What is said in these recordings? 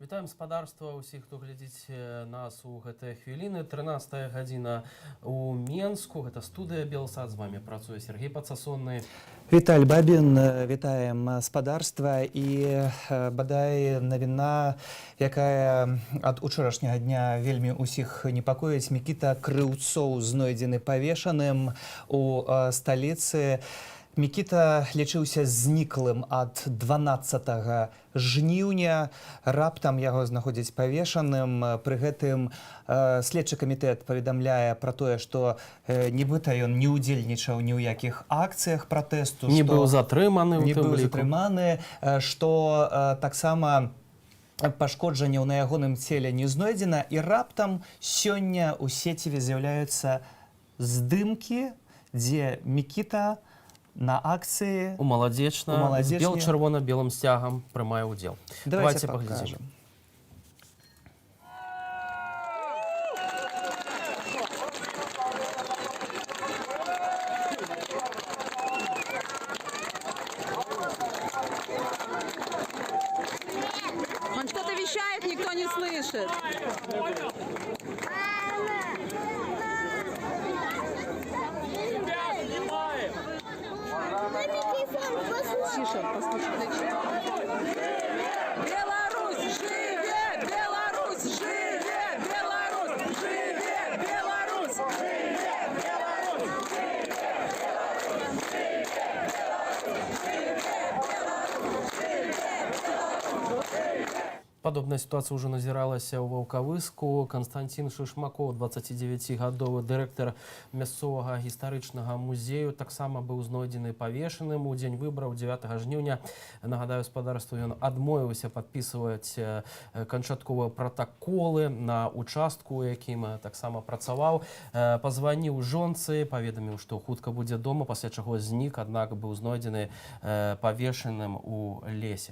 Вітаем спадарства ўсіх, хто глядзіць нас у гэтыя хвіліны. 13 гадзіна у Менску. Гэта студыя Белсад. З вами працуе Сергей Пацасонны. Віталь Бабін, вітаем спадарства. І бадай навіна, якая ад учорашняга дня вельмі ўсіх непакоіць. Мікіта Крыўцоў знойдзены павешаным у сталіцы. Мікіта лічыўся зніклым ад 12 жніўня. Раптам яго знаходзяць павешаным. Пры гэтым следчы камітэт паведамляе пра тое, што нібыта ён не ўдзельнічаў ні ў якіх акцыях пратэсту. Не быў затрыманы, што таксама пашкоджанняў на ягоным целе не знойдзена. І раптам сёння ў сеціве з'яўляюцца здымкі, дзе Мікіта на акцыі у маладзечна з бел-чырвона-белым сцягам прымае ўдзел. Давайте паглядзім. Он что-то вещает, никто не слышит. Тише, послушай. Беларусь, живет! Беларусь, живет! Беларусь, живет! Беларусь, живет! Беларусь, живет! Падобная сітуацыя ўжо назіралася ў Ваўкавыску. Канстанцін Шышмакоў, 29гадовы дырэктар мясцовага гістарычнага музею, таксама быў знойдзены павешаным у дзень выбараў 9 жніўня. Нагадаю спадарству, ён адмовіўся падпісваць канчатковыя пратаколы на участку, у якім таксама працаваў. Пазваніў жонцы, паведаміў, што хутка будзе дома, пасля чаго знік, аднак быў знойдзены павешаным у лесе.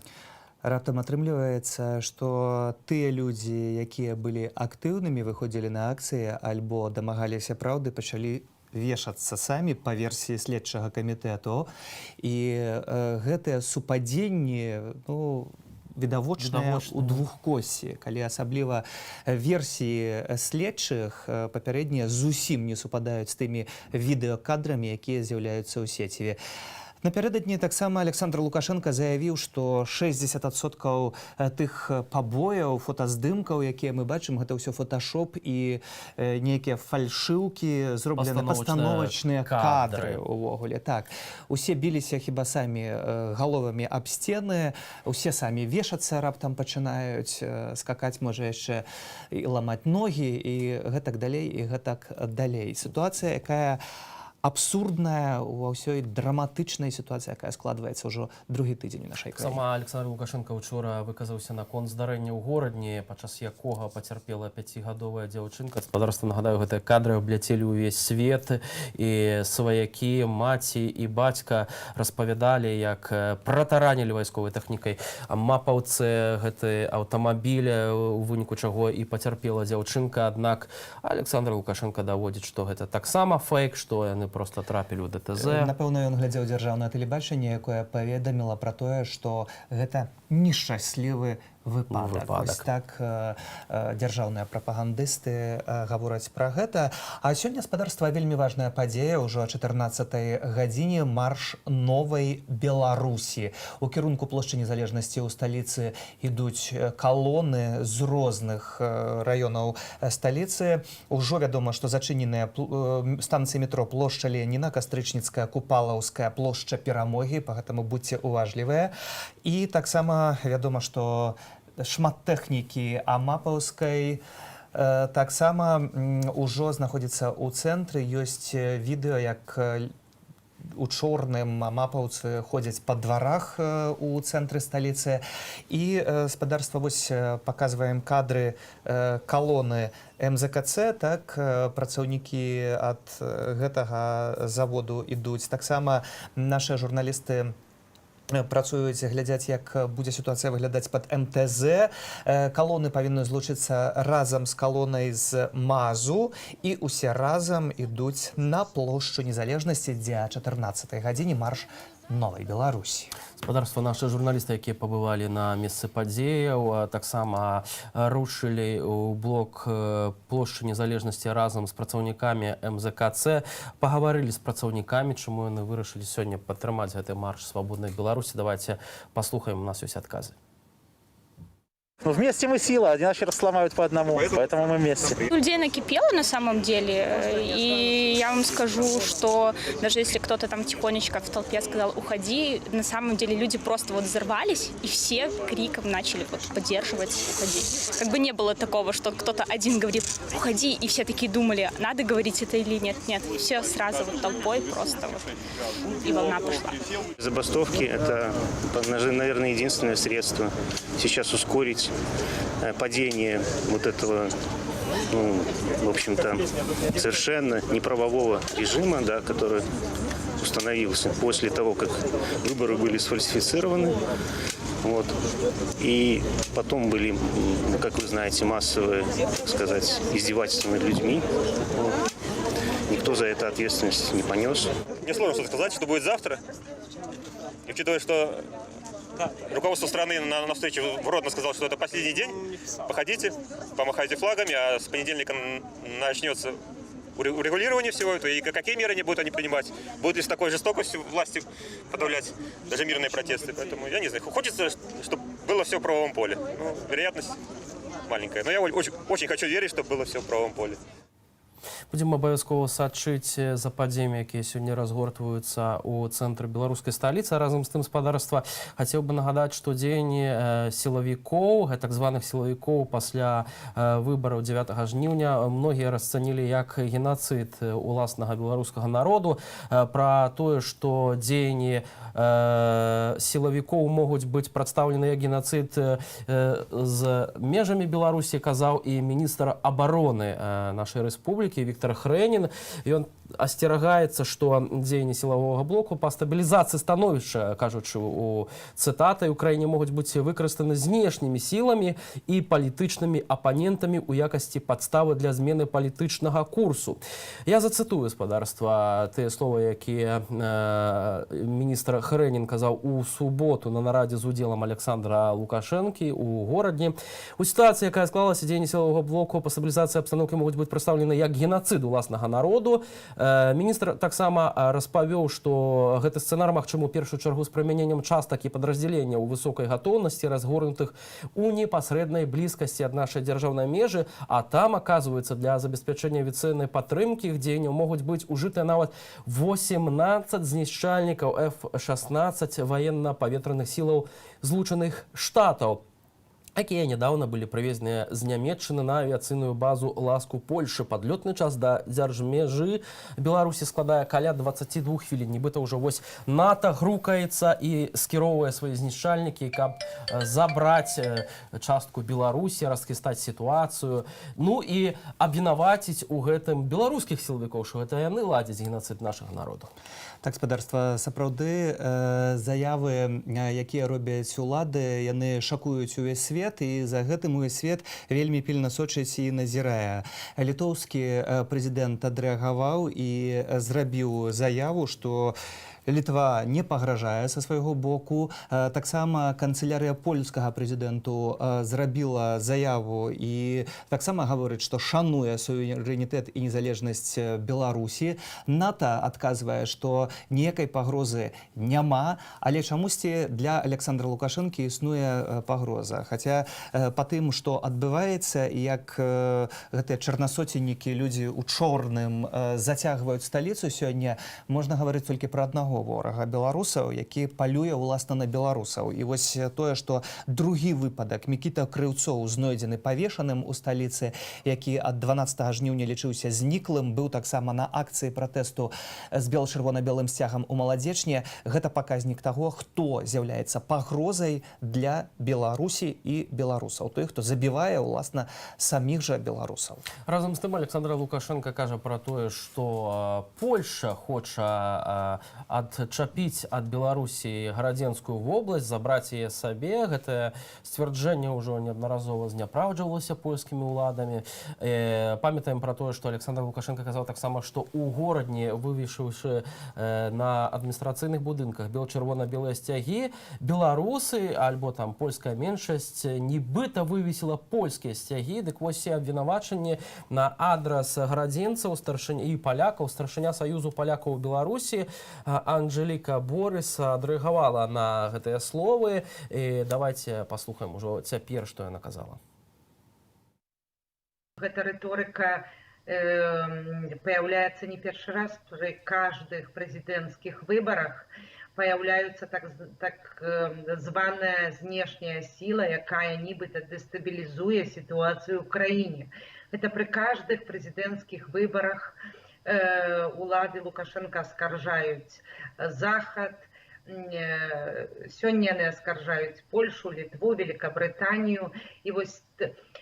Раптам атрымліваецца, што тыя людзі, якія былі актыўнымі, выходзілі на акцыі альбо дамагаліся праўды, пачалі вешацца самі па версіі следчага камітэту. І гэтыя супадзенні, відавочныя ў двухкоссі, калі асабліва версіі следчых папярэднія зусім не супадаюць з тымі відэакадрамі, якія з'яўляюцца ў сеціве. Напярэдадні таксама Александр Лукашенко заявіў, што 60% тых пабояў, фотаздымкаў, якія мы бачым, гэта ўсё фоташоп і нейкія фальшыўкі, зроблены пастановачныя кадры увогуле. Так, усе біліся хіба самі галовамі аб сцены, усе самі вешацца раптам пачынаюць, скакаць можа яшчэ і ламаць ногі і гэтак далей, і гэтак далей. Сітуацыя, якая абсурдная ва ўсёй драматычнай сітуацыі, якая складваецца ўжо другі тыдзень у нашай краіне. Сама Александр Лукашенко учора выказаўся наконт здарэння ў горадні, падчас якога пацярпела 5гадовая дзяўчынка. Спадарства, нагадаю, гэтыя кадры абляцелі ўвесь свет, і сваякі, маці і бацька распавядалі, як пратаранілі вайсковай тэхнікай мапаўцы гэты аўтамабіль, у выніку чаго і пацярпела дзяўчынка. Аднак Александр Лукашенко даводзіць, што гэта таксама фейк, што яны проста трапілі ў ДТЗ. Напэўна, ён глядзеў дзяржаўнае тэлебачанне, якое паведаміла пра тое, што гэта нешчаслівы выпадак. Вось так дзяржаўныя прапагандысты гавораць пра гэта. А сёння спадарства вельмі важная падзея. Ужо о 14 гадзіне марш новай Беларусі. У кірунку плошчы Незалежнасці ў сталіцы ідуць калоны з розных раёнаў сталіцы. Ужо вядома, што зачыненыя станцыі метро плошча Леніна, Кастрычніцкая, Купалаўская, плошча Перамогі, па гэтаму будзьце уважлівыя. І таксама вядома, што шмат тэхнікі амапаўскай таксама ўжо знаходзіцца ў цэнтры. Ёсць відэо, як у чорным амапаўцы ходзяць па дварах у цэнтры сталіцы. І спадарства, вось паказваем кадры калоны МЗКЦ, так, працаўнікі ад гэтага заводу ідуць. Таксама нашы журналісты працуюць, глядзяць, як будзе сітуацыя выглядаць пад МТЗ. Калоны павінны злучыцца разам з калонай з МАЗу, і усе разам ідуць на плошчу Незалежнасці, дзе о 14 гадзіне марш Новай Беларусі. Спадарства, нашы журналісты, якія пабывалі на месцы падзеяў, таксама рушылі ў блок плошчы Незалежнасці разам з працаўнікамі МЗКЦ, пагаварылі з працаўнікамі, чаму яны вырашылі сёння падтрымаць гэты марш свабоднай Беларусі. Давайте паслухаем, у нас ёсць адказы. Ну, вместе мы сила, иначе рассломают по одному, поэтому мы вместе. У людей накипело на самом деле, и я вам скажу, что даже если кто-то там тихонечко в толпе сказал «уходи», на самом деле люди просто вот взорвались, и все криком начали вот поддерживать «уходи». Как бы не было такого, что кто-то один говорит «уходи», и все такие думали, надо говорить это или нет. Нет, все сразу вот толпой просто вот, и волна пошла. Забастовки – это, наверное, единственное средство сейчас ускорить падение вот этого, ну, в общем-то, совершенно неправового режима, да, который установился после того, как выборы были сфальсифицированы. Вот. И потом были, как вы знаете, массовые, так сказать, издевательства над людьми. Вот. Никто за это ответственность не понес. Мне сложно что-то сказать, что будет завтра. И учитывая, что руководство страны на встрече вродно сказал, что это последний день, походите, помахайте флагами, а с понедельника начнется урегулирование всего этого, и какие меры не будут они принимать, будут ли с такой жестокостью власти подавлять даже мирные протесты. Поэтому, я не знаю, хочется, чтобы было все в правовом поле. Ну, вероятность маленькая, но я очень хочу верить, чтобы было все в правовом поле. Будем абавязкова сачыць за падзеямі, якія сёння разгортваюцца ў цэнтры беларускай сталіцы. Разам з тым, спадарства, хацеў бы нагадаць, што дзеянні сілавікоў, так званых сілавікоў пасля выбараў 9 жніўня, многія расцанілі як геноцид уласнага беларускага народу. Пра тое, што дзеянні сілавікоў могуць быць прадстаўлены як геноцид з межамі Беларусі, казаў і міністр абароны нашай рэспублікі Віктор Хрэнін. Ён асцерагаецца, што дзеянні сілавога блоку па стабілізацыі становішча, кажучы у цытаты, у краіне могуць быць выкарыстаны знешнімі сіламі і палітычнымі апанентамі ў якасці падставы для змены палітычнага курсу. Я зацытую, спадарства, тыя словы, якія міністр Хрэнін казаў у суботу на нарадзе з удзелам Александра Лукашэнкі ў горадні. У сітуацыі, якая склалася, дзеянні сілавога блоку па стабілізацыі абстаноўкі могуць быць прадстаўлены як геноцид уласнага народу. Міністр таксама распавёў, што гэты сцэнар магчымы ў першую чаргу з прымяненнем частак і падраздзяленняў высокай гатоўнасці, разгорнутых у непасрэднай блізкасці ад нашай дзяржаўнай межы, а там, аказваецца, для забеспячэння авіяцыйнай падтрымкі іх дзеянняў могуць быць ужытыя нават 18 знішчальнікаў F-16 ваенна-паветраных сілаў Злучаных Штатаў, якія нядаўна былі прывезеныя з Нямецчыны на авіяцыйную базу «Ласку» Польшы. Падлётны час да дзяржмежы Беларусі складае каля 22 хвілін. Нібыта ўжо вось НАТО грукаецца і скіроўвае свае знішчальнікі, каб забраць частку Беларусі, расхістаць сітуацыю, ну і абвінаваціць у гэтым беларускіх сілавікоў, што гэта яны ладзяць геноцид нашага народу. Так, спадарства, сапраўды заявы, якія робяць улады, яны шакуюць увесь свет, і за гэтым увесь свет вельмі пільна сочыць і назірае. Літоўскі прэзідэнт адрэагаваў і зрабіў заяву, што Літва не пагражае са свайго боку. Таксама канцылярыя польскага прэзідэнту зрабіла заяву і таксама гаворыць, што шануе суверэнітэт і незалежнасць Беларусі. НАТО адказвае, што ніякай пагрозы няма, але чамусьці для Александра Лукашэнкі існуе пагроза. Хаця па тым, што адбываецца, і як гэтыя чарнасоценнікі, людзі ў чорным зацягваюць сталіцу сёння, можна гаварыць толькі пра аднаго ворага беларусаў, які палюе ўласна на беларусаў. І вось тое, што другі выпадак, Мікіта Крыўцоў, знойдзены павешаным у сталіцы, які ад 12 жніўня лічыўся зніклым, быў таксама на акцыі пратэсту з бел-чырвона-белым сцягам у Маладзечні. Гэта паказнік таго, хто з'яўляецца пагрозай для Беларусі і і беларусаў, той, хто забівае ўласна саміх жа беларусаў. Разам з тым Александр Лукашенко кажа пра тое, што Польша хоча адчапіць ад Беларусі Гарадзенскую вобласць, забраць яе сабе. Гэтае сцвярджэнне ўжо неаднаразова зняпраўджвалася польскімі ўладамі. Памятаем пра тое, што Александр Лукашенко казаў таксама, што ў горадні, вывешыўшы на адміністрацыйных будынках бел-чырвона-белыя сцягі, беларусы альбо там польская меншасць нібыта вывесіла польскія сцягі. Дык вось і абвінавачанні на адрас гарадзенцаў і палякаў. Старшыня Саюзу палякаў у Беларусі Анжеліка Борыс адрэагавала на гэтыя словы. І давайте паслухаем ужо цяпер, што яна казала. Гэта рыторыка появляется не першы раз при каждых президентских выборах. Появляется так званая знешняя сила, якая нібыта дестабилизуе ситуацию в Украине. Это при каждых президентских выборах улады Лукашенко оскаржаюць Захад. Сёння яны аскаржаюць Польшу, Літву, Великобританию. И вось,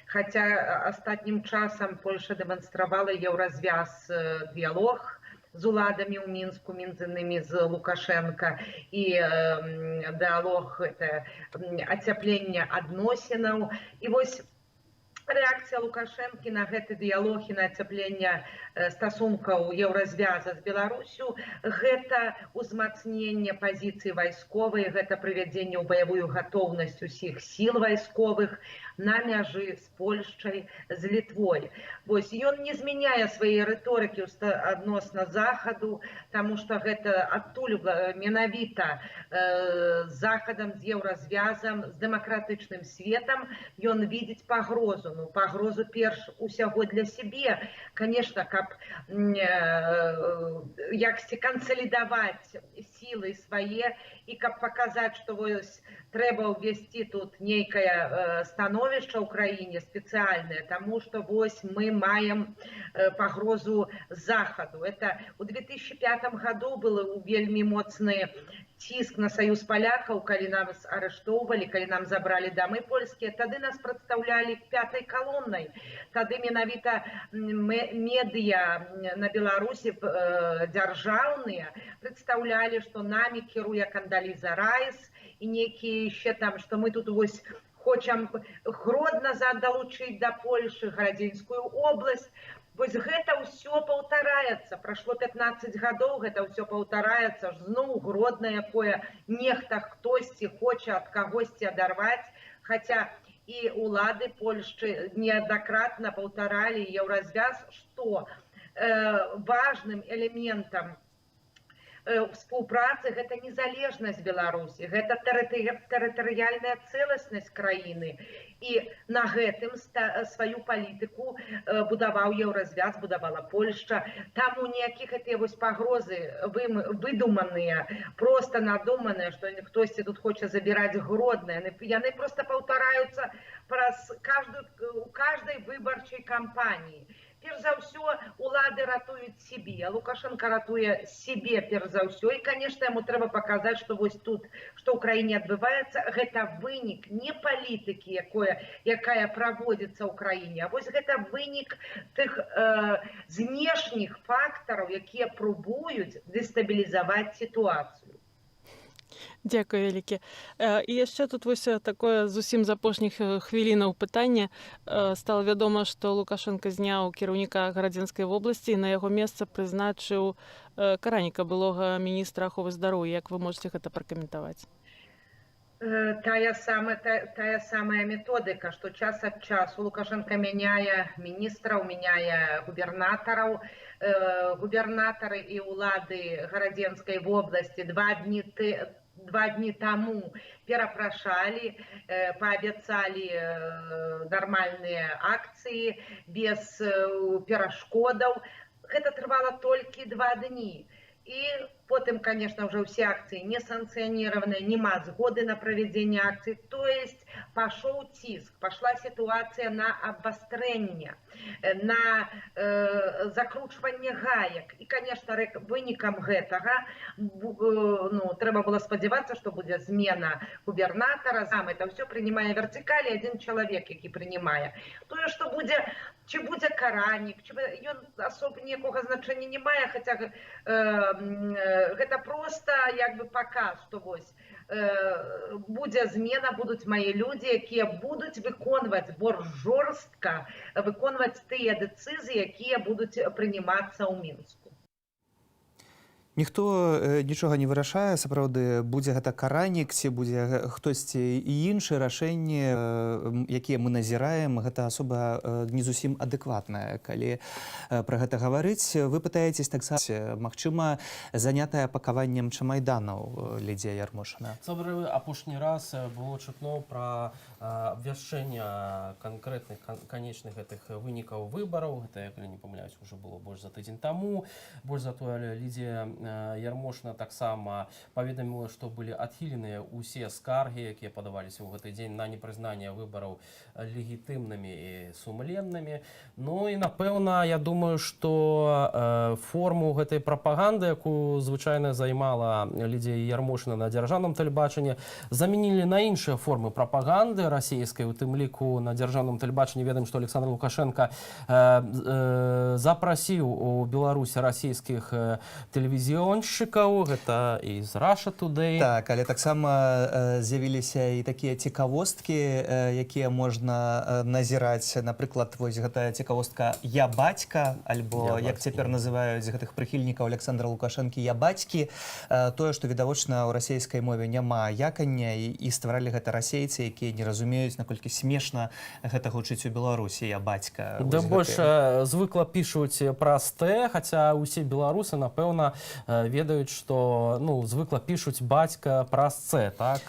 хотя астатнім часам Польша демонстравала еўразвяз дыялог з уладамі ў Мінску, між інымі з Лукашенко, і дыялог это ацяплення адносінаў. І вось рэакцыя Лукашэнкі на гэты дыялог і на ацяпленне стасункаў еўразвяза з Беларусю — гэта ўзмацненне пазіцый вайсковай, гэта прывядзенне ў баявую гатоўнасць усіх сіл вайсковых на мяжы з Польшчай, з Літвой. Вось ён не змяняе свае рыторыкі адносна Захаду, таму што гэта адтуль менавіта з Захадам, з еўразвязам, з дэмакратычным светам ён видіць пагрозу. Ну, пагрозу перш усяго для сябе, конечно, каб яксьці кансалідаваць сілы свае і каб паказаць, што вось трэба ўвесці тут нейкае становішча ў краіне спецыяльнае, таму што вось мы маем пагрозу Захаду. Это у 2005 году был вельмі моцны ціск на Саюз палякаў, калі нас арыштоўвалі, калі нам забралі дамы польскія, тады нас прадстаўлялі пятай калоннай. Тады менавіта медыа на Беларусі дзяржаўныя прадстаўлялі, што намі кіруе Кандаліза Райс і нейкія яшчэ там, што мы тут вось хочам Грод назад далучыць да Польшы, Гарадзенскую область. Вось гэта ўсё паўтараецца. Прашло 15 гадоў, гэта ўсё паўтараецца. Зноў Гродна, якое нехта хтосьці хоча ад кагосьці адарваць. Хаця і улады Польшчы неаднакратна паўтаралі еўразвяз, што важным элементам współpracy гэта незалежнасць Беларусі, гэта тэрытарыяльная цэласнасць краіны. І на гэтым сваю палітыку будаваў еўразвяз, будавала Польшча. Таму ніякіх гэтыя вось пагрозы выдуманыя, проста надуманыя, што хтосьці тут хоча забіраць Гродна, яны проста паўтараюцца у каждой выбарчай кампаніі. Перш за ўсё, улады ратуюць сябе, Лукашенко ратуе сябе перш за ўсё. І, конечно, яму трэба паказаць, што вось тут, што ў краіне адбываецца, гэта вынік не палітыкі, якая праводзіцца ў краіне, а вось гэта вынік тых знешніх фактараў, якія пробуюць дэстабілізаваць сітуацыю. Дзякую вялікі. І яшчэ тут вось такое зусім з апошніх хвілінаў пытанне. Стала вядома, што Лукашенко зняў кіраўніка Гарадзенскай вобласці і на яго месца прызначыў Караніка, былога міністра аховы здароўя. Як вы можете гэта пракаментаваць? Тая самая методыка, што час ад часу Лукашенко мяняе міністраў, мяняе губернатараў. Губернатары і улады Гарадзенскай вобласці два дні таму перапрашалі, паабяцалі нармальныя акцыі без перашкодаў. Гэта трывала толькі 2 дні. І потым, конечно, уже ўсе акцыі не санкцыяніраваныя, няма згоды на правядзенне акцый. То есть пошел тиск, пошла ситуация на обострение, на закручивание гаек. И, конечно, вынікам гэтага трэба было сподеваться, что будет змена губернатора. Сам это все принимая вертикали, один человек, який принимая. То, что будет, чи буде каранік, ён особо ніякого значення не мае, хотя гэта просто як бы показ, что вось будзе змена, будуць мае людзі, якія будуць выконваць жорстка, выконваць тыя дэцызіі, якія будуць прынимацца ў Мінску. Ніхто нічога не вырашае, сапраўды, будзе гэта каранік, ці будзе хтосьці і іншыя рашэнні, якія мы назіраем, гэта асоба не зусім адэкватная. Калі пра гэта гаварыць, вы пытаецесь таксама, магчыма, занятая пакаваннем чамайданаў Лідія Ярмошына. Сабры, апошні раз было чутно пра абвяшчэнне канкрэтных канечных гэтых вынікаў выбараў. Гэта, калі не памыляюсь, уже было больш за тыдзень таму. Больш за тое, Лідія Ярмошна таксама паведаміла, што былі адхіленыя ўсе скаргі, якія падаваліся ў гэты дзень на непрызнанне выбараў легітымнымі і сумленнымі. Ну і напэўна, я думаю, што форму гэтай прапаганды, якую звычайна займала Лідія Ярмошна на дзяржаўным тэлебачанні, замянілі на іншыя формы прапаганды расійскай, у тым ліку на дзяржаўным тэлебачанні. Ведаем, што Александр Лукашенко запрасіў у Беларусі расійскіх тэлевізіёншчыкаў, гэта і з Russia Today. Так, але таксама з'явіліся і такія цікавосткі, якія можна назіраць. Напрыклад, вось гэтая цікавостка «Я бацька», альбо, як цяпер называюць гэтых прыхільнікаў Александра Лукашэнкі, «Я бацькі». Тое, што відавочна ў расейскай мове няма якання, і стваралі гэта расейцы, якія не разумеюць, наколькі смешна гэта гучыць у Беларусі «Я бацька». Да больш звыкла пішуць праз «Т», хаця ўсе беларусы, напэўна, ведаюць, што звыкла пішуць бацька праз «Ц», так?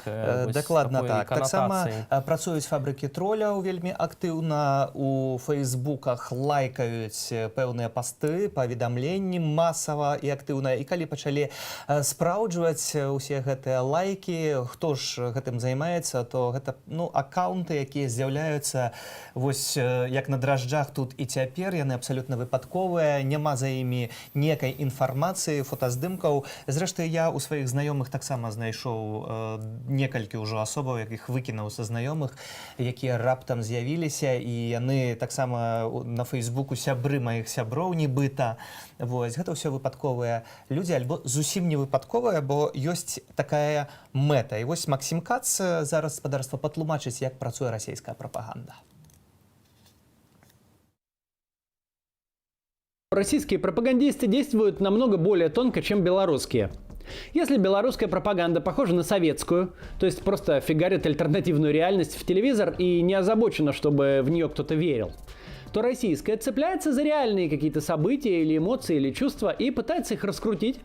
Дакладна так. Таксама працуюць фабрыкі троляў вельмі актыўна, у фэйсбуках лайкаюць пэўныя пасты, паведамленні масава і актыўна. І калі пачалі спраўджваць усе гэтыя лайкі, хто ж гэтым займаецца, то гэта аккаунты, якія з'яўляюцца вось як на дражджах тут і цяпер, яны абсалютна выпадковыя, няма за імі ніякай інфармацыі, фотаздымкаў. Зрэшты, я ў сваіх знаёмых таксама знайшоў некалькі ўжо асобаў, якіх выкінуў са знаёмых, якія раптам з'явіліся, і яны таксама на фэйсбуку сябры маіх сяброў нібыта. Вось, гэта ўсё выпадковыя людзі, альбо зусім не выпадковыя, бо ёсць такая мэта. І вось Максім Кац зараз, спадарства, патлумачыць, як працуе расійская прапаганда. Российские пропагандисты действуют намного более тонко, чем белорусские. Если белорусская пропаганда похожа на советскую, то есть просто фигарит альтернативную реальность в телевизор и не озабочена, чтобы в нее кто-то верил, то российская цепляется за реальные какие-то события или эмоции или чувства и пытается их раскрутить,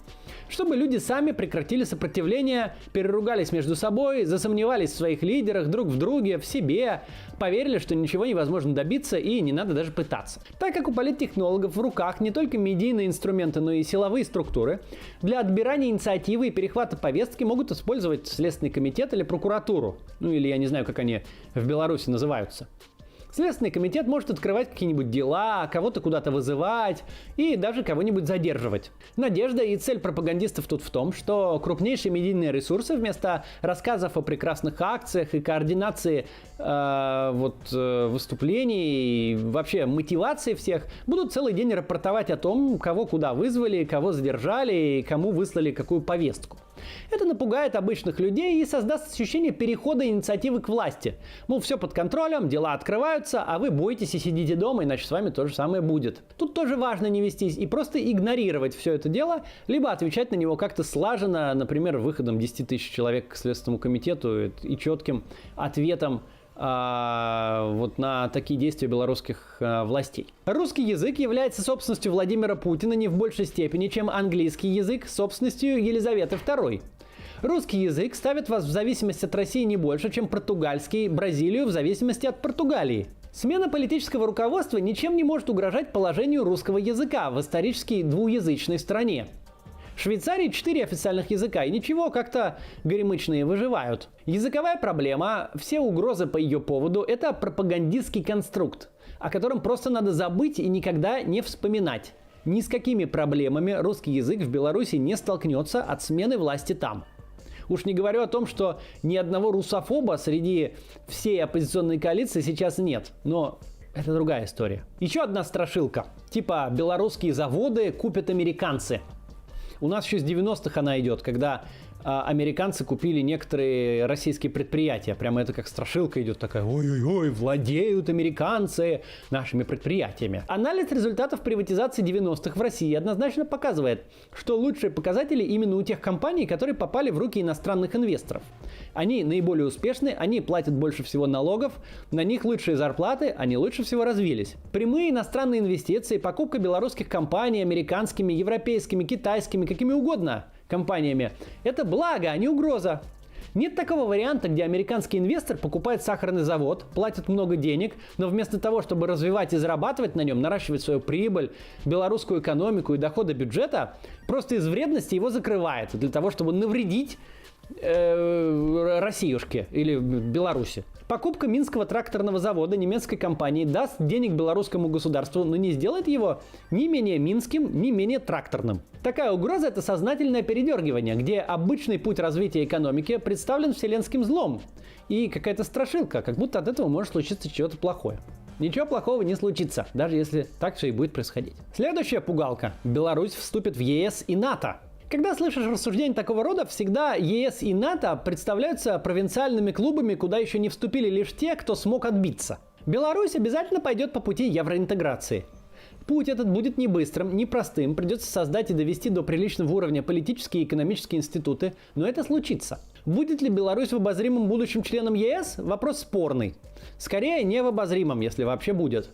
чтобы люди сами прекратили сопротивление, переругались между собой, засомневались в своих лидерах, друг в друге, в себе, поверили, что ничего невозможно добиться и не надо даже пытаться. Так как у политтехнологов в руках не только медийные инструменты, но и силовые структуры, для отбирания инициативы и перехвата повестки могут использовать Следственный комитет или прокуратуру. Или я не знаю, как они в Беларуси называются. Следственный комитет может открывать какие-нибудь дела, кого-то куда-то вызывать и даже кого-нибудь задерживать. Надежда и цель пропагандистов тут в том, что крупнейшие медийные ресурсы вместо рассказов о прекрасных акциях и координации выступлений и вообще мотивации всех будут целый день рапортовать о том, кого куда вызвали, кого задержали и кому выслали какую повестку. Это напугает обычных людей и создаст ощущение перехода инициативы к власти. Мол, все под контролем, дела открываются, а вы боитесь и сидите дома, иначе с вами то же самое будет. Тут тоже важно не вестись и просто игнорировать все это дело, либо отвечать на него как-то слаженно, например, выходом 10 тысяч человек к Следственному комитету и четким ответом на такие действия белорусских властей. Русский язык является собственностью Владимира Путина не в большей степени, чем английский язык собственностью Елизаветы II. Русский язык ставит вас в зависимость от России не больше, чем португальский Бразилию в зависимости от Португалии. Смена политического руководства ничем не может угрожать положению русского языка в исторически двуязычной стране. В Швейцарии 4 официальных языка, и ничего, как-то горемычные выживают. Языковая проблема, все угрозы по ее поводу – это пропагандистский конструкт, о котором просто надо забыть и никогда не вспоминать. Ни с какими проблемами русский язык в Беларуси не столкнется от смены власти там. Уж не говорю о том, что ни одного русофоба среди всей оппозиционной коалиции сейчас нет. Но это другая история. Еще одна страшилка. Типа белорусские заводы купят американцы. У нас еще с 90-х она идет, когда американцы купили некоторые российские предприятия. Прямо это как страшилка идет такая: ой-ой-ой, владеют американцы нашими предприятиями. Анализ результатов приватизации 90-х в России однозначно показывает, что лучшие показатели именно у тех компаний, которые попали в руки иностранных инвесторов. Они наиболее успешны, они платят больше всего налогов, на них лучшие зарплаты, они лучше всего развились. Прямые иностранные инвестиции, покупка белорусских компаний американскими, европейскими, китайскими, какими угодно компаниями – это благо, а не угроза. Нет такого варианта, где американский инвестор покупает сахарный завод, платит много денег, но вместо того, чтобы развивать и зарабатывать на нем, наращивать свою прибыль, белорусскую экономику и доходы бюджета, просто из вредности его закрывает для того, чтобы навредить Россиюшке или Беларуси. Покупка Минского тракторного завода немецкой компании даст денег белорусскому государству, но не сделает его ни менее минским, ни менее тракторным. Такая угроза – это сознательное передергивание, где обычный путь развития экономики представлен вселенским злом. И какая-то страшилка, как будто от этого может случиться что-то плохое. Ничего плохого не случится, даже если так все и будет происходить. Следующая пугалка. Беларусь вступит в ЕС и НАТО. Когда слышишь рассуждения такого рода, всегда ЕС и НАТО представляются провинциальными клубами, куда еще не вступили лишь те, кто смог отбиться. Беларусь обязательно пойдет по пути евроинтеграции. Путь этот будет не быстрым, не простым, придется создать и довести до приличного уровня политические и экономические институты, но это случится. Будет ли Беларусь в обозримом будущем членом ЕС? Вопрос спорный. Скорее, не в обозримом, если вообще будет.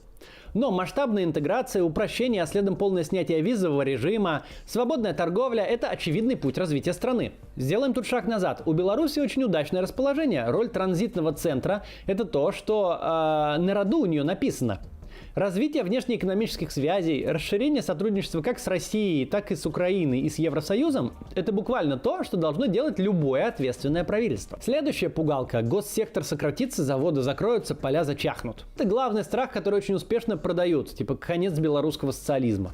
Но масштабная интеграция, упрощение, а следом полное снятие визового режима, свободная торговля – это очевидный путь развития страны. Сделаем тут шаг назад. У Беларуси очень удачное расположение. Роль транзитного центра – это то, что на роду у нее написано. Развитие внешнеэкономических связей, расширение сотрудничества как с Россией, так и с Украиной и с Евросоюзом – это буквально то, что должно делать любое ответственное правительство. Следующая пугалка – госсектор сократится, заводы закроются, поля зачахнут. Это главный страх, который очень успешно продают, типа конец белорусского социализма.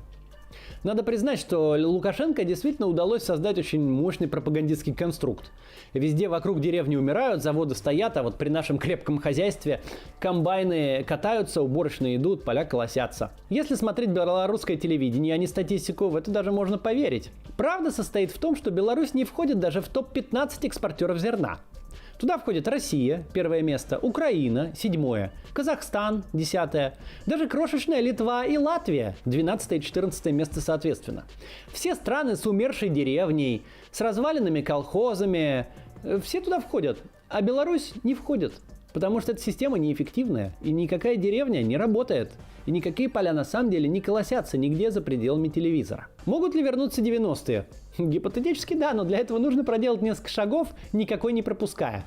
Надо признать, что Лукашенко действительно удалось создать очень мощный пропагандистский конструкт. Везде вокруг деревни умирают, заводы стоят, а вот при нашем крепком хозяйстве комбайны катаются, уборочные идут, поля колосятся. Если смотреть белорусское телевидение, а не статистику, в это даже можно поверить. Правда состоит в том, что Беларусь не входит даже в топ-15 экспортеров зерна. Туда входит Россия, 1 место, Украина, 7, Казахстан, 10, даже крошечная Литва и Латвия, 12 и 14 место соответственно. Все страны с умершей деревней, с разваленными колхозами, все туда входят, а Беларусь не входит. Потому что эта система неэффективная, и никакая деревня не работает, и никакие поля на самом деле не колосятся нигде за пределами телевизора. Могут ли вернуться 90-е? Гипотетически да, но для этого нужно проделать несколько шагов, никакой не пропуская.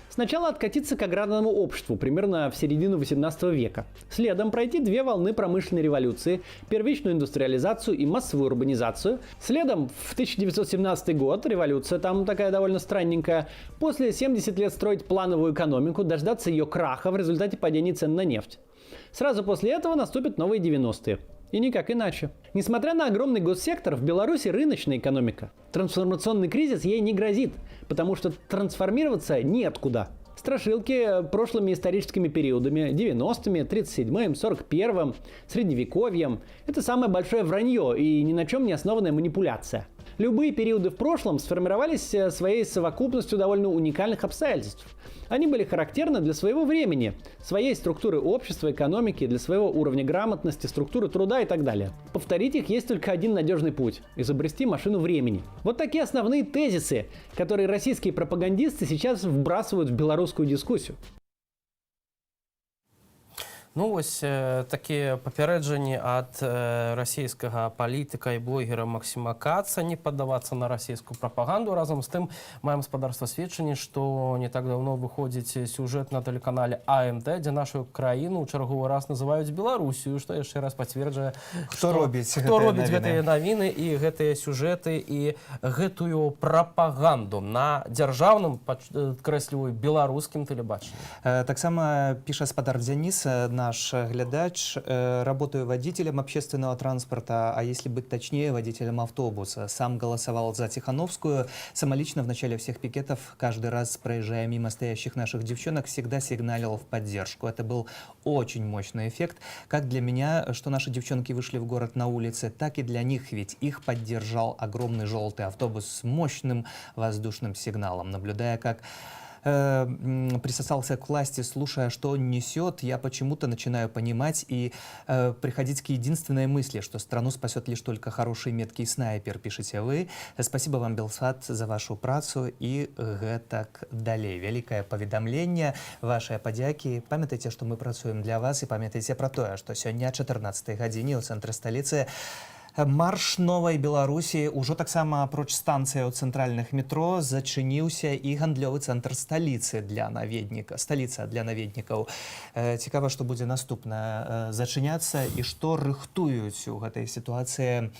Сначала откатиться к аграрному обществу, примерно в середину 18 века. Следом пройти 2 волны промышленной революции, первичную индустриализацию и массовую урбанизацию. Следом в 1917 год, революция там такая довольно странненькая. После 70 лет строить плановую экономику, дождаться ее краха в результате падения цен на нефть. Сразу после этого наступят новые 90-е. И никак иначе. Несмотря на огромный госсектор, в Беларуси рыночная экономика. Трансформационный кризис ей не грозит, потому что трансформироваться неоткуда. Страшилки прошлыми историческими периодами, 90-ми, 37-м, 41-м, средневековьем – это самое большое вранье и ни на чем не основанная манипуляция. Любые периоды в прошлом сформировались своей совокупностью довольно уникальных обстоятельств. Они были характерны для своего времени, своей структуры общества, экономики, для своего уровня грамотности, структуры труда и так далее. Повторить их есть только один надежный путь – изобрести машину времени. Вот такие основные тезисы, которые российские пропагандисты сейчас вбрасывают в белорусскую дискуссию. Ну вось такія папярэджанні ад расійскага палітыка і блогера Максіма Каца не паддавацца на расійскую прапаганду. Разам з тым маем спадарства сведчанні, што не так даўно выходзіць сюжэт на тэлеканале АМТ, дзе нашу краіну ў чарговы раз называюць Беларусію, што яшчэ раз пацверджае, Хто робіць гэтыя навіны і гэтыя сюжэты і гэтую прапаганду на дзяржаўным, падкрэсліваю, беларускім тэлебачанні. Таксама піша спадар Дзяніс, наш глядач: работаю водителем общественного транспорта, а если быть точнее, водителем автобуса. Сам голосовал за Тихановскую. Самолично в начале всех пикетов, каждый раз, проезжая мимо стоящих наших девчонок, всегда сигналил в поддержку. Это был очень мощный эффект. Как для меня, что наши девчонки вышли в город на улице, так и для них, ведь их поддержал огромный желтый автобус с мощным воздушным сигналом. Наблюдая, как присосался к власти, слушая, что он несет, я почему-то начинаю понимать и приходить к единственной мысли, что страну спасет лишь только хороший меткий снайпер, пишете вы. Спасибо вам, Белсат, за вашу працу и гэтак далей. Вялікае паведамленне, вашыя падзякі. Памятайце, што мы працуем для вас, і памятайце пра тое, што сёння 14 гадзіне ў цэнтры сталіцы марш новай Беларусі. Ужо таксама апроч станцыі ў цэнтральных метро зачыніўся і гандлёвы цэнтр сталіцы для наведніка, сталіца для наведнікаў. Цікава, што будзе наступна зачыняцца і што рыхтуюць у гэтай сітуацыі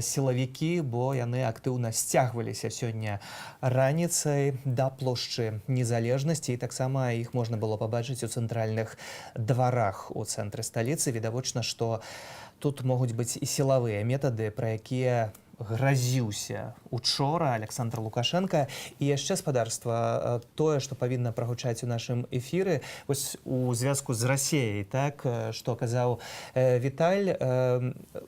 сілавікі, бо яны актыўна сцягваліся сёння раніцай да плошчы Незалежнасці, і таксама іх можна было пабачыць у цэнтральных дварах у цэнтры сталіцы. Відавочна, што тут могуць быць і сілавыя метады, пра якія гразіўся учора Александр Лукашенко. І яшчэ, спадарства, тое, што павінна прагучаць у нашым эфіры, вось у звязку з Расіяй, так, што казаў Віталь,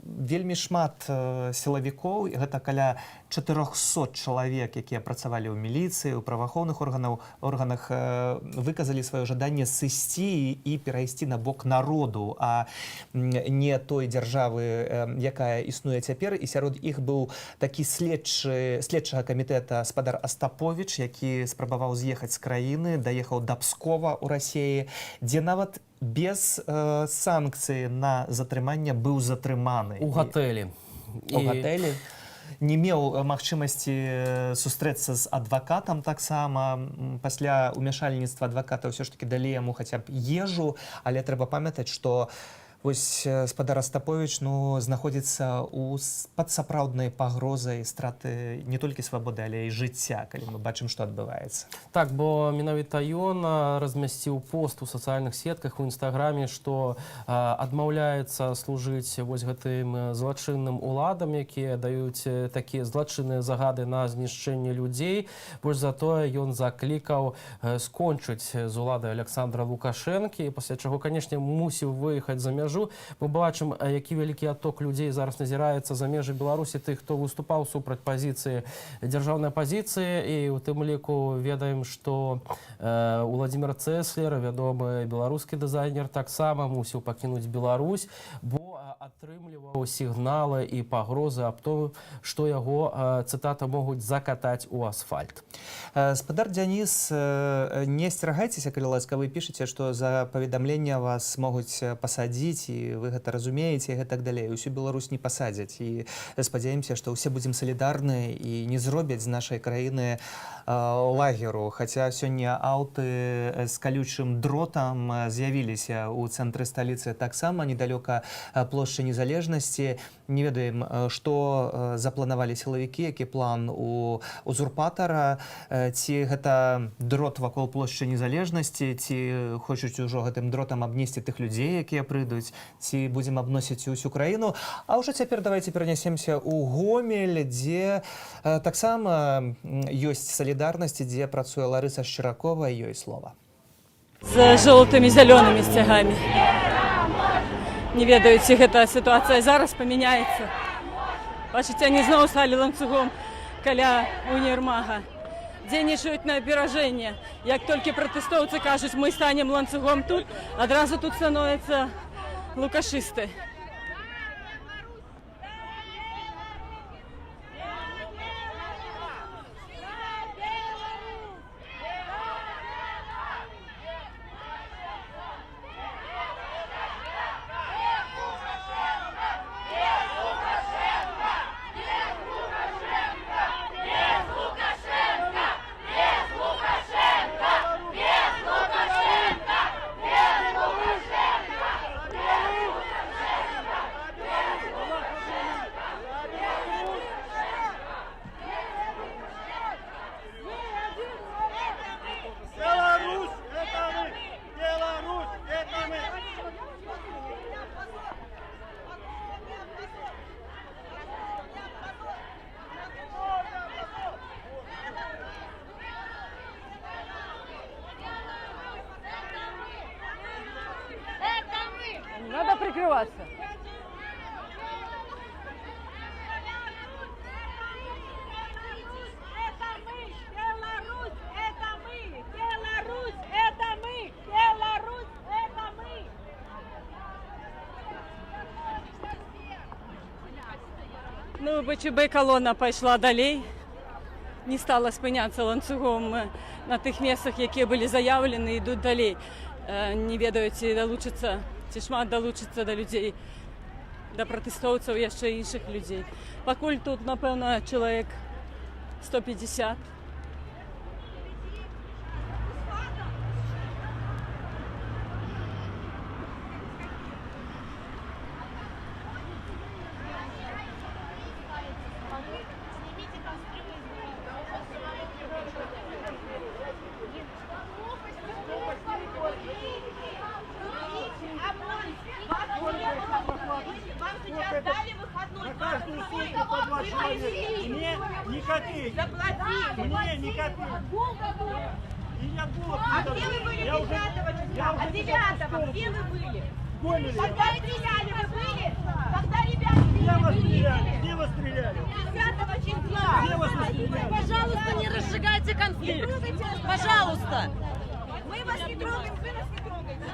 вельмі шмат сілавікоў, гэта каля 400 чалавек, якія працавалі ў міліцыі, у праваахоўных органах, выказалі сваё жаданне сысці і перайсці на бок народу, а не той дзяржавы, якая існуе цяпер. І сярод іх быў такі следчага камітэта спадар Астаповіч, які спрабаваў з'ехаць з краіны, даехаў да Пскова ў Расіі, дзе нават без санкцыі на затрыманне быў затрыманы. У гатэлі. У гатэлі. Не меў магчымасці сустрэцца з адвакатам таксама. Пасля ўмяшальніцтва адваката ўсё ж такі далі яму хаця б ежу, але трэба памятаць, што вось спадар Астаповіч знаходзіцца пад сапраўднай пагрозай страты не толькі свабоды, але і жыцця, калі мы бачым, што адбываецца. Так, бо менавіта ён размясціў пост у сацыяльных сетках у інстаграме, што адмаўляецца служыць вось гэтым злачынным уладам, якія даюць такія злачынныя загады на знішчэнне людзей. Больш за тое, ён заклікаў скончыць з уладай Александра Лукашэнкі, пасля чаго, канешне, мусіў выехаць за мяжу. Мы бачым, які вялікі адток людзей зараз назіраецца за межы Беларусі, тых, хто выступаў супраць пазіцыі, дзяржаўнай пазіцыі. І ў тым ліку ведаем, што Уладзімір Цэслер, вядомы беларускі дызайнер, таксама мусіў пакінуць Беларусь, бо атрымліваў сігналы і пагрозы аб том, што яго, цытата, могуць закатаць у асфальт. Спадар Дзяніс, не асцерагайцеся, калі ласка, вы пішаце, што за паведамленне вас могуць пасадзіць, і вы гэта разумееце, і гэтак далей. Усю Беларусь не пасадзяць, і спадзяемся, што ўсе будзем салідарны і не зробяць з нашай краіны лагеру. Хаця сёння аўты з калючым дротам з'явіліся ў цэнтры сталіцы таксама, недалёка плошчы Незалежнасці. Не ведаем, што запланавалі сілавікі, які план у узурпатара, ці гэта дрот вакол плошчы Незалежнасці, ці хочуць ужо гэтым дротам абнесці тых людзей, якія прыйдуць, ці будзем абносіць усю краіну. А ўжо цяпер давайте перанесемся ў Гомель, дзе таксама ёсць салідарнасць, дзе працуе Ларыса Шчыракова, ёй слова. З жоўтымі зялёнымі сцягамі. Не ведаю, ці гэта сітуацыя зараз памяняецца. Бачыце, они зноў сталі ланцугом каля універмага. Дзейнічаюць на аперажэнне. Як толькі пратэстоўцы кажуць, мы станем ланцугом тут, адразу тут становяцца лукашысты. Ну, БЧБ колона пайшла далей, не стала спиняцца ланцугом на тых месцах, якія былі заяўлены, ідуць далей. Не ведаю, ці далучыцца, ці шмат далучыцца да людзей, да пратэстоўцаў яшчэ іншых людзей. Пакуль тут, напэўна, чалавек 150. Вам сейчас дали выходной. Мне ни копейки. Заплатили. Мне ни копейки. И я был. А где вы были 10 числа? А 9 где вы были? Когда стреляли, вы были? Когда ребята стреляли? Где вы стреляли? 10 числа. Где вы стреляли? Пожалуйста, не разжигайте конфликт. Пожалуйста. Мы вас не трогаем, вы нас не трогаете.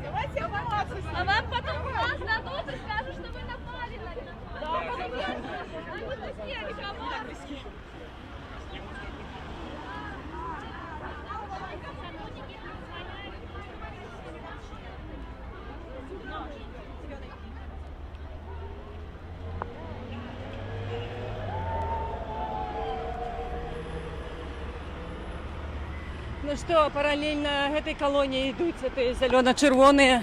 Давайте я помогу. А вам потом глаз дадут и скажут, что вы напали на нас. Да, потом я Ну што, паралельна гэтай калоніі ідуць гэтыя зялёна-чырвоныя.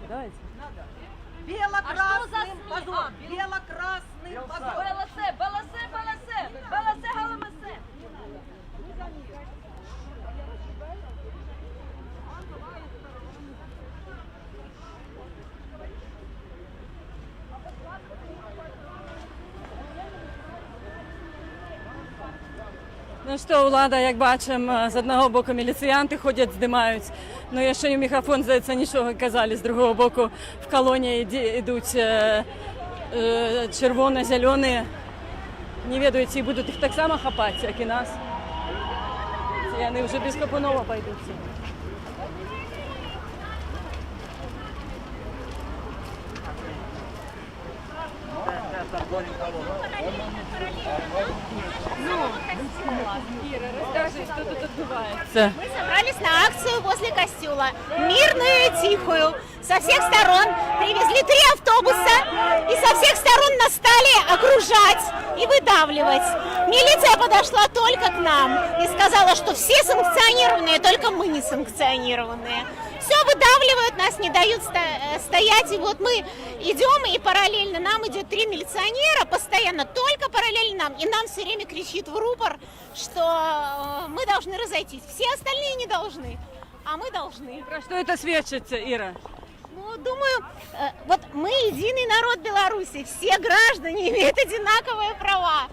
Давайте. Бело-красным позор. Бело-красным позор. Баласе, галамасе. Ну што, ўлада, як бачым, з аднаго боку міліцыянты ходзяць, здымаюць, но яшчэ не ў мікрафон, здаецца, нічога казалі. З другого боку в калоніі ідуць чырвона-зялёныя. Не ведаю, ці будуць іх таксама хапаць, як і нас. Ці яны ўжо без капунова пайдуць. Ира, расскажи, что тут отбывается. Мы собрались на акцию возле костюла. Мирную и тихую. Со всех сторон привезли 3 автобуса. И со всех сторон нас стали окружать и выдавливать. Милиция подошла только к нам и сказала, что все санкционированные, только мы не санкционированные. Все выдавливают, нас не дают стоять. И вот мы идем, и параллельно нам идет 3 милиционера, постоянно только параллельно нам. И нам все время кричит в рупор, что мы должны разойтись. Все остальные не должны, а мы должны. Про что это свидчится, Ира? Ну, думаю, вот мы единый народ Беларуси, все граждане имеют одинаковые права.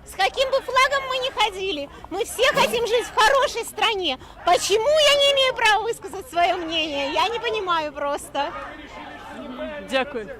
С каким бы флагом мы ни ходили, мы все хотим жить в хорошей стране. Почему я не имею права высказать свое мнение? Я не понимаю просто. Дякую.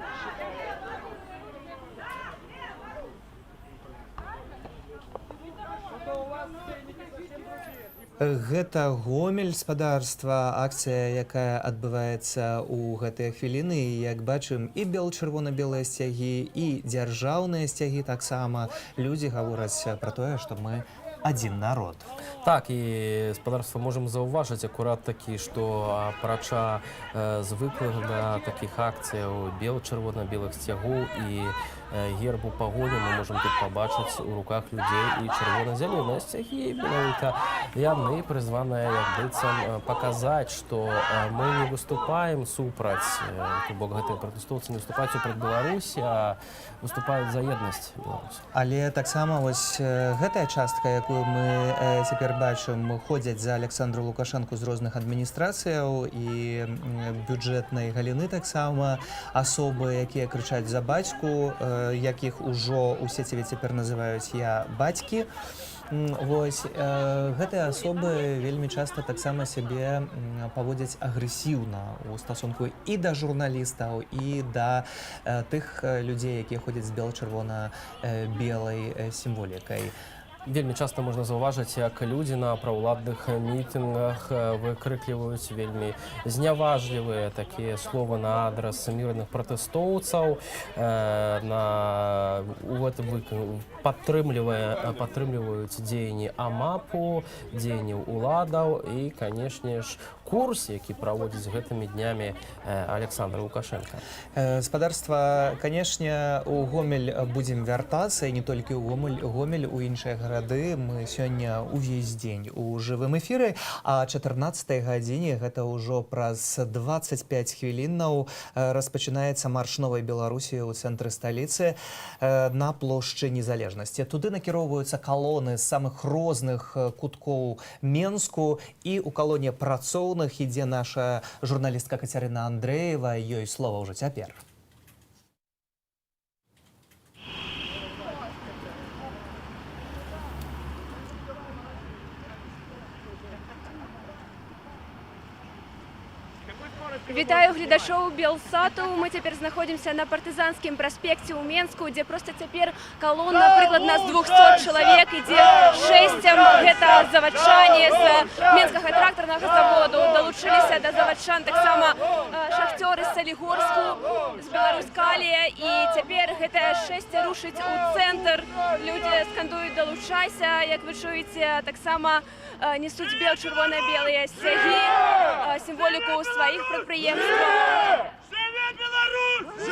Гэта Гомель спадарства, акцыя, якая адбываецца ў гэтыя хвіліны. І, як бачым, і бел-чырвона-белыя сцягі, і дзяржаўныя сцягі таксама. Людзі гавораць пра тое, што мы адзін народ. Так, і спадарства можам заўважыць акурат такі, што апрача звыклых да такіх акцыяў бел-чырвона-белых сцягоў і гербу пагоні мы можам тут пабачыць у руках людзей і чырвона-зялёныя сцягі. Менавіта яны прызваныя як быццам паказаць, што мы не выступаем супраць, то бок гэтыя пратэстоўцы не выступаюць супраць Беларусі, а выступаюць за еднасць Беларусі. Але таксама вось гэтая частка, якую мы цяпер бачым, ходзяць за Александру Лукашенко з розных адміністрацыяў і бюджэтнай галіны таксама асобы, якія крычаць за бацьку, якіх ужо у сеціве цяпер называюць «я бацькі». Вось гэтыя асобы вельмі часта таксама сябе паводзяць агрэсіўна ў стасунку і да журналістаў, і да тых людзей, якія ходзяць з бела-чырвона-белай сімволікай. Вельмі часта можна заўважыць, як людзі на праўладных мітынгах выкрыкліваюць вельмі зняважлівыя такія словы на адрас мірных пратэстоўцаў, падтрымліваюць дзеянні АМАПу, дзеянні уладаў і, канешне ж, курс, які праводзіць гэтымі днямі Александр Лукашенко. Спадарства, канешне, у Гомель будзем вяртацца, і не толькі ў Гомель, у іншыя гарады. Мы сёння увесь дзень у жывым эфіры, а 14-й гадзіне, гэта ўжо праз 25 хвілінаў, распачынаецца марш Новай Беларусі ў цэнтры сталіцы на плошчы Незалежнасці. Туды накіроўваюцца калоны з самых розных куткоў Менску, і ў калоне працоўных ідзе наша журналістка Кацярына Андрэева, ёй слова ўжо цяпер. Вітаю гледачоў Белсату. Мы цяпер знаходзімся на партызанскім праспекце ў Менску, дзе проста цяпер калона прыкладна з 200 чалавек ідзе шэсцем. Гэта завадчане з Менскага трактарнага заводу. Далучыліся да завадчан таксама шахцёры з Салігорску, з Беларускалія. І цяпер гэтая шэсця рушыць у цэнтр. Людзі скандуюць «Далучайся». Як вы чуеце, таксама несуць чырвона-белыя сцягі, сімволіку сваіх прадпрыемстваў. Живе Беларусь!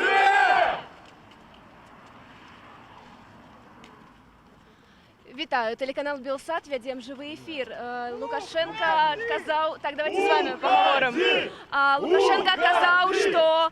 Вітаю, телеканал Белсат, вядзем жывы эфір. Лукашенко казаў... Так, давайте з вами паговорым. Лукашенко казаў, што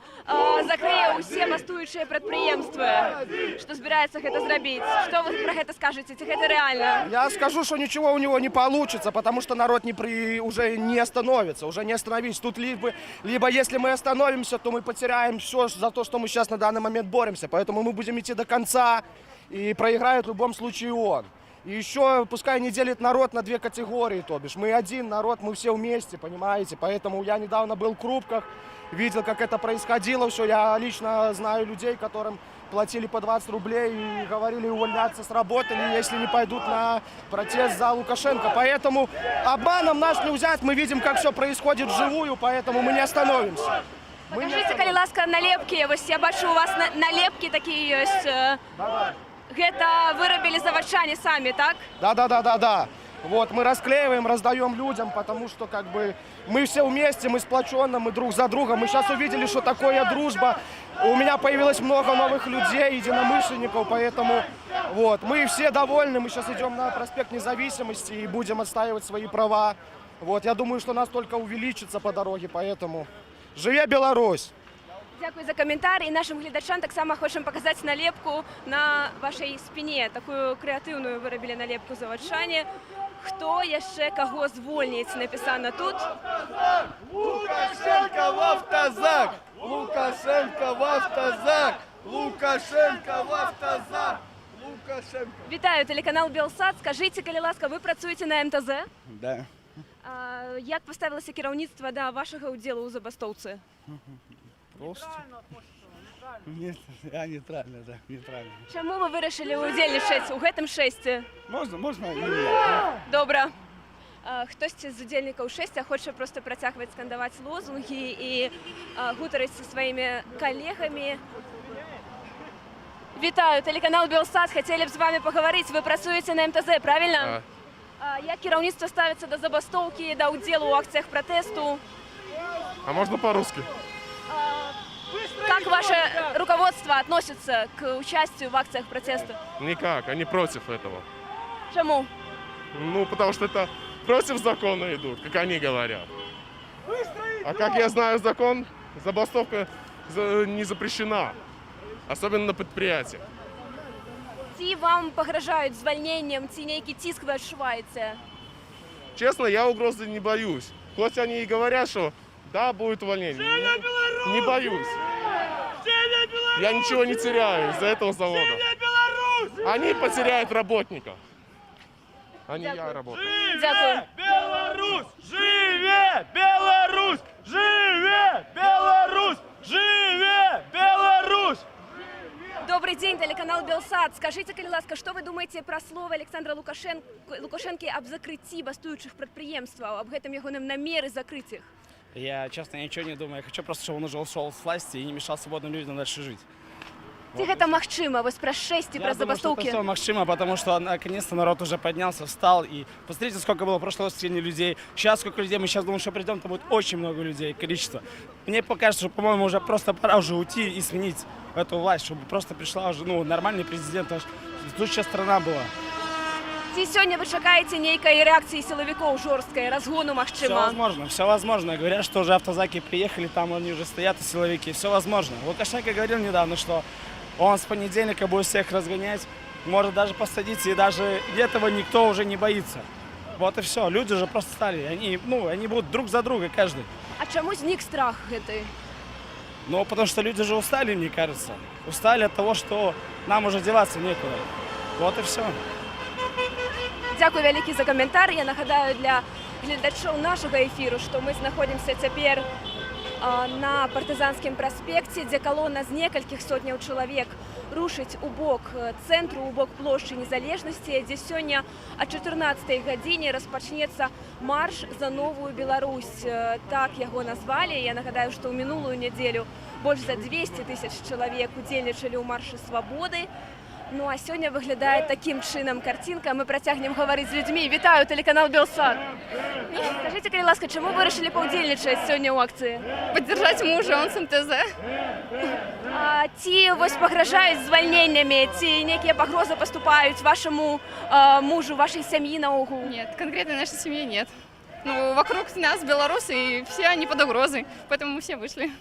закрые ўсе бастуючыя прадпрыемствы, што збіраецца гэта зрабіць. Што вы пра гэта скажаце? Ці гэта реально? Я скажу, что ничего у него не получится, потому что народ уже не остановится, уже не остановить. Тут либо если мы остановимся, то мы потеряем все за то, что мы сейчас на данный момент боремся. Поэтому мы будем идти до конца, и проиграет в любом случае он. И еще пускай не делит народ на две категории, то бишь мы один народ, мы все вместе, понимаете? Поэтому я недавно был в Крупках, видел, как это происходило, все. Я лично знаю людей, которым платили по 20 рублей и говорили увольняться с работы, если не пойдут на протест за Лукашенко. Поэтому обманом нас не взять, мы видим, как все происходит вживую, поэтому мы не остановимся. Покажите, калі ласка, налепки. Я бачу, у вас налепки такие есть. Это вырабили заводчане сами, так? Да. Вот, мы расклеиваем, раздаем людям, потому что как бы мы все вместе, мы сплоченно, мы друг за другом. Мы сейчас увидели, что такое дружба. У меня появилось много новых людей, единомышленников, поэтому вот, мы все довольны. Мы сейчас идем на проспект Независимости и будем отстаивать свои права. Вот, я думаю, что нас только увеличится по дороге, поэтому живе Беларусь! Дякую за каментар. І нашим глядачам так само хочемо показати налепку на вашій спині. Таку креативну виробили налепку заводчане. Хто ще кого звольнить, написано тут. Лукашенко в автозак! Лукашенко в автозак! Лукашенко в автозак! Лукашенко! Вітаю, телеканал Белсат. Скажіть, калі ласка, ви працюєте на МТЗ? Да. Як поставилося керівництво до вашого уділу у забастовці? Просто? Нет, я нейтрально, да, нейтрально. Чому ви вирішили удзельнічаць у гэтым шэсці? Можна і Добра. Хтось з удзельнікаў шэсця хоча просто працягваць скандаваць лозунгі і гутарыць са сваімі калегамі. Вітаю, телеканал Белсат, хотели б з вами поговорить. Вы працуеце на МТЗ, правильно? Як кіраўніцтва ставіцца да забастовкі, да ўдзелу ў акцыях пратэсту? А можно по-русски? Как ваше руководство относится к участию в акциях протеста? Никак, они против этого. Чему? Ну, потому что это против закона идут, как они говорят. А как я знаю закон, забастовка не запрещена, особенно на предприятиях. Ці вам погрожають звільненням, ці некий тиск ви відчуваєте? Честно, я угрозы не боюсь. Хоть они и говорят, что да, будет увольнение. Не боюсь. Я ничего не теряю из-за этого завода. Они потеряют работников. А не я работаю. Дякую. Беларусь! Живе Беларусь! Живе Беларусь! Живе Беларусь! Добрый день, телеканал Белсат. Скажите, калі ласка, что вы думаете про слово Александра Лукашенко об закрытии бастующих предприемств, об этом ягоным намеры закрыть их? Я, честно, ничего не думаю. Я хочу просто, чтобы он уже ушел с власти и не мешал свободным людям дальше жить. Ці гэта магчыма, вось пра шэсці, пра Я думаю, что это забастовкі. все Максима, потому что наконец-то народ уже поднялся, встал. И посмотрите, сколько было в прошлое воскресенье людей. Сейчас сколько людей, мы сейчас думаем, что придем, там будет очень много людей, количество. Мне покажется, что, по-моему, уже просто пора уже уйти и сменить эту власть, чтобы просто пришла уже, нормальный президент. Тут сейчас страна была. Ці сёння вы чакаеце нейкай рэакцыі сілавікоў жорсткай, разгону Все магчыма? возможно, все возможно. Говорят, что уже автозаки приехали, там они уже стоят, и силовики. Все возможно. Лукашенко говорил недавно, что он с понедельника будет всех разгонять, может даже посадить, и даже этого никто уже не боится. Вот и все. Люди уже просто стали. Они будут друг за друга каждый. А чаму знік страх гэты? Потому что люди же устали, мне кажется. Устали от того, что нам уже деваться некуда. Вот и все. Дзякуй вялікі за каментар. Я нагадаю для гледачоў нашага эфіру, што мы знаходзімся цяпер на партызанскім праспекце, дзе калона з некалькіх сотняў чалавек рушыць у бок цэнтру, у бок плошчы Незалежнасці, дзе сёння о 14-й гадзіне распачнецца марш за новую Беларусь. Так яго назвалі. Я нагадаю, што ў мінулую нядзелю больш за 200 000 чалавек удзельнічалі ў маршы свабоды. Ну а сёння выглядае такім чынам картинка. Мы працягнем гаварыць з людзьмі. Вітаю, телеканал Белсат. Скажите, калі ласка, чаму вы вырашылі паўдзельнічаць сёння ў акцыі? Поддержать мужа, он с МТЗ. Ці вось пагражаюць звальненнямі, ці некія пагрозы паступаюць вашаму мужу, вашай сям'і наогул? Нет, конкретно нашей семьи нет. Вокруг нас белорусы, и все они под угрозой, поэтому мы все вышли.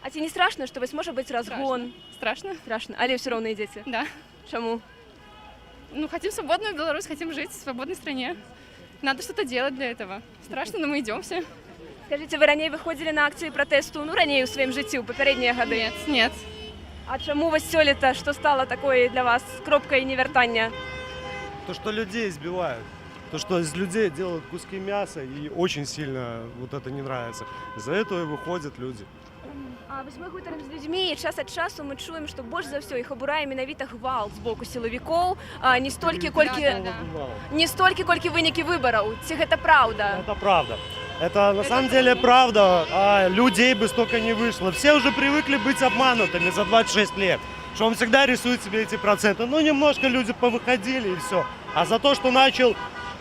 А ці не страшно, што вось можа быць разгон? Страшно. Страшно. Але ўсё роўна ідзеце? Да. Чаму? Хотим свободную Беларусь, хотим жить в свободной стране. Надо что-то делать для этого. Страшно, но мы идем все. Скажите, вы раней выходили на акцию протесту, раней у своем житті, у попередние годы? Нет. А чему вас сёлета, что стало такое для вас кропкой невертания? То, что людей избивают. То, что из людей делают куски мяса, и очень сильно вот это не нравится. Из-за этого и выходят люди. А вось мы гутарым з людзьмі, і час ад часу мы чуем, што больш за ўсё іх абурае менавіта гвалт з боку сілавікоў, не столькі, колькі вынікі выбараў. Ці гэта правда? Это правда. Это на самом деле правда, а людей бы столько не вышло. Все уже привыкли быть обманутыми за 26 лет, что он всегда рисует себе эти проценты. Немножко люди повыходили и все. А за то, что начал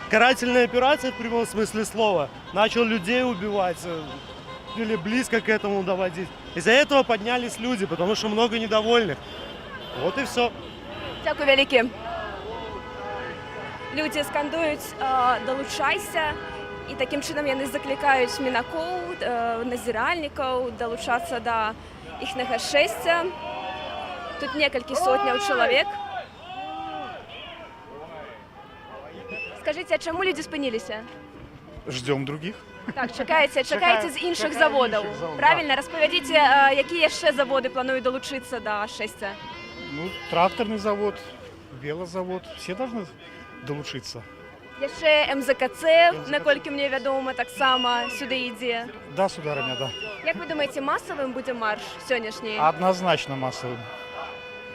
карательные операции в прямом смысле слова, начал людей убивать, или близко к этому доводить. Из-за этого поднялись люди, потому что много недовольных. Вот и все. Дякую вялікі. Людзі скандуюць «Далучайся», і такім чынам яны заклікаюць мінакоў, назіральнікаў далучацца да іхняга шэсця. Тут некалькі сотняў чалавек. Скажыце, а чаму людзі спыніліся? Ждем других. Так, чакаеце з іншых заводаў. Правильно? Распавядзіце, якія яшчэ заводы плануюць далучыцца да шэсця? Тракторный завод, велозавод, все должны долучиться. Яшчэ МЗКЦ, наколькі мне вядома, таксама сюды ідзе. Да, сударыня, да. Як вы думаеце, масавым будзе марш сённяшні? Однозначно массовым.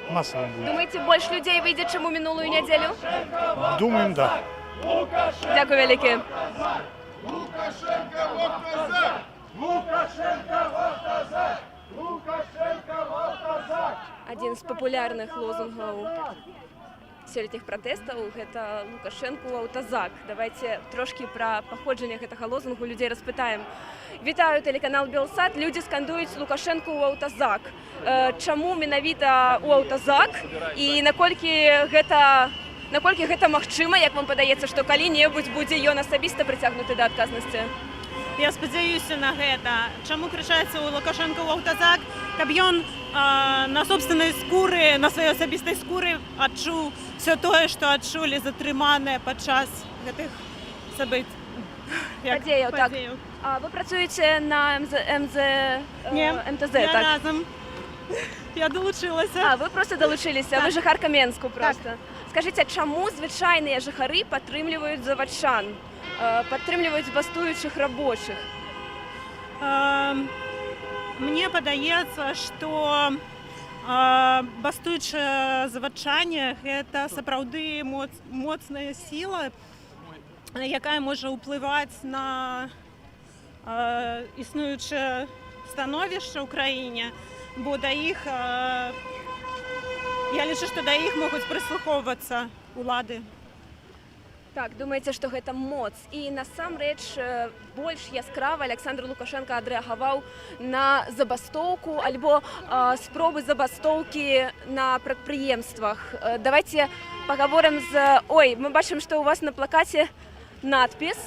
Массовым будет. Думаеце, больш людзей выйдзе, чым у мінулую нядзелю? Думаем, да. Дякую вялікі. Лукашенко вот казак! Лукашенко вот казак! Лукашенко вот казак! Адзін з папулярных лозунгаў сёлетніх пратэстаў, гэта Лукашэнку аўтазак. Давайте трошкі пра паходжанне гэтага лозунгу людзей распытаем. Вітаю, тэлеканал Белсат. Людзі скандуюць Лукашэнку аўтазак. Чаму менавіта ў аўтазак і наколькі гэта магчыма, як вам падаецца, што калі-небудзь будзе ён асабіста прыцягнуты да адказнасці? Я спадзяюся на гэта. Чаму крычаецца ў Лукашэнка ў аўтазак, каб ён на собственнай скуры, на сваёй асабістай скуры адчуў все тое, што адчулі затрыманыя падчас гэтых падзеяў. Так. Вы працуеце на МТЗ, я так? разам. Я далучылася. Вы просто далучыліся, вы жыхарка Менску просто. Скажыце, чаму звычайныя жыхары падтрымліваюць завадчан? Падтрымліваюць бастуючых рабочых? Мне падаецца, што бастуючыя завадчане гэта сапраўды моцная сіла, якая можа ўплываць на існуючае становішча ў краіне, бо да іх, я лічу, што да іх могуць прыслухоўвацца улады. Так, думаеце, што гэта моц. І насамрэч больш яскрава Александр Лукашенко адрэагаваў на забастоўку альбо спробы забастоўкі на прадпрыемствах. Давайте пагаворым з... Ой, мы бачым, што у вас на плакаце надпіс,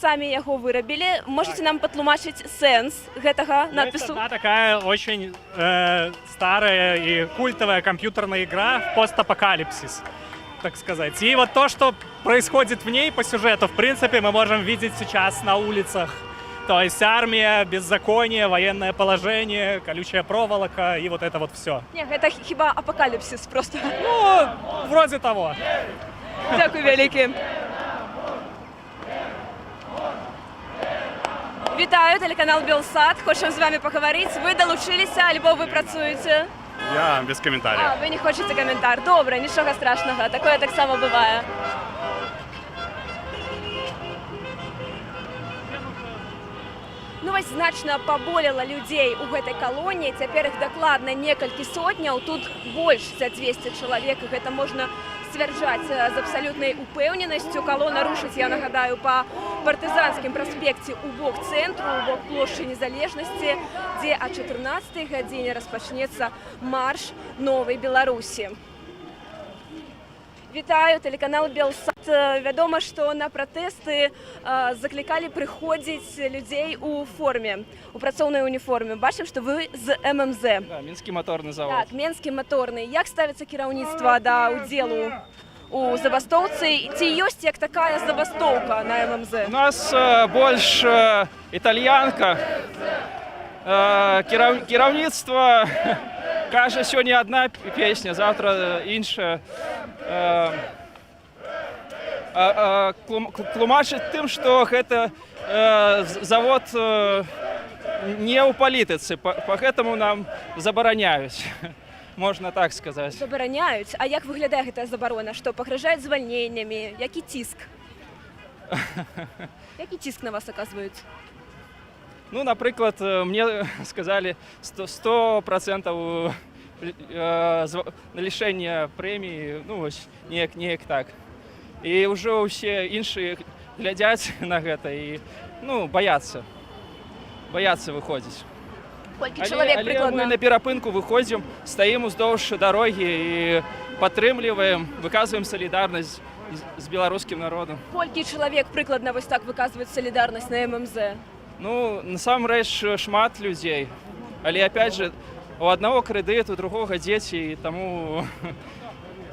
самі яго вырабілі. Можете нам патлумачыць сэнс гэтага надпісу? Это такая очень старая и культовая компьютерная игра в постапокалипсис, так сказать. И вот то, что происходит в ней по сюжету, в принципе, мы можем видеть сейчас на улицах. То есть армия, беззаконие, военное положение, колючая проволока и вот это вот все. Не, это хіба апокалипсис просто. Ну, вроде того. Дякую вялікі. Вітаю, телеканал Белсат. Хочам з вами паговорить. Вы долучилися, альбо вы працуєте? Я без комментариев. Вы не хочете коментар. Добре, нічого страшного. Такое так само бывае. Ну вось значна паболела людзей у гэтай калоніі. Цяпер іх дакладна некалькі сотняў. Тут больш за 200 чалавек, і гэта можна сцвярджаць з абсалютнай упэўненасцю. Калона рушыць, я нагадаю, па партызанскім праспекце ў бок цэнтру, у бок плошчы Незалежнасці, дзе о 14 гадзіне распачнецца марш Новай Беларусі. Вітаю, телеканал Белсат. Вядома, што на пратэсты заклікалі прыходзіць людзей у форме, у працоўнай уніформе. Бачым, што вы з ММЗ. Да, Менскі моторны завод. Так, Менскі моторны. Як ставіцца кіраўніцтва да ўдзелу у забастоўцы? Ці ёсць як такая забастоўка на ММЗ? У нас больш італьянка. Кіраўніцтва кажа, сёння одна песня, завтра іншая. Тлумачыць тым, што гэта завод не ў палітыцы, па гэтаму нам забараняюць, можна так сказаць. Забараняюць? А як выглядае гэтая забарона? Што, пагражаюць звальненнямі? Які ціск? Які ціск на вас аказваюць? Ну, напрыклад, мне сказалі 100% лишэння прэміі, ну вось, неяк так. І ўжо ўсе іншыя глядзяць на гэта і, ну, баяцца выходзіць. Колькі чалавек прыкладна? Але мы на перапынку выходзім, стаім уздоўж дарогі і падтрымліваем, выказваем салідарнасць з беларускім народам. Колькі чалавек прыкладна вось так выказваюць салідарнасць на ММЗ? Ну, насамрэч шмат людзей, але опять же, у аднаго крэдыт, у другога дзеці, таму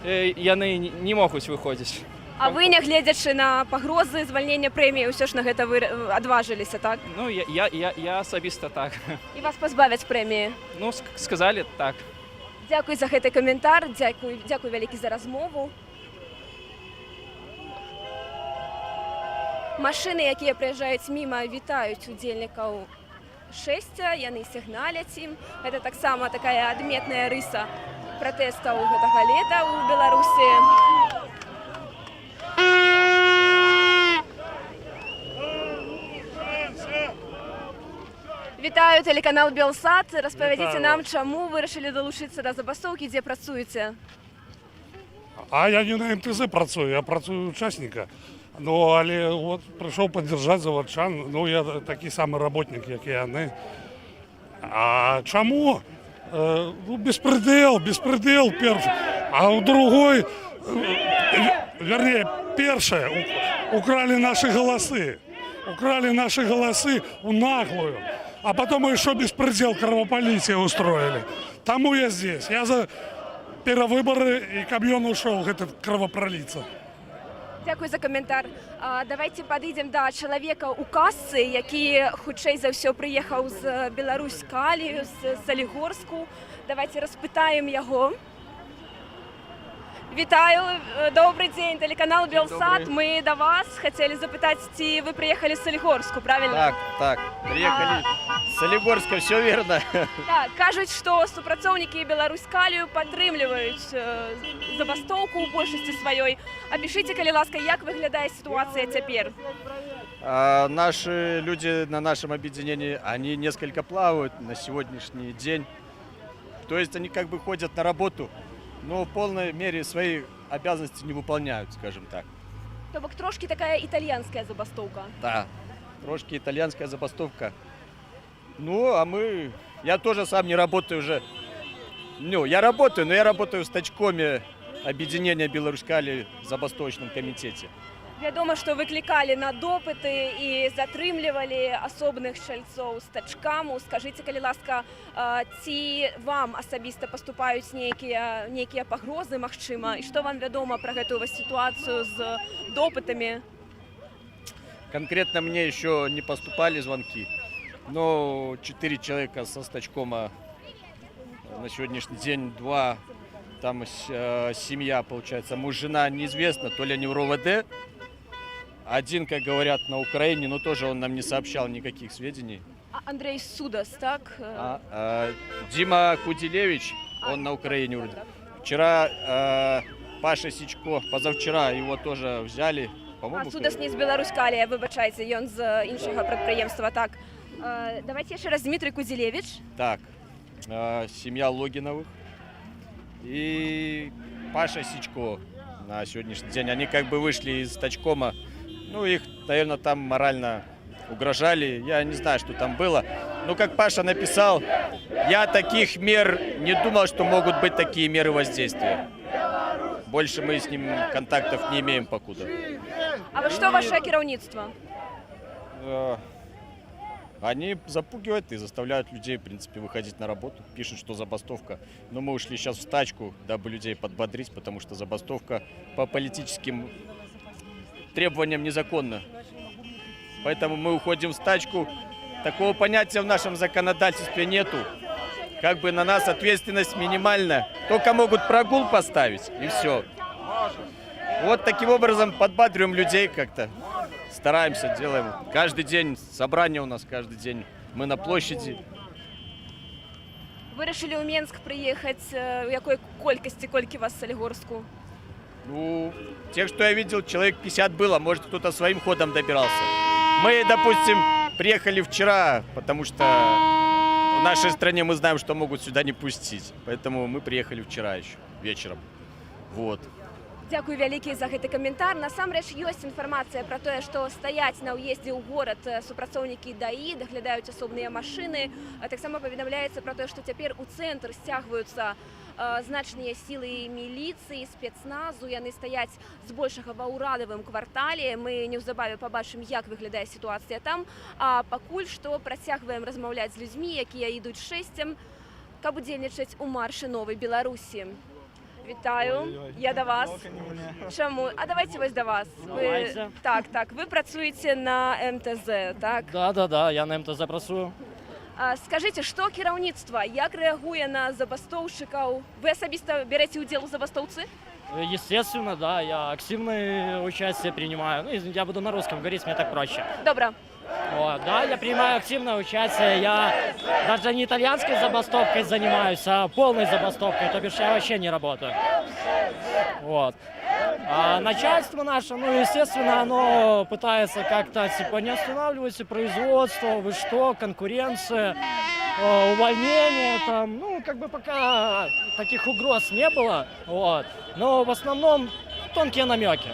яны не могуць выходзіць. А вы, нягледзячы на пагрозы звальнення прэміі, ўсё ж на гэта вы адважыліся, так? Ну, я асабіста так. І вас пазбавяць прэміі? Ну, сказалі так. Дзякуй за гэты каментар, дзякуй вялікі за размову. Машыны, якія прыязджаюць міма, вітаюць удзельнікаў шэсця, яны сігналяць ім. Гэта таксама такая адметная рыса пратэстаў гэтага лета ў Беларусі. Вітаю, телеканал Белсат. Распавядзіце нам, чаму вырашылі далучыцца да забастоўкі, дзе працуеце? А я не на МТЗ працюю, я працюю учасника. Ну, але от прийшов підтримати заводчан, ну, я такий самий работник, як і вони. А чому? Ну, беспредел перший. А у другой, вернее, першее, украли наши голосы. Украли наши голосы в наглую. А потом еще беспредел, кровопролитие устроили. Тому я здесь. Я за перевыборы, и Кобьон ушел, этот кровопролитца. Дякую за коментар. Давайте підійдемо до чоловіка у касці, який, хутчей за все, приїхав з Білорусь-Калію, з Солігорську. Давайте розпитаємо його. Вітаю, добрий день, телеканал Белсат. Ми до вас хотіли запитати, чи ви приїхали з Солігорську, правильно? Так, приїхали з Солігорська, все вірно. Так, кажуть, що супрацовники Білорусь-Калію підтримують забастовку у більшості своїй. Опишіть, коли ласка, як виглядає ситуація тепер? Наши люди на нашем объединении, они несколько плавают на сегодняшний день. То есть они как бы ходят на работу, но в полной мере свои обязанности не выполняют, скажем так. Тобто трошки така італійська забастовка. Да, трошки итальянская забастовка. Ну, а я тоже сам не работаю уже. Ну, я работаю, но я работаю в стачкоме объединения Беларусь-Калии в забастовочном комитете. Відомо, що викликали на допити і затримлювали особних чальців з тачками. Скажіть, коли ласка, ці вам особисто поступають неякі погрози, махчима? І що вам відомо про цю ситуацію з допитами? Конкретно мне еще не поступали звонки, но 4 человека со стачкома на сегодняшний день, 2, там семья, получается, муж, жена, неизвестно, то ли они в РОВД, один, как говорят, на Украине, но тоже он нам не сообщал никаких сведений. Андрей Судас, так? Дима Куделевич, он на Украине вроде. Вчера Паша Сичко, позавчера его тоже взяли. Судас не з Білорусь-Калія, вибачайте, він з іншого підприємства, так. Давайте ще раз, Дмитрий Куделевич. Так, семья Логиновых и Паша Сичко на сегодняшний день. Они как бы вышли из стачкома, ну их, наверное, там морально угрожали, я не знаю, что там было. Но как Паша написал, я таких мер не думал, что могут быть такие меры воздействия. Больше мы с ним контактов не имеем покуда. А вот что ваше керівництво? Они запугивают и заставляют людей, в принципе, выходить на работу. Пишут, что забастовка. Но мы ушли сейчас в стачку, дабы людей подбодрить, потому что забастовка по политическим требованиям незаконна. Поэтому мы уходим в стачку. Такого понятия в нашем законодательстве нету. Как бы на нас ответственность минимальная. Только могут прогул поставить, и все. Вот таким образом подбадриваем людей как-то. Стараемся, делаем. Каждый день собрание у нас, каждый день мы на площади. Вирішили у Мінськ приїхати, у якої кількості, скільки вас в Солігорську? Ну, тех, что я видел, человек 50 было, может, кто-то своим ходом добирался. Мы, допустим, приехали вчера, потому что в нашей стране мы знаем, что могут сюда не пустить. Поэтому мы приехали вчера еще, вечером. Вот. Дякую вялікі за гэты каментар. Насамрэч ёсць інфармацыя пра тое, што стаяць на ўездзе ў горад супрацоўнікі ДАІ, даглядаюць асобныя машыны. Таксама паведамляецца пра тое, што цяпер у цэнтр сцягваюцца значныя сілы міліцыі, спецназу. Яны стаяць збольшага ва ўрадавым квартале. Мы неўзабаве пабачым, як выглядае сітуацыя там. А пакуль што працягваем размаўляць з людзьмі, якія ідуць шэсцем, каб удзельнічаць у маршы Новай Беларусі. Вітаю, я до вас. Чому? А давайте ось до вас. Давайте. Так, ви працюєте на МТЗ, так? Да, я на МТЗ працюю. Скажите, что керівництво, як реагує на забастовщиков? Вы особисто берете удел у забастовцы? Естественно, да, я активное участие принимаю. Ну, я буду на русском говорить, мне так проще. Добро. Вот, да, я принимаю активное участие. Я даже не итальянской забастовкой занимаюсь, а полной забастовкой, то бишь я вообще не работаю. Вот. А начальство наше, ну, естественно, оно пытается как-то, типа, не останавливайте производство, вы что, конкуренция. увольнения, там, ну, как бы пока таких угроз не было, вот. Но в основном тонкие намеки,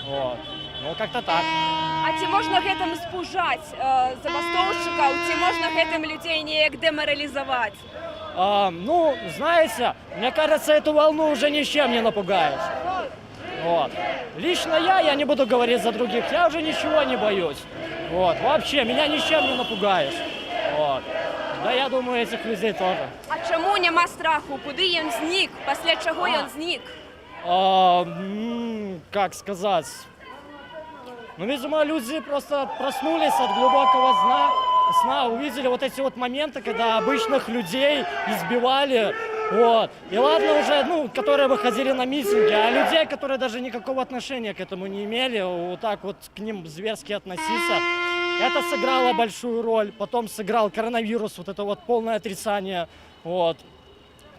вот. Ну, как-то так. А ці можна гэтым спужаць забастоўшчыкаў, ці можна гэтым людзей неяк дэмаралізаваць? Ну, знаете, мне кажется, эту волну уже ничем не напугаешь. Вот. Лично я не буду говорить за других, я уже ничего не боюсь. Вот. Вообще, меня ничем не напугаешь. Вот. Да, я думаю, этих людей тоже. А чаму няма страху? Куды ён знік? Пасля чаго ён знік? Как сказать? Ну, видимо, люди просто проснулись от глубокого сна, увидели вот эти вот моменты, когда обычных людей избивали, вот. И ладно уже, ну, которые выходили на митинги, а людей, которые даже никакого отношения к этому не имели, вот так вот к ним зверски относиться, это сыграло большую роль. Потом сыграл коронавирус, вот это вот полное отрицание, вот.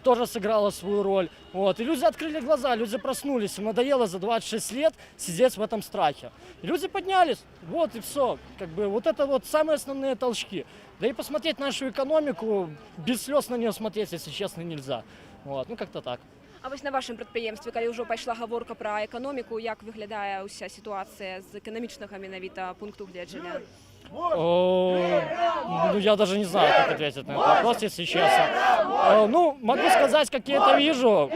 Тоже сыграла свою роль. Вот. И люди открыли глаза, люди проснулись. Им надоело за 26 лет сидеть в этом страхе. И люди поднялись. Вот и все. Как бы вот это вот самые основные толчки. Да и посмотреть нашу экономику, без слез на нее смотреть, если честно, нельзя. Вот. Ну как-то так. А вось на вашым прадпрыемстве, калі ўжо пайшла гаворка пра эканоміку, як выглядае ўся сітуацыя з эканамічнага менавіта пункту гледжання? Ну, я даже не знаю, как ответить на этот вопрос, если честно. Ну, могу сказать, как я это вижу,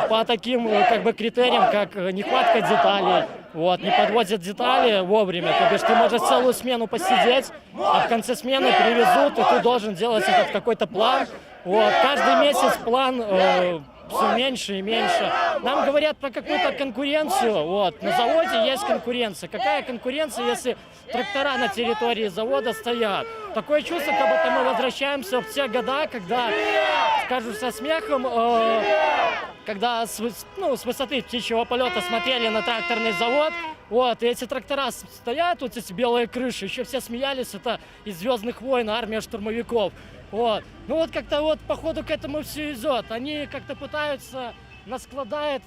по таким как бы критериям, как нехватка деталей, вот, не подводят детали вовремя, то бишь ты можешь целую смену посидеть, а в конце смены привезут, и ты должен делать этот какой-то план, вот, каждый месяц план все меньше и меньше. Нам говорят про какую-то конкуренцию. Вот. На заводе есть конкуренция. Какая конкуренция, если трактора на территории завода стоят? Такое чувство, как будто мы возвращаемся в те года, когда, скажу со смехом, когда с высоты птичьего полета смотрели на тракторный завод, вот, и эти трактора стоят, вот эти белые крыши, еще все смеялись, это из «Звездных войн» армия штурмовиков. Вот. Ну вот как-то вот по ходу к этому все идет. Они как-то пытаются на складах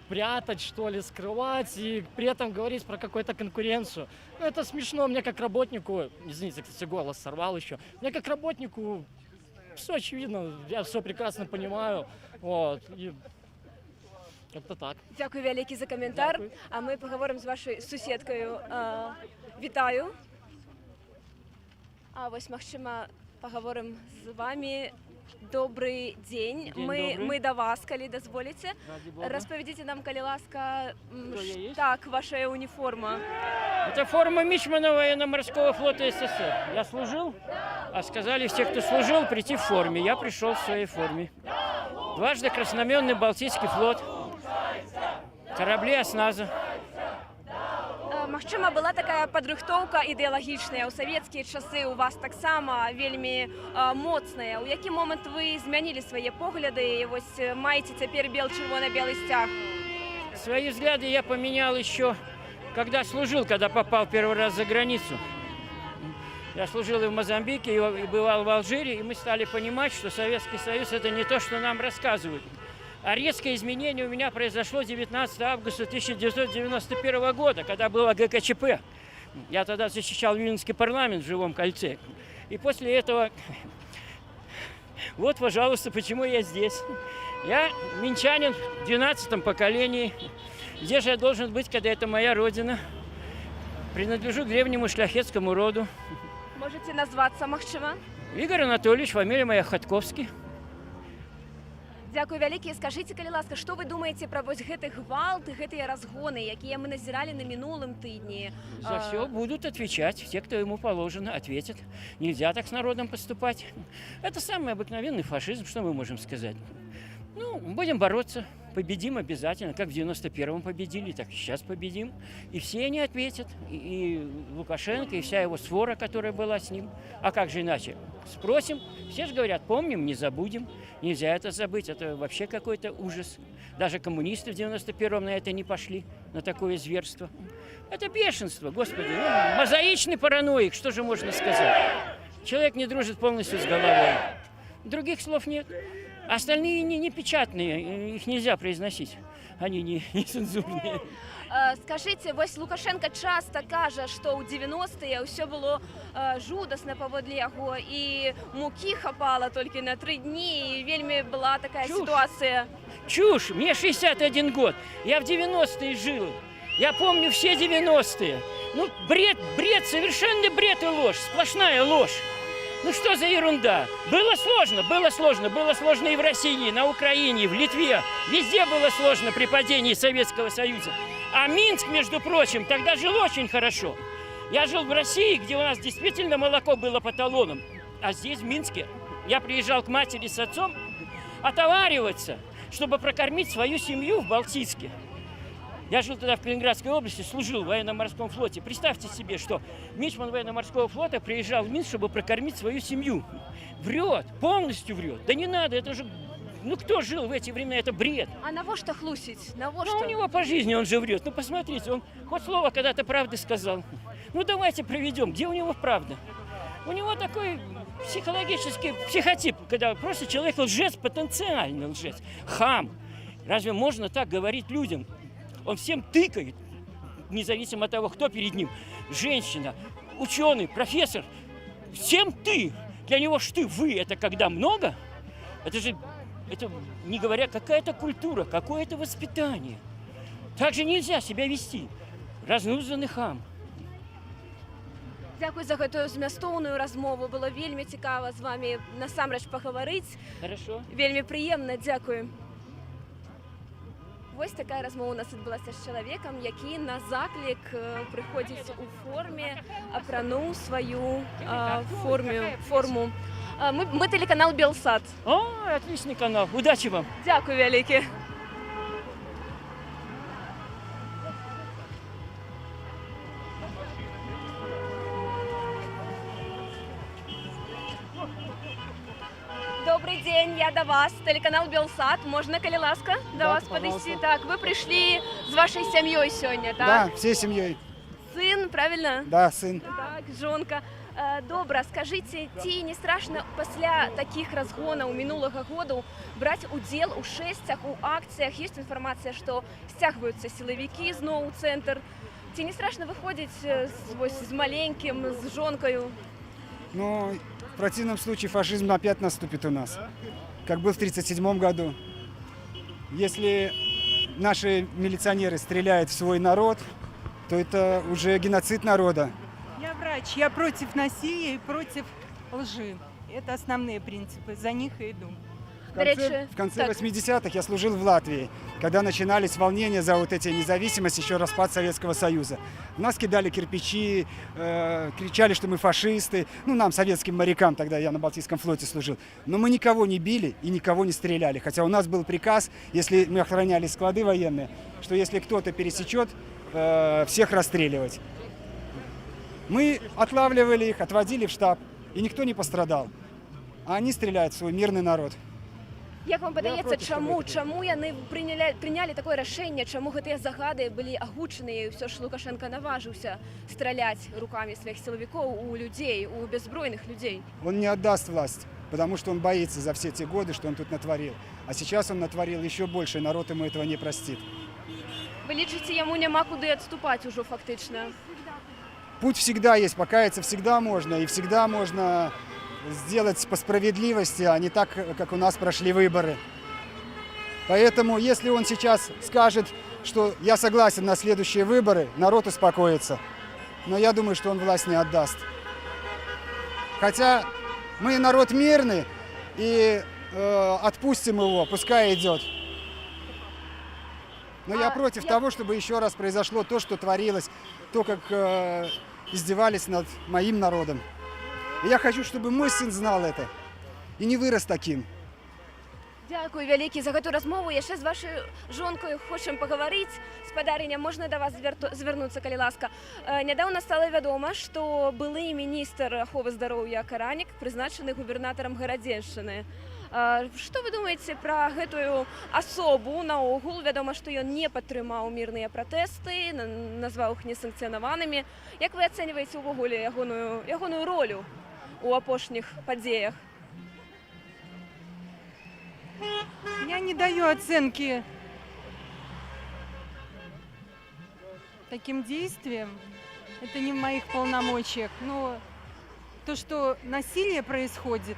прятать, что ли, скрывать и при этом говорить про какую-то конкуренцию. Ну, это смешно мне как работнику, извините, кстати, голос сорвал еще, мне как работнику все очевидно, я все прекрасно понимаю. Вот. И как-то так. Дякую вялікі за каментар. А ми поговоримо з вашою сусідкою. Вітаю. А вось, магчыма, поговорим з вами. Добрый день. Мы до вас, калі дазволіце. Распавядзіце нам, калі ласка, так, ваша униформа. Это форма мичмана военно-морского флота СССР. Я служил, а сказали все, кто служил, прийти в форме. Я пришел в своей форме. Дважды красномённый Балтийский флот. Корабли осназа. Магчыма, была такая падрыхтоўка ідэалагічная ў савецкія часы, у вас таксама вельмі моцная. У які момант вы змянілі свае погляды і вось маеце цяпер бел-чырвона-белый сцяг? Свои взгляды я поменял еще, когда служил, когда попал первый раз за границу. Я служил и в Мозамбике, и бывал в Алжире, и мы стали понимать, что Советский Союз – это не то, что нам рассказывают. А резкое изменение у меня произошло 19 августа 1991 года, когда было ГКЧП. Я тогда защищал Виленский парламент в Живом кольце. И после этого, вот, пожалуйста, почему я здесь. Я минчанин в 12-м поколении. Где же я должен быть, когда это моя родина? Принадлежу к древнему шляхетскому роду. Можете назваться, магчыма? Игорь Анатольевич, фамилия моя Ходковский. Дякую вялікі. Скажыце, калі ласка, што вы думаеце пра вось гэты гвалт, гэтыя разгоны, якія мы назіралі на мінулым тыдні? За все будут отвечать. Те, кто ему положено, ответят. Нельзя так с народом поступать. Это самый обыкновенный фашизм, что мы можем сказать. Ну, будем бороться. Победим обязательно. Как в 91-м победили, так и сейчас победим. И все они ответят. И Лукашенко, и вся его свора, которая была с ним. А как же иначе? Спросим. Все же говорят, помним, не забудем. Нельзя это забыть. Это вообще какой-то ужас. Даже коммунисты в 91-м на это не пошли, на такое зверство. Это бешенство, господи. Ну, мозаичный параноик, что же можно сказать? Человек не дружит полностью с головой. Других слов нет. Остальные не печатные, их нельзя произносить. они не цензурные. Скажите, вось Лукашенко часто каже, что ў 90-е ўсё было жудасна паводле яго, і мукі хапала толькі на 3 дні, і вельмі была такая ситуация. Чушь! Мне 61 год. Я в 90-е жил. Я помню все 90-е. Ну, бред, совершенный бред и ложь, сплошная ложь. Ну что за ерунда? Было сложно и в России, на Украине, в Литве. Везде было сложно при падении Советского Союза. А Минск, между прочим, тогда жил очень хорошо. Я жил в России, где у нас действительно молоко было по талонам. А здесь, в Минске, я приезжал к матери с отцом отовариваться, чтобы прокормить свою семью в Балтийске. Я жил тогда в Калининградской области, служил в военно-морском флоте. Представьте себе, что мичман военно-морского флота приезжал в Минск, чтобы прокормить свою семью. Врет, полностью врет. Да не надо, это же... Ну кто жил в эти времена? Это бред. А на во что хлусить? На во Ну, что? у него по жизни он же врет. Ну, посмотрите, он хоть слово когда-то правды сказал. Ну, давайте проведем. Где у него правда? У него такой психологический психотип, когда просто человек лжец, потенциальный лжец. Хам. Разве можно так говорить людям? Он всем тыкает, независимо от того, кто перед ним. Женщина, ученый, профессор. Всем ты. Для него ж ты, вы. Это когда много? Это же, это, не говоря, какая-то культура, какое-то воспитание. Так же нельзя себя вести. Разнузданный хам. Дякую за гэтую змястоўную размову. Было вельмі цікава з вами насамрэч пагаварыць. Хорошо. Вельмі прыемна, дзякую. Вось такая размова у нас адбылася з чалавекам, які на заклік прыходзіць у форме, апрануў сваю форму. Мы телеканал Белсат. О, отличный канал. Удачи вам. Дякую вялікі. Добрый день, я до вас. Телеканал Белсат. Можно, коли ласка, до вас подойти? Так, вы пришли с вашей семьей сегодня, так? Да, всей семьей. Сын, правильно? Да, сын. Так, жонка. Добра, скажите, ці не страшно пасля таких разгонаў минулого года брать удел у шэсцях, у акциях? Есть информация, что стягиваются силовики зноў у центр. Ці не страшно выходить с маленьким, с жонкою? Ну, в противном случае фашизм опять наступит у нас, как был в 1937 году. Если наши милиционеры стреляют в свой народ, то это уже геноцид народа. Я врач, я против насилия и против лжи. Это основные принципы, за них и иду. В конце 80-х я служил в Латвии, когда начинались волнения за вот эти независимость, еще распад Советского Союза. Нас кидали кирпичи, кричали, что мы фашисты. Ну, нам, советским морякам, тогда я на Балтийском флоте служил. Но мы никого не били и никого не стреляли. Хотя у нас был приказ, если мы охраняли склады военные, что если кто-то пересечет, всех расстреливать. Мы отлавливали их, отводили в штаб, и никто не пострадал. А они стреляют в свой мирный народ. Як вам падаецца, чаму яны прынялі такое рашэнне, чаму гэтыя загады былі агучаныя, і ўсё ж Лукашенко наважыўся страляць руками сваіх силовиков у людей, у беззбройных людей? Он не отдаст власть, потому что он боится за все те годы, что он тут натворил. А сейчас он натворил еще больше, и народ ему этого не простит. Вы лічыце, яму няма куды адступаць ужо фактычна? Путь всегда есть, покаяться всегда можно, и всегда можно сделать по справедливости, а не так, как у нас прошли выборы. Поэтому, если он сейчас скажет, что я согласен на следующие выборы, народ успокоится. Но я думаю, что он власть не отдаст. Хотя мы народ мирный, и отпустим его, пускай идет. Но я против того, чтобы еще раз произошло то, что творилось, то, как издевались над моим народом. И я хочу, чтобы мой сын знал это и не вырос таким. Дякую вялікі за гэту размову. Яшчэ з вашай жонкою хочам пагаварыць. Спадарыня, можна да вас звярнуцца, калі ласка. Нядаўна стала вядома, што былы міністр аховы здароўя Каранік прызначаны губернатарам Гарадзеншчыны. Што вы думаеце пра гэтую асобу наогул? Вядома, што ён не падтрымаў мірныя пратэсты, назваў іх несанкцыянаванымі. Як вы ацэньваеце ўвогуле ягоную ролю у апошніх падзеях? Я не даю оценки таким действием. Это не в моих полномочиях. Но то, что насилие происходит,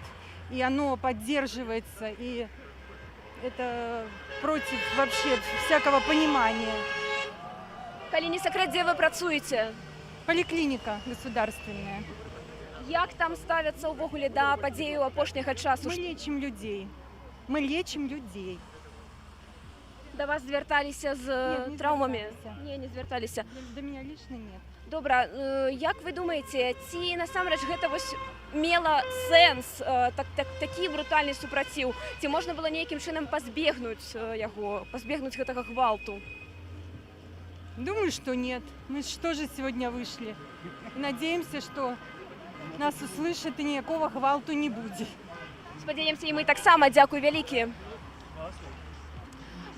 и оно поддерживается, и это против вообще всякого понимания. Калі не секрет, дзе вы працуеце? Поликлиника государственная. Як там ставяцца ўвогуле да падзеяў апошняга часу? Мы лечим людей. Мы лечим людей. Да вас звярталіся з не траўмамі? звярталіся. Не, не звярталіся. До меня лично нет. Добра, як вы думаеце, ці насамрэч гэта вось мела сэнс, такі брутальны супраціў? Ці можна было нейкім чынам пазбегнуць яго, пазбегнуць гэтага гвалту? Думаю, что нет. Мы же тоже сегодня вышли. И надеемся, что нас услышат и никакого гвалту не будет. Спадзяемся, і мы таксама. Дзякуй вялікі.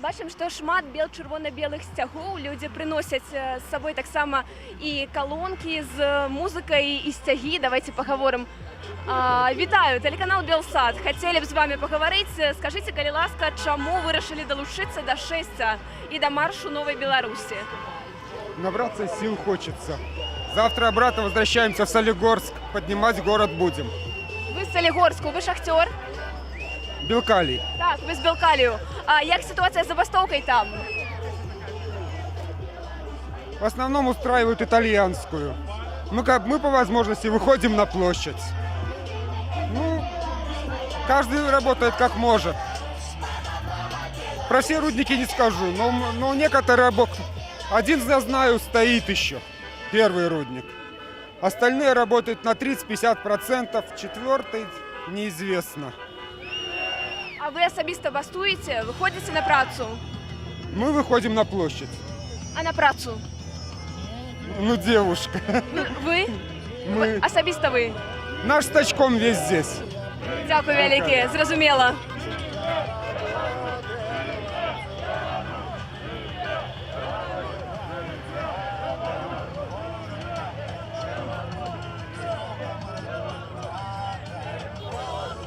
Бачым, што шмат чырвона-белых сцягоў. Людзі прыносяць з сабой таксама і калонкі з музыкай, і сцягі. Давайте пагаворым. Вітаю, тэлеканал Белсат. Хацелі б з вами пагаварыць. Скажыце, калі ласка, чаму вырашылі далучыцца да шэсця і да маршу Новой Беларусі? Набраться сил хочется. Завтра обратно возвращаемся в Солигорск. Поднимать город будем. Вы з Солігорску, ви шахтер? Белкалий. Так, ви з Белкалію. А як ситуація з забастовкой там? В основном устраивают итальянскую. Мы по возможности выходим на площадь. Ну, каждый работает как может. Про все рудники не скажу, но некоторые работают. Один, я знаю, стоит еще, первый рудник. Остальные работают на 30-50%, четвертый неизвестно. А ви особисто бастуєте? Виходите на працу? Мы выходим на площадь. А на працу? Ну, девушка. Ви? Мы. Особисто ви? Наш с тачком весь здесь. Дякую велике, зрозуміло.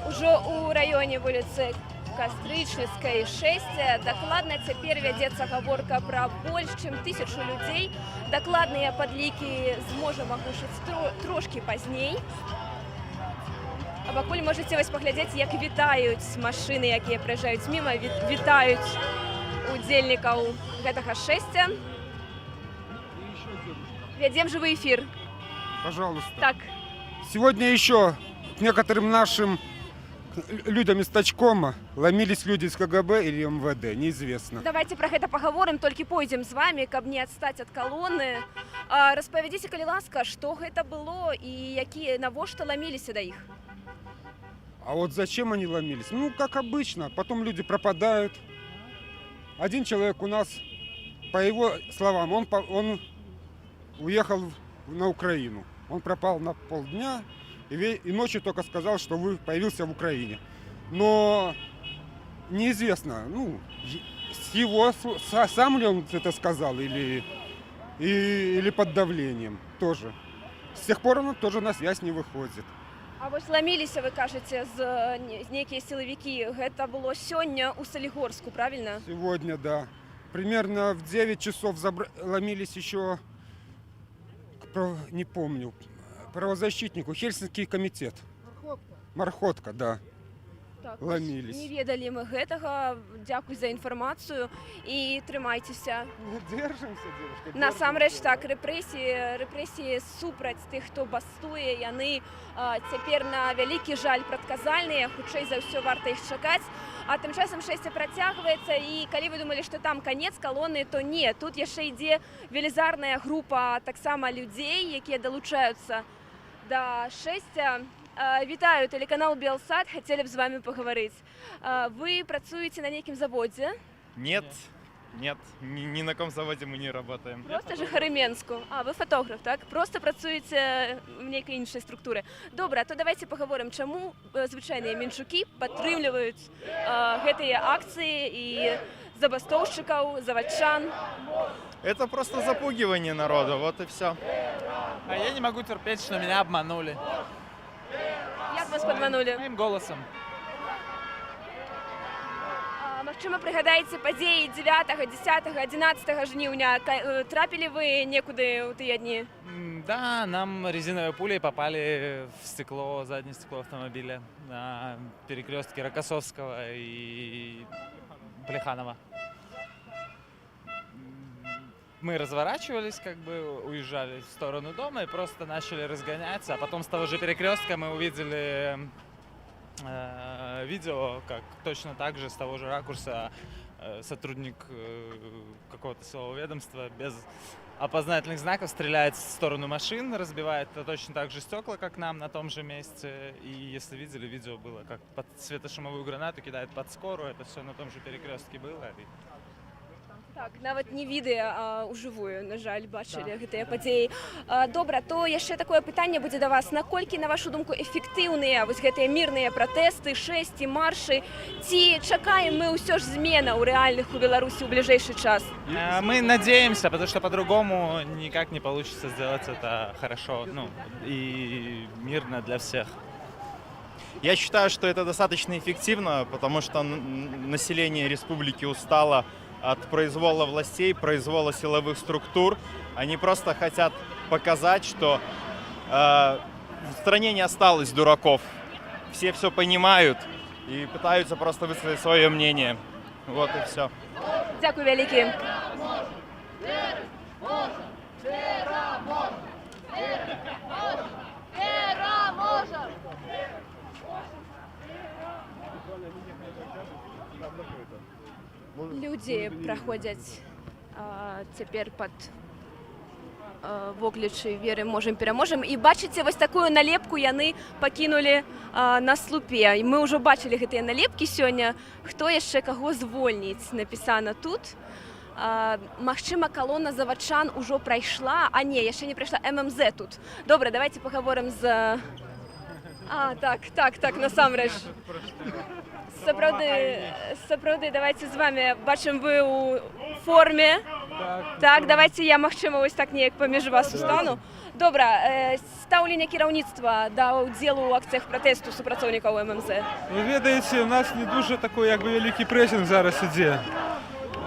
Ужо ў раёне вуліцы Кастрычніцкай 6. Дакладна цяпер вядзецца гаворка пра больш чым 1000 людзей. Дакладныя падлікі зможам агучыць трошкі пазней. А пакуль можаце вось паглядзець, як вітаюць машыны, якія праязджаюць міма, вітаюць удзельнікаў гэтага 6. Вядзем жывы эфір. Пожалуйста. Так. Сегодня еще к некоторым нашим людям из тачкома ломились люди из КГБ или МВД, неизвестно. Давайте про гэта пагаворым, толькі пойдзем з вами, каб не адстаць ад калоны. Распавядзіце, калі ласка, што гэта было і якія, навошта ламіліся да іх? А вот зачем они ломились? Ну, как обычно, потом люди пропадают. Один человек у нас, по его словам, он уехал на Украину. Он пропал на полдня. И ночью только сказал, что появился в Украине. Но неизвестно, ну, сам ли он это сказал или под давлением тоже. С тех пор он тоже на связь не выходит. А вось ламіліся, вы кажаце, з нейкія сілавікі. Гэта было сёння ў Солігорску, правильно? Сегодня, да. Примерно в 9 часов ломились еще, не помню, правозащитнику, Хельсинский комитет. Мархотка, да. Так, ломились. Не ведалі мы гэтага. Дзякуй за інфармацыю і трымайцеся. Держимся, девушка. Насамрэч так, рэпрэсіі супраць тых, хто бастуе, яны цяпер на вялікі жаль прадказальныя, хутчэй за ўсё варта іх чакаць. А тым часам 6 працягваецца, і калі вы думалі, што там канец калоны, то не, тут яшчэ ідзе велізарная група таксама людзей, якія далучаюцца да 6. Вітаю, тэлеканал Белсат, хацелі б з вами паговорыць. Вы працуеце на нейкім заводзе? Нет, ни на каком заводе мы не работаем. Просто жыхары Менску. А, вы фотограф, так? Просто працуеце в нейкай іншай структуры. Добра, то давайте паговорым, чаму звычайныя менчукі падтрымліваюць гэтыя акцыі і забастоўшчыкаў, заводчан? Это просто запугивание народа, вот и все. А я не могу терпеть, что меня обманули. Як вас падманулі? Моим голосом. Магчыма, прыгадаеце падзеі 9, 10, 11 жніўня. Трапілі вы некуды ў тыя дні? Да, нам резиновые пули попали в стекло, заднее стекло автомобиля на перекрестке Рокоссовского и Плеханова. Мы разворачивались, как бы уезжали в сторону дома и просто начали разгоняться. А потом с того же перекрестка мы увидели видео, как точно так же с того же ракурса сотрудник какого-то силового ведомства без опознавательных знаков стреляет в сторону машин, разбивает точно так же стекла, как нам на том же месте. И если видели, видео было, как под светошумовую гранату кидает под скорую, это все на том же перекрестке было. Так, нават не відэа, а ўжывую, на жаль, бачылі гэтыя падзеі. Добра, то яшчэ такое пытанне будзе да вас. Наколькі, на вашу думку, эфектыўныя вось гэтыя мірныя пратэсты, шэсці, маршы? Ці чакаем мы ўсё ж зменаў рэальных у Беларусі ў бліжэйшы час? Мы надеемся, потому что по-другому никак не получится сделать это хорошо, ну, и мирно для всех. Я считаю, что это достаточно эффективно, потому что население республики устало от произвола властей, произвола силовых структур. Они просто хотят показать, что в стране не осталось дураков. Все понимают и пытаются просто высказать свое мнение. Вот и все. Дякую великі. Людзі праходзяць цяпер пад воклічы веры можам пераможам. І бачыце, вось такую налепку яны пакінулі на слупе. І мы ўжо бачылі гэтыя налепкі сёння. Хто яшчэ каго звольніць, напісана тут. Магчыма, калона завадчан ужо прайшла, а не, яшчэ не прайшла ММЗ тут. Добра, давайте пагаворым з... Так, насамрэч. Сапраўды, давайте з вами. Бачым, вы ў форме. Так, давайте я, магчыма, вось так неяк паміж вас устану. Добра, стаўленне кіраўніцтва да ўдзелу ў акцыях пратэсту супрацоўнікаў ММЗ. Вы ведаеце, у нас не дуже такой вялікі прэсінг зараз ідзе.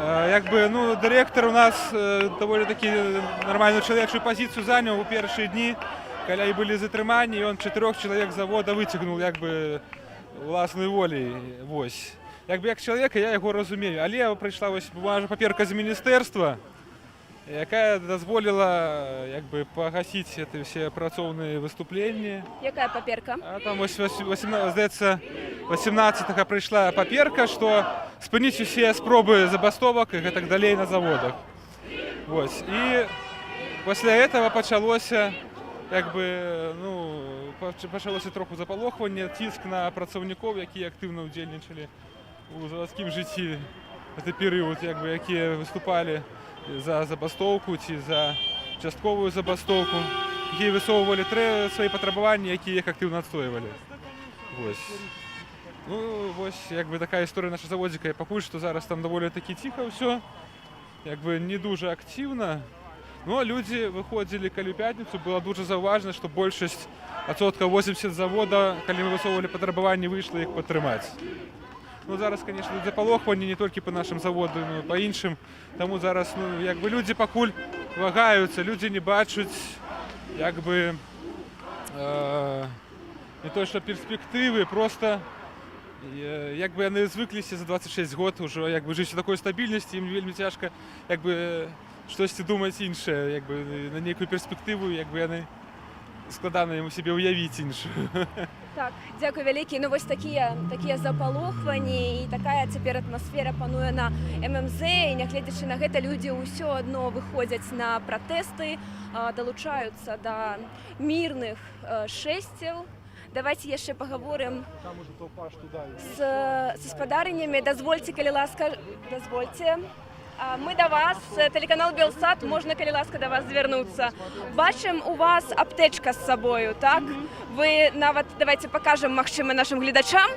Дырэктар у нас даволі такі нармальную чалавечую пазіцыю заняў у першыя дні, калі былі затрыманні, і он 4 чалавек завода выцягнуў уласнай волей. Як чалавека я яго разумею, але прыйшла паперка з міністэрства, якая дазволіла пагасіць все працоўныя выступленні. Якая паперка? Там, здаецца, 18-го прыйшла паперка, што спыніць усе спробы забастовак і гэтак далей на заводах. І пасля этого пачалося троху запалохванне, ціск на працаўнікоў, якія актыўна ўдзельнічалі у заводскім жыцці гэты перыяд, якія выступалі за забастовку ці за частковую забастовку, якія высоўвалі свае патрабаванні, якія іх актыўна адстойвалі. Такая історыя наша заводзіка, і пакуль што зараз там даволі такі ціха ўсё, не дуже актыўна. Но людзі выходзілі, калі ў пятніцу, было дуже заўважна, што большасць, адсоткаў 80 завода, калі мы высоўвалі патрабаванні, выйшла іх падтрымаць. Зараз, конечно, запалохванне не толькі па нашым заводу, но і па іншым. Таму зараз, людзі пакуль вагаюцца, людзі не бачаць, не то што перспектывы, просто яны звыкліся за 26 год ўжо жыць у такой стабільнасці, ім вельмі цяжка штосьці думаць іншае, на нейкую перспектыву, яны складана яму сябе ўявіць іншую. Так, дзякуй вялікі. Вось такія запалохванні і такая цяпер атмасфера пануе на ММЗ, і нягледзячы на гэта, людзі ўсё адно выходзяць на пратэсты, далучаюцца да мірных шэсцяў. Давайте яшчэ пагаворым з спадарынямі. Дазвольце, калі ласка, дазвольце. Мы да вас, телеканал Белсат, можна, калі ласка, да вас звярнуцца. Бачым, у вас аптэчка з сабою, так? Вы нават, давайте пакажам, магчыма, нашым гледачам.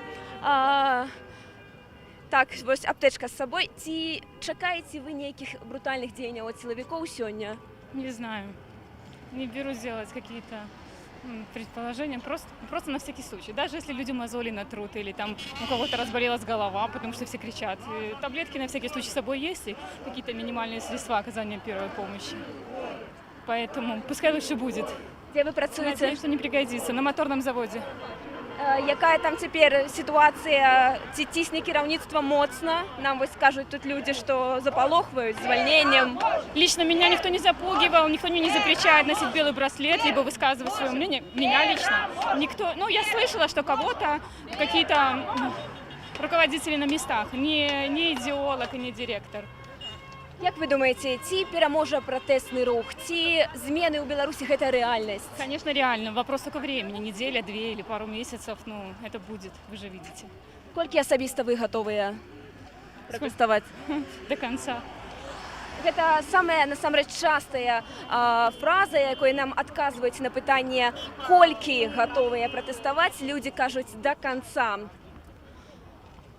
Так, вось аптэчка з сабой. Ці чакаеце вы нейкіх брутальных дзеянняў ад сілавікоў сёння? Не знаю. Не берусь делать какие-то Предположение просто на всякий случай. Даже если люди мозоли натрут или там у кого-то разболелась голова, потому что все кричат. Таблетки на всякий случай с собой есть и какие-то минимальные средства оказания первой помощи. Поэтому пускай лучше будет. Где вы працуєте? Надеюсь, что не пригодится. На моторном заводе. Яка там тепер ситуація? Ці тісне керівництво моцно? Нам ось кажуть тут люди, що запалохують звільненням. Лично меня никто не запугивал, никто мне не запрещает носить белый браслет, либо высказывать свое мнение. Меня лично никто... Ну, я слышала, что кого-то, какие-то руководители на местах, не идеолог и не директор. Як ви думаєте, ці переможе протестний рух, ці зміни у Білорусі – це реальність? Конечно, реально. Вопрос только времени. Неделя, две или пару месяцев. Ну, это будет, вы же видите. Скільки особисто ви готові протестувати? До конца. Гэта самая насамрэч частая фраза, якой нам адказваюць на пытанне, колькі гатовыя пратэставаць, людзі кажуць да канца.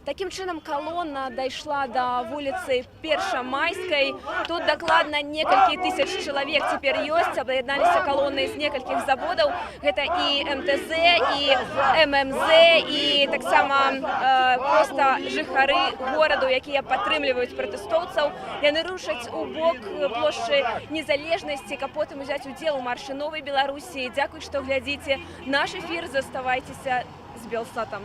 Таким чынам колонна дайшла до вуліцы Першамайскай. Тут дакладна некалькі тысяч чалавек цяпер ёсць, аб'ядналіся колонны з некалькіх заводаў. Гэта і МТЗ, і ММЗ, і таксама проста жыхары гораду, якія падтрымліваюць пратэстоўцаў. Яны рушаць у бок плошчы Незалежнасці, каб потым узяць удзел у маршы Новай Беларусі. Дзякуй, што глядзіце наш эфір, заставайцеся з Белсатам.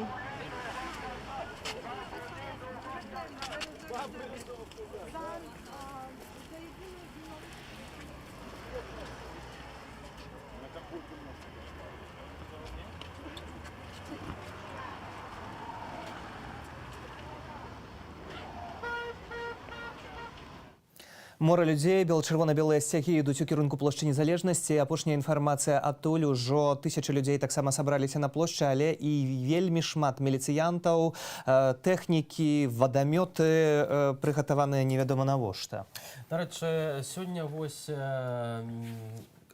Мора людзей, чырвона-белыя сцягі ідуць у кірунку плошчы Незалежнасці. Апошняя інфармацыя адтуль, ужо тысячы людзей таксама сабраліся на плошчы, але і вельмі шмат міліцыянтаў, тэхнікі, вадамёты прыгатаваныя невядома навошта. Дарэчы, сёння вось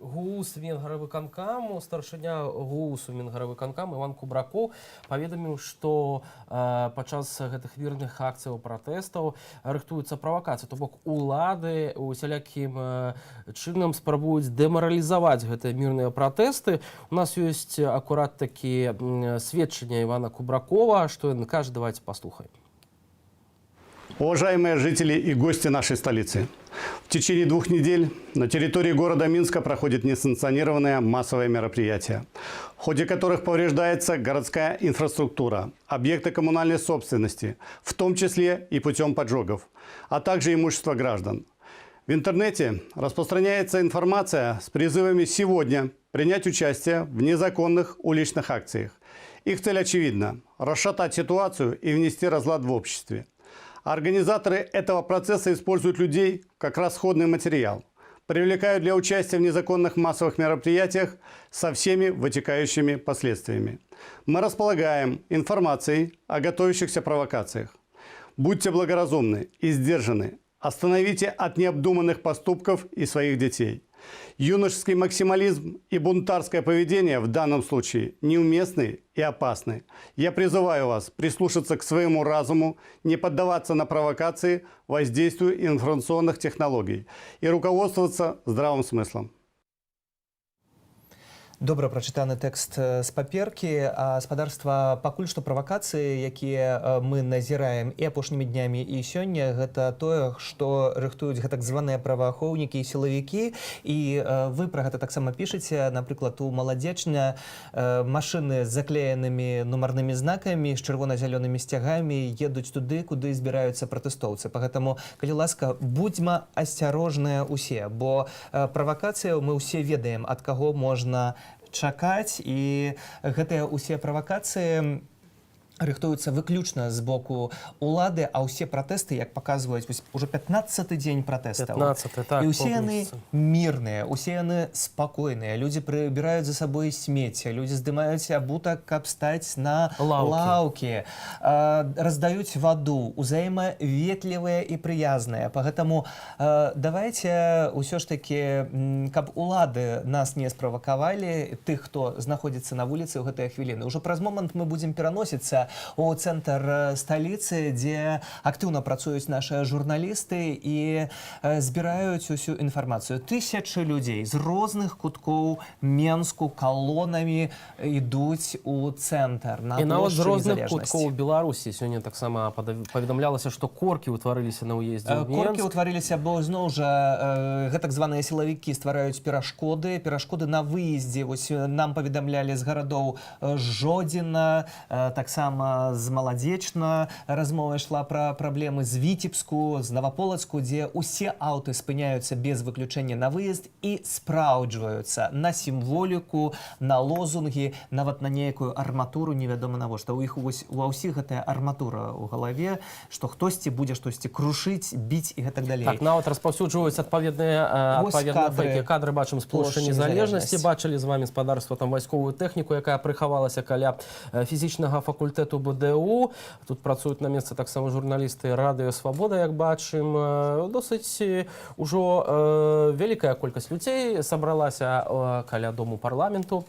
ГУС Мінгаравыканкаму, старшыня ГУСу Мінгаравыканкаму Іван Кубракоў паведаміў, што падчас гэтых мірных акцыяў пратэстаў рыхтуюцца правакацыі, то бок улады усялякім чынам спрабуюць дэмаралізаваць гэтыя мірныя пратэсты. У нас ёсць акурат такі сведчання Ивана Кубракова, што ён кажа, давайте послухаем. Уважаемые жители и гости нашей столицы, в течение 2 недель на территории города Минска проходит несанкционированное массовое мероприятие, в ходе которых повреждается городская инфраструктура, объекты коммунальной собственности, в том числе и путем поджогов, а также имущество граждан. В интернете распространяется информация с призывами сегодня принять участие в незаконных уличных акциях. Их цель очевидна – расшатать ситуацию и внести разлад в обществе. Организаторы этого процесса используют людей как расходный материал, привлекают для участия в незаконных массовых мероприятиях со всеми вытекающими последствиями. Мы располагаем информацией о готовящихся провокациях. Будьте благоразумны и сдержаны. Остановите от необдуманных поступков и своих детей. Юношеский максимализм и бунтарское поведение в данном случае неуместны и опасны. Я призываю вас прислушаться к своему разуму, не поддаваться на провокации, воздействию информационных технологий и руководствоваться здравым смыслом. Добра прачытаны тэкст з паперкі, а спадарства пакуль што правакацыі, якія мы назіраем і апошнімі днямі і сёння, гэта тое, што рыхтуюць гэтак званыя праваахоўнікі і сілавікі. І вы пра гэта таксама пішаце, напрыклад, у Маладзечня машыны з заклеенымі нумарнымі знакамі, з чырвона-зялёнымі сцягамі едуць туды, куды збіраюцца пратэстоўцы. Пагэтаму, калі ласка, будзьма асцярожныя ўсе, бо правакацыяў мы ўсе ведаем, ад каго можна чакаць, і гэтыя ўсе правакацыі рыхтуюцца выключна з боку улады, а ўсе пратэсты, як паказваюць, уже 15-й дзень пратэстаў. 15-й, так. І ўсе яны мірныя, усе яны спакойныя. Людзі прыбіраюць за сабой смецце, людзі здымаюць абутак, каб стаць на лаўкі, раздаюць ваду, узаемаветлівыя і прыязныя. Пагэтаму давайце ўсё ж такі, каб улады нас не справакавалі, тых, хто знаходзіцца на вуліцы ў гэтыя хвіліны. Ужо праз момант мы будзем пераносіцца у цэнтр сталіцы, дзе актыўна працуюць нашыя журналісты і збіраюць усю інфармацыю. Тысячы людзей з розных куткоў Менску калонамі ідуць у цэнтр на і нават з плошчу розных Незалежнасці. куткоў Беларусі сёння таксама паведамлялася, што коркі ўтварыліся на ўездзе ў Менск. Коркі ўтварыліся, бо зноў жа гэтак званыя сілавікі ствараюць перашкоды на выездзе. Вось нам паведамлялі з гарадоў Жодзіна, таксама з Маладзечна размова ішла пра праблемы з Віцебску, з Наваполацку, дзе усе аўты спыняюцца без выключэння на выезд і спраўджваюцца на сімволіку, на лозунгі, нават на нейкую арматуру, невядома навошта. У іх ва ўсіх гэтая арматура ў галаве, што хтосьці будзе штосьці крушыць, біць і гэтак далей. Так, нават распаўсюджваюцца адпаведныя фейкі. Кадры бачым з плошчы Незалежнасці. Бачылі з вамі спадарства там вайсковую тэхніку, якая прыхавалася каля фізічнага факультэту БДУ. Тут працуюць на месцы таксама журналісты Радыё Свабода, як бачым. Досыць ужо вялікая колькасць людзей сабралася каля дому парламенту.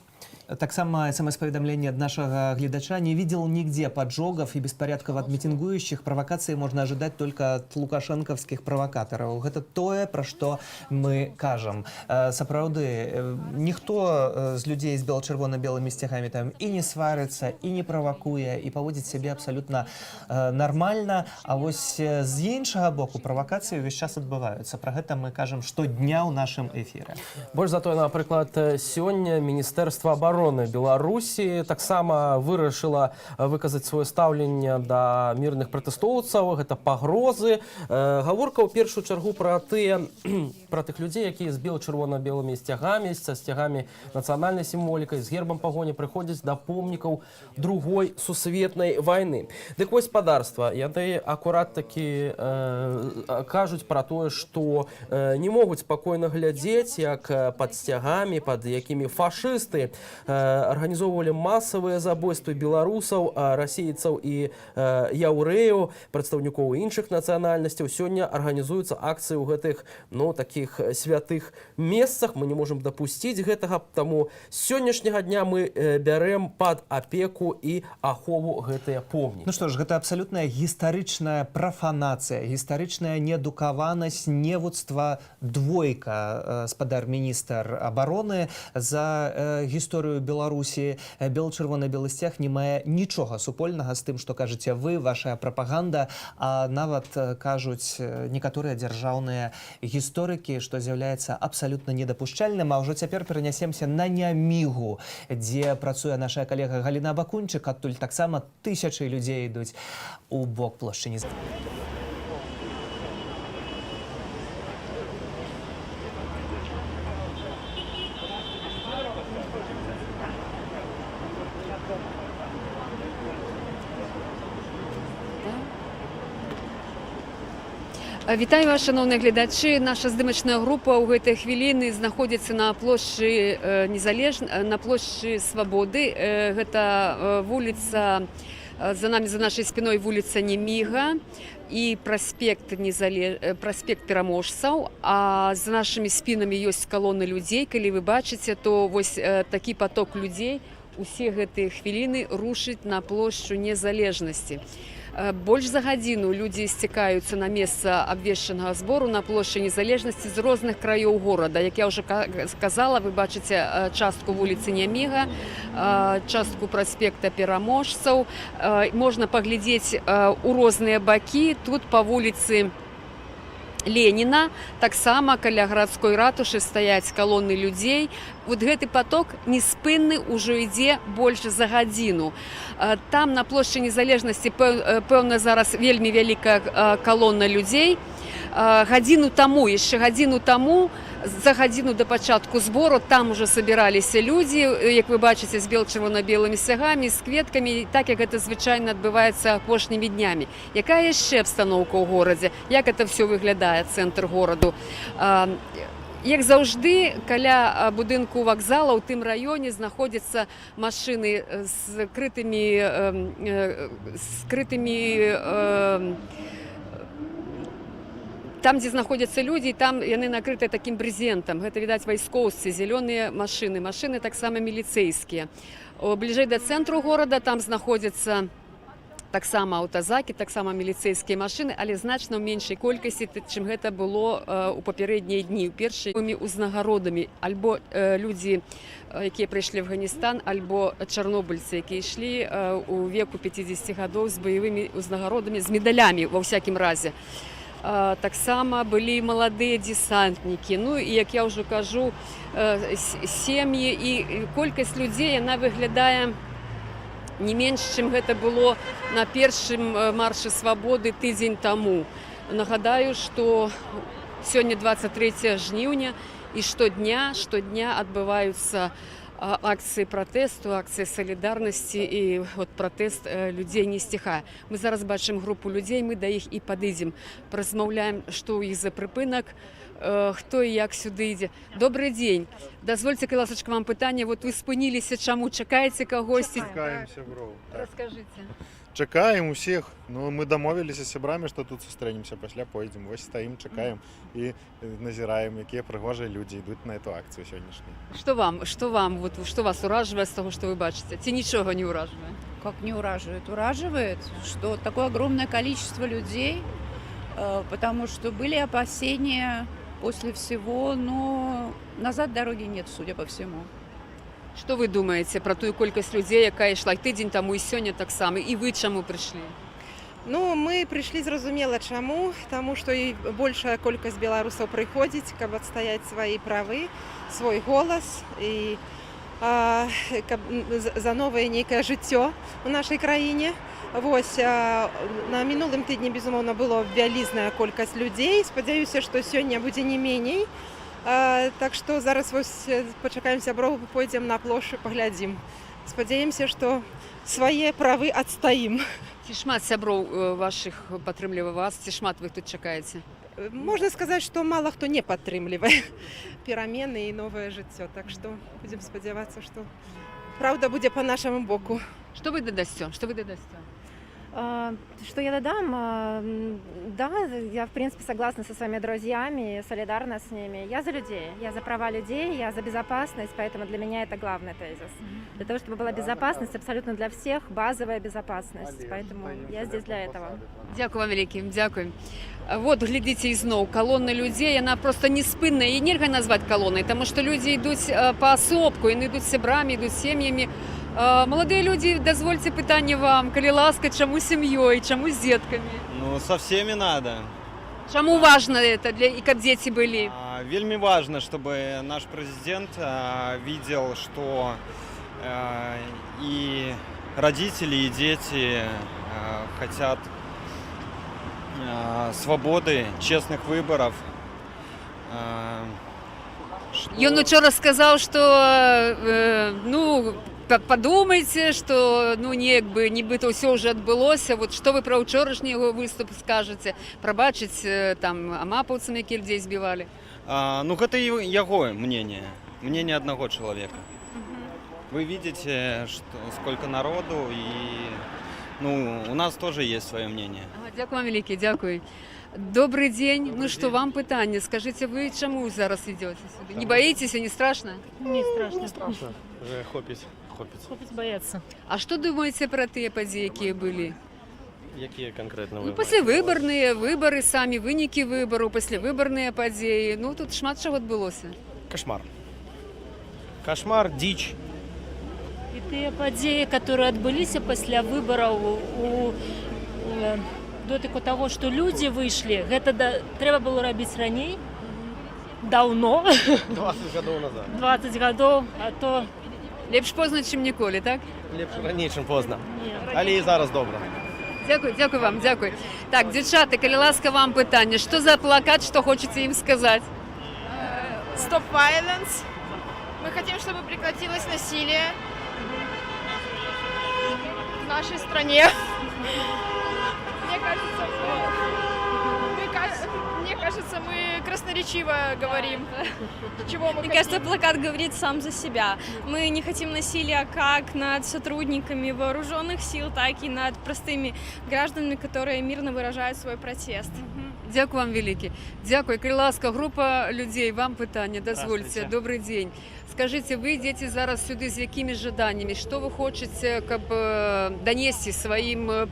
Таксама СМС-поведомление от нашего глядача: не видел нигде поджогов и беспорядков от митингующих. Провокации можно ожидать только от лукашенковских провокаторов. Это тое, про что мы кажем. Сапраўды, ніхто з людей з бело-червоно-белыми сцягамі там и не сварится, и не провокуе, и поводит себя абсолютно нормально. А вось з іншага боку провокации весь час адбываюцца. Про гэта мы кажем штодня ў нашым эфире. Больш за тое, напрыклад, сёння Міністэрства абароны Беларусі таксама вырашыла выказаць сваё стаўленне да мірных пратэстоўцаў. Гэта пагрозы. Гаворка ў першую чаргу пра тых людзей, якія з бела-чырвона-белымі сцягамі, са сцягамі нацыянальнай сімволікай, з гербам пагоні прыходзяць да помнікаў Другой сусветнай вайны. Дык вось спадарства, яны акурат такі кажуць пра тое, што не могуць спакойна глядзець, як пад сцягамі, пад якімі фашысты арганізоўвалі масавыя забойствы беларусаў, расейцаў і яўрэяў, прадстаўнікоў іншых нацыянальнасцяў. Сёння арганізуюцца акцыі ў гэтых, такіх святых месцах. Мы не можам дапусціць гэтага, таму з сённяшняга дня мы бярэм пад апеку і ахову гэтыя помнікі. Ну што ж, гэта абсалютная гістарычная прафанацыя, гістарычная неадукаванасць, невуцтва. Двойка, спадар міністр абароны, за гісторыю Беларусі. Бел-чырвона-белы сцяг не мае нічога супольнага з тым, што кажаце вы, ваша прапаганда, а нават кажуць некаторыя дзяржаўныя гісторыкі, што з'яўляецца абсалютна недапушчальным. А ўжо цяпер перанясемся на Нямігу, дзе працуе наша калега Галіна Бакунчык. Адтуль таксама тысячы людзей ідуць у бок плошчы Незалежнасці. Вітаю вас, шановні глядачі. Наша здымачная група ў гэтай хвіліны знаходзіцца на плошчы на плошчы Свабоды. Гэта вуліца, за нами, за нашай спиной вуліца Няміга і праспект пераможцаў. А за нашымі спінамі ёсць калоны людзей. Калі вы бачыце, то вось такі поток людзей усе гэтыя хвіліны рушыць на плошчу Незалежнасці. Больш за гадзіну людзі сцікаюцца на месца абвешчанага збору на плошчы Незалежнасці з розных краёў горада. Як я ўжо сказала, вы бачыце частку вуліцы Няміга, частку праспекта пераможцаў. Можна паглядзець у розныя бакі. Тут па вуліцы Леніна таксама каля гарадской ратушы стаяць калоны людзей. Вот гэты поток неспынны ўжо ідзе больш за гадзіну. Там на плошчы Незалежнасці пэўна зараз вельмі вялікая калона людзей. Гадзіну таму, яшчэ гадзіну таму, за гадзіну до пачатку збору там уже собираліся людзі, як вы бачыце, з бел-чырвона-белымі сцягамі, з кветкамі, так як гэта звычайна адбываецца апошнімі днямі. Якая яшчэ абстаноўка ў горадзе? Як это все выглядае, цэнтр гораду? Як заўжды, каля будынку вакзала ў тым раёне знаходзяцца машыны з скрытымі там, дзе знаходзяцца людзі, там яны накрыты такім брезентам. Гэта, відаць, вайскоўцы, зялёныя машыны таксама міліцэйскія. Бліжэй да цэнтру горада там знаходзяцца таксама аўтазакі, таксама міліцэйскія машыны, але значна ў меншай колькасці, чым гэта было ў папярэднія дні. Першымі узнагародамі альбо людзі, якія прыйшлі в Афганістан, альбо чарнобыльцы, якія ішлі у веку 50 гадоў з баявымі узнагародамі, з медалямі ва ўсякім разе. Таксама былі маладыя десантнікі. Ну і, як я ўжо кажу, сем'і і колькасць людзей, яна выглядае не менш, чым гэта было на першым маршы свабоды тыдзень таму. Нагадаю, што сёння 23 жніўня і штодня адбываюцца акцыі пратэсту, акцыі салідарнасці, і пратэст людзей не сціхае. Мы зараз бачым групу людзей, мы да іх і падыдзем, размаўляем, што ў іх за прыпынак, хто і як сюды ідзе. Добрый дзень. Дазвольце, калі ласачка, вам пытанне. Вот вы спыніліся, чаму? Чакаеце кагосьці? Чакаем сяброў. Раскажыце. Чакаем усіх. Ну, мы дамовіліся з сябрамі, што тут сустрэнемся, пасля пойдзем. Вось стаім, чакаем і назіраем, якія прыгожыя людзі ідуць на эту акцыю сённяшнюю. Што вам, вот, што вас уражвае з таго, што вы бачыце? Ці нічога не уражвае? Как не ураживает? Ураживает, что такое огромное количество людей, потому что были опасения после всего, но назад дороги нет, судя по всему. Што вы думаеце пра тую колькасць людзей, якая ішла тыдзень таму і сёння таксама, і вы чаму прыйшлі? Ну, мы прыйшлі зразумела чаму, таму што і большая колькасць беларусаў прыходзіць, каб адстаяць свае правы, свой голас і за новае нейкае жыццё ў нашай краіне. Вось, на мінулым тыдні, безумоўна, было вялізная колькасць людзей. Спадзяюся, што сёння будзе не меней. Так што зараз вось пачакаем сяброў, пойдзем на плошчу, паглядзім. Спадзяемся, што свае правы адстаім. Ці шмат сяброў вашых падтрымлівае вас, ці шмат вы тут чакаеце? Можна сказаць, што мала хто не падтрымлівае перамены і новае жыццё. Так што будзем спадзявацца, што праўда будзе па нашаму боку. Што вы дадасце? Што вы дадасце? Что я додам? Да, я в принципе согласна со своими друзьями, солидарна с ними. Я за людей, я за права людей, я за безопасность, поэтому для меня это главный тезис. Для того, чтобы была безопасность абсолютно для всех, базовая безопасность. Поэтому я здесь для этого. Дзякуй вам вялікі, дзякуй. Вот, глядзіце, ізноў, калона людзей, яна проста неспынная, і нельга назваць калонай, таму што людзі ідуць паасобку, яны ідуць сябрамі, ідуць сем'ямі. Молодые люди, дозвольте пытанне вам, калі ласка, чаму сям'ёй, чаму з дзеткамі? Ну, со всеми надо. Чаму важно это, и каб дети были? Вельми важно, чтобы наш президент видел, что и родители, и дети хотят свободы, честных выборов. Ён учора сказаў, што, ну, подумайте, что, ну, нібыта ўсё ўжо адбылося. Вот што вы пра ўчорашні яго выступ скажаце? Прабачыць там амапаўцам, якія людзей збівалі? Ну, гэта яго мнение, мнение одного человека. Вы видите, сколько народу, и, ну, у нас тоже есть свое мнение. Дзякуй вам вялікі, дзякуй. Добрый день. Ну что, вам пытанне. Скажите, вы чему зараз идете сюда? Не боитесь, не страшно? Не страшно. Не страшно. Уже хопіць бояться. А что думаете про тыя падзеі, якія былі? Якія конкретно выборы? Ну, паслявыбарныя выборы, самі вынікі выбораў, паслявыбарныя падзеі. Ну, тут шмат чаго адбылося. Кошмар. Кошмар, дичь. І тыя падзеі, которые адбыліся пасля выбораў у дотыку того, что люди вышли, гэта трэба было рабіць раней, даўно. 20 гадоў назад. 20 гадоў, а то... Лепш позна, чым ніколі, так? Лепш раней, чым позна. Але і зараз добра. Дзякуй, дзякуй вам, дзякуй. Так, дзяўчаты, калі ласка, вам пытанне. Што за плакат, што хочаце ім сказаць? Stop violence. Мы хотим, чтобы прекратилось насилие в нашей стране. Мне кажется, Мне кажется, мы красноречиво говорим, чего мы Мне хотим. кажется, плакат говорит сам за себя. Мы не хотим насилия как над сотрудниками вооруженных сил, так и над простыми гражданами, которые мирно выражают свой протест. Дякую вам велике. Дякую. Криласка, група людей, вам питання, дозвольте. Здравствуйте. Добрий день. Скажите, вы идете зараз сюда с какими ожиданиями? Что вы хотите как бы донести своим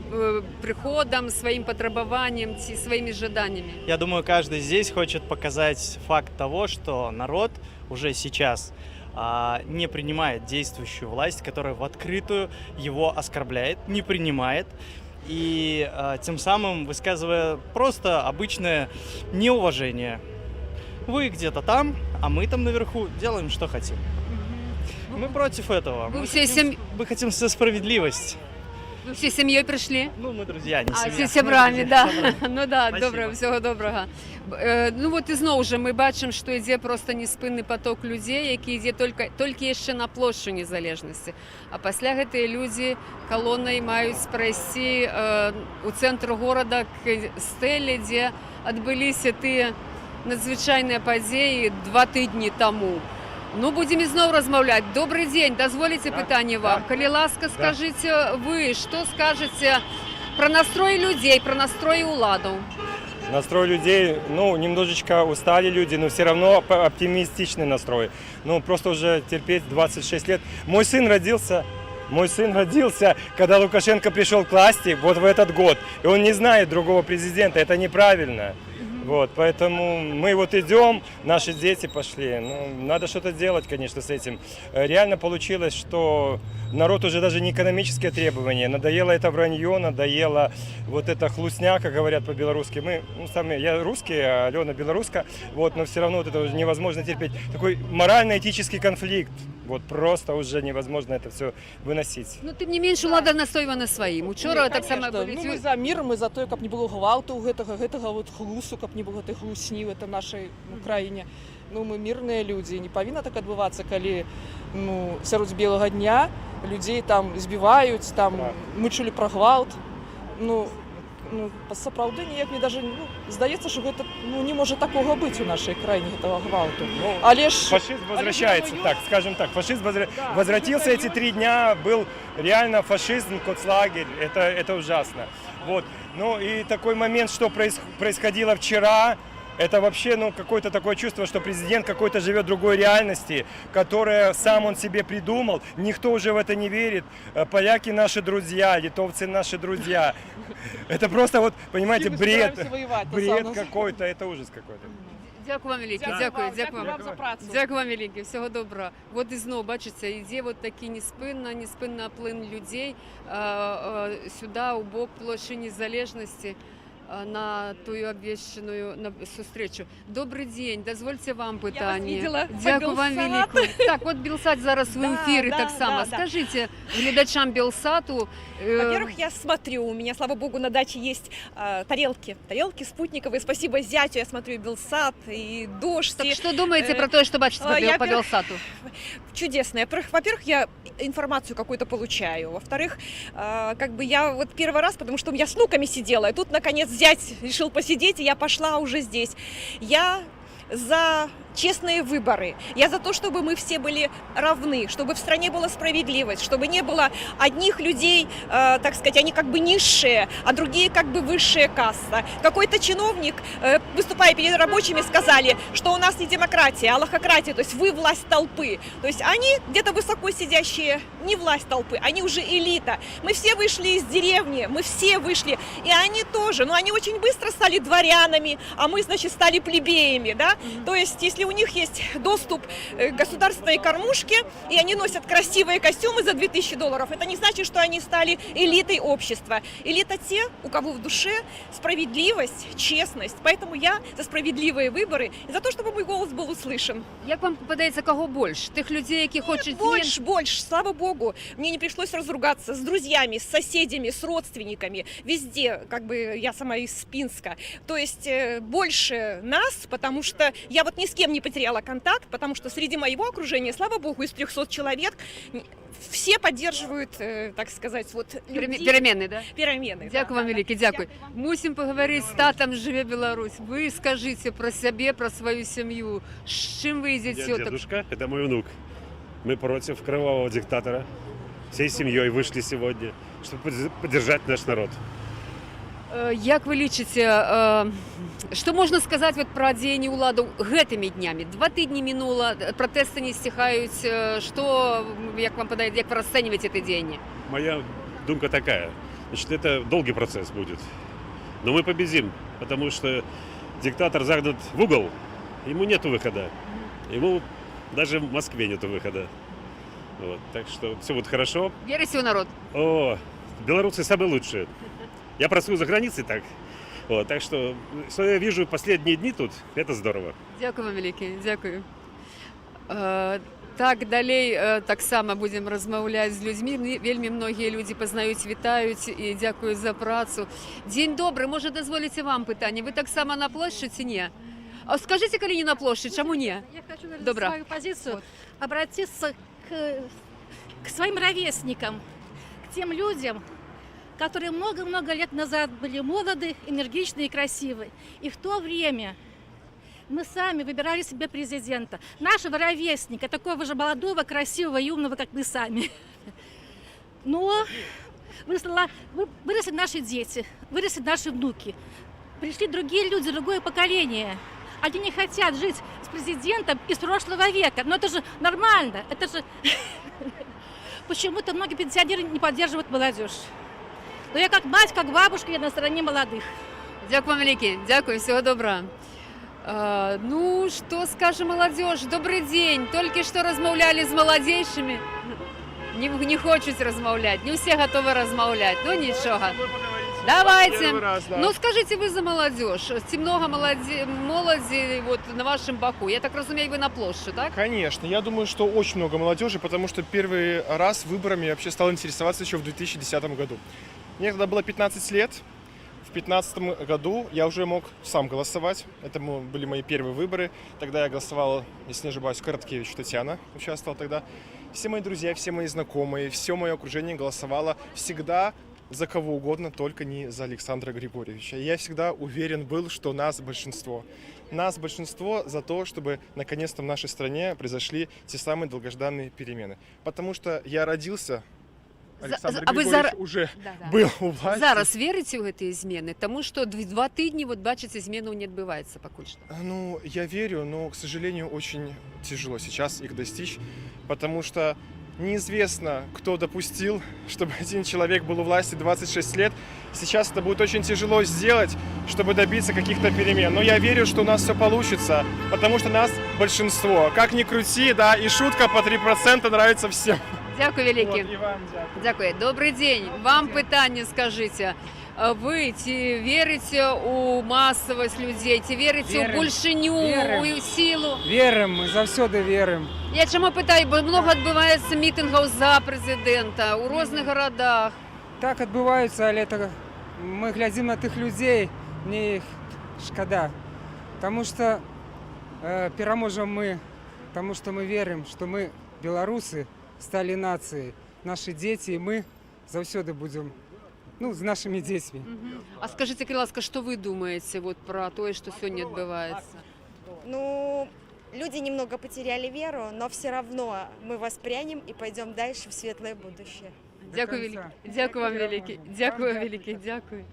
приходом, своим потребованием, своими ожиданиями? Я думаю, каждый здесь хочет показать факт того, что народ уже сейчас не принимает действующую власть, которая в открытую его оскорбляет, не принимает. И тем самым высказывая просто обычное неуважение. Вы где-то там, а мы там наверху делаем, что хотим. Мы против этого. Мы хотим справедливость. Вы всей семьей пришли? Ну, мы друзья, не семья. Всі сябрами, да. Ну да, Спасибо. добре, всього доброго. Ну от і знову ж ми бачимо, що йде просто неспинний поток людей, який йде тільки ще на площу Незалежності. А після гэтыя люди колонною мають пройти у центр города к стелі, де відбулися ті надзвичайні події 2 тижні тому. Ну, будем знову розмовляти. Добрий день, дозволите питання вам. Коли ласка, скажіть ви, що скажете про настрой людей, про настрой уладу? Настрой людей, ну, немножечко устали люди, но все равно оптимистичный настрой. Ну, просто уже терпеть 26 лет. Мой сын родился, когда Лукашенко пришел к власти, вот в этот год. И он не знает другого президента, это неправильно. Вот, поэтому мы вот идем, наши дети пошли. Ну, надо что-то делать, конечно, с этим. Реально получилось, что народ уже даже не экономические требования. Надоело это вранье, надоело вот эта хлустня, как говорят по-белорусски. Я русский, а Алена белоруска. Вот, но все равно вот это уже невозможно терпеть. Такой морально-этический конфликт. Вот просто уже невозможно это все выносить. Ну, тим не менш, улада настоює на своїм. Учора так само мы за мир, мы за то, каб не было гвалту гэтага вот хлусу, каб не было гэтай хлусні в нашай краіне. Ну, мы мирныя людзі, не павінна так адбывацца, калі сярод белага дня людзей там збіваюць, там мы чулі пра гвалт. Сапраўды ніяк мне даже здаецца, што гэта не можа такога быць у нашай краіне, гэтага гвалту. Але ж фашизм возвращается, так, скажем так, фашизм возвратился эти 3 дня, был реально фашизм, концлагерь, это ужасно. Вот. Ну и такой момент, что происходило вчера, это вообще какое-то такое чувство, что президент какой-то живет в другой реальности, которое сам он себе придумал. Никто уже в это не верит. Поляки наши друзья, литовцы наши друзья. Это просто вот, понимаете, бред какой-то, это ужас какой-то. Дякую вам велике, дякую вам велике, всього доброго. От і знову, бачите, йде от такий неспинний плин людей сюди, у бок площі Незалежності, на ту обещанную встречу. Добрый день, дозвольте вам питання. Дякую вам велике. Так, от Білсат зараз в ефірі так само. Скажите глядачам Белсату. Во-первых, я смотрю, у меня, слава богу, на даче есть тарелки спутниковые. Спасибо зятю, я смотрю Белсат и Дождь. Так что думаете про то, что бачите по Белсату? Чудесно. Во-первых, я информацию какую-то получаю. Во-вторых, я вот первый раз, потому что я с внуками сидела, и тут, наконец, зять решил посидеть, и я пошла уже здесь. Я за честные выборы. Я за то, чтобы мы все были равны, чтобы в стране была справедливость, чтобы не было одних людей, так сказать, они как бы низшие, а другие как бы высшая каста. Какой-то чиновник, выступая перед рабочими, сказали, что у нас не демократия, а лохократия, то есть вы власть толпы. То есть они где-то высоко сидящие, не власть толпы, они уже элита. Мы все вышли из деревни, мы все вышли, и они тоже, но они очень быстро стали дворянами, а мы, значит, стали плебеями, да? То есть, если у них есть доступ к государственной кормушке, и они носят красивые костюмы за $2000, это не значит, что они стали элитой общества. Элита те, у кого в душе справедливость, честность. Поэтому я за справедливые выборы и за то, чтобы мой голос был услышан. Як вам подається, кого більше? Тих людей, які хочуть змін? Больше, слава богу. Мне не пришлось разругаться с друзьями, с соседями, с родственниками. Везде, как бы я сама из Пинска. То есть больше нас, потому что я вот ни с кем этом не потеряла контакт, потому что среди моего окружения, слава богу, из 300 человек все поддерживают, так сказать, вот Перемены, да? перемены. Дякую вам велике, дякую. Мусім поговорити з татом «Живе Білорусь». Ви скажіть про себе, про свою сім'ю. З чим ви йдете? Дедушка, это мой внук. Мы против кровавого диктатора. Всей семьей вышли сегодня, чтобы поддержать наш народ. Як ви лічыце, што можна сказаць вот пра дзеянні ўладаў гэтымі днямі? 2 тыдні мінула, пратэсты не сціхаюць. Што, як вам падаецца, як вы расцэньваеце это дзеянне? Моя думка такая. Значит, это долгий процесс будет. Но мы победим, потому что диктатор загнан в угол, ему нет выхода. Ему даже в Москве нет выхода. Вот, так что все будет хорошо. Верите в народ? О, белорусы самые лучшие. Я працую за границей так. Вот, так что я вижу последние дни тут, это здорово. Дякую вам велике, дякую. Так, далей таксама будзем размаўляць з людзьмі. Вельмі многія людзі пазнаюць, вітаюць і дзякую за працу. Дзень добры, можа дазволіце вам пытанне. Вы таксама на плошчы ці не? А скажите, калі не на площадь, чему не? Я хочу выразить свою позицию, обратиться к своим ровесникам, к тем людям, которые много-много лет назад были молоды, энергичны и красивы. И в то время мы сами выбирали себе президента, нашего ровесника, такого же молодого, красивого и умного, как мы сами. Но выросли наши дети, выросли наши внуки. Пришли другие люди, другое поколение. Они не хотят жить с президентом из прошлого века. Но это же нормально. Это же... Почему-то многие пенсионеры не поддерживают молодежь. Но я как мать, как бабушка, я на стороне молодых. Дякую вам велике. Дякую, всего добра. Ну, что скажем, молодежь? Добрый день. Только что размаўлялі з маладзейшымі. Не хочуць размаўляць. Не все готовы размаўляць. Ну, ничего. Давайте. Ну, скажите, вы за молодежь. Много молоди вот на вашем боку. Я так разумею, вы на площади, так? Конечно. Я думаю, что очень много молодежи, потому что первый раз выборами я вообще стал интересоваться еще в 2010 году. Мне тогда было 15 лет. В 2015 году я уже мог сам голосовать. Это были мои первые выборы. Тогда я голосовал, если не ошибаюсь, Короткевич Татьяна участвовала тогда. Все мои друзья, все мои знакомые, все мое окружение голосовало всегда за кого угодно, только не за Александра Григорьевича. Я всегда уверен был, что нас большинство. Нас большинство за то, чтобы наконец-то в нашей стране произошли те самые долгожданные перемены. Потому что я родился, Александр Григорьевич уже был у власти. Зараз верите в эти измены? Потому что 2 тыдні, вот бачите, изменов не отбывается пока что. Ну, я верю, но, к сожалению, очень тяжело сейчас их достичь, потому что неизвестно, кто допустил, чтобы один человек был у власти 26 лет. Сейчас это будет очень тяжело сделать, чтобы добиться каких-то перемен. Но я верю, что у нас все получится, потому что нас большинство. Как ни крути, да, и шутка по 3% нравится всем. Дякую велике. Вот, и вам дякую. Дякую. Добрый день. Вам питання, скажите. Вы верите у массовость людей, верите у большиню, у силу? Верим, ми завсёды верим. Я чому питаю, бо много відбувається мітингів за президента у різних городах. Так відбуваються, але ми глядимо на тих людей, мені їх шкода. Тому що переможемо ми, тому що ми віримо, що ми, білоруси, стали нацією. Наші діти і ми завсёды будемо с нашими детьми. А скажите, Криласка, что вы думаете вот про то, что сегодня отбывается? Ну, люди немного потеряли веру, но все равно мы воспрянем и пойдем дальше в светлое будущее. Дякую вам велике. Дякую велике. Дякую.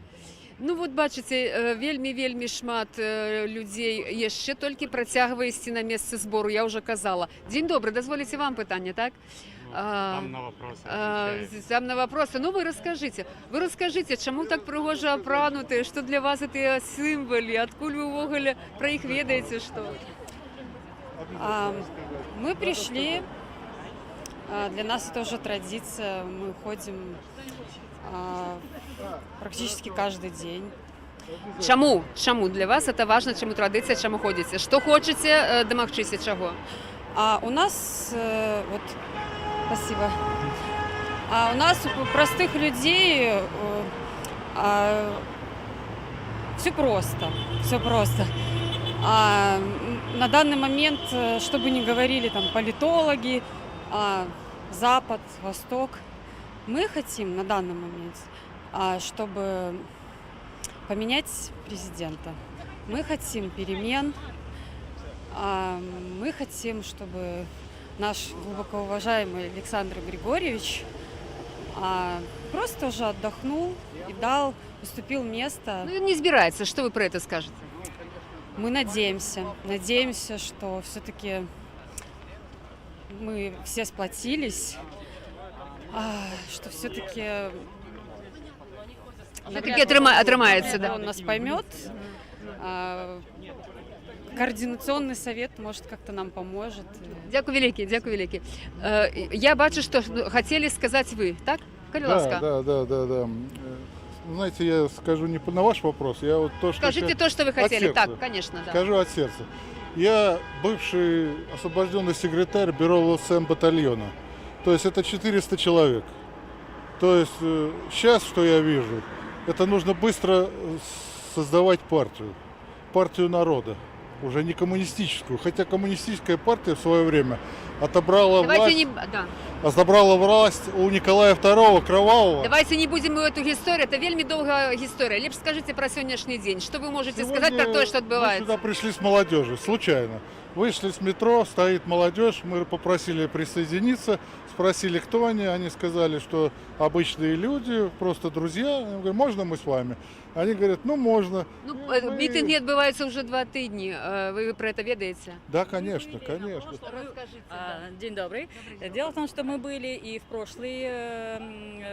Ну вот бачите, вельмі шмат людей яшчэ толькі працягвае ісці на месцы збору, я уже казала. Дзень добры, дазволіце вам пытанне, так? Там на вопросы Там на вопросы. Ну вы расскажите, чему так прыгожа апранутыя, что для вас это символы, адкуль вы увогуле про их ведаете, что? Мы пришли, для нас это уже традиция, мы ходим практически каждый день. Чому для вас это важно, чему традиция, чему ходите? Что хочете домагчыся чего? У нас вот спасибо. У нас у простых людей все просто, все просто. на данный момент, что бы ни говорили там политологи, Запад, Восток, мы хотим на данный момент, чтобы поменять президента. Мы хотим перемен, мы хотим, чтобы наш глубоко уважаемый Александр Григорьевич просто уже отдохнул и уступил место. Ну, он не избирается. Что вы про это скажете? Мы надеемся, что все-таки мы все сплотились, что все-таки отрымается, да. Он нас поймет. Координационный совет, может, как-то нам поможет. Дякую велике. Я бачу, что хотели сказать вы, так? Кареласка? Да. Знаете, я скажу не на ваш вопрос, я вот то, что... Скажите то, что вы хотели. Так, конечно, да. Скажу от сердца. Я бывший освобожденный секретарь бюро ЛСМ батальона. То есть это 400 человек. То есть сейчас, что я вижу, это нужно быстро создавать партию народа. Уже не коммунистическую, хотя коммунистическая партия в свое время отобрала власть у Николая II Кровавого. Давайте не будем эту историю, это вельми долгая история. Лепш скажите про сегодняшний день. Что вы можете сказать про то, что отбывается? Мы сюда пришли с молодежью, случайно. Вышли с метро, стоит молодежь, мы попросили присоединиться, спросили, кто они сказали, что обычные люди, просто друзья. Я говорю, можно мы с вами? Они говорят, ну можно. Митинги отбываются уже 2 тижня, вы про это ведаете? Да, конечно. День добрый. Дело в том, что мы были и в прошлый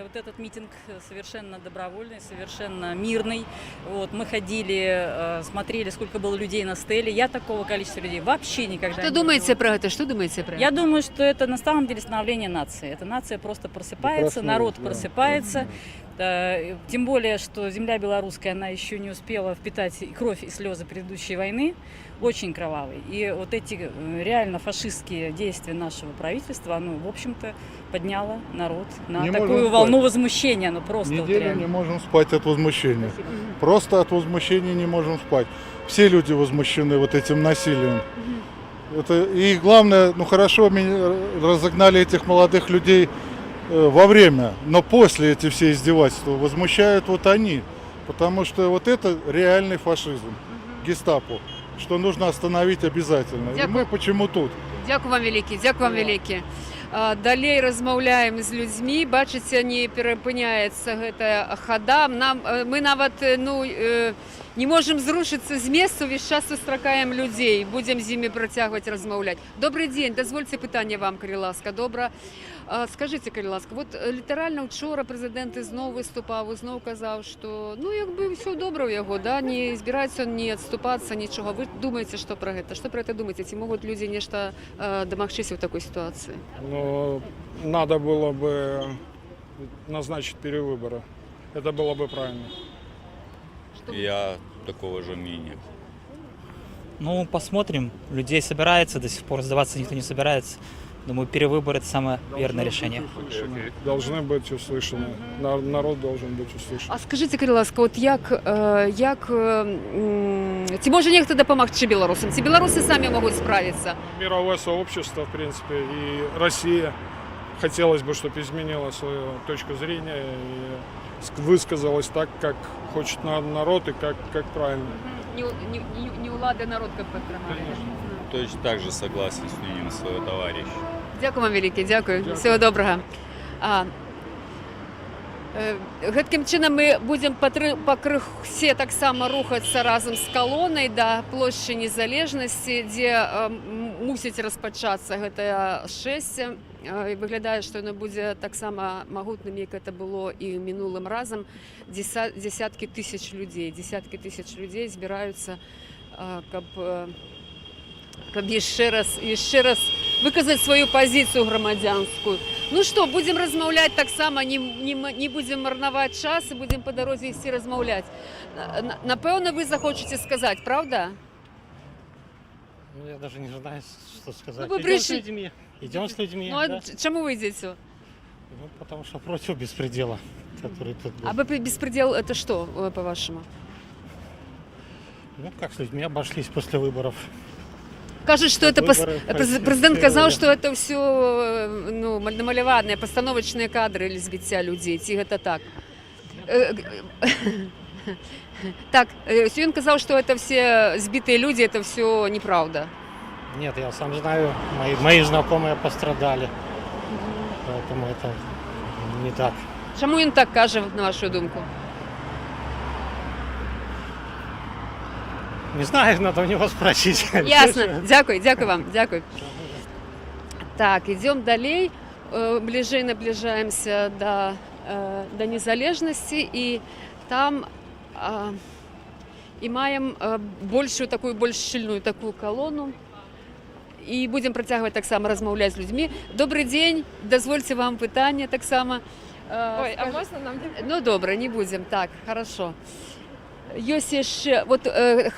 вот этот митинг совершенно добровольный, совершенно мирный. Вот, мы ходили, смотрели, сколько было людей на стеле. Я такого количества людей вообще никогда не видела. Что думаете про это? Я думаю, что это на самом деле становление нации. Эта нация просто просыпается, народ просыпается. Тем более, что земля белорусская, она еще не успела впитать и кровь и слезы предыдущей войны, очень кровавой. И вот эти реально фашистские действия нашего правительства, оно, в общем-то, подняло народ на такую волну возмущения. Ну, просто неделю не можем спать от возмущения. Просто от возмущения не можем спать. Все люди возмущены вот этим насилием. И главное, хорошо разогнали этих молодых людей во время, но после эти все издевательства возмущают вот они, потому что вот это реальный фашизм, гестапо, что нужно остановить обязательно. Дякую. И мы почему тут? Дякую вам велике. Далей размаўляем з людзьмі, бачыце, не перапыняецца гэта хада. Мы нават не можем зрушыцца з месца, увесь час сустракаем людзей, будзем з імі працягваць размаўляць. Добрый дзень, дазвольце пытанне вам, калі ласка. Добра. Скажите, калі ласка, вот літаральна учора прэзідэнт ізноў выступаў, ізноў казаў, што все добра ў яго, да, не збіраецца он не адступацца, нічога. Вы думаеце, што пра гэта? Што пра гэта думаеце? Ці могуць людзі нешта дамагчыся ў такой ситуации? Надо было бы назначить перевыборы. Это было бы правильно. Я такого же мнения. Посмотрим. Людей собирается, до сих пор сдаваться никто не собирается. Думаю, перевыбор – это самое верное решение. Должны быть услышаны. Народ должен быть услышан. А скажите, калі ласка, от ці може нехто дапамагчы беларусам? Ці беларусы сами могут справиться? Мировое сообщество, в принципе, и Россия. Хотелось бы, чтобы изменила свою точку зрения и высказалась так, как хочет народ и как правильно. Не улады, народ, как потребует. Точно так же согласен с мнением своего товарища. Дякую вам велике, дякую. Всего доброго. Гэткім чынам мы будзем пакрысе таксама рухацца разам з калонай да плошчы Незалежнасці, дзе мусіць распачацца гэтае шэсце. Выглядае, што яно будзе таксама магутным, як это было і мінулым разам. Десяткі тысяч людзей збіраюцца, каб яшчэ раз выказаць сваю пазіцыю грамадзянскую. Ну што, будзем размаўляць таксама, не будзем марнаваць час і будзем па дарозе ісці размаўляць. Напэўна, вы захочаце сказаць, правда? Я даже не знаю, что сказать. Вы пришли. Идем с людьми. Да? Чему вы идете? Потому что против беспредела, который тут был. А беспредел это что, по-вашему? Как с людьми обошлись после выборов. Кажуть, что это Выборы президент казаў, что это все ну, намаляваныя пастановачныя кадры для збіцця людзей. Ці гэта так? Так, ён казаў, что это все сбитые люди, это все неправда. Нет, я сам знаю, мои знакомые пострадали, поэтому это не так. Чаму ён так кажа, на вашу думку? Не знаю, надо у него спросить. Ясно. Дякую вам. Дякую. Так, идем далей. Ближе наближаемся до незалежности. И там и маем большую такую, больш шчыльную такую колонну. И будем працягваць таксама размаўляць з людзьмі. Добрый день, дазвольце вам пытанне таксама. Ой, а можно нам? Ну, добра, не будем. Так, хорошо. Ёсць яшчэ, вот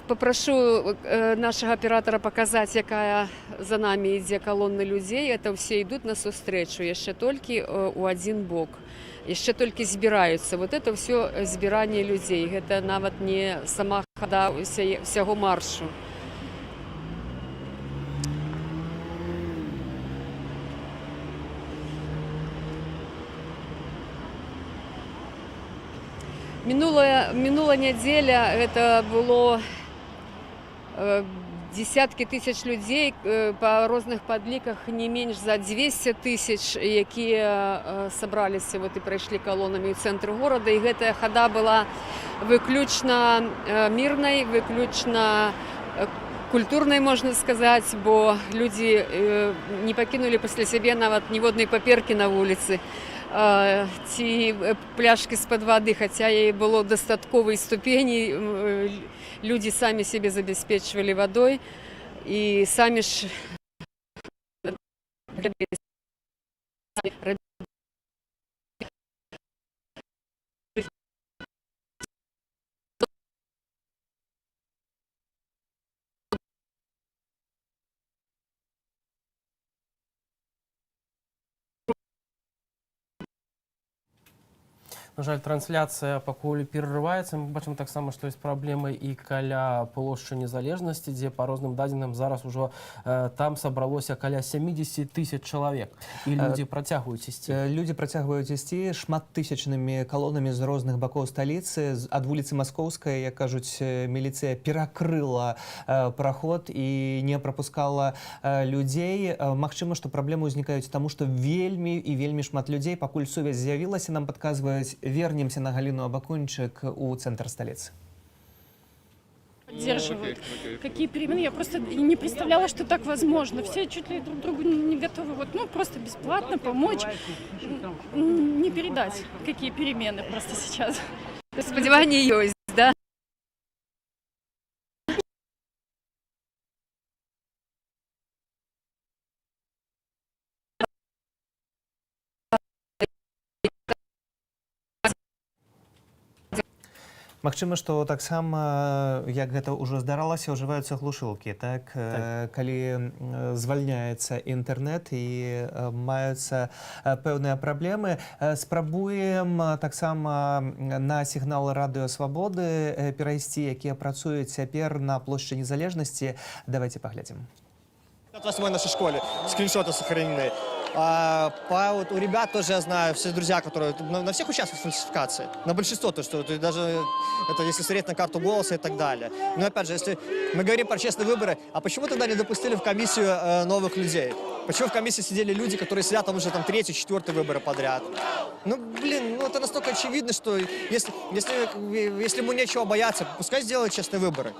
попрошу нашего оператора показать, якая за нами ідзе колонна людей. Это все идут на сустрэчу, яшчэ толькі у один бок. Яшчэ толькі збіраюцца. Вот это все збіранне людей. Гэта нават не сама хада ўсяго маршу. Минула неделя, это было десятки тысяч людей, по розных подликах не меньше за 200 тысяч, якія собраліся вот, и пройшли колоннами в центр города. И эта хода была выключно мирной, выключно культурной, можно сказать, бо люди не покинули после себя нават ніводнай паперки на улице. Ці пляшки з-пад воды, хотя ей было достатковой ступени, люди сами себе забеспечивали водой и сами ж На жаль, трансляцыя пакуль перарываецца. Мы бачым таксама, што ёсць праблемы і каля плошчы Незалежнасці, дзе па розным дадзеным зараз ужо там сабралося каля 70 тысяч чалавек. І людзі працягваюць ісці. Людзі працягваюць ісці шматтысячнымі калонамі з розных бакоў сталіцы. Ад вуліцы Маскоўскай, як кажуць, міліцыя перакрыла праход і не прапускала людзей. Магчыма, што праблемы ўзнікаюць таму, што вельмі і вельмі шмат людзей, пакуль сувязь з'явілася, нам падказваюць. Вернемся на Галину Абакунчик у центр столицы. Поддерживают. Какие перемены? Я просто не представляла, что так возможно. Все чуть ли друг другу не готовы. Вот, ну, просто бесплатно помочь. Не передать, какие перемены просто сейчас. Сподівання есть, да? Магчыма, што таксама, як гэта ўжо здаралася, ўжываюцца глушылкі, так? Калі звальняецца інтэрнэт і маюцца пэўныя праблемы. Спрабуем таксама на сігнал радыё Свабоды перайсці, якія працуюць цяпер на плошчы Незалежнасці. Давайте паглядзім. От 8 нашей школе, скриншоты сохранены. Вот у ребят тоже я знаю, все друзья, которые на всех участвуют в фальсификации. На большинство, то что даже это если смотреть на карту голоса и так далее. Но опять же, если мы говорим про честные выборы, а почему тогда не допустили в комиссию новых людей? Почему в комиссии сидели люди, которые сидят там уже там 3-й, 4-й выборы подряд? Ну, блин, ну это настолько очевидно, что если ему нечего бояться, пускай сделают честные выборы.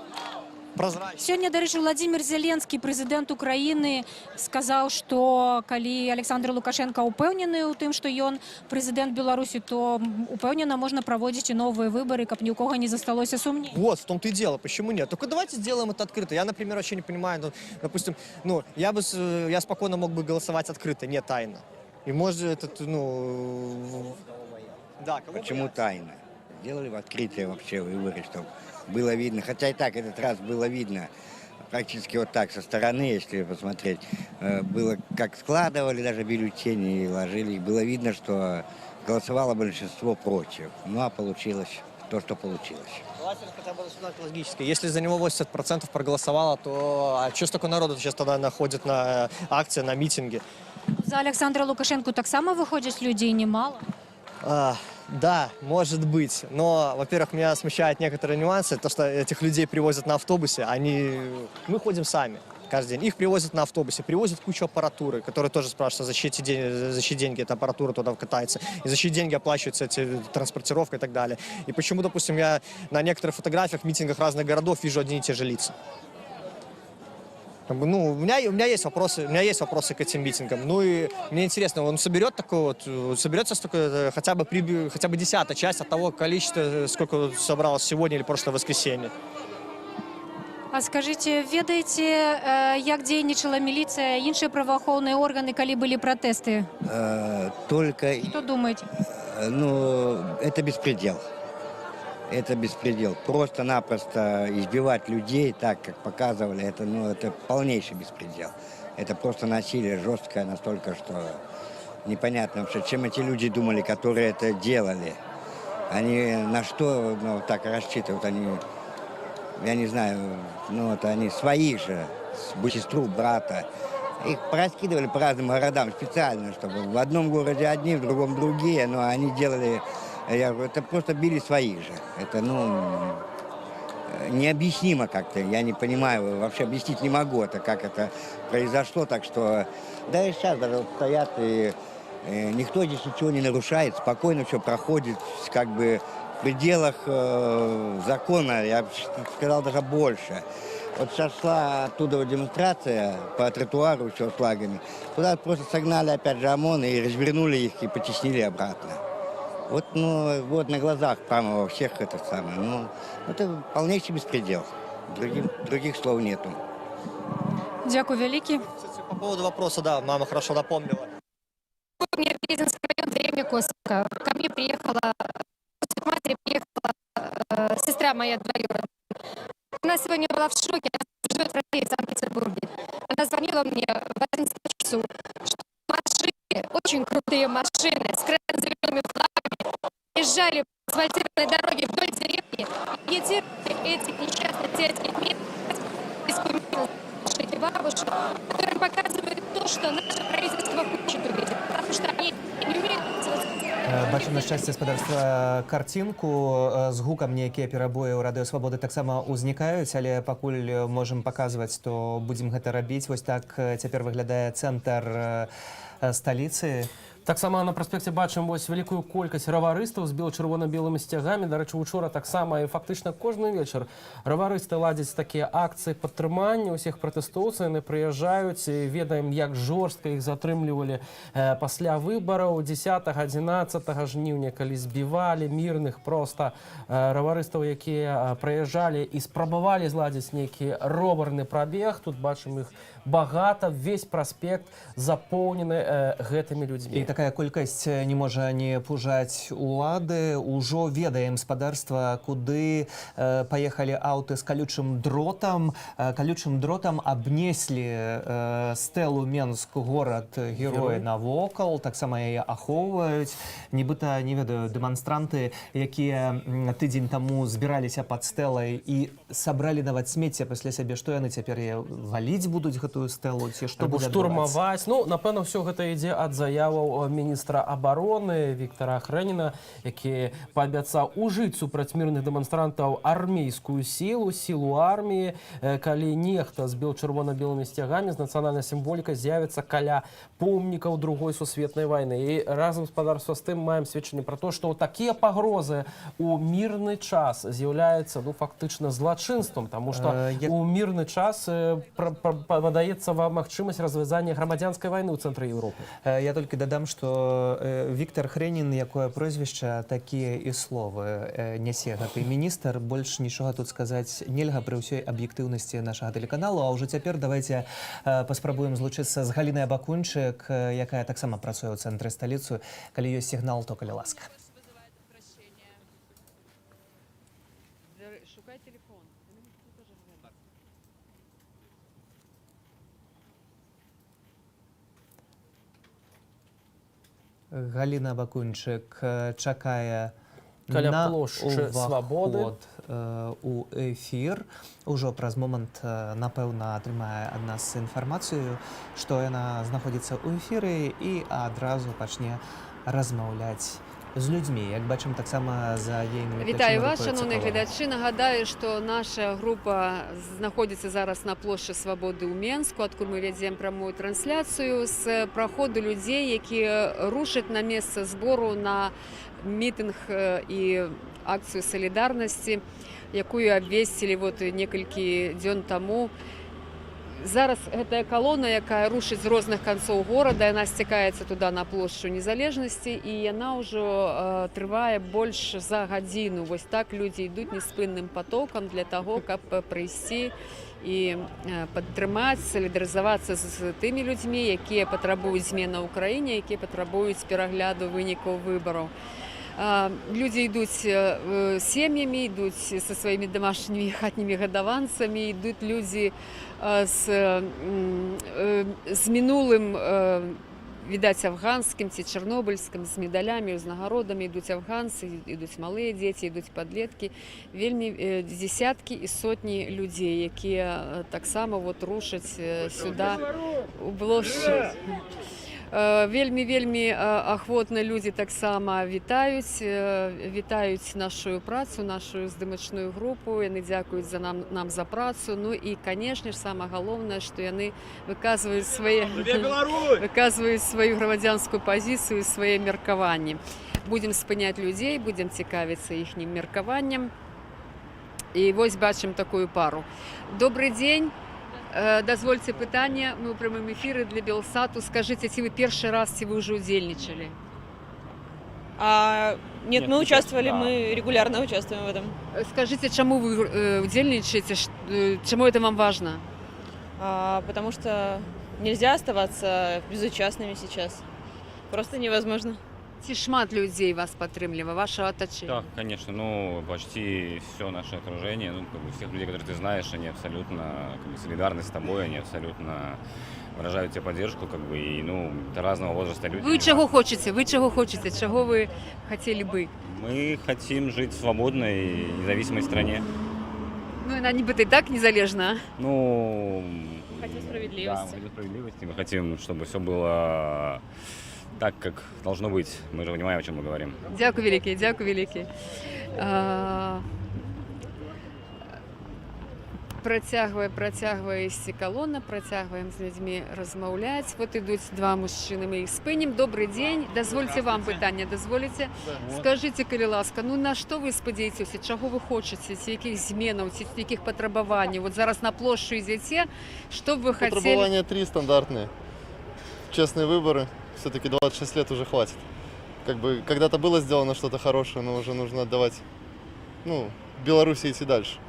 Сёння, дарэчы, Владимир Зеленскі, прэзідэнт Украіны, сказаў, што калі Александр Лукашенко упэўнены ў тым, што ён прэзідэнт Беларусі, то упэўнена можна праводзіць і новыя выборы, каб ні ў кого не засталося сумней. Вот, в том-то и дело. Почему нет? Только давайте сделаем это открыто. Я, например, вообще не понимаю, ну, допустим, ну, я спокойно мог бы голосовать открыто, не тайно. И может это, ну... Да, почему тайно? Делали в открытие вообще выборы, чтобы было видно. Хотя и так этот раз было видно практически вот так со стороны, если посмотреть. Было как складывали даже бюллетени и ложили. Было видно, что голосовало большинство против. Ну а получилось то, что получилось. Желательно хотя бы рассуждать логически. Если за него 80% проголосовало, то а что столько народу сейчас тогда находит на акции, на митинги? За Александра Лукашенко так само выходят людей немало. Да, может быть. Но, во-первых, меня смущают некоторые нюансы. То, что этих людей привозят на автобусе, мы ходим сами каждый день. Их привозят на автобусе, привозят кучу аппаратуры, которые тоже спрашивают, за чьи деньги эта аппаратура туда катается, и за чьи деньги оплачивается транспортировка и так далее. И почему, допустим, я на некоторых фотографиях, митингах разных городов вижу одни и те же лица. Ну, у меня есть вопросы к этим митингам. Ну и мне интересно, он соберется хотя бы 10-я часть от того количества, сколько собралось сегодня или прошлое воскресенье. А скажите, ведаеце, як дзейнічала міліцыя, іншыя праваахоўныя органы, калі былі пратэсты? Только... Что думаете? Ну, это беспредел. Это беспредел. Просто-напросто избивать людей так, как показывали, это полнейший беспредел. Это просто насилие жесткое настолько, что непонятно вообще, чем эти люди думали, которые это делали. Они на что так рассчитывают, я не знаю, они своих же, сестру, брата. Их пораскидывали по разным городам специально, чтобы в одном городе одни, в другом другие, но они делали... Я говорю, это просто били своих же. Это, необъяснимо как-то. Я не понимаю, вообще объяснить не могу, как это произошло. Так что, да и сейчас даже стоят, и никто здесь ничего не нарушает, спокойно все проходит, как бы в пределах закона, я бы сказал, даже больше. Вот сейчас шла оттуда демонстрация по тротуару, все с флагами. Туда просто согнали опять же ОМОН и развернули их и потеснили обратно. Вот на глазах прямо во всех это это полнейший беспредел. Других слов нету. Дякую великий. По поводу вопроса, да, мама хорошо напомнила. Пензенский район, деревня Костка. Ко мне приехала, к матери приехала сестра моя двоюродная. Она сегодня была в шоке, она живет в России, в Санкт-Петербурге. Она звонила мне в 11 часу, что машины, очень крутые машины с красно-зелеными флагами езжали по асфальтированной дороге вдоль деревни и агитировали этих несчастных детей, бабушек, которые показывают то, что наше правительство хочет увидеть, потому что они не умеют... Бачым, на шчасце спадарства карцінку з гукам нейкія перабоі ў радыё Свабоды таксама ўзнікаюць, але пакуль можам паказваць, то будзем гэта рабіць. Вось так цяпер выглядае цэнтр сталіцы. Таксама на праспекце бачым вялікую колькасць раварыстаў з бел-чырвона-белымі сцягамі. Дарэчы, учора таксама і фактычна кожны вечар раварысты ладзяць такія акцыі падтрымання ўсіх пратэстоўцаў. Яны прыязджаюць, ведаем, як жорстка іх затрымлівалі пасля выбараў 10-11 жніўня, калі збівалі мірных проста раварыстаў, якія прыязджалі і спрабавалі зладзіць нейкі роварны прабег. Тут бачым іх багата, весь праспект запоўнены гэтымі людзьмі. І такая колькасць не можа не пужаць улады. Ужо ведаем спадарства, куды паехалі аўты з калючым дротам. Калючым дротам абнеслі стэлу Менск, горад героя навокал, таксама яе ахоўваюць. Нібыта, не ведаю, дэманстранты, якія тыдзень таму збіраліся пад стэлай і сабралі нават смецце пасля сябе, што яны цяпер валіць будуць гэтую стэлу, ці што будзе штурмаваць. Ну, напэўна, ўсё гэта ідзе ад заяваў міністра абароны Віктара Хрэніна, які паабяцаў ужыць супраць мірных дэманстрантаў армейскую сілу арміі, калі нехта з бел-чырвона-белымі сцягамі з нацыянальнай сімволікай з'явіцца каля помнікаў Другой сусветнай вайны. І разам спадарства з тым маем сведчанне пра то, што такія пагрозы ў мірны час з'яўляюцца фактычна злачынствам, таму што ў мірны час падаецца вам магчымасць развязання грамадзянскай вайны ў цэнтры Еўропы. Я толькі дадам, што Віктар Хрэнін, якое прозвішча, такія і словы нясе гэты міністр. Больш нічога тут сказаць нельга пры ўсёй аб'ектыўнасці нашага тэлеканалу. А ўжо цяпер давайце паспрабуем злучыцца з Галінай Абакунчык, якая таксама працуе ў цэнтры сталіцы. Калі ёсць сігнал, то калі ласка. Галіна Абакунчык чакае Каля на плошчы Свабоды. уваход у эфір. Ужо праз момант, напэўна, атрымае ад нас інфармацыю, што яна знаходзіцца ў эфіры і адразу пачне размаўляць з людзьмі. Як бачым, таксама за ейнымі Вітаю плечима вас, рухаецца шановні колона. глядачі. Нагадаю, што наша група знаходзіцца зараз на плошчы Свабоды ў Менску, адкуль мы вядзем прамую трансляцыю з праходу людзей, якія рушаць на месца збору на мітынг і акцыю салідарнасці, якую абвесцілі некалькі дзён таму. Зараз гэтая калона, якая рушыць з розных канцоў горада, яна сцякаецца туды на плошчу Незалежнасці, і яна ўжо трывае больш за гадзіну. Вось так людзі ідуць неспынным патокам для таго, каб прыйсці і падтрымаць, салідарызавацца з тымі людзьмі, якія патрабуюць змены ў краіне, якія патрабуюць перагляду вынікаў выбараў. Людзі ідуць сем'ямі, ідуць са сваімі домашнімі хатнімі гадаванцамі, ідуць людзі з мінулым, відаць, афганскім ці чарнобыльскім, з медалямі, узнагародамі, ідуць афганцы, ідуць малыя дзеці, ідуць падлеткі, вельмі дзесяткі і сотні людзей, якія таксама рушаць сюды у плошчу. Вельмі ахвотна людзі таксама вітаюць нашу працу, нашу здымачную групу, яны дзякуюць нам за працу. Ну і, канешне ж, самае галоўнае, што яны выказваюць сваю грамадзянскую пазіцыю, свае меркаванні. Будзем спыняць людзей, будзем цікавіцца іхнім меркаваннем. І вось бачым такую пару. Добрый дзень. Дозвольте пытание, мы в прямом эфире для Белсату. Скажите, ці вы первый раз, ці вы уже удельничали? Нет, мы участвовали, мы регулярно участвуем в этом. Скажите, чему вы удельничаете, чему это вам важно? Потому что нельзя оставаться безучастными сейчас. Просто невозможно. Ці шмат людей вас падтрымлівае, ваше оточение? Да, конечно, почти все наше окружение, всех людей, которых ты знаешь, они абсолютно солидарны с тобой, они абсолютно выражают тебе поддержку, и, до разного возраста люди. Вы чего хотите? Чего вы хотели бы? Мы хотим жить в свободной, независимой стране. Она нібито і так незалежна. Хотим справедливости. Да, мы хотим справедливости, мы хотим, чтобы все было так, как должно быть. Мы же понимаем, о чем мы говорим. Дякую великий. Працягвае ісці калона, працягваем з людзьмі размаўляць. Вот ідуць два мужчыны, мы іх спынім. Добрый дзень. Дазвольце вам пытанне, дазволіце? Скажыце, калі ласка, на што вы спадзяецеся, чаго вы хочаце, ці якіх зменаў, ці якіх патрабаванняў? Вот зараз на плошчу ідзеце, што б вы хотели? Патрабаванні 3 стандартные. Честные выборы. Все-таки 26 лет уже хватит. Когда-то было сделано что-то хорошее, но уже нужно отдавать, Беларуси идти дальше.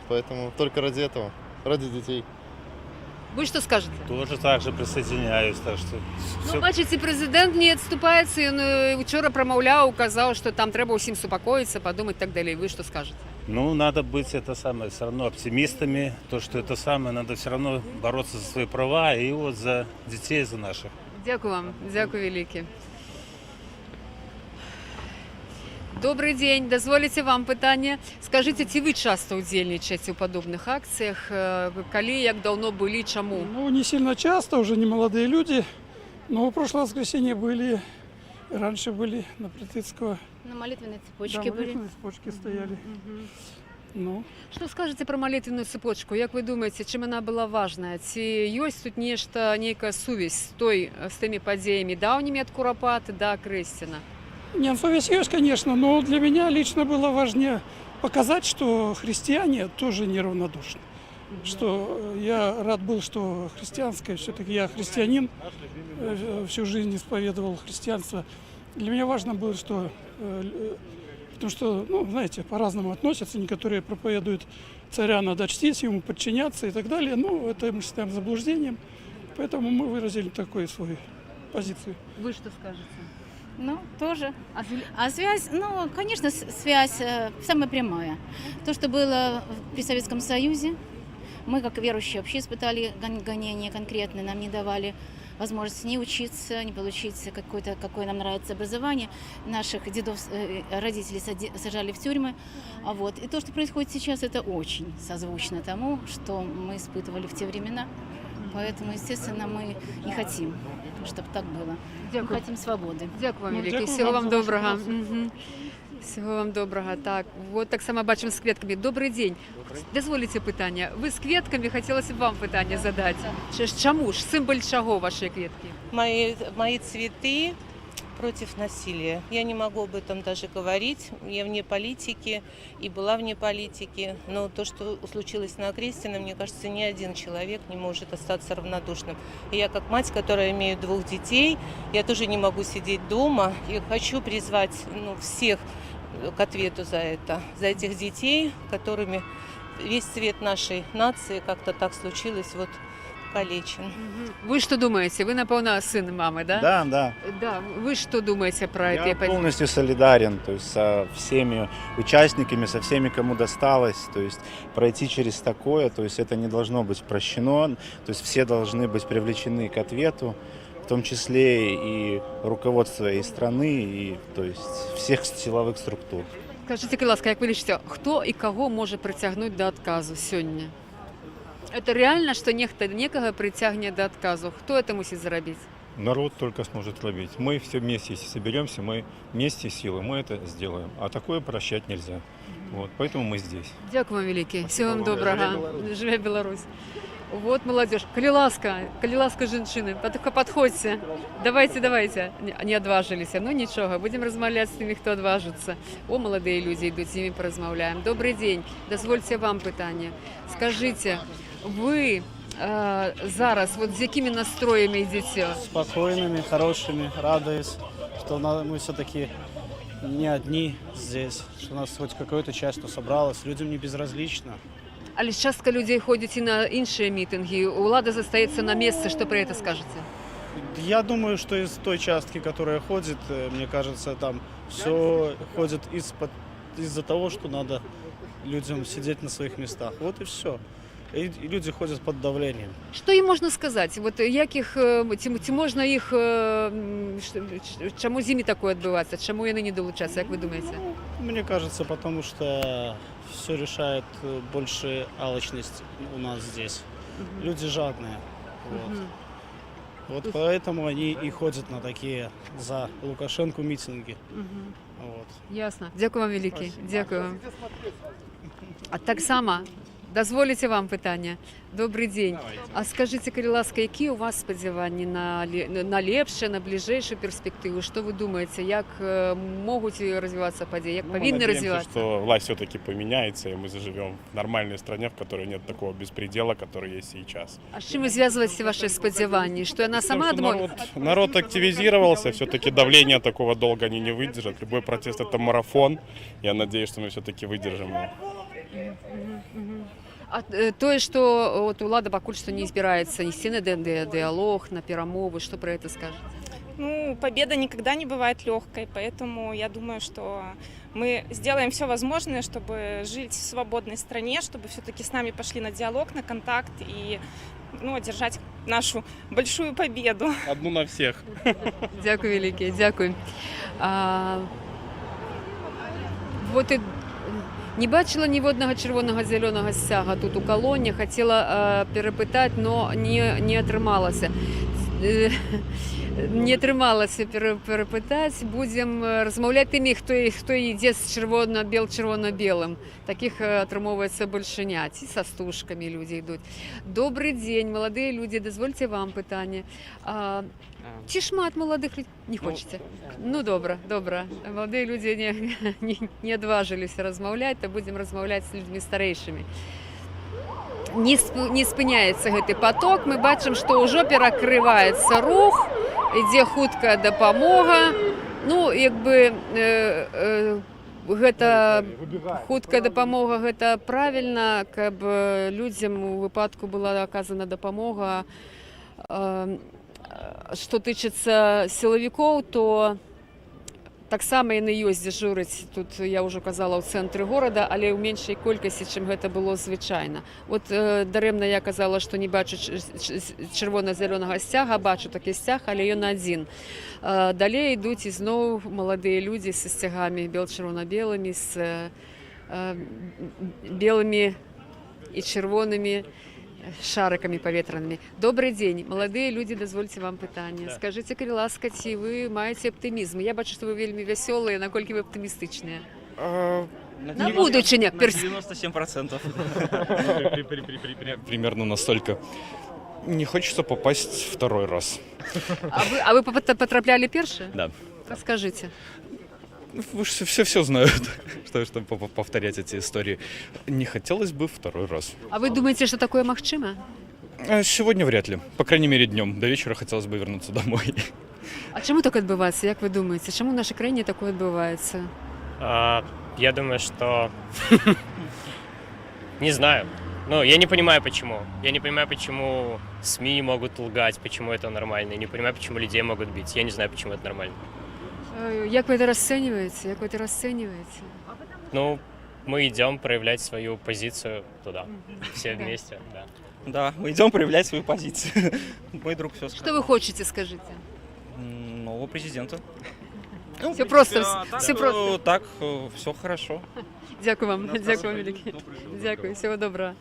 Поэтому только ради этого, ради детей. Вы что скажете? Тоже так же присоединяюсь, так что... Бачите, президент не отступается, он вчера промовлял, указал, что там треба усім супокоиться, подумать и так далее. Вы что скажете? Надо быть все равно оптимистами, что это самое, надо все равно бороться за свои права и за детей, за наших. Дякую вам, дякую велике. Добрый день, дозволите вам пытанне. Скажите, ці вы часто удзельнічаеце ў падобных акциях? Калі, як давно были, чему? Не сильно часто, уже не молодые люди. Но в прошлое воскресенье были, раньше были на Плетыцкого. На молитвенной цепочке были. На молитвенной цепочке стояли. Что скажете про молитвенную цепочку? Як вы думаете, чым она была важная? Ці ёсць тут нейкая сувязь с теми падзеямі даўнімі ад Курапаты да Крэсціна? Нет, совесть есть, конечно, но для меня лично было важнее показать, что христиане тоже неравнодушны. Что я рад был, что христианское, все-таки я христианин, всю жизнь исповедовал христианство. Для меня важно было, потому что, знаете, по-разному относятся. Некоторые проповедуют, царя надо чтить, ему подчиняться и так далее. Это мы считаем заблуждением. Поэтому мы выразили такую свою позицию. Вы что скажете? Тоже. А связь, конечно, связь самая прямая. То, что было при Советском Союзе, мы, как верующие, вообще испытали гонения конкретные, нам не давали возможности не учиться, не получить какое нам нравится образование. Наших дедов, родителей сажали в тюрьмы. Вот. И то, что происходит сейчас, это очень созвучно тому, что мы испытывали в те времена. Поэтому, естественно, мы не хотим, чтобы так было. Мы хотим свободи. Дякую вам, велике. Всього вам доброго. Всього вам доброго. Так, от так само бачимо з квітками. Добрий день. Дозволите питання. Ви з квітками, хотілося б вам питання задати. Чому ж? Символ чого ваші квітки? Мои цветы против насилия. Я не могу об этом даже говорить. Я вне политики и была вне политики. Но то, что случилось на Окрестино, мне кажется, ни один человек не может остаться равнодушным. И я как мать, которая имеет 2 детей, я тоже не могу сидеть дома. И хочу призвать всех к ответу за это. За этих детей, которыми весь цвет нашей нации как-то так случилось, калечен. Вы что думаете? Вы, напевно, сын мамы, да? Да. Да. Вы что думаете про это? Я полностью солидарен, то есть со всеми участниками, со всеми, кому досталось, то есть пройти через такое, то есть это не должно быть прощено, то есть все должны быть привлечены к ответу, в том числе и руководство и страны, и то есть всех силовых структур. Скажите, будь ласка, як ви лічите, хто і кого може притягнути до відказу сьогодні? Это реально, что некого притягнет до отказу. Кто это мусит заробить? Народ только сможет ловить. Мы все вместе, если соберемся, мы вместе силы, мы это сделаем. А такое прощать нельзя. Вот, поэтому мы здесь. Дякую вам, великий. Всего вам доброго. Живе Беларусь. Вот молодежь. Коли ласка женщины, подходьте. Давайте. Не отважились. Ну ничего, будем размовлять с теми, кто отважится. О, молодые люди идут, с ними поразмовляем. Добрый день. Дозвольте вам питание. Скажите, вы зараз з якими настроями йдете? Спокойными, хорошими, радуюсь, что мы все-таки не одни здесь, что у нас хоть какая-то часть собралась, людям не безразлично. Але часто людей ходять і на інші мітинги, влада застається на місці, що про це скажете? Я думаю, что из той частки, которая ходит, мне кажется, там все ходит из-за того, что надо людям сидеть на своих местах. Вот и все. И люди ходят под давлением. Що їм можна сказати? Чи можна їх, чому з ними таке відбувається? Чому вони не долучаються, як ви думаєте? Мне кажется, потому что все решает больше алчность у нас здесь. Люди жадные. Вот поэтому они и ходят на такие за Лукашенко митинги. Ясно. Дякую вам, великий. Дякую вам. А так само, дозволите вам питання. Добрий день. А скажіть, будь ласка, які у вас сподівання на лепше, на ближайшу перспективу? Що ви думаєте, як можуть розвиватися події, як повинні розвиватися? Что власть все-таки поменяется, и мы заживем в нормальной стране, в которой нет такого беспредела, который есть сейчас. А з чим ви зв'язуєте ваші сподівання? Що вона сама відмовиться? Народ активизировался, все-таки давление такого долго они не выдержат. Любой протест – это марафон. Я надеюсь, что мы все-таки выдержим его. А тое, што от улада пакуль што не збіраецца несці на дыялог, на перамовы, што пра гэта скажаце? Победа никогда не бывает легкой, поэтому я думаю, что мы сделаем все возможное, чтобы жить в свободной стране, чтобы все-таки с нами пошли на диалог, на контакт и одержать нашу большую победу. Одну на всех. Дякую, велике, дякую. Вот и не бачила ніводного червоного-зеленого стяга тут у колоні, хотіла перепитати, но не атрымалася. Не атрымалася перепытаць, будзем размаўляць тымі, хто ідзе з червоно-белым. Таких атрымоўваецца большыня, ці са стужкамі людзі ідуць. Добрый дзень, маладыя людзі, дазвольце вам пытанне. Ці шмат маладых людзей? Не хочаце? Ну, добра. Маладыя людзі не адважыліся размаўляць, то будзем размаўляць з людзьмі старэйшымі. Не спыняецца гэты поток, мы бачым, што ўжо перакрываецца рух, ідзе хуткая дапамога. Гэта хуткая дапамога, гэта правільна, каб людзям у выпадку была аказана дапамога. Што тычыцца сілавікоў, то Так само яны ёсць дзяжураць тут, я ўжо казала, ў цэнтры горада, але ў меншай колькасці, чым гэта было звычайна. От дарэмна я казала, што не бачу чырвона-зялёнага сцяга, бачу такі сцяг, але ён адзін. Далей ідуць ізноў маладыя людзі са сцягамі бел-чырвона-белымі, з белымі і чырвонымі шарыкамі паветранымі. Добрый дзень, маладыя людзі, дазвольце вам пытанне. Скажыце, калі ласка, ці вы маеце аптымізм? Я бачу, што вы вельмі вясёлыя, наколькі вы аптымістычныя? На будучыня. 97%. Примерно настолько. Не хочется попасть второй раз. А вы потрапляли першы? Да. Расскажите. Вы же все знают, что повторять эти истории. Не хотелось бы второй раз. А вы думаете, что такое махчима? Сегодня вряд ли. По крайней мере, днем. До вечера хотелось бы вернуться домой. А чему так адбываецца, як вы думаете? Чему в нашей краіне такое адбываецца? Я думаю, что... Не знаю. Ну, я не понимаю, почему. Я не понимаю, почему СМИ могут лгать, почему это нормально. Я не понимаю, почему людей могут бить. Я не знаю, почему это нормально. Як вы это расцениваете? Ну, мы идем проявлять свою позицию туда, все вместе, да. Да, мы идем проявлять свою позицию. Мой друг все сказал. Что вы хотите, скажите? Нового президента. Все просто, все просто. Так, все хорошо. Дякую вам, дякую велике. Дякую, всего доброго.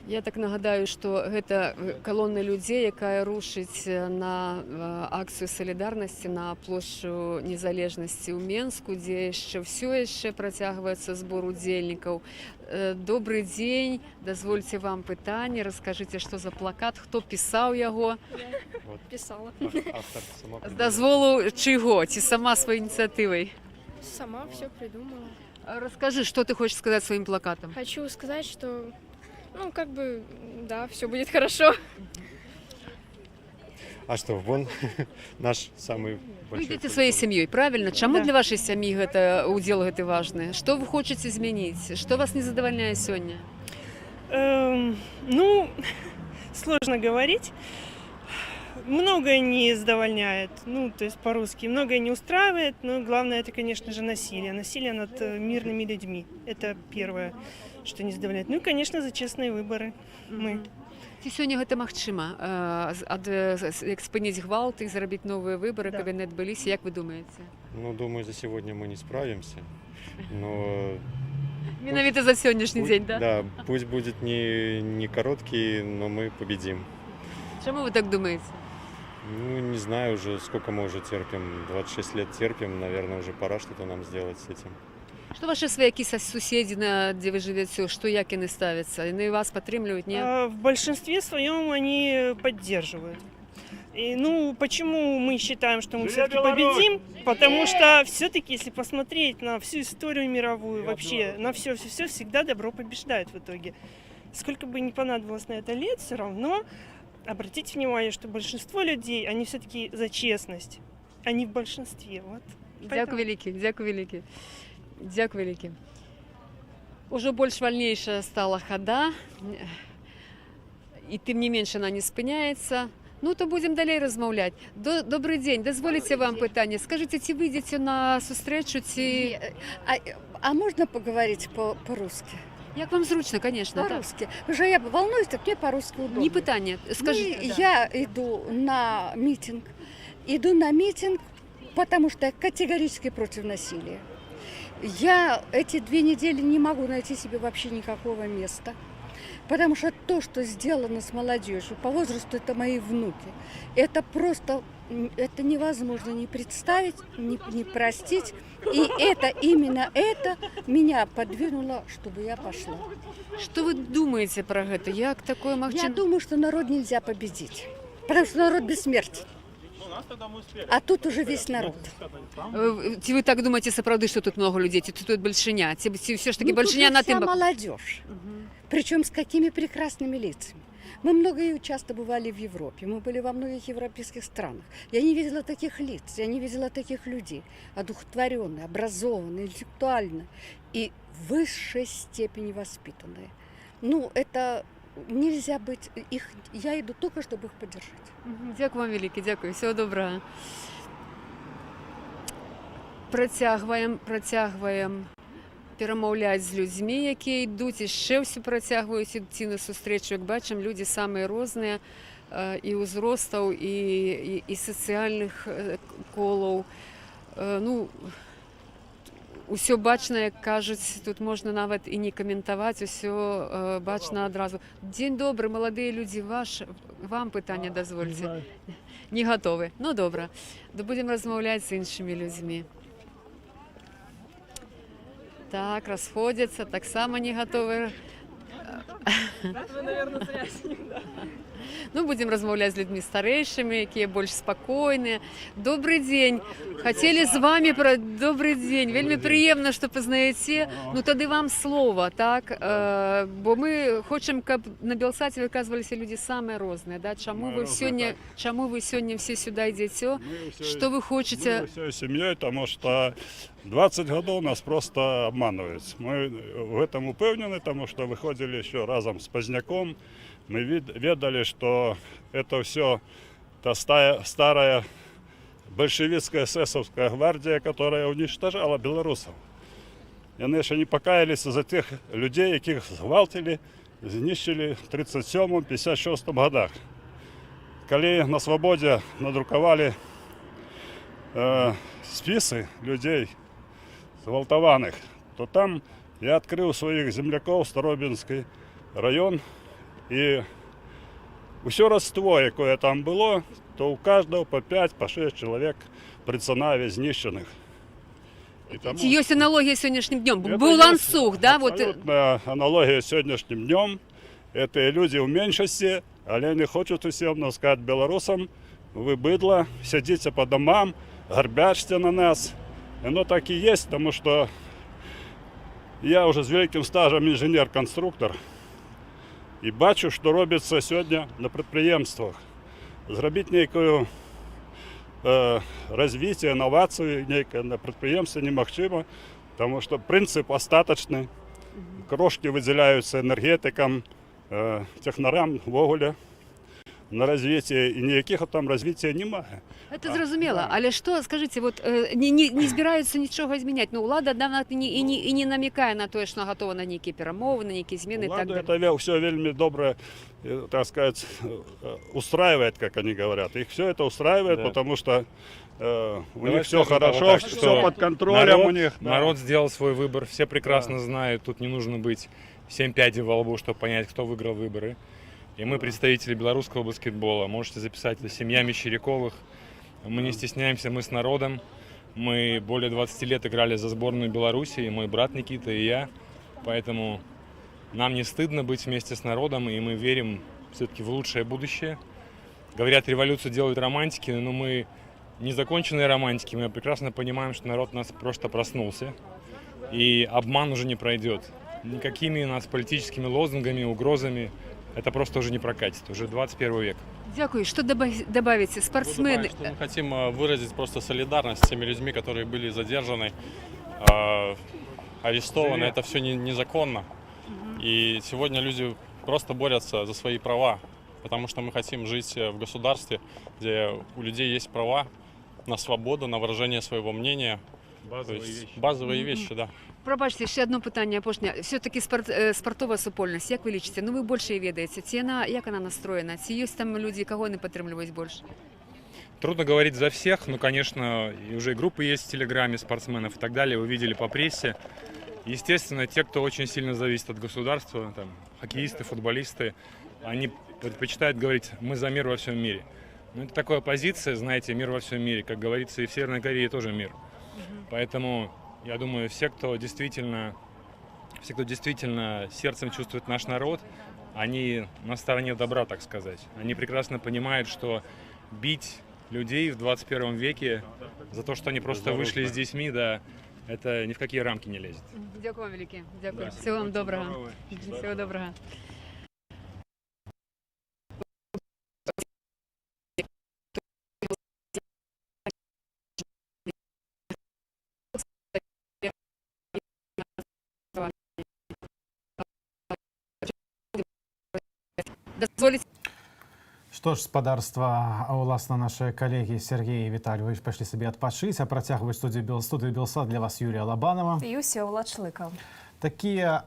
Я так нагадаю, што гэта калона людзей, якая рушыць на акцыю салідарнасці на плошчу незалежнасці ў Менску, дзе яшчэ яшчэ працягваецца збор удзельнікаў. Добрый дзень, дазвольце вам пытанне, раскажыце, што за плакат, хто пісаў яго? Писала. З дазволу чыго, ці сама сваёй ініцыятывай? Сама все придумала. Расскажи, что ты хочешь сказать своим плакатом? Хочу сказать, что, ну, как бы, да, все будет хорошо. А что, вон наш самый большой... Вы идете своей семьей, правильно? Чему для вашей семьи это удел гэты важны? Что вы хотите изменить? Что вас не задовольняет сегодня? Ну, сложно говорить. Многое не задовольняет, ну, то есть по-русски. Многое не устраивает, но главное это, конечно же, насилие. Насилие над мирными людьми. Это первое, что не задовольняет. Ну и, конечно, за честные выборы. Мы. Ці сёння гэта магчыма, як спыніць гвалт і зрабіць новыя выборы, каб яны адбыліся, як вы думаете? Ну, думаю, за сегодня мы не справимся, но... Менавіта за сённяшні дзень, да? Да, пусть будет не короткий, но мы победим. Чему вы так думаете? Ну, не знаю уже, сколько мы уже терпим, 26 лет терпим, наверное, уже пора что-то нам сделать с этим. Что ваши сваяки, суседи, где вы живете, что як яны ставятся? Яны вас подтримливают, нет? В большинстве своем они поддерживают. И, ну, почему мы считаем, что мы все-таки победим? Потому что все-таки, если посмотреть на всю историю мировую, вообще на все всегда добро побеждает в итоге. Сколько бы ни понадобилось на это лет, все равно обратите внимание, что большинство людей, они все-таки за честность, они в большинстве. Вот. Дякую великий, дякую великий. Дякую великі. Ужо больш вальнейшая стала хада, і тым не менш она не спыняецца. Ну, то будем далей размаўляць. Добрый день, дазволіце вам пытанне. Скажите, ці выйдзеце на сустрэчу, ці... А можно поговорить по-русски? Як вам зручно, конечно. По-русски. Уже я волнуюсь, так мне по-русски удобно. Не пытанне, скажите. Я иду на митинг. Иду на митинг, потому что я категорически против насилия. Я эти 2 недели не могу найти себе вообще никакого места, потому что то, что сделано с молодежью, по возрасту это мои внуки, это просто, это невозможно не представить, не простить, и именно это меня подвинуло, чтобы я пошла. Что вы думаете про это? Як такое магчыма? Я думаю, что народ нельзя победить, потому что народ бессмертен. А тут уже весь народ. Ці вы так думаете, сапраўды, что тут много людей, ці тут большиня? Ці все ж таки большиня на тым... молодежь. Причем с какими прекрасными лицами. Мы много и часто бывали в Европе, мы были во многих европейских странах. Я не видела таких лиц, я не видела таких людей. Одухотворенные, образованные, интеллектуальные и в высшей степени воспитанные. Ну, это нельзя быть их. Я иду только, чтобы их поддержать. Дякую вам велике, дякую. Всього доброго. Працягваем перамаўляць з людзьмі, якія ідуць, і яшчэ ўсё працягваюць ідці на сустрэчу. Як бачым, людзі самыя розныя, і ўзростаў, і сацыяльных колаў. Ну, усё бачна, як кажуць, тут можна нават і не каментаваць, усё бачна адразу. Дзень добры, маладыя людзі, вам пытанне дазвольце. Не гатовы. Ну, добра. Будзем размаўляць з іншымі людзьмі. Так, расходяцца, таксама не гатовы. Ну, будем размаўляць з людзьмі старэйшымі, якія больш спакойныя. Добрый дзень. Хацелі з вами добрый дзень. Вельмі прыемна, што пазнаеце. Ну, тады вам слова, так? Бо мы хочам, каб на Белсаце выказваліся людзі самыя розныя, да? Чаму вы сёння все сюда ідзеце? Што вы хочаце? Мы всей семьей, потому что 20 годов нас просто обманывают. Мы в этом упевнены, потому что выходили еще разом с Поздняком. Мы ведали, что это все та старая большевистская эсэсовская гвардия, которая уничтожала белорусов. И они еще не покаялись за тех людей, яких згвалтили, знищили в 1937-1956 годах. Коли на свободе надрукували списы людей зґвалтованих, то там я открыл своих земляков Старобинский район, и все родство, якое там было, то у каждого по 5, по 6 человек при Цанаве знищених. Ці ёсць аналогія з сённяшнім днём? Быў ланцуг, да? Абсолютная аналогия с сегодняшним днем. Это люди в меньшости, але не хочуть усім нам сказати белорусам: ви бидло, сидите по домам, горбячьте на нас. И оно так и есть, потому что я уже с великим стажем инженер-конструктор и бачу, что робится сегодня на предприемствах. Зробить некое развитие, инновацию некое на предприемстве немагчыма, потому что принцип остаточный. Крошки выделяются энергетикам, технарам ввогуле на развитие, и никаких там развития немає. Это зразумела, але што, скажите, вот не збіраюцца нічога змяняць, ну, улада нават і не намекае на тое, што гатова на нейкія перамовы, на нейкія змены і так далее. Это все вельми добро, так сказать, устраивает, как они говорят. Их все это устраивает, да. Потому что у них все хорошо, так, все под контролем у них. Да. Народ сделал свой выбор, все прекрасно знают, тут не нужно быть 7 пядей во лбу, чтобы понять, кто выиграл выборы. И мы представители белорусского баскетбола. Можете записать это семья Мещеряковых. Мы не стесняемся, мы с народом. Мы более 20 лет играли за сборную Беларуси, и мой брат Никита, и я. Поэтому нам не стыдно быть вместе с народом, и мы верим все-таки в лучшее будущее. Говорят, революцию делают романтики, но мы не законченные романтики. Мы прекрасно понимаем, что народ у нас просто проснулся, и обман уже не пройдет. Никакими нас политическими лозунгами, угрозами. Это просто уже не прокатит, уже 21 век. Дякую. Что добавите? Спортсмены. Что мы хотим выразить просто солидарность с теми людьми, которые были задержаны, арестованы. Это все незаконно. И сегодня люди просто борются за свои права, потому что мы хотим жить в государстве, где у людей есть права на свободу, на выражение своего мнения. Базовые вещи, да. Пробачце, ще одно питання апошняе. Все-таки спартовая супольнасць, як вы лічыце? Ну, вы больше ведаеце. Ці яна, як она настроена? Ці ёсць там люди, кого не падтрымліваюць больше? Трудно говорить за всех, но, конечно, и уже группы есть в Телеграме спортсменов и так далее, вы видели по прессе. Естественно, те, кто очень сильно зависит от государства, там, хоккеисты, футболисты, они предпочитают говорить: мы за мир во всем мире. Ну, это такая позиция, знаете, мир во всем мире. Как говорится, и в Северной Корее тоже мир. Поэтому, я думаю, все, кто действительно сердцем чувствует наш народ, они на стороне добра, так сказать. Они прекрасно понимают, что бить людей в 21 веке за то, что они просто вышли с детьми, да, это ни в какие рамки не лезет. Дякую вам велике. Дякую. Всего вам доброго. Всего доброго. Дазволіць. Што ж, спадарства, уласна, наши калегі Сергей і Віталь, вы пайшлі сабе адпачыць, а працягваюць студыю Белсат для вас Юлія Лабанова. І ўсё Лачлыкаў. Такія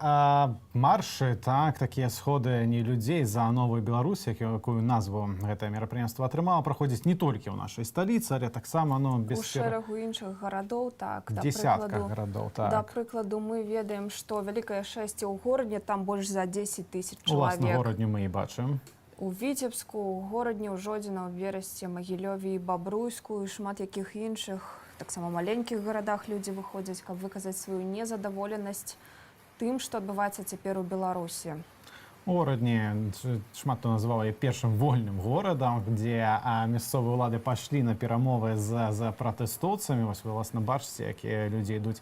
маршы, такія сходы не людзей за новую Беларусь, якую назву гэтае мерапрыемства атрымала, праходзіць не толькі ў нашай сталіцы, але таксама без у шэрагу іншых гарадоў, дзесятках гарадоў. Да прыкладу, мы ведаем, што вялікае шэсце ў горадні, там больш за 10 000 чалавек. Уласна, горадню мы і бачым. У Віцебску, у горадні, у Жодзіна, у Верасці, Магілёве і Бабруйску і шмат якіх іншых, таксама маленькіх гарадах людзі выходзяць, каб выказаць сваю незадаволенасць тым, што адбываецца цяпер у Беларусі. У горадні шмат хто называў яе першым вольным горадам, дзе мясцовыя ўлады пайшлі на перамовы з пратэстоўцамі. Вось вы, власна, бачыце, якія людзі ідуць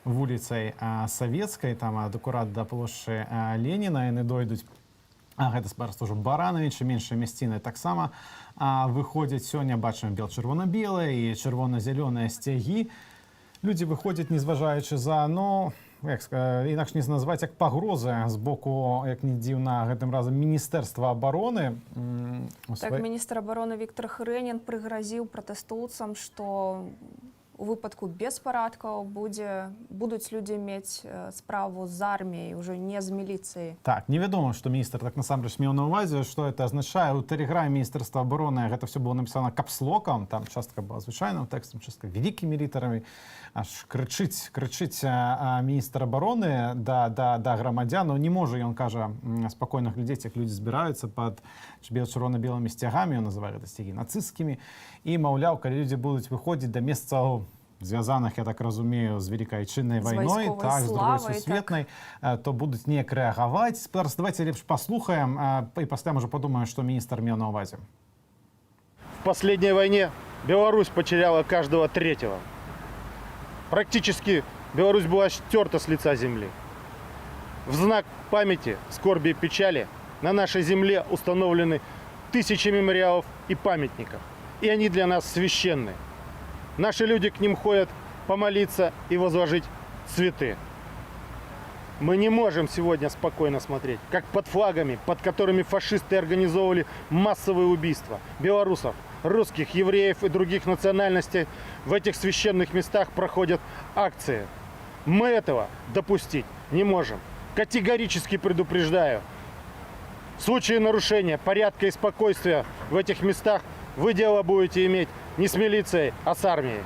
вуліцай Савецкай, там акурат да плошчы Леніна, яны дойдуць. Гэта спадарства ўжо Барановича, меншыя мясціны таксама выходзяць. Сёння бачым бел-чырвона-белыя і чырвона-зялёныя сцягі. Людзі выходзяць, незважаючы за, інакш не назваць, як пагрозы з боку, як не дзіўна, гэтым разам Міністэрства абароны. Так, міністр абароны Віктор Хрэнін прыгразіў пратэстоўцам, што у выпадку беспарадкаў будуць людзі мець справу з арміяй, ужо не з міліцыяй. Так, невядома, што міністр так насамрэч меў на ўвазе, што это азначае. У тэлеграме Міністэрства абароны гэта все было напісана капслокам, там частка была звычайным тэкстам, частка вялікімі літарамі. Аж крычыць міністр абароны да грамадзян. Не можа, ён кажа, спакойных людзей, як людзі збіраюцца пад чырвона-белымі сцягамі, ён называе гэта сцягі нацысцкімі, і, маўляў, калі людзі будуць выходзіць да месцаў звязаных, я так разумею, з Великай Отчинной войной, з Другой Сусветнай, то будуць неяк рэагаваць. Давайте лепш паслухаем і пасля можа падумаем, што міністр меў на ўвазе. В последней войне Беларусь потеряла каждого третьего. Практически Беларусь была стерта с лица земли. В знак памяти, скорби и печали на нашей земле установлены тысячи мемориалов и памятников. И они для нас священны. Наши люди к ним ходят помолиться и возложить цветы. Мы не можем сегодня спокойно смотреть, как под флагами, под которыми фашисты организовывали массовые убийства белорусов, русских, евреев и других национальностей, в этих священных местах проходят акции. Мы этого допустить не можем. Категорически предупреждаю. В случае нарушения порядка и спокойствия в этих местах вы дело будете иметь не с милицией, а с армией.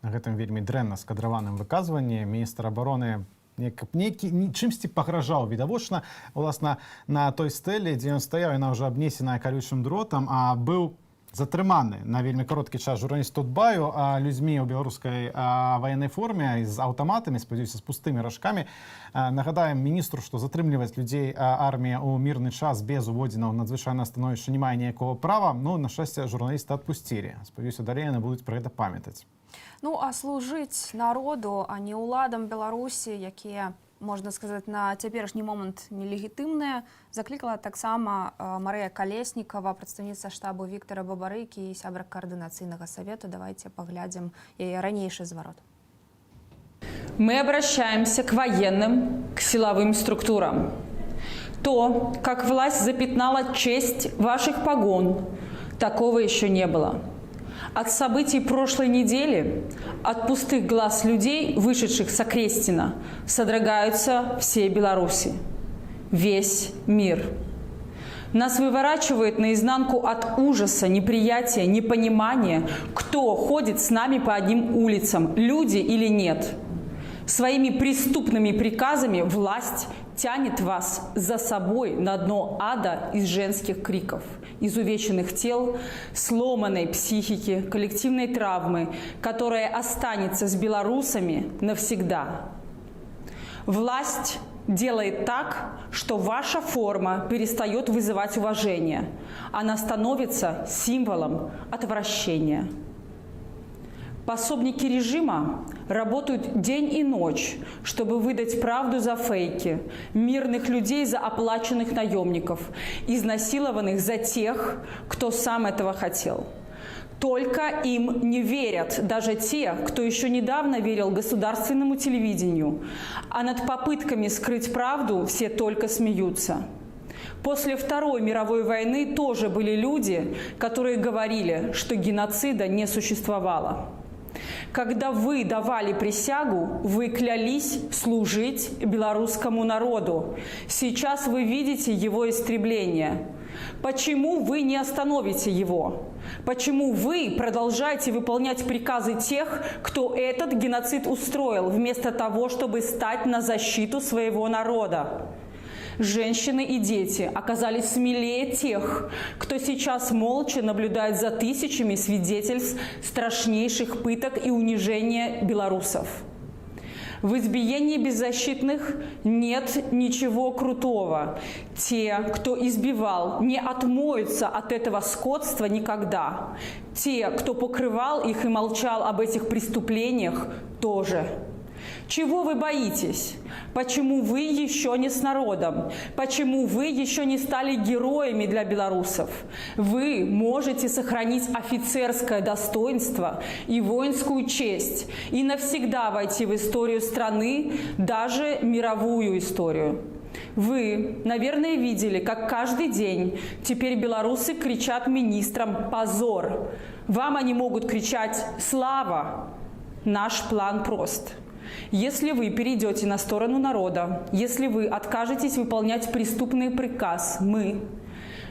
На гэтым вельмі дрэнна скадраваным выказванні міністр абароны чымсьці пагражаў відавочна. Уласна, на той стэле, дзе ён стаяў, яна ўжо абнесеная калючым дротам, а быў затрыманы на вельмі кароткі час журналіст Тутбаю людзьмі ў беларускай ваеннай форме з аўтаматамі, спадзяюся, з пустымі ражкамі. Нагадаем міністру, што затрымліваць людзей армія ў мірны час без уводзіна ў надзвычайнае становішча не мае ніякога права. На шчасце, журналіста адпусцілі. Спадзяюся, далей яны будуць пра гэта памятаць. А служыць народу, а не ўладам Беларусі, якія, можна сказаць, на цяперашні момант нелегітымныя, заклікала таксама Марыя Калеснікава, прадстаўніца штабу Віктора Бабарыкі і сябра координацыйнага савету. Давайте поглядим яе ранейшы зварот. Мы обращаемся к военным, к силовым структурам. То, как власть запятнала честь ваших погон, такого еще не было. От событий прошлой недели, от пустых глаз людей, вышедших с Окрестина, содрогаются все Беларуси, весь мир. Нас выворачивает наизнанку от ужаса, неприятия, непонимания, кто ходит с нами по одним улицам, люди или нет. Своими преступными приказами власть тянет вас за собой на дно ада из женских криков, изувеченных тел, сломанной психики, коллективной травмы, которая останется с белорусами навсегда. Власть делает так, что ваша форма перестает вызывать уважение. Она становится символом отвращения. Пособники режима работают день и ночь, чтобы выдать правду за фейки, мирных людей за оплаченных наемников, изнасилованных за тех, кто сам этого хотел. Только им не верят даже те, кто еще недавно верил государственному телевидению, а над попытками скрыть правду все только смеются. После Второй мировой войны тоже были люди, которые говорили, что геноцида не существовало. Когда вы давали присягу, вы клялись служить белорусскому народу. Сейчас вы видите его истребление. Почему вы не остановите его? Почему вы продолжаете выполнять приказы тех, кто этот геноцид устроил, вместо того, чтобы стать на защиту своего народа? Женщины и дети оказались смелее тех, кто сейчас молча наблюдает за тысячами свидетельств страшнейших пыток и унижения белорусов. В избиении беззащитных нет ничего крутого. Те, кто избивал, не отмоются от этого скотства никогда. Те, кто покрывал их и молчал об этих преступлениях, тоже. Чего вы боитесь? Почему вы еще не с народом? Почему вы еще не стали героями для белорусов? Вы можете сохранить офицерское достоинство и воинскую честь и навсегда войти в историю страны, даже мировую историю. Вы, наверное, видели, как каждый день теперь белорусы кричат министрам «позор». Вам они могут кричать «слава». Наш план прост. Если вы перейдете на сторону народа, если вы откажетесь выполнять преступный приказ, мы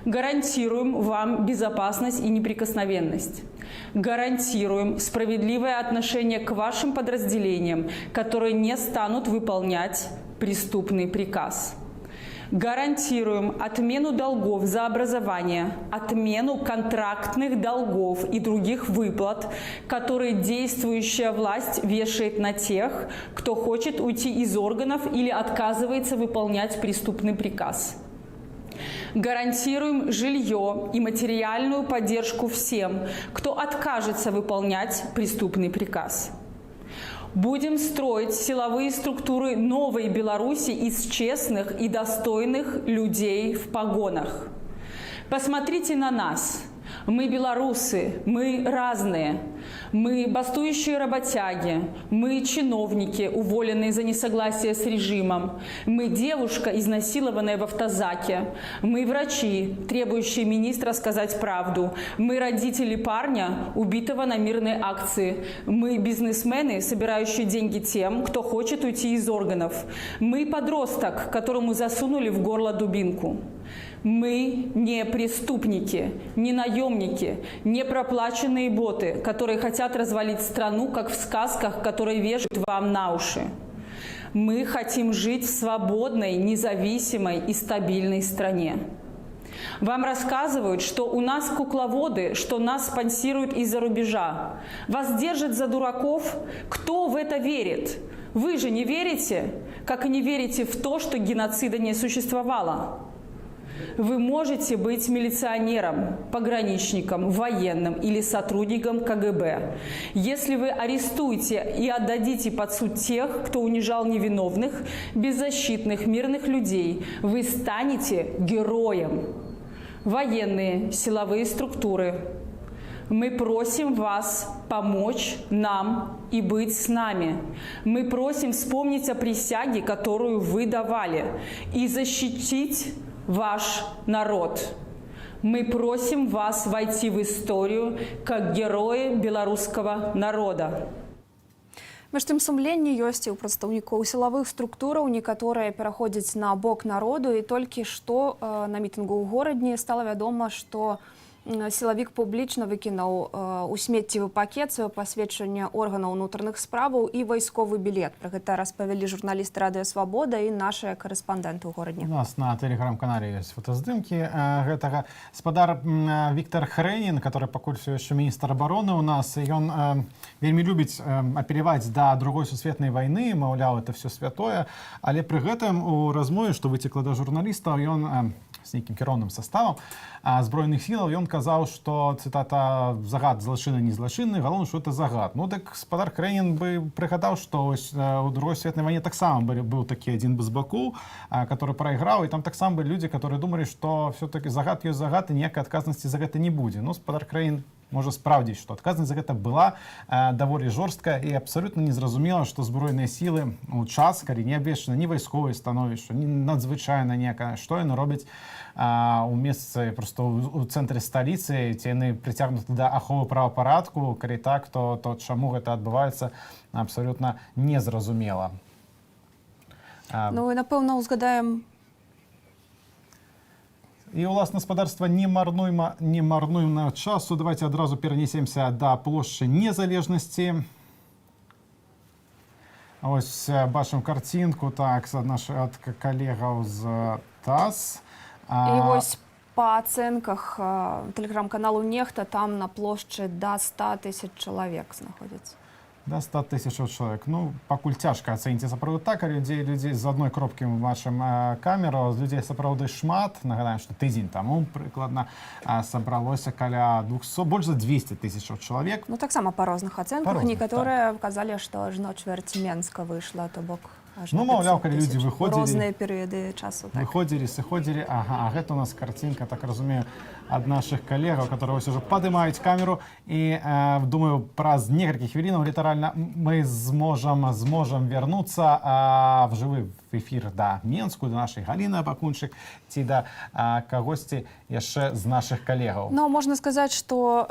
гарантируем вам безопасность и неприкосновенность. Гарантируем справедливое отношение к вашим подразделениям, которые не станут выполнять преступный приказ. Гарантируем отмену долгов за образование, отмену контрактных долгов и других выплат, которые действующая власть вешает на тех, кто хочет уйти из органов или отказывается выполнять преступный приказ. Гарантируем жилье и материальную поддержку всем, кто откажется выполнять преступный приказ. Будем строить силовые структуры новой Беларуси из честных и достойных людей в погонах. Посмотрите на нас. Мы белорусы, мы разные. Мы бастующие работяги, мы чиновники, уволенные за несогласие с режимом. Мы девушка, изнасилованная в автозаке. Мы врачи, требующие министра сказать правду. Мы родители парня, убитого на мирной акции. Мы бизнесмены, собирающие деньги тем, кто хочет уйти из органов. Мы подросток, которому засунули в горло дубинку. Мы не преступники, не наемники, не проплаченные боты, которые хотят развалить страну, как в сказках, которые вешают вам на уши. Мы хотим жить в свободной, независимой и стабильной стране. Вам рассказывают, что у нас кукловоды, что нас спонсируют из-за рубежа. Вас держат за дураков? Кто в это верит? Вы же не верите, как и не верите в то, что геноцида не существовало. Вы можете быть милиционером, пограничником, военным или сотрудником КГБ. Если вы арестуете и отдадите под суд тех, кто унижал невиновных, беззащитных, мирных людей, вы станете героем. Военные, силовые структуры. Мы просим вас помочь нам и быть с нами. Мы просим вспомнить о присяге, которую вы давали, и защитить ваш народ. Мы просим вас войти в историю как герои белорусского народа. Між тым сумленне ёсць і ў прадстаўнікоў сілавых структураў, некаторыя пераходзяць на бок народу, і толькі што на мітынгу ў горадні стала вядома, што сілавік публічна выкінуў у смеццевы пакет сваё пасведчанне органаў унутраных справаў і вайсковы білет. Пра гэта распавялі журналісты Радыё Свабода і нашыя карэспандэнты ў горадні. У нас на тэлеграм-канале ёсць фотаздымкі гэтага. Спадар Віктор Хрэнін, который пакуль всё яшчэ міністр абароны у нас, ён вельмі любіць апеляваць да другой сусветнай вайны, маўляў, это все святое, але пры гэтым у размове, што выцекла да журналістаў, ён з нейкім кіроўным саставам збройных сілаў, ён казаў, што, цытата, загад злачынны не злачынны, галоўна, што это загад. Ну, так спадар Хрэнін бы прыгадаў, што у другой сусветнай вайне таксама быў такі адзін з бакоў, который прайграў, і там таксама былі людзі, которые думалі, што все-таки загад ёсць загад, і ніякай адказнасці за гэта не будзе. Ну, спадар Хрэнін можа спраўдзіць, што адказнасць за гэта была даволі жорсткая і абсалютна незразумела, што збройныя сілы у час, калі не абвешчана ні вайсковае становішча, ні надзвычайна некае, што яны робяць у месцы просто у цэнтры сталіцы, ці яны прыцягнуты да аховы правапарадку, калі так, то чаму гэта адбываецца, абсалютна незразумела. Ну і напэўна узгадаем. І ўласна гаспадарства не марнуем на часу. Давайте адразу перанесемся да плошчы Незалежнасці. Ось бачым карцінку так ад калегаў з ТАСС. І вось па ацэнках тэлеграм-каналу Нехта там на плошчы да 100 тысяч чалавек знаходзіцца. Да 100 тысячаў чалавек. Ну, пакуль цяжка ацэніць сапраўды так, а людзей з адной кропкі мы бачым камеру, людзей сапраўды шмат. Нагадаем, што тыдзень таму прыкладна сабралося каля 200, больш за 200 тысячаў чалавек. Ну, таксама па розных ацэнках. Некаторыя казалі, што ажно чвэрць Менска выйшла, то бок ну, маўляў, калі людзі выходзілі... Розныя перыяды часу. Так. Выходзілі, сыходзілі. Ага, а гэта у нас карцінка, так разумею, ад нашых калегаў, которые ўжо падымаюць камеру. І, думаю, праз некалькі хвілінаў літаральна мы зможам вярнуцца в жывы эфір да Менску, да нашай Галіны Абакунчык, ці да кагосьці яшчэ з нашых калегаў. Ну, можна сказаць, што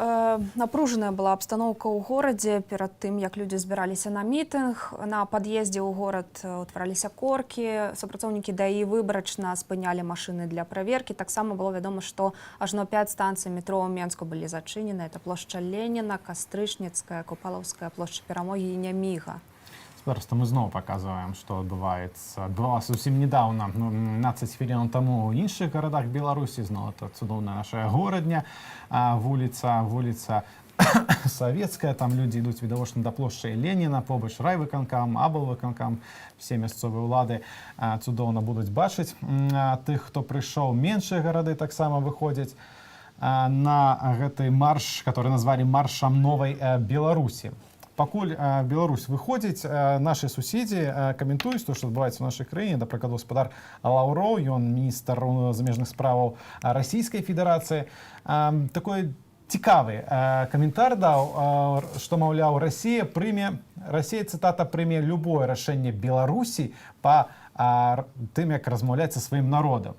напружаная была абстаноўка ў горадзе перад тым, як людзі збіраліся на мітынг. На пад'ездзе ў горад утвараліся коркі, супрацоўнікі ДАІ выбарачна спынялі машыны для праверкі. Таксама было вядома, што ажно 5 станцый метро ў Менску былі зачынены. Это плошча Леніна, Кастрычніцкая, Купалаўская, плошча Перамогі і Няміга. Просто мы зноў паказваем, што адбываецца. Адбывалася зусім недаўна, 15 хвілін таму ў іншых гарадах Беларусі. Зноў это цудоўная наша горадня, вуліца Савецкая, там людзі ідуць відавочна да плошчы Леніна, побач райвыканкам, аблвыканкам, все мясцовыя ўлады цудоўна будуць бачыць. Тых, хто прыйшоў, меншыя гарады таксама выходзяць на гэты марш, который назвалі маршам новай Беларусі. Пакуль Беларусь выходзіць, нашы суседзі каментуюць то, што адбываецца ў нашай краіне. Да прыкладу, гаспадар Лаўроў, ён міністр замежных справаў Расійскай Федэрацыі. Такой цікавы каментар даў, што, маўляў, Расія, цытата, прыме любое рашэнне Беларусі па тым, як размаўляць са сваім народам.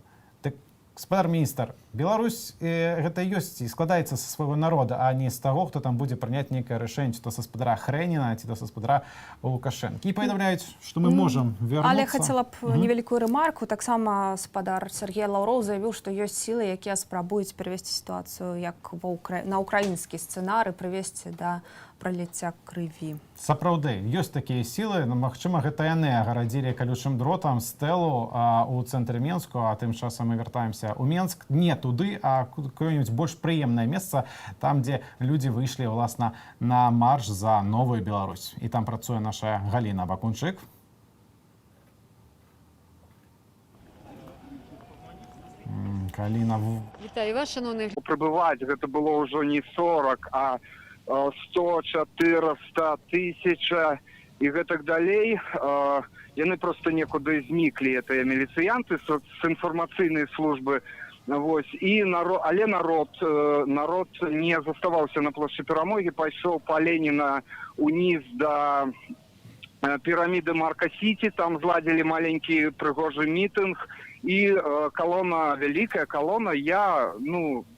Гаспадар міністр, Беларусь гэта ёсць і складаецца са свайго народа, а не з таго, хто там будзе прыняць нейкае рашэнне, ці то са гаспадара Хрэніна, ці то са гаспадара Лукашэнкі. І паведамляюць, што мы можам вярнуцца. Але хацела б невялікую рэмарку. Таксама гаспадар Сергей Лаўроў заявіў, што ёсць сілы, якія спрабуюць перавесці сітуацыю як на ўкраінскі сцэнар і прывесці да праліцця крыві. Сапраўды, ёсць такія сілы. Магчыма, гэта яны агарадзілі калючым дротам стэлу ў цэнтры Менску, а тым часам мы вяртаемся ў Менск. Не туды, а какое-нибудь больш прыемнае месца, там, дзе людзі выйшлі, власна, на марш за новую Беларусь. І там працуе наша Галіна Абакунчык. Галіна... Вітаю вас, шановні. Прибываць гэта было ўжо не 40, а 100, 400, 1000 і гэтак далей. Яны просто некуды зніклі, гэтыя міліцыянты з інфармацыйнай службы. Але народ не заставаўся на плошчы Перамогі, пайшоў па Леніна уніз да піраміды Марка-Сіці, там зладзілі маленькі прыгожы мітынг, і колонна, вялікая колонна. Я,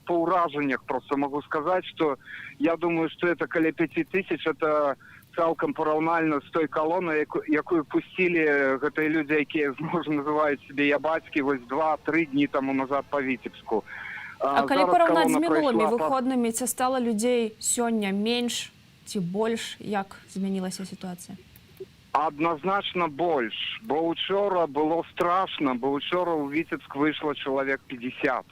по ўражаннях просто могу сказаць, што я думаю, што это каля 5000, это цалкам параўнальна з той колоннай, якую пусцілі гэтыя людзі, якія, можна, называюць себе ябацькі, вось 2-3 дні таму назад па Віцебску. А калі параўнаць з мінулымі выходнымі, ці стала людзей сёння менш ці больш, як змянілася сітуацыя? Однозначно больш, бо учора было страшно, бо учора ў Віцебск выйшло чалавек 50.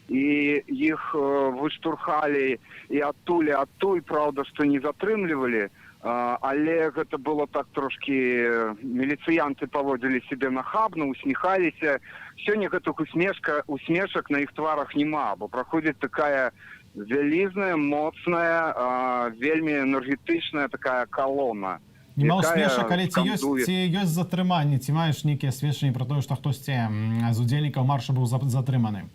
І іх выштурхалі і адтуль, правда, што не затрымлівалі, але гэта было так трошки, міліцыянты паводзілі себе нахабна, усміхаліся. Сёння гэтых усмешак на іх тварах няма, бо праходзіць такая вялізная, моцная, вельмі энергетычная такая колонна. Нема усмешак, але ці ёсць затрыманні, ці маеш нейкія сведчанні пра тое, што хтосьці з удзельнікаў марша быў затрыманы?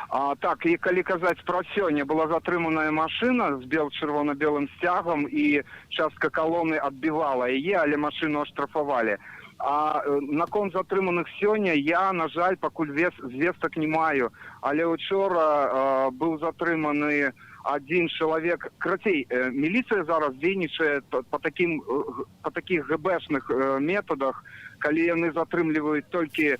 Так, і калі казаць пра сёння, была затрыманая машына з чырвона-белым сцягам, і частка калоны адбівала яе, але машыну аштрафавалі. А наконт затрыманых сёння я, на жаль, пакуль звестак не маю. Але учора быў затрыманы один чалавек. Карацей, міліцыя зараз дзейнічае па такіх ГБшных метадах, калі яны затрымліваюць толькі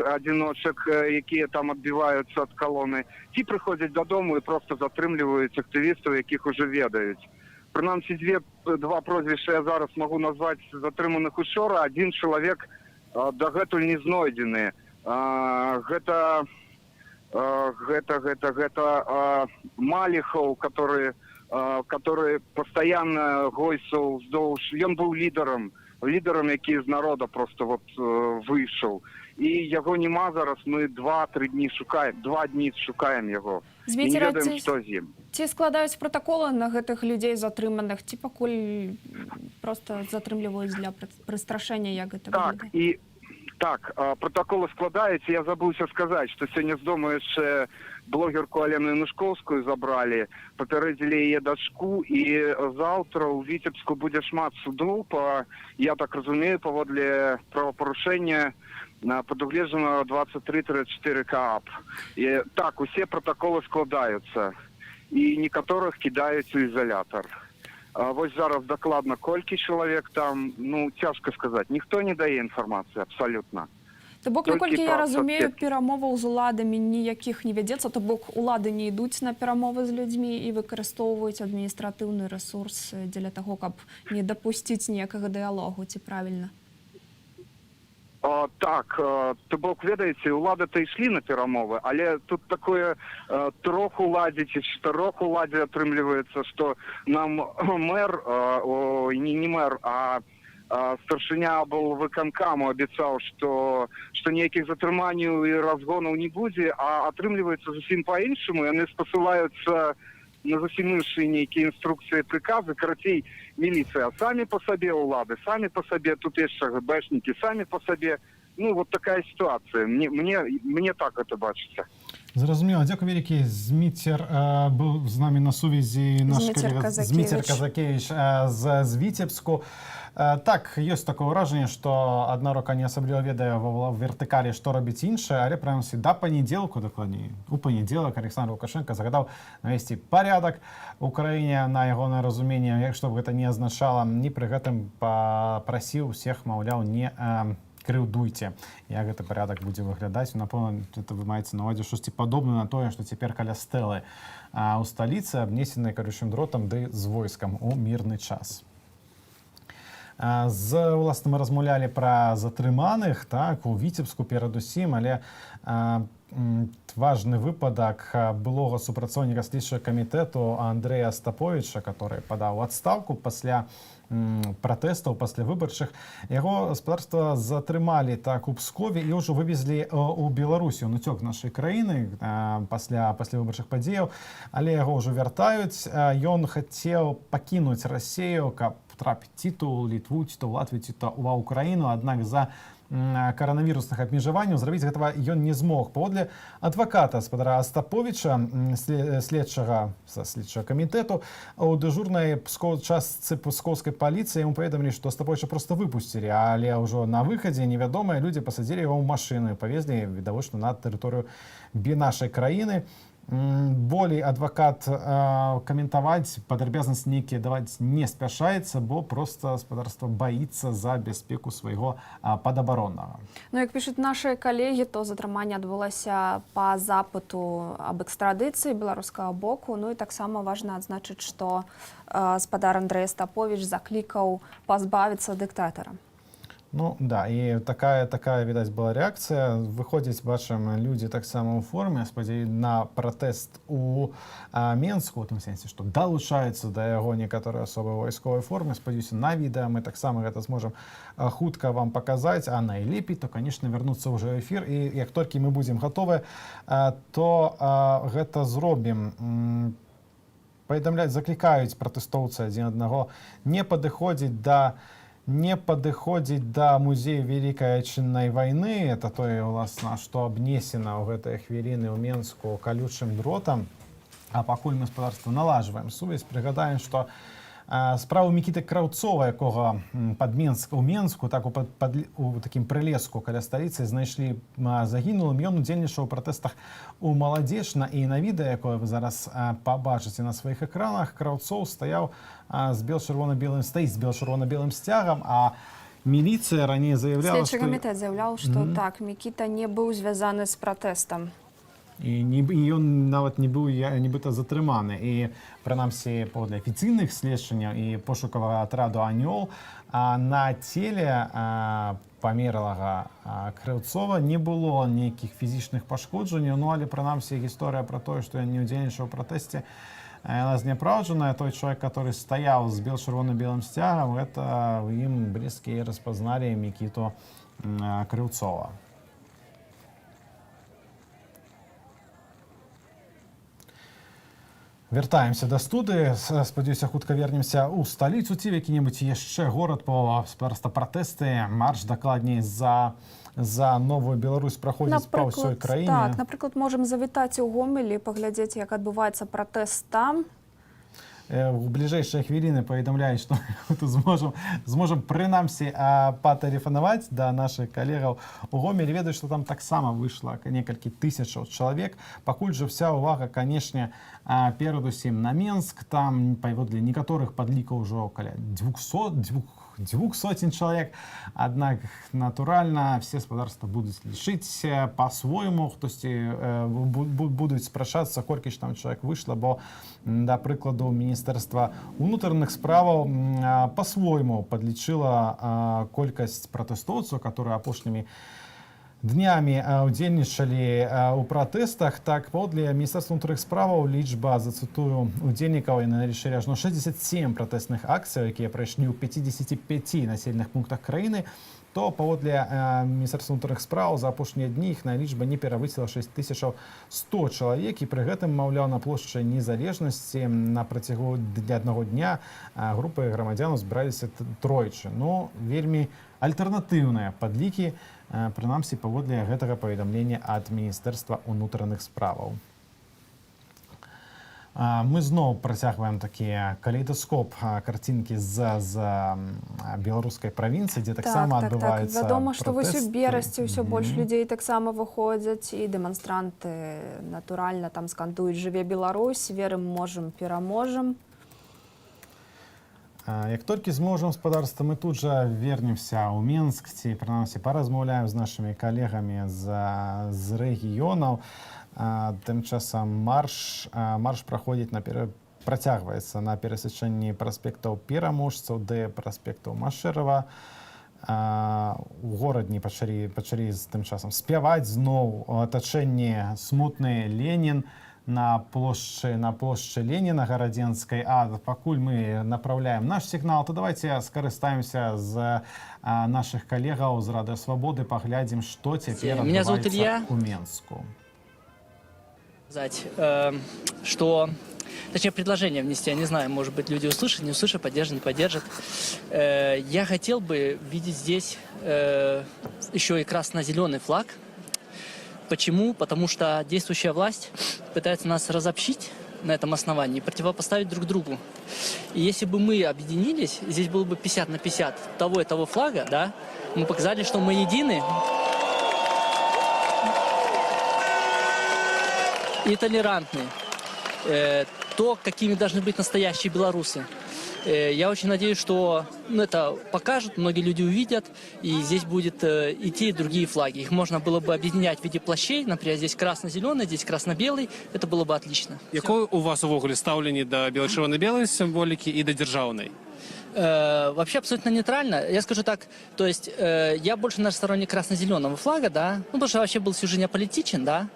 адзіночак, якія там адбіваюцца ад калоны, ці прыходзяць дадому і просто затрымліваюць актывістаў, якіх уже ведаюць. Прынамсі, два прозвішча я зараз магу назваць затрыманых учора. Один чалавек дагэтуль не знойдзены. Гэта Маліхаў, который пастаянна гойсаў уздоўж. Ён быў лідарам, які з народа просто выйшаў. І яго няма зараз, мы 2-3 дні шукаем, 2 дні шукаем яго. І не ведаем, што з ім. Ці складаюць пратаколы на гэтых людзей затрыманых, ці пакуль просто затрымліваюць для прыстрашэння, як гэта выглядае? Так, протоколы складаюцца. Я забыўся сказаць, што сёння з дому яшчэ блогерку Алену Янушкоўскую забралі, папярэдзілі яе дачку, і заўтра ў Віцебску будзе шмат судоў, я так разумею, паводле правапарушэння прадугледжанага 23-34 КАП. Так, усе протоколы складаюцца, і некаторых кідаюць у ізалятар. Вось зараз дакладна колькі чалавек там, цяжка сказаць. Ніхто не дае інфармацыі абсалютна. То бок, наколькі я разумею, перамоваў з уладамі ніякіх не вядзецца, то бок улады не ідуць на перамовы з людзьмі і выкарыстоўваюць адміністратыўны рэсурс дзеля таго, каб не дапусціць ніякага дыялогу, ці правільна? Так, то бок, ведаеце, улады-то ішлі на перамовы, але тут такое трохуладзе ці чатырохуладзе атрымліваецца, што нам мэр, не мэр, а старшыня облвыканкаму абяцаў, што ніякіх затрыманняў і разгонаў не будзе, а атрымліваецца зусім па-іншаму, яны спасылаюцца на зусім іншыя нейкія інструкцыі, прыказы. Карацей, міліцыя самі па сабе, улады самі па сабе, тут яшчэ ГБшнікі самі па сабе. Вот такая ситуация. Мне так это бачится. Зразумела. Дзякуй вялікі. Зміцер быў з намі на сувязі, наш калега Зміцер Казакевич з Віцебску. Так, ёсць такое ўражанне, што адна рука не асабліва ведае ва вертыкалі, што робіць іншае, але прынамсі да панядзелку, дакладней, у панядзелак Александр Лукашенко загадаў навесці парядак у краіне, на ягонае разуменне, як што б гэта не азначала, і пры гэтым папрасіў усіх, маўляў, не крыўдуйце, як гэты парядак будзе выглядаць. Напэўна, это вы маеце на ўвазе штосьці падобнае на тое, што цяпер каля стэлы ў сталіцы, абнесенай карючым дротам ды з войскам у мірны час. Уласна, мы размаўлялі пра затрыманых, так, у Віцебску перадусім, але важны выпадак былога супрацоўніка следчага камітэту Андрэя Астаповіча, который падаў у адстаўку пасля пратэстаў, пасля выбарчых. Яго гаспадарства затрымалі так у Пскове і ўжо вывезлі у Беларусі. Ён уцёк з нашай краіны пасля выбарчых падзеяў, але яго ўжо вяртаюць. Ён хацеў пакінуць Расію, каб трапіць ці то ў Літву, ці то ў Латвію, ці то ва ўкраіну, аднак за каранавірусных абмежаванняў зрабіць гэтага ён не змог. Паводле адваката гаспадара Астаповіча, следчага камітэту, у дэжурнай частцы пскоўскай паліцыі яму паведамілі, што Астаповіча проста выпусцілі, але ўжо на выхадзе невядомыя людзі пасадзілі яго ў машыну і павезлі відавочна на тэрыторыю нашай краіны. Болей адвакат каментаваць, падрабязнасці нейкія даваць не спяшаецца, бо проста гаспадарства баіцца за бяспеку свайго падабароннага. Як пішуць нашы калегі, то затрыманне адбылося па запыту аб экстрадыцыі беларускага боку. І таксама важна адзначыць, што гаспадар Андрэй Астаповіч заклікаў пазбавіцца дыктатара. Да, і такая, відаць, была рэакцыя. Выходзіць, бачым, людзі таксама ў форме, спадзяюся, на пратэст у Менску, у тым сэнсе, што далучаюцца да яго некаторыя асобы ў вайсковай форме. Спадзяюся, на відэа мы таксама гэта зможам хутка вам паказаць, а найлепей, то, канешне, вярнуцца ўжо ў эфір, і як толькі мы будзем гатовыя, то гэта зробім. Паведамляць, заклікаюць пратэстоўцы адзін аднаго не падыходзіць да не падыходзіць да музея Великай Отчыннай войны. Это тое, уласна, што абнесена ў гэтыя хвіліны ў Менску колючым дротам. А пакуль мы спадарства налажваем сувязь, прыгадаем, што справу Мікіты Краўцова, якога у Менску, так у такім прылеску каля сталіцы знайшлі загінулым. Ён удзельнічаў у пратэстах у Маладзечна, і на відэа, якое вы зараз пабачыце на сваіх экранах, Краўцоў стаяў з бел-чырвона-белым сцягам, а міліцыя раней заявляла, Следчий комитет заявлял, что так, Микита не был связан с протестом. І ён нават не быў нібыта затрыманы. І прынамсі паводле афіцыйных следчанняў і пошукавага атраду «Анёл» на целе памерлага Краўцова не было нейкіх фізічных пашкоджанняў. Ну, але прынамсі гісторыя пра тое, што ён не ўдзельнічаў у пратэсце, яна знепраўджаная. Той чалавек, который стаяў з бел-чырвона-белым сцягам, гэта ў ім блізкія распазналі Мікіту Краўцова. Вяртаемся да студыі. Спадзяюся, хутка вернемся ў сталіцу ці які-небудзь яшчэ горад, па пратэсты, марш, дакладней, за новую Беларусь праходзіць па ўсёй краіне. Так, напрыклад, можам завітаць у Гомелі, паглядзець, як адбываецца пратэст там. У бліжэйшыя хвіліны паведамляюць, што тут зможам прынамсі патэлефанаваць да нашых калегаў у Гомелі. Ведаю, што там таксама выйшла некалькі тысячаў чалавек. Пакуль жа вся ўвага, канешне, перадусім на Менск. Там, паводле некаторых падлікаў, ужо каля 200 чалавек. Аднак, натуральна, все спадарства будуць лічыць па-свойму. Хтосьці будуць спрачацца, колькі ж там чалавек выйшла, бо, да прыкладу, Міністэрства ўнутраных справаў па-свойму падлічыла колькасць пратэстоўцаў, которые апошнімі днямі удзельнічалі ў пратэстах. Так, паводле Міністэрства ўнутраных справаў лічба, зацытую, удзельнікаў яны налічылі ажно 67 пратэсных акцый, якія прайшлі ў 55 населеных пунктах краіны, то паводле Міністэрства ўнутраных справаў за апошнія дні іх лічба не перавысіла 6100 чалавек, і пры гэтым, маўляў, на плошчы Незалежнасці на працягу аднаго дня групы грамадзянаў збіраліся тройчы. Ну, вельмі альтэрнатыўныя падлікі, прынамсі паводле гэтага паведамлення ад Міністэрства ўнутраных справаў. Мы зноў працягваем такі калейдаскоп карцінкі з беларускай правінцыі, дзе таксама адбываюцца вядома, што вось у пратэсты. Берасці ўсё больш людзей таксама выходзяць, і дэманстранты натуральна там скандуюць «Жыве Беларусь», «Верым, можам, пераможам». Як толькі зможам, спадарства, мы тут жа вернемся ў Менск, ці прынамсі паразмаўляем з нашымі калегамі з рэгіёнаў. Тым часам марш працягваецца на перасячэнні праспектаў Пераможцаў ды праспектаў Машэрава. У горадні пачалі тым часам спяваць зноў у атачэнні смутны Ленін на плошчы Леніна гарадзенскай. А пакуль мы направляем наш сігнал, то давайте скарыстаемся з наших калегаў з Радыё Свабоды, паглядзім, што цяпер адбываецца ў Менску. Что, точнее, предложение внести, я не знаю, может быть, люди услышат, не услышат, поддержат, не поддержат. Я хотел бы видеть здесь еще и красно-зеленый флаг. Почему? Потому что действующая власть пытается нас разобщить на этом основании, противопоставить друг другу. И если бы мы объединились, здесь было бы 50 на 50 того и того флага, да, мы показали, что мы едины и толерантны. То, какими должны быть настоящие белорусы. Я очень надеюсь, что это покажут, многие люди увидят, и здесь будет и те, и другие флаги. Их можно было бы объединять в виде плащей, например, здесь красно-зеленый, здесь красно-белый, это было бы отлично. Какое у вас увогуле ставление до бело-червоно-белой символики и до державной? Вообще абсолютно нейтрально. Я скажу так, то есть я больше наш сторонник красно-зеленого флага, да, ну, потому что вообще был всю жизнь аполитичен, да.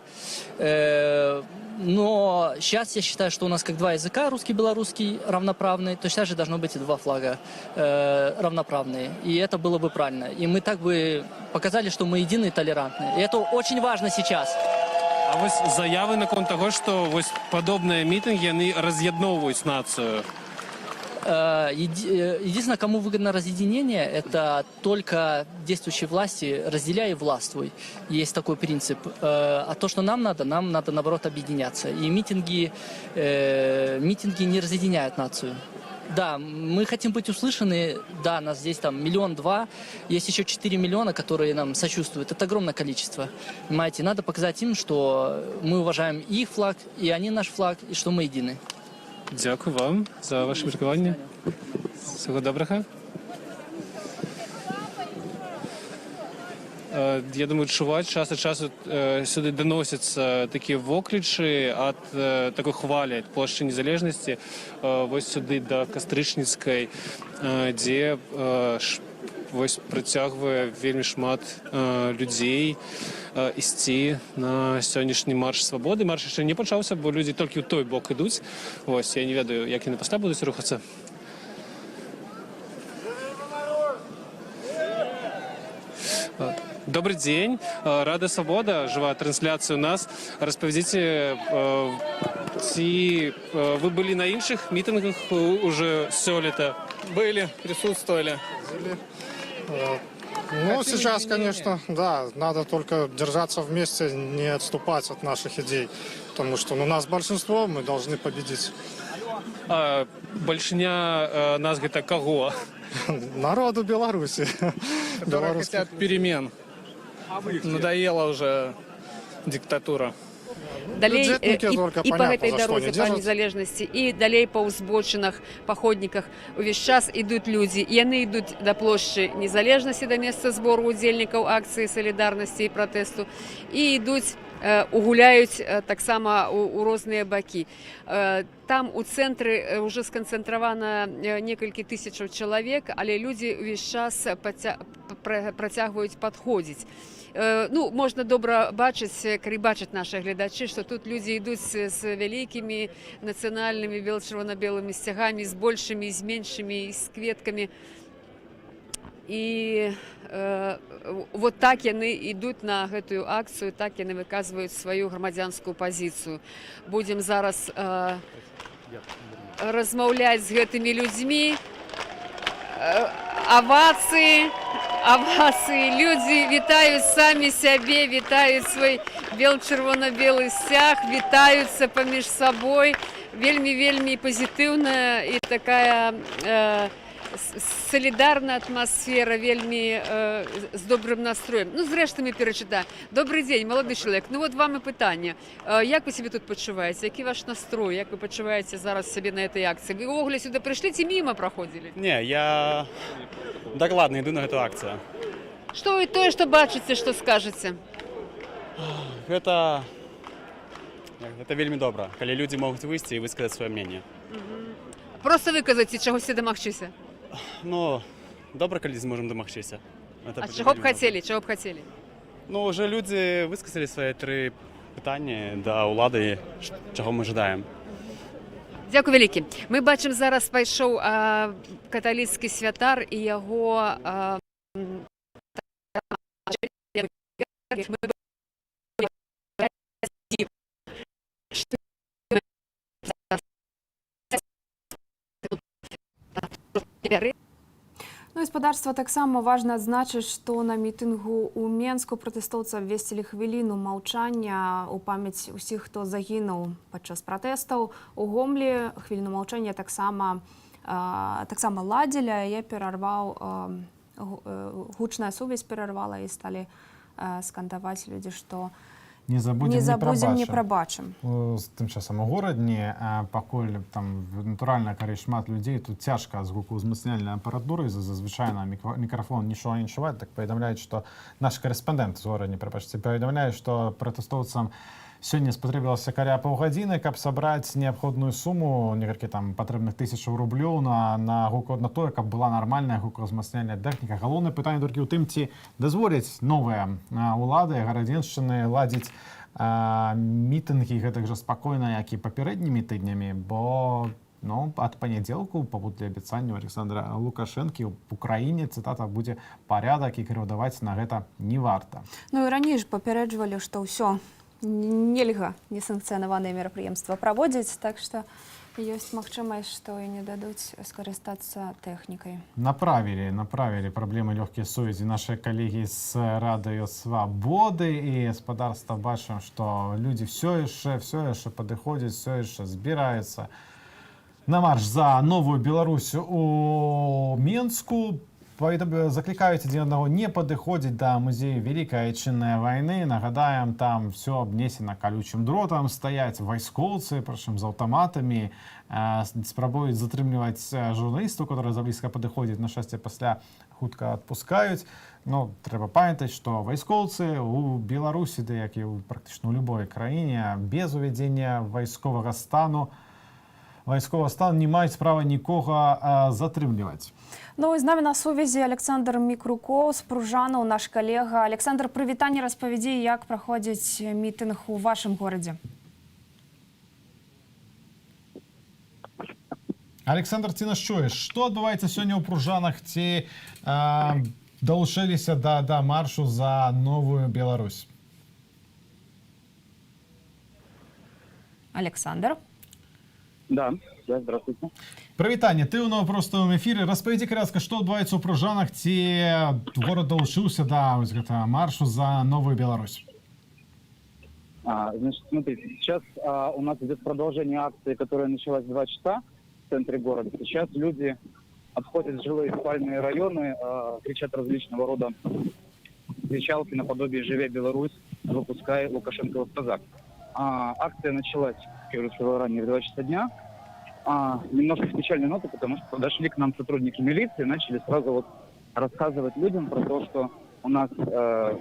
Но сейчас я считаю, что у нас как два языка, русский и белорусский, равноправные, то сейчас же должно быть и два флага равноправные. И это было бы правильно. И мы так бы показали, что мы едины и толерантны. И это очень важно сейчас. А вот заявы наконт того, что вот подобные митинги, они разъедновывают нацию. Единственное, кому выгодно разъединение, это только действующие власти, разделяй и властвуй. Есть такой принцип. А то, что нам надо наоборот объединяться. И митинги не разъединяют нацию. Да, мы хотим быть услышаны, да, нас здесь там 1-2 миллиона, есть еще 4 миллиона, которые нам сочувствуют. Это огромное количество. Понимаете, надо показать им, что мы уважаем их флаг, и они наш флаг, и что мы едины. Дякую вам за ваше міркування. Всього доброго. Я думаю, чуваць час ад часу сюды доносяцца такія воклічы ад такой хвалі ад плошчы незалежнасці вось сюды да Кастрычніцкай, дзе вось прыцягвае вельмі шмат людзей ісці на сённяшні марш свабоды. Марш яшчэ не пачаўся, бо людзі толькі ў той бок ідуць. Вось, я не ведаю, як яны пасля будуць рухацца. Добрый день. Рада Свобода. Живая трансляция у нас. Распавядзіце, ці вы были на іншых митингах уже сёлета? Были, присутствовали. Ну, сейчас, конечно, да, надо только держаться вместе, не отступать от наших идей, потому что у нас большинство, мы должны победить. Большиня нас гэта каго? Народу Беларуси. Которые хотят перемен. Надоела уже диктатура. Далей і па гэтай за дарозе што па не незалежнасці, і далей па ўзбочынах, па ходніках увесь час ідуць людзі. Яны ідуць да плошчы незалежнасці, да месца збору удзельнікаў акцыі салідарнасці і пратэсту, і ідуць гуляюць таксама у розныя бакі. Там у цэнтры ўжо сканцэнтравана некалькі тысячаў чалавек, але людзі ўвесь час працягваюць падходзіць. Ну, можна добра бачыць, калі бачаць нашы гледачы, што тут людзі ідуць з вялікімі нацыянальнымі чырвона-белымі сцягамі, з большымі, з меншымі, з кветкамі. І вот так яны ідуць на гэтую акцыю, так яны выказваюць сваю грамадзянскую пазіцыю. Будзем зараз размаўляць з гэтымі людзьмі. Авацыі, людзі вітаюць самі сябе, вітаюць свой чырвона-белы сцяг, вітаюцца паміж сабой. Вельмі пазітыўная і такая солідарная атмасфера, вельмі з добрым настроем. Ну, зрэшты, мы перачытаем. Добрый дзень, малады чалавек. Ну, вот вам і пытанне. Як вы сябе тут пачуваеце? Які ваш настрой? Як вы пачуваеце зараз сябе на этой акцыі? Вы ўвогуле сюды прыйшлі ці міма праходзілі? Не, я докладно иду на эту акцию. Што вы тое, што бачыце, што скажаце? Это вельмі добра, калі людзі могуць выйсці і высказаць сваё мнение. Просто выказаць і чагосьці дамагчыся? Ну, добра, калі зможам дамагчыся. А чаго б хацелі? Чаго б хацелі? Ну, уже людзі высказалі свае 3 пытанні да ўлады, чаго мы жадаем. Дзякуй вялікі. Мы бачым, зараз пайшоў каталіцкі святар і яго Ну, гаспадарства таксама важна адзначыць, што на мітынгу ў Менску пратэстоўцы абвесцілі хвіліну маўчання ў памяць усіх, хто загінуў падчас пратэстаў. У Гомлі хвіліну маўчання таксама ладзілі, я перарваў, гучная сувязь перарвала і сталі скандаваць людзі, што не забудзем, не прабачым. Тым часам у горадні, пакуль там натуральна, калі шмат людзей, тут цяжка з гукаўзмацняльнай апаратуры, зазвычай на мікрафон нічога не чуваць, так паведамляюць, што наш карэспандэнт з горадні, паведамляе, што пратэстоўцам сёння спатрэбілася каля паўгадзіны, каб сабраць неабходную суму, некалькі там патрэбных 1000 рублёў на тое, каб была нармальная гукаўзмацняльная тэхніка. Галоўнае пытанне толькі ў тым, ці дазволяць новыя ўлады гарадзеншчыны ладзіць мітынгі гэтак жа спакойна, як і папярэднімі тыднямі, бо ад панядзелку, паводле абяцанняў Александра Лукашэнкі, ў краіне, цытата, будзе парядак, і крыўдаваць на гэта не варта. Ну і раней ж папярэджвалі, што ўсё нельга несанкцыянаваныя мерапрыемствы праводзіць, так што Ёсць магчымасць, што і не дадуць скарыстацца тэхнікай. Направили проблемы легкие сувязі наши коллеги с Радио Свободы и господарства. Бачим, что люди все еще подходят, все еще збираются на марш за новую Беларусь у Мінску. Закликаюць адзін аднаго не падыходзіць да музею Великай Айчыннай вайны. Нагадаем, там все абнесена колючим дротам, стаяць вайскоўцы, прычым з аўтаматамі, спрабуюць затрымліваць журналістаў, которые заблізка падыходзяць, на шчасце пасля хутка адпускаюць. Но трэба памятаць, што вайскоўцы у Беларусі, да як і практычна ў любой краіне, без увядзення вайсковага стану не маюць права нікога затрымліваць. Ну і з намі на сувязі Александр Мікрукоў з Пружанаў, наш калега. Александр, прывітанне, распавядзі, як праходзіць мітынг у вашым горадзе. Александр, ці нас чуеш? Што адбываецца сёння ў Пружанах? Ці далучыліся да маршу за новую Беларусь? Александр? Да, здравствуйте. Прывітанне, ты ў новопростовым эфіры. Распавядзі кратка, што адбываецца ў Пружанах, ці горад далучыўся да маршу за новую Беларусь? Значит, смотрите, сейчас у нас идет продолжение акции, которая началась 2 часа в центре города. Сейчас люди обходят жилые спальные районы, кричат различного рода кричалки наподобие «Живе Беларусь, выпускай Лукашенко в казак». Акция началась, как я уже сказал ранее, в 2 часа дня. Немножко с печальной ноты, потому что подошли к нам сотрудники милиции и начали сразу вот рассказывать людям про то, что у нас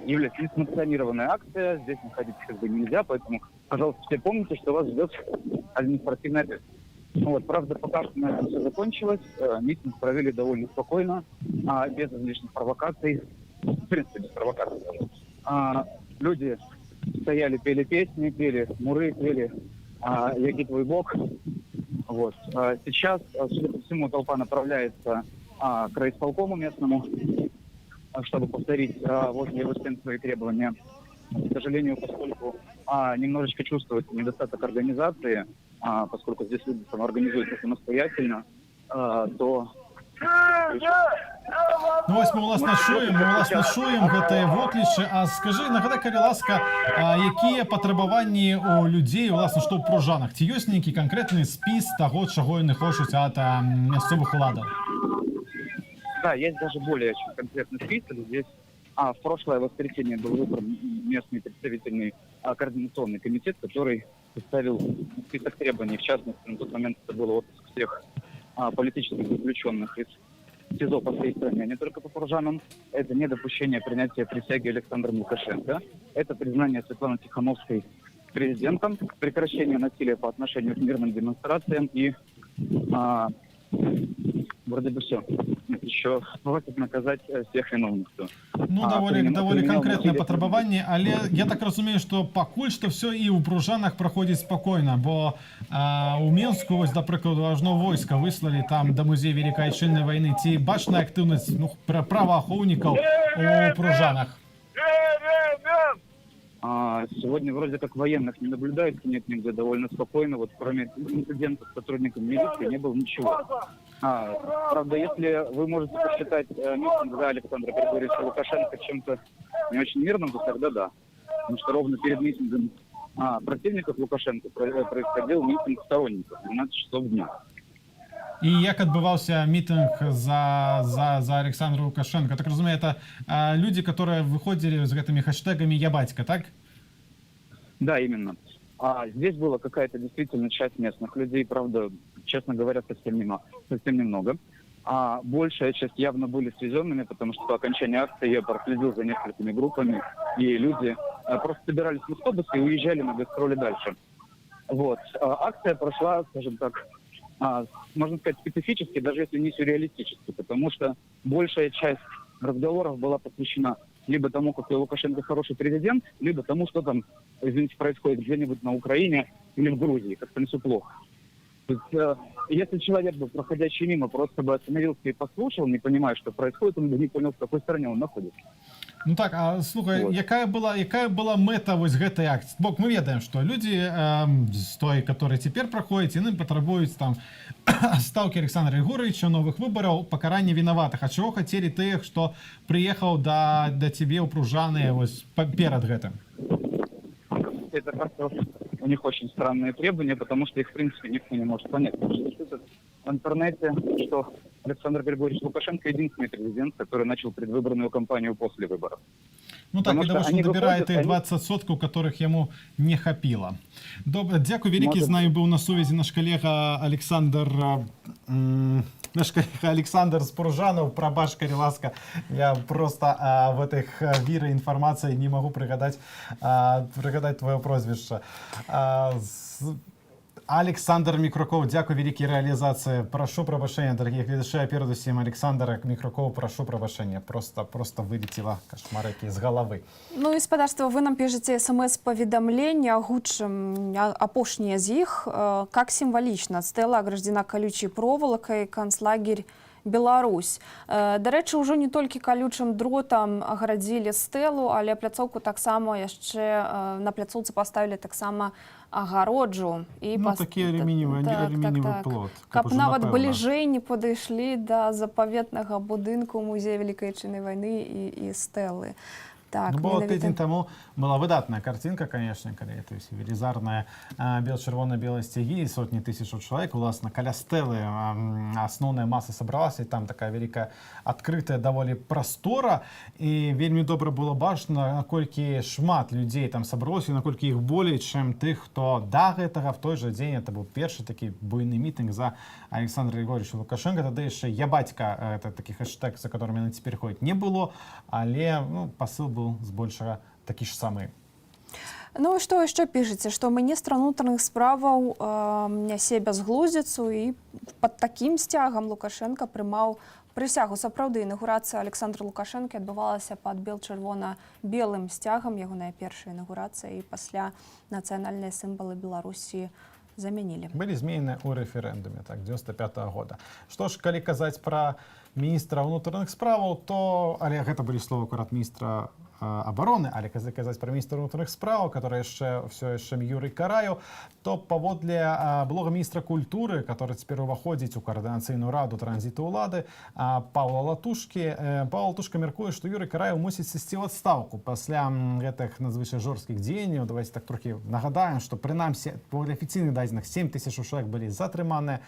является несанкционированная акция, здесь находиться как бы нельзя, поэтому, пожалуйста, все помните, что вас ждет административная ответственность. Вот, правда, пока что на этом все закончилось, митинг провели довольно спокойно, без излишних провокаций, в принципе, без провокаций. Люди стояли, пели песни, пели муры, пели «Яги твой бог». Вот. Сейчас, судя по всему, толпа направляется к райисполкому местному, чтобы повторить возле его стен свои требования. К сожалению, поскольку немножечко чувствуется недостаток организации, поскольку здесь люди самоорганизуются самостоятельно, то... Ну вось мы ўласна чуем гэтыя воклічы. А скажы, нагадай, калі ласка, якія патрабаванні у людзей, уласна, што ў Пружанах? Ці ёсць нейкі канкрэтны спіс таго, чаго яны хочуць ад мясцовых уладаў? Да, есть даже более конкретный список. Здесь в прошлое воскресенье был выбран местный представительный координационный комитет, который составил список требований. В частности, на тот момент это был отпуск всех политических заключенных из СИЗО по всей стране, не только по Пружанам. Это недопущение принятия присяги Александром Лукашенко. Это признание Светланы Тихановской президентом, прекращение насилия по отношению к мирным демонстрациям и вроде бы все. Еще просят наказать всех виновных. Ну, даволі канкрэтнае патрабаванне, але я так разумею, што пакуль што все і ў Пружанах праходзіць спакойна, бо у Мінску, вось, да прыкладу, ажно войска выслалі там да музея Великай Айчыннай вайны. Ці бачная актыўнасць праваахоўнікаў у Пружанах? Сегодня вроде как военных не наблюдается, нет нигде, довольно спокойно. Вот кроме инцидентов с сотрудниками милиции не было ничего. Правда, если вы можете посчитать митинг за Александра Григорьевича Лукашенко чем-то не очень мирным, то тогда да. Потому что ровно перед митингом противников Лукашенко происходил митинг сторонников 12 часов дня. І як адбываўся мітынг за Александра Лукашенко? Так разумею, это люди, которые выходили с гэтымі хэштегами «Я батька», так? Да, именно. Здесь была какая-то действительно часть местных людей, правда, честно говоря, совсем немного. Большая часть явно были свезенными, потому что по окончании акции я проследил за несколькими группами, и люди просто собирались в автобусы и уезжали на гастроли дальше. Вот. Акция прошла, скажем так, можно сказать, специфически, даже если не сюрреалистически, потому что большая часть разговоров была посвящена либо тому, какой Лукашенко хороший президент, либо тому, что там, извините, происходит где-нибудь на Украине или в Грузии, как там все плохо. То есть, если человек бы, проходящий мимо, просто бы остановился и послушал, не понимая, что происходит, он бы не понял, в какой стране он находится. Ну так, а слухай, якая была мэта вось гэтай акцыі? Бо мы ведаем, што людзі з той, которые цяпер праходзяць, яны патрабуюць там адстаўкі Александра Григорьевича, новых выбараў, пакарання вінаватых. А чаго хацелі тых, хто прыехаў да цябе ў Пружаны вось перад гэтым? Это как-то у них очень странные требования, потому что их, в принципе, никто не может понять. Потому что пишут в интернете, что Александр Григорьевич Лукашенко единственный президент, который начал предвыборную кампанию после выборов. Ну так, і того, що набирає тих 20%, которых йому не хапіло. Добре, дякую велике. З нами був на сувязі наш колега Александр Споржанов. Пробач, калі ласка, я просто в этих віры інформації не можу пригадати твоє прозвище. Александр Микруков, дякую великій реалізації. Прошу пробачення, дорогі глядачі, а перед усім Александр Микруков, прошу пробачення. Просто вылетела кошмар які з голови. Ну і спадарства, вы нам пишете смс-паведамленне, агучым апошнія з іх. Как сімвалічна, стэла аграждзена калючай провалакай, канцлагерь Беларусь. Дарэчы, ўжо не толькі калючым дротам агарадзілі стэлу, але пляцоўку таксама яшчэ на пляцоўцы паставілі таксама агароджу. Ну, такі алюмініевы плот. Каб нават бліжэй не падышлі да запаветнага будынку музея Великай Отчыннай вайны і стэлы. Так, было тыдзень таму была выдатная картинка, конечно, калі то есть велізарная чырвона-белая сцягі, сотні тысячаў чалавек, уласна каля стэлы асноўная маса сабралася, і там такая вялікая адкрытая даволі прастора, і вельмі добра было бачна, наколькі шмат людзей там сабралося, наколькі іх болей, чым тых, хто да гэтага в той жа дзень, это быў першы такі буйны мітынг за Александра Григорьевича Лукашенко, тады яшчэ «Я бацька», это такі хэштэг, за которым яны цяпер ходзяць, не было, але пасыл быў збольшага такі ж самы. Ну і што яшчэ пішаце, што міністр унутраных справаў нясе бязглуздзіцу, і пад такім сцягам Лукашенко прымаў прысягу. Сапраўды, інаўгурацыя Александра Лукашенко адбывалася пад бел-чырвона-белым сцягам, ягоная першая інаўгурацыя, і пасля нацыянальныя сімвалы Беларусі замянілі. Былі зменены ў рэферэндуме, так, 95-го года. Што ж, калі казаць пра міністра ўнутраных справаў, то, але гэта былі словы акурат міністра обороны, але казаць пра міністра ўнутраных справаў, который все яшчэ Юрый Караеў, то паводле блога міністра культуры, который цяпер уваходзіць у каардынацыйную раду транзіту ўлады, Павла Латушкі мяркуе, што Юрый Караеў мусіць сысці ў адстаўку пасля гэтых надзвычай жорсткіх дзеянняў. Давайте так трохі нагадаем, што прынамсі паводле афіцыйных дадзеных 7 тысяч чалавек былі затрыманыя.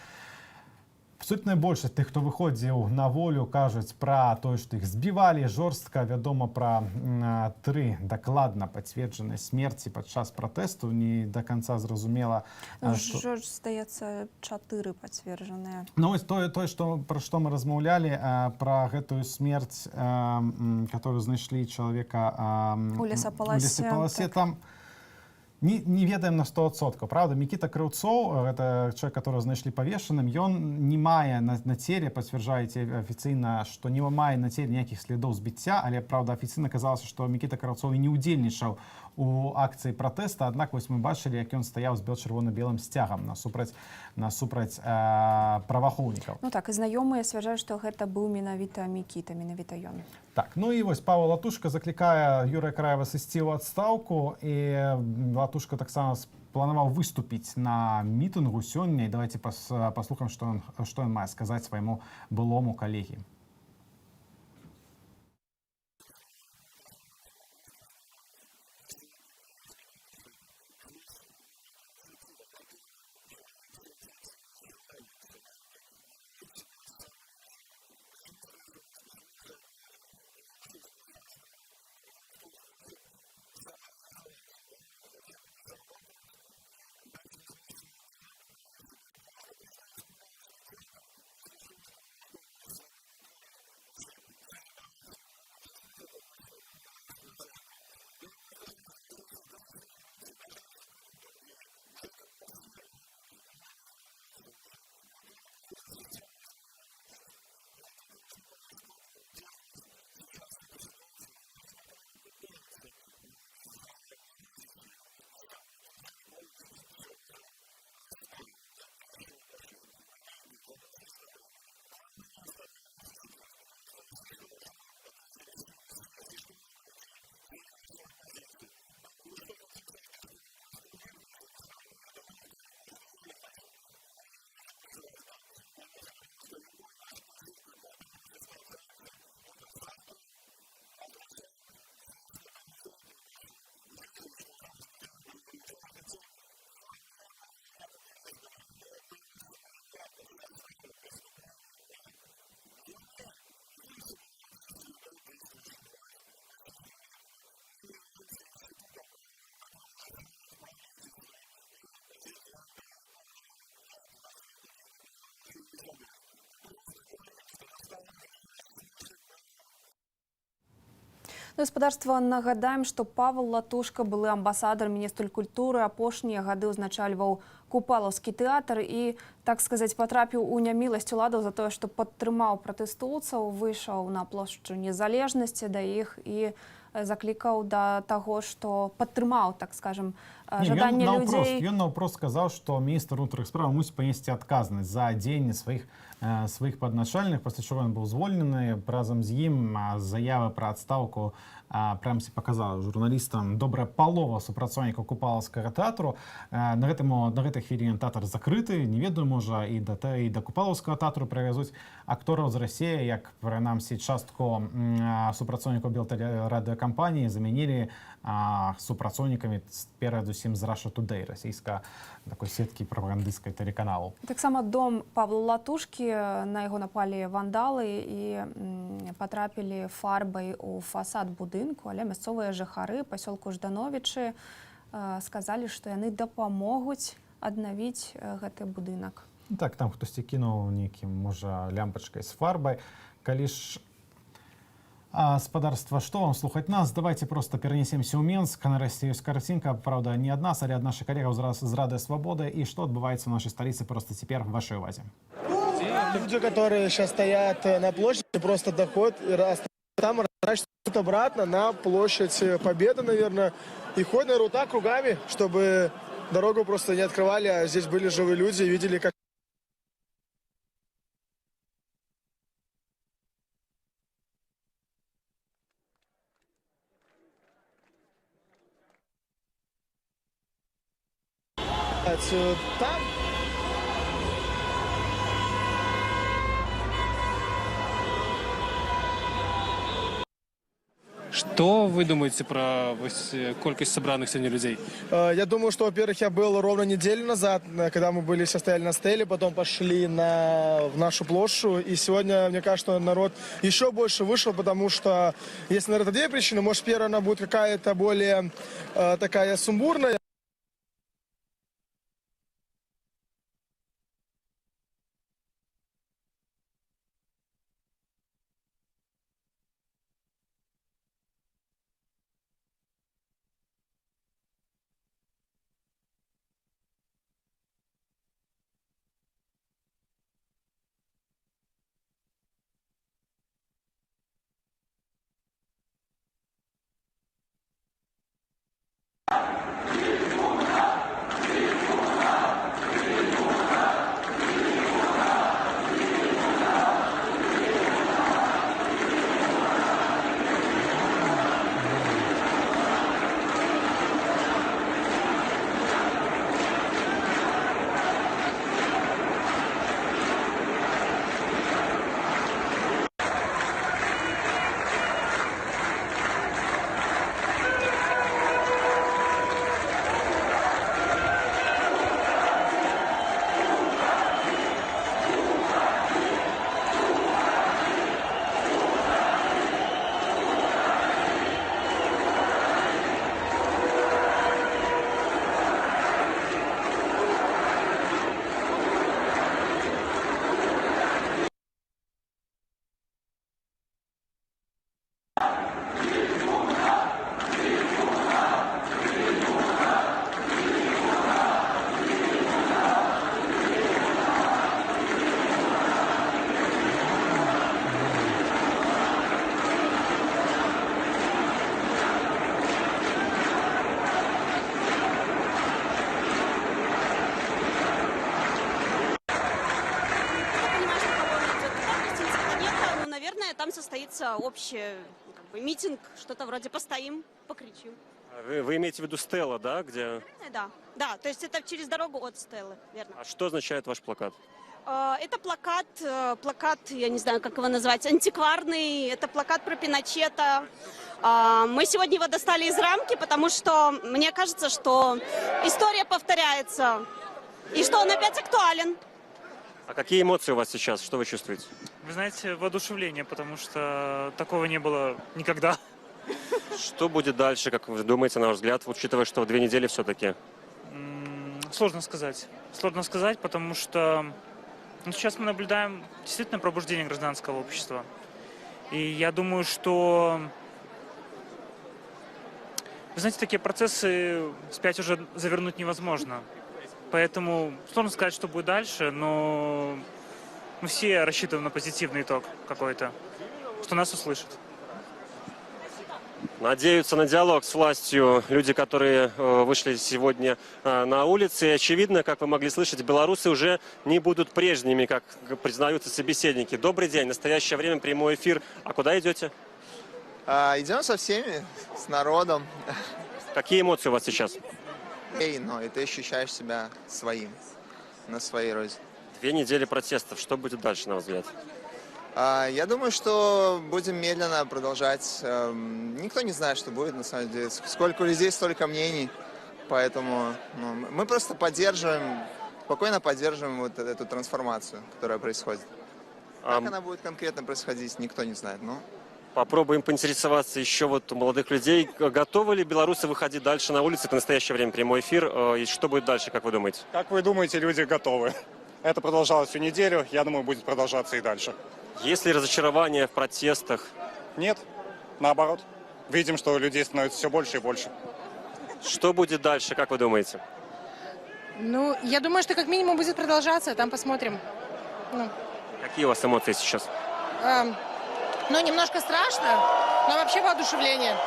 Абсолютная большасць тых, хто выходзіў на волю, кажуць пра тое, што іх збівалі жорстка. Вядома пра 3 дакладна пацверджаныя смерці падчас пратэсту. Не да канца зразумела. Здаецца, 4 пацверджаныя. Ну, вось тое, пра што мы размаўлялі, пра гэтую смерць, которую знайшлі чалавека у лесапаласе. Там не ведаем на 100%, правда? Мікіта Крыўцоў, гэта чалавек, которого знайшлі павешаным, ён не мае на целе, пацвярджаеце афіцыйна, што не мае на целе ніякіх слядоў збіцця, але, правда, афіцыйна казалася, што Мікіта Крыўцоў і не ўдзельнічаў у акцыі пратэста, аднак вось мы бачылі, як ён стаяў з бел-чырвона-белым сцягам насупраць праваахоўнікаў. Ну так, і знаёмыя сцвярджаюць, што гэта быў менавіта Мікіта, менавіта ён. Так, ну і вось Павел Латушка заклікае Юрыя Караева сысці ў адстаўку, і Латушка таксама планаваў выступіць на мітынгу сёння, і давайте паслухаем, што ён мае сказаць свайму былому калегі. Гаспадарства, нагадаем, што Павел Латушка, былы амбасадар міністр культуры, апошнія гады ўзначальваў Купалаўскі тэатр і, так сказаць, патрапіў у няміласць уладаў за тое, што падтрымаў пратэстоўцаў, выйшаў на плошчу Незалежнасці да іх і заклікаў да таго, што падтрымаў, так скажем, жаданне людзей. Ён наўпрост сказаў, што міністр унутраных спраў мусіць панесці адказнасць за дзеянні сваіх падначальных, пасля чаго ён быў звольнены. Разам з ім заявы пра адстаўку прямсі паказала журналістам добрая палова супрацоўнікаў Купалаўскага тэатру. На гэтай хвіліне тэатр закрыты. Не ведаю, можа, і да Купалаўскага тэатру прывязуць актораў з Расіі, як, прынамсі, частку супрацоўнікаў белтэлерадыёкампаніі замянілі супрацоўнікамі перадусім з Russia Today, расійскай такой сеткі прапагандысцкай тэлеканалу. Таксама дом Павла Латушкі, на яго напалі вандалы і патрапілі фарбай у фасад будынку, але мясцовыя жыхары пасёлку Ждановічы сказалі, што яны дапамогуць аднавіць гэты будынак. Так, там хтосьці кінуў нейкім, можа, лямпачкай з фарбай. Калі ж гаспадарства, што вам слухаць нас? Давайте просто перанесемся ў Менск. Нарэшце ёсць карцінка, правда, не ад нас, але ад нашых калегаў з Радыё Свабода. І што адбываецца ў нашай сталіцы просто цяпер в вашай увазе? Люди, которые сейчас стоят на площади, просто доходят там разворачиваются обратно на площадь Победы, наверное, и ходят, наверное, вот так кругами, чтобы дорогу просто не открывали, а здесь были живые люди и видели, как там. Что вы думаете про колькость собранных сегодня людей? Я думаю, что, во-первых, я был ровно неделю назад, когда мы были, все стояли на стеле, потом пошли в нашу площадь. И сегодня, мне кажется, что народ еще больше вышел, потому что, если, наверное, две причины. Может, первая, она будет какая-то более такая сумбурная. Там состоится общий митинг, что-то вроде «Постоим, покричим». Вы имеете в виду Стелла, да? Где... Да, то есть это через дорогу от Стеллы, верно. А что означает ваш плакат? Это плакат, я не знаю, как его назвать, антикварный, это плакат про Пиночета. Мы сегодня его достали из рамки, потому что мне кажется, что история повторяется, и что он опять актуален. А какие эмоции у вас сейчас? Что вы чувствуете? Вы знаете, воодушевление, потому что такого не было никогда. Что будет дальше, как вы думаете, на ваш взгляд, учитывая, что 2 недели все-таки? Сложно сказать. Сложно сказать, потому что сейчас мы наблюдаем действительно пробуждение гражданского общества. И я думаю, что Вы знаете, такие процессы вспять уже завернуть невозможно. Поэтому сложно сказать, что будет дальше, но мы все рассчитываем на позитивный итог какой-то, что нас услышат. Надеются на диалог с властью люди, которые вышли сегодня на улицы. И очевидно, как вы могли слышать, белорусы уже не будут прежними, как признаются собеседники. Добрый день, настоящее время, прямой эфир. А куда идете? Идем со всеми, с народом. Какие эмоции у вас сейчас? Но и ты ощущаешь себя своим, на своей родине. 2 недели протестов. Что будет дальше, на ваш взгляд? Я думаю, что будем медленно продолжать. Никто не знает, что будет, на самом деле. Сколько людей, столько мнений. Поэтому мы просто поддерживаем, спокойно поддерживаем вот эту трансформацию, которая происходит. Как она будет конкретно происходить, никто не знает. Но... Попробуем поинтересоваться еще вот у молодых людей. Готовы ли белорусы выходить дальше на улицы? Это настоящее время прямой эфир. И что будет дальше, как вы думаете? Как вы думаете, люди готовы? Это продолжалось всю неделю. Я думаю, будет продолжаться и дальше. Есть ли разочарование в протестах? Нет, наоборот. Видим, что людей становится все больше и больше. Что будет дальше, как вы думаете? Ну, я думаю, что как минимум будет продолжаться, там посмотрим. Какие у вас эмоции сейчас? Ну, немножко страшно, но вообще воодушевление.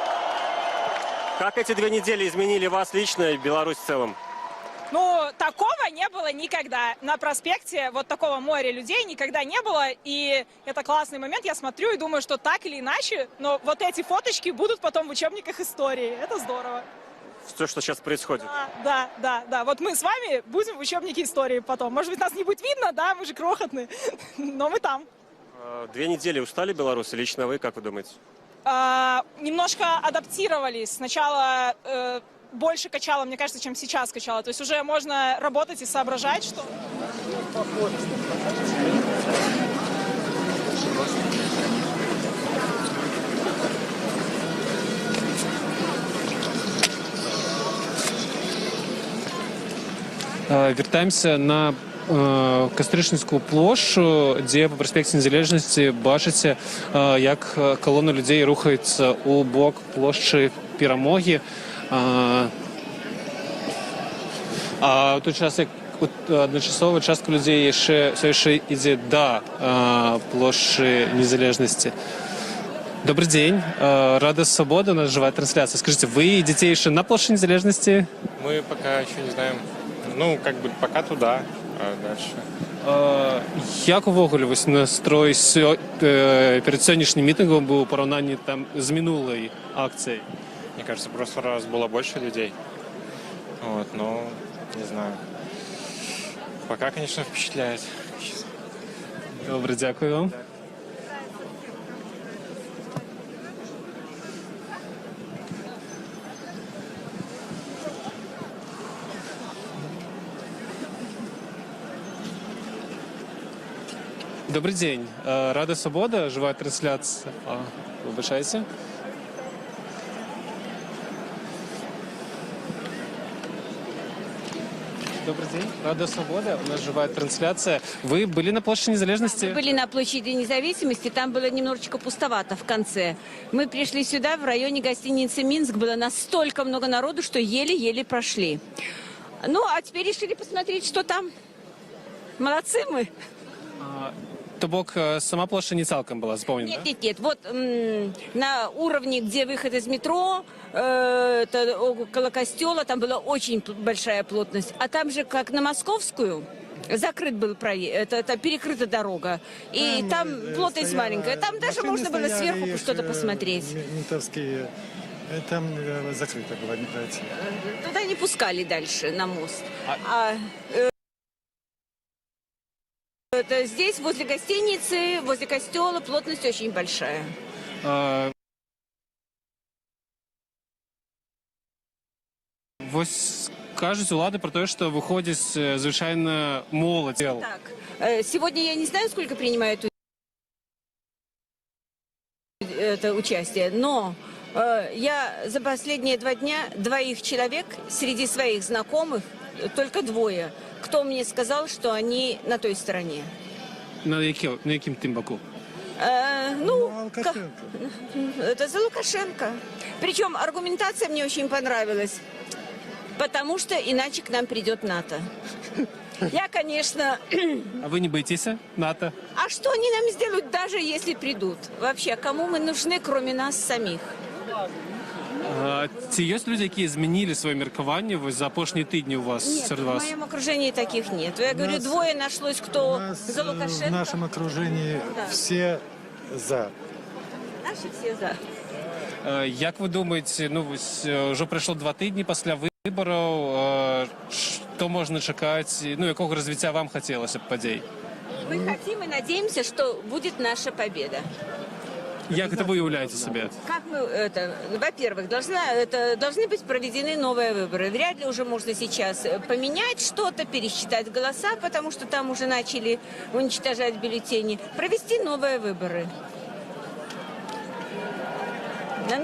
Как эти 2 недели изменили вас лично и Беларусь в целом? Ну, такого не было никогда. На проспекте вот такого моря людей никогда не было. И это классный момент. Я смотрю и думаю, что так или иначе, но вот эти фоточки будут потом в учебниках истории. Это здорово. Все, что сейчас происходит? Да. Вот мы с вами будем в учебнике истории потом. Может быть, нас не будет видно, да, мы же крохотные, но мы там. 2 недели устали белорусы? Лично вы, как вы думаете? Немножко адаптировались. Сначала больше качало, мне кажется, чем сейчас качало. То есть уже можно работать и соображать, что... Вертаемся на Кастрычніцкую площу, дзе па праспекце Незалежнасці бачыце, як калона людзей рухаецца ў бок плошчы Перамогі. А той час, як адначасова частка людзей все яшчэ ідзе да плошчы Незалежнасці. Добрый день. Рада Свобода, у нас живая трансляция. Скажите, вы идете еще на площадь Незалежности? Мы пока еще не знаем. Ну, как бы пока туда, а дальше. Як увогуле вось настрой перед сённяшнім мітынгам быў у параўнанні там з мінулай акцыяй? Мне кажется, в прошлый раз было больше людей. Вот, но не знаю. Пока, конечно, впечатляет. Добре, дякую вам. Добрый день. Рада Свобода, живая трансляция. Выбачайте. Добрый день. Рада Свобода, у нас живая трансляция. Вы были на площади Незалежности? Мы были на площади Независимости, там было немножечко пустовато в конце. Мы пришли сюда, в районе гостиницы «Минск», было настолько много народу, что еле-еле прошли. Ну, а теперь решили посмотреть, что там. Молодцы мы. То бок сама площадь не цалком была заполнена? Нет. Вот на уровне, где выход из метро, это около костела, там была очень большая плотность. А там же, как на Московскую, закрыт был проезд, это перекрыта дорога. И там плотность маленькая. Там даже можно было сверху что-то посмотреть. Там закрыто было, не пройти. Туда не пускали дальше, на мост. Здесь, возле гостиницы, возле костела, плотность очень большая. Вось кажуць улады про то, что выходит звычайно молодь. Так, сегодня я не знаю, сколько принимают это участие, но я за последние 2 дня 2 человек среди своих знакомых, только 2, кто мне сказал, что они на той стороне. На якім тим боку? Это за Лукашенко. Причем аргументация мне очень понравилась. Потому что иначе к нам придет НАТО. Я, конечно... А вы не боитесь НАТО? А что они нам сделают, даже если придут? Вообще, кому мы нужны, кроме нас самих? Ці є люди, які змінили своє міркування ось за останні тижні у вас? Нет, серед в вас? моем окружении таких нет. Я говорю, двое нашлось, кто за Лукашенко. В нашем окружении все за. Наши все за. Як ви думаєте, ну ось вже пройшло 2 тижні після виборів, що можна чекати, ну якого розвиття вам хотілося б подій? Мы хотим и надеемся, что будет наша победа. Як це ви уявляєте собі? Как мы это? Во-первых, должны быть проведены новые выборы. Вряд ли уже можно сейчас поменять что-то, пересчитать голоса, потому что там уже начали уничтожать бюллетени. Провести новые выборы.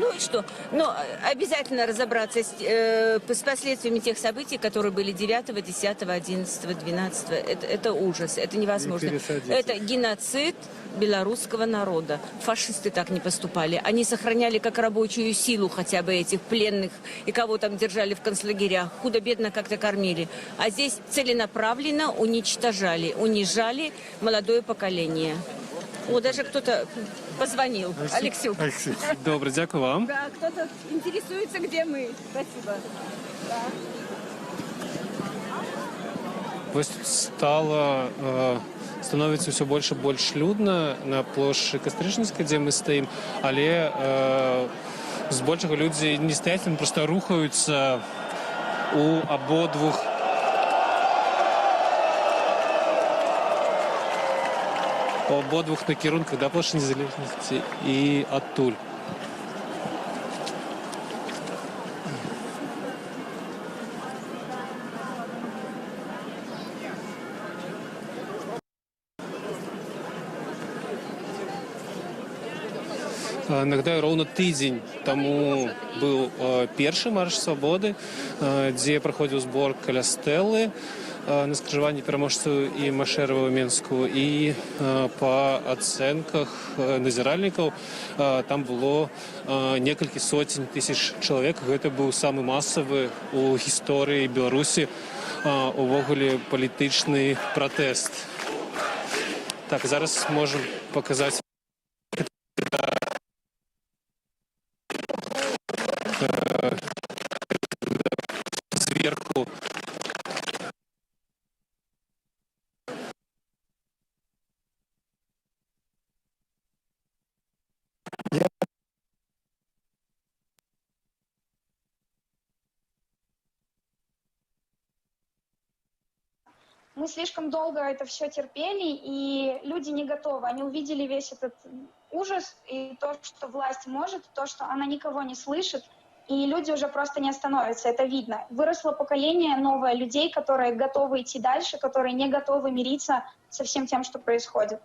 Ну и что? Но обязательно разобраться с последствиями тех событий, которые были 9, 10, 11, 12. Это ужас, это невозможно. Это геноцид белорусского народа. Фашисты так не поступали. Они сохраняли как рабочую силу хотя бы этих пленных, и кого там держали в концлагерях. Худо-бедно как-то кормили. А здесь целенаправленно уничтожали, унижали молодое поколение. О, даже кто-то позвонил. Алексюк. Добре, дякую вам. Да, кто-то интересуется, где мы. Спасибо. Да. Ось тут становится все больше и больше людно на площади Кастрычніцкай, где мы стоим, але збольшого люди не стоять, вони просто рухаються у ободвух накірунках да площади Незалежності і адтуль. Нагадаю, роўна тыдзень таму быў першы марш свабоды, дзе праходзіў збор каля стэлы на скрыжаванні пераможцаў і Машэрава ў Менску. І па ацэнках назіральнікаў там было некалькі сотень тысяч чалавек. Гэта быў самы масавы ў гісторыі Беларусі увогуле палітычны пратэст. Так, зараз можам паказаць сверху. Мы слишком долго это все терпели, и люди не готовы. Они увидели весь этот ужас, и то, что власть может, то, что она никого не слышит, и люди уже просто не остановятся, это видно. Выросло поколение новое людей, которые готовы идти дальше, которые не готовы мириться со всем тем, что происходит.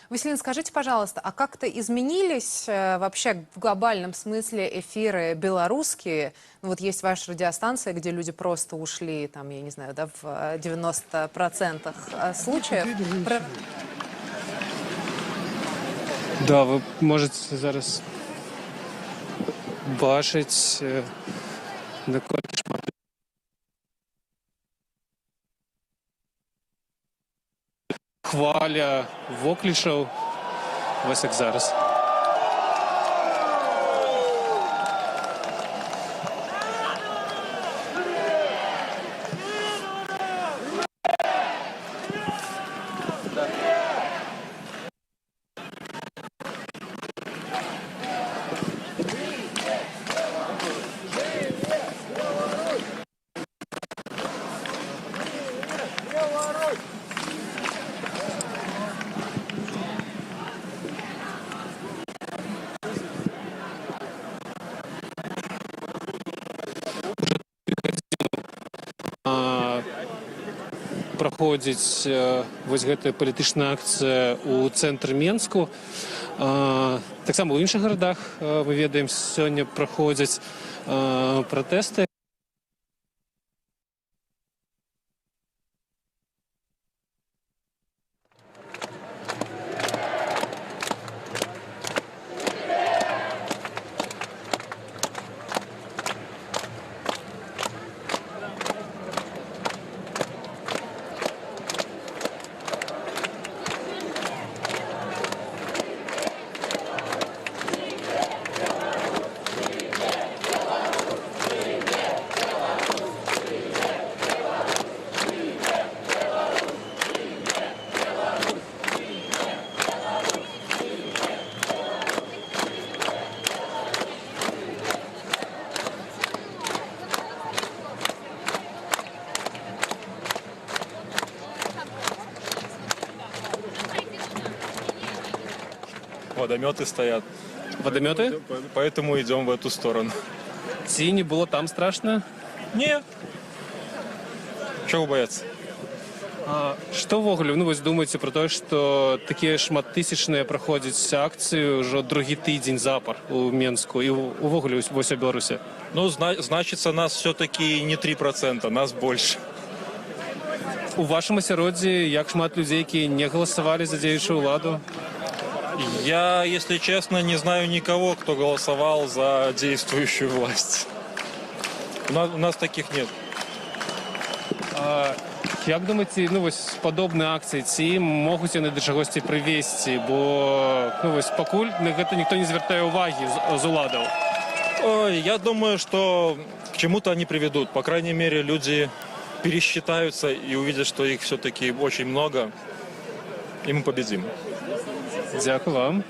Василина, скажите, пожалуйста, а как-то изменились вообще в глобальном смысле эфиры белорусские? Ну, вот есть ваша радиостанция, где люди просто ушли, там, я не знаю, да, в 90% случаев. Да, вы можете зараз бачить наколькі шмат хваля воклічаў, вось як зараз. Праходзіць вось гэтая палітычная акцыя ў цэнтры Менску. Таксама ў іншых гарадах, мы ведаем, сёння праходзяць пратэсты. водометы стоят. Водометы? Поэтому идем в эту сторону. Ці не було там страшно? Не. Чего бояться? А што ўвогуле, ну вось думаеце про тое, што такія шматтысячныя праходзяць акцыі ўжо другі тыдзень запар у Менску і увогуле вось у Беларусі? Ну, значится, нас все-таки не 3%, нас больше. У вашым асяроддзі як шмат людзей, якія не галасавалі за дзеючую ўладу? Я, если честно, не знаю никого, кто голосовал за действующую власть. У нас таких нет. Як думаеце, ну вось падобныя акцыі, ці могуць яны да чагосьці прывесці, бо ну вось пакуль на гэта ніхто не звяртае ўвагі з уладаў? Ой, я думаю, что к чему-то они приведут. По крайней мере, люди пересчитаются и увидят, что их все-таки очень много, и мы победим. Дякую вам.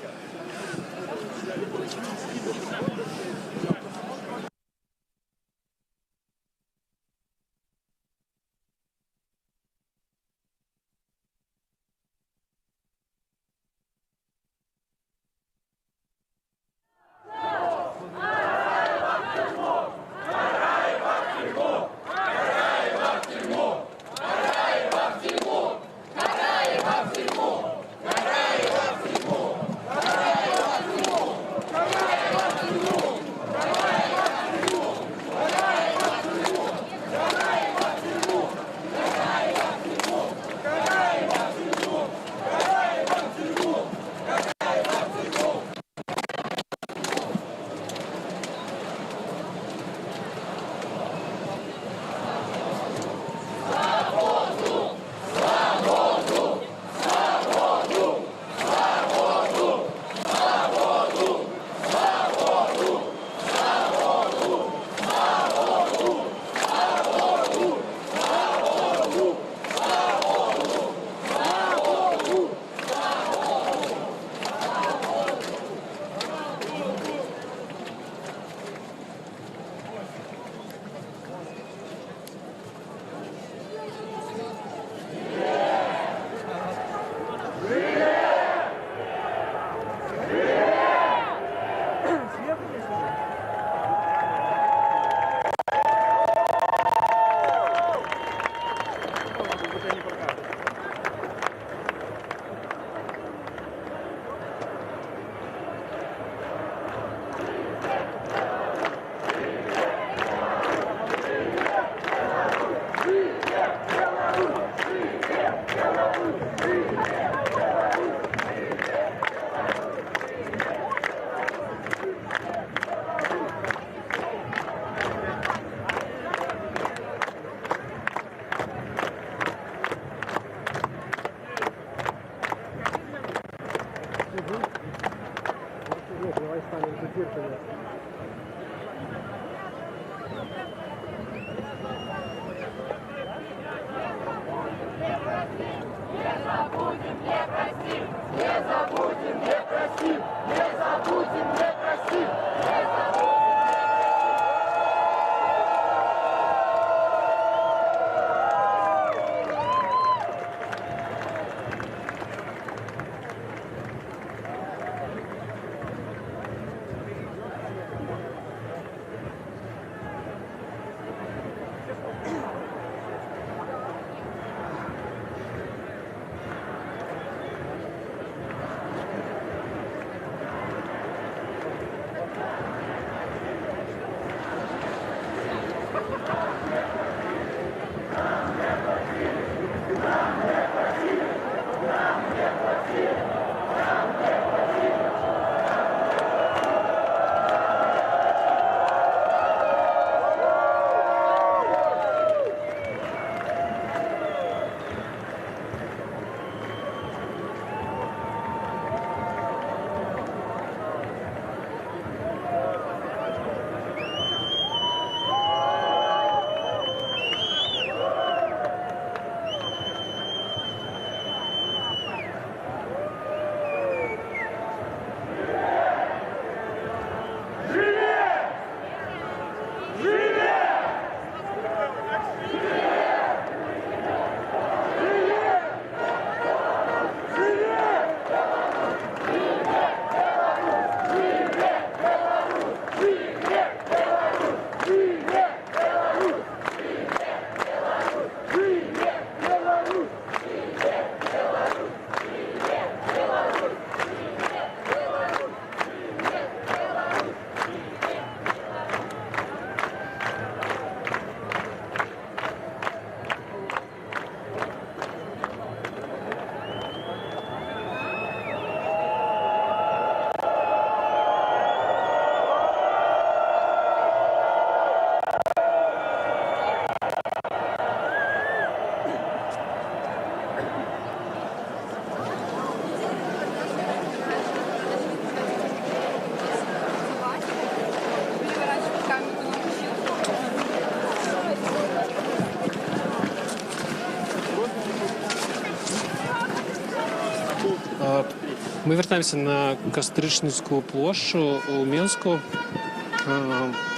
Ми вертаємося на Кастричницьку площу у Мінську.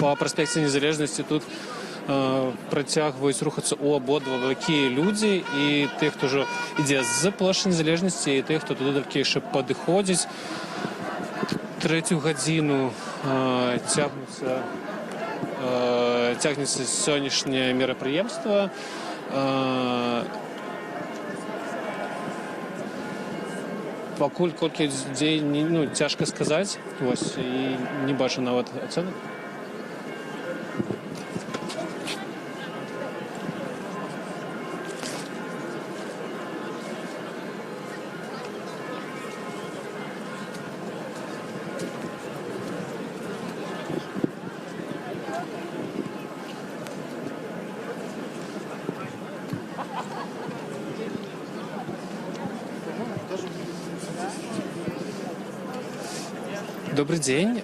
По проспекті Незалежності тут протягують рухатися у обидва боки люди, і тих, хто вже йде з площі Незалежності, і тих, хто туди тільки ще підходить. Третю годину тягнеться сьогоднішнє мероприємство. Пакуль колькі людей, цяжка сказаць, вось, і не бачу нават ацэнак. Добрый день.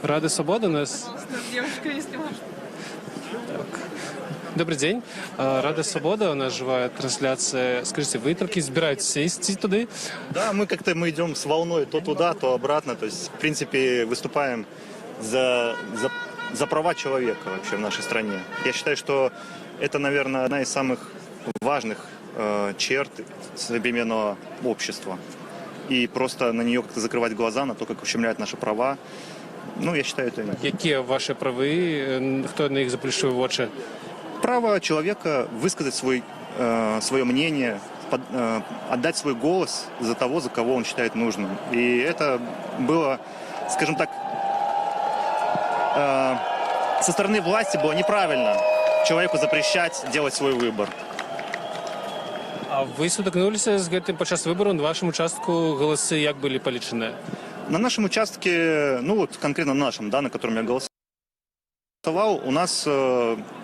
Рада Свобода у нас... Девушка, если можно. Добрый день. Рада Свобода, у нас живая трансляция. Скажите, вы только избираетесь идти туда? Да, мы идем с волной то туда, то обратно. То есть, в принципе, выступаем за права человека вообще в нашей стране. Я считаю, что это, наверное, одна из самых важных черт современного общества. И просто на нее как-то закрывать глаза, на то, как ущемляют наши права. Я считаю, это... Какие ваши правы? Кто на них заплющил в очи? Право человека высказать свое мнение, отдать свой голос за того, за кого он считает нужным. И это было, скажем так, со стороны власти было неправильно человеку запрещать делать свой выбор. А вы сутыкнулись с этим подчас выбору? На вашем участку голосы как были полечены? На нашем участке, конкретно нашем, на котором я голосовал, у нас,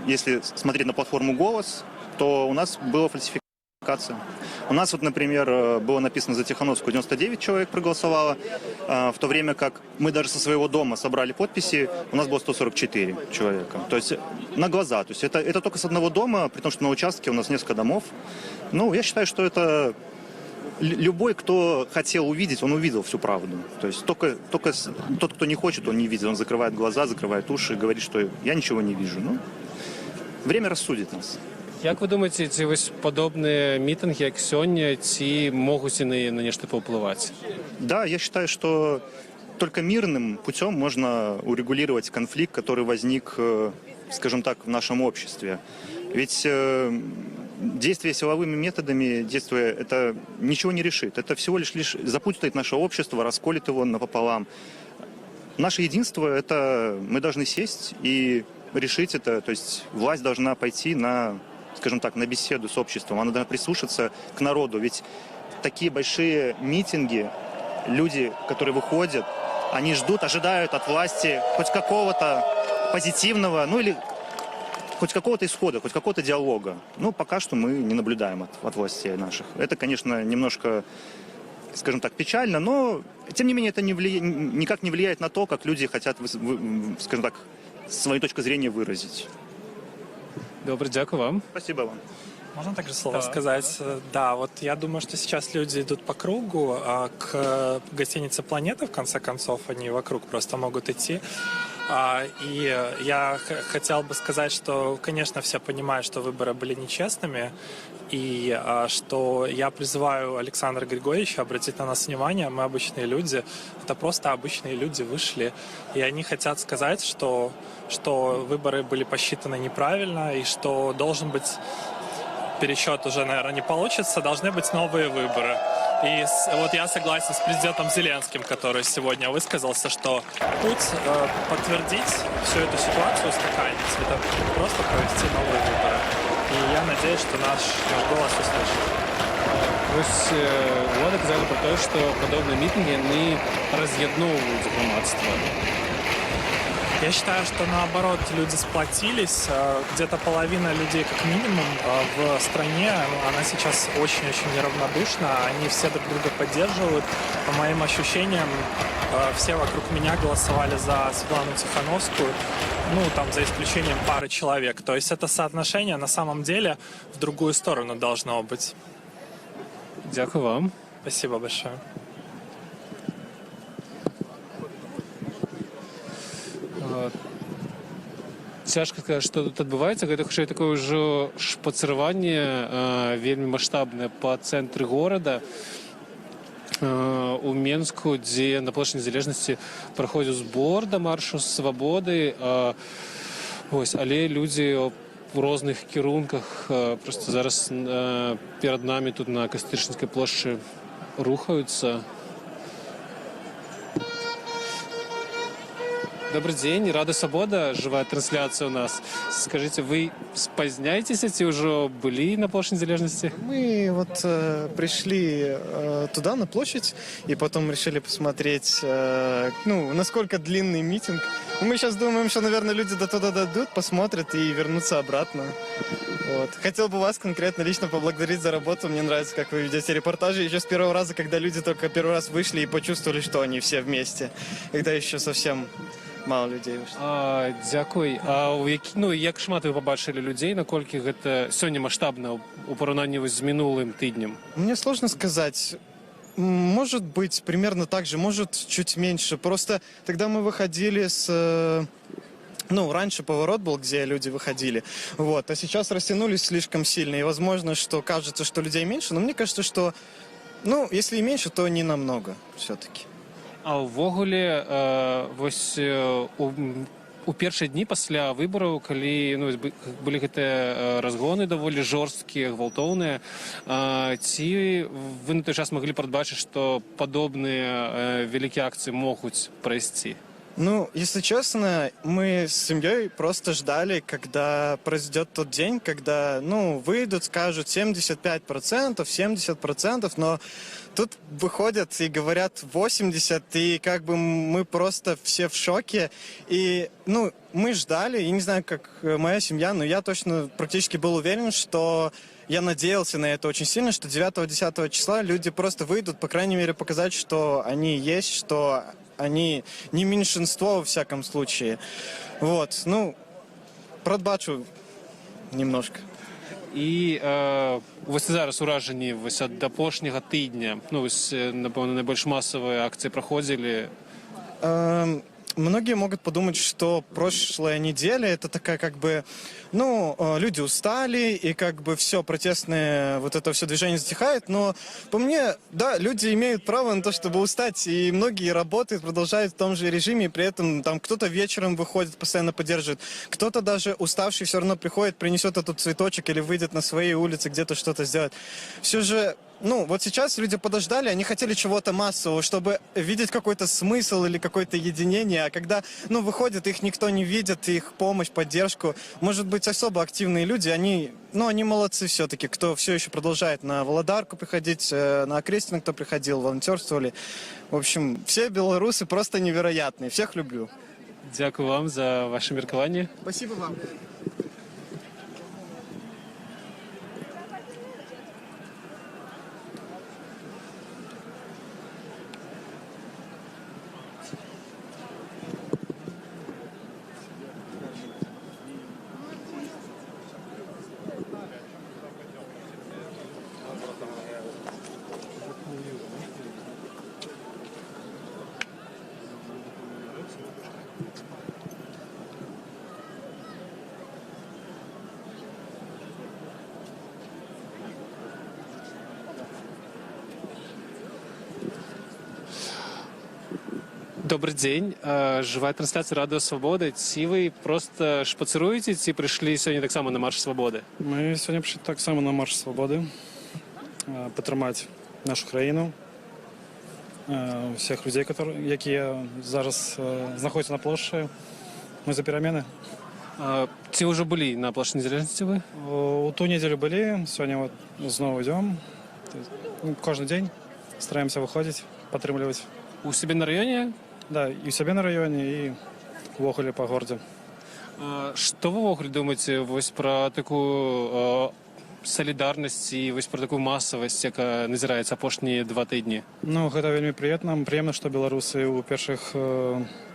если смотреть на платформу «Голос», то у нас была фальсификация. У нас, например, было написано за Тихановскую 99 человек проголосовало, в то время как мы даже со своего дома собрали подписи, у нас было 144 человека. То есть на глаза. То есть это только с одного дома, при том, что на участке у нас несколько домов. Я считаю, что это любой, кто хотел увидеть, он увидел всю правду. То есть только тот, кто не хочет, он не видит. Он закрывает глаза, закрывает уши, говорит, что я ничего не вижу. Время рассудит нас. Як ви думаєте, ці ось подобні мітинги, як сьогодні, ці можуть на нечто повпливати? Да, я считаю, что только мирным путем можно урегулировать конфликт, который возник, скажем так, в нашем обществе. Ведь действие силовыми методами, это ничего не решит. Это всего лишь запутает наше общество, расколет его напополам. Наше единство – это мы должны сесть и решить это. То есть власть должна пойти на, скажем так, на беседу с обществом. Она должна прислушаться к народу. Ведь такие большие митинги, люди, которые выходят, они ожидают от власти хоть какого-то позитивного, или хоть какого-то исхода, хоть какого-то диалога. Пока что мы не наблюдаем от властей наших. Это, конечно, немножко, скажем так, печально, но, тем не менее, это никак не влияет на то, как люди хотят, скажем так, свою точку зрения выразить. Добрый, дякую вам. Спасибо вам. Можно также слово сказать? Да, я думаю, что сейчас люди идут по кругу, а к гостинице «Планета», в конце концов, они вокруг просто могут идти. И я хотел бы сказать, что, конечно, все понимают, что выборы были нечестными, и что я призываю Александра Григорьевича обратить на нас внимание. Мы обычные люди, это просто обычные люди вышли, и они хотят сказать, что выборы были посчитаны неправильно, и что должен быть пересчет уже, наверное, не получится, должны быть новые выборы. И я согласен с президентом Зеленским, который сегодня высказался, что путь подтвердить всю эту ситуацию, устаканить, это просто провести новые выборы. И я надеюсь, что наш голос услышит. Влада казали про те, що подобні мітинги не роз'єднують громадство. Я считаю, что наоборот люди сплотились. Где-то половина людей, как минимум, в стране, она сейчас очень-очень неравнодушна. Они все друг друга поддерживают. По моим ощущениям, все вокруг меня голосовали за Светлану Тихановскую, за исключением пары человек. То есть это соотношение на самом деле в другую сторону должно быть. Дякую вам. Спасибо большое. цяжка сказаць, што тут адбываецца. Гэта хутчэй такое ўжо шпацыраванне вельмі маштабнае па цэнтры горада у Менску, дзе на плошчы Незалежнасці праходзіў збор да маршу свабоды. Але людзі у розных кірунках просто зараз перад намі тут на Кастрычніцкай плошчы рухаюцца. Добрый день, Рада Свобода, живая трансляция у нас. Скажите, вы споздняетесь, ці уже были на площади Незалежности? Мы вот пришли туда, на площадь, и потом решили посмотреть, насколько длинный митинг. Мы сейчас думаем, что, наверное, люди до туда дойдут, посмотрят и вернутся обратно. Вот. Хотел бы вас конкретно лично поблагодарить за работу. Мне нравится, как вы ведете репортажи. Еще с первого раза, когда люди только первый раз вышли и почувствовали, что они все вместе. Когда еще совсем мало людей вышло. Дзякуй. Як шмат вы побачили людей, наколькі гэта сёння маштабна у параўнанні з минулым тыднем? Мне сложно сказать. Может быть, примерно так же, может, чуть меньше. Просто тогда мы выходили раньше поворот был, где люди выходили, а сейчас растянулись слишком сильно, и возможно, что кажется, что людей меньше, но мне кажется, что, если и меньше, то не намного все-таки. А ўвогуле у першыя дні пасля выбараў, калі былі гэтыя разгоны даволі жорсткія, гвалтоўныя, ці вы на той час маглі прадбачыць, што падобныя вялікія акцыі могуць прайсці? Если честно, мы с семьей просто ждали, когда произойдет тот день, когда, выйдут, скажут 75%, 70%, но тут выходят и говорят 80%, и мы просто все в шоке. И, мы ждали, я не знаю, как моя семья, но я точно практически был уверен, что я надеялся на это очень сильно, что 9-10 числа люди просто выйдут, по крайней мере, показать, что они есть, что они не меньшинство, во всяком случае. Прадбачу немножко. І ось зараз уражені ад апошняга тыдня, напэўна, найбольш масавыя акцыі праходзілі. Многие могут подумать, что прошлая неделя это такая люди устали и все протестное это все движение затихает, но по мне, да, люди имеют право на то, чтобы устать, и многие работают, продолжают в том же режиме, и при этом там кто-то вечером выходит, постоянно поддерживает, кто-то даже уставший все равно приходит, принесет этот цветочек или выйдет на своей улице где-то что-то сделать. Все же сейчас люди подождали, они хотели чего-то массового, чтобы видеть какой-то смысл или какое-то единение, а когда, выходят, их никто не видит, их помощь, поддержку, может быть, особо активные люди, они молодцы все-таки, кто все еще продолжает на Володарку приходить, на Окрестина, кто приходил, волонтерствовали. В общем, все белорусы просто невероятные, всех люблю. Дякую вам за ваше меркаванне. Спасибо вам. Добрый день. Живая трансляция Радио Свобода. Ці вы просто шпацыруеце, ці прыйшлі сёння таксама на марш свабоды? Мы сёння прыйшлі таксама на марш свабоды, падтрымаць нашу краіну, всех людей, якія зараз знаходзяцца на плошчы. Мы за перамены. Ці ўжо былі на плошчы Незалежнасці вы? У ту недзелю былі, сёння зноў ідём. Кожны дзень стараемся выходзіць, падтрымліваць. У сябе на раёне? Да, і ў сябе на раёне, і ўвогуле па горадзе. Што вы ўвогуле думаеце пра такую салідарнасць і пра такую масавасць, якая назіраецца апошнія 2 тыдні? Гэта вельмі прыемна, што беларусы ў першых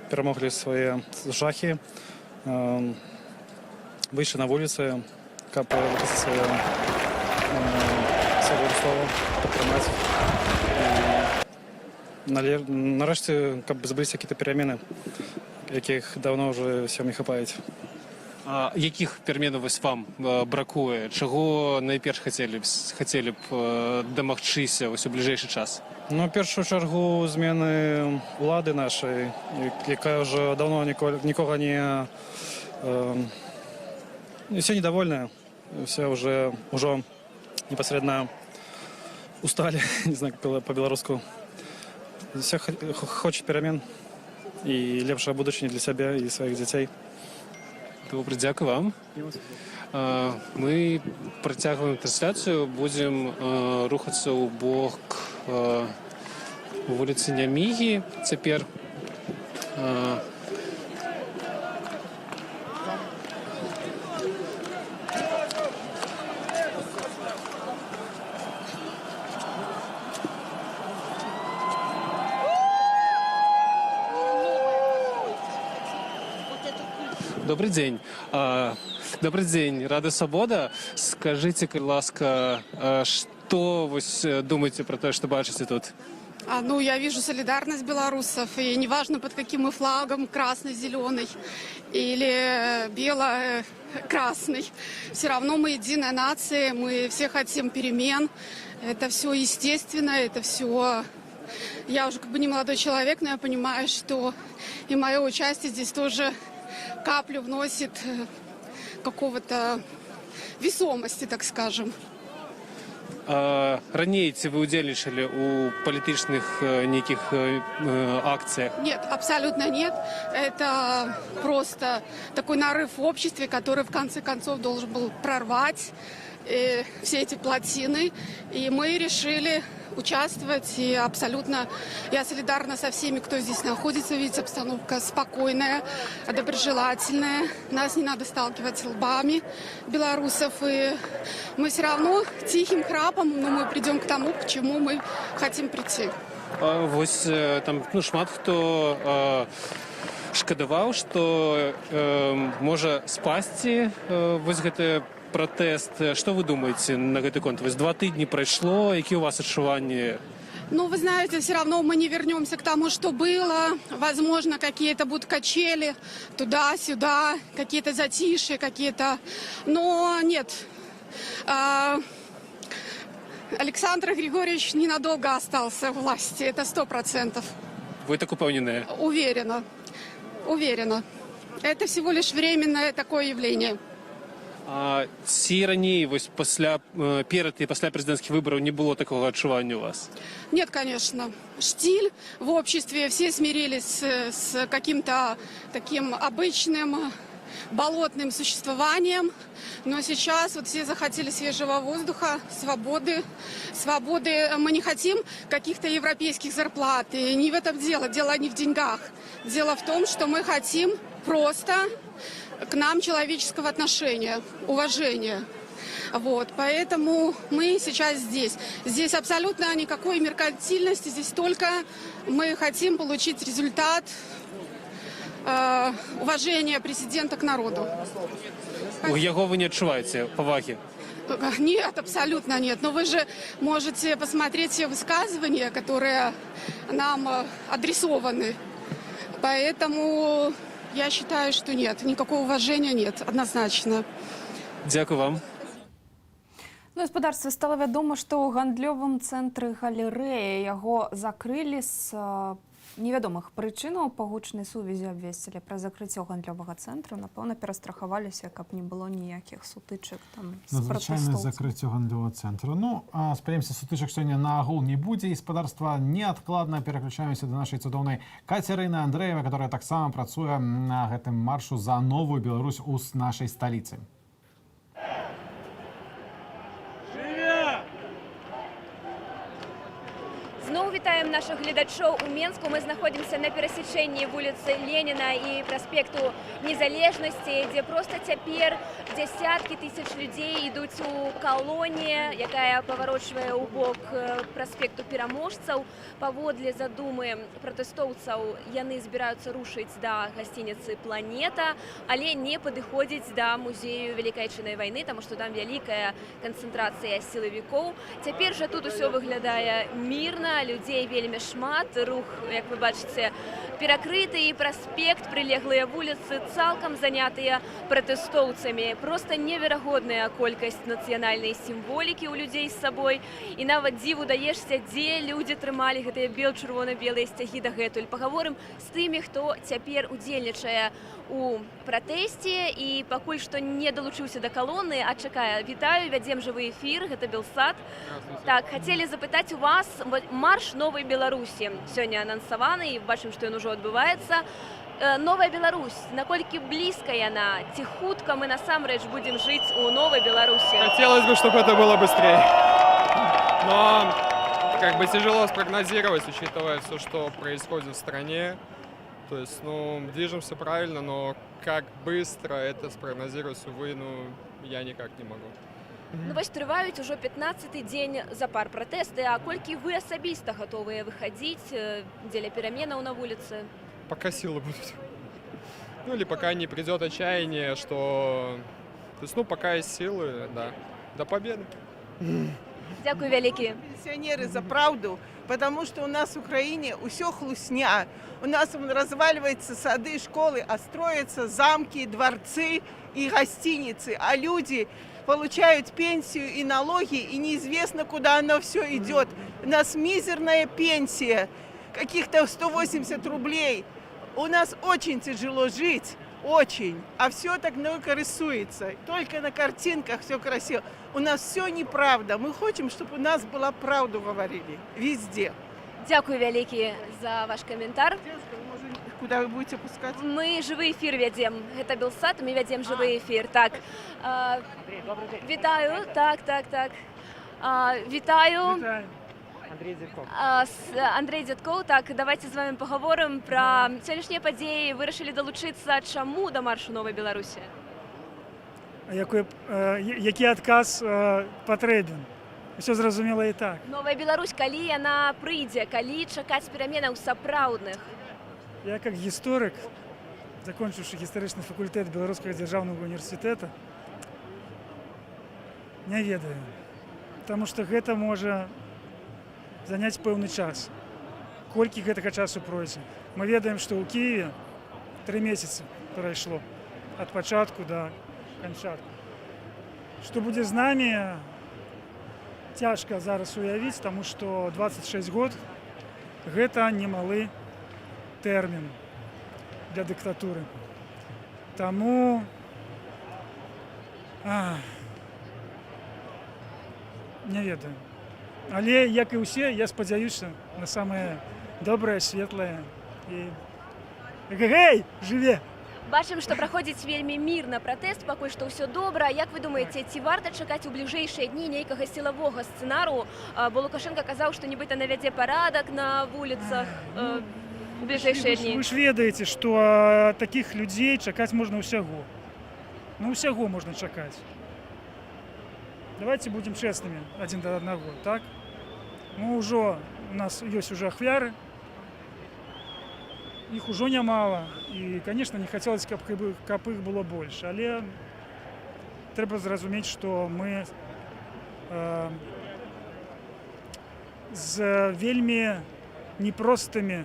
перамоглі свае жахі, выйшлі на вуліцы, каб свае слова падтрымаць. Нарэшце, каб забыліся какие-то перамены, якіх давно ўжо всем не хапаюць. А якіх пераменаў вось вам бракуе? Чаго найперш хацелі б дамагчыся вось у бліжэйшы час? Ну, в першу чергу, зміни влади нашої, яка вже давно нікого не... Все недовольны, все уже непосредственно устали, не знаю, как по-белорусски. Все хочет перемен и лепшего будущего для себя и своих детей. Добре, дякую вам. Ми працягваємо трансляцію, будемо рухатися у бок вулиці Нямігі цяпер. Добрый день. Добрый день. Рада Свобода. Скажите, будь ласка, что вы думаете про то, что бачите тут? Ну, я вижу солидарность белорусов, и неважно под каким мы флагом, красный, зеленый или бело-красный, все равно мы единая нация, мы все хотим перемен. Это все естественно, это все... Я уже как бы не молодой человек, но я понимаю, что и мое участие здесь тоже каплю вносит какого-то весомости, так скажем. Ранее вы удзельнічалі у палітычных неких акциях? Нет, абсолютно нет. Это просто такой нарыв в обществе, который в конце концов должен был прорвать все эти плотины. И мы решили участвовать. И абсолютно я солидарна со всеми, кто здесь находится. Видите, обстановка спокойная, доброжелательная. Нас не надо сталкивать лбами белорусов. И мы все равно тихим храпом, но мы придем к тому, к чему мы хотим прийти. Вось там шмат хто шкадаваў, што можа спасці вось гэты протест. Что вы думаете на гэты конт? 2 тыдні прайшло, какие у вас адчуванні? Ну, вы знаете, все равно мы не вернемся к тому, что было. Возможно, какие-то будут качели туда-сюда, какие-то затишья, какие-то... Но нет. Александр Григорьевич ненадолго остался в власти, это 100%. Вы так упевнены? Уверена. Уверена. Это всего лишь временное такое явление. Ці раней, вось перад і пасля прэзідэнцкіх выбараў не было такого адчування у вас? Нет, конечно. Штиль в обществе, все смирились с каким-то таким обычным болотным существованием. Но сейчас вот все захотели свежего воздуха, свободы. Свободы. Мы не хотим каких-то европейских зарплат. И не в этом дело. Дело не в деньгах. Дело в том, что мы хотим просто к нам человеческого отношения, уважения. Вот, поэтому мы сейчас здесь. Здесь абсолютно никакой меркантильности, здесь только мы хотим получить результат уважения президента к народу. Яго вы не адчуваеце павагі? Нет, абсолютно нет. Но вы же можете посмотреть все высказывания, которые нам адресованы. Поэтому я считаю, что нет. Никакого уважения нет, однозначно. Дякую вам. На гаспадарстве стало вядома, што ў гандлёвым цэнтры галерэі яго закрылі з невядомых прычынаў. Па гучнай сувязі абвесцілі пра закрыццё гандлёвага цэнтру. Напэўна, перастрахаваліся, каб не было ніякіх сутычак там з надзвычайнае пратэстоўцамі. закрыццё гандлёвага цэнтру. Ну, спадзяёмся, сутычак сёння на агул не будзе. І гаспадарства неадкладна пераключаемся да нашай цудоўнай Кацярыны Андрэевай, которая таксама працуе на гэтым маршу за новую Беларусь у нашай сталіцы. Зноў вітаем наших гледачоў у Менску. Мы знаходзімся на перасечэнні вуліцы Леніна і праспекту Незалежнасці, дзе проста цяпер дзясяткі тысяч людзей ідуць у калоне, якая паварочвае ў бок праспекту Пераможцаў. Паводле задумы пратэстоўцаў яны збіраюцца рушыць да гасцініцы «Планета», але не падыходзіць да музею Вялікай Адчайнай вайны, таму што там вялікая канцэнтрацыя сілавікоў. Цяпер жа тут усё выглядае мірна, людзей вельмі шмат, рух, як вы бачыце, Перакрыты праспект, прылеглыя вуліцы цалкам занятыя пратэстоўцамі. Проста неверагодная колькасць нацыянальнай сімволікі ў людзей з сабой. І нават дзіву даешся, дзе людзі трымалі гэтыя бел-чырвона-белыя сцягі дагэтуль. Пагаворым з тымі, хто цяпер удзельнічае у пратэсце і пакуль што не далучыўся да калоны, а чакае. Вітаю, вядзем жывы эфір, гэта Белсат. Так, хацелі запытаць у вас, марш Новай Беларусі сёння анансаваны, і бачым, што ён ужо адбываецца. Новая Беларусь, наколькі блізка яна, ці хутка мы насамрэч будзем жыць у Новой Беларусі? Хотелось бы, чтобы это было быстрее. Но как бы тяжело спрогнозировать, учитывая все, что происходит в стране. То есть, движемся правильно, но как быстро это спрогнозировать, увы, я никак не могу. Вось трываюць ужо 15-й дзень запар пратэсты, а колькі вы асабіста гатовыя выхадзіць дзеля пераменаў на вуліцы? Пока силы будут. Или пока не придет отчаяние, что... То есть, пока есть силы, да. До победы. Дякую вялікі. Пенсионеры за правду, потому что у нас в Украине усё хлусня. У нас разваливаются сады, школы, а строятся замки, дворцы и гостиницы. А люди получают пенсию и налоги, и неизвестно, куда оно все идет. У нас мизерная пенсия, каких-то 180 рублей. У нас очень тяжело жить, очень. А все так много рисуется. Только на картинках все красиво. У нас все неправда. Мы хотим, чтобы у нас была правду говорили. Везде. Дякую вялікі за ваш каментар. Куда вы будете пускать? Мы жывы эфір вядзем. Гэта Белсат, мы вядзем жывы эфір. Так. Вітаю. Так. Вітаю. Андрей Дзядкоў. Так, давайте з вами пагаворым пра сённяшнія падзеі. Вырашылі далучыцца чаму да маршу Новай Беларусі? Які адказ патрэбен? Усё зразумела і так. Новая Беларусь, калі яна прыйдзе, калі чакаць пераменаў сапраўдных? Я как гісторык, закончыўшы гістарычны факультэт Беларускага дзяржаўнага універсітэта, не ведаю. Таму што гэта можа заняць пэўны час. Колькі гэтага часу пройдзе? Мы ведаем, што ў Кіеве 3 месяцы прайшло ад пачатку да канчатку. Што будзе з намі, цяжка зараз уявіць, таму што 26 год гэта немалы тэрмін для дыктатуры. Таму не ведаю. Але, як і ўсе, я спадзяюся на самае добрае, светлае і гэй, жыве! Бачым, што праходзіць вельмі мірна пратэст, пакуль што ўсё добра. Як вы думаеце, ці варта чакаць у бліжэйшыя дні нейкага сілавога сцэнару? Бо Лукашенко казаў, што нібыта навядзе парадак на вуліцах у бліжэйшыя дні. Вы ж ведаеце, што такіх людзей чакаць можна ўсяго. Усяго можна чакаць. Давайте будем честными один до одного, так? У нас есть уже ахвяры, их уже немало, и, конечно, не хотелось, каб их было больше, але трэба зразумець, что мы з вельмі непростымі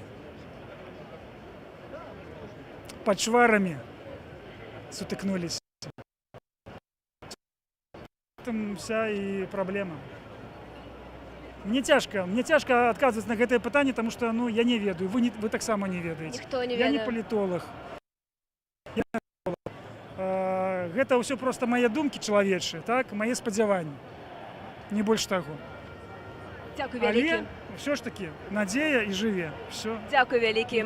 пачварамі сутыкнулись. Там вся и проблема. Мне тяжко адказваць на гэтае пытанне, потому что я не ведаю, вы таксама не ведаеце. Ніхто не ведае. Я ведае. не палітолог. Гэта ўсё просто мае думкі чалавечыя, так, мае спадзяванні. Не больш таго. Дзякуй вялікі. Все ж таки надзея і жыве. Все. Дзякуй вялікі.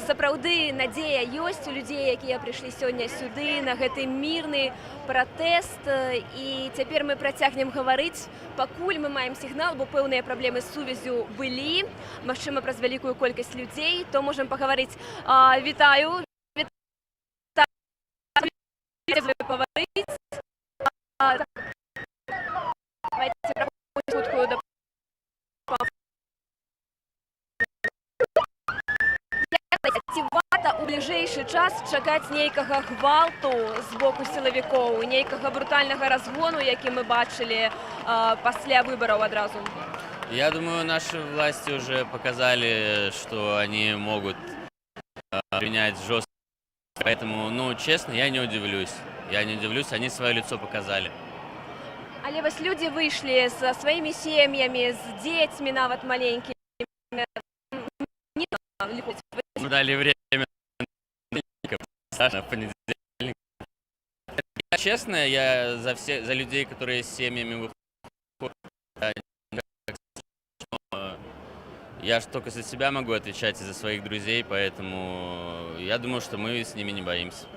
Сапраўды надзея ёсць у людзей, якія прыйшлі сёння сюды на гэты мірны пратэст, і цяпер мы працягнем гаварыць, пакуль мы маем сігнал, бо пэўныя праблемы з сувяззю былі, магчыма, праз вялікую колькасць людзей, то можам пагаварыць. Вітаю. Паварыць. Давайте праходзім хуткую дапамогу. Ці варта у бліжэйшы час чакаць нейкага гвалту з боку сілавікоў, нейкага брутальнага разгону, які мы бачылі пасля выбараў адразу? Я думаю, наши власти уже показали, что они могут принять жестко. Поэтому, ну, честно, я не удивлюсь. Я не удивлюсь, они свое лицо показали. Але вось люди вышли со своими семьями, с детьми нават маленькими. Мы дали время в понедельник. Честно, я за людей, которые с семьями выходят, я ж только за себя могу отвечать и за своих друзей, поэтому я думаю, что мы с ними не боимся.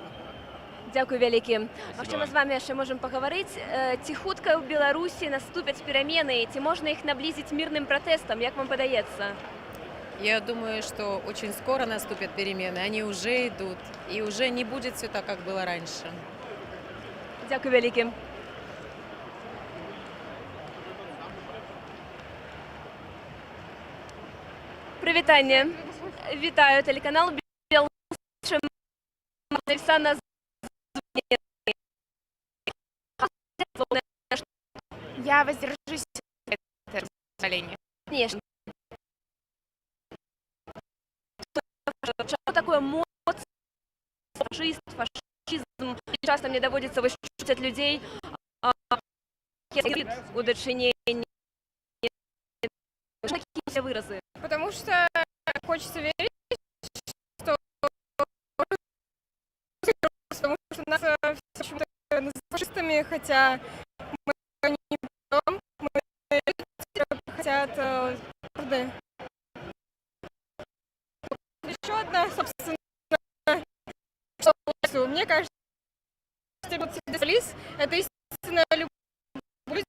Дякую вялікі. Магчыма, з вами яшчэ можам пагаварыць. Ці хутка ў Беларусі наступяць перамены, ці можна іх наблизить мирным протестам, як вам падаецца? Я думаю, что очень скоро наступят перемены. Они уже идут. И уже не будет все так, как было раньше. Дякую вялікі. Прывітанне. Вітаю тэлеканал Беларусь. Александра. Я воздержусь от этого позволения. Конечно. Что такое моц, фашизм? Часто мне доводится выслушать от людей удочерение. Какие выразы? Потому что хочется верить, что потому что нас почему-то называют фашистами, хотя мы не берем, мы хотят правда. Еще одна, собственно, что мне кажется, это истинная любовь.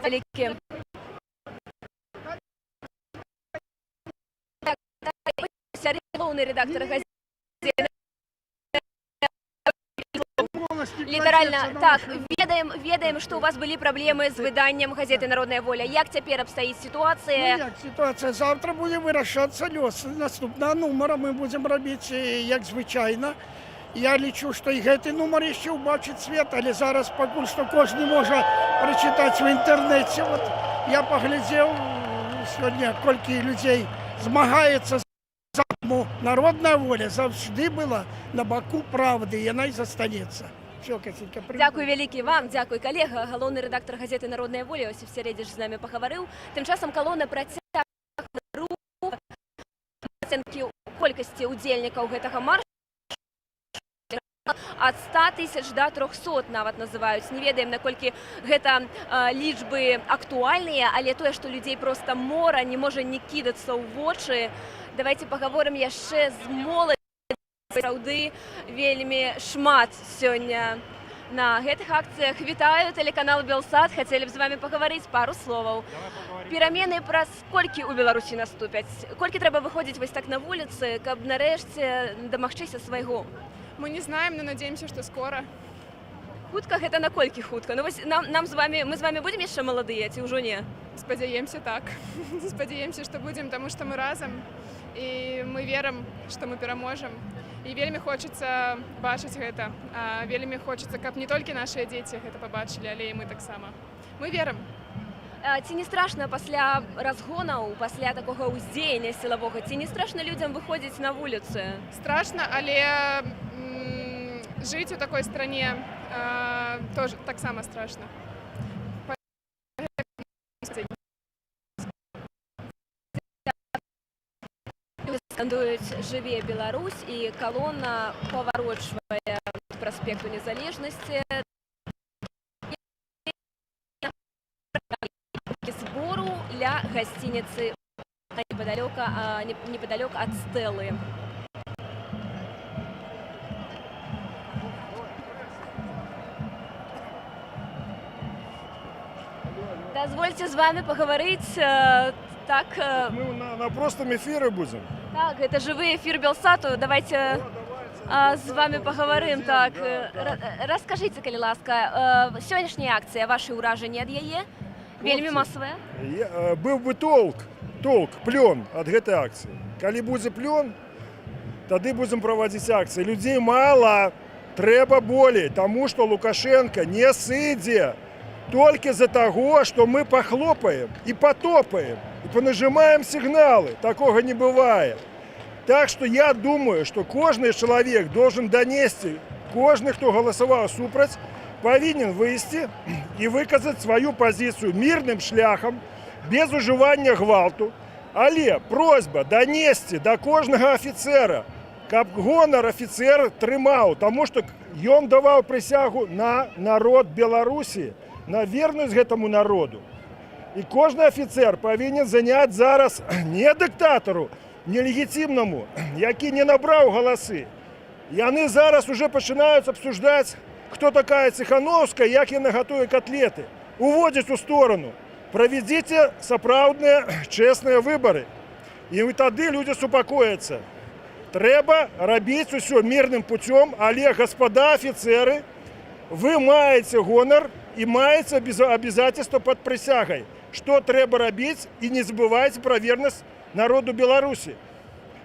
Далеки. Главный редактор газеты. Літаральна, так, ведаем, што у вас былі праблемы з выданнем газеты «Народная воля». Як цяпер абстаіць сітуацыя? Ну, як сітуацыя? Завтра будзе вырашацца лёс наступнага нумара. Мы будзем рабіць, як звычайна. Я лічу, што і гэты нумар яшчэ ўбачыць свет, але зараз пакуль што кожны можа прачытаць у інтэрнэце. Вот я паглядзеў сёння, колькі людзей змагаецца. Народная воля заўжды была на баку правды, і яна і застанецца. Дякую вялікі вам, дякую калега. Галоўны рэдактар газеты «Народная воля» Осіп Сярэдзіч з намі пагаварыў. Тым часам калона працягвае рух ацэнкі колькасці ўдзельнікаў гэтага маршу. Ад 100 000 до 300 нават называюць. Не ведаем, наколькі гэта лічбы актуальныя, але тое, што людзей проста мора, не можа не кідацца ў вочы. Давайте паговорым яшчэ з моладзю. Праўды, вельмі шмат сёння на гэтых акцыях. Вітаю, тэлеканал Белсат. Хацелі б з вами пагаварыць пару словаў. Перамены праз колькі ў Беларусі наступяць? Колькі трэба выходзіць вось так на вуліцы, каб нарэшце дамагчыся свайго? Мы не знаем, но надеемся, что скоро. Хутка гэта наколькі хутка? Ну вось мы з вами будзем яшчэ маладыя ці ўжо не? Спадзяемся так. Спадзяемся, што будзем, таму што мы разам і мы верым, што мы пераможам. І вельмі хочацца бачыць гэта. Вельмі хочацца, каб не толькі нашыя дзеці гэта пабачылі, але і мы таксама. Мы верым. Ці не страшна пасля разгонаў, пасля такога ўздзеяння сілавога, ці не страшна людзям выходзіць на вуліцы? Страшна, але жыць у такой стране тоже таксама страшна. Скандуюць «Жыве Беларусь» і калона паварочвае праспекту Незалежнасці. Збору ля гасцініцы непадалёк ад стэлы. Дазвольце з вами пагаварыць. Так, мы на простом эфире будем. Так, это живый эфир Белсату. Давайте з вами поговорим. Так, расскажите, калі ласка, сённяшняя акцыя, ваши ўражанні ад яе? Вельмі масавая? Быў бы толк, плён ад гэтай акцыі. Калі будзе плён, тады будзем праводзіць акцыі. Людзей мала, трэба болей, таму што Лукашенко не сыдзе. Только за того, что мы похлопаем и потопаем, и понажимаем сигналы. Такого не бывает. Так что я думаю, что каждый человек должен донести, каждый, кто голосовал супраць, повинен выйти и выказать свою позицию мирным шляхом, без уживания гвалту. Але просьба донести до кожного офицера, каб гонор офицер трымаў, тому что ён даваў присягу на народ Беларуси, на верность этому народу. И каждый офицер повинен занять зараз не диктатору, нелегитимному, які не набраў голосы. Яны зараз уже начинают обсуждать, кто такая Цихановская, як яна готовит котлеты. Уводить у сторону. Проведите сапраўдныя честные выборы. И тогда люди супокоятся. Трэба рабіць усё мирным путем, але, господа офицеры, вы маете гонор и маете обязательства под присягой. Что трэба рабіць, и не забывайте про верность народу Беларуси.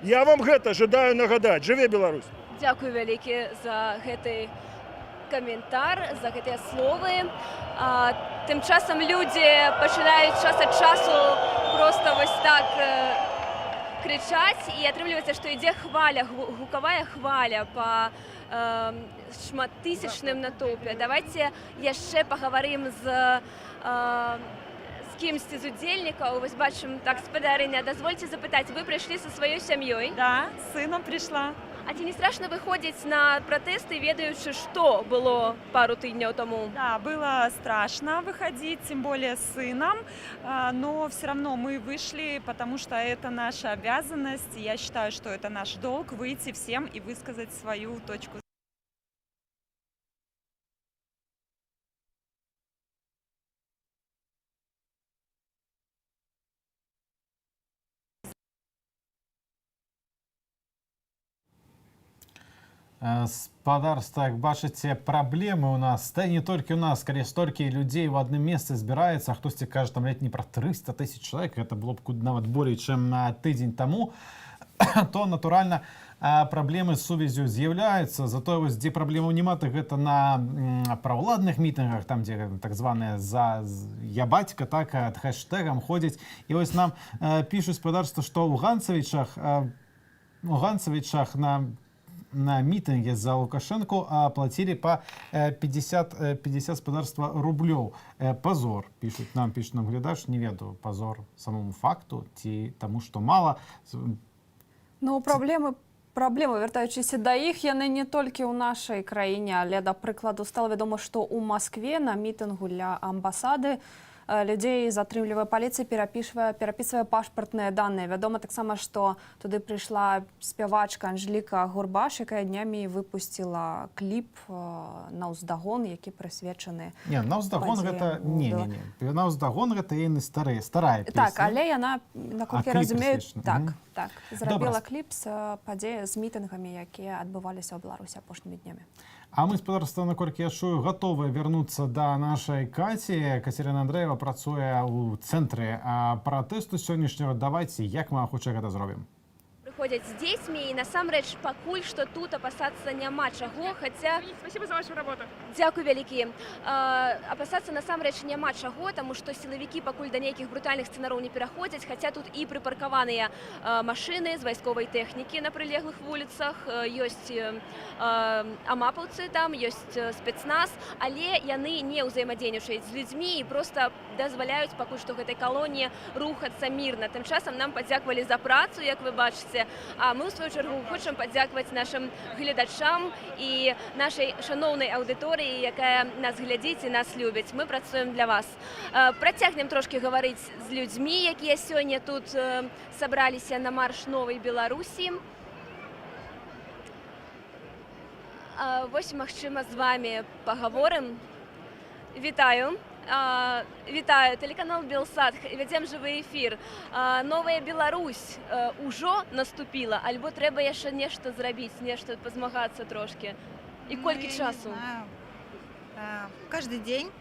Я вам гэта жадаю нагадать. Жыве Беларусь! Дякую вялікі за гэты каментар, за гэтыя словы. Тым часам людзі пачынаюць час ад часу проста вось так крычаць, і атрымліваецца, што ідзе хваля, гукавая хваля па шматтысячным натоўпе. Давайте яшчэ пагаварым з кімсьці з удзельнікаў. Вось бачым, так, спадарыня, дазвольце запытаць, вы прыйшлі са сваёй сям'ёй? Да, с сыном пришла. А ці не страшно выходзіць на пратэсты, ведаючы, што было пару тыдняў тому? Да, было страшно выходить, тем более с сыном, но все равно мы вышли, потому что это наша обязанность. Я считаю, что это наш долг выйти всем и высказать свою точку зрения. Спадарства, як бачыце, праблемы у нас, да не толькі у нас, скорее столькі людзей у адным месцы збіраецца, а хтосьці кажа, там ледь не пра 300 000 чалавек, гэта было б нават болей, чым на тыдзень таму, то, натуральна, праблемы з сувяззю з'яўляюцца, затое вось дзе праблемаў няма, то гэта на праўладных мітынгах, там дзе так званыя за я бацька, так, ад хэштэгам ходзяць, і вось нам пішуць спадарства, што ў Ганцавічах на митинге за Лукашенко оплатили по 50 спадарства рублёў. Позор, пишут нам глядач, не ведаю, позор самому факту, ці тому, что мало. Ну, праблемы, вяртаючыся да іх, яны не толькі ў нашай краіне, але, да прыкладу, стала вядома, што ў Маскве на мітынгу ля амбасады людзей затрымлівае паліцыя, перапісвае пашпартныя даныя. Вядома таксама, што туды прыйшла спявачка Анжеліка Гурбаш, якая днямі выпусціла кліп на ўздагон, які прысвечаны. Не, на ўздагон гэта на ўздагон гэта ейны старая песня. Так, але яна, наколькі я разумею, так, зрабіла кліп з падзеі з мітынгамі, якія адбываліся ў Беларусі апошнімі днямі. А мы, спадарства, наколькі я чую, гатовыя вярнуцца да нашай Каці. Кацярына Андрэева працуе ў цэнтры пратэсту сённяшняга. Давайце, як мы хутчэй гэта зробім? Приходят с детьми, и насамрэч пакуль что тут опасаться няма чаго, хотя... Спасибо за вашу работу. Дякую вялікі. Опасаться насамрэч няма чаго, тому что силовики пакуль до нейкіх брутальных сцэнароў не пераходзяць, хотя тут и припаркаваныя машины з вайсковай тэхнікі на прилеглых вуліцах, ёсць амапаўцы там, ёсць спецназ, але яны не ўзаемадзейнічаюць з людзьмі і просто дазваляюць пакуль што гэтай калоніі рухацца мірна. Тым часам нам падзякавалі за працу, як вы бачыце. А мы, ў сваю чаргу, хочам падзякаваць нашым гледачам і нашай шаноўнай аўдыторыі, якая нас глядзіць і нас любіць. Мы працуем для вас. Працягнем трошкі гаварыць з людзьмі, якія сёння тут сабраліся на марш новай Беларусі. Вось, магчыма, з вами пагаворым. Вітаю. Вітаю, телеканал Белсат, вядзем жывы эфір. Новая Беларусь ужо наступіла, альбо трэба яшчэ нешта зрабіць, нешта пазмагацца трошкі? І колькі часу? Каждый день.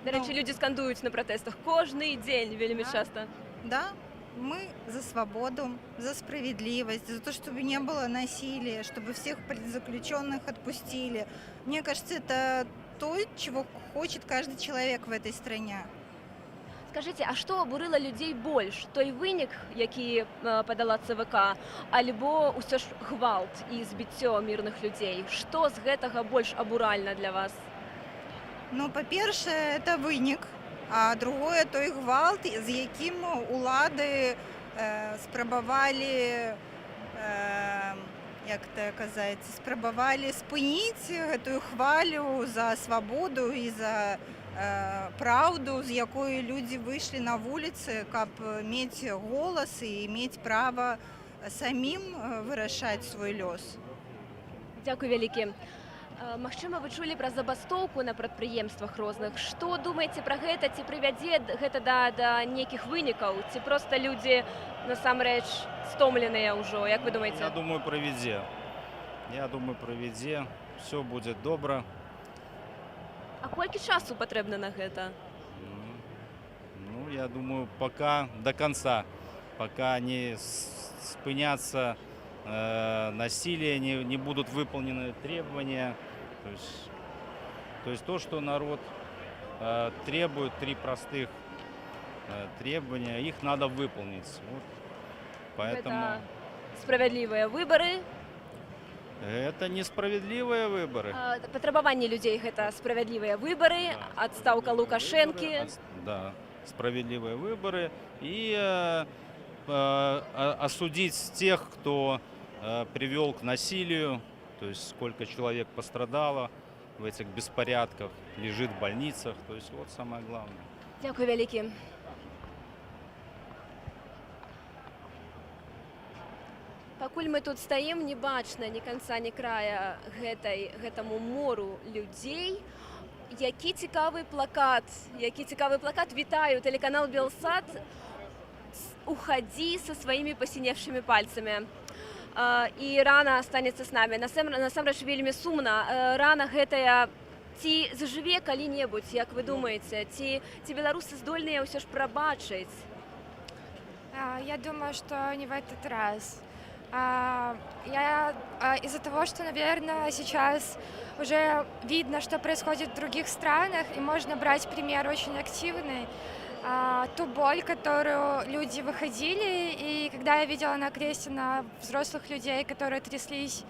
До речі, люди скандуюць на пратэстах кожны дзень вельмі часта. Да, мы за свободу, за справедливость, за то, чтобы не было насилия, чтобы всех политзаключенных отпустили. Мне кажется, это то, чего хочет каждый человек в этой стране. Скажите, а што абурыла людзей больш? Той вынік, які падала ЦВК, альбо ўсё ж гвалт і збіццё мірных людзей? Што з гэтага больш абуральна для вас? Ну, па-першае, это вынік, а другое той гвалт, з якім улады спрабавалі, як это казаць, спрабавалі спыніць гэтую хвалю за свабоду і за праўду, з якой людзі выйшлі на вуліцы, каб мець голас і мець права самім вырашаць свой лёс. Дзякуй вялікі. Магчыма, вы чулі пра забастоўку на прадпрыемствах розных. Што думаеце пра гэта? Ці прывядзе гэта да нейкіх вынікаў? Ці проста людзі насамрэч стомленыя ўжо? Як вы думаеце? Я думаю, прывядзе. Я думаю, прывядзе. Все будзе добра. А колькі часу патрэбна на гэта? Ну, я думаю, пока до конца. Пока не спыняться насилие, не будут выполнены требования. То есть то, что народ требует, 3 простых требования, их надо выполнить. Вот. Поэтому... Это справедливые выборы. Это несправедливые выборы. Патрабаванні людей – это справедливые выборы, отставка Лукашенки. Да, справедливые выборы. И осудить тех, кто привел к насилию, то есть сколько человек пострадало в этих беспорядках, лежит в больницах. То есть вот самое главное. Дякую вялікі. Пакуль мы тут стаім, не бачна ні канца, ні края гэтаму мору людзей. Які цікавы плакат вітаю телеканал Белсат. Уходи со своими посиневшими пальцами. И рана останется с нами. Насамрэч вельмі сумна. Рана гэтая ці зажыве калі-небудзь, як вы думаеце? Ці беларусы здольныя ўсё ж прабачыць? Я думаю, что не в этот раз. Из-за того, что, наверное, сейчас уже видно, что происходит в других странах, и можно брать пример очень активный. Ту боль, которую люди выходили, и когда я видела на кресте на взрослых людей, которые тряслись,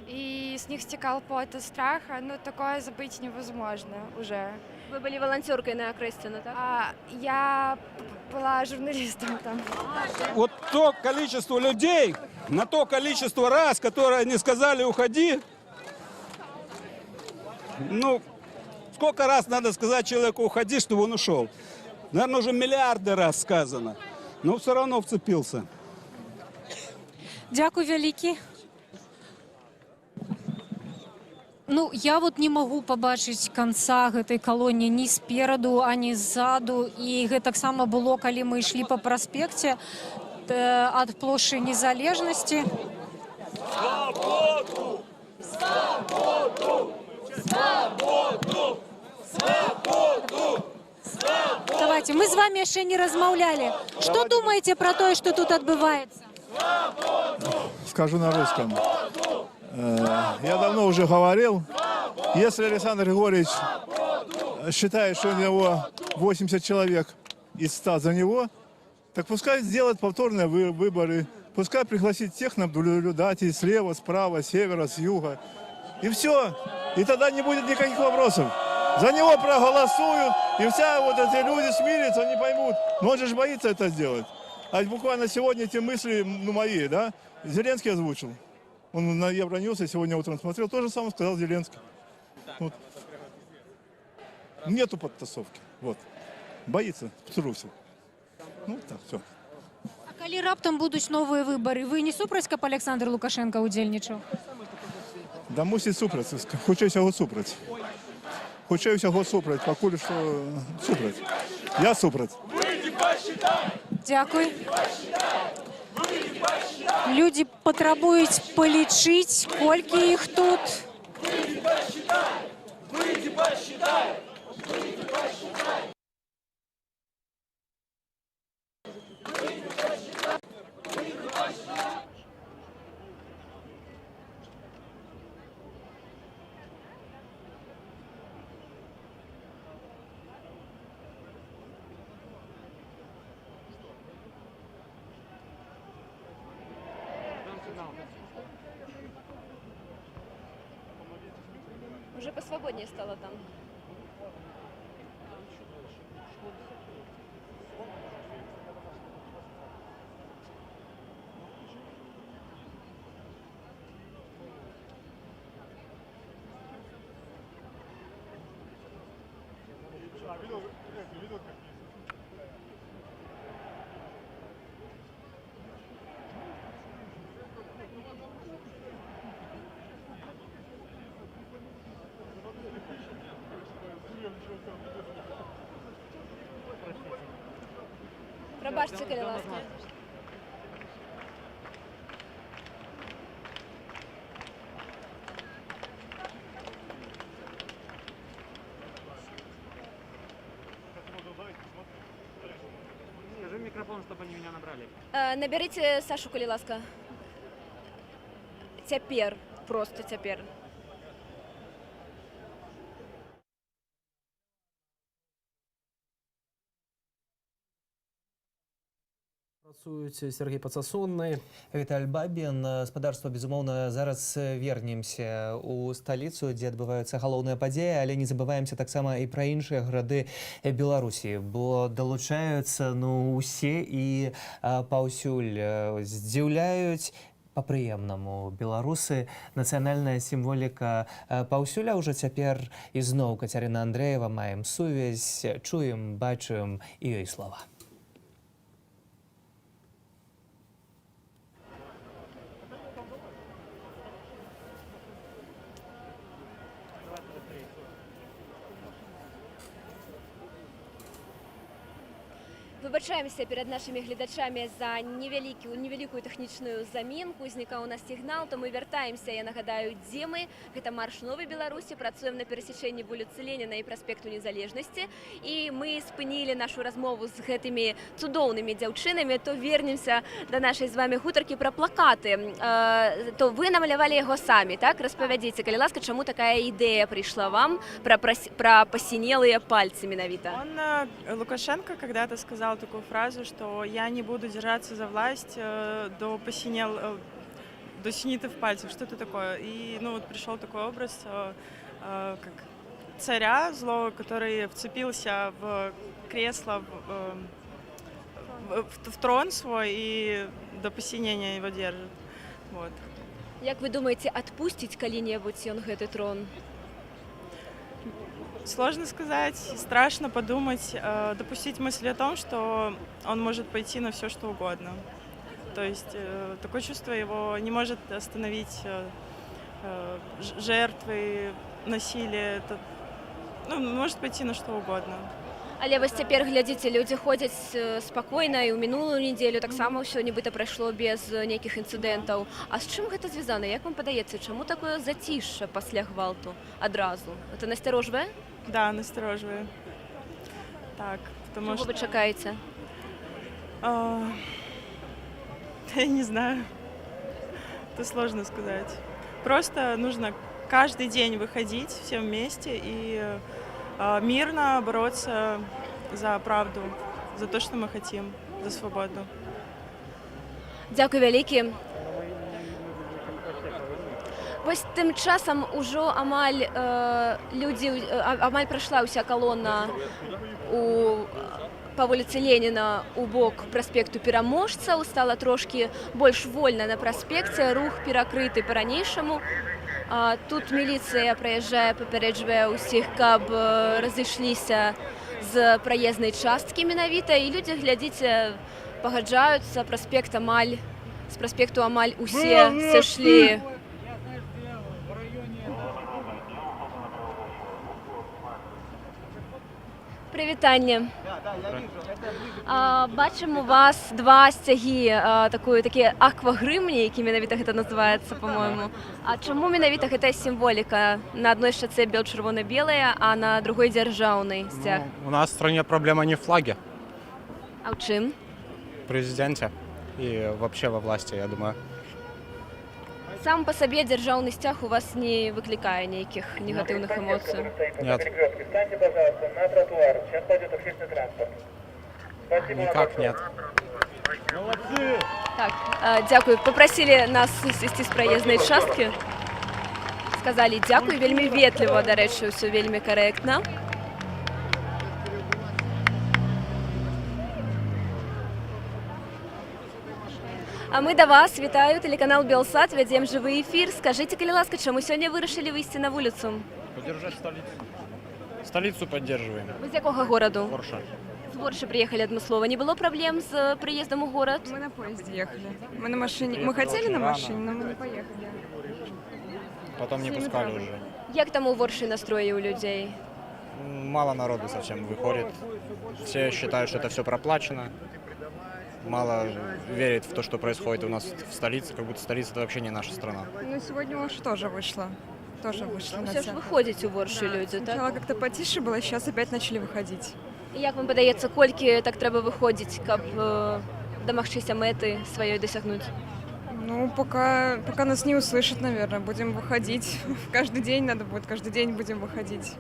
и с них стекал пот от страха, ну, такое забыть невозможно уже. Вы были волонтеркой на Крестина, так? Я была журналистом там. Вот то количество людей, на то количество раз, которые они сказали «уходи», ну, сколько раз надо сказать человеку «уходи», чтобы он ушел? Наверное, уже миллиарды раз сказано, но все равно вцепился. Дякую вялікі. Ну, я вот не могу побачыць канца гэтай калоніі ні спераду, ані ззаду. І гэтаксама было, калі мы ішлі па праспекце ад плошчы Незалежнасці. Свободу! Свободу! Свободу! Свободу! Давайте, мы с вами еще не размаўлялі. Что думаете про то, что тут отбывается? Скажу на русском. Я давно уже говорил, если Александр Григорьевич считает, что у него 80 человек из 100 за него, так пускай сделает повторные выборы, пускай пригласит тех наблюдателей слева, справа, с севера, с юга. И все. И тогда не будет никаких вопросов. За него проголосуют, и вся вот эти люди смирятся, они поймут. Но он же боится это сделать. А буквально сегодня эти мысли, ну, мои, да, Зеленский озвучил. Он на Евроньюсе сегодня утром смотрел, то же самое сказал Зеленский. Вот. Нету подтасовки. Вот. Боится, трусит. Ну, так, все. А калі раптам будуць новыя выбары, вы не супраць, каб Александр Лукашенко удзельнічаў? Да мусить супраць, хутчэй усяго супраць. Хутчэй усяго супраць, пакуль што супраць. Я супраць. Дякуй. Люди патрабуюць палічыць, колькі іх тут. свободнее стало там. Пробачте, коли ласка. Скажи в микрофон, чтобы они меня набрали. Наберите Сашу, коли ласка. Цяпер, просто цяпер. Працуюць Сергей Пацасонны, Віталь Бабін. Спадарства, безумоўна, зараз вернемся у сталіцу, дзе адбываюцца галоўныя падзеі, але не забываемся таксама і пра іншыя гарады Беларусі, бо далучаюцца усе і паўсюль здзіўляюць па-прыемнаму беларусы. Нацыянальная сімволіка паўсюль, а ўжо цяпер ізноў Кацярына Андрэева, маем сувязь, чуем, бачым і ёй слова. Выбачаемся перед нашими гледачами за невеликую тэхнічную замінку. Узнікаў у нас сігнал, то мы вяртаемся. Я нагадаю, дзе мы. Гэта марш Новай Беларусі. Працуем на перасечэнні вуліцы Леніна і праспекту Незалежнасці. І мы спынілі нашу размову з гэтымі цудоўнымі дзяўчынамі. То вернемся да нашай з вами гутаркі пра плакаты. То вы намалявалі яго самі, так? Распавядзіце, калі ласка, чаму такая ідэя прыйшла вам пра пасінелыя пальцы менавіта? Лукашенко когда-то сказал такую фразу, что я не буду держаться за власть до синиты в пальцах, что-то такое. И вот пришел такой образ как царя злого, который вцепился в кресло, в трон свой и до посинения его держит. Вот. Як вы думаете, отпустить калі-небудзь ён гэты трон? Сложно сказать, страшно подумать, допустить мысль о том, что он может пойти на все, что угодно. То есть такое чувство его не может остановить жертвы, насилие. Это, может пойти на что угодно. Але вось цяпер, глядзіце, людзі ходзяць спакойна, і ў минулую недзелю таксама ўсё нібыта прайшло без нейкіх інцыдэнтаў. А з чым гэта звязана? Як вам падаецца, чаму такое зацішша пасля гвалту адразу? Это насцярожвае? Да, настороживаю. Так, потому что... Чего вы чакаете? Я не знаю. Это сложно сказать. Просто нужно каждый день выходить всем вместе и мирно бороться за правду, за то, что мы хотим, за свободу. Дякую вялікі. Вось тым часам ужо амаль прайшла ўся калона па вуліцы Леніна у бок праспекту Пераможцаў, стала трошкі больш вольна на праспекце, рух перакрыты па-ранейшаму. Тут міліцыя праязджае, папярэджвае ўсіх, каб разышліся з праезнай часткі менавіта, і людзі, глядзіце, пагаджаюцца, з праспекту амаль усе сышлі. Прывітанне. Бачым у вас два сцягі, такі аквагрымні, які менавіта гэта называецца, па-мойму. А чаму менавіта гэтая сімволіка? На адной шчаце бел-чырвона-белая, а на другой дзяржаўны сцяг. У нас в стране проблема не в флаге. А ў чым? В президенте и вообще во власти, я думаю. Сам по сабе дзяржаўны сцяг у вас не выклікае нейкіх негатыўных эмоцый? Нет. Никак нет. Так, дякую. Попросили нас сысці з праезнай часткі. сказалі дзякуй, вельмі ветліва, дарэчы, ўсё вельмі карэктна. А мы да вас, вітаю, тэлеканал Белсат, вядзем жывы эфір. Скажыце, калі ласка, чаму сёння вырашылі выйсці на вуліцу? Поддержать столицу. Столицу поддерживаем. Вы з якога гораду? Орша. З Орши приехали адмыслова. Не было праблем з прыездам у горад? Мы на поезде ехали. Мы на машине. Мы хотели на машине, но мы не поехали. Потом не пускали уже. Як там у Орши настроі у людей? Мало народу совсем выходит. Все считают, что это все проплачено. Мало верит в то, что происходит у нас в столице, как будто столица это вообще не наша страна. Ну, сегодня Орш тоже вышла. Тоже вышла. Все ж выходите у Орши люди, так? Сначала как-то потише было, сейчас опять начали выходить. І як вам падаецца, колькі так трэба выходзіць, каб дамагчыся мэты сваёй дасягнуць? Ну, пока нас не услышат, наверное, будем выходить. Каждый день надо будет, каждый день будем выходить.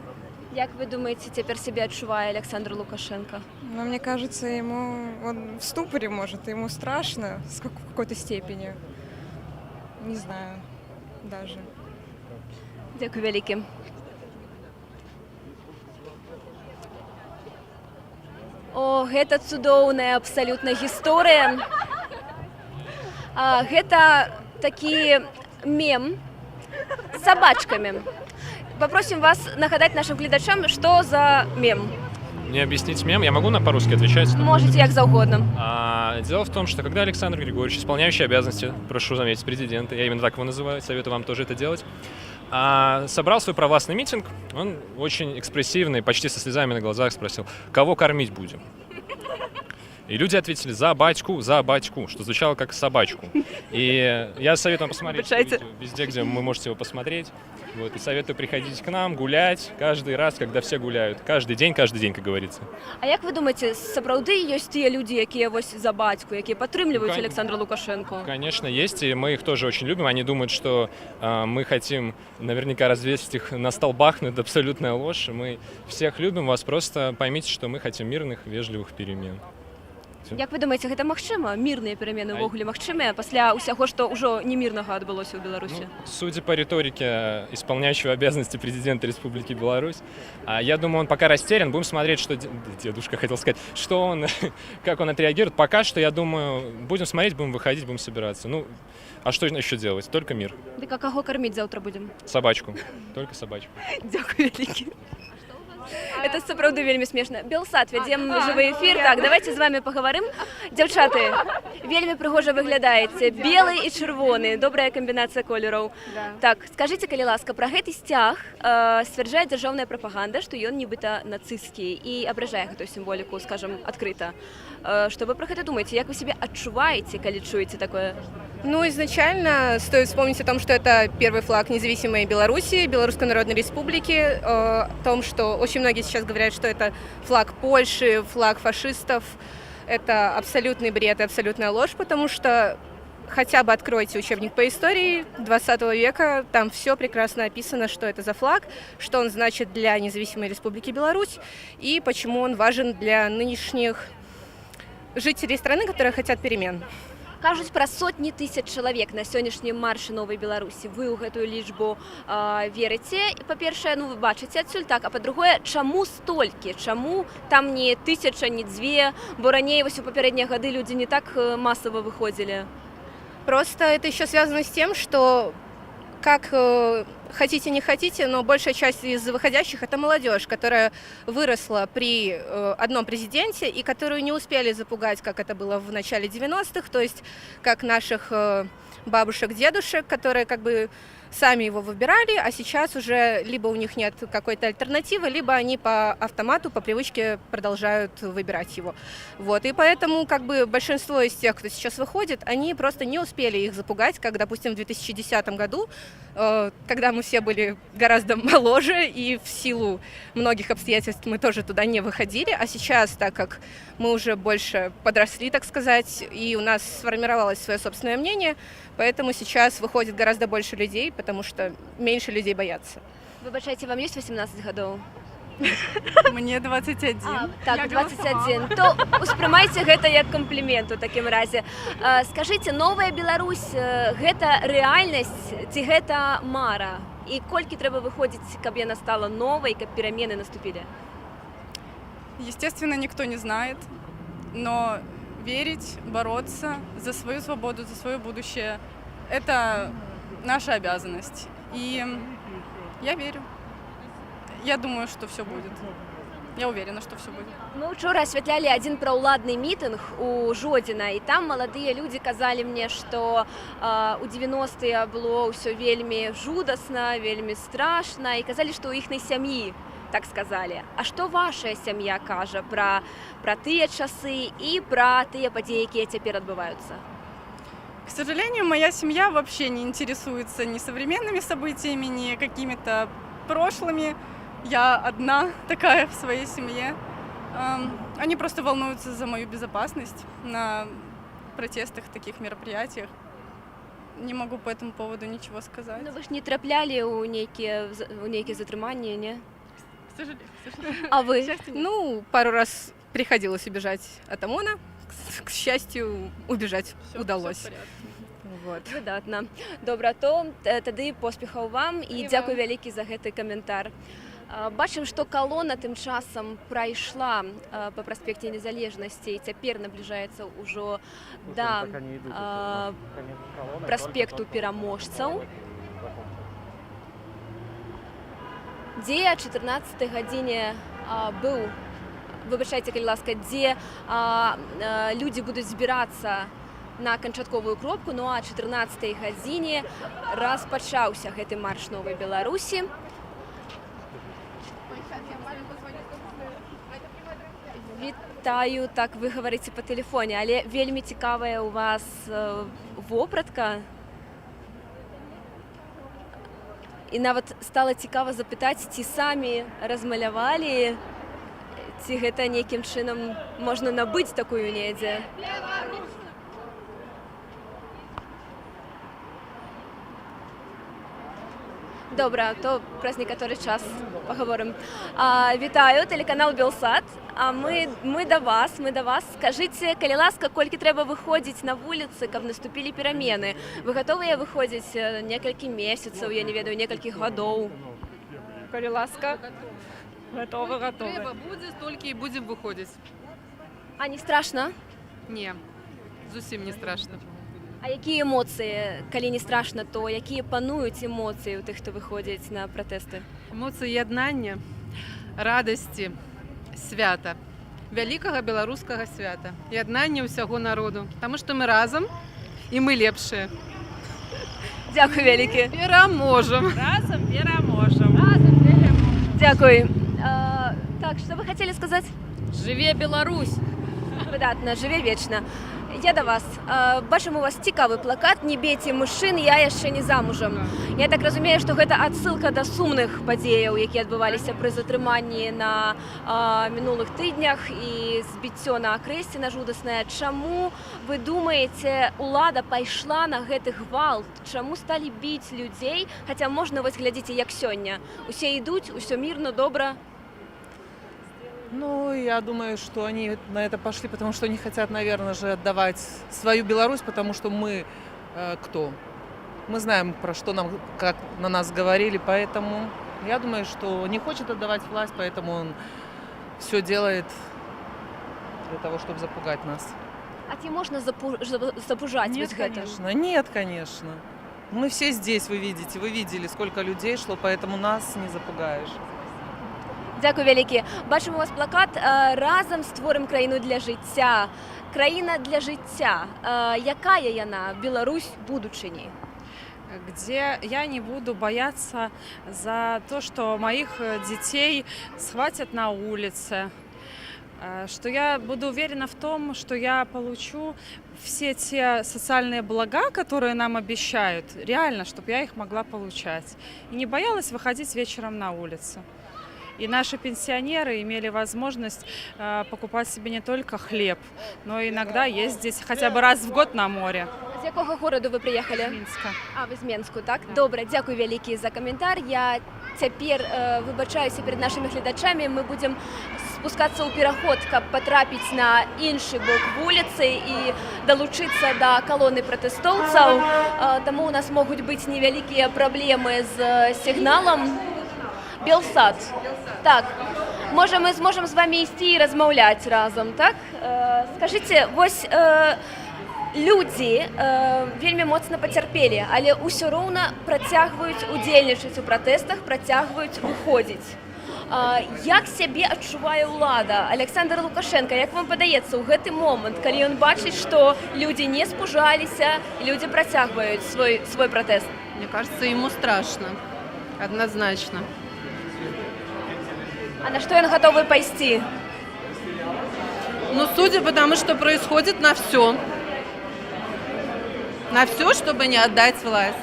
Як вы думаете, цяпер сябе адчувае Александр Лукашенко? Но мне кажется, он в ступоре, может, ему страшно в какой-то степени. Не знаю даже. Дякую вялікі. О, гэта цудоўная абсалютна гісторыя. Гэта такі мем з сабачкамі. Попросим вас нагадать нашим глядачам, что за мем. Мне объяснить мем? Я могу по-русски отвечать? Можете, как угодно. Дело в том, что когда Александр Григорьевич, исполняющий обязанности, прошу заметить, президента, я именно так его называю, советую вам тоже это делать, собрал свой провластный митинг, он очень экспрессивный, почти со слезами на глазах спросил, кого кормить будем? И люди ответили за батьку, что звучало как собачку. И я советую вам посмотреть видео везде, где вы можете его посмотреть. Вот, и советую приходить к нам, гулять каждый раз, когда все гуляют. Каждый день, как говорится. А як вы думаете, сапраўды ёсць тыя люди, якія вось за батьку, якія падтрымліваюць Александра Лукашенко? Конечно, есть, и мы их тоже очень любим. Они думают, что мы хотим наверняка развесить их на столбах, но это абсолютная ложь. Мы всех любим, вас просто поймите, что мы хотим мирных, вежливых перемен. Як вы думаете, гэта магчыма? Мірныя перамены ўвогуле магчымыя пасля ўсяго, што ўжо не мірнага адбылося ў Беларусі? Судя по риторике исполняющего обязанности президента Республики Беларусь, я думаю, он пока растерян. Будем смотреть, что дедушка хотел сказать, что он, как он отреагирует. Пока что, я думаю, будем смотреть, будем выходить, будем собираться. Ну, а что еще делать? Только мир. Да как каго кормить завтра будем? Собачку. Только собачку. Дякую вялікі. Это сапраўды вельмі смешна. Белсат, вядзем жывы эфір. Так, давайте з вами паговорым. Дзяўчаты, вельмі прыгожа выглядаеце. Белы і чырвоны. Добрая камбінацыя колераў. Так, скажыце, калі ласка, пра гэты сцяг сцвярджае дзяржаўная прапаганда, што ён нібыта нацысцкі і абражае гэтую сімволіку, скажем, адкрыта. Что вы про это думаете? Как вы себя отчуваете, когда чуете такое? Ну, изначально стоит вспомнить о том, что это первый флаг независимой Беларуси, Белорусской Народной Республики, о том, что очень многие сейчас говорят, что это флаг Польши, флаг фашистов. Это абсолютный бред и абсолютная ложь, потому что хотя бы откройте учебник по истории 20 века, там все прекрасно описано, что это за флаг, что он значит для независимой Республики Беларусь и почему он важен для нынешних жителей страны, которые хотят перемен. Кажуць пра сотні тысяч чалавек на сённяшнім маршы Новай Беларусі. Вы ў гэтую лічбу верыце? Па-першае, ну вы бачыце адсюль так, а па-другое, чаму столькі? Чаму там не 1000, не 2? Бо раней вось у папярэднія гады людзі не так масава выходзілі. Просто это еще связано с тем, что как хотите, не хотите, но большая часть из выходящих – это молодежь, которая выросла при одном президенте и которую не успели запугать, как это было в начале 90-х, то есть как наших бабушек, дедушек, которые как бы сами его выбирали, а сейчас уже либо у них нет какой-то альтернативы, либо они по автомату, по привычке продолжают выбирать его. Вот. И поэтому как бы большинство из тех, кто сейчас выходит, они просто не успели их запугать, как, допустим, в 2010 году, когда мы все были гораздо моложе, и в силу многих обстоятельств мы тоже туда не выходили, а сейчас, так как мы уже больше подросли, так сказать, и у нас сформировалось свое собственное мнение, поэтому сейчас выходит гораздо больше людей, потому что меньше людей боятся. Выбачайте, вам есть 18 годов? Мне 21. Так, 21. То успрымайце гэта як комплімент у такім разе. Скажыце, Новая Беларусь, гэта рэальнасць ці гэта мара? І колькі трэба выходзіць, каб яна стала новай, каб перамены наступілі? Естественно, никто не знает, но верить, бороться за свою свободу, за свое будущее – это наша обязанность. И я верю. Я думаю, что все будет. Я уверена, что все будет. Мы учора асвятлялі адзін праўладны мітынг у Жодзіна, і там маладыя людзі казалі мне, што у 90-е было ўсё вельмі жудасна, вельмі страшна, і казалі, што ў іхнай сям'і так сказалі. А што ваша сям'я кажа пра тыя часы і пра тыя падзеі, якія цяпер адбываюцца? К сожалению, моя семья вообще не интересуется ни современными событиями, ни какими-то прошлыми. Я одна такая в своей семье. Они просто волнуются за мою безопасность на протестах, таких мероприятиях. Не могу по этому поводу ничего сказать. Ну, вы ж не трапляли у нейкія затрыманні, не? К сожалению. А вы? Ну, пару раз приходилось убежать от ОМОНа. К счастью, убежать удалось. Вот. Выдатна. Добра, то тады поспехаў вам і дзякуй вялікі за гэты каментар. Бачым, што калона тым часам прайшла па праспекце Незалежнасці і цяпер набліжаецца ўжо да праспекту Пераможцаў, дзе о 14 гадзіне быў, выбачайце, калі ласка, дзе людзі будуць збірацца на канчатковую кропку, ну а 14 гадзіне распачаўся гэты марш Новай Беларусі. Вітаю, так вы гаварыце па тэлефоне, але вельмі цікавая у вас вопратка. І нават стала цікава запытаць, ці самі размалявалі, ці гэта нейкім чынам можна набыць такую недзе. Добра, то праз некаторы час паговорым. Вітаю, тэлеканал Белсат. А мы да вас. Скажыце, калі ласка, колькі трэба выходзіць на вуліцы, каб наступілі перамены? Вы гатовыя выходзіць некалькі месяцаў, я не ведаю, некалькі гадоў? Калі ласка. Готовы. Трэба будзе, столькі і будзем выходзіць. А не страшна? Не, зусім не страшна. А якія эмоцыі, калі не страшна, то якія пануюць эмоцыі ў тых, хто выходзіць на пратэсты? Эмоцыі яднання, радасці, свята, вялікага беларускага свята, яднання ўсяго народу, таму што мы разам і мы лепшыя. Дзякуй вялікі. Пераможам. Разам пераможам. Дзякуй. Так, што вы хацелі сказаць? Жыве Беларусь! Выдатна, жыве вечна. Я да вас. Бачым, у вас цікавы плакат «Не бейце мужчын, я яшчэ не замужам». Я так разумею, што гэта адсылка да сумных падзеяў, якія адбываліся пры затрыманні на мінулых тыднях і збіццё на акрэсце на жудаснае. Чаму, вы думаеце, улада пайшла на гэты гвалт? Чаму сталі біць людзей? Хаця можна, вось глядзіце, як сёння. Усе ідуць, усё мірна, добра. Ну, я думаю, что они на это пошли, потому что они хотят, наверное же, отдавать свою Беларусь, потому что мы кто? Мы знаем, про что нам, как на нас говорили, поэтому я думаю, что не хочет отдавать власть, поэтому он все делает для того, чтобы запугать нас. А ці можна запужаць? Нет, конечно. Нет, конечно. Мы все здесь, вы видели, сколько людей шло, поэтому нас не запугаешь. Дзякуй вялікі. Бачым у вас плакат «Разам створым краіну для жыцця». Краіна для жыцця. Якая яна? Беларусь будучыні? Где я не буду бояться за то, что моих детей схватят на улице, что я буду уверена в том, что я получу все те социальные блага, которые нам обещают, реально, чтобы я их могла получать. И не боялась выходить вечером на улицу. И наши пенсионеры имели возможность покупать себе не только хлеб, но и иногда ездить хотя бы раз в год на море. З якого городу ви приїхали? З Мінська. А, ви з Мінську, так? Добре, дякую вялікі за каментар. Я цяпер вибачаюся перед нашими глядачами. Ми будемо спускацца ў пераход, каб патрапіць на іншы бок вуліцы і далучыцца да калоны пратэстоўцаў. Таму у нас могуць быць невялікія праблемы з сігналам. Белсад. Так. Можа, мы зможам з вамі ісці і размаўляць разам, так? Скажыце, вось людзі вельмі моцна пацярпелі, але ўсё роўна працягваюць удзельнічаць у пратэстах, працягваюць выходзіць. Як сябе адчувае ўлада? Александр Лукашенко, як вам падаецца ў гэты момант, калі ён бачыць, што людзі не спужаліся, людзі працягваюць свой пратэст? Мне кажется, ему страшно. Однозначно. А на что он готовы пойти? Ну, судя по тому, что происходит, на все. На все, чтобы не отдать власть.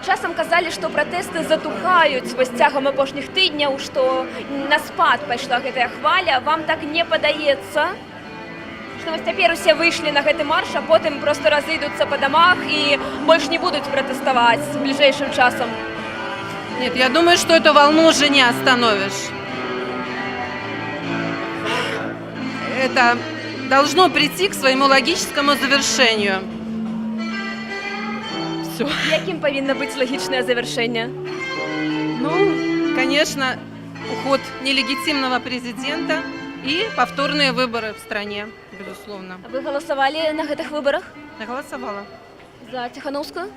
Часам казалі, што пратэсты затухаюць вось цягам апошніх тыдняў, што на спад пайшла гэтая хваля. Вам так не падаецца, што вось цяпер усе выйшлі на гэты марш, а потым проста разыдуцца па дамах і больш не будуць пратэставаць бліжэйшым часам? Нет, я думаю, что эту волну уже не остановишь. Это должно прийти к своему логическому завершению. Все. Яким павінна быць лагічнае завяршэнне? Ну, конечно, уход нелегитимного президента и повторные выборы в стране, безусловно. Вы галасавалі на гэтых выбарах? Я голосовала. За Ціханаўскую?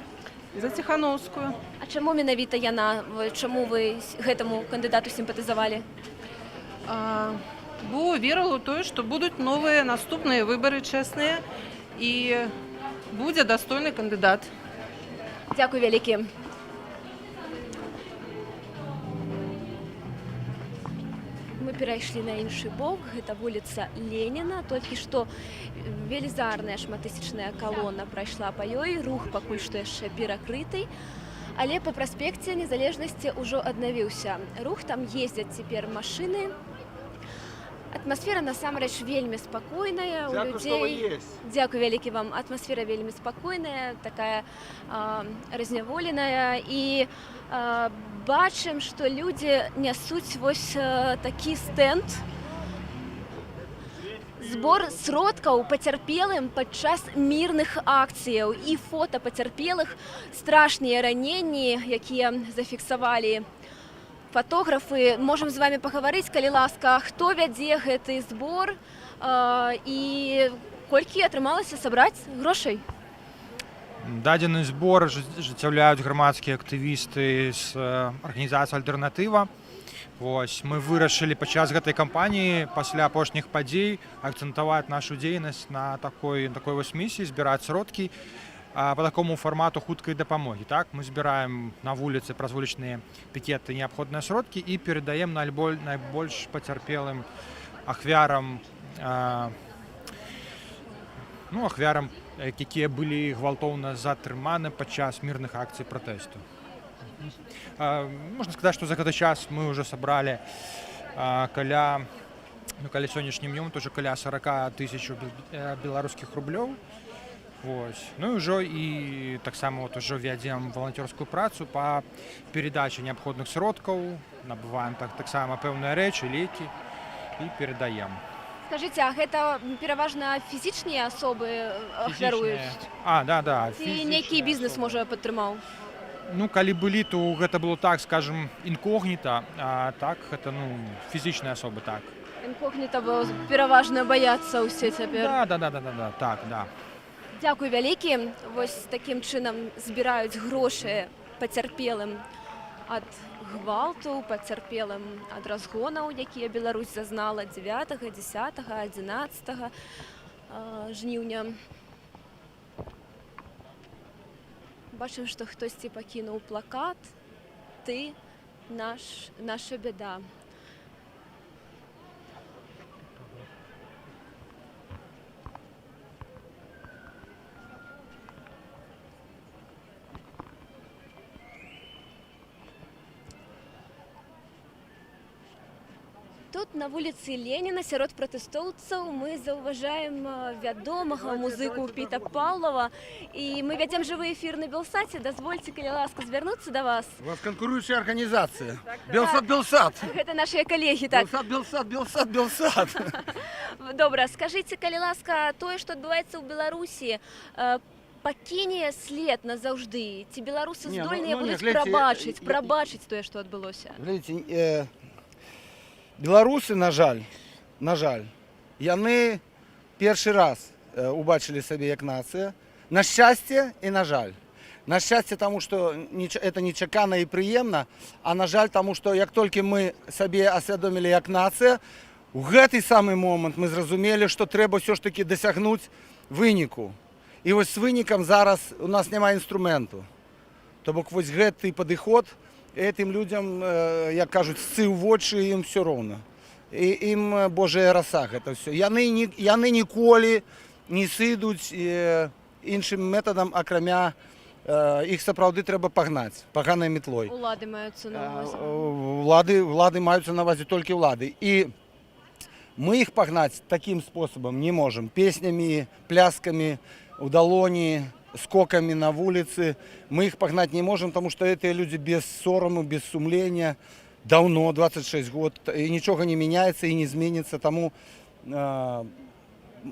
За Ціханаўскую. А чаму менавіта яна? Чаму вы гэтаму кандыдату сімпатызавалі? Бо верила у тое, што будуць новыя наступныя выбары чэсныя і будзе дастойны кандыдат. Дзякуй вялікі. Мы перайшлі на іншы бок, гэта вуліца Леніна, толькі што велізарная шматтысячная калона прайшла па ёй, рух пакуль што яшчэ перакрыты, але па праспекце Незалежнасці ўжо аднавіўся рух, там ездзяць цяпер машыны. Атмасфера насамрэч вельмі спакойная у людзей. Дзякуй вялікі вам. Атмасфера вельмі спакойная, такая разняволеная, і бачым, што людзі нясуць вось такі стэнд. Збор сродкаў пацярпелым падчас мірных акцыяў і фота пацярпелых, страшныя раненні, якія зафіксавалі фотографы. Можам з вами пагаварыць, калі ласка, хто вядзе гэты збор і колькі атрымалася сабраць грошай? Дадзены збор ажыццяўляюць грамадскія актывісты з арганізацыі «Альтэрнатыва». Вось, мы вырашылі падчас гэтай кампаніі пасля апошніх падзей акцэнтаваць нашу дзейнасць на такой вось місіі, збіраць сродкі по такому формату хуткай дапамогі. Так? Мы збіраем на вуліцы праз вулічныя пікеты неабходныя сродкі і перадаем найбольш пацярпелым ахвярам, якія былі гвалтоўна затрыманы падчас мірных акцый пратэсту. Можна сказаць, што за гэты час мы ўжо сабралі каля сённяшнім днём тоже каля 40 000 беларускіх рублёў. Вось. Ну і ўжо і таксама ўжо вядзем валанцёрскую працу па перадачы неабходных сродкаў, набываем таксама пэўныя рэчы, лекі і перадаем. Скажыце, а гэта пераважна фізічныя асобы ахвяруюць? Да. Ці нейкі бізнес, можа, падтрымаў? Ну, калі былі, то гэта было так, скажем, інкогніта, а так, гэта, фізічныя асобы, так. Інкогніта, бо пераважна баяцца ўсе цяпер. Да. Дзякуй вялікі. Вось такім чынам збіраюць грошы пацярпелым ад гвалту, пацярпелым ад разгонаў, якія Беларусь зазнала 9, 10, 11 жніўня. Бачым, што хтосьці пакінуў плакат «Ты наша бяда». Тут на вулицы Ленина сярод пратэстоўцаў мы заўважаем вядомага музыку Піта Паўлова. І мы вядзем жывы эфір на Белсаце. Дазвольце, калі ласка, звярнуцца да вас. У вас конкурующая организация. Белсат. Гэта нашыя калегі, так. Белсат. Добра, скажыце, калі ласка, тое, што адбываецца ў Беларусі, пакіне след назаўжды. Ці беларусы здольныя будуць прабачыць тое, што адбылося? Глядзіце, беларусы, на жаль, яны першы раз убачылі сабе як нацыя. На шчасце і на жаль. На шчасце таму, што это нечакана і прыемна, а на жаль таму, што як толькі мы сабе асвядомілі як нацыя, у гэты самы момант мы зразумелі, што трэба ўсё ж такі дасягнуць выніку. І вось з вынікам зараз у нас няма інструменту. То бок вось гэты падыход гэтым людзям, як кажуць, сцы ў вочы, ім все роўна. Ім Божая раса гэта ўсё. Яны ніколі не сыдуць іншым метадам, акрамя іх сапраўды трэба пагнаць паганай метлой. Улады маюцца на ўвазе. Улады маюцца на ўвазе толькі ўлады. І мы іх пагнаць такім спосабам не можам. Песнямі, пляскамі, у далоні, скоками на вуліцы. Мы их погнать не можем, потому что это люди без сораму, без сумления. Давно, 26 год, и ничего не меняется и не изменится. Тому, на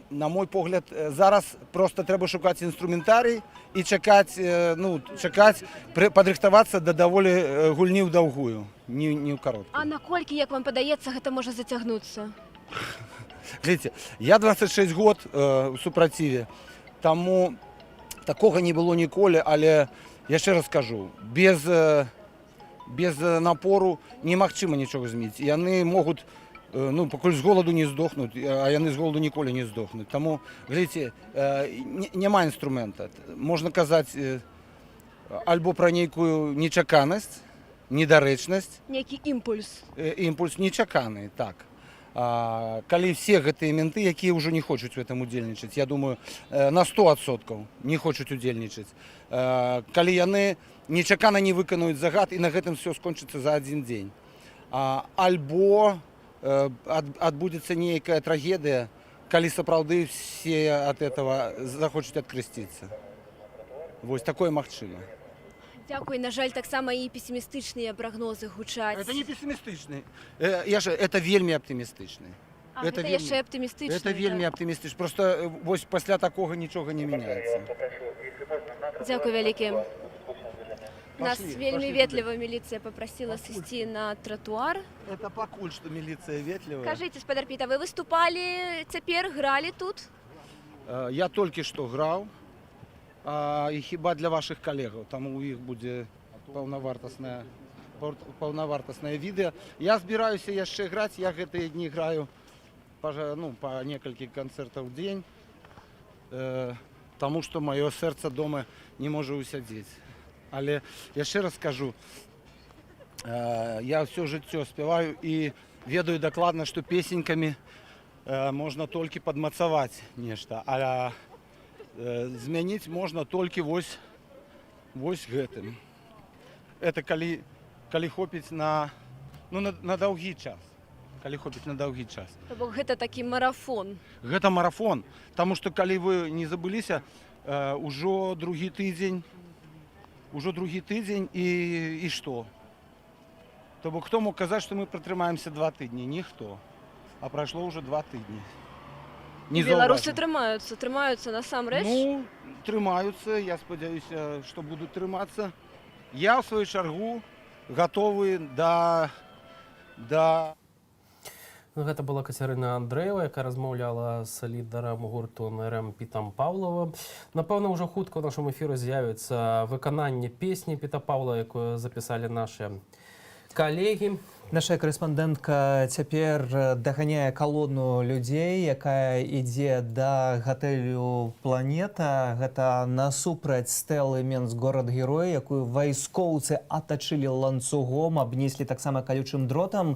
мой погляд, зараз просто треба шукать инструментарий и чекать, подрыхтоваться до доволі гульні в довгую, не в короткую. А наколькі, як вам падаецца, гэта можа зацягнуцца? Глядите, я 26 год в супротиве. Тому такого не было ніколі, але я ще раз кажу, без напору немагчыма нічога зміць. Яны могуць, пакуль з голаду не здохнуць, а яны з голаду ніколі не здохнуць. Таму, глядзіце, няма інструмента. Можна казаць альбо пра нейкую нечаканасць, недарэчнасць. Нейкі імпульс. Імпульс нечаканы, так. Калі все гэтыя менты, якія ўжо не хочуць в этом удзельнічаць, я думаю, на 100% не хочуць удзельнічаць. Калі яны нечакана не выканаюць загад, і на гэтым все скончыцца за адзін дзень. Альбо адбудзецца нейкая трагедыя, калі сапраўды все ад этого захочуць адкрысціцца. Вось такое магчыма. Дякую. На жаль, таксама і пессімістычныя прагнозы гучаць. Это не пессимистичный. Это вельмі аптымістычны. Это яшчэ аптымістычны. Это вельмі аптымістычны. Просто вось пасля такога нічога не мяняецца. Дякую вялікі. Нас вельмі ветліва міліцыя папрасіла сысці на тротуар. Это пакуль што міліцыя ветлівая. Скажыце, спадар Піта, вы выступалі цяпер, гралі тут? Я толькі што граў. І хіба для ваших калегаў, там у іх будзе паўнавартаснае відэа. Я збіраюся яшчэ граць, я гэтыя дні граю па некалькі канцэртаў в дзень, таму што маё сэрца дома не можа усядзець. Але яшчэ раз скажу, я ўсё жыццё спяваю і ведаю дакладна, што песенькамі можна толькі падмацаваць нешта, а змяніць можна толькі вось гэтым. Это калі хопіць на даўгі час. Калі хопіць на даўгі час. То бок гэта такі марафон. Гэта марафон, таму што калі вы не забыліся, ужо другі тыдзень і што? То бок хто мог казаць, што мы пратрымаемся 2 тыдні? Ніхто. А прайшло ўжо 2 тыдні. Беларусы трымаюцца насамрэч? Трымаюцца, я спадзяюся, што будуць трымацца. Я ў сваю чаргу гатовы да... Гэта была Кацярына Андрэева, якая размаўляла з лідарам гурту НРМ Пітам Паўлова. Напэўна, ўжо хутка ў нашым эфіры з'явіцца выкананне песні Піта Паўлова, якую запісалі нашы калегі. Наша корэспандэнтка цяпер даганяе калону людзей, якая ідзе да гатэлю «Планета». Гэта насупраць стэлы Менск-горад-герой, якую вайскоўцы атачылі ланцугом, абнеслі таксама калючым дротам.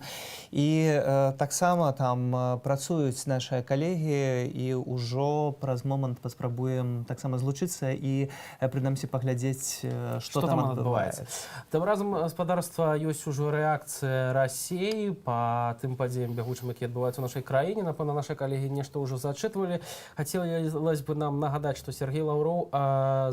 І таксама там працуюць нашыя калегі, і ўжо праз момант паспрабуем таксама злучыцца і прынамсі паглядзець, што там адбываецца. Тым разам, гаспадарства, ёсць ужо рэакцыя Расеі па тым падзеям бягучым, які адбываюцца ў нашай краіне. Напэўна, нашы калегі нешта ўжо зачытвалі. Хацелось бы нам нагадаць, што Сергей Лаўроў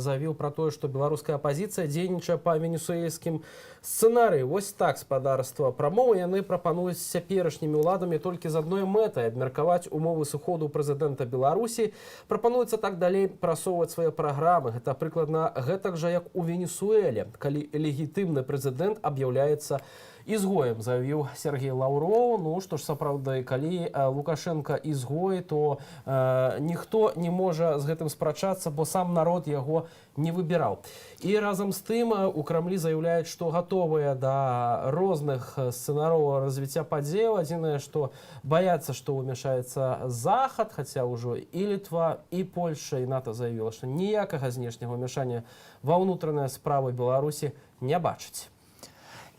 заявіў пра тое, што беларуская апазіцыя дзейнічае па венесуэльскім сцэнарыі. Вось так, спадарства прамовы яны прапануюць цяперашнімі ўладамі толькі з адной мэтай абмеркаваць умовы сыходу прэзідэнта Беларусі. Прапануецца так далей прасоўваць свае праграмы. Гэта прыкладна гэтак жа, як у Венесуэле, калі легітымны прэзідэнт аб'яўляецца ізгоем, заявіў Сергей Лаўроў. Ну што ж, сапраўды, калі Лукашенко ізгой, то ніхто не можа з гэтым спрачацца, бо сам народ яго не выбіраў. І разам з тым у Крамлі заяўляюць, што гатовыя да розных сцэнараў развіцця падзеяў. Адзінае, што баяцца, што ўмяшаецца Захад, хаця ўжо і Літва, і Польша, і НАТО заявіла, што ніякага знешняга ўмяшання ва ўнутраныя справы Беларусі не бачыць.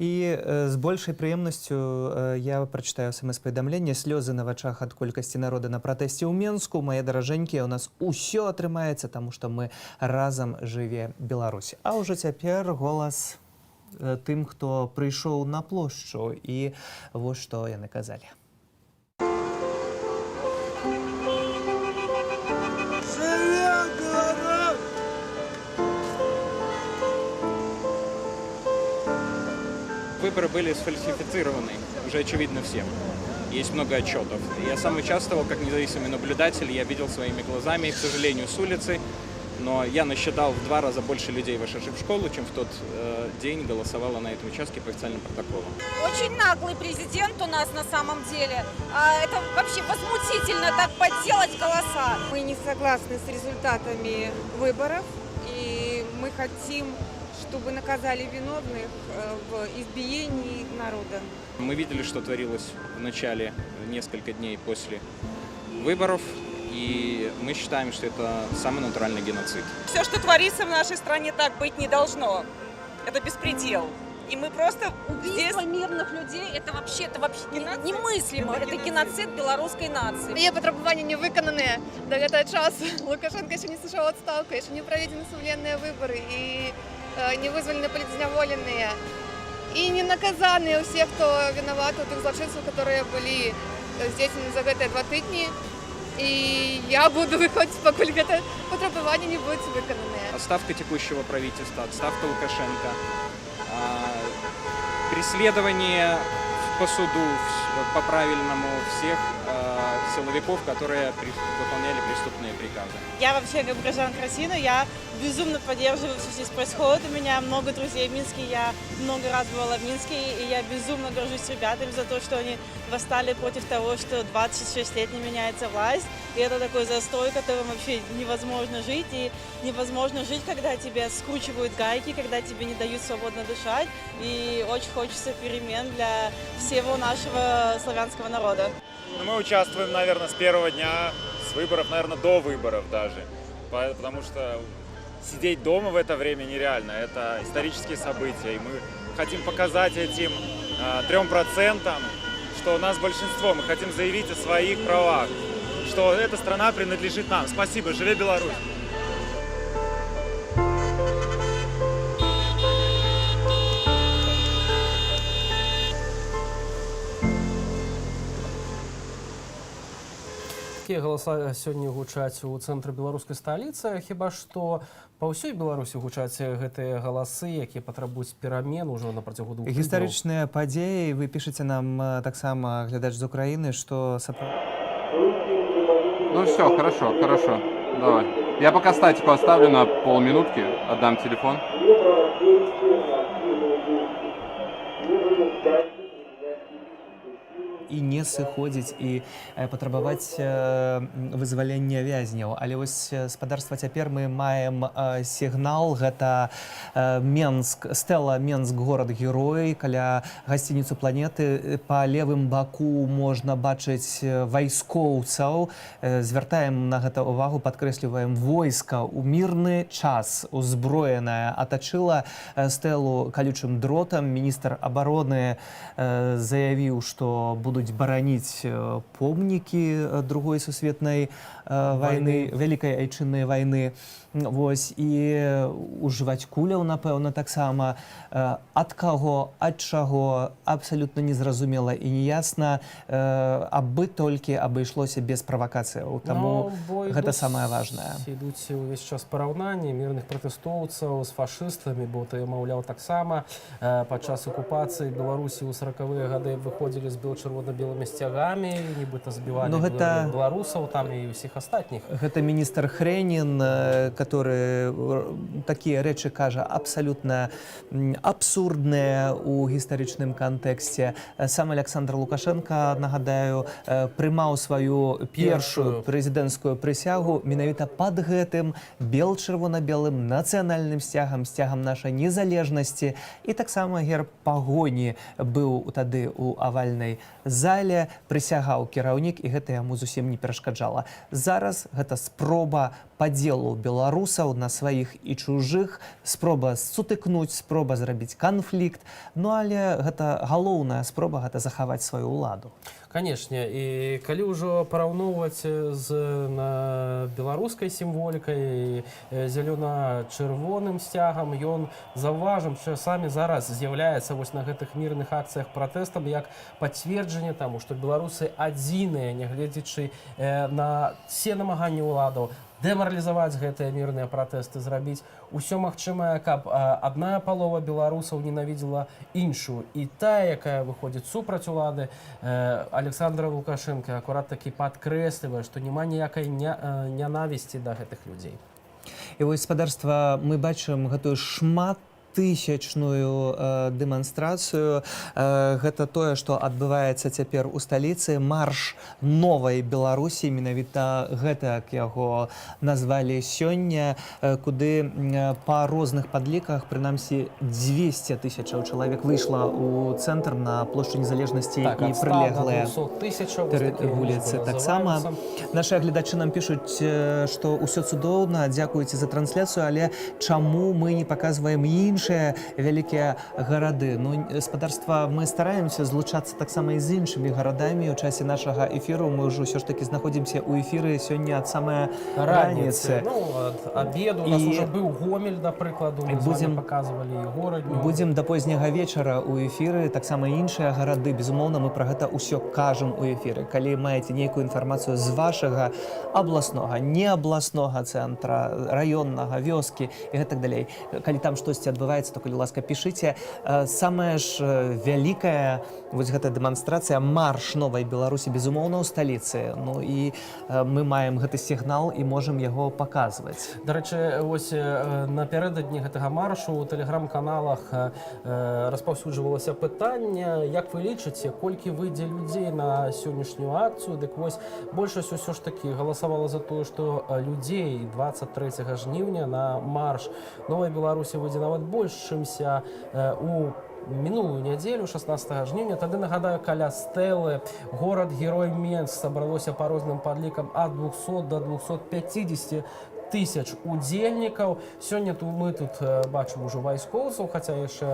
І з большай прыемнасцю я прачытаю смс-паведамленне. Слёзы на вачах ад колькасці народа на пратэсце ў Менску. Мае даражэнькія, у нас усё атрымаецца, таму што мы разам жыве Беларусі. А ўжо цяпер голас тым, хто прыйшоў на плошчу. І вось што яны казалі. Выборы были сфальсифицированы, уже очевидно всем. Есть много отчетов. Я сам участвовал как независимый наблюдатель, я видел своими глазами, к сожалению, с улицы, но я насчитал в 2 раза больше людей, вошедших в школу, чем в тот день голосовало на этом участке по официальным протоколам. Очень наглый президент у нас на самом деле. Это вообще возмутительно так подделать голоса. Мы не согласны с результатами выборов, и мы хотим, чтобы наказали виновных в избиении народа. Мы видели, что творилось в начале, несколько дней после выборов, и мы считаем, что это самый натуральный геноцид. Все, что творится в нашей стране, так быть не должно. Это беспредел. И мы просто убийство мирных людей, это вообще немыслимо. Это геноцид белорусской нации. Є патрабування не виконані до цього часу. Лукашенко ще не сошел відставку, ще не проведені сумлінні вибори і не вызваны политзняволенные и не наказаны все, кто виноват, у тех злочинцев, которые были здійснені за эти 2 тижні. И я буду выходить, пока это потребование не будет выполнено. Отставка текущего правительства, отставка Лукашенко, преследование по суду, по правильному всех силовиков, которые выполняли преступные приказы. Я вообще, как гражданка России, я безумно поддерживаю все, что здесь происходит. У меня много друзей в Минске, я много раз бывала в Минске, и я безумно горжусь ребятами за то, что они восстали против того, что 26 лет не меняется власть. И это такой застой, которым вообще невозможно жить. И невозможно жить, когда тебя скручивают гайки, когда тебе не дают свободно дышать. И очень хочется перемен для всего нашего славянского народа. Мы участвуем, наверное, с первого дня, с выборов, наверное, до выборов даже. Потому что сидеть дома в это время нереально. Это исторические события. И мы хотим показать этим 3%, что у нас большинство. Мы хотим заявить о своих правах, что эта страна принадлежит нам. Спасибо. Живи Беларусь! Такія галасы сёння гучаць у цэнтры беларускай сталіцы. Хіба што па ўсёй Беларусі гучаць гэтыя галасы, якія патрабуюць перамен ужо на працягу 2 тыдняў. Гістарычныя падзеі. Вы пішаце нам таксама, глядач з Украіны, што Ну все, хорошо, давай. Я пока статику оставлю на полминутки, отдам телефон. і не сыходзіць і патрабаваць вызвалення вязняў. Але вось спадарства цяпер мы маем сігнал, гэта Менск, стэла Менск, горад-герой, каля гасцініцу планеты. Па левым баку можна бачыць вайскоўцаў. Звяртаем на гэта увагу, падкрэсліваем, войска ў мірны час узброенае атачыла стэлу калючым дротам. Міністр абароны заявіў, што будуць будуць бараніць помнікі Другой сусветнай вайны, Вялікай айчыннай вайны. Вось, і ужываць куляў, напэўна, таксама. Ад каго, ад чаго, абсалютна незразумела і неясна, абы толькі абышлося без правакацыяў. Таму гэта самае важнае. Ідуць увесь час параўнанні мірных пратэстоўцаў з фашыстамі, бо ты, маўляў, таксама падчас акупацыі Беларусі ў 40-е гады выходзілі з чырвона-белымі сцягамі, нібыта збівалі беларусаў, там і ўсіх астатніх. Гэта міністр Хрэнін, который такія рэчы кажа абсалютна абсурдныя ў гістарычным кантэксце. Сам Александр Лукашенко, нагадаю, прымаў сваю першую прэзідэнцкую прысягу менавіта пад гэтым бел-чырвона-белым нацыянальным сцягам, сцягам нашай незалежнасці. І таксама герб пагоні быў тады ў авальнай зале, прысягаў кіраўнік, і гэта яму зусім не перашкаджала. Зараз гэта спроба падзелу беларусаў на сваіх і чужых, спроба сутыкнуць, спроба зрабіць канфлікт, ну але гэта галоўная спроба гэта захаваць сваю ўладу. Канешне, і калі ўжо параўноўваць з беларускай сімволікай, зялёна-чырвоным сцягам, ён, заўважым, часамі зараз з'яўляецца вось на гэтых мірных акцыях пратэстам як пацверджанне таму, што беларусы адзіныя, нягледзячы на все намаганні ўладаў дэмаралізаваць гэтыя мірныя пратэсты, зрабіць усё магчымае, каб адна палова беларусаў ненавідзела іншую. І тая, якая выходзіць супраць улады, Александра Лукашенко акурат такі падкрэслівае, што няма ніякай нянавісці да гэтых людзей. І вось, спадарства, мы бачым гэтую тысячную дэманстрацыю. Гэта тое, што адбываецца цяпер у сталіцы. Марш новай Беларусі, менавіта гэтак яго назвалі сёння, куды па розных падліках, прынамсі 200 тысячаў чалавек выйшла ў цэнтр на плошчу Незалежнасці і прылеглыя вуліцы. Таксама нашы гледачы нам пішуць, што ўсё цудоўна, дзякуйце за трансляцыю, але чаму мы не паказваем іншыя вялікія гарады? Ну, спадарства, мы стараемся злучацца таксама і з іншымі гарадамі. У часе нашага эфіру мы ўжо ўсё ж такі знаходзімся ў эфіры сёння ад самай раніцы. Ну, ад абеду. У нас уже быў Гомель, да прыкладу, мы з вами паказвалі і горадню. Будзем да позняга вечара ў эфіры, таксама іншыя гарады. Безумоўна, мы пра гэта ўсё кажам у эфіры. Калі маеце нейкую інфармацыю з вашага абласнога, неабласнога цэнтра, раённага, вёскі і гэтак далей, калі там штосьці адбываецца, то, калі ласка, пішыце. Самая ж вялікая вось гэта дэманстрацыя, марш новай Беларусі, безумоўна, ў сталіцы. Ну і мы маем гэты сігнал і можам яго паказваць. Дарэчы, вось напярэдадні гэтага маршу ў тэлеграм-каналах распаўсюджвалася пытанне, як вы лічыце, колькі выйдзе людзей на сённяшнюю акцыю. Дык вось большасць усё ж такі галасавала за тое, што людзей 23 жніўня на марш новай Беларусі выйдзе нават больш, чымся у мінулую нядзелю, 16 жніўня. Тады, нагадаю, каля стэлы горад-герой Менск сабралося па розным падлікам ад 200 до 250 тысяч удзельнікаў. Сёння мы тут бачым ужо вайскоўцаў, хаця яшчэ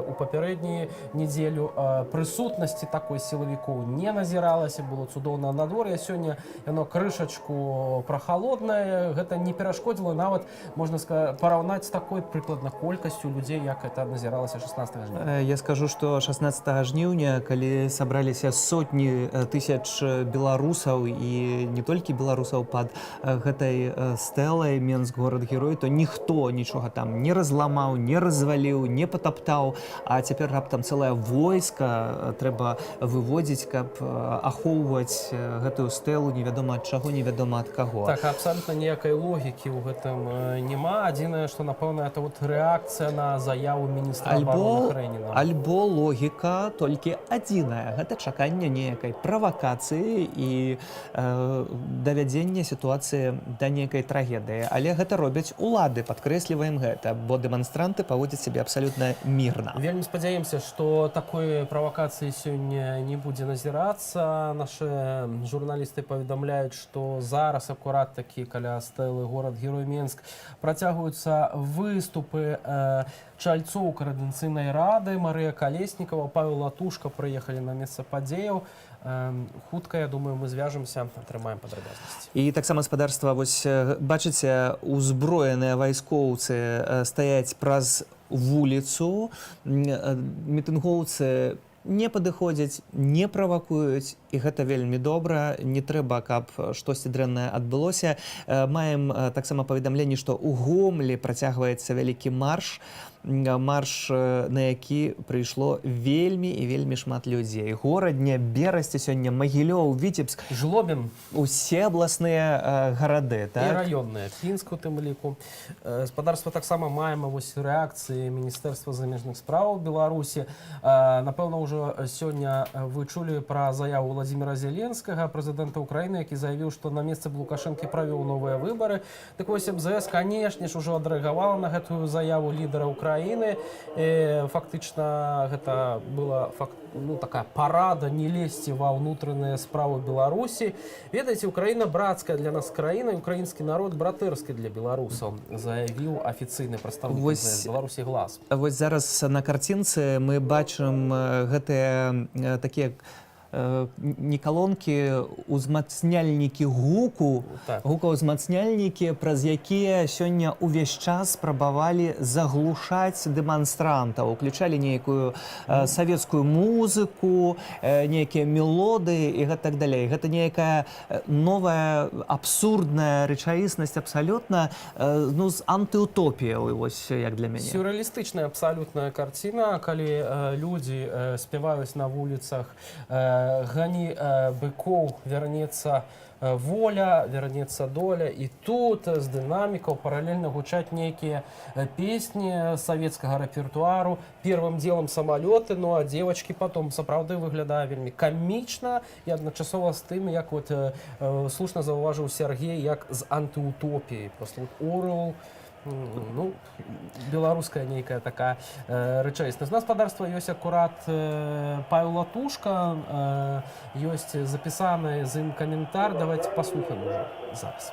у папярэднюю нядзелю прысутнасці такой сілавікоў не назіралася, было цудоўна надвор'е. Сёння яно крышачку прахалоднае, гэта не перашкодзіла нават, можна сказаць, параўнаць з такой прыкладна колькасцю людзей, як гэта назіралася 16 жніўня. Я скажу, што 16 жніўня, калі сабраліся сотні тысяч беларусаў і не толькі беларусаў пад гэтай стэлай Менск горад-герой, то ніхто нічога там не разламаў, не разваліў, не патаптаў, а цяпер раптам цэлае войска трэба выводзіць, каб ахоўваць гэтую стэлу невядома ад чаго, невядома ад каго. Так, абсалютна ніякай логікі ў гэтым няма. Адзінае, што, напэўна, это вот рэакцыя на заяву міністра абароны Хрэніна. Альбо логіка толькі адзіная. Гэта чаканне нейкай правакацыі і давядзення сітуацыі да нейкай трагедыі. Але гэта робяць улады, падкрэсліваем гэта, бо дэманстранты паводзяць сябе абсалютна мірна. Вельмі спадзяемся, што такой правакацыі сёння не будзе назірацца. Нашы журналісты паведамляюць, што зараз акурат такі каля стэлы горад-герой Менск працягваюцца выступы чальцоў Коордынацыйнай рады. Марыя Калеснікава, Павел Латушка прыехалі на месца падзеяў. Хутка, я думаю, мы звяжемся, атрымаем падрабязнасці. І таксама спадарства, вось бачыце, узброеныя вайскоўцы стаяць праз вуліцу, мітынгоўцы не падыходзяць, не правакуюць, і гэта вельмі добра. Не трэба, каб штосьці дрэннае адбылося. Маем таксама паведамленне, што ў Гомлі працягваецца вялікі марш, на які прыйшло вельмі і вельмі шмат людзей. Горадня, Берасці сёння, Магілёў, Віцебск, Жлобін, усе абласныя гарады, і так? раённыя, Пінск у тым ліку. Спадарства таксама маем вось рэакцыі Міністэрства замежных спраў Беларусі. Напэўна, ўжо сёння вы чулі пра заяву Владзіміра Зеленскага, прэзідэнта Украіны, які заявіў, што на месцы Лукашэнкі правёў новыя выбары. Так вось МЗС, канешне ж, ужо адрэагавала на гэтую заяву лідара Украіны. Фактычна гэта была такая парада не лезці ва ўнутраныя справы Беларусі. Ведаеце, Украіна брацкая для нас краіна, і украінскі народ братэрскі для беларусаў, заявіў афіцыйны прадстаўнік Беларусі Глас. Вось зараз на карцінцы мы бачым гэтыя такія не калонкі, узмацняльнікі гуку, гукаўзмацняльнікі, праз якія сёння ўвесь час спрабавалі заглушаць дэманстрантаў, уключалі нейкую савецкую музыку, нейкія мелодыі і так далей. Гэта нейкая новая абсурдная рэчаіснасць абсалютна, з антыутопіяй, вось як для мяне. Сюррэалістычная абсалютная карціна, калі людзі спяваюць на вуліцах «Гони быкоў, вернецца воля, вернецца доля». І тут з дынамікаў паралельна гучаць нейкія песні савецкага рэпертуару. Первым делом самалёты, ну а девочки потом. Сапраўды выглядае вельмі камічна і адначасова з тым, як вот слушна заўважыў Сергей, як з антыутопіяй. Просто Орвел, ну, беларуская нейкая такая рэчаіснасць. У нас спадарства ёсць акурат Павел Латушка, ёсць запісаны з ім каментар. Давайте паслухаем уже зараз.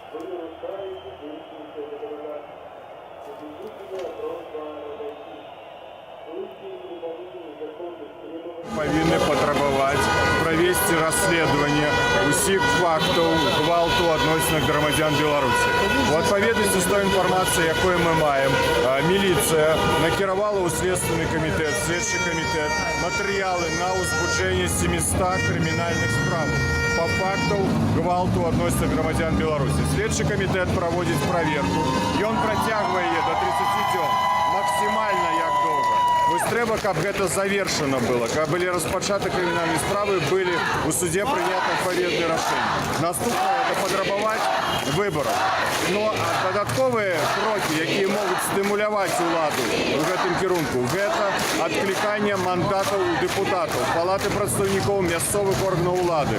Павінны патрабаваць правесці расследаванне усіх фактаў гвалту адносіных грамадзян Беларусі. У адпаведнасці з той інфармацыяй, якую мы маем, міліцыя накіравала ў следственны камітэт, следчы камітэт матэрыялы на ўзбуджэнне 700 крымінальных справ па фактаў гвалту адносіных грамадзян Беларусі. Следчы камітэт праводзіць праверку. Ён працягвае яе до 30 дзён. Максімальна як доўга. Вось трэба, каб гэта завершана было, каб былі распачаты крымінальныя справы, былі ў судзе прыняты адпаведныя рашэнні. Наступнае – это падрабаваць выбараў. Но дадатковыя крокі, якія могуць стымуляваць уладу ў гэтым кірунку, гэта адкліканне мандатаў у дэпутатаў, палаты прадстаўнікоў мясцовых органаў улады.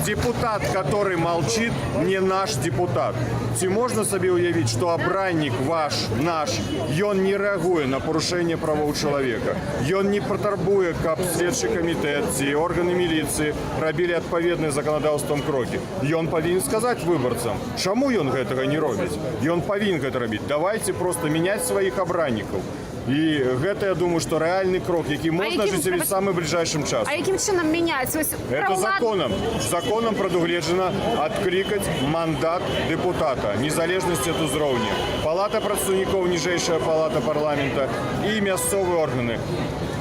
Депутат, который молчит, не наш депутат. Ці можна сабе уявіць, што абраннік ваш, наш, ён не рэагуе на парушэнне правоў чалавека. Ён не патарбуе, каб следчы камітэт ці органы міліцыі рабілі адпаведныя заканадаўствам крокі. Ён павінен сказаць выбарцам, чаму ён гэтага не робіць. Ён павінен гэта рабіць. Давайте просто мяняць сваіх абраннікаў. І гэта, я думаю, што рэальны крок, які можна ажыццявіць самым бліжэйшым часам. А якім чынам мяняць? Это законам. Законам прадугледжана адклікаць мандат дэпутата, незалежнасці ад узроўня. Палата прадстаўнікоў, ніжэйшая палата парламента і мясцовыя органы.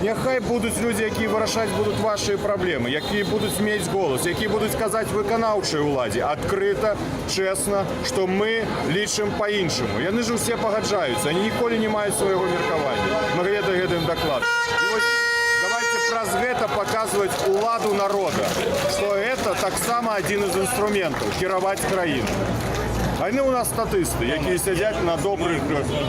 Няхай будуць людзі, якія вырашаць будуць вашыя праблемы, якія будуць мець голас, якія будуць казаць выканаўчай уладзе адкрыта, чэсна, што мы лічым па-іншаму. Яны ж усе пагаджаюцца, они ніколі не маюць свайго меркавання. Мы гэтым дакладам. І вось давайте праз гэта паказваць уладу народа, што гэта таксама адзін з інструментаў кіраваць краіну. А яны у нас статысты, якія сядзяць на добрых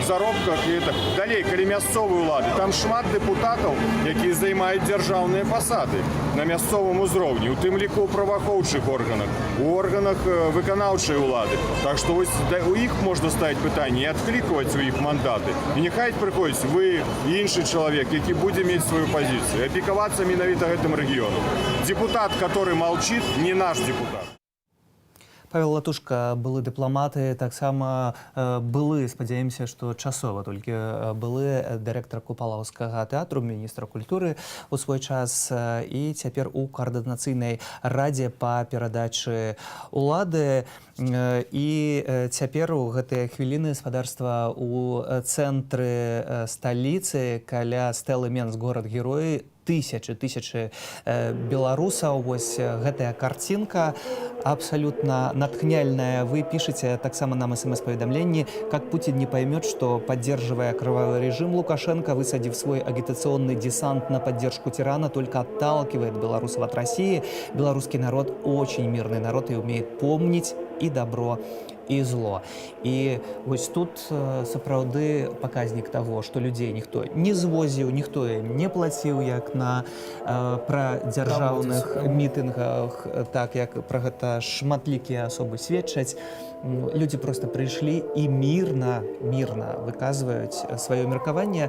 заробках і так далей, калі мясцовыя ўлады. Там шмат дэпутатаў, якія займаюць дзяржаўныя пасады на мясцовым узроўні, у тым ліку ў праваахоўчых органах, у органах выканаўчай улады. Так што вось у іх можна ставіць пытанне і адклікваць у іх мандаты. І няхай прыходзіць вы і іншы чалавек, які будзе мець сваю пазіцыю, апекавацца менавіта гэтым рэгіёнам. Депутат, который молчит, не наш депутат. Павел Латушка, былы дыпламаты, таксама былы, спадзяемся, што часова толькі былы дырэктар Купалаўскага тэатру, міністра культуры у свой час і цяпер у каардынацыйнай радзе па перадачы улады. І цяпер у гэтыя хвіліны спадарства у цэнтры сталіцы каля стэлы Менск горад-герой тысячы беларусаў. Вось гэтая карцінка абсолютно натхняльная. Вы пишете таксама нам смс-поведомлении: как Путин не поймет, что, поддерживая кровавый режим, Лукашенко, высадив свой агитационный десант на поддержку тирана, только отталкивает белорусов от России. Белорусский народ очень мирный народ и умеет помнить и добро, і зло. І вось тут сапраўды паказнік таго, што людзей ніхто не звозіў, ніхто ім не плаціў, як на прадзяржаўных мітынгах, так як пра гэта шматлікія асобы сведчаць. Людзі проста прыйшлі і мірна выказваюць сваё меркаванне.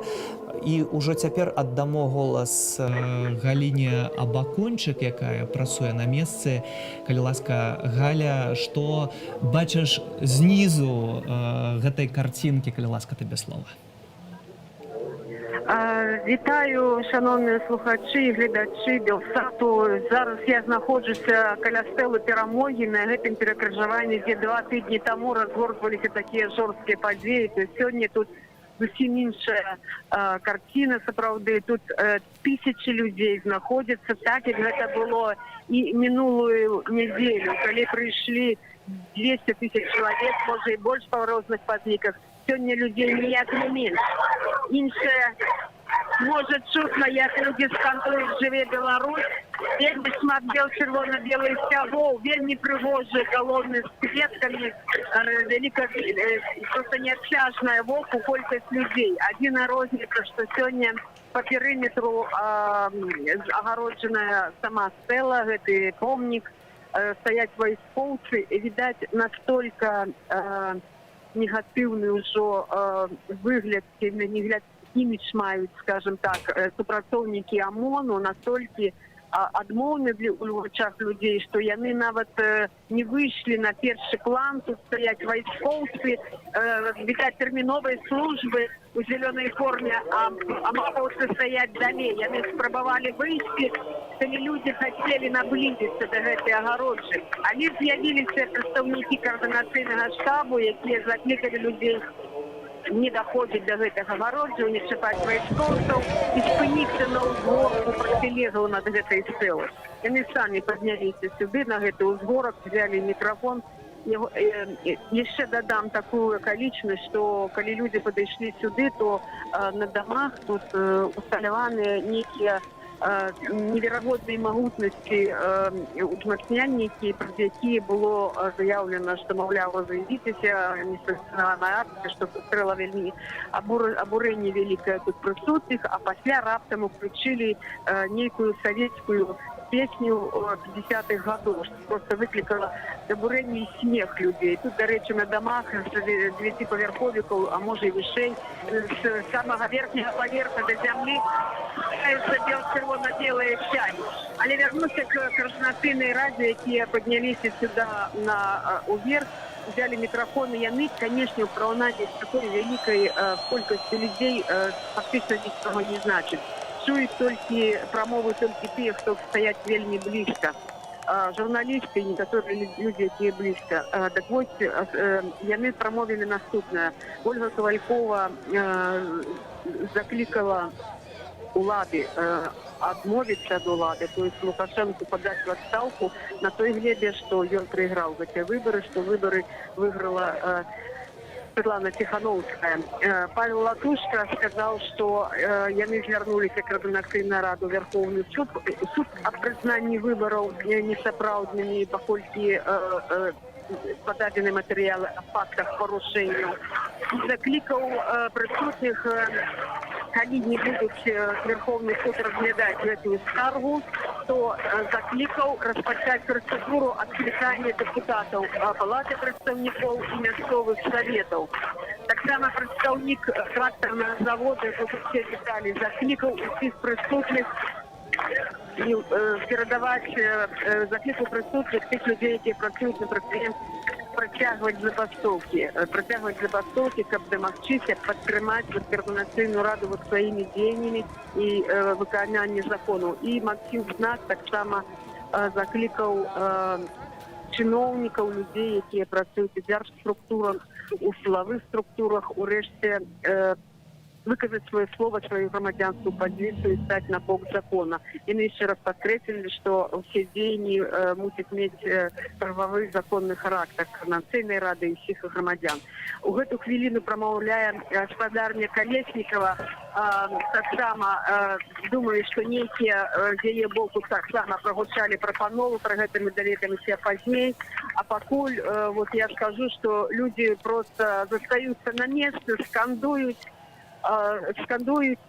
І ўжо цяпер аддамо голас Галіне Абакончык, якая працуе на месцы. Калі ласка, Галя, што бачыш знізу гэтай карцінкі, калі ласка, табе слова. Вітаю, шановні слухачі і глядачі Белсату. Зараз я знаходжуся каля стэлы Перамогі на гэтым перакрыжаванні, дзе 2 тыдні таму разгортваліся такія жорсткія падзеі. То сёння тут зусім іншая карціна, сапраўды. Тут тысячи людзей знаходзяцца, так як гэта было і мінулую нядзелю, калі прыйшлі 200 тысяч чалавек, можа і больш па розных падліках. Сёння людзей ніяк не менш. Іншая, можа чутна, як людзі скантуюць «Жыве Беларусь». Вельмі шмат чырвона-белых сцягоў, вельмі прыгожы галоўны з кветкамі, просто неабсяжная воку колькасць людзей. Адзіна розніца, што сёння па перыметру агароджаная сама стэла, гэты помнік, стаяць вайскоўцы, відаць, настолькі негатыўны ўжо выгляд, імідж маюць, скажем так, супрацоўнікі ОМОНу, настолькі адмоўны ў вачах людзей, што яны нават не выйшлі на першы план. Тут стаяць вайскоўцы, відаць, тэрміновыя службы у зелёнай форме, а махоўцы стаяць далей. Яны спрабавалі выйсці, калі людзі хацелі наблізіцца да гэтай агароджы. Але з'явіліся прадстаўнікі каардынацыйнага штабу, якія заклікалі людзей не доходзіць до гэтага агароджу, не чапаць вайскоўцаў і спыніцца на ўзгорку процілеглу над гэтай стэлай. Яны самі падняліся сюды, на гэты ўзгорак, взяли мікрафон. Яшчэ дадам такую акалічнасць, што калі людзі падышлі сюды, то на дамах тут усталяваныя нейкія неверагоднай магутнасці узмацняльнікі, праз якія было заяўлена, што, маўляў, разыдзіцеся, несанкцыянаваная акцыя, што сустрэла вельмі абурэнне вялікае тут прысутных, а пасля раптам уключылі нейкую савецкую песню 50-х гадоў, што проста выклікала абурэнне і смех людзей. Тут, дарэчы, на дамах з 9павярховікаў, а можа і вышэй, з самага верхняга паверха да зямлі чырвона-белыя сцягі. Але вярнуся к каардынацыйнай радзе, якія падняліся сюда уверх, взяли мікрафоны. Яны, канешне, у параўнанні з такой вялікай колькасцю людзей фактычна нічога не значыць. Чуюць толькі прамовы толькі тыя, хто стаяць вельмі блізка. Журналісты і некаторыя людзі, якія блізка. Так вось, яны прамовілі наступнае. Ольга Кавалькова заклікала улады адмовіцца ад улады, то есть Лукашенку падаць в адстаўку на той глебе, што ён прайграў гэтыя выбары, што выбары выйграла Светлана Тихановская. Павел Латушка сказал, что яны звярнуліся к каардынацыйнай раду Верховны суд. Суд аб прызнанні выбараў несапраўднымі, паколькі пададзены матэрыялы о фактах парушэнняў. Заклікаў прысутных, калі не будуць Верховны суд разглядаць гэтую скаргу, то заклікаў распачаць працэдуру адклікання дэпутатаў палаты прадстаўнікоў і мясцовых саветаў. Таксама прадстаўнік трактарнага завода, як усе деталі, заклікаў усіх прысутных перадаваць, заклікаў прысутных тых людзей, якія працуюць на прадпрыемстве, працягваць забастоўкі, каб дамагчыся падтрымаць Каардынацыйную раду вот сваімі дзеяннямі і выкананне законаў. І Максім Знак таксама заклікаў чыноўнікаў, людзей, якія працуюць у дзяржструктурах, у сілавых структурах, урэшце выказаць свое слово, свою грамадзянскую пазіцыю і стаць на бок закона. Яны яшчэ раз падкрэслілі, што ўсе дзеянні мусяць мець прававы законны характар Каардынацыйнай рады і ўсіх грамадзян. У гэту хвіліну прамаўляе гаспадарня Калеснікава, таксама думаю, што нейкія з яе боку таксама прагучалі прапановы, пра гэта мы даведаемся пазней, а пакуль вот я скажу, што людзі проста застаюцца на месцы, скандуюць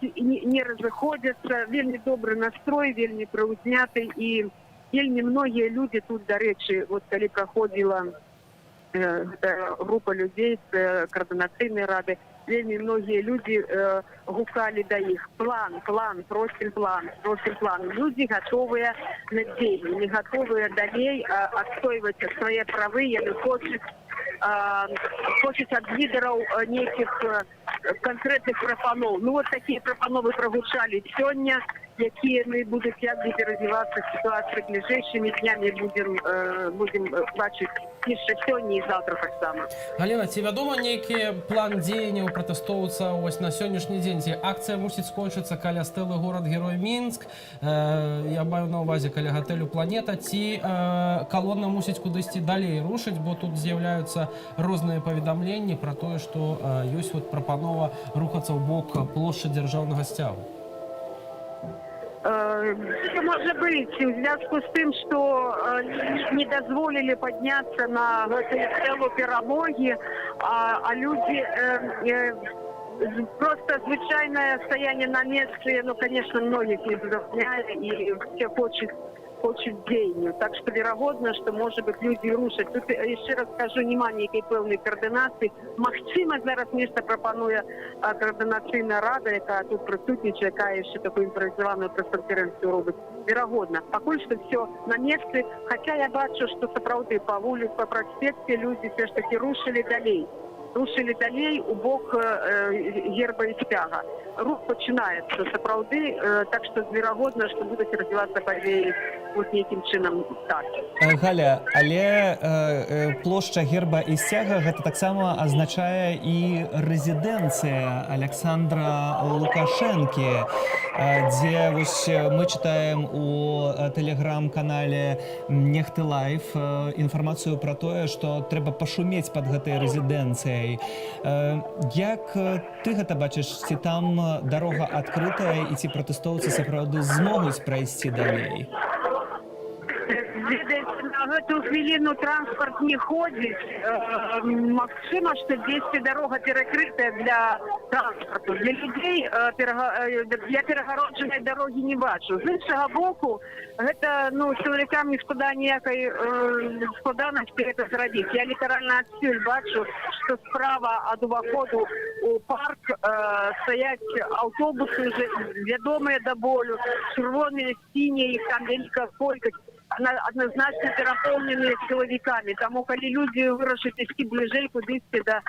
і не разыходзяцца, вельмі добры настрой, вельмі прыўзняты, і вельмі многія людзі тут, дарэчы, вот калі праходзіла група людзей з Каардынацыйнай рады, вельмі многія людзі гукалі да іх: план, просім план. Людзі гатовыя на дзеянні, не гатовыя далей адстойваць свае правы, яны хочуць ад лідараў нейкіх канкрэтных прапаноў. Ну вот такія прапановы прагучалі сёння, якія будуць, як будзе развівацца сітуацыя бліжэйшымі днямі, будзем бачыць яшчэ сёння і заўтра таксама. Галіна, ці вядома нейкі план дзеянняў пратэстоўца вось на сённяшні дзень? Ці акцыя мусіць скончыцца каля стэлы горад-герой Мінск, я маю на ўвазе каля гатэлю Планета, ці калона мусіць кудысьці далей рушыць, бо тут з'яўляюцца розныя паведамленні пра тое, што ёсць вот прапанова рухацца ў бок плошчы дзяржаўнага сцягу. Все можа быць у звязку з тым, што не дазволілі падняцца на гэтую сцэлу перамогі, а людзі просто звычайнае стаянне на месцы, ну, конечно, многіх не задавольняе, і все хочуць дзеянню. Так што верагодна, што, можа быць, людзі рушаць. Тут, яшчэ раз скажу, няма нейкай пэўнай каардынацыі. Магчыма, зараз нешта прапануе Каардынацыйная рада, якая тут прысутнічае, якая яшчэ такую імправізаваную прэс-канферэнцыю робіць. Верагодна. Пакуль што все на месцы, хаця я бачу, што сапраўды па вуліцы, па праспекце людзі все ж такі рушылі далей у бок герба і сцяга. Рух пачынаецца сапраўды, так што верагодна, што будуць развівацца падзеі вот нейкім чынам так. Галя, але плошча герба і сцяга гэта таксама азначае і рэзідэнцыя Александра Лукашэнкі, дзе вось мы чытаем у тэлеграм-канале Нехты Лайф інфармацыю пра тое, што трэба пашумець пад гэтай рэзідэнцыяй. Як ты гэта бачыш, ці там дарога адкрытая і ці пратэстоўцы сапраўды змогуць прайсці далей? Ведаеце, на гэту хвіліну транспарт не ходзіць. Магчыма, што дзесьці дарога перакрытая для транспарту. Для людзей я перагароджанай дарогі не бачу. З іншага боку, гэта, сілавікам не шкода ніякай складанасці гэта зрабіць. Я літаральна адсюль бачу, што справа ад уваходу у парк стаяць аўтобусы, вядомыя да болю, чырвоныя, сінія, іх там вялікая колькасць, адназначна перапоўненыя сілавікамі. Таму, калі людзі вырашаць ісці бліжэй кудысьці да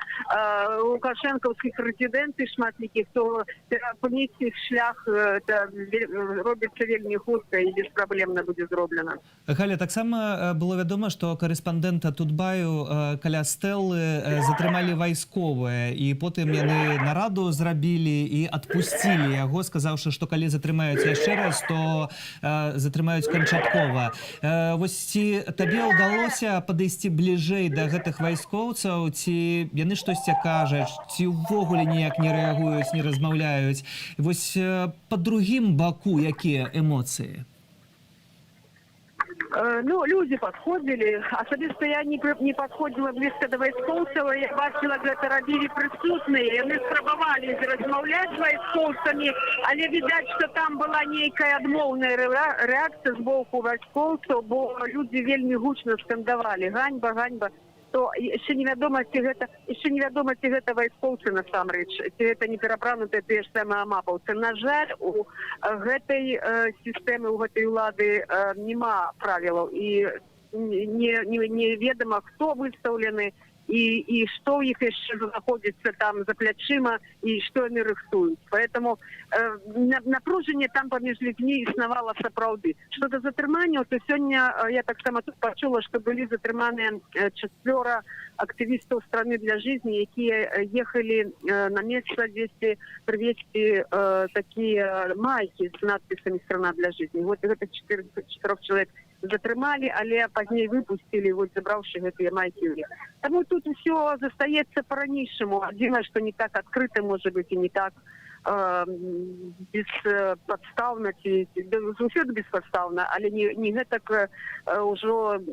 лукашэнкаўскіх рэзідэнцый шматлікіх, то перапыніць іх шлях робіцца вельмі хутка і беспраблемна будзе зроблена. Галя, таксама было вядома, што карэспандэнта Тутбаю каля стэлы затрымалі вайсковыя, і потым яны нараду зрабілі і адпусцілі яго, сказаўшы, што калі затрымаюць яшчэ раз, то затрымаюць канчаткова. Вось ці табе ўдалося падысці бліжэй да гэтых вайскоўцаў, ці яны штосьці кажуць, ці ўвогуле ніяк не рэагуюць, не размаўляюць? Вось па другім баку якія эмоцыі? Люди подходили, асабіста я не подходила близко до вайскоўцаў, я бачила, гэта рабілі прысутныя, яны спрабавалі размаўляць з вайскоўцамі, але відаць, што там была нейкая адмоўная рэакцыя з боку вайскоўцаў, бо людзі вельмі гучна скандавалі: ганьба, ганьба. То яшчэ невядома, ці гэта вайскоўцы насамрэч, ці гэта не перапранутыя тыя ж самыя амапаўцы. На жаль, у гэтай сістэмы, у гэтай улады няма правілаў, і неведомо хто выстаўлены, і што ў іх яшчэ знаходзіцца там за плячыма, і што яны рыхтуюць. Поэтому напружанне там паміж людзьмі існавала сапраўды. Што да затрыманняў, то сёння я таксама тут пачула, што былі затрыманыя 4 актывістаў страны для жизни, якія ехалі на месца, дзе прывезці такія майкі з надпісамі «Страна для жизни». Вот гэтых 4 чалавек затрымалі, але пазней выпусцілі, вот забраўшы гэтыя майкі ў іх. Таму тут усё застаецца па-ранейшаму. Адзінае, што не так адкрыта, можа быць, і не так беспадстаўна, ці заўсёды беспадстаўна, але не гэтак ўжо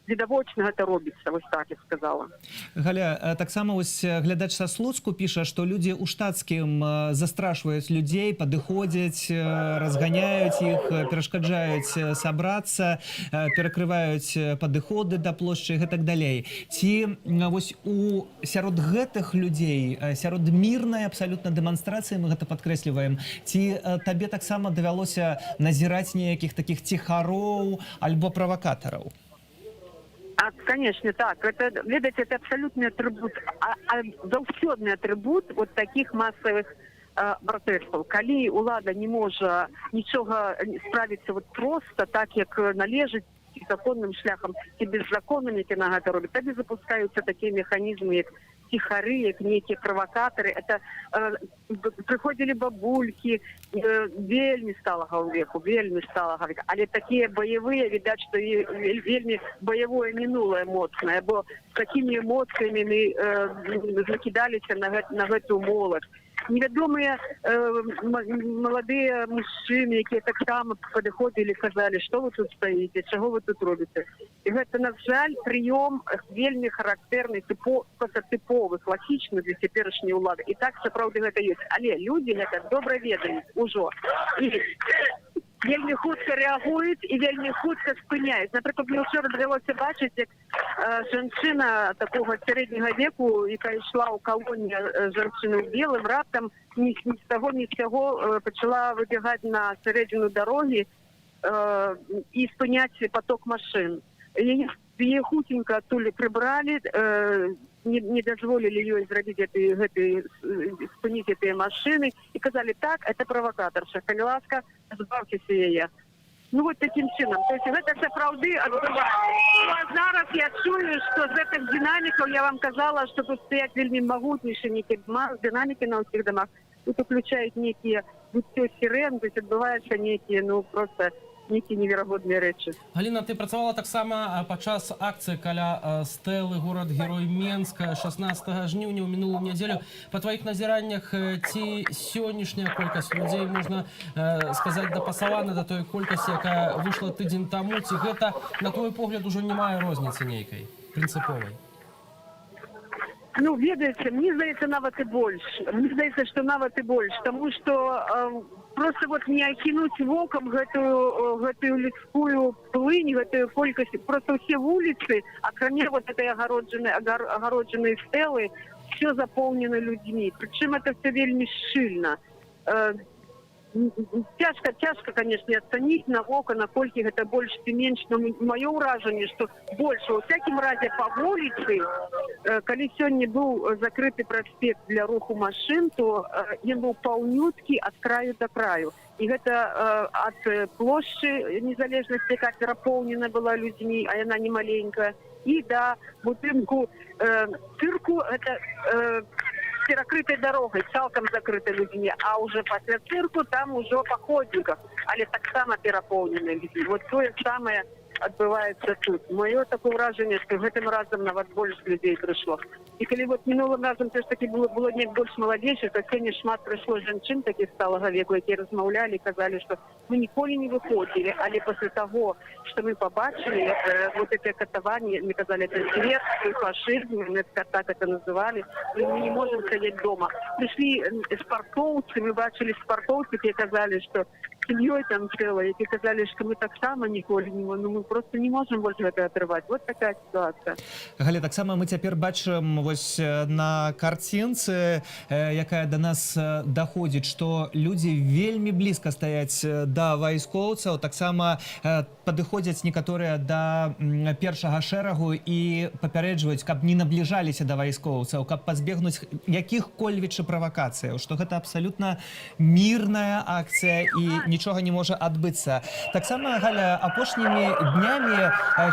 відавочна гэта робіцца, вось так я сказала. Галя, таксама вось глядач са Слуцку піша, што людзі ў штатскім застрашваюць людзей, падыходзяць, разганяюць іх, перашкаджаюць сабрацца, перакрываюць падыходы да плошчы і гэтак далей. Ці вось сярод гэтых людзей, сярод мірнай абсалютна дэманстрацыі, мы гэта падкрэсліваем, ці табе таксама давялося назіраць неякіх такіх ціхароў альбо правакатараў? Конечно, так. Это, видите, это абсолютный атрибут, заўсёдны атрибут вот таких массовых протестов. Калі улада не можа нічога справіцца вот просто так, як належыць, законным шляхам ці беззаконным, які на гэта робіць, тады запускаюцца такія механізмы, як ціхары, як нейкія правакатары. Это прыходзілі бабулькі вельмі сталага веку, але такія баявыя, відаць, што вельмі баявое мінулае моцнае, бо з такімі эмоцыямі закідаліся на гэту моладзь. Невядомыя маладыя мужчыны, якія таксама падыходзілі, казалі, што вы тут стаіце, чаго вы тут робіце. І гэта, на жаль, прыём вельмі характэрны, тыповы, класічны для цяперашняй улады. І так сапраўды гэта ёсць. Але людзі гэта добра ведаюць ужо. І вельмі хутка рэагуюць і вельмі хутка спыняюць. Напрыклад, мне ўчора давялося бачыць, як жанчына такога сярэдняга веку, якая ішла ў калоне жанчыны ў белым, раптам ні з таго, ні з сяго пачала выбегаць на сярэдзіну дарогі і спыняць поток машын. Яе хутенька адтуль прыбралі, не дазволілі ёй зрабіць спыніць гэтыя машыны і казалі, так, это правакатарша, калі ласка, збавцеся яе. Ну вот таким чынам. То есть гэта сапраўды адбываецца. А зараз я чую, што з гэтых дынамікаў, я вам казала, што тут стаяць вельмі магутнейшыя нейкія дынамікі на ўсіх дамах. Тут уключаюць нейкія выццё сірэн, то есть адбываюцца нейкія, просто нейкія неверагодныя рэчы. Галіна, ты працавала таксама падчас акцыі каля стэлы горад-герой Менска 16 жніўня ў мінулую нядзелю. Па тваіх назіраннях, ці сённяшняя колькасць людзей, можна сказаць, дапасавана да той колькасці, якая выйшла тыдзень таму, ці гэта, на твой погляд, ужо не мае розніцы нейкай, прынцыповай? Ну, ведаеце, мне здаецца, нават і больш. Мне здаецца, што нават і больш, таму што просто вот не окинуть воком гэтую людскую плынь, гэтую колькасць. Просто все улицы, акрамя вот этой огородженной стелы, все заполнено людьми. Причем это все вельми шчыльна. Цяжка, конечно, оценить на око, наколькі гэта больш ці менш, но маё ўражанне, што больш. У всякім разе па вуліцы, калі сёння быў закрыты праспект для руху машын, то ён быў паўнюткі ад краю да краю. І гэта ад плошчы незалежнасці, яка перапоўнена была людзьмі, а яна не маленькая, і да будынку цырку, гэта перакрытай дарогай, цалкам закрытай людзьмі, а уже пасля цырку там ужо па ходніках, але таксама перапоўнены людзі. Вот тое самае адбываецца тут. Маё такое ўражанне, што гэтым разам нават больш людзей прыйшло. І калі вот мінулым разам все ж таки было неяк больш маладзейшых, то сёння шмат прыйшло жанчын такіх сталага веку, якія размаўлялі, казалі, што мы ніколі не выходзілі, але пасля таго, што мы пабачылі, вот эти катаванні, мы казалі, это светский фашизм, мы так это называли, мы не можем сядзець дома. Прыйшлі спартоўцы, мы бачылі спартоўцы, якія казалі, што семьей там целой, и сказали, что мы так само ніколі не можем, мы просто не можем больше это отрывать. Вот такая ситуация. Галя, таксама мы цяпер бачым вось на карцінцы, якая до нас даходзіць, што людзі вельмі блізка стаяць да вайскоўцаў, таксама падыходзяць некаторыя да першага шэрагу і папярэджваюць, каб не набліжаліся да вайскоўцаў, каб пазбегнуць якіх-кольвічы правакацыяў, што гэта абсалютна мірная акцыя і нічога не можа адбыцца. Таксама, Галя, апошнімі днямі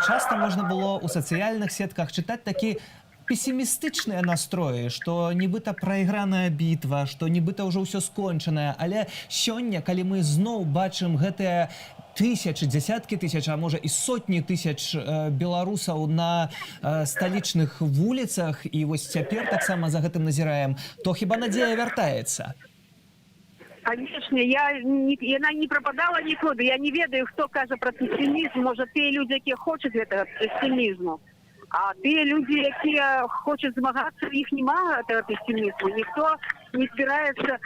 часта можна было ў сацыяльных сетках чытаць такі пессімістычныя настроі, што нібыта прайграная бітва, што нібыта ўжо ўсё скончанае, але сёння, калі мы зноў бачым гэтыя тысячы, дзясяткі тысяч, а можа і сотні тысяч беларусаў на сталічных вуліцах, і вось цяпер таксама за гэтым назіраем, то хіба надзея вяртаецца? Конечно, яна не пропадала нікуды. Я не ведаю, хто кажа про пессимизм. Може, ті люди, які хочуть этого пессимизму. А ті люди, які хочуть змагатися, їх нема этого пессимизму. Ніхто не збирається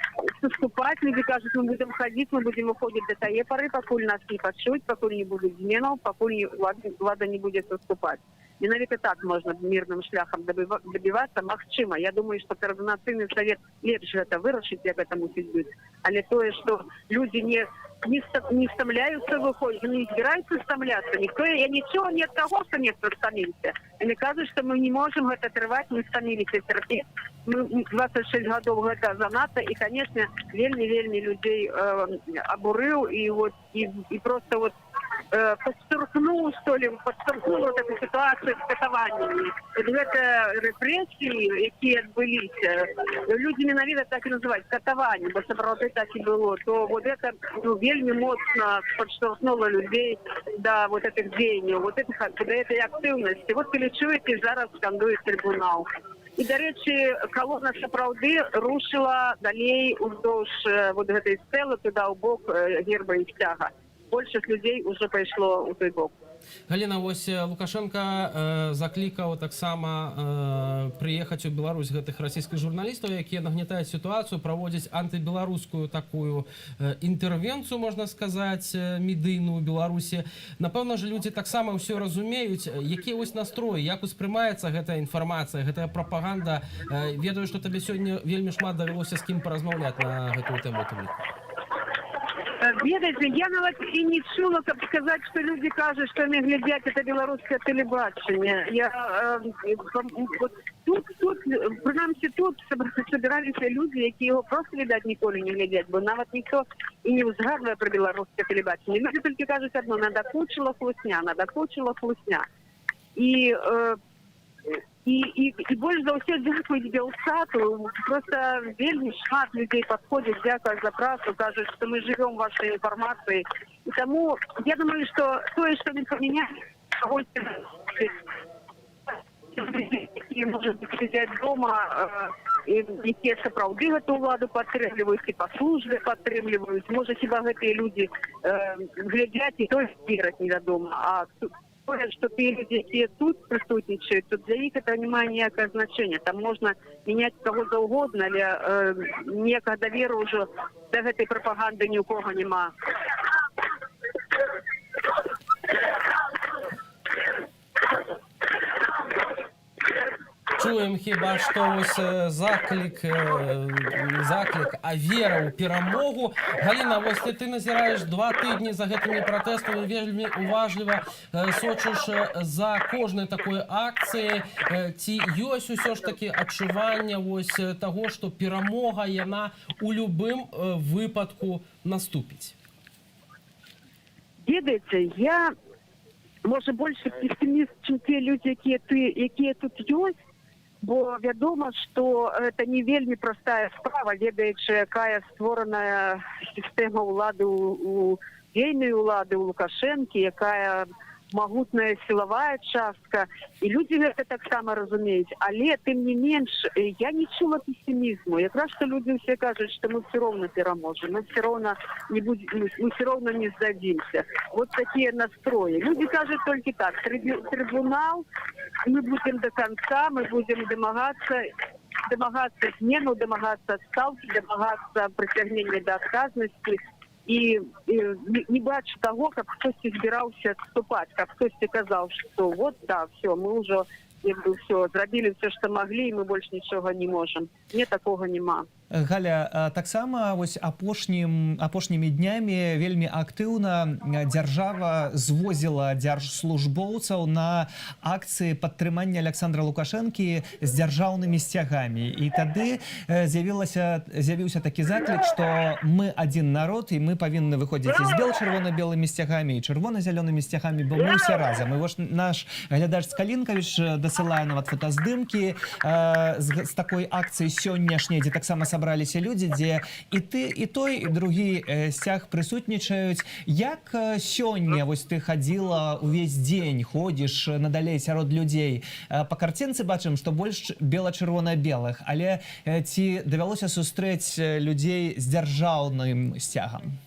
поступати. Люди кажуть, ми будемо ходити, ми будемо ходити до тієї пори, поки нас не почують, поки не буде змінів, поки влада не буде поступати. Менавіта так можна мирним шляхом добиватися, магчыма. Я думаю, що Координаційний совет лепш гэта вырашыць, як гэта мусіць быць. Але тое, што люди не стамляюцца выходзіць, не збіраюцца стамляцца. Я нічого не ад таго, што не стаміліся. Мне кажуць, што мы не можем гэта трываць, мы стаміліся терпець. Мы 26 гадоў гэта занадта, і, конечно, вельмі людзей абурыў, і просто вот подчеркнул, что ли, подчеркнул вот эту ситуацию с катаваниями. Это репрессии, які отбылись, люди менавіта так и называют, катавания, бо сапраўды так и было, то вот это вельмі моцно подштовхнуло людей до вот этих деяний, до этой активности. Вот калі чуете, зараз скандует трибунал. І, до речі, колона сапраўды рушила далей уздовж вот этой стелы туда, у бок герба і сцяга. Большых людей уже пайшло у той бок. Галіна, ось Лукашенко заклікаў таксама прыехаць у Беларусь гэтых расійскіх журналістаў, якія нагнятаюць сітуацыю, праводзяць антыбеларускую такую інтэрвенцыю, можна сказаць, медыйную ў Беларусі. Напэўна ж, людзі таксама ўсё разумеюць, якія вось настроі, як успрымаецца гэтая інфармацыя, гэтая прапаганда. Ведаю, што табе сёння вельмі шмат давялося з кім паразмаўляць на гэтую тэму. Ведаеце, я нават і не чула, каб сказаць, што людзі кажуць, што не глядзяць это беларускае тэлебачанне. Прынамсі тут собираліся людзі, які яго проста, відаць, ніколі не глядзяць, бо нават ніхто і не ўзгадвае пра беларускае тэлебачанне. Людзі толькі кажуць адно: надакучыла хлусня. І больш за ўсё дзякуюць Белсату. Просто вельмі шмат людей падходзяць, дзякуюць за працу, кажуць, што мы жывём вашай інфармацыяй. І таму я думаю, што тое, што не памяняць, які можа сядзяць дома, якія сапраўды гэту ўладу падтрымліваюць і па службе падтрымліваюць. Можа, хіба гэтыя людзі глядзяць і той вераць невядома. А что те люди, которые тут присутствуют, то для них это не имеет никакого значения. Там можно менять кого угодно, але никакого доверия уже до этой пропаганды ни у кого нема. Чуем хіба што ось заклік, а вера ў перамогу. Галіна, вось ты назіраеш 2 тыдні за гэтымі пратэстамі, вельмі уважліва сочыш за кожнай такой акцыяй. Ці ёсць усё ж такі адчуванне вось таго, што перамога яна ў любым выпадку наступіць? Ведаеце, я, можа, больше пессимист, чым те люди, якія тут ёсць. Бо вядома, што это не вельмі простая справа, ведаючы, якая створаная сістэма ўлады у дзейнай улады, у Лукашэнкі, якая магутная сілавая частка, і людзі гэта таксама разумеюць. Але, тым не менш, я не чула пессимизму. Якраз што людзі ўсе кажуць, што мы все роўна пераможем, мы все роўна не здадзімся. Вот такія настроі. Людзі кажуць толькі так: трибунал, мы будем до конца, мы будем домагаться змену, домагаться адстаўкі, домагаться прыцягнення да адказнасці. і не бачу таго, каб хтосьці збіраўся адступаць, каб хтосьці казаў, што вот да, все, мы ўжо все зрабілі все, што маглі, і мы больш нічога не можам. Не, такога няма. Галя, таксама вось апошнімі днямі вельмі актыўна дзяржава звозіла дзяржслужбоўцаў на акцыі падтрымання Александра Лукашэнкі з дзяржаўнымі сцягамі. І тады з'явіўся такі заклік, што мы адзін народ, і мы павінны выходзіць і з бел-чырвона-белымі сцягамі, і чырвона-зялёнымі сцягамі, бо мы ўсе разам. І вось наш глядач Скалінкавіч дасылае нават фотаздымкі з такой акцыі сённяшняй, дзе таксама сабраліся людзі, дзе і ты, і той, і другі сцяг прысутнічаюць. Як сёння вось ты хадзіла ўвесь дзень, ходзіш надалей сярод людзей? Па карцінцы бачым, што больш бела-чырвона-белых, але ці давялося сустрэць людзей з дзяржаўным сцягам?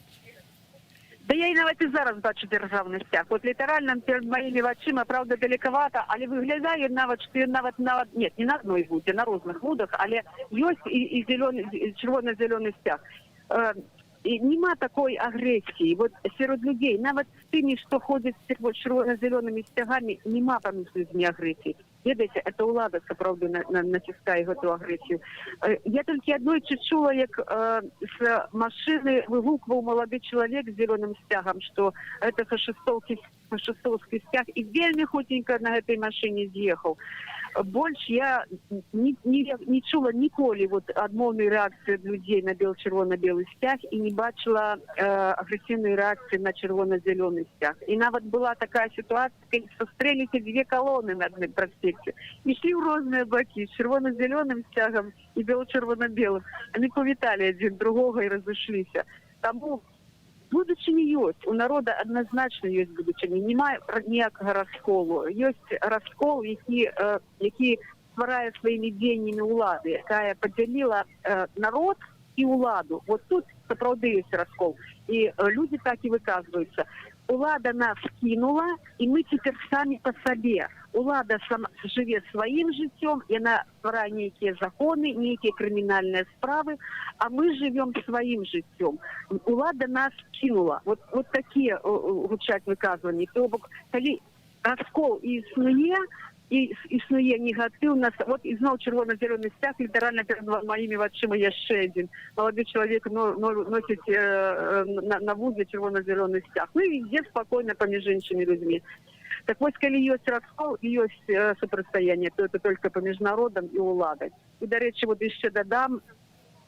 Да я і нават і зараз бачу дзяржаўны сцяг. Вот літаральна перад маімі вачыма, правда, далекавата, але выглядае нават, што ён нават, нет, не на адной вудзе, на розных вудах, але ёсць і чырвона-зялёны сцяг. І нема такой агрэсіі. Вот сярод людзей, нават з тымі, што ходзяць з чырвона-зялёнымі сцягамі, нема паміж людзьмі агрэсіі. Ведаеце, это ўлада сапраўды націскае гэту агрэсію. Я толькі аднойчы чула, як з машыны выгукваў малады чалавек з зялёным сцягам, што это фашыстовскі сцяг, і вельмі хутенька на гэтай машыне з'ехаў. Больш я не чула ніколі адмоўнай рэакцыі ад людзей на бел-чырвона-белы сцяг і не бачыла агрэсіўнай рэакцыі на чырвона-зялёны сцяг. І нават была такая сітуацыя, калі сустрэліся дзве калоны на адным праспекце. Ішлі ў розныя бакі з чырвона-зялёным сцягам і бел-чырвона-белым. Яны павіталі адзін другога і разышліся. Таму будучыня ёсць, у народа адназначна ёсць будучыня, няма ніякага расколу. Ёсць раскол, які стварае сваімі дзеяннямі ўлады, якая падзяліла народ і ўладу. Вот тут сапраўды ёсць раскол. І людзі так і выказваюцца. Улада нас кінула, і мы цяпер самі па сабе. Улада жыве сваім жыццём, яна стварае нейкія законы, нейкія крымінальныя справы, а мы жывём сваім жыццём. Улада нас кінула. Вот такія гучаць выказванні. То бок, калі раскол існуе, і існуе негатыўна, вот ізноў чырвона-зялёны сцяг, літаральна перад маімі вачыма яшчэ адзін. Малады чалавек носіць на вузе чырвона-зялёны сцяг. Ну і ідзе спакойна паміж іншымі людзьмі. Так вось, калі ёсць раскол і ёсць супрацьстаянне, то это только паміж народам і ўладай. І, дарэчы, вот яшчэ дадам,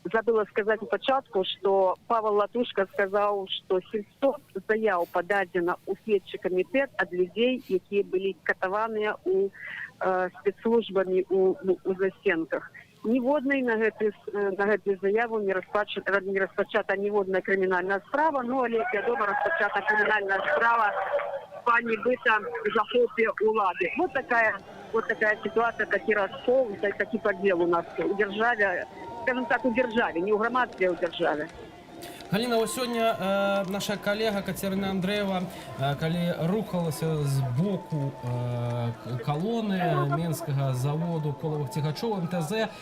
забыла сказаць у пачатку, што Павел Латушка сказаў, што 700 заяў пададзена ў следчы камітэт ад людзей, якія былі катаваныя спецслужбамі у засценках. Ніводнай на гэтую заяву не распачата ніводная крымінальная справа, ну, але, вядома, распачата крымінальная справа па нібыта захопе ўлады. Вот такая ситуация, такі раскол, такі падзел у нас у дзяржаве, скажем так, у дзяржаве, не ў грамадстве, а ў дзяржаве. Галіна, ось сёння наша калега Кацярына Андрэева, калі рухалася з боку калоны менскага заводу колавых цягачоў МТЗ,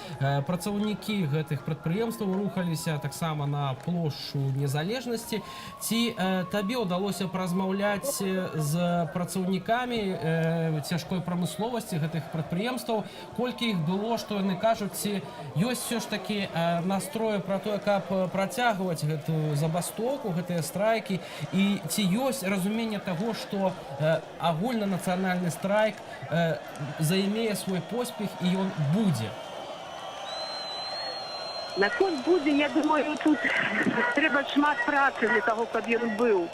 працаўнікі гэтых прадпрыемстваў рухаліся таксама на плошчу Незалежнасці. Ці табе ўдалося паразмаўляць з працаўнікамі цяжкой прамысловасці гэтых прадпрыемстваў? Колькі іх было, што яны кажуць, ці ёсць все ж такі настроі пра тое, каб працягваць гэтую забастоўку, гэтыя страйкі, і ці ёсць разуменне таго, што агульнанацыянальны страйк займее свой поспех і ён будзе? Наконт будзе, я думаю, тут трэба шмат працы для таго, каб ён быў.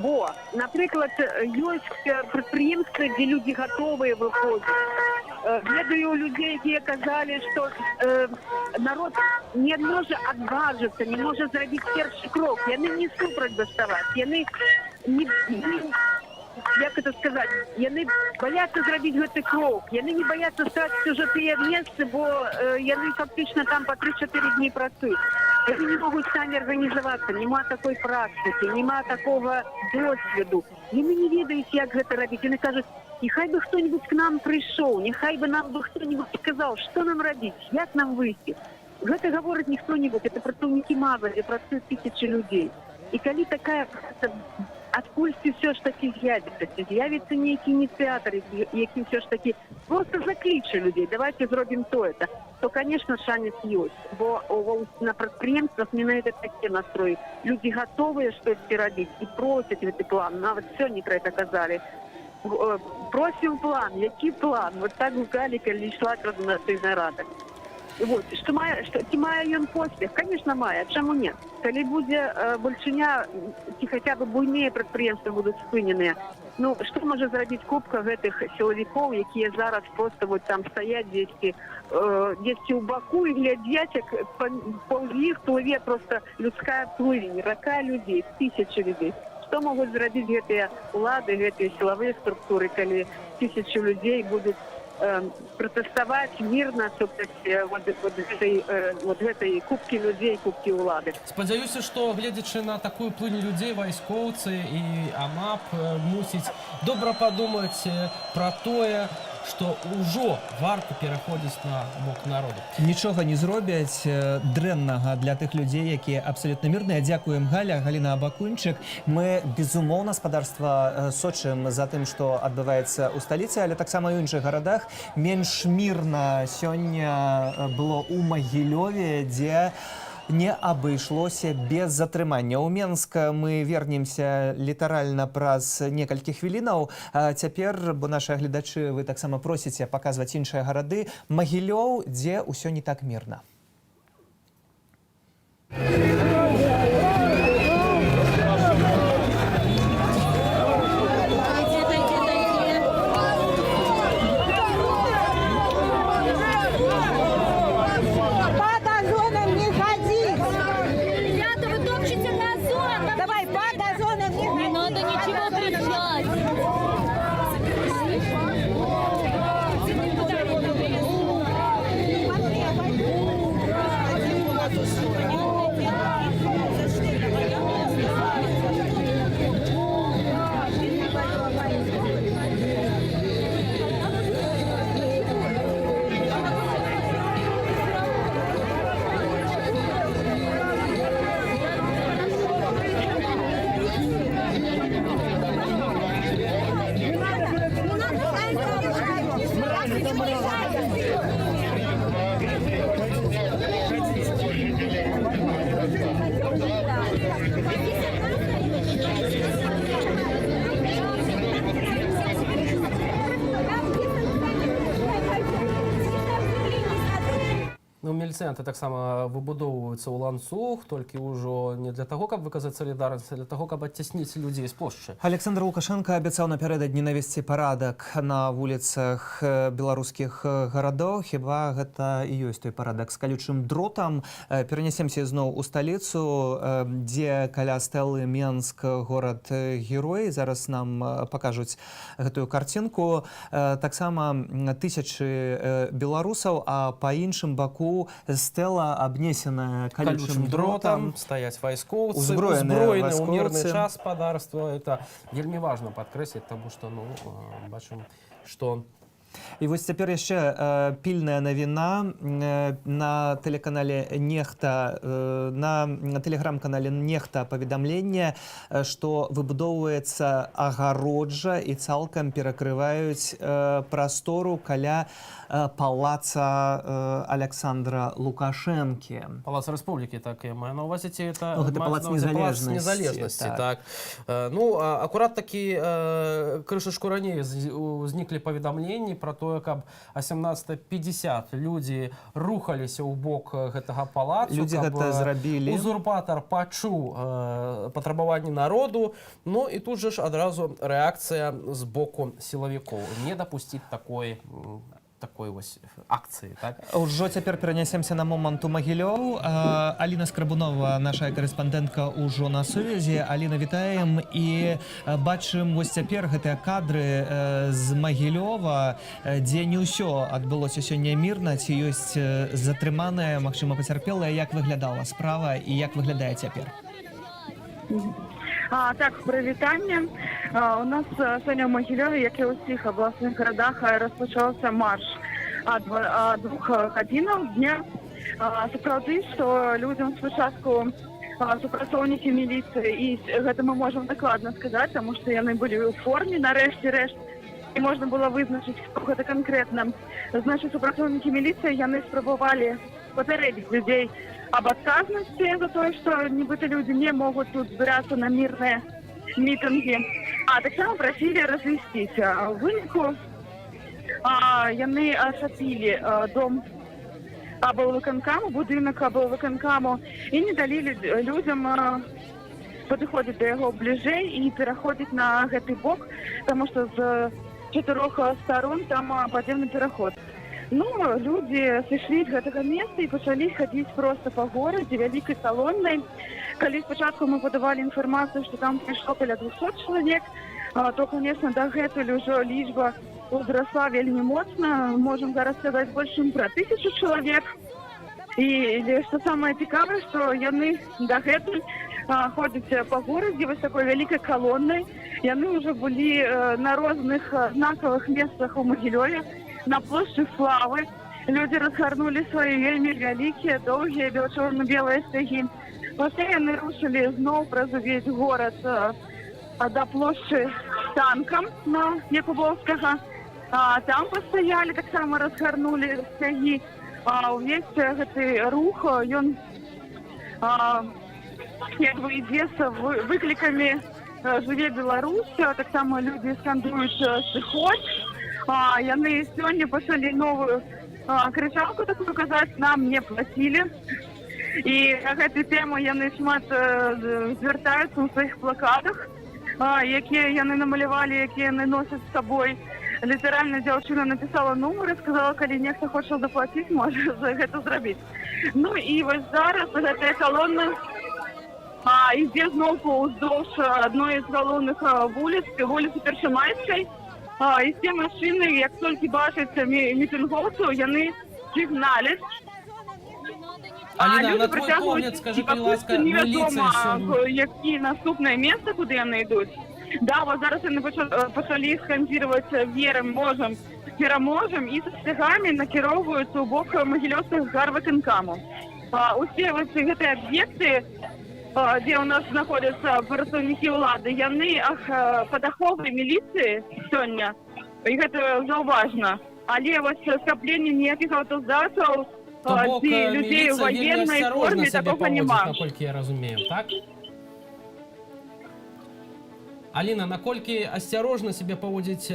Бо, напрыклад, ёсць прадпрыемствы, дзе людзі гатовыя выходзіць. Ведаю людзей, якія казалі, што народ не можа адважыцца, не можа зрабіць першы крок. Яны не супраць заставаць. Яны як это сказаць, яны баяцца зрабіць гэты крок. Яны не баяцца стаць уже тыя месцы, бо яны фактычна там па 3-4 дні працуюць. Яны не могуць самі арганізавацца, няма такой практыкі, няма такога досведу. Яны не ведаюць, як гэта рабіць. Яны кажуць, нехай бы хто-нибудь к нам прыйшоў, нехай бы нам бы хто-нибудь сказаў, што нам рабіць, як нам выйсці. Гэта гаворыць не хто-нибудь, это працаўнікі МАЗа, дзе працуюць тысячы людзей. І калі такая адкуль все ж таки з'явіцца нейкі ініцыятар, які все ж таки просто закліча людей, давайте зробім то-то, то, конечно, шанец ёсць. Бо на прадпрыемствах менавіта такі настроі. Людзі гатовыя штосьці рабіць і просяць гэты план. Нават сёння пра гэта казалі. Просім план, які план? Вот так гукалі, калі ішла координацыйная рада. Вот, ці мае ён поспех? Конечно, мае. Чаму нет? Калі будзе большыня, ці хаця бы буйныя прадпрыемствы будуць спыненыя, ну, што можа зрабіць купка гэтых сілавікоў, якія зараз просто вот там стаяць дзесьці ў баку і глядзяць, як паўз іх плыве просто людская плывень, рака людзей, тысячы людей. Што могуць зрабіць гэтыя улады, гэтыя сілавыя структуры, калі тысячы людзей будуць протестовать мирно супраць гэтай купкі людзей, купкі ўлады. Спадзяюся, што, гледзячы на такую плынь людзей, вайскоўцы і АМАП мусіць добра падумаць пра тое, што ўжо варта пераходзіць на бок народу. Нічога не зробяць дрэннага для тых людзей, якія абсалютна мірныя. Дзякуем, Галя, Галіна Абакунчык. Мы, безумоўна, спадарства сочым за тым, што адбываецца ў сталіцы, але таксама ў іншых гарадах. Менш мірна сёння было ў Магілёве, дзе не абышлося без затрымання. У Менск мы вернемся літаральна праз некалькі хвілінаў. Цяпер, бо нашы гледачы, вы таксама просіце паказваць іншыя гарады, Магілёў, дзе ўсё не так мірна. Мельцэнты таксама выбудоўваюцца ў ланцуг, толькі ўжо не для таго, каб выказаць салідарнасць, а для таго, каб адцясніць людзей з плошчы. Александр Лукашенко абяцаў напярэдадні навесці парадак на вуліцах беларускіх гарадоў. Хіба гэта і ёсць той парадак з калючым дротам? Перанясемся зноў у сталіцу, дзе каля стэлы Менск горад-герой. Зараз нам пакажуць гэтую карцінку. Таксама тысячы беларусаў, а па іншым баку стэла абнесеная калючым дротам, стаяць вайскоўцы, узброены ў мірны час спадарства. Это вельмі важна падкрэсліць, таму што бачым, што і вось цяпер яшчэ пільная навіна на тэлеканале Нехта, на тэлеграм-канале Нехта паведамленне, што выбудоўваецца агароджа і цалкам перакрываюць прастору каля палаца Александра Лукашэнкі. Палац Рэспублікі, так я маю на ўвазе, ці это палац незалежнасці, так. Ну, акурат такі крышачку раней узніклі паведамленні пра тое, каб 18:50 людзі рухаліся ў бок гэтага палацу, людзі гэта зрабілі. Узурпатар пачуў патрабаванні народу, ну і тут жа ж адразу рэакцыя з боку сілавікоў. Не дапусціць такой вось акцыі, так? Ужо цяпер перанясемся на момант у Магілёў. Аліна Скрабунова, наша карэспандэнтка, ужо на сувязі. Аліна, вітаем. І бачым вось цяпер гэтыя кадры з Магілёва, дзе не ўсё адбылося сёння мірна, ці ёсць затрыманая, магчыма, пацярпелая. Як выглядала справа і як выглядае цяпер? Так, прывітанне. У нас сёння ў Магілёве, як і ў ўсіх абласных гарадах, распачаўся марш ад 2 гадзінаў дня. Сапраўды, што людзям спачатку супрацоўнікі міліцыі, і гэта мы можам дакладна сказаць, таму што яны былі ў форме нарэшце рэшт, і можна было вызначыць, хто гэта канкрэтна. Значыць, супрацоўнікі міліцыі, яны спрабавалі папярэдзіць людзей об адказнасці за тое, што нібыта людзі не могуць тут збірацца на мірныя мітынгі, а таксама прасілі развесціся. У выніку яны асапілі дом аблвыканкаму, будынак аблвыканкаму, і не далі людзям падыходзіць да яго бліжэй і пераходзіць на гэты бок, таму што з 4 сторон там падземны пераход. Ну, людзі сышлі з гэтага месца і пачалі хадзіць проста па горадзе вялікай калоннай. Калі спачатку мы падавалі інфармацыю, што там прыйшло каля 200 чалавек, то, конечно, дагэтуль ужо лічба узрасла вельмі моцна. Можам зараз сказаць больш чым пра 1000 чалавек. І што самае цікавае, што яны дагэтуль ходзяць па горадзе вось такой вялікай калоннай. Яны ўжо былі на розных знакавых месцах у Магілёве, на плошчы Славы. Людзі разгарнулі свае вельмі вялікія, доўгія, чорна-белыя сцягі. Пасля яны рушылі зноў праз увесь горад да плошчы танкам на Якубоўскага. Там пастаялі, таксама разгарнулі сцягі. Увесь гэты рух, ён як бы ідзе з выклікамі «Жыве Беларусь», таксама людзі скандуюць «Сыходзь». Яны сёння пачалі новую крычалку такую казаць «Нам не плацілі». І на гэту тему яны шмат звяртаюцца ў сваіх плакатах, якія яны намалявалі, якія яны носяць з сабой. Літаральна дзяўчына напісала нумар і сказала, калі нехта хоча заплаціць, можа за гэта зрабіць. Ну і вось зараз гэтая калона ідзе зноўку ўздоўж адной з галоўных вуліц, вуліцы Першамайскай. І ці машыны, як толькі бачаць мітынгоўцаў, яны сігналяць. Аліна, на твой погляд, скажи, калі ласка, міліцыя сёння... Які наступнае месца, куди яны ідуць? Да, вот зараз яны пачалі скандзіраваць «Верым, можам, пераможам» і са сцягамі накіроўваюцца ў бок Магілёўскага гарвыканкаму. Усе гэтыя аб'екты, дзе ў нас знаходзяцца прадстаўнікі ўлады, яны пад аховай міліцыі сёння, і гэта заўважна. Але вось скапленне ніякіх аўтаздатаў ці людзей у ваеннай форме такога няма. Наколькі я разумею, так? Аліна, наколькі асцярожна сябе паводзіць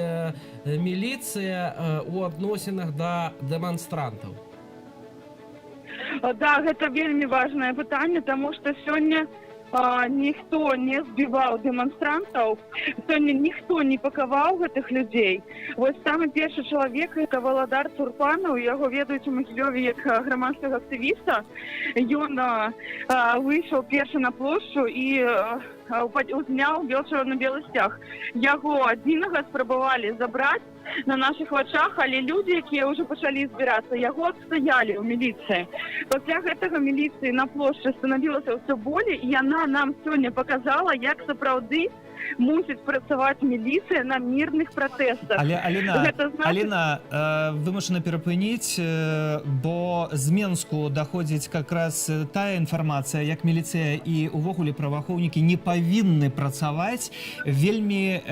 міліцыя у адносінах да дэманстрантаў? Да, гэта вельмі важнае пытанне, таму што сёння ніхто не збіваў дэманстрантаў, сёння ніхто не пакаваў гэтых людзей. Вось самы першы чалавек, гэта Валадар Цурпанаў, яго ведаюць у Магілёве як грамадскага актывіста. Ён выйшаў першы на плошчу і узняў чорна-белы сцяг. Яго адзінага спрабавалі забраць на наших вачах, але людзі, якія ўжо пачалі збірацца, яго адстаялі ў міліцыі. Пасля гэтага міліцыі на плошчы станавілася ўсё болей, і яна нам сёння показала, як сапраўды мусіць працаваць міліцыя на мірных пратэстах. Але, Аліна, вымушана перапыніць, бо з Менску даходзіць как раз тая інфармацыя, як міліцыя і увогуле праваахоўнікі не павінны працаваць. Вельмі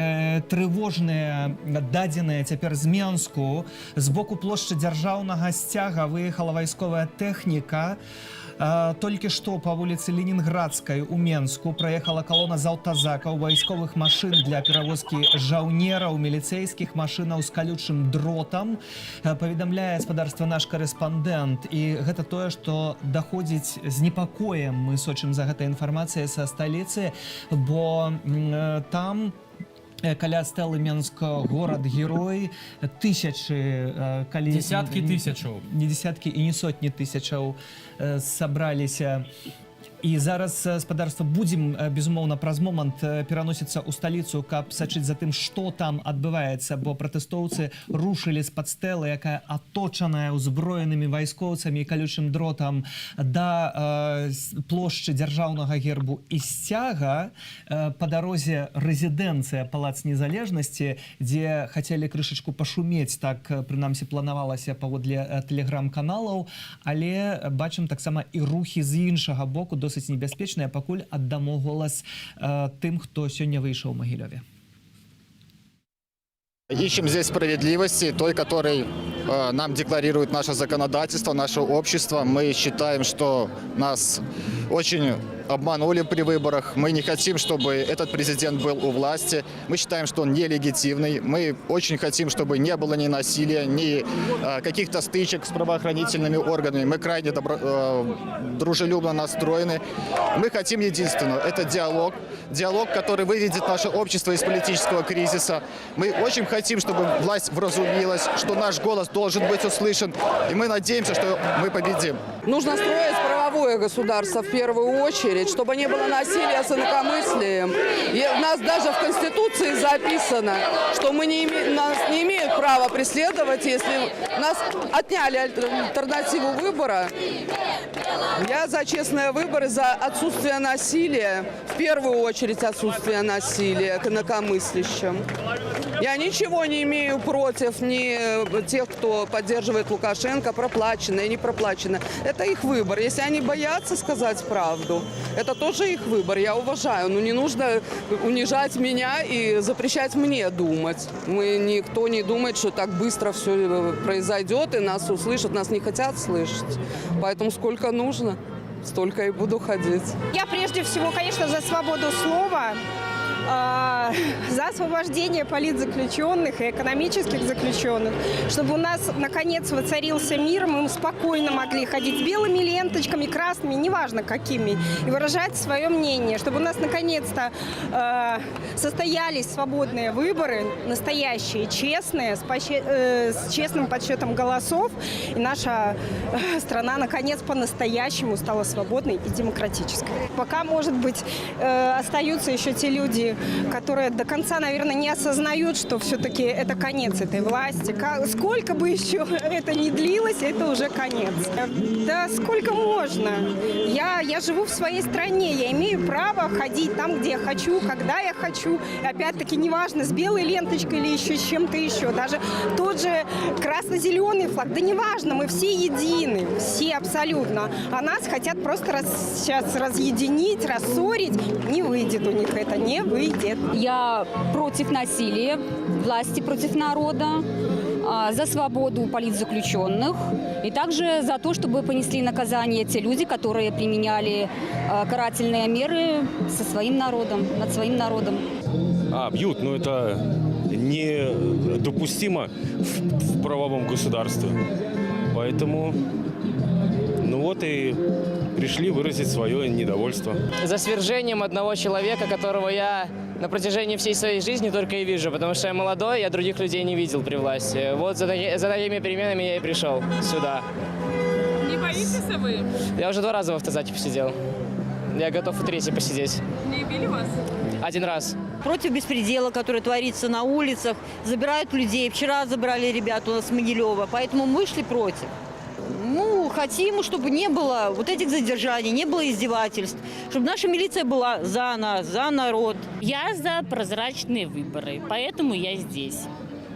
трывожныя дадзеныя цяпер з Менску. З боку плошчы дзяржаўнага сцяга выехала вайсковая тэхніка. Толькі што па вуліцы Ленінградскай у Менску праехала калона з аўтазакаў, вайсковых машын для перавозкі жаўнераў, міліцэйскіх машынаў з калючым дротам. Паведамляе гаспадарства наш корэспандэнт. І гэта тое, што даходзіць з непакоем. Мы сочым за гэтай інфармацыяй са сталіцы, бо там каля стэлы Менска горад-герой, тысячы, калі... Десяткі тысячаў. Не десяткі і не сотні тысячаў сабраліся. І зараз гаспадарства будзем, безумоўна, праз момант пераносіцца ў сталіцу, каб сачыць за тым, што там адбываецца, бо пратэстоўцы рушылі з-пад стэлы, якая аточаная ўзброенымі вайскоўцамі і калючым дротам да плошчы дзяржаўнага гербу і сцяга па дарозе рэзідэнцыя Палац Незалежнасці, дзе хацелі крышачку пашумець, так прынамсі планавалася паводле тэлеграм-каналаў, але бачым таксама і рухі з іншага боку, досыць небяспечная. Пакуль аддамо голас тым, хто сёння выйшаў у Магілёве. Ищем здесь справедливости, той, которой нам декларирует наше законодательство, наше общество. Мы считаем, что нас очень обманули при выборах. Мы не хотим, чтобы этот президент был у власти. Мы считаем, что он нелегитимный. Мы очень хотим, чтобы не было ни насилия, ни каких-то стычек с правоохранительными органами. Мы крайне дружелюбно настроены. Мы хотим единственного – это диалог. Диалог, который выведет наше общество из политического кризиса. Мы очень хотим, чтобы власть вразумилась, что наш голос должен быть услышан. И мы надеемся, что мы победим. Нужно строить правовое государство в первую очередь, чтобы не было насилия с инакомыслием. И у нас даже в Конституции записано, что нас не имеют права преследовать, если нас отняли альтернативу выбора. Я за честные выборы, за отсутствие насилия, в первую очередь отсутствие насилия к инакомыслящим. Я ничего не имею против ни тех, кто поддерживает Лукашенко, проплаченные, не проплаченные. Это их выбор. Если они боятся сказать правду, это тоже их выбор. Я уважаю. Но не нужно унижать меня и запрещать мне думать. Никто не думает, что так быстро все произойдет и нас услышат. Нас не хотят слышать. Поэтому сколько нужно, столько и буду ходить. Я прежде всего, конечно, за свободу слова, за освобождение политзаключенных и экономических заключенных, чтобы у нас наконец воцарился мир, мы спокойно могли ходить с белыми ленточками, красными, неважно какими, и выражать свое мнение, чтобы у нас наконец-то состоялись свободные выборы, настоящие, честные, с честным подсчетом голосов, и наша страна наконец по-настоящему стала свободной и демократической. Пока, может быть, остаются еще те люди, которые до конца, наверное, не осознают, что все-таки это конец этой власти. Сколько бы еще это ни длилось, это уже конец. Да сколько можно? Я живу в своей стране, я имею право ходить там, где я хочу, когда я хочу. И опять-таки, неважно, с белой ленточкой или еще с чем-то еще. Даже тот же красно-зеленый флаг, да неважно, мы все едины, все абсолютно. А нас хотят просто сейчас разъединить, рассорить. Не выйдет у них это, не выйдет. Я против насилия, власти против народа, за свободу политзаключенных и также за то, чтобы понесли наказание те люди, которые применяли карательные меры со своим народом, над своим народом. Бьют, но это недопустимо в правовом государстве. Поэтому, и пришли выразить свое недовольство. За свержением одного человека, которого я на протяжении всей своей жизни только и вижу, потому что я молодой, я других людей не видел при власти. Вот за такими переменами я и пришел сюда. Не боитесь вы? Я уже 2 раза в автозаке посидел. Я готов и 3-й посидеть. Не били вас? 1 раз. Против беспредела, который творится на улицах, забирают людей. Вчера забрали ребят у нас с Могилева, поэтому мы шли против. Хотим, чтобы не было вот этих задержаний, не было издевательств, чтобы наша милиция была за нас, за народ. Я за прозрачные выборы, поэтому я здесь.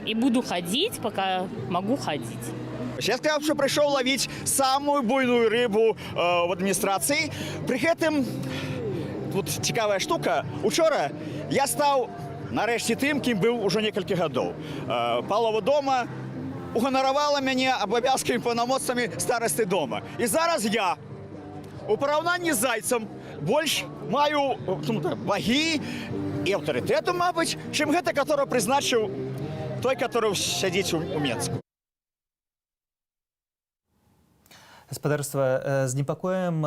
И буду ходить, пока могу ходить. Я сказал, что пришел ловить самую буйную рыбу в администрации. При этом, вот цікавая штука, учора я стал нарешті тим, ким был уже несколько годов. Павлова дома угонорувала мене обов'язками повномочиями старости дома. І зараз я у порівнянні з Зайцем більш маю ваги і авторитету, мабуть, чим гэта, якого призначив той, який сидить у Мінську. Гаспадарства, з непакоем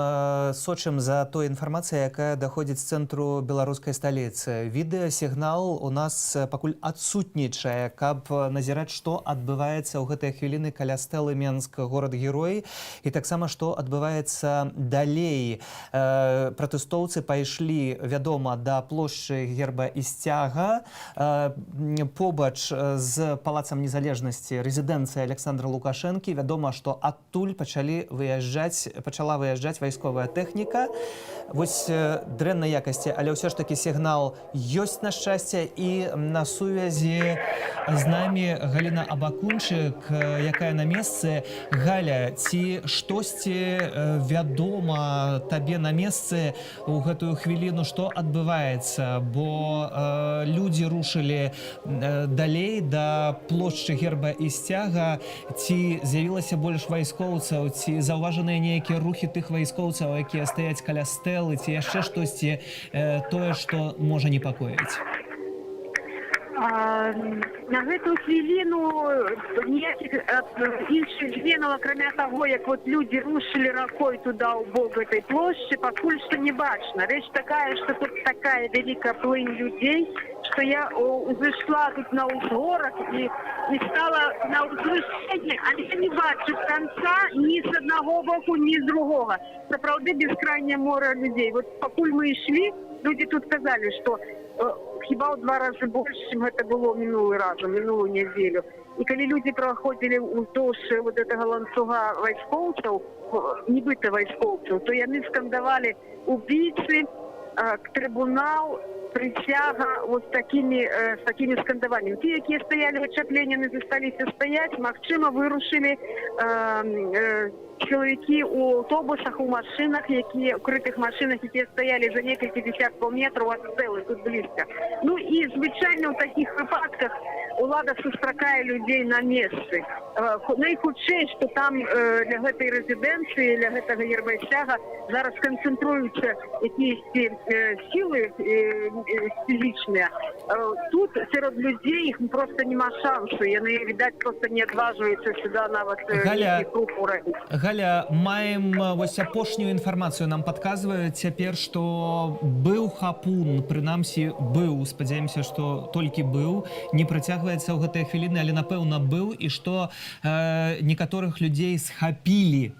сочым за той інфармацыяй, якая даходзіць з цэнтру беларускай сталіцы. Відэасігнал у нас пакуль адсутнічае, каб назіраць, што адбываецца ў гэтыя хвіліны каля стэлы Менск, горад-герой, і таксама, што адбываецца далей. Пратэстоўцы пайшлі, вядома, да плошчы Герба і Сцяга, побач з Палацам Незалежнасці, рэзідэнцыя Александра Лукашэнкі. Вядома, што адтуль пачалі пачала выязджаць вайсковая тэхніка. Вось дрэннай якасці, але ўсё ж такі сігнал ёсць, на шчасце. І на сувязі з намі Галіна Абакунчык, якая на месцы. Галя, ці штосьці вядома табе на месцы ў гэтую хвіліну, што адбываецца? Бо людзі рушылі далей да плошчы Герба і Сцяга. Ці з'явілася больш вайскоўцаў, ці заўважаныя нейкія рухі тых вайскоўцаў, якія стаяць каля стэлы, ці яшчэ штосьці тое, што можа непакоіць? На гэтую хвіліну ніякіх іншых зменаў, акрамя таго, як вот людзі рушылі ракой туда ў бок гэтай плошчы, пакуль што не бачна. Рэч такая, што тут такая вялікая плынь людзей, што я узышла тут на ўзгорак і стала на ўзвышэнне, але я не бачу канца ні з аднаго боку, ні з другога. Сапраўды бескрайняе мора людзей. Вот пакуль мы ішлі, людзі тут казалі, што хіба ў 2 разы больш, чым гэта было мінулую нядзелю. І калі людзі праходзілі ўздоўж вот гэтага ланцуга вайскоўцаў, нібыта вайскоўцаў, то яны скандавалі убійцы, трыбунал, присяга вот с такими скандаваннями. Те, якія стаялі в ачапленні, засталіся стаяць, магчыма, вырушылі чалавекі ў аўтобусах, у машинах, укрытых машинах, якія стаялі за некалькі десяткаў метраў ад стэлы, тут блізка. Ну і звычайна ў такіх выпадках улада сустракае людзей на месцы. Найхутчэй, што там для гэтай рэзідэнцыі, для гэтага Герба і Сцяга зараз канцэнтруюцца якіясьці сілы фізічныя. Тут сярод людзей іх проста няма шансу. Яны, відаць, проста не адважваюцца сюда нават нейкі круг урабіць. Галя, маем вось апошнюю інфармацыю. Нам падказваюць цяпер, што быў хапун, прынамсі быў, спадзяемся, што толькі быў, не працягваецца ў гэтыя хвіліны, але напэўна быў, і што некаторых людзей схапілі.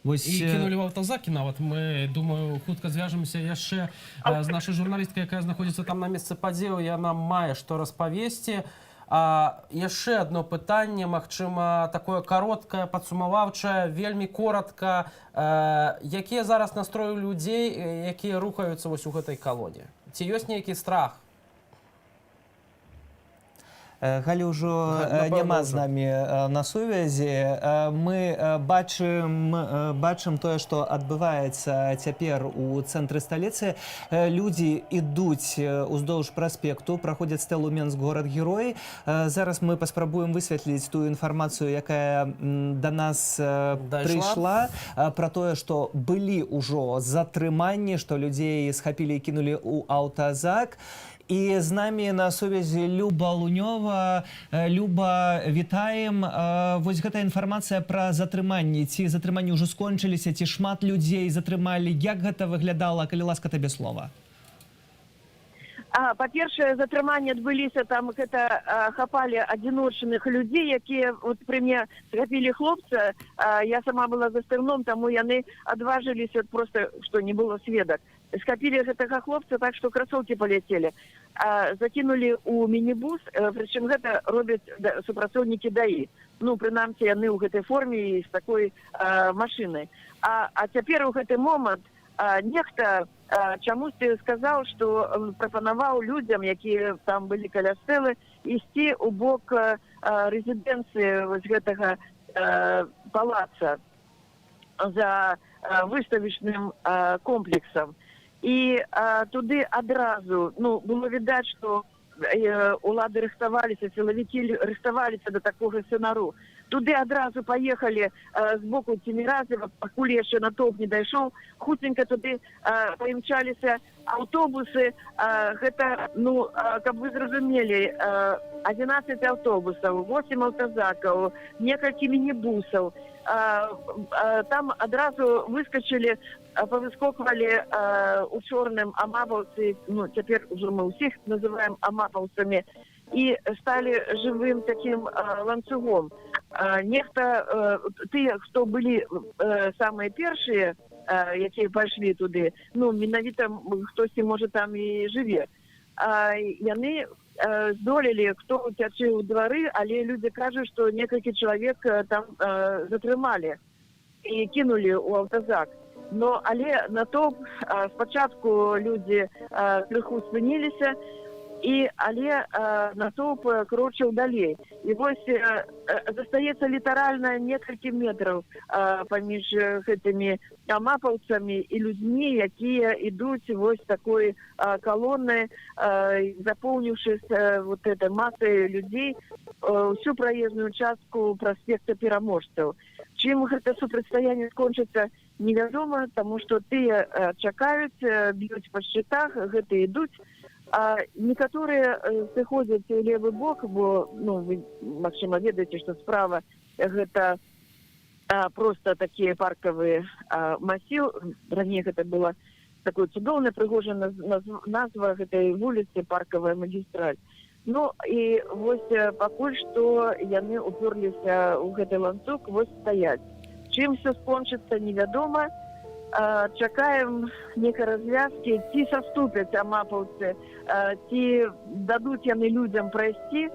І кінулі в аўтазакі нават. Мы, думаю, хутка звяжемся яшчэ з нашай журналісткай, якая знаходзіцца там на месцы падзею. Яна мае што распавесці. Яшчэ одно пытанне, магчыма, такое кароткае, падсумаваўчае, вельмі коротка. Якія зараз настроі людзей, якія рухаюцца вось у гэтай калоне? Ці ёсць нейкі страх? Галі ўжо няма з намі на сувязі. Мы бачым тое, што адбываецца цяпер у цэнтры сталіцы. Людзі ідуць уздоўж праспекту, праходзяць стэлу Менск горад-герой. Зараз мы паспрабуем высветліць тую інфармацыю, якая да нас прыйшла, пра тое, што былі ўжо затрыманні, што людзей схапілі і кінулі ў аўтазак. І з намі на сувязі Люба Лунёва. Люба, вітаем. Вось гэта інфармацыя пра затрыманні. Ці затрыманні ўжо скончыліся, ці шмат людзей затрымалі? Як гэта выглядала? Калі ласка, табе слова. Па-першае, затрыманні адбыліся, там гэта хапалі адзіночных людзей, якія пры мне схапілі хлопца. Я сама была за стырном, таму яны адважыліся проста, што не было сведак. Схапілі гэтага хлопца так, што красоўкі паляцелі. Закінулі ў мінібус, прычым гэта робяць супрацоўнікі ДАІ. Ну, прынамсі, яны ў гэтай форме і з такой машынай. А цяпер у гэты момант нехта чамусьці сказаў, што прапанаваў людзям, якія там былі каля стэлы, ісці ў бок рэзідэнцыі вось гэтага палаца за выставачным комплексам. І туды адразу, было відаць, што улады рыхтаваліся, сілавікі рыхтаваліся да такога сцэнару. Туды адразу паехалі з боку Цеміразева, пакуль яшчэ натоўп не дайшоў, хуценька туды паімчаліся аўтобусы. Гэта, каб вы зразумелі, 11 аўтобусаў, 8 аўтазакаў, некалькі мінібусаў. Там адразу выскочылі, повыскоквалі у чорным амапаўцы, цяпер ужо мы ўсіх называем амапаўцамі, і сталі жывым такім ланцугом. Нехта, тыя, хто былі самыя першыя, якія пайшлі туды, менавіта хтосьці, можа, там і жыве. Яны здолелі, хто уцячы ў двары, але людзі кажуць, што некалькі чалавек там затрымалі. і кинулі ў аўтазак. Но але натоўп спачатку людзі крыху спыніліся, але натоўп крочыў далей. І вось застаецца літаральна некалькі метраў паміж гэтымі амапаўцамі і людзьмі, якія ідуць вось такой калонай, запоўніўшыся вот этой масай людзей всю праезную частку праспекта Пераможцаў. Чым гэта супрацьстаянне скончыцца, невядома, таму што тыя чакаюць, б'юць па шчытах, гэтыя ідуць, а некаторыя сыходзяць у левы бок, бо, вы, магчыма, ведаеце, што справа гэта просто такія паркавыя масіў. Раней гэта была такая цудоўная прыгожая назва гэтай вуліцы, паркавая магістраль. І вось пакуль што яны уперліся ў гэты ланцуг, вось стаяць. Чым все скончыцца, невядома. Чакаем некай развязкі, ці саступяць амапаўцы, ці дадуць яны людзям прайсці.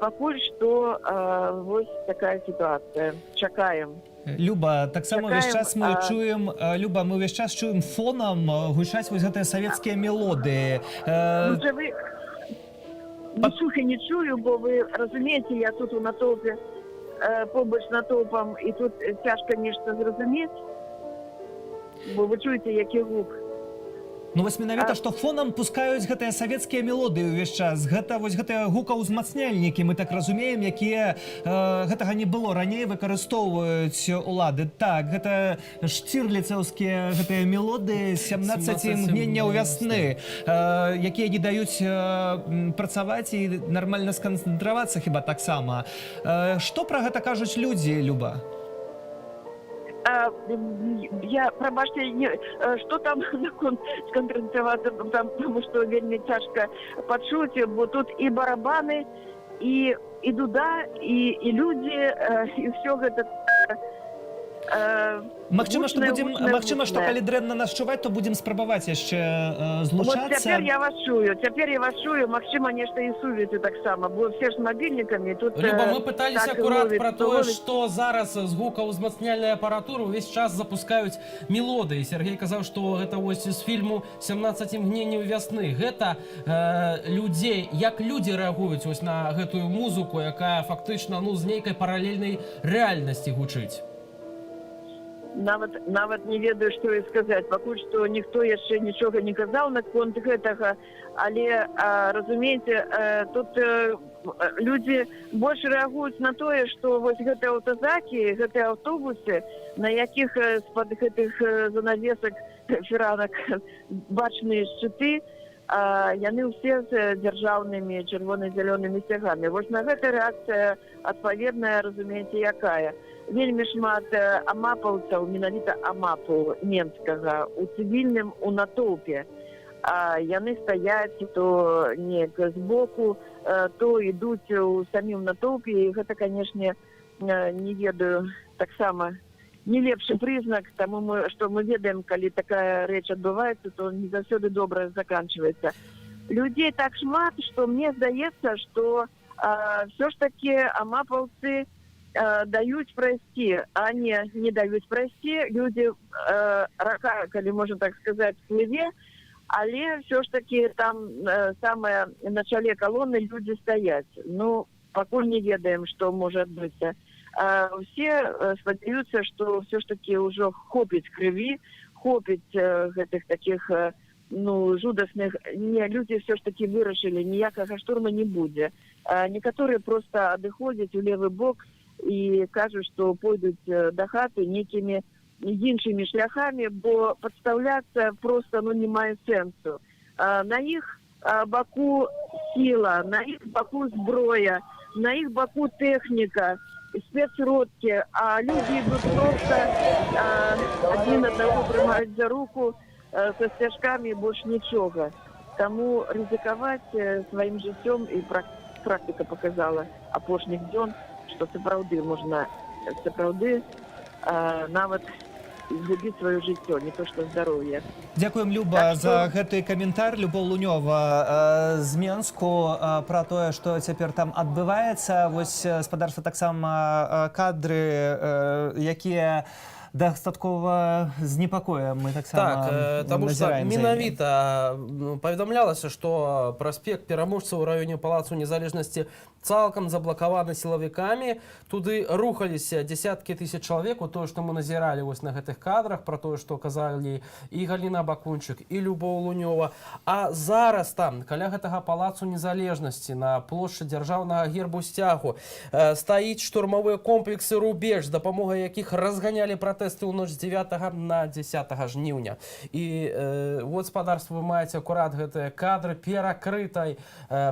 Пакуль што вось такая сітуацыя. Чакаем. Люба, таксама ўвесь час мы чуем, Люба, мы ўвесь час чуем фонам гучаць вось гэтыя савецкія мелодыі. Нічога не чую, бо вы разумееце, я тут у натоўпе, побач з натоўпам, і тут цяжка нешта зразумець, бо вы чуеце, які гук. Вось менавіта, што фонам пускаюць гэтыя савецкія мелодыі ўвесь час. Гэта вось гэтыя гукаўзмацняльнікі, мы так разумеем, якія гэтага не было раней, выкарыстоўваюць улады. Так, гэта шцірліцаўскія гэтыя мелодыі 17 імгненняў вясны, якія не даюць працаваць і нармальна сканцэнтравацца хіба таксама. Што пра гэта кажуць людзі, Люба? Прабачце, што там наконт сканцэнтравацца, таму што вельмі цяжка пачуць, бо тут і барабаны, і дуда, і людзі, і ўсё гэта... Магчыма, што калі дрэнна нас чуваць, то будзем спрабаваць яшчэ злучацца. Цяпер я вас чую, магчыма, нешта і сувязі таксама, бо все ж з мабільнікамі тут... Люба, мы пыталіся акурат пра тое, што зараз з гукаўзмацняльнай апаратуры ўвесь час запускаюць мелодыі. Сергей казаў, што гэта вось з фільму «17 імгненняў вясны». Гэта людзей, як людзі рэагуюць вось на гэтую музыку, якая фактычна з нейкай паралельнай рэальнасці гучыць. Нават не ведаю, што і сказаць. Пакуль што ніхто яшчэ нічога не казаў наконт гэтага, але, разумееце, тут людзі больш рэагуюць на тое, што вось гэтыя аўтазакі, гэтыя аўтобусы, на якіх з-пад гэтых занавесак фіранак бачныя шчыты, яны ўсе з дзяржаўнымі чырвона-зялёнымі сцягамі. Вось на гэта рэакцыя адпаведная, разумееце, якая. Вельмі шмат амапаўцаў, менавіта амапу менскага, у цывільным, у натоўпе. Яны стаяць то неяк збоку, то ідуць у самім натоўпе, і гэта, канешне, не ведаю, таксама не лепшы прызнак, таму што мы ведаем, калі такая рэч адбываецца, то не заўсёды добра заканчваецца. Людзей так шмат, што мне здаецца, што все ж такі амапаўцы даюць прайсці, а не даюць прайсці. Людзі, рака, калі можна так сказаць, плыве, але все ж такі там самае на чале калоны людзі стаяць. Пакуль не ведаем, што можа адбыцца. Усе спадзяюцца, што все ж такі ўжо хопіць крыві, хопіць гэтых такіх жудасных. Не, людзі все ж такі вырашылі, ніякага штурма не будзе. Некаторыя проста адыходзяць у левы бок і кажуць, што пойдуць да хаты нейкімі іншымі шляхамі, бо падстаўляцца проста не мае сэнсу. На іх баку сіла, на іх баку зброя, на іх баку тэхніка, спецродкі, а людзі ідуць проста адзін аднаго прымаюць за руку са сцяжкамі, больш нічога. Таму рызыкаваць сваім жыццём, і практыка паказала апошніх дзён, што сапраўды можна нават згубіць сваё жыццё, не то што здароўе. Дзякуем, Люба, за гэты каментар. Любоў Лунёва з Менску пра тое, што цяпер там адбываецца. Вось спадарства таксама кадры, якія дастаткова з непакоем мы таксама так, тому что менавіта паведамлялася, што праспект Пераможцаў у раёне Палацу Незалежнасці цалкам заблакаваны сілавікамі. Туды рухаліся дзесяткі тысяч чалавек. Тое, што мы назіралі вось на гэтых кадрах, пра тое, што казалі і Галіна Бакунчык, і Любоў Лунёва. А зараз там, каля гэтага Палацу Незалежнасці, на плошчы дзяржаўнага гербу сцягу, стаіць штурмавыя комплексы «Рубеж», з дапамогай якіх разганялі пратэсты ў ноч з 9 на 10 жніўня. І вот, спадарства, вы маеце акурат гэтыя кадры перакрытай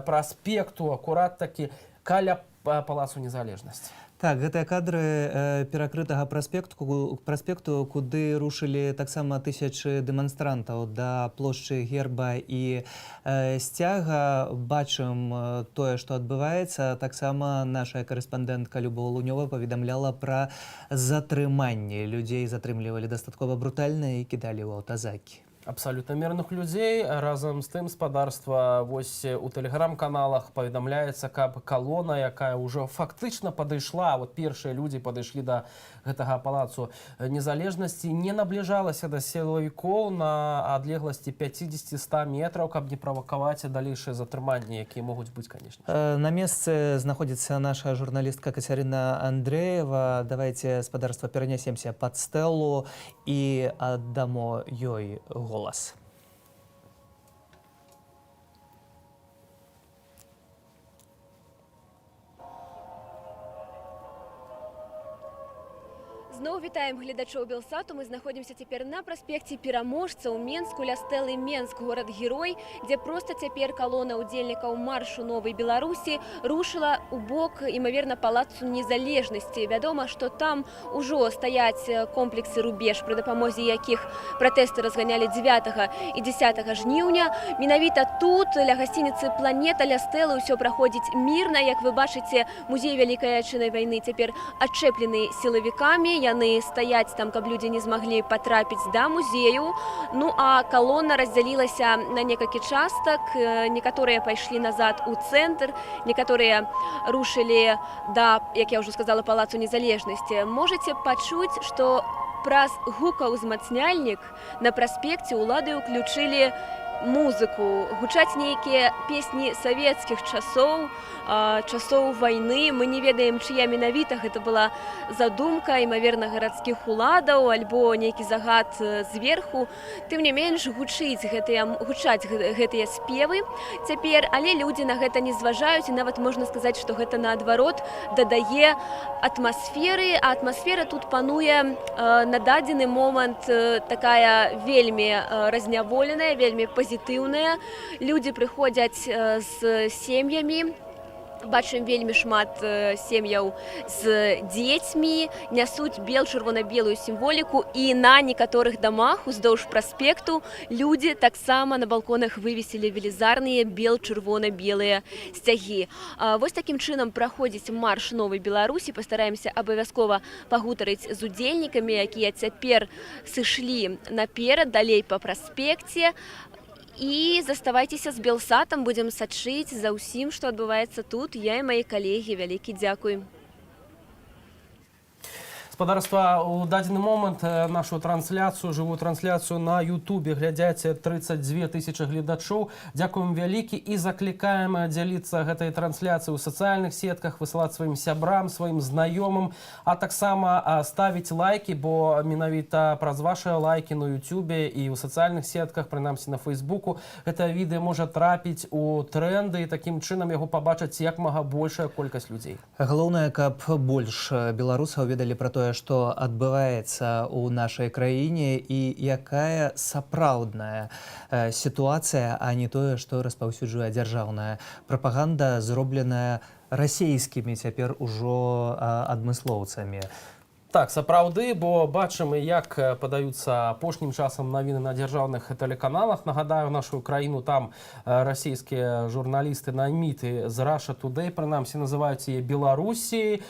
праспекту, акурат такі каля Палацу Незалежнасці. Так, гэтыя кадры перакрытага праспекту, куды рушылі таксама тысячы дэманстрантаў да плошчы герба і сцяга. Бачым тое, што адбываецца. Таксама наша карэспандэнтка Любоў Лунёва паведамляла пра затрыманне. Людзей затрымлівалі дастаткова брутальна і кідалі ў аўтазакі. Абсолютно мирных людей. Разом з тым, спадарства, вось у тэлеграм-каналах паведамляецца, каб калона, якая ўжо фактычна падышла, вот першыя людзі падышлі да гэтага Палацу Незалежнасці, не набліжалася да сілавікоў на адлегласці 50-100 метраў, каб не правакаваць далейшыя затрыманні, якія могуць быць, конечно. На месцы знаходзіцца наша журналістка Кацярына Андрэева. Давайте, спадарства, перанясемся пад стэлу і аддамо ёй голас. Зноў вітаем гледачоў Белсату. Мы знаходзімся цяпер на праспекце Пераможцаў Менску, ля стэлы Менск, горад-герой, дзе проста цяпер калона ўдзельнікаў маршу Новай Беларусі рушыла ў бок, імаверна, Палацу Незалежнасці. Вядома, што там ужо стаяць комплексы «Рубеж», пры дапамозе якіх пратэсты разганялі 9 і 10 жніўня. Менавіта тут, ля гасцініцы «Планета», ля стэлы ўсё праходзіць мірна. Як вы бачыце, музей Вялікай Адчайнай вайны цяпер адчэплены сілавікамі. Яны стаяць там, каб людзі не змаглі патрапіць да музею. Ну а калона раздзялілася на некалькі частак. Некаторыя пайшлі назад у цэнтр, некаторыя рушылі да, як я ўжо сказала, Палацу Незалежнасці. Можаце пачуць, што праз гукаўзмацняльнік на праспекце ўлады ўключылі музыку, гучаць нейкія песні савецкіх часоў, часоў вайны. Мы не ведаем, чыя менавіта гэта была задумка, імаверна, гарадскіх уладаў альбо нейкі загад зверху. Тым не менш, гучаць гэтыя спевы цяпер, але людзі на гэта не зважаюць, і нават можна сказаць, што гэта наадварот дадае атмасферы, а атмасфера тут пануе на дадзены момант такая вельмі разняволеная, вельмі позитыўныя. Людзі прыходзяць з сем'ямі. Бачым вельмі шмат сем'яў з дзецьмі, нясуць чырвона-белую сімволіку, і на некаторых дамах уздоўж праспекту людзі таксама на балконах вывесілі велізарныя чырвона-белыя сцягі. Вось такім чынам праходзіць марш Новай Беларусі. Пастараемся абавязкова пагутарыць з удзельнікамі, якія цяпер сышлі наперад, далей па праспекце. І заставайцеся з Белсатам, будзем сачыць за ўсім, што адбываецца тут. Я і мае калегі, вялікі дзякуй. Спадарства, у дадзены момант нашу трансляцыю, жывую трансляцыю на Ютубе глядзяць 32 тысячы гледачоў. Дзякуем вялікі і заклікаем дзяліцца гэтай трансляцыяй у сацыяльных сетках, высылаць сваім сябрам, сваім знаёмым, а таксама ставіць лайкі, бо менавіта праз вашыя лайкі на Ютубе і ў сацыяльных сетках, прынамсі на Фейсбуку, гэта відэа можа трапіць у тренды, і такім чынам яго пабачаць як мага большая колькасць людзей. Галоўнае, каб больш беларусаў ведалі пра тое, што адбываецца ў нашай краіне і якая сапраўдная сітуацыя, а не тое, што распаўсюджвае дзяржаўная прапаганда, зробленая расійскімі цяпер ужо адмыслоўцамі. Так, сапраўды, бо бачым, як падаюцца апошнім часам навіны на дзяржаўных тэлеканалах. Нагадаю, нашу краіну там расійскія журналісты найміты з Russia Today, прынамсі называюць яе Беларусіяй.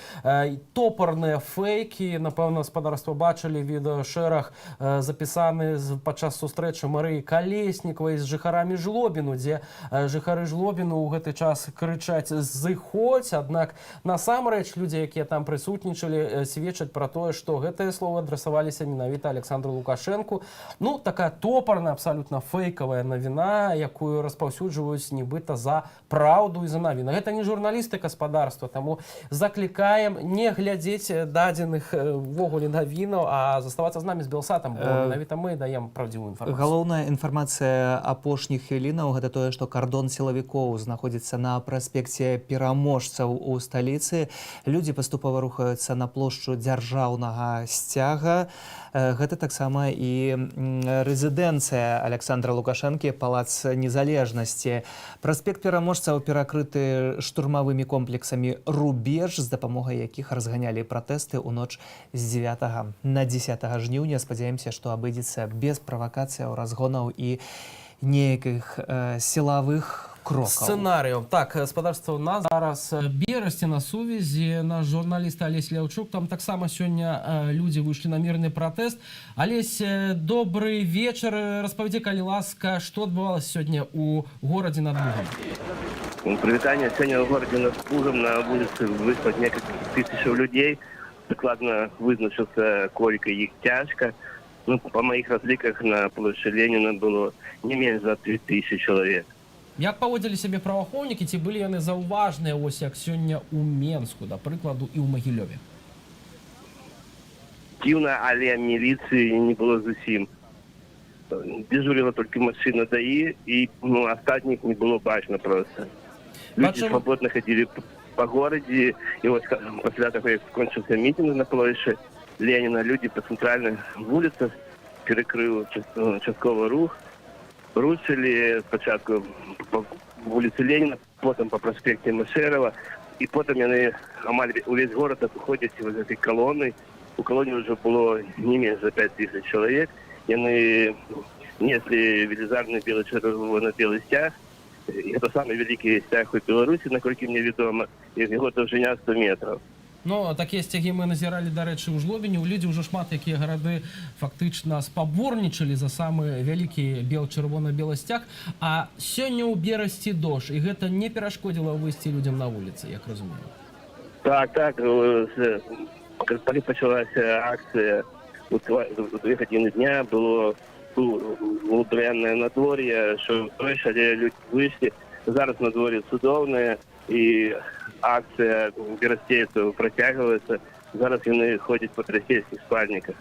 Топарныя фейкі, напэўна, гаспадарства бачылі відэашэраг, запісаны падчас сустрэчы Марыі Калеснікавай з жыхарамі Жлобіну, дзе жыхары Жлобіну ў гэты час крычаць «зыходзь», аднак насамрэч людзі, якія там прысутнічалі, сведчаць пра тое, што гэтыя словы адрасаваліся менавіта Александру Лукашэнку. Ну, такая топарная, абсалютна фейкавая навіна, якую распаўсюджваюць нібыта за праўду і за навіны. Гэта не журналістыка гаспадарства, таму заклікаем не глядзець дадзеных ввогуле навінаў, а заставацца з намі з Белсатам, бо менавіта мы даем правдзівую інфармацыю. Галоўная інфармацыя апошніх хвілінаў гэта тое, што кардон сілавікоў знаходзіцца на праспекце Пераможцаў у сталіцы. Людзі паступова рухаюцца на плошчу дзяржаўнага сцяга. Гэта таксама і рэзідэнцыя Александра Лукашэнкі, палац незалежнасці. Праспект Пераможцаў перакрыты штурмавымі комплексамі «Рубеж», з дапамогай якіх разганялі пратэсты ў ноч з 9 на 10 жніўня. Спадзяемся, што абыдзецца без правакацыяў, разгонаў і нейкіх сілавых крокаў. Сцэнарыяў. Так, гаспадарства у нас зараз Берасці на сувязі, наш журналіст Алесь Ляўчук. Там таксама сёння людзі выйшлі на мірны пратэст. Алесь, добрый вечар. Распавядзі, калі ласка, што адбывалася сёння ў горадзе над Бугам? Прывітанне. Сёння ў горадзе над Бугам на вуліцы выйшло некалькі тысячаў людзей. Дакладна вызначыўся колькі іх цяжка. Ну, па маіх разліках на плошчы Леніна было не менш за 3000 чалавек. Як паводзілі сябе праваахоўнікі, ці былі яны заўважныя, ось як сёння ў Менску, да прыкладу, і ў Магілёве? Дзіўна, але міліцыі не было зусім. Дежурила толькі машына ДАІ, і астатніх не было бачна проста. Людзі свабодна хадзілі па горадзе, і вось пасля таго, як скончыўся мітынг на плошчы Леніна, людзі па цэнтральных вуліцах перакрыў часткова рух, рушылі спачатку по вуліцы Леніна, потым по праспекце Машэрава, і потым яны амаль увесь горад абыходзяць вось гэтай калонай. У калоне ўжо было не менш за 5000 чалавек. Яны неслі велізарны белы-чырвона-белы сцяг. Гэта самы вялікі сцяг у Беларусі, наколькі мне вядома, і яго даўжыня 100 метраў. Ну, такія сцягі мы назіралі, дарэчы, ў Жлобіне. У людзі ўжо шмат якія гарады фактычна спаборнічалі за самы вялікі бел-чырвона-белы сцяг. А сёння ў Берасці дождж, і гэта не перашкодзіла выйсці людзям на вуліцы, як разумею. Так. Калі пачалася акцыя у 2 гадзіны дня, было дрэннае надвор'е, що прыйшлі, але людзі выйшлі. Зараз надвор'е цудоўнае, і акцыя берасцейцаў працягваецца. Зараз яны ходзяць па берасцейскіх спальніках.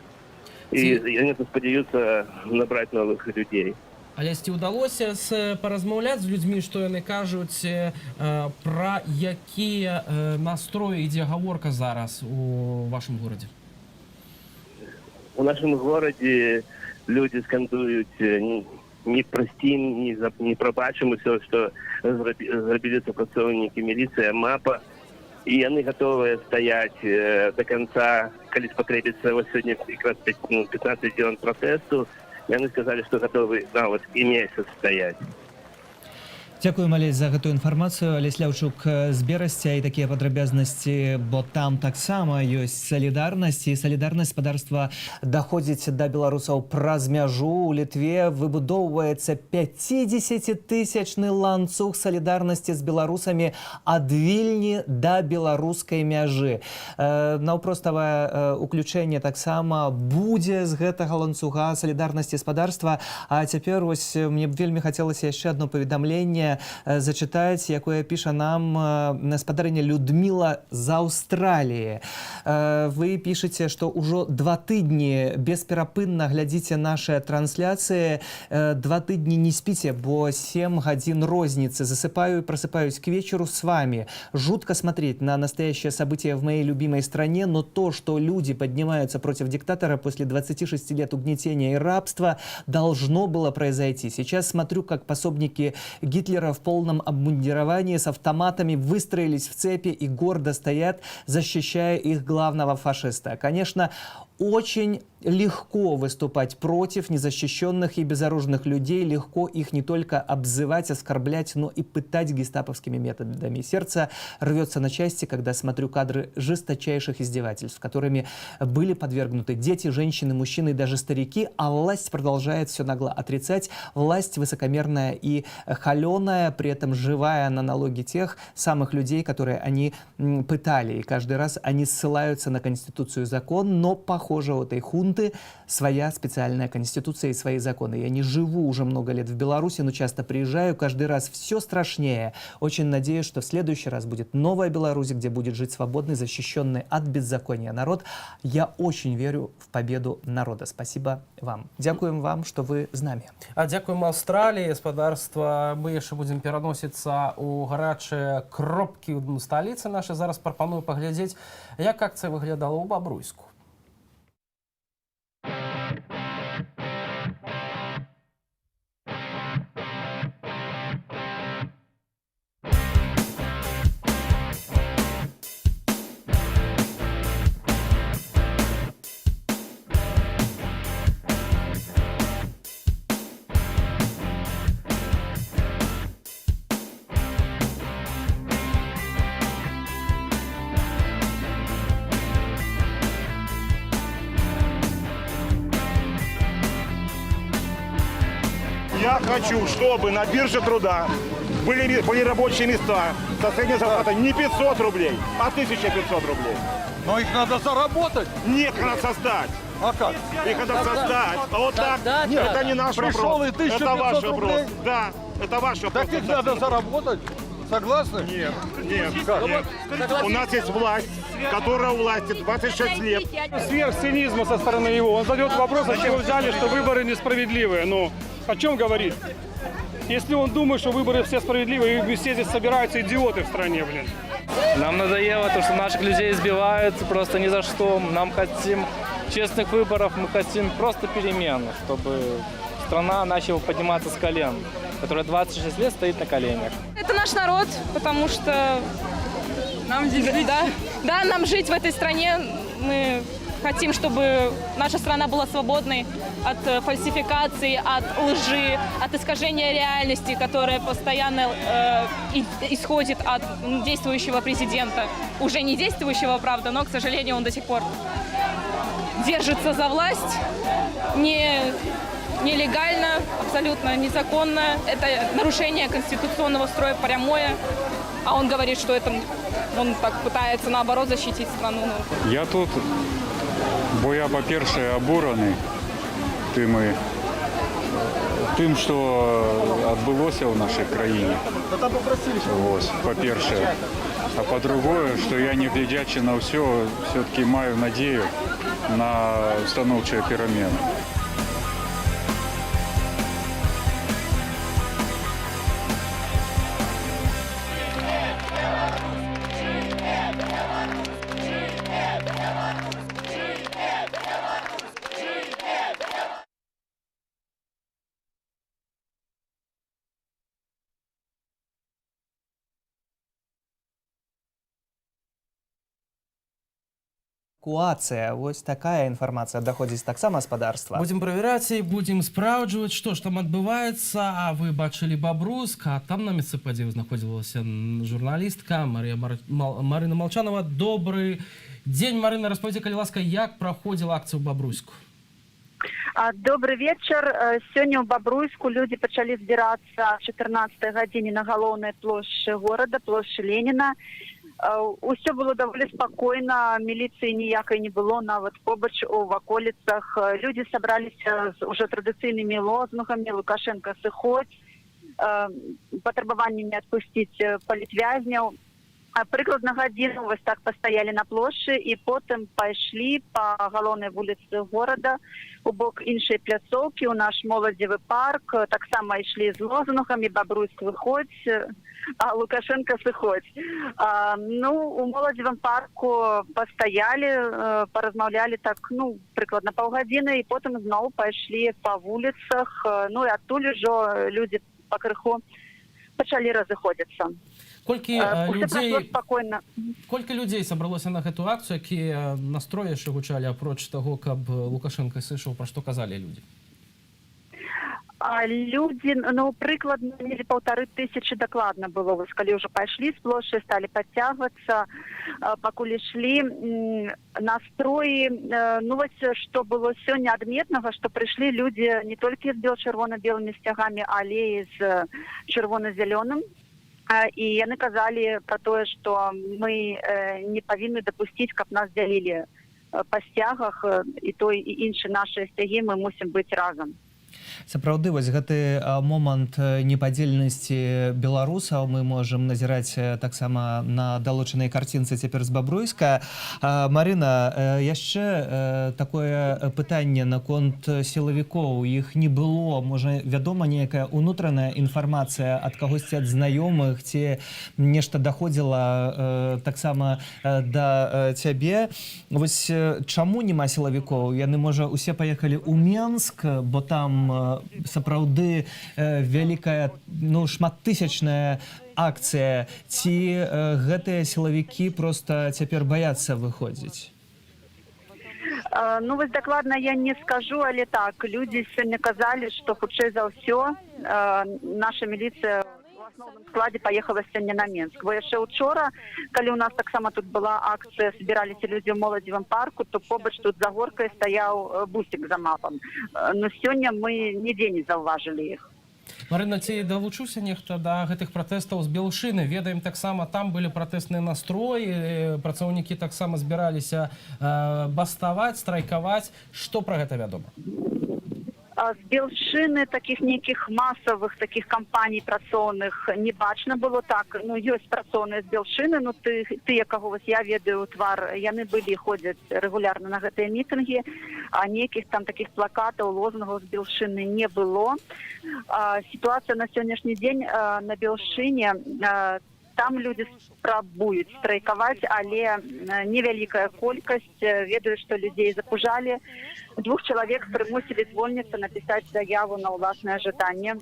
І яны спадзяюцца набраць новых людзей. Але ці ўдалося паразмаўляць з людзьмі, што яны кажуць, пра якія настроі ідзе гаворка зараз у вашым горадзе? У нашым горадзе людзі скандуюць не прасцім, не прабачым усё, што зрабілі супрацоўнікі міліцыі, МАПа, і яны гатовыя стаяць да канца, калі спатрэбіцца. Вось сёння якраз 15 дзён пратэсту, яны сказалі, што гатовы нават і месяц стаяць. Дзякуем, Алесь, за гэтую інфармацыю. Алесь Ляўчук з Берасця, і такія падрабязнасці, бо там таксама ёсць салідарнасць, і салідарнасць гаспадарства даходзіць да беларусаў праз мяжу. У Літве выбудоўваецца 50-тысячны ланцуг салідарнасці з беларусамі ад Вільні да беларускай мяжы. Наўпроставае уключэнне таксама будзе з гэтага ланцуга салідарнасці гаспадарства. А цяпер вось мне б вельмі хацелася яшчэ адно паведамленне зачытаць, якое піша нам гаспадарыня Людміла з Аўстраліі. Вы пішаце, што ўжо 2 тыдні бесперапынна глядзіце нашыя трансляцыі. 2 тыдні не спіце, бо 7 гадзін розніцы. Засыпаю и просыпаюсь к вечеру с вами. Жутко смотреть на настоящее событие в моей любимой стране, но то, что люди поднимаются против диктатора после 26 лет угнетения и рабства, должно было произойти. Сейчас смотрю, как пособники Гитлера лидера в полном обмундировании с автоматами выстроились в цепи и гордо стоят, защищая их главного фашиста. Конечно, очень легко выступать против незащищенных и безоружных людей, легко их не только обзывать, оскорблять, но и пытать гестаповскими методами. Сердце рвется на части, когда смотрю кадры жесточайших издевательств, которыми были подвергнуты дети, женщины, мужчины и даже старики, а власть продолжает все нагло отрицать. Власть высокомерная и холеная, при этом живая на налоги тех самых людей, которые они пытали. И каждый раз они ссылаются на Конституцию и закон, но, похоже, у этой хунты своя специальная Конституция и свои законы. Я не живу уже много лет в Беларуси, но часто приезжаю, каждый раз все страшнее. Очень надеюсь, что в следующий раз будет новая Беларусь, где будет жить свободный, защищенный от беззакония народ. Я очень верю в победу народа. Спасибо вам. Дякуем вам, что вы с нами. А дякуем Австралии, господарства. Мы еще будем переноситься у гарячие кропки у столицы нашей. Зараз пропоную поглядеть, як акция выглядала у Бобруйску. Я хочу, чтобы на бирже труда были рабочие места со средней зарплатой не 500 рублей, а 1500 рублей. Но их надо заработать. Нет, их надо создать. А как? Их надо создать. А вот так, нет, это не наш вопрос. Пришел и 1500 это ваш рублей? вопрос. Да, это ваш вопрос. Так их надо заработать. Согласны? Нет, нет, Как? нет. У нас есть власть, которая у власти 26 лет. Сверх цинизма со стороны его. Он задает вопрос, зачем вы взяли, что выборы несправедливые. Ну, о чем говорит? Если он думает, что выборы все справедливые, и все здесь собираются идиоты в стране, блин. Нам надоело то, что наших людей избивают просто ни за что. Нам хотим честных выборов, мы хотим просто перемен, чтобы страна начала подниматься с колен, которая 26 лет стоит на коленях. Это наш народ, потому что нам здесь жить. Да, нам жить в этой стране. Мы хотим, чтобы наша страна была свободной от фальсификаций, от лжи, от искажения реальности, которая постоянно исходит от действующего президента. Уже не действующего, правда, но, к сожалению, он до сих пор держится за власть. Нелегально, абсолютно незаконно. Это нарушение конституционного строя прямое. А он говорит, что это он так пытается, наоборот, защитить страну. Я тут, бо я, по-перше, обурений тим, що відбулося в нашій країні. Ось, по-перше. А по-друге, що я, не глядячи на все-таки маю надію на становчі переміни. Эвакуация. Вот такая информация доходит так само господарства. Будем проверять и будем спраўджваць, что ж там адбываецца. А вы бачылі Бобруйск, а там на месцы падзею знаходзілася журналістка Марина Молчанова. Добрый день, Марина, распавядзі, калі ласка, як праходзіла акцыя ў Бобруйску? Добрый вечер. Сегодня в Бобруйску люди начали собираться в 14 године на головной площади города, площади Ленина. Все было довольно спокойно, милиции ніякой не было, нават побач в околицах. Люди собрались с уже традиционными лозунгами «Лукашенко сыходь», потребованиями отпустить политвязняў. Прыкладна гадзіну вось так пастаялі на плошчы і потым пайшлі па галоўнай вуліцы горада у бок іншай пляцоўкі ў наш моладзевы парк. Таксама ішлі з лозунгамі «Бобруйск выходь», а «Лукашенко сыходь». У моладзевым парку пастаялі, паразмаўлялі так, прыкладна паўгадзіны, і потым зноў пайшлі па вуліцах. І адтуль ужо людзі пакрыху пачалі разыходзіцца. Колькі Усё людзей прайшло спакойна. Колькі людзей сабралося на гэту акцыю, якія настроі яшчэ гучалі апроч таго, каб Лукашенко сышоў, пра што казалі людзі? Людзі, ну, прыкладна, недзе 1500 дакладна было, вось калі ўжо пайшлі з плошчы, сталі падцягвацца, пакуль ішлі настроі, ну, вось, што было сёння адметнага, што прыйшлі людзі не толькі з чырвона-белымі сцягамі, але і з чырвона-зялёным. І яны казалі пра тое, што мы не павінны дапусціць, каб нас дзялілі па сцягах, і той, і іншы нашыя сцягі, мы мусім быць разам. Сапраўды, вось гэты момант непадзельнасці беларусаў мы можам назіраць таксама на далучанай карцінцы цяпер з Бабруйска. Марына, яшчэ такое пытанне наконт сілавікоў. Іх не было, можа, вядома нейкая унутраная інфармацыя ад кагосьці ад знаёмых, ці нешта даходзіла таксама да цябе. Вось чаму няма сілавікоў? Яны, можа, усе паехалі ў Менск, бо там сапраўды вялікая, ну, шматтысячная акцыя, ці гэтыя сілавікі проста цяпер баяцца выходзіць? Ну, вось дакладна я не скажу, але так, людзі сёння казалі, што хутчэй за ўсё наша міліцыя у асноўным складзе паехала сёння на Менск. Бо яшчэ учора, калі у нас таксама тут была акцыя, збіраліся людзі ў моладзевым парку, то побач тут за горкай стаяў бусік за мапам. Но сёння мы нідзе не заўважылі іх. Марына, ці далучыўся нехта да гэтых пратэстаў з Белшыны? Ведаем, таксама там былі пратэсныя настроі, працаўнікі таксама збіраліся баставаць, страйкаваць. Што пра гэта вядома? З Белшыны такіх нейкіх масавых такіх кампаній працоўных не бачна было. Так, ну, ёсць працоўныя з Белшыны, ну, тыя, каго вось я ведаю ў твар, яны былі, ходзяць рэгулярна на гэтыя мітынгі, а нейкіх там такіх плакатаў, лозунгаў з Белшыны не было. Сітуацыя на сённяшні дзень на Белшыне, там людзі спрабуюць страйкаваць, але невялікая колькасць. Ведаю, што людзей запужалі. 2 чалавек прымусілі звольніцца, напісаць заяву на ўласнае жаданне.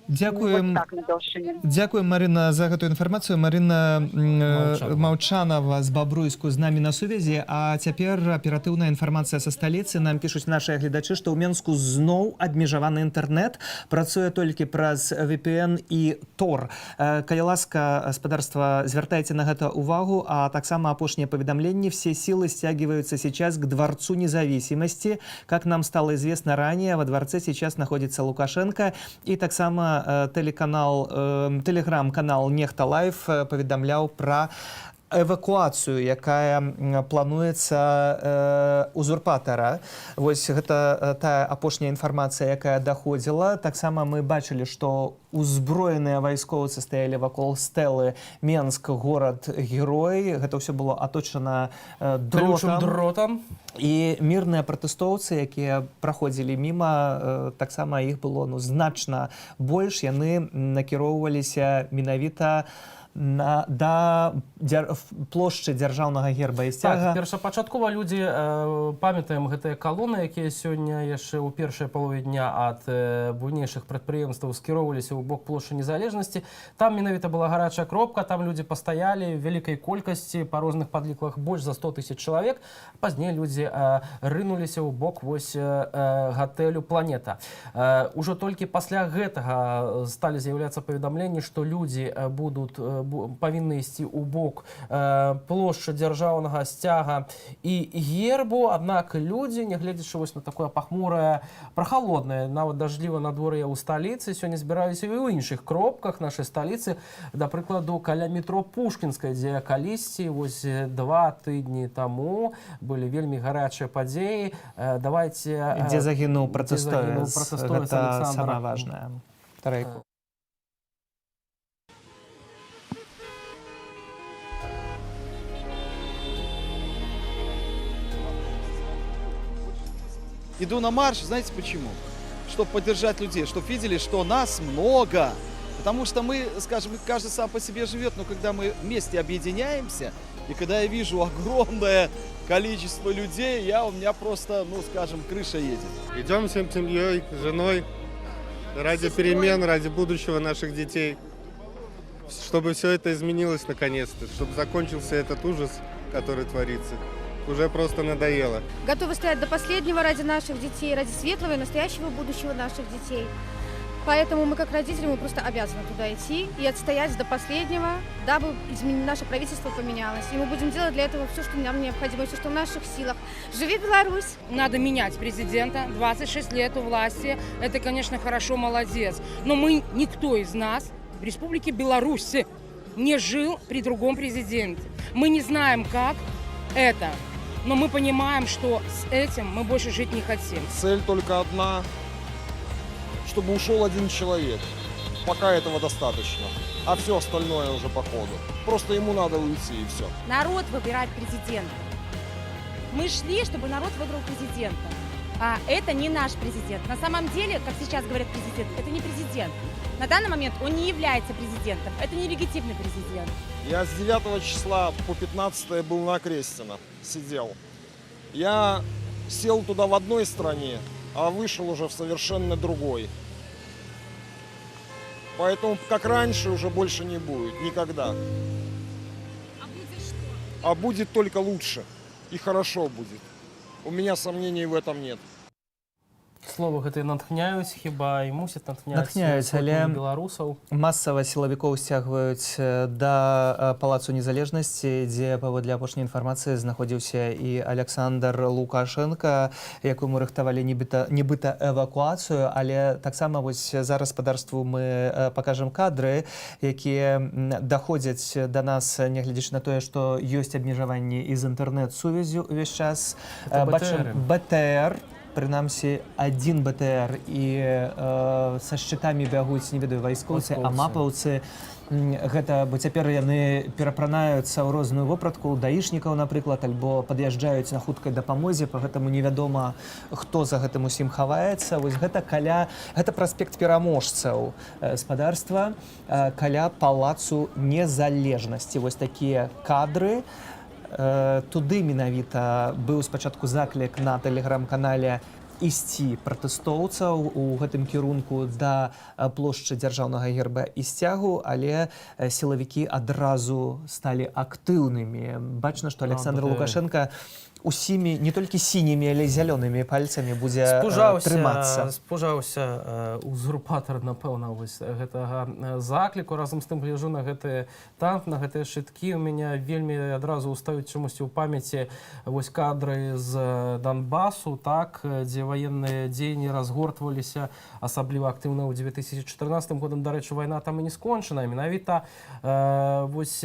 Дзякуем, Вот так, на Белшыне. Дзякуем, Марына, за гэтую інфармацыю. Марына Маўчанова з Бабруйску з намі на сувязі. А цяпер аператыўная інфармацыя са сталіцы. Нам пішуць нашыя гледачы, што ў Менску зноў абмежаваны інтэрнэт. Працуе толькі праз VPN і Tor. Калі ласка, спадарства, звяртайце на гэта увагу. А таксама апошнія паведамленні. Все силы стягиваются сейчас к Дворцу независимости. Как нам стало известно ранее, во дворце сейчас находится Лукашенко. И таксама телеграм-канал Нехта Лайф паведамляў пра эвакуацыю, якая плануецца узурпатара. Вось гэта тая апошняя інфармацыя, якая даходзіла. Таксама мы бачылі, што узброеныя вайскоўцы стаялі вакол стэлы Менск, горад-герой. Гэта ўсё было аточана дротам. І мірныя пратэстоўцы, якія праходзілі міма, таксама іх было, ну, значна больш. Яны накіроўваліся менавіта да плошчы дзяржаўнага герба і сцяга. Так, першапачаткова людзі памятаем гэтыя калоны, якія сёння яшчэ ў першай палове дня ад буйнейшых прадпрыемстваў скіроўваліся ў бок плошчы незалежнасці. Там менавіта была гарачая кропка, там людзі пастаялі в вялікай колькасці, па розных падліках больш за 100 000 чалавек. Пазней людзі рынуліся ў бок вось гатэлю «Планета». Ужо толькі пасля гэтага сталі з'яўляцца паведамленні, што людзі павінны ісці ў бок плошчы дзяржаўнага сцяга і гербу. Аднак людзі, нягледзячы вось на такое пахмурае, прахалоднае, нават дажджліва надвор'е ў сталіцы, сёння збіраліся і ў іншых кропках нашай сталіцы, да прыкладу, каля метро Пушкінскай, дзе калісьці вось 2 тыдні таму былі вельмі гарачыя падзеі. Давайте... Дзе загінуў пратэстоўец. Гэта самае важнае. Тарайку. Иду на марш, знаете почему? Чтобы поддержать людей, чтобы видели, что нас много. Потому что мы, скажем, каждый сам по себе живет, но когда мы вместе объединяемся, и когда я вижу огромное количество людей, у меня просто, ну, скажем, крыша едет. Идем всем семьей, с женой, ради перемен, ради будущего наших детей. Чтобы все это изменилось наконец-то, чтобы закончился этот ужас, который творится. Уже просто надоело. Готовы стоять до последнего ради наших детей, ради светлого и настоящего будущего наших детей. Поэтому мы, как родители, мы просто обязаны туда идти и отстоять до последнего, дабы наше правительство поменялось. И мы будем делать для этого все, что нам необходимо, все, что в наших силах. Живи Беларусь! Надо менять президента. 26 лет у власти. Это, конечно, хорошо, молодец. Но никто из нас в Республике Беларусь не жил при другом президенте. Мы не знаем, как это. Но мы понимаем, что с этим мы больше жить не хотим. Цель только одна, чтобы ушел один человек. Пока этого достаточно. А все остальное уже по ходу. Просто ему надо уйти и все. Народ выбирает президента. Мы шли, чтобы народ выбрал президента. А это не наш президент. На самом деле, как сейчас говорят президент, это не президент. На данный момент он не является президентом. Это нелегитимный президент. Я с 9 числа по 15 был на Крестина, сидел. Я сел туда в одной стране, а вышел уже в совершенно другой. Поэтому, как раньше, уже больше не будет. Никогда. А будет что? А будет только лучше. И хорошо будет. У меня сомнений в этом нет. Слово гэта натхняюць хіба і мусяць Натхняюць, але беларусаў. Масава сілавікоў сцягваюць да палацу незалежнасці, дзе паводле апошняй інфармацыі знаходзіўся і Александр Лукашенко, якому рыхтавалі нібыта эвакуацыю, але таксама вось за гаспадарству мы пакажам кадры, якія даходзяць да нас, нягледзячы на тое, што ёсць абмежаванні і з інтэрнэт-сувяззю ўвесь час. Бачым БТР. Прынамсі, один БТР і са шчытамі бягуць, не ведаю, вайскоўцы, а мапаўцы. Гэта, бо цяпер яны перапранаюцца ў розную вопратку, даішнікаў, напрыклад, альбо пад'язджаюць на хуткай дапамозе, па гэтаму невядома, хто за гэтым усім хаваецца. Вось гэта гэта праспект пераможцаў гаспадарства, каля палацу незалежнасці. Вось такія кадры. Туды менавіта быў спачатку заклік на тэлеграм-канале ісці пратэстоўцаў у гэтым кірунку да плошчы дзяржаўнага герба і сцягу, але сілавікі адразу сталі актыўнымі. Бачна, што Александр Лукашенко усімі не толькі сінімі, але і зялёнымі пальцамі будзе трымацца. Спужаўся узурпатар, напэўна, вось гэтага закліку. Разам з тым гляжу на гэты танк, на гэтыя шчыткі. У мяне вельмі адразу ўстаюць чамусьці ў памяці вось кадры з Донбасу, так, дзе военныя дзеянні разгортваліся асабліва актыўна ў 2014 годам. Дарэчы, вайна там і не скончана. Менавіта вось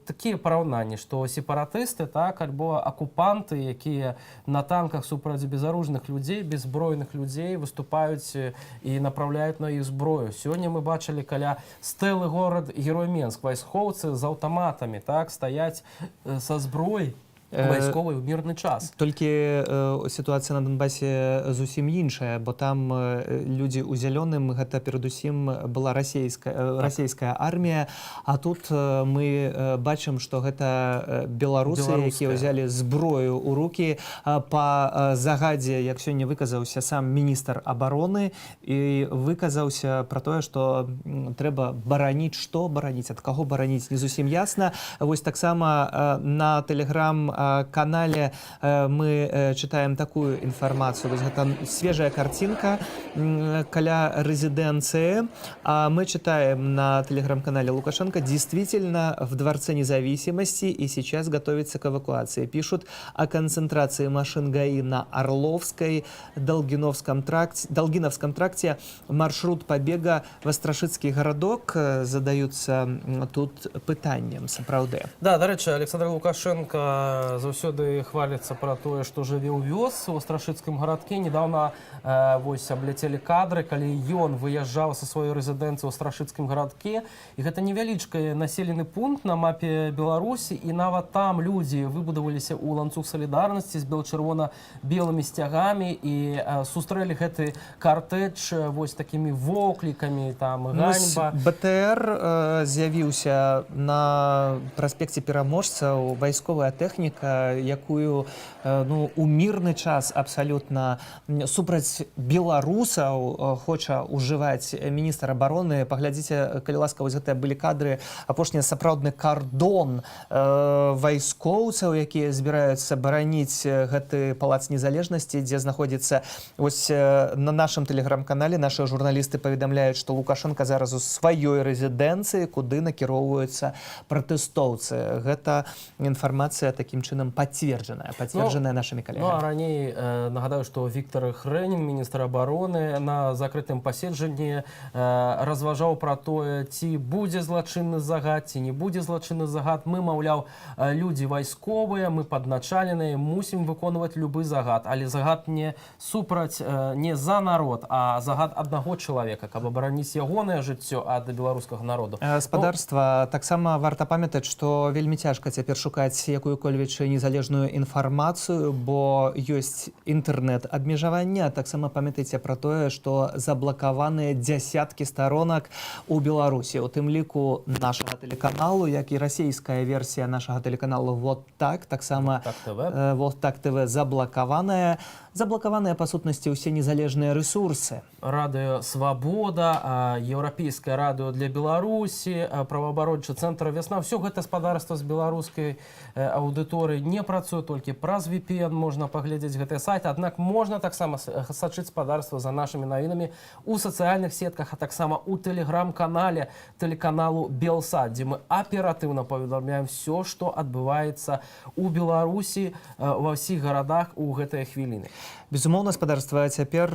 такія параўнанні, што сепаратысты, так, альбо акупанты, якія на танках супраць безаружных людзей, беззброеных людзей выступаюць і направляюць на іх зброю. Сёння мы бачылі каля стэлы горад Герой Менск. Вайскоўцы з аўтаматамі, так, стаяць са зброяй вайсковай у мірны час. Толькі сітуацыя на Донбасе зусім іншая, бо там людзі ў зялёным, гэта перадусім была расійская армія, а тут мы бачым, што гэта беларусы, якія ўзялі зброю ў рукі па загадзе, як сёння выказаўся сам міністр абароны, і выказаўся пра тое, што трэба бараніць, што бараніць, ад каго бараніць, не зусім ясна. Вось таксама на тэлеграм-канале мы читаем такую информацию. Это свежая картинка каля резиденции. Мы читаем на телеграм-канале Лукашенко: действительно в Дворце независимости и сейчас готовится к эвакуации. Пишут о концентрации машин ГАИ на Орловской, Долгиновском тракте. Маршрут побега в Острашицкий городок. Задаются тут пытанням, сапраўды. Да, дарэчы, Александр Лукашенко заўсёды хваліцца пра тое, што жыве ў вёсцы ў Острашыцкім гарадке. Недаўна вось абляцелі кадры, калі ён выязджаў са сваёй рэзідэнцыі ў Острашыцкім гарадке. І гэта невялічкі населены пункт на мапе Беларусі, і нават там людзі выбудаваліся ў ланцуг салідарнасці з бел-чырвона-белымі сцягамі і сустрэлі гэты картэж вось такімі воклікамі, там ганьба. БТР з'явіўся на праспекце Пераможцаў, вайсковая тэхніка якую ну, у мірны час абсалютна супраць беларусаў хоча ўжываць міністр абароны. Паглядзіце, калі ласка, вось гэтыя былі кадры, апошні сапраўдны кардон вайскоўцаў, якія збіраюцца бараніць гэты палац незалежнасці, дзе знаходзіцца ось на нашым тэлеграм-канале нашыя журналісты паведамляюць, што Лукашенко зараз у сваёй рэзідэнцыі, куды накіроўваюцца пратэстоўцы. Гэта інфармацыя такім чынам пацверджаная нашымі калегамі. Ну, а раней нагадаю, што Віктор Хрэнін, міністр абароны, на закрытым паседжанні разважаў пра тое, ці будзе злачынны загад, ці не будзе злачынны загад. Мы, маўляў, людзі вайсковыя, мы падначаленыя, мусім выконваць любы загад, але загад не супраць, не за народ, а загад аднаго чалавека, каб абараніць ягонае жыццё ад беларускага народу. Гаспадарства, таксама варта памятаць, што вельмі цяжка цяпер шукаць якую-кольвіч незалежную інфармацыю, бо ёсць інтэрнэт-абмежавання. Таксама памятайце пра тое, што заблакаваныя дзясяткі сторонак у Беларусі. У тым ліку нашага тэлеканалу, як і расійская версія нашага тэлеканалу «Вот так», таксама «Вот так ТВ» заблакаваная. Заблакаваныя, па сутнасці, ўсе незалежныя рэсурсы. Радыё «Свабода», Еўрапейскае радыё для Беларусі, праваабарончы цэнтр «Вясна». Всё гэта гаспадарства з беларускай аўдыторыі не працуе, толькі праз VPN можна паглядзець гэтыя сайты. Аднак можна таксама сачыць гаспадарства за нашымі навінамі у сацыяльных сетках, а таксама у тэлеграм-канале тэлеканалу «Белсат», дзе мы аператыўна паведамляем всё, што адбываецца у Беларусі ва ўсіх гарадах у гэтыя хвіліны. Безумоўна, гаспадарства, цяпер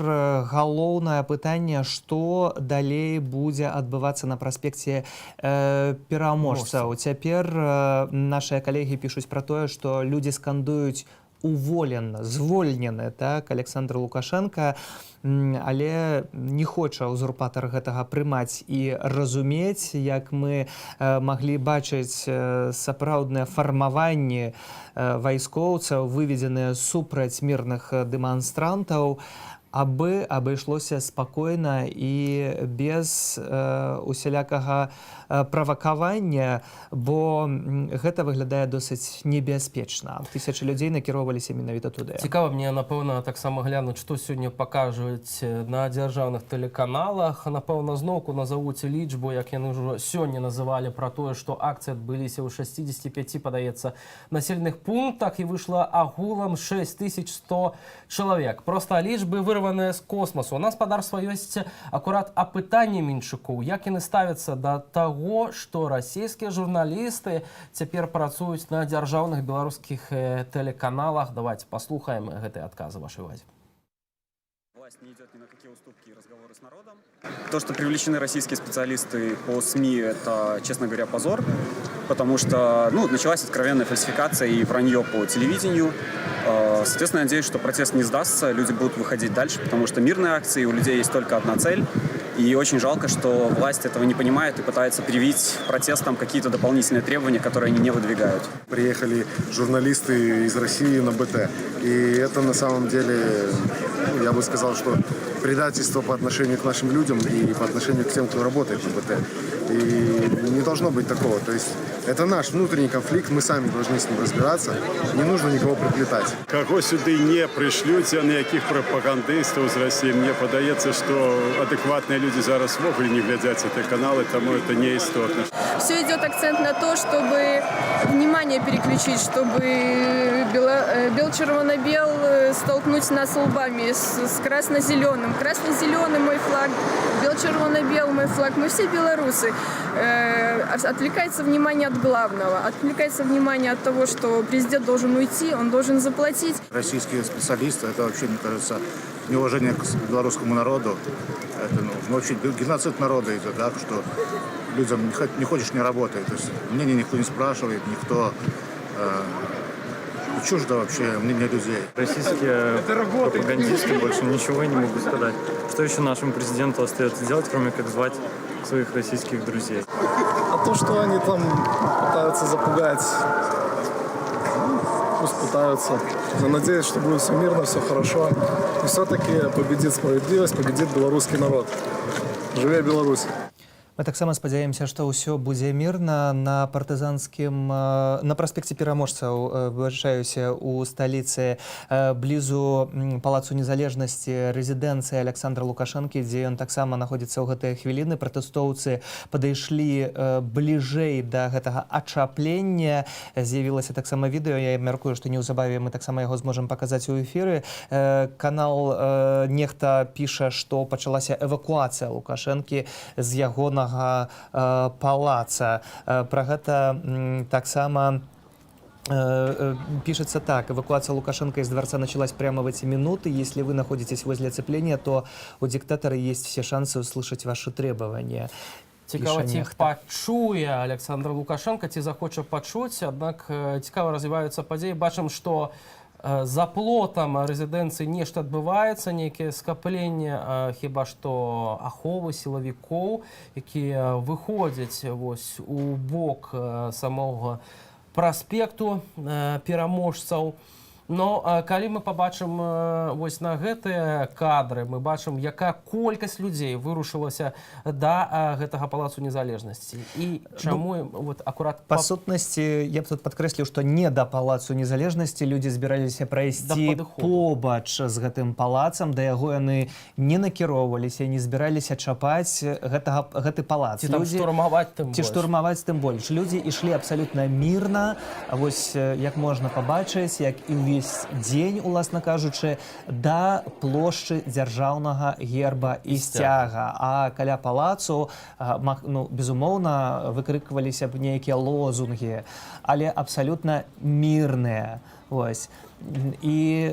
галоўнае пытанне, што далей будзе адбывацца на праспекце пераможцаў. Цяпер нашыя калегі пішуць пра тое, што людзі скандуюць уволен, звольнены, так, Александр Лукашенко, але не хоча узурпатар гэтага прымаць і разумець, як мы маглі бачыць сапраўдныя фармаванні вайскоўцаў, выведзеныя супраць мірных дэманстрантаў, абы абышлося спакойна і без усялякага правакавання, бо гэта выглядае досыць небяспечна. Тысячы людзей накіроўваліся менавіта туды. Цікава мне, напэўна, таксама глянуць, што сёння пакажуць на дзяржаўных тэлеканалах. Напэўна, зноўку назавуць лічбу, як яны ўжо сёння называлі, пра тое, што акцыі адбыліся ў 65, падаецца, населеных пунктах і выйшла агулам 6100 чалавек. Проста лічбы вырваныя з космасу. У нас гаспадарства ёсць акурат апытанне меншыкоў, як яны ставяцца да таго, што расійскія журналісты цяпер працуюць на дзяржаўных беларускіх тэлеканалах. Давайте паслухаем гэтыя адказы вашай увазе. Власть не идет ни на какие уступки и разговоры с народом. То, что привлечены российские специалисты по СМИ, это, честно говоря, позор, потому что началась откровенная фальсификация и вранье по телевидению. Соответственно, я надеюсь, что протест не сдастся, люди будут выходить дальше, потому что мирные акции, у людей есть только одна цель. И очень жалко, что власть этого не понимает и пытается привить протестам какие-то дополнительные требования, которые они не выдвигают. Приехали журналисты из России на БТ. И это на самом деле, я бы сказал, что предательство по отношению к нашим людям и по отношению к тем, кто работает на БТ. И не должно быть такого. То есть это наш внутренний конфликт, мы сами должны с ним разбираться. Не нужно никого приплетать. Кого сюди не пришлють, ніяких пропагандистів з Росії. Мені подається, що адекватні люди зараз вовремя не глядять ці канали, тому це не істотно. Все идет акцент на то, чтобы внимание переключить, чтобы бел-червоно-бел столкнуть нас лбами с красно-зеленым. Красно-зеленый мой флаг, бел-червоно-бел мой флаг. Мы все белорусы. Отвлекается внимание от главного. Отвлекается внимание от того, что президент должен уйти, он должен заплатить. Российские специалисты, это вообще, мне кажется, неуважение к белорусскому народу. Это вообще геноцид народа идет, да, что людям не хочешь, не работай. То есть мнение никто не спрашивает, никто чуждо вообще мнение людей. Российские пропагандисты больше ничего не могут сказать. Что еще нашему президенту остается делать, кроме как звать своих российских друзей? А то, что они там пытаются запугать, пусть пытаются. Я надеюсь, что будет все мирно, все хорошо. И все-таки победит справедливость, победит белорусский народ. Живе Беларусь! Мы таксама спадзяемся, што ўсё будзе мірна на партызанскім на праспекце пераможцаў, выбачаюся, у сталіцы блізу палацу незалежнасці рэзідэнцыі Александра Лукашэнкі, дзе ён таксама знаходзіцца ў гэтыя хвіліны. Пратэстоўцы падышлі бліжэй да гэтага ачаплення. З'явілася таксама відэо, я мяркую, што неўзабаве мы таксама яго зможам паказаць у эфіры. Канал нехта піша, што пачалася эвакуацыя Лукашэнкі з ягонага палаца. Пра гэта таксама пишется так. Эвакуация Лукашенко из дворца началась прямо в эти минуты. Если вы находитесь возле оцепления, то у диктатора есть все шансы услышать ваши требования. Цікава, ці пачуе Александр Лукашенко, ці захоча пачуць, аднак цікава развіваюцца падзеі. Бачым, што за плотам рэзідэнцыі нешта адбываецца, нейкія скапленне хіба што аховы сілавікоў, якія выходзяць вось у бок самога праспекту пераможцаў. Но калі мы пабачым вось на гэтыя кадры, мы бачым, якая колькасць людзей вырушылася да гэтага палацу незалежнасці. І чаму вот акурат па сутнасці я б тут падкрэсліў, што не да палацу незалежнасці людзі збіраліся прайсці побач з гэтым палацам, да яго яны не накіроўваліся, не збіраліся чапаць гэты палац. Ці там штурмаваць тым больш. Ці штурмаваць тым больш. Людзі ішлі абсалютна мірна. Вось як можна пабачыць, як і ўвесь дзень, уласна кажучы, да плошчы дзяржаўнага герба і сцяга. А каля палацу, безумоўна, выкрыкваліся б нейкія лозунгі, але абсалютна мірныя. Вось. І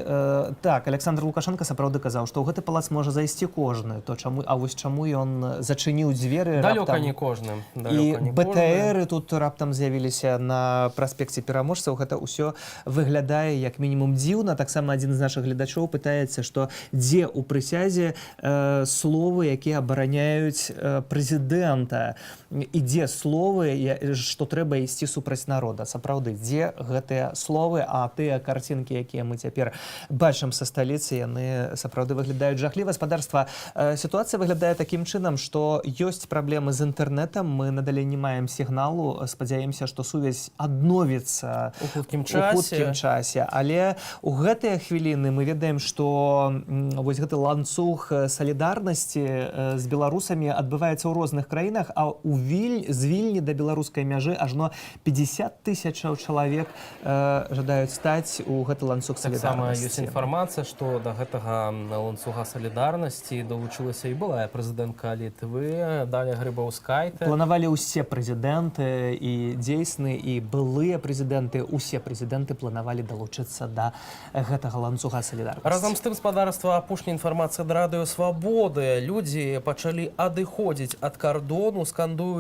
так, Александр Лукашенко сапраўды казаў, што ў гэты палац можа зайсці кожны. А вось чаму ён зачыніў дзверы далёка не кожным. І БТРы тут раптам з'явіліся на праспекце пераможцаў. Гэта ўсё выглядае як мінімум дзіўна. Таксама адзін з нашых гледачоў пытаецца, што дзе ў прысязе словы, якія абараняюць прэзідэнта, і дзе словы, што трэба ісці супраць народа. Сапраўды, дзе гэтыя словы, а тыя карцінкі, якія мы цяпер бачым са сталіцы, яны сапраўды выглядаюць жахліва. Спадарства, сітуацыя выглядае такім чынам, што ёсць праблемы з інтэрнэтам, мы надалей не маем сігналу, спадзяемся, што сувязь адновіцца у хуткім часе. Але у гэтыя хвіліны мы ведаем, што вось гэты ланцуг салідарнасці з беларусамі адбываецца ў розных краінах, а з Вільні да беларускай мяжы ажно 50 000 чалавек жадаюць стаць у гэты ланцуг салідарнасці. Таксама ёсць інфармацыя, што да гэтага ланцуга салідарнасці далучылася і былая прэзідэнтка Літвы Даля Грыбаўскайта. Планавалі ўсе прэзідэнты, і дзейсныя, і былыя прэзідэнты, усе прэзідэнты планавалі далучыцца да гэтага ланцуга салідарнасці. Разам з тым, спадарства, апошняя інфармацыя ад Радыё Свабоды. Людзі пачалі адыходзіць ад кардону, скандуюць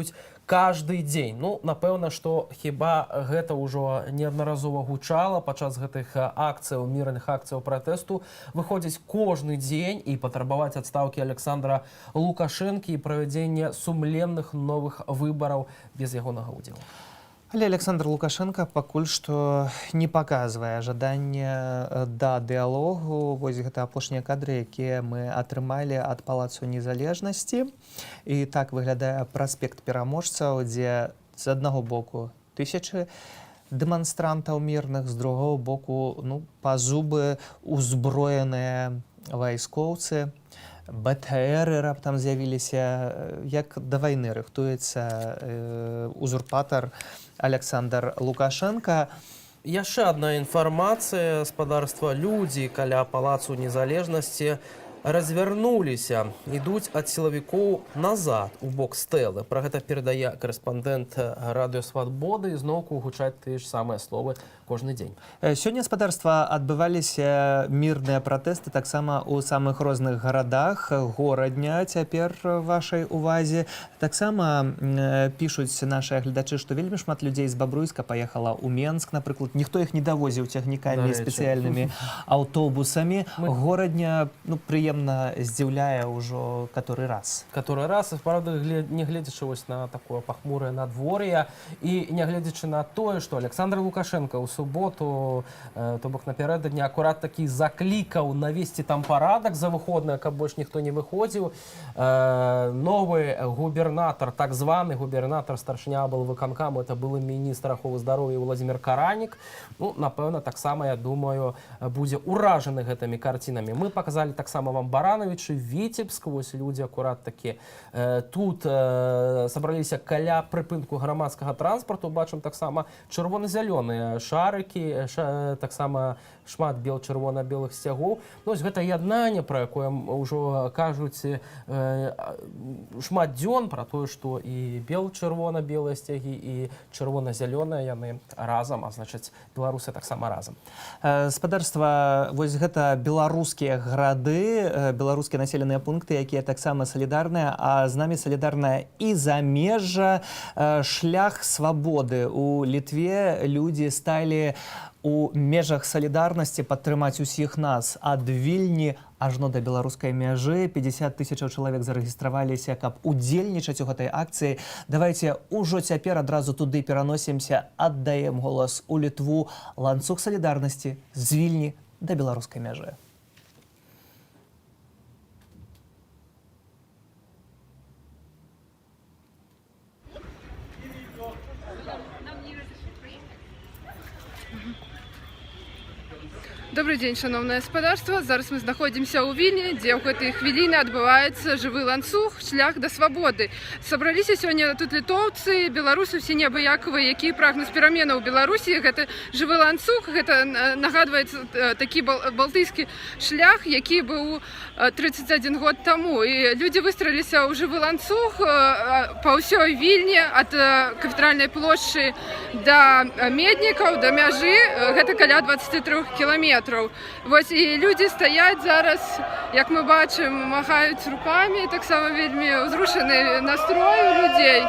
каждый дзень. Ну, напэўна, што хіба гэта ўжо неаднаразова гучала падчас гэтых акцыяў, мірных акцыяў пратэсту, выходзіць кожны дзень і патрабаваць адстаўкі Александра Лукашэнкі і правядзення сумленных новых выбараў без ягонага ўдзелу. Але Александр Лукашенко пакуль што не паказвае жаданне да дыялогу. Вось гэта апошнія кадры, якія мы атрымалі ад палацу незалежнасці. І так выглядае праспект пераможцаў, дзе з аднаго боку тысячы дэманстрантаў мірных, з другого боку па зубы узброеныя вайскоўцы. БТРы раптам з'явіліся, як да вайны рыхтуецца узурпатар Александр Лукашенко. Яшчэ адна інфармацыя, спадарства, людзі каля палацу незалежнасці развярнуліся, ідуць ад сілавікоў назад у бок стэлы. Пра гэта перадае карэспандэнт Радыё Свабоды, і зноўку гучаць тыя ж самыя словы кожны дзень. Сёння, спадарства, адбываліся мірныя пратэсты таксама ў самых розных гарадах. Горадня цяпер вашай увазе. Таксама пішуць нашыя гледачы, што вельмі шмат людзей з Бабруйска паехала ў Менск, напрыклад. Ніхто іх не давозіў цягнікамі, спецыяльнымі аўтобусамі. Горадня, прыемна прыемна здзіўляе ўжо каторы раз. Который раз, і правда, не гледзячы вось на такое пахмурае надвор'е і не гледзячы на тое, што Александр Лукашенко ў суботу, то бок напярэдадні акурат такі заклікаў навесці там парадак за выходныя, каб больш ніхто не выходзіў. Новы губернатар, так званы губернатар старшыня аблвыканкаму, это былы міністр аховы здароўя Владзімир Каранік. Ну, напэўна, таксама, я думаю, будзе ўражаны гэтымі карцінамі. Мы паказалі таксама вам Барановичы, Віцебск, вось людзі акурат такі тут сабраліся каля прыпынку грамадскага транспарту, бачым таксама чырвона-зялёныя шарыкі, таксама шмат бел-чырвона-белых сцягоў. Ну, ось гэта яднанне, пра якое ўжо кажуць шмат дзён, пра тое, што і бел-чырвона-белыя сцягі, і чырвона-зялёныя яны разам, а значыць, беларусы таксама разам. Спадарства, вось гэта беларускія гарады, беларускія населеныя пункты, якія таксама салідарныя, а з намі салідарная і замежжа. Шлях свабоды. У Літве людзі сталі у межах салідарнасці падтрымаць усіх нас. Ад Вільні ажно да беларускай мяжы 50 000 чалавек зарэгістраваліся, каб удзельнічаць у гэтай акцыі. Давайте ўжо цяпер адразу туды пераносімся, аддаем голас у Літву. Ланцуг салідарнасці з Вільні да беларускай мяжы. Добрый день, шановное спадарство. Зараз мы знаходзімся ў Вільні, дзе ў гэтай хвіліны адбываецца жывы ланцуг, шлях да свабоды. Сабраліся сёння тут літоўцы, беларусы, все неабыякавыя, якія прагнуць пераменаў у Беларусі. Гэта жывы ланцуг, гэта нагадваецца такі балтыйскі шлях, які быў 31 год таму. І людзі выстраіліся ў жывы ланцуг па ўсёй Вільні, ад кафедральнай плошчы да Меднікаў, да мяжы. Гэта каля 23 кіламетраў. Вось і людзі стаяць зараз, як мы бачым, махаюць рукамі, таксама вельмі ўзрушаны настрой у людзей.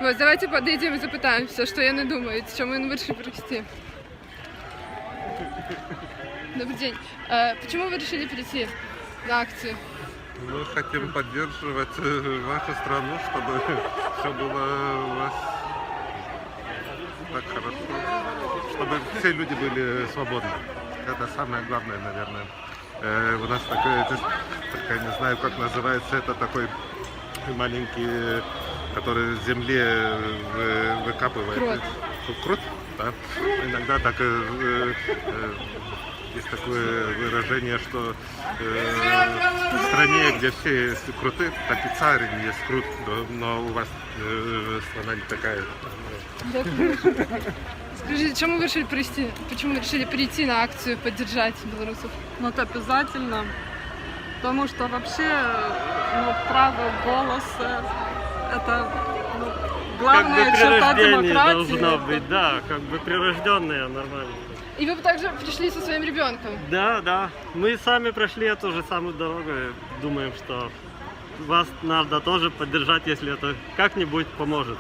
Вось, давайте падыдзем і запытаемся, што яны думаюць, чаму яны вырашылі прийти. Добрый день. Почему вы решили прийти на акцию? Мы хотим поддерживать вашу страну, чтобы все было у вас так хорошо. Чтобы все люди были свободны. Это самое главное, наверное. У нас такое, я не знаю, как называется, это такой маленький, который в земле выкапывает. Крот. Крот, да. Иногда так есть такое выражение, что в стране, где все есть круты, так и царь есть крут, но у вас страна не такая. Скажите, чему вы решили прийти? Почему вы решили прийти на акцию, поддержать белорусов? Ну, это обязательно, потому что вообще право голоса – это главная черта демократии. Должна быть, да, как бы прирожденная нормально. И вы также пришли со своим ребенком? Да, да. Мы сами прошли эту же самую дорогу. Думаем, что вас надо тоже поддержать, если это как-нибудь поможет.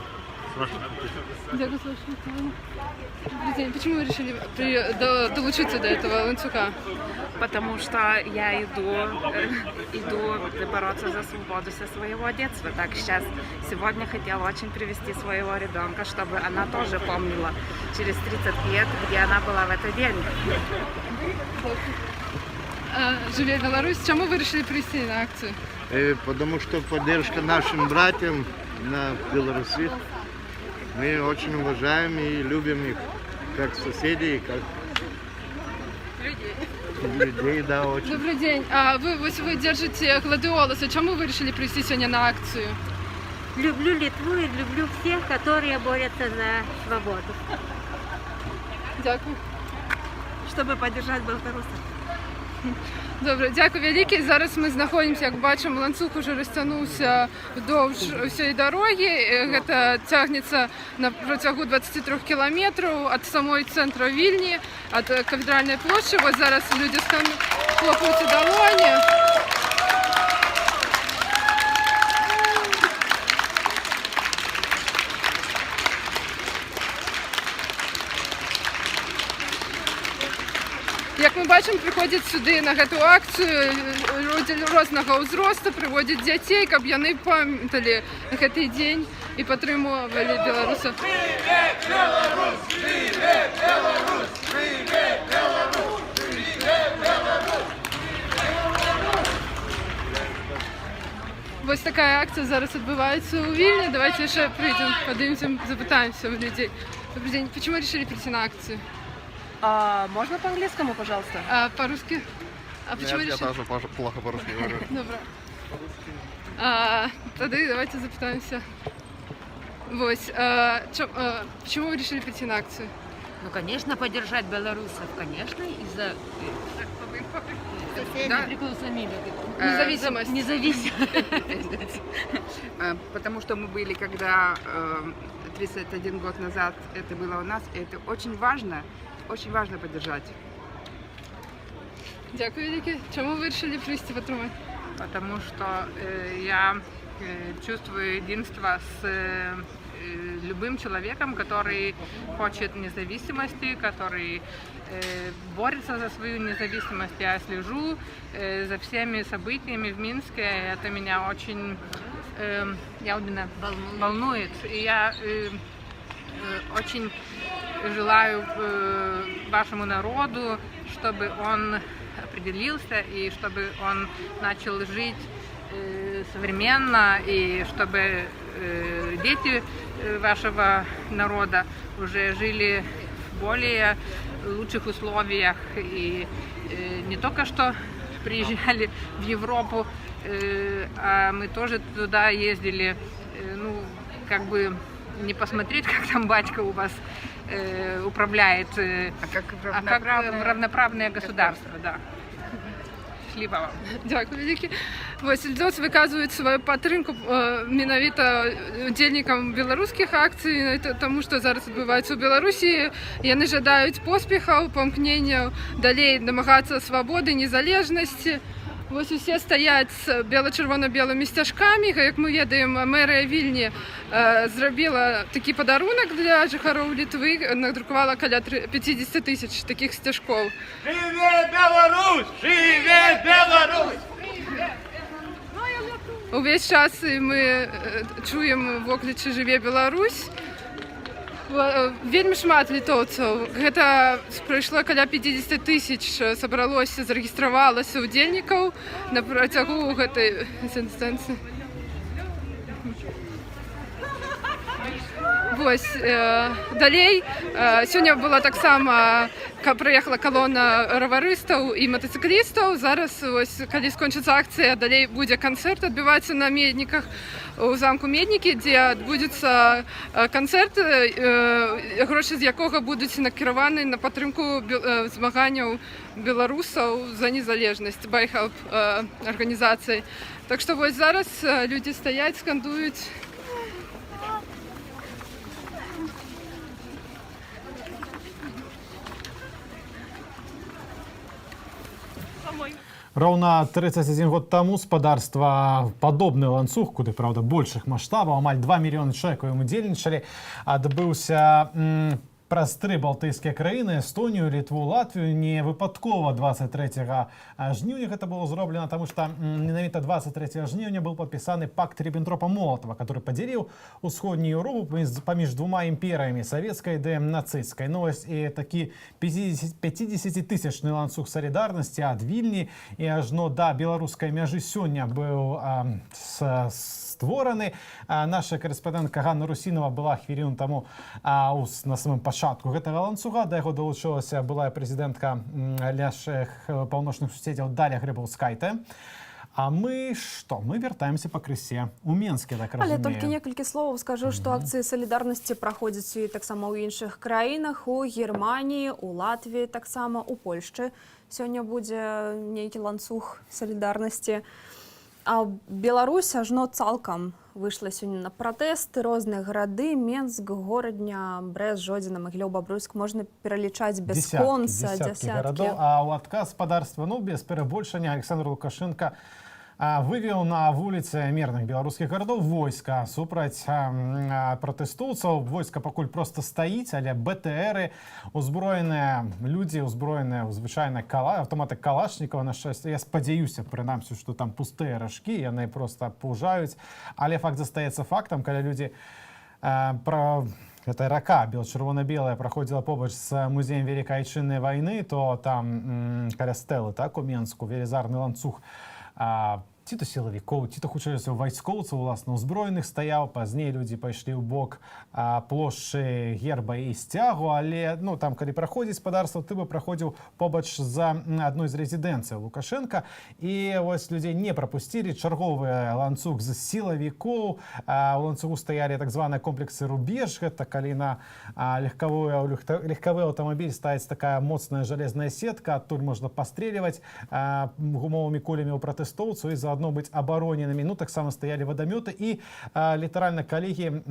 Дякую, Добрый день. Почему вы решили долучиться до этого ланцуга? Потому что я иду бороться за свободу со своего детства. Так сейчас сегодня хотела очень привести своего ребенка, чтобы она тоже помнила через 30 лет, где она была в этот день. Живе Беларусь. Чему вы решили прийти на акцию? Потому что поддержка нашим братьям на Беларуси. Мы очень уважаем и любим их, как соседей, как людей, да, очень. Добрый день. Вы держите гладиолусы. Чему вы решили прийти сегодня на акцию? Люблю Литву и люблю всех, которые борются за свободу. Дякую. Чтобы поддержать белорусов. Добре, дякую вялікі. Зараз мы знаходзімся, як бачым, ланцуг уже расцягнуўся вдоўж усёй дарогі. Гэта цягнецца на працягу 23 кіламетраў ад самой цэнтра Вільні, ад кафедральнай плошчы. Вось зараз людзі хлопаюць у далоні. Як ми бачимо, приходять сюди на гэту акцію людзі рознага ўзросту, прыводзяць дзяцей, каб яны памяталі гэты дзень і падтрымоўвалі беларусаў. Привет, Беларусь! Привет, Беларусь! Привет, Беларусь! Привет, Беларусь! Вось такая акція зараз адбываецца ў Вільні. Давайте яшчэ прыйдзем, падымемся, запытаемся у людей. Добрый день. Почему решили прийти на акцию? Можно по-английскому, пожалуйста? По-русски? Почему Нет, решили? я тоже плохо по-русски говорю. Добро. Тогда давайте запытаемся. Вось, почему вы решили прийти на акцию? Ну, конечно, поддержать белорусов, конечно, из-за Независимость. Независимость. Потому что мы были, когда 31 год назад это было у нас, и это очень важно поддержать. Дякую, Вики. Чему вы решили прийти підтримати? Потому что я чувствую единство с любым человеком, который хочет независимости, который борется за свою независимость. Я слежу за всеми событиями в Минске. Это меня очень волнует. И я очень желаю вашему народу, чтобы он определился и чтобы он начал жить современно, и чтобы дети вашего народа уже жили в более лучших условиях и не только что приезжали в Европу, а мы тоже туда ездили, ну, как бы не посмотреть, как там батька у вас управляет, как равноправное государство, да. Шли вам. Дякую, Вики. Вось льдоцы выказваюць сваю падтрымку менавіта удзельнікам беларускіх акцый, таму што зараз адбываецца ў Беларусі. Яны жадаюць поспехаў, памкненняў, далей дамагацца свабоды, незалежнасці. Вось усе стаяць з бела-чырвона-белымі сцяжкамі. Як мы ведаем, мэрыя Вільні зрабіла такі падарунак для жыхароў Літвы, надрукавала каля 50 тысяч такіх сцяжкоў. Привет, Беларусь! Привет, Беларусь! Увесь час мы чуем воклічы «Жыве Беларусь». Вельмі шмат літоўцаў. Гэта прайшло каля 50 тысяч, сабралося, зарэгістравалася удзельнікаў на працягу гэтай інстанцыі. Вось, далей, сёння была таксама, прыехала калона раварыстаў і матацыклістаў. Зараз, вось, калі скончыцца акцыя, далей будзе канцэрт адбывацца на Медніках, у замку Меднікі, дзе адбудзецца канцэрт, грошы з якога будуць накіраваны на падтрымку змаганняў беларусаў за незалежнасць, байхелп арганізацыі. Так што вось зараз людзі стаяць, скандуюць. Роўна 31 год таму спадарства падобны ланцуг, куды, правда, большых маштабаў, амаль 2 мільёны чалавек у ім удзельнічалі, адбыўся праз 3 балтыйскія краіны, Эстонію, Літву, Латвію. Не выпадкова 23 жніўня гэта было зроблена, таму што менавіта 23 жніўня быў падпісаны пакт Ріббентропа-Молатава, который падзеліў усходнюю Еўропу паміж двума імперыямі, савецкай ды нацысцкай. Ну вось і такі 50-тысячны ланцуг салідарнасці ад Вільні і ажно да беларускай мяжы сёння быў створаны. Наша карэспандэнтка Ганна Русінова была хвіліну таму на самым пачатку гэтага ланцуга. Да яго далучылася былая прэзідэнтка нашых паўночных суседзяў Даля Грыбаўскайте. А мы што? Мы вяртаемся пакрысе ў Менске, так разумею. Але толькі некалькі словаў скажу, што акцыі салідарнасці праходзяць і таксама ў іншых краінах, у Германіі, у Латвіі, таксама у Польшчы. Сёння будзе нейкі ланцуг салідарнасці. А Беларусь ажно цалкам выйшла сёння на пратэсты, розныя гарады, Менск, Горадня, Брэст, Жодзіна, Магілёў, Бабруйск, можна пералічаць без конца, дзясяткі гарадоў. А ў адказ спадарства, ну, без перабольшання, Александр Лукашенко вывел на вуліцы мірных беларускіх гарадоў войска супраць пратэстоўцаў. Войска пакуль просто стаіць, але БТРы, узброеныя людзі, узброеныя звычайна аўтаматы калашнікава, на шчасце. Я спадзяюся, прынамсі, што там пустыя ражкі, яны просто пужаюць. Але факт застаецца фактам, калі людзі эта рака чырвона-белая праходзіла побач з музеем Вялікай Айчыннай вайны, то там каля стэлы, так, у Менску, велізарны ланцуг ці то сілавікоў, ці то хутчэй вайскоўцаў, уласна, узброеных стаяў. Пазней людзі пайшлі ў бок плошчы герба і сцягу, але там, калі праходзіць спадарства, ты бы праходзіў побач з адной з рэзідэнцый Лукашенка, і вось людзей не прапусцілі. Чарговы ланцуг з сілавікоў. У ланцугу стаялі так званыя комплексы рубеж. Гэта калі на легкавы аўтамабіль ставіць такая моцная жалезная сетка, адтуль можна пастрэльваць гумовымі кулямі ў пратэстоўцаў і заодно быць абароненымі. Таксама стаялі вадамёты, і літаральна калегі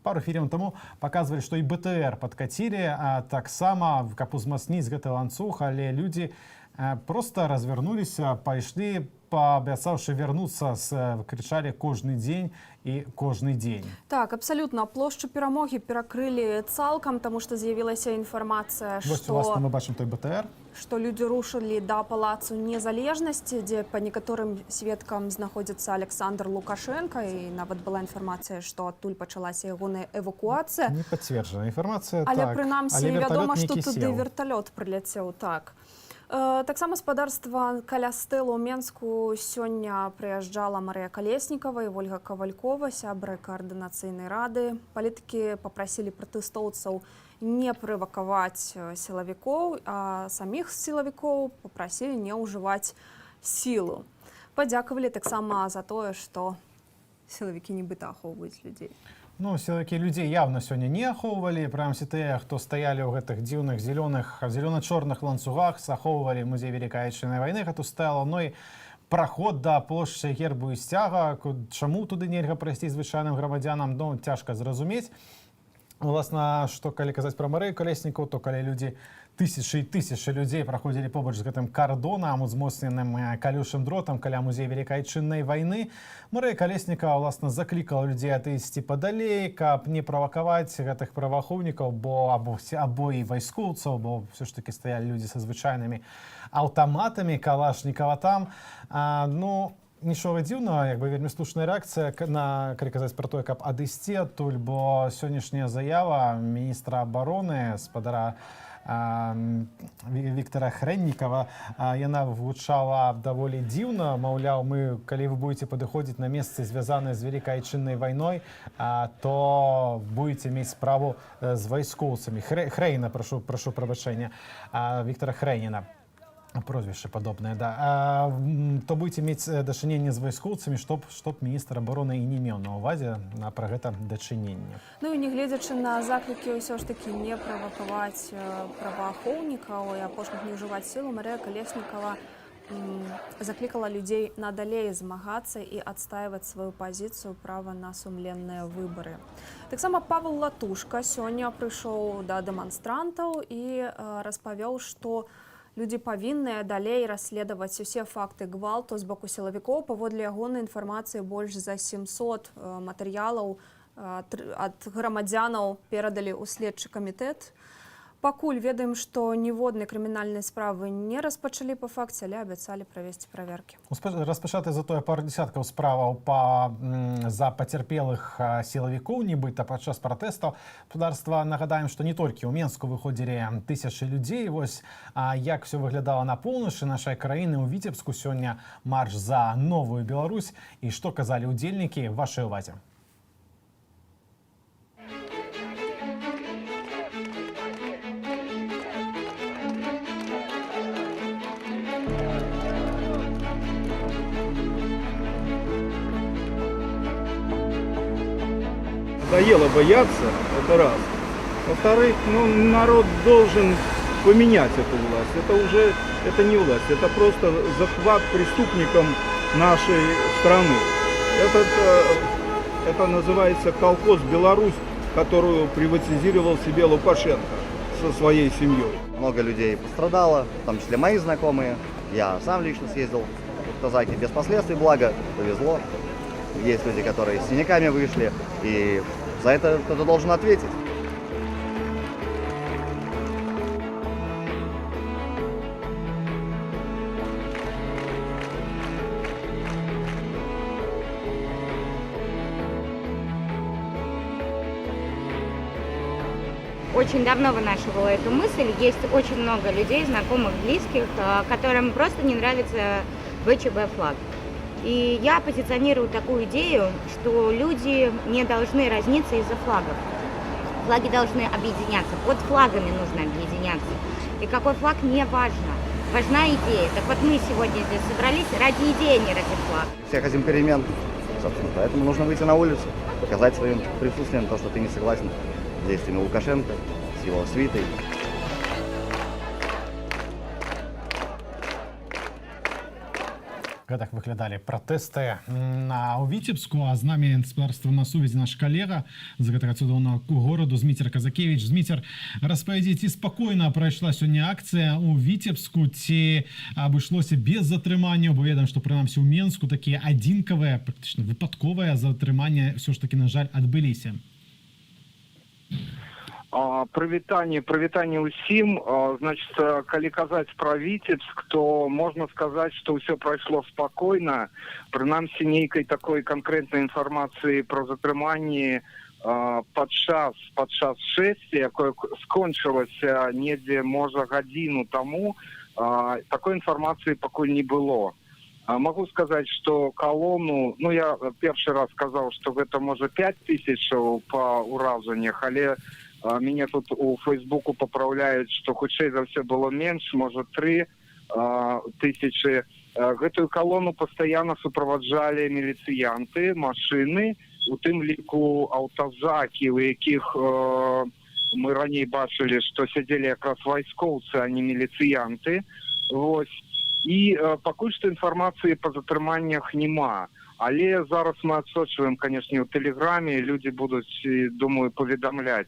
пару хвілін таму паказвалі, што і БТР падкацілі таксама, каб узмацніць гэты ланцуг, але людзі просто развярнуліся, пайшлі, паабяцаўшы вярнуцца, крычалі кожны дзень і кожны дзень. Так, абсалютна. Плошчу Перамогі перакрылі цалкам, таму што з'явілася інфармацыя, што власна мы бачым той БТР, што людзі рушылі да палацу Незалежнасці, дзе па некаторым сведкам знаходзіцца Александр Лукашенко, і нават была інфармацыя, што адтуль пачалася ягоная эвакуацыя. Не пацверджана інфармацыя, але прынамсі вядома, што нейкі туды сеў. верталёт прыляцеў, так. Таксама спадарства каля стэлы ў Менску сёння прыязджала Марыя Калеснікава і Ольга Кавалькова, сябры каардынацыйнай рады. Палітыкі папрасілі пратэстоўцаў не правакаваць сілавікоў, а саміх сілавікоў папрасілі не ўжываць сілу. Падзякавалі таксама за тое, што сілавікі нібыта ахоўваюць людзей. Сілавікі людзей явна сёння не ахоўвалі. Прынамсі тыя, хто стаялі ў гэтых дзіўных зелёна-чорных ланцугах, захоўвалі музей Вялікай Айчыннай вайны, гэту стэлу. І праход да плошчы гербу і сцяга, чаму туды нельга прайсці звычайным грамадзянам, цяжка зразумець. Уласна, што калі казаць пра Марыю Калеснікаву, то калі людзі, тысячы і тысячы людзей праходзілі побач з гэтым кардонам, узмоцненым калюшым дротам каля музея Вялікай Айчыннай вайны, Марыя Калеснікава, уласна, заклікала людзей атысці падалей, каб не правакаваць гэтых праваахоўнікаў, або і вайскоўцаў, бо ўсё ж такі стаялі людзі са звычайнымі аўтаматамі калашнікава там. Нічога дзіўнага, вельмі слушная рэакцыя, калі казаць пра тое, каб адысці адтуль, бо сённяшняя заява міністра абароны, спадара Віктара Хрэннікава, яна гучала даволі дзіўна. Маўляў, калі вы будете падыходзіць на месцы, звязаныя з Вялікай Айчыннай вайной, то будете мець справу з вайскоўцамі. Хрэйна, прашу прабачэння, Віктара Хрэйніна. Прозвішча падобнае, да. То будете мець дачыненне з вайскоўцамі, чтоб міністр абароны і не меў на ўвазе пра гэта дачыненне. І нягледзячы на заклікі ўсё ж такі не правакаваць праваахоўнікаў і апошніх не ўжываць сілу, Марыя Калеснікава заклікала людзей надалей змагацца і адстаиваць сваю пазіцыю права на сумленныя выбары. Таксама Павел Латушка сёння прыйшоў да дэманстрантаў і распавёў, што людзі павінныя далей расследаваць усе факты гвалту з боку сілавікоў. Паводле ягонай інфармацыі больш за 700 матэрыялаў ад грамадзянаў перадалі ў следчы камітэт. Пакуль ведаем, што ніводнай крымінальнай справы не распачалі па факце, але абяцалі правесці праверкі. Распачаты затое пару дзесяткаў справаў за пацярпелых сілавікоў, нібыта падчас пратэстаў. Спадарства, нагадаем, што не толькі ў Менску выходзілі тысячы людзей. Вось як все выглядала на поўначы нашай краіны. У Віцебску сёння марш за новую Беларусь. І што казалі ўдзельнікі, вашай увазе. Надоело бояться, это раз. Во-вторых, народ должен поменять эту власть. Это не власть, это просто захват преступником нашей страны. Это называется колхоз «Беларусь», которую приватизировал себе Лукашенко со своей семьей. Много людей пострадало, в том числе мои знакомые. Я сам лично съездил автозаки без последствий, благо, повезло. Есть люди, которые с синяками вышли, и за это кто-то должен ответить. Очень давно вынашивала эту мысль. Есть очень много людей, знакомых, близких, которым просто не нравится ВЧБ флаг. И я позиционирую такую идею, что люди не должны разниться из-за флагов. Флаги должны объединяться. Под флагами нужно объединяться. И какой флаг, не важно. Важна идея. Так вот мы сегодня здесь собрались ради идеи, а не ради флага. Все хотим перемен, собственно, поэтому нужно выйти на улицу, показать своим присутствием то, что ты не согласен с действиями Лукашенко, с его свитой. Так выглядалі пратэсты у Віцебску, а з намі гаспадарства на сувязі наш калега з гэтага цудоўнага гораду Зміцер Казакевіч. Зміцер, распавядзі, ці спакойна прайшла сёння акцыя у Віцебску, ці абышлося без затрыманняў, бо ведаем, што прынамсі ў Менску такія адзінкавыя, практычна выпадковыя затрымання ўсё ж такі, на жаль, адбыліся. Прывітанне ўсім. Значит, калі казаць пра Віцебск, то можна сказаць, што ўсё прайшло спакойна. Прынамсі нейкай такой канкрэтнай інфармацыі пра затрыманні падчас шэсці, якое скончылася недзе, можа, гадзіну таму, такой інфармацыі пакуль не было. Могу сказать, что колонну, я першы раз сказал, что это можа 5000 по уражаннях, але меня тут у Фейсбуку поправляют, что хутчэй за все было меньше, может 3000. Гэтую колонну постоянно сопровождали милициянты, машины, у тым ліку аўтазакі, у якіх мы раней бачили, что сидели якраз вайскоўцы, а не милициянты. Вось. И пакуль што информации по затрыманнях нема. Але зараз мы адсочваем, конечно, у Телеграме, люди будут, думаю, поведомлять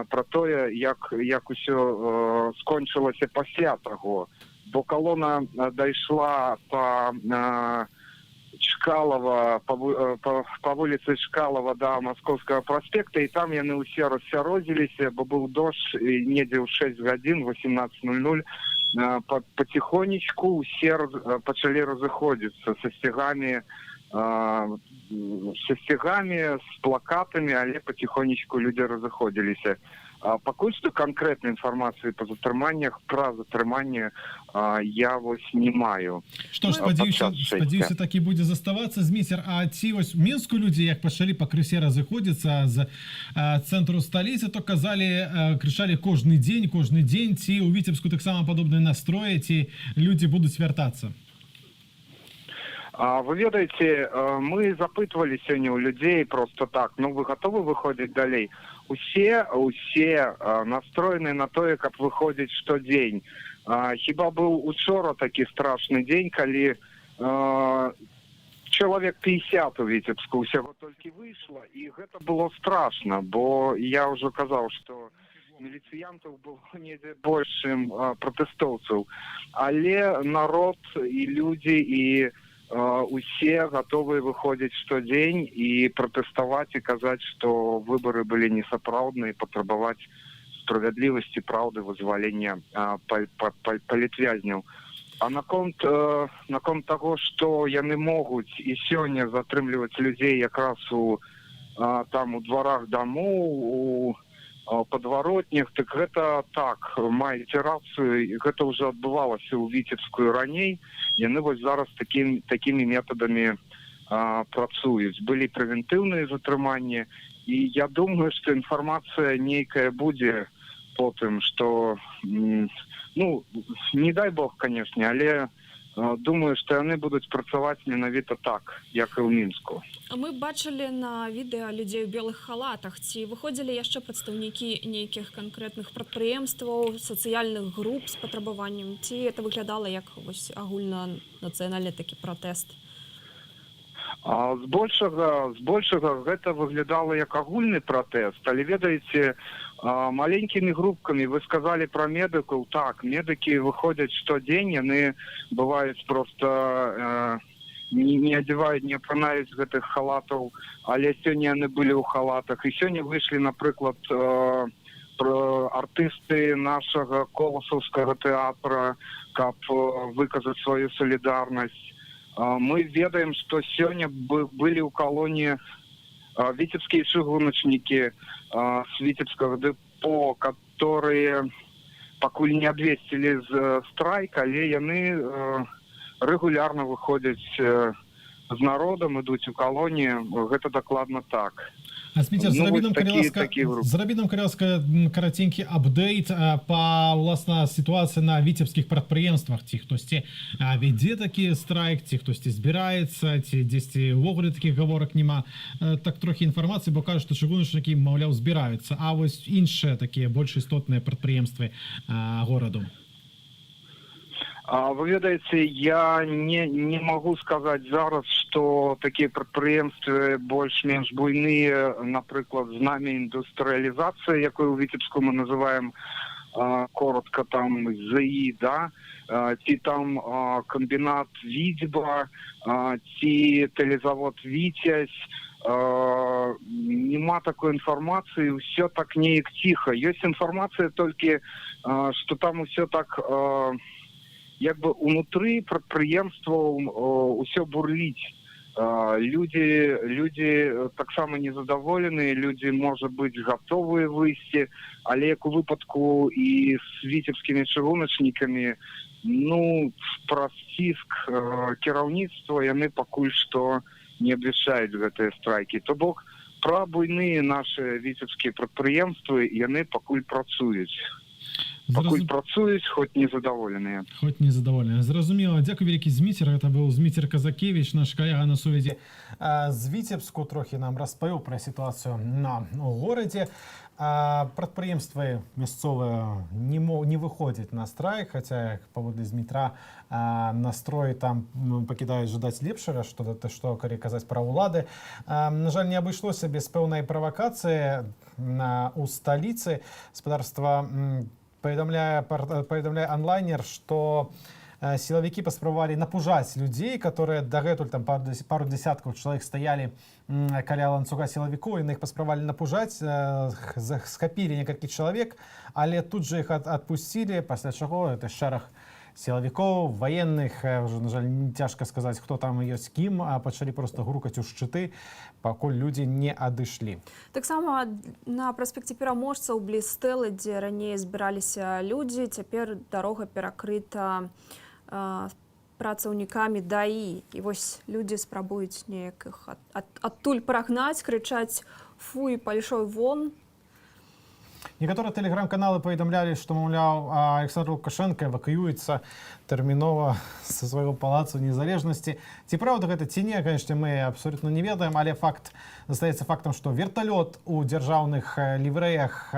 про тое, як усё скончылася пасля таго. Бо колонна дайшла по Чкалова, по вуліцы Чкалова до Московского проспекта, и там яны ўсе рассяродзіліся, бо быў дождь, недзе ў 6 гадзін, 18:00, потихонечку все пачалі разыходзіцца са сцягамі, с плакатами, але потихонечку люди разыходзіліся. Пакуль што канкрэтнай інфармацыі па затрыманнях, пра затрыманне я вось не маю. Што ж, спадзяюся, так і будзе заставацца. Зміцер, а ці вось у Мінску людзі, як пачалі пакрысе разыходзіцца з цэнтру сталіцы, то крычалі кожны дзень, ці у Віцебску таксама падобныя настроі, ці людзі будуць вяртацца? Вы ведаеце, мы запытвалі сёння у людзей просто так, вы готовы выходзіць далей? Усе настроены на тое, каб выходзіць штодзень. Хіба быў учора такі страшны дзень, калі чалавек 50 у Віцебску усяго толькі выйшла, і гэта было страшна, бо я ўжо казаў, што міліцыянтаў было недзе больш, чым пратэстоўцаў. Але народ і людзі і усе готовы выходзіць штодзень і пратэставаць і казаць, што выбары былі несапраўдныя, патрабаваць справядлівасці, праўды, вызвалення палітвязняў. А наконт таго, што яны могуць і сёння затрымліваць людзей якраз у дварах дамоў, у подворотнях, так гэта так, маеце рацыю, гэта ўжо адбывалася ў Віцебску раней, яны вось зараз такімі метадамі працуюць. Былі прэвентыўныя затрыманні, і я думаю, што інфармацыя нейкая будзе потым, што, не дай Бог, канешне, але думаю, што яны будуць працаваць менавіта так, як і ў Мінску. Мы бачылі на відэа людзей у белых халатах. Ці выходзілі яшчэ прадстаўнікі нейкіх канкрэтных прадпрыемстваў, сацыяльных груп з патрабаваннем? Ці это выглядала як агульнанацыянальны такі пратэст? Збольшага гэта выглядала як агульны пратэст, але ведаеце, Маленькими группками, вы сказали про медиков, так, медики выходят штодень, они бывают просто не одевают, не апранаюць гэтых халатаў, але сёння яны былі ў халатах. І сёння выйшлі, напрыклад, артысты нашага Коласаўскага тэатра, каб выказаць сваю салідарнасць. Мы ведаем, што сёння былі ў калоніі віцебскія чыгуначнікі з віцебскага дэпо, которые пакуль не абвесцілі страйк, але яны регулярно выходят з народом, ідуть у колонії. Гэта докладно так. А Смітер, зрабі нам, калі караценькі апдейт па ўласна сітуацыі на віцебскіх прадпрыемствах, ці хтосьці вядзе такі страйк, ці хтосьці збіраецца, ці дзесьці ўвогуле такіх гаворак няма. Так трохі інфармацыі, бо кажуць, што чыгуначнікі, маўляў, збіраюцца. А вось іншыя такія больш істотныя прадпрыемствы гораду. Вы ведаеце, я не могу сказать зараз, что такие предприемства больш-менш буйные, например, з нами индустриализация, якую в Витебску мы называем коротко там ЗИ, да, ці там комбинат Відьба, ці телезавод Витязь, нема такой информации, все так неяк тихо. Есть информация только, что там все так... як бы унутры прадпрыемстваў усё бурліць. Люди таксама незадаволеныя, люди, можа быць, гатовыя выйсці, але як у выпадку і з віцебскімі чыгуначнікамі, ну, праз ціск кіраўніцтва яны пакуль што не абвяшчаюць гэтыя страйкі. То бок, пра буйныя нашы віцебскія прадпрыемствы яны пакуль працуюць. Пакуль працуюць, хоць незадаволеныя. Хоць незадаволеныя. Зразумела. Дзякуй вялікі, Зміцер. Гэта быў Зміцер Казакевіч, наш калега на сувязі з Віцебску. Трохі нам распавёў пра сітуацыю на горадзе. Прадпрыемствы мясцовыя не выходзяць на страйк, хаця, паводле Змітра, настрой там пакідаюць жадаць лепшага, што калі казаць пра ўлады. На жаль, не абышлося без пэўнай правакацыі у сталіцы. Гаспадарства поведомляе онлайнер, что силовики паспрабавалі напужаць людзей, которые дагэтуль там пару десяткаў чалавек стаялі каля ланцуга силовикоў, яны іх паспрабавалі напужаць, схапілі некалькі чалавек, але тут же іх адпусцілі, пасля чаго это шэраг силовиков, военных, уже, на жаль, цяжка сказаць, хто там ёсць кім, а пачалі просто грукаць у шчыты, пакуль людзі не адышлі. Таксама на праспекце Пераможцаў бліз стэлы, дзе раней збіраліся людзі, цяпер дарога перакрыта працаўнікамі ДАІ. І вось людзі спрабуюць неяк іх адтуль прагнаць, крычаць «фуй, пальшой вон». Некаторыя тэлеграм-каналы паведамлялі, што, маўляў, Александр Лукашенко эвакуюецца тэрмінова са свайго палацу незалежнасці. Ці праўда гэта, ці не, канешне, мы абсолютна не ведаем, але факт застаецца фактам, што верталёт у дзяржаўных ліврэях,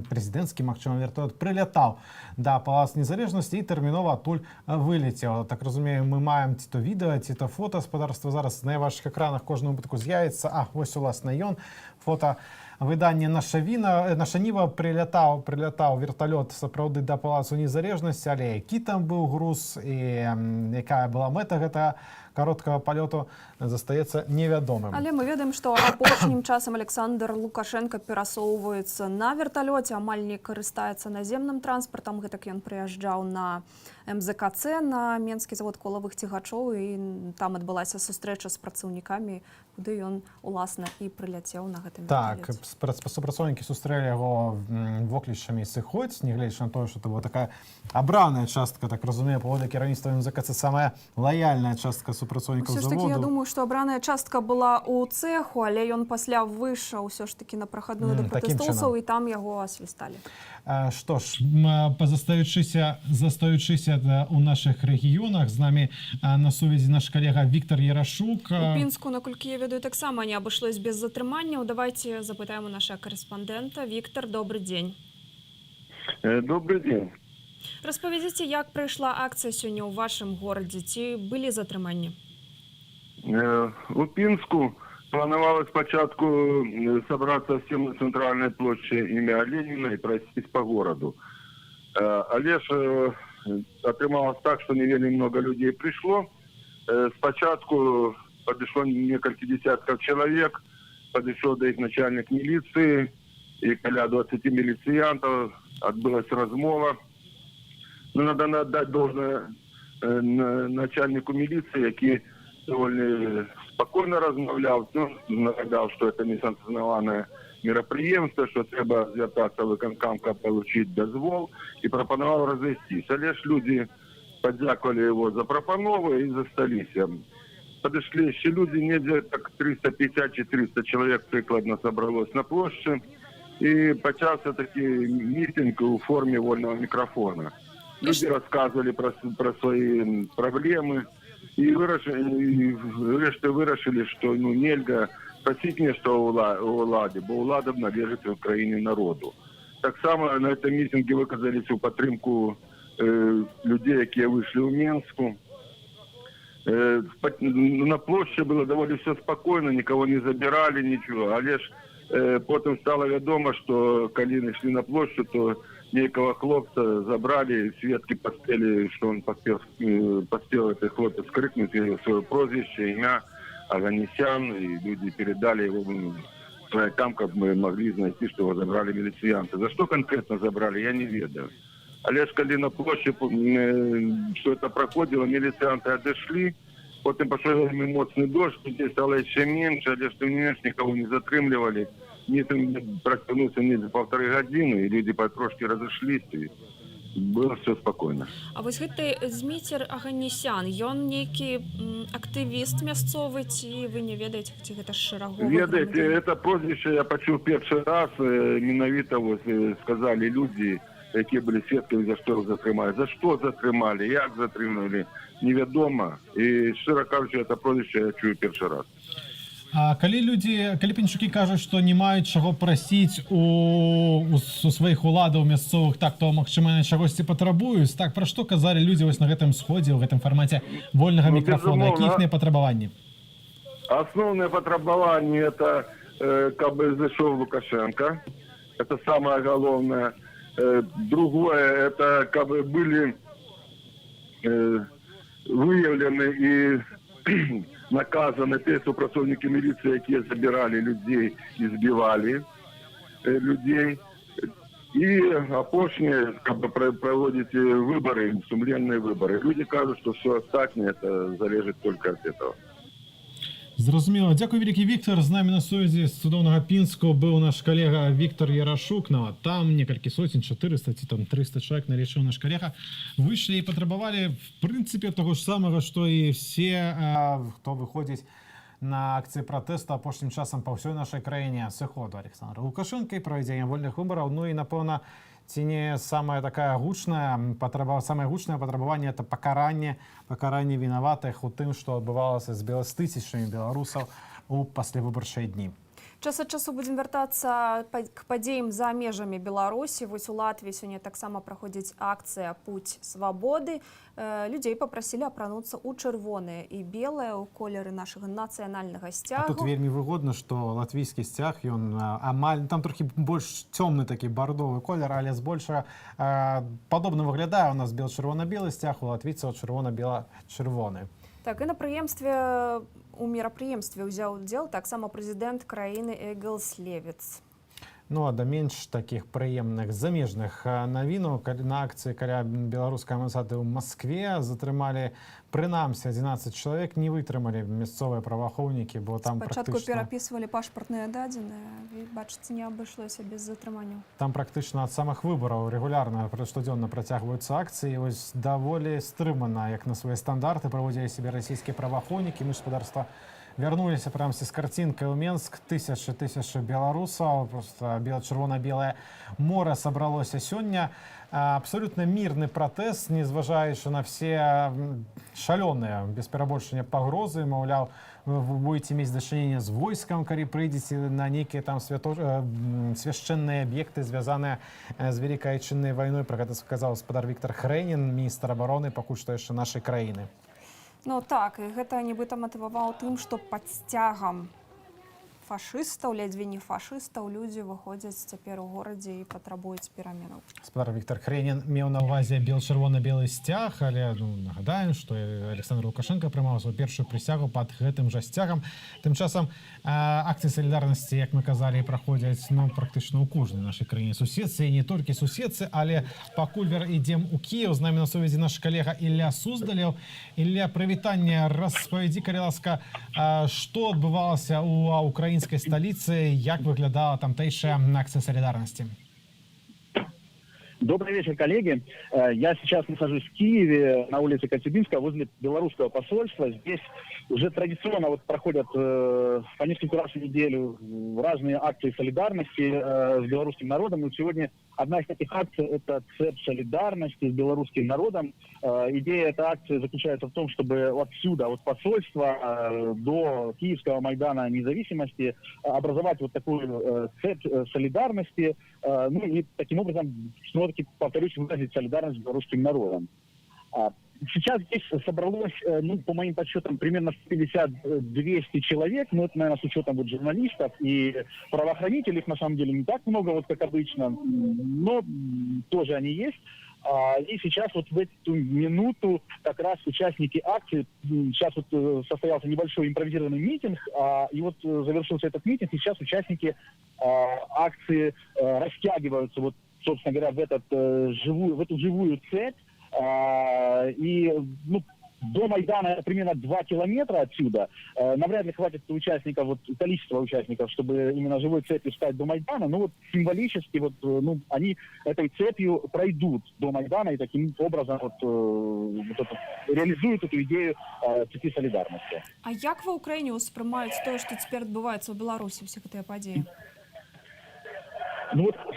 прэзідэнцкі, магчыма, верталёт прылятаў да палацу незалежнасці і тэрмінова адтуль вылецеў. Так разумею, мы маем ці то відэа, ці то фота. Гаспадарства зараз на вашых экранах кожнаму выпадку з'явіцца. Вось, уласна, ён. Фота выданне «Наша Ніва» прилятаў верталёт сапраўды да палацу незалежнасці, але які там быў груз і якая была мэта гэтага кароткага палёту, застаецца невядомым. Але мы ведаем, што апошнім часам Александр Лукашенко перасоўваецца на верталёце, амаль не карыстаецца наземным транспартам. Гэтак ён прыязджаў на МЗКЦ, на Менскі завод колавых цягачоў, і там адбылася сустрэча з працаўнікамі, куды ён, уласна, і прыляцеў на гэтым верталёце. Так, супрацоўнікі сустрэлі яго воклічамі сыходзь, нягледзячы на тое, што это была такая абраная частка, так разумею, паводле кіраўніцтва МЗКЦ, самая лаяльная частка супрацоўнікаў заводу. Все ж таки, я думаю, што абраная частка была ў цэху, але ён пасля выйшаў ўсё ж таки на прахадную да пратэстоўцаў, і там яго асвісталі. Што ж, застаючыся у нашых рэгіёнах, з намі на сувязі наш калега Віктор Ярашук. У Пінску, наколькі я ведаю, таксама не абышлось без затрыманняў. Давайте запытаем у нашага корэспандэнта. Віктор, добрый дзень. Добрый дзень. Распавядзіце, як прайшла акцыя сёння ў вашым горадзе, ці былі затрыманні? У Пінску Планировалось спочатку собраться всем на центральной площади ім'я Ленина и пройтись по городу. Але ж отрималось так, что не вельми много людей пришло. Спочатку подошло несколько десятков человек, подошел до их начальник милиции, и коля 20 милициянтов, отбылась размова. Но надо отдать должное начальнику милиции, який довольно спокойно розмовляв, нагадав, що це несанкціоноване мероприємство, що треба звертатися в виконком, отримати дозвол, і пропонував розвестись. Але ж люди подякували його за пропанову і засталися. Подошли ще люди, не так 350-400 чоловік прикладно собралось на площі, і почався такий мітинг у формі вольного мікрофона. Люди розказували про свої проблеми, і вирішили, що нельзя просити нічого у влади, бо влада належить в Україні народу. Так само на цьому мітингу виказалися у підтримку людей, які вийшли у Мінську. На площі було доволі все спокійно, нікого не забирали, нічого. Але ж потім стало відомо, що коли йшли на площу, то некого хлопца забрали, свідки поспели, що він поспел цей хлопець крикнути своє прозвище, ім'я Оганесян, і люди передали його своякам, як ми могли знайти, що його забрали міліціянти. За що конкретно забрали, я не ведаю. Але ж коли на площі все це проходило, міліціянти відійшли, потім пішов моцний дощ, людей стало ще менше, але ж тим не менш нікого не затримували. Митинг протягнувся не за 1,5 години, і люди потрошки розійшлися, і було все спокійно. А вось гэты Зміцер Аганесян, ён нейкі актывіст мясцовы, ці вы не ведаеце, ці гэта шэраговы? Ведаеце, це прозвище я почув перший раз, менавіта сказали люди, які були свідками, за що затримали. За що затримали, як затримали, невідомо. І, щиро кажучи, це прозвище я чую перший раз. А калі пенчукі кажуць, што не маюць чаго прасіць у сваіх уладаў мясцовых, так то магчыма на чагосьці патрабуюць, так пра што казалі людзі вось на гэтым сходзе, ў гэтым фармаце вольнага мікрафона, якія іхныя патрабаванні? Основное потребование – это как бы зашел Лукашенко, это самое главное. Другое – это как бы были выявлены и наказаны те супрацовники милиции, которые забирали людей и сбивали людей. И опошнее как бы проводите выборы, сумленные выборы. Люди кажут, что все остальное это залежит только от этого. Зразумела. Дякую вялікі, Віктор. З намі на сувязі з цудоўнага Пінску быў наш калега Віктор Ярашук. Там некалькі сотень, 400 ці там 300 чалавек, налічыў наш калега, выйшлі і патрабавалі в прынцыпе таго ж самага, што і все, хто выходзіць на акцыі пратэсту апошнім часам па ўсёй нашай краіне, сыходу Александра Лукашенка і правядзення вольных выбараў. Ну і напэўна, ці не самае гучнае патрабаванне это пакаранне вінаватых у тым, што адбывалася з тысячамі беларусаў у паслявыбарчыя дні. Час ад часу будзем вяртацца к падзеям за межамі Беларусі. Вось у Латвіі сёння таксама праходзіць акцыя «Путь свабоды». Людзей папрасілі апрануцца ў чырвонае і белае ў колеры нашага нацыянальнага сцягу. А тут вельмі выгодна, што латвійскі сцяг, ён амаль, там трохі больш цёмны такі бардовы колер, але збольшага падобна выглядае. У нас бел-чырвона-белы сцяг, у латвійцаў чырвона-бела-чырвоны. Так, і у мерапрыемстве ўзяў удзел таксама прэзідэнт краіны Эгіл Левіц. Ну, а да менш такіх прыемных замежных навінаў на акцыі каля беларускай амбасады ў Маскве затрымалі прынамсі 11 чалавек, не вытрымалі мясцовыя праваахоўнікі, бо там спачатку перапісвалі пашпартныя дадзеныя, і бачыце, не абышлося без затрыманняў. Там практычна ад самых выбараў рэгулярна штодзённа працягваюцца акцыі, вось даволі стрымана, як на свае стандарты праводзілі сябе расійскія праваахоўнікі. Мы гаспадарства вярнуліся прямсі з карцінкай у Менск, тысячы беларусаў, просто чырвона-белае мора сабралося сёння. Абсолютно мирный пратэст, незважаючы на все шалёныя, без перабольшання пагрозы, маўляў, вы будете мець дачыненне з войскам, калі прыйдзеце на нейкія там свяшчэнныя аб'екты, звязаныя з Вялікай Айчыннай вайной. Пра гэта сказаў гаспадар Віктор Хрэнін, міністр абароны пакуль што яшчэ нашай краіны. Ну так, і гэта нібыта матываваў тым, што пад сцягам фашыстаў, ледзьве не фашыстаў, людзі выходзяць цяпер у горадзе і патрабуюць пераменаў. Спадар Віктор Хренін меў на ўвазе чырвона-белы сцяг, але нагадаем, што Александр Лукашенко прымаў сваю першую прысягу пад гэтым жа сцягам. Тым часам акцыі салідарнасці, як мы казалі, праходзяць практычна ў кожнай нашай краіне суседцы, і не толькі суседцы, але пакуль ідзем у Кіеў, з намі на сувязі наш калега Ілля Суздалеў. Ілля, прывітанне, распавядзі, калі ласка, што адбывалася ў украінскай сталіцы, як выглядала тамтэйшая акцыя солідарнасці? Добрый вечер, коллеги. Я сейчас нахожусь в Киеве, на улице Коцюбинская, возле белорусского посольства. Здесь уже традиционно проходят по несколько раз в неделю разные акции солидарности с белорусским народом. И сегодня одна из таких акций – это цепь солидарности с белорусским народом. Идея этой акции заключается в том, чтобы отсюда, от посольства до Киевского Майдана Независимости, образовать вот такую цепь солидарности, ну и таким образом, снова-таки, повторюсь, выразить солидарность с белорусским народом. Сейчас здесь собралось, по моим подсчетам, примерно 50-200 человек, это, наверное, с учетом журналистов и правоохранителей, их на самом деле не так много, как обычно, но тоже они есть. И сейчас в эту минуту как раз участники акции, сейчас состоялся небольшой импровизированный митинг, и завершился этот митинг, и сейчас участники акции растягиваются, собственно говоря, в эту живую цепь. И до Майдана это примерно 2 километра отсюда. Навряд ли хватит участников, количества участников, чтобы именно живой цепью стать до Майдана. Но символически они этой цепью пройдут до Майдана и таким образом реализуют эту идею цепи солидарности. А як ва Украине успрымаюць тое, што цяпер адбываецца ў Беларусі, все гэтыя падзеі?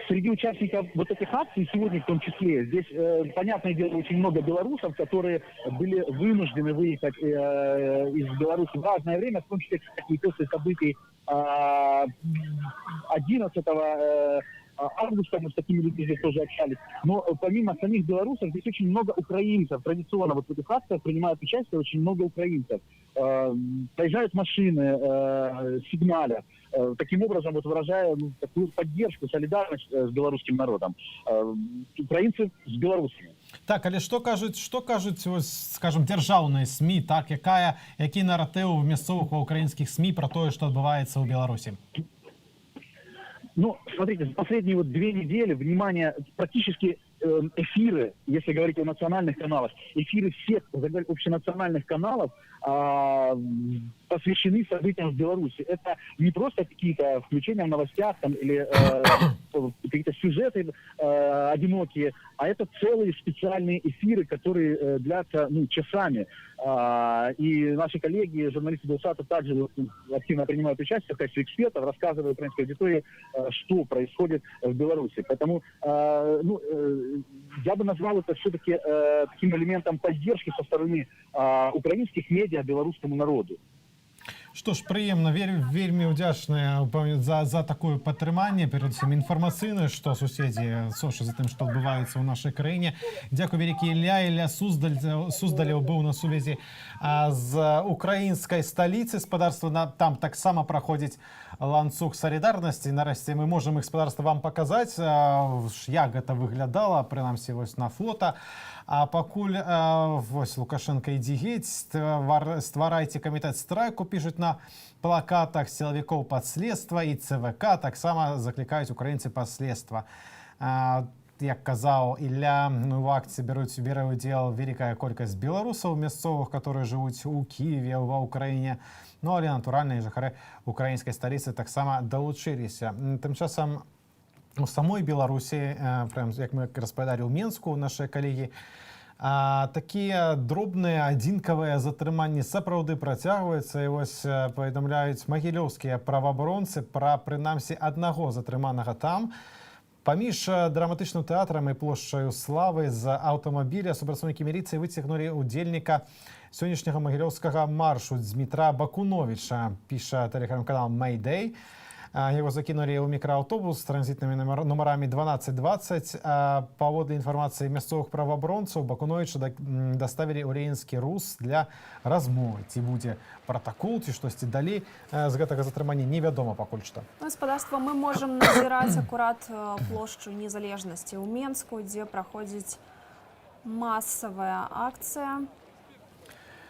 Среди участников этих акций сегодня в том числе, здесь, понятное дело, очень много белорусов, которые были вынуждены выехать из Беларуси в разное время, в том числе, кстати, после событий 11 августа, мы с такими людьми здесь тоже общались. Но помимо самих белорусов, здесь очень много украинцев. Традиционно в этих акциях принимают участие очень много украинцев. Проезжают машины, сигналят. Таким образом, выражая такую поддержку, солидарность с белорусским народом. Украинцы с белорусами. Так, але што кажуць, скажем, дзяржаўныя СМІ, так, які наратыў мясцовых украінскіх СМІ про тое, што адбываецца ў Беларусі? Смотрите, за последние 2 недели, внимание, практически эфиры, если говорить о национальных каналах, эфиры всех общенациональных каналов посвящены событиям в Беларуси. Это не просто какие-то включения в новостях или какие-то сюжеты одинокие, а это целые специальные эфиры, которые длятся часами. И наши коллеги, журналисты Белсата, также активно принимают участие в качестве экспертов, рассказывая украинской аудитории, что происходит в Беларуси. Поэтому я бы назвал это все-таки таким элементом поддержки со стороны украинских медиа белорусскому народу. Што ж, прыемна, вельмі ўдзячныя за такое падтрыманне, перадусім інфармацыйнае, што суседзі сошы за тым, што адбываецца ў нашай краіне. Дзякуй вялікі, Ілля Суздалеў быў на сувязі з украінскай сталіцы. Спадарства там таксама праходзіць ланцуг солідарнасці. Нарэшце мы можам гаспадарства вам паказаць, як гэта выглядала, прынамсі на фота. А пакуль Лукашенко ідзе геть, стварайце камітэт страйку, пішуць на плакатах сілавікоў падследства, і ЦВК таксама заклікаюць украінцы падследства. Як казаў Ілля, у акцыі бере ўдзел вялікая колькасць беларусаў мясцовых, которые жывуць у Кіеве, ва ўкраіне. Але, натуральна, і жыхары украінскай сталіцы таксама далучыліся. Тым часам у самой Беларусі, як мы распавядалі ў Менску, нашыя калегі, такія дробныя адзінкавыя затрыманні сапраўды працягваюцца. І паведамляюць магілёўскія праваабаронцы пра прынамсі аднаго затрыманага там. Паміж драматычным тэатрам і плошчаю Славы з аўтамабіля супрацоўнікі міліцыі выцягнулі удзельніка сённяшняга магілёўскага маршу Дмітра Бакуновіча, піша тэлеграм-канал Mayday. Яго закінулі ў мікрааўтобус з транзітнымі нумарамі 1220. Паводле інфармацыі мясцовых праваабаронцаў, Бакуновіча даставілі ў Ленінскі РУС для размовы. Ці будзе пратакол, ці штосьці далей з гэтага затрымання, невядома пакуль што. Гаспадарства, мы можам назіраць акурат плошчу Незалежнасці ў Менску, дзе праходзіць масавая акцыя.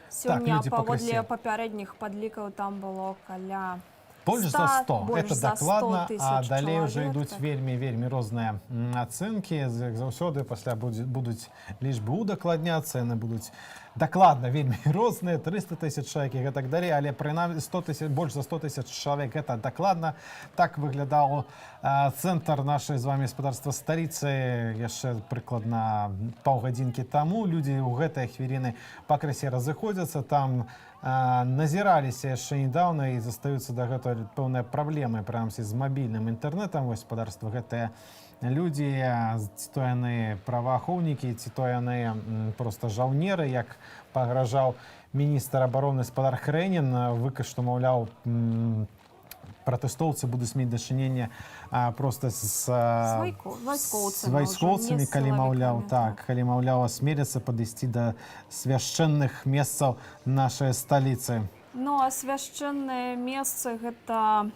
Сёння паводле папярэдніх падлікаў там было каля больш за 100. Это дакладна, а далей чалавек, уже ідуць так. вельмі розныя ацэнкі. Заўсёды пасля будуць лічбы удакладняцца, яны будуць дакладна вельмі розныя, 300 тысяч чалавек і так далей, але прынамсі больш за 100 тысяч чалавек, гэта дакладна. Так выглядаў цэнтр нашай з вами гаспадарства сталіцы яшчэ прыкладна паўгадзінкі таму. Людзі ў гэтыя хвіліны пакрысе разыходзяцца, там назіраліся яшчэ недавно і застаюцца дагэтуль пэўныя праблемы прынамсі з мабільным інтэрнэтам. Гаспадарства гэтыя людзі, ці то яны праваахоўнікі, ці то яны проста жаўнеры, як пагражаў міністр абароны спадар Хрэнін, што, маўляў, пратэстоўцы будуць мець дачыненне проста з вайскоўцамі, калі, маўляў, асмеляцца падысці да свяшчэнных месцаў нашай сталіцы. Ну, а свяшчэнныя месцы гэта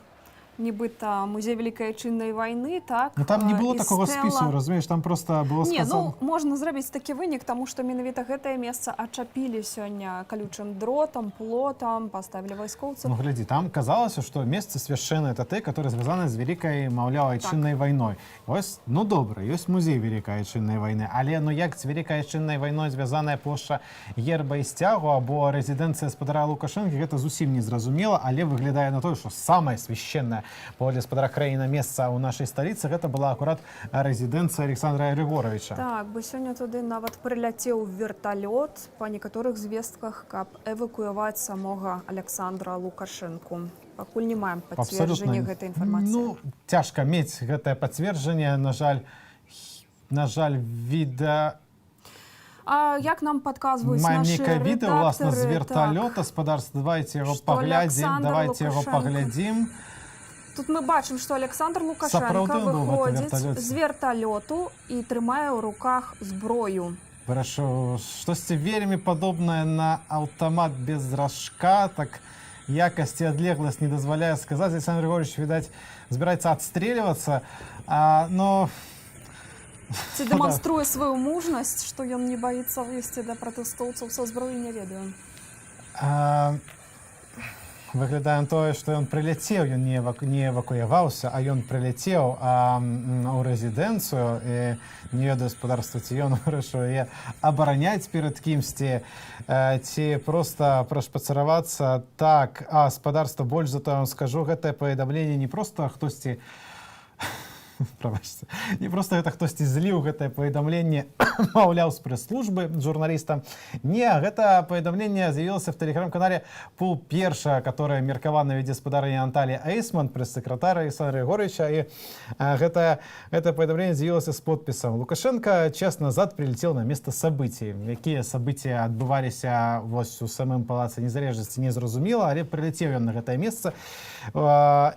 нібыта музей Вялікай Айчыннай вайны, так? Ну, там не было такого спісу, разумееш, там просто было сказано... Не, ну, можна зрабіць такі вынік, таму што менавіта гэтае месца ачапілі сёння калючым дротам, плотам, паставілі вайскоўцаў. Ну, глядзі, там казалася, што месцы свяшчэнныя это те, которые звязаны з Вялікай, маўляў, Айчыннай вайной. Вось, ну, добра, ёсць музей Вялікай Айчыннай вайны, але, ну, як з Вялікай Айчыннай вайной звязаная плошча герба і сцягу або рэзідэнцыя спадара Лукашэнкі, гэта зусім не зразумела, але выглядае на тое, што самае свяшчэннае паводле спадара краіны месца ў нашай сталіцы, гэта была акурат рэзідэнцыя Александра Григоровича. Так, бо сёння туды нават прыляцеў верталёт па некаторых звестках, каб эвакуяваць самога Александра Лукашэнку. Пакуль не маем пацверджання гэтай інфармацыі. Ну, цяжка мець гэтае пацверджанне, на жаль, відэа... А як нам падказваюць маем нашы некае відэа, уласна, з верталёта, так, спадарства, давайте яго паглядзім. Тут мы бачым, што Александр Лукашенко выходзіць з верталёту і трымае ў руках зброю. Прашу, штосьці вельмі падобнае на аўтамат без ражка, так якасць і адлегласць не дазваляе сказаць. Александр Григорьевич, відаць, збіраецца адстрэльвацца, но... Ці дэманструе сваю мужнасць, што ён не баіцца выйсці да пратэстоўцаў са зброі, не ведаю. Выглядае тое, што ён прыляцеў, ён не эвакуяваўся, а ён прыляцеў у рэзідэнцыю, і не ведаю гаспадарства, ці ён вырашыў яе абараняць перад кімсьці, ці проста прашпацаравацца. Так, гаспадарства, больш за то, я вам скажу, гэтае паведамленне не проста хтосьці... Прабачце. Не проста гэта хтосьці зліў гэтае паведамленне, маўляў, з прэс-службы журналістам. Не, гэта паведамленне з'явілася в тэлеграм-канале Пул Перша, которая меркавана вядзе спадарня Наталья Эйсман, прэс-сакратар Александра Григорьевича, і гэта паведамленне з'явілася з подпісам. Лукашенко час назад прилетел на место событий. Якія события адбываліся вось у самым палацы Незалежнасці, не зразумела, але прилетел ён на гэтае месца.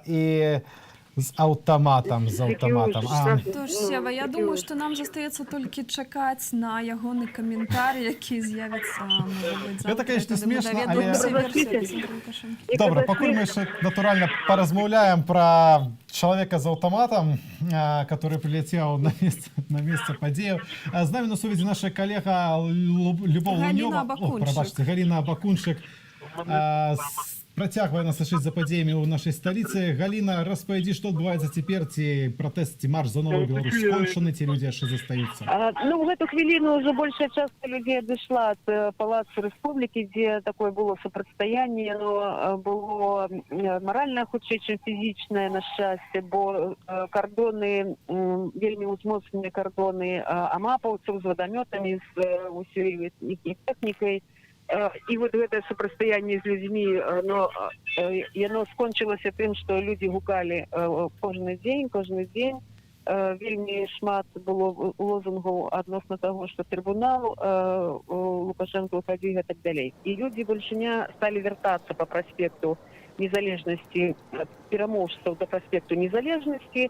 І з аўтаматам. Тож, Сева, я думаю, што нам застаецца толькі чакаць на ягоны каментар, які з'явіцца, можа быць, гэта, конечно, смешна, але... Добра, пакуль мы яшчэ, натуральна, паразмаўляем пра чалавека з аўтаматам, который прилетел на месца падзеяў. З намі на сувязі наша калега Любоў Лунёва, Галіна Абакунчык, працягвае нас сачыць за падзеямі ў нашай сталіцы. Галіна, распавядзі, што адбываецца цяпер, ці пратэст, ці марш за новую Беларусь скончаны, ці людзі яшчэ застаюцца? Ну, в эту хвіліну ўжо большая частка людзей адышла ад палаца Рэспублікі, дзе такое было супрацьстаянне, но было маральнае, хутчэй, чым фізічнае, на шчасце, бо кардоны, вельмі ўзмоцненыя кардоны амапаўцаў з вадамётамі, з усёй тэхнікай. І вот гэтае супрацьстаянне з людзьмі, яно скончылася тым, што людзі гукалі кожны дзень, вельмі шмат было лозунгаў адносна таго, што трыбунал Лукашенко уходи і так далей. І людзі большыня сталі вяртацца па праспекту незалежнасці, пераможцаў да праспекту незалежнасці,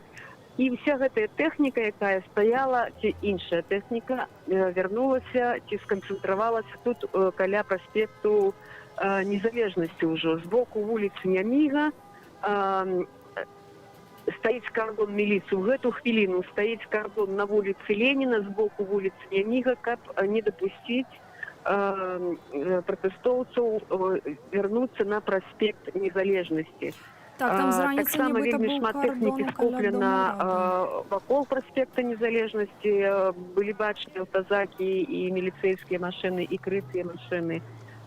і вся гэтая тэхніка, якая стаяла, ці іншая тэхніка, вярнулася, ці сканцэнтравалася тут каля праспекту незалежнасці ўжо. З боку вуліцы Няміга стаіць кардон міліцыі. У гэту хвіліну стаіць кардон на вуліцы Леніна з боку вуліцы Няміга, каб не дапусціць пратэстоўцаў вярнуцца на праспект незалежнасці. Так, там з раніцы таксама нібыта вельмі быў шмат кардон тэхнікі каля скуплена дома рады. вакол праспекта незалежнасці. Былі бачныя аўтазакі і міліцэйскія машыны, і крытыя машыны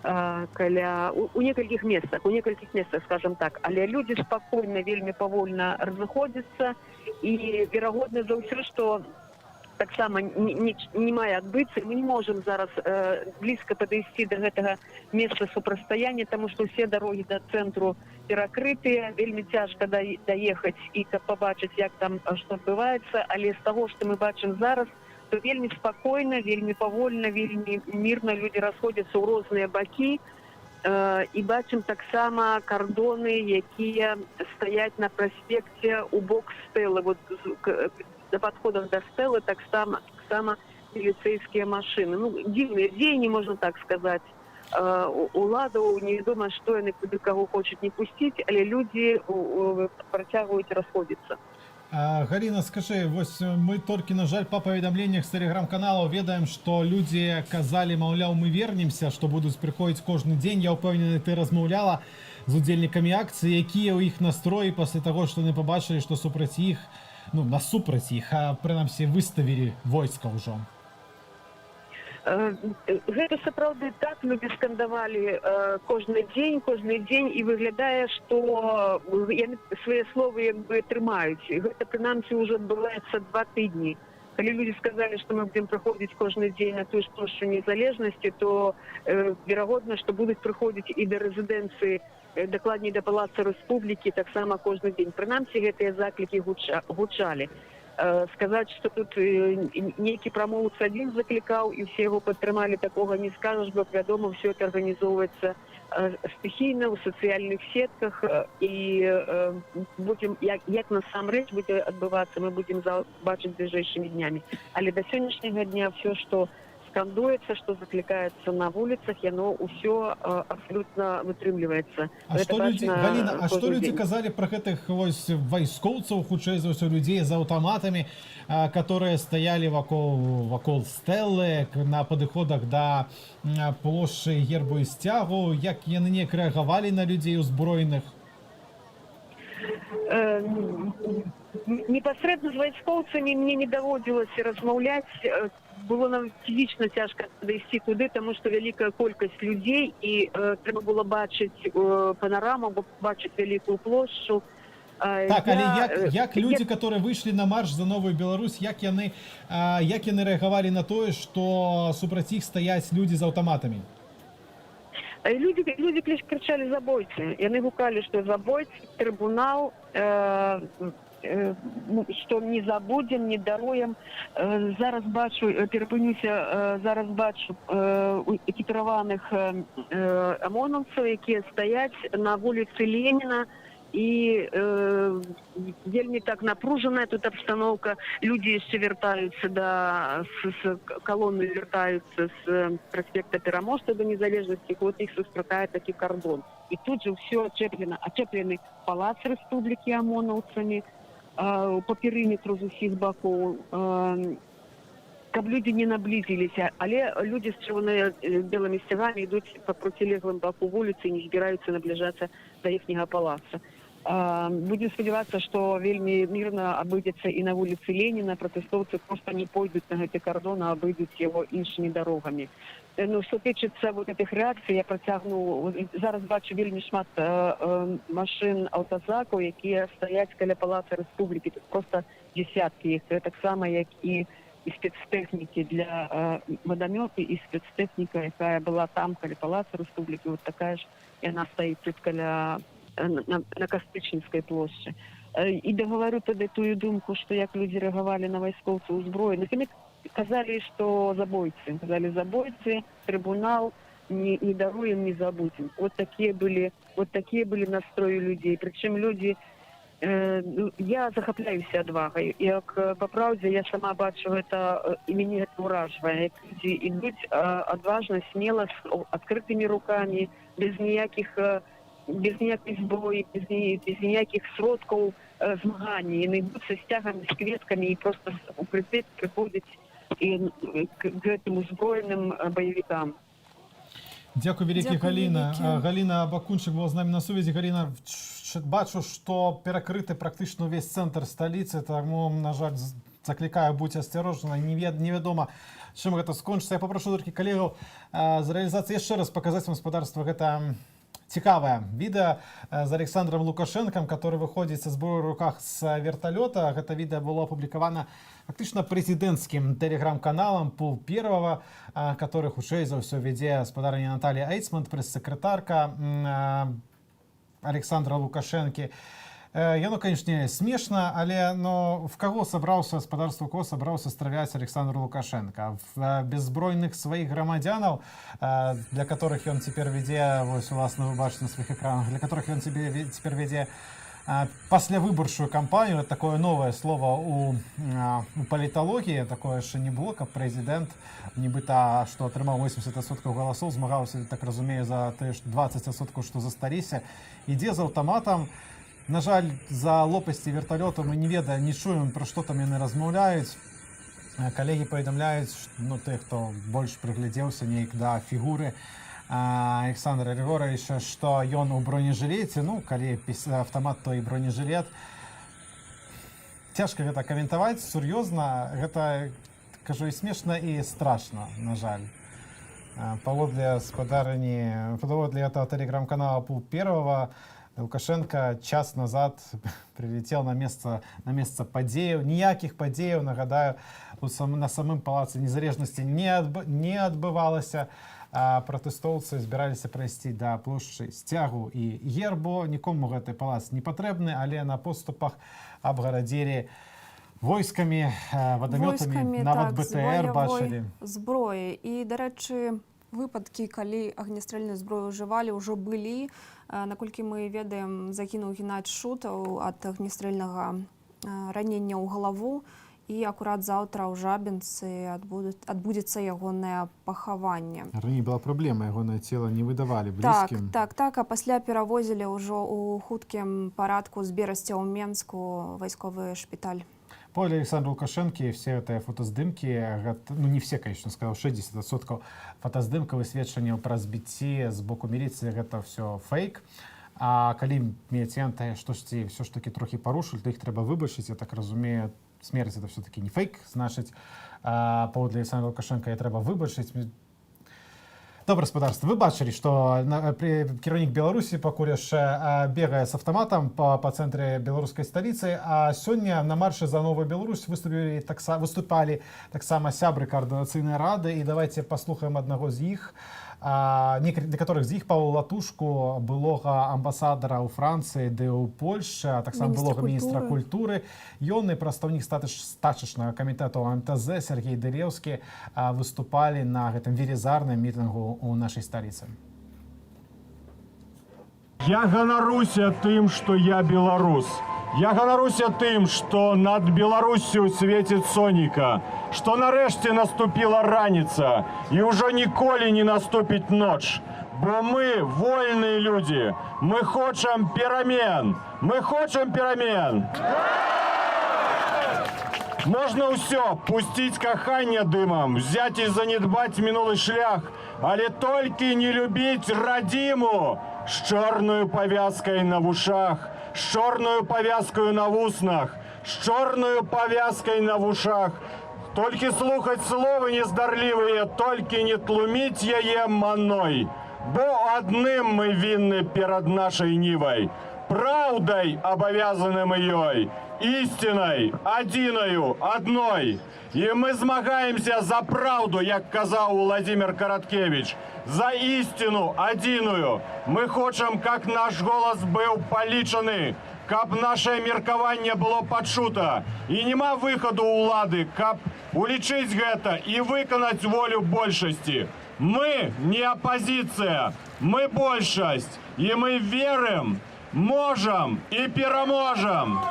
у некалькіх месцах, скажем так. Але людзі спакойна, вельмі павольна разыходзяцца, і верагодна за ўсё, што таксама не мае адбыцца. Мы не можам зараз блізка падысці да гэтага месца супрацьстаяння, таму што ўсе дарогі да цэнтру перакрытыя, вельмі цяжка даехаць і каб пабачыць, як там што адбываецца, але з таго, што мы бачым зараз, то вельмі спакойна, вельмі павольна, вельмі мірна людзі расходзяцца ў розныя бакі, і бачым таксама кардоны, якія стаяць на праспекце ў бок стэлы. Вот на падходах да стэлы таксама міліцэйскія машыны. Ну, дзіўныя дзеянні, можна так сказаць. Уладаў невядома, што яны куды каго хочуць не пусціць, але людзі працягваюць расходзіцца. Галіна, скажы, вось мы толькі, на жаль, па паведамленнях з тэлеграм-каналаў ведаем, што людзі казалі, маўляў, мы вернемся, што будуць прыходзіць кожны дзень. Я ўпэўнены, ты размаўляла з удзельнікамі акцыі, якія ў іх настроі пасля таго, што яны пабачылі, што супраць іх, ну, насупраць іх, прынамсі, выставілі войска ўжо. Гэта сапраўды так, людзі скандавалі кожны дзень, і выглядае, што яны свае словы як бы трымаюць. Гэта прынамсі ўжо адбываецца 2 тыдні. Калі людзі сказалі, што мы будзем прыходзіць кожны дзень на тую ж плошчу незалежнасці, то верагодна, што будуць прыходзіць і да рэзідэнцыі, дакладней да палаца Рэспублікі, таксама кожны дзень. Прынамсі гэтыя заклікі гучалі. Сказаць, што тут нейкі прамоўца адзін заклікаў і ўсе яго падтрымалі, такога не скажаш, бо, вядома, ўсё это арганізоўваецца стыхійна ў сацыяльных сетках, і будзем, як насамрэч будзе адбывацца, мы будзем бачыць бліжэйшымі днямі. Але да сённяшняга дня ўсё, што скандуецца, што заклікаецца на вуліцах, яно ўсё абсалютна вытрымліваецца. Галіна, а што людзі казалі пра гэтых вайскоўцаў, хутчэй за ўсё людзей з аўтаматамі, которые стаялі вакол стэлы на падыходах да плошчы гербу і сцягу, як яны неяк рэагавалі на людзей узброеных? Непасрэдна з вайскоўцамі мне не даводзілася размаўляць. Было нам фізічна цяжка дайсці туды, таму што вялікая колькасць людзей, і трэба было бачыць панараму, бачыць вялікую плошчу. Так, але як людзі, которые выйшлі на марш за новую Беларусь, як яны рэагавалі на тое, што супраць іх стаяць людзі з аўтаматамі? Людзі крычалі забойцы. Яны гукалі, што забойцы, трыбунал, што не забудзем, не даруем. Зараз бачу, перапынюся, зараз бачу экіпіраваных амонаўцаў, якія стаяць на вуліцы Леніна, і вельмі так напружаная тут абстаноўка. Людзі яшчэ вяртаюцца з калоны, вяртаюцца з праспекта Пераможца да незалежнасці, вот іх сустракае такі кардон. І тут же ўсё ачэплены палац Рэспублікі амонаўцамі, по перыметру з усіх бакоў, каб людзі не наблізіліся, але людзі з чырвона-белымі сцягамі ідуць па процілеглым баку вуліцы і не збіраюцца набліжацца да іхняга палаца. Будем спадзявацца, што вельмі мірна абыдзецца і на вуліцы Леніна. Пратэстоўцы проста не пойдуць на гэты кардон, а абыдуць яго іншымі дарогамі. Ну, што тычыцца вот этих рэакцый, я працягну, зараз бачу вельмі шмат машын аўтазакаў, якія стаяць каля палаца Рэспублікі. Тут проста десяткі іх. Це таксама, як і спецтэхнікі для вадамёты, і спецтэхніка, якая была там каля палаца Рэспублікі, вот такая ж, яна стаіць тут каля на Кастычніцкай плошчы. І договорю тоді тую думку, що як люди реагували на військовців озброєних. І ми казали, що забойці, трибунал, не даруем, не забудем. Вот такие были настрои людей. Причем люди, я захопляюся адвагою. І як по правді я сама бачу, і мені це уражує. Як люди йдуть одважно, сміло, з відкритими руками, без ніяких зброї, без ніяких сродків змагання. І не йдуть зі стягами, з квітками і просто укріпити приходять к цим збройним бойовикам. Дякую велике, Галина. Галина Бакунчик була з нами на сувязі. Галина, бачу, що перекритий практично весь центр столиці, тому, на жаль, закликаю, будьте осторожні, невідомо, чим це скончиться. Я попрошу тільки колегу з реалізації ще раз показати вам господарство. Це цікаве відео з Олександром Лукашенком, який виходить зі зброєю в руках з вертольота. Це відео було опубліковано фактично президентским телеграм-каналом Пул Первого, который хутчэй за ўсё вядзе спадарня Наталья Эйцман, прэс-сакратарка Александра Лукашэнкі. Яно, конечно, смешно, але в кого собрался господарство, кого собрался стреляць Александр Лукашенко? В беззбройных сваіх грамадзянаў, для которых ён цяпер вядзе, вось уласна вы бачыце на сваіх экранах, для которых ён цяпер вядзе паслявыбарчую кампанію. Это такое новое слово у паліталогіі, такое яшчэ не было, каб прэзідэнт нібыта, што атрымаў 80% галасоў, змагаўся, так разумею, за тыя 20%, што засталіся, ідзе з аўтаматам. На жаль, за лопасці верталёта мы не чуем, пра што там яны размаўляюць. Калегі паведамляюць, тых, хто больш прыглядзеўся неяк да фігуры Александра Григоровича, што ён у бронежилеце, калі аўтамат, то і бронежилет. Цяжка гэта каментаваць, сур'ёзна, гэта, кажу, і смешна, і страшна, на жаль. Паводле этого телеграм-канала Пул Первого, Лукашенко час назад прилетел на место падзеяў. Ніякіх падзеяў, нагадаю, на самым палацы незалежнасці не адбывалася. Пратэстоўцы збіраліся прайсці да плошчы Сцягу і Гербу. Нікому гэты палац не патрэбны, але на поступах абгарадзілі войскамі, вадамётамі, нават БТР бачылі. Зброі. І, дарэчы, выпадкі, калі агнястрэльную зброю ўжывалі, ўжо былі. Наколькі мы ведаем, загінуў Геннадзь Шутаў ад агнястрэльнага ранення ў галаву. І акурат заўтра ў Жабінцы адбудзецца ягонае пахаванне. Раней была праблема, ягонае цела не выдавалі блізкім. Так, а пасля перавозілі ўжо ў хуткім парадку з Берасця ў Менску вайсковы шпіталь. Паводле Александра Лукашэнкі все гэтыя фотаздымкі, не все, конечно, сказаў, 60% фотаздымкавых сведчанняў пра збіцці з боку міліцыі, гэта все фейк. А калі міліцыянты штосьці все ж таки трохі парушылі, то іх трэба выбачыць, я так разумею. Смерть это все-таки не фейк, значит, паводле Александра Лукашенко я трэба выбачыць. Добра, господарство, вы бачылі, што кіраўнік Беларусі пакуль яшчэ бегае з аўтаматам па цэнтры беларускай сталіцы, а сёння на маршы за новую Беларусь выступалі таксама сябры каардынацыйнай рады, і давайте паслухаем аднаго з іх. Некаторых з іх Павла Латушку, былога амбасадара ў Францыі ды ў Польшчы, а таксама былога міністра культуры. Ён і прадстаўнік стачачнага камітэту МТЗ Сергей Дылеўскі выступалі на гэтым велізарным мітынгу ў нашай сталіцы. Я ганаруся тым, што я беларус. Я ганаруся тым, што над Беларусю свеціць сонейка, што нарэшце наступіла раніца і ўжо ніколі не наступіць ноч. Бо мы вольныя людзі, мы хочам перамен, Можна ўсё, пусціць каханне дымам, взяць і занедбаць мінулы шлях, але толькі не любіць радзіму з чорною павязкай на вушах, з чорною павязкою на вуснах, з чорною павязкай на вушах. Толькі слухаць словы нездарлівыя, толькі не тлуміць яе маной. Бо адным мы вінны перад нашай нівай. правдой обовязанным ее, истиной одиною, одной. І ми змагаємося за правду, як казав Владимир Короткевич, за істину одиною. Ми хочемо, як наш голос був полічений, каб наше міркування було почуто. І нема виходу у влади, каб улічить гэта і виконати волю більшості. Ми не опозиція, ми більшість. І ми віримо, можемо і переможемо.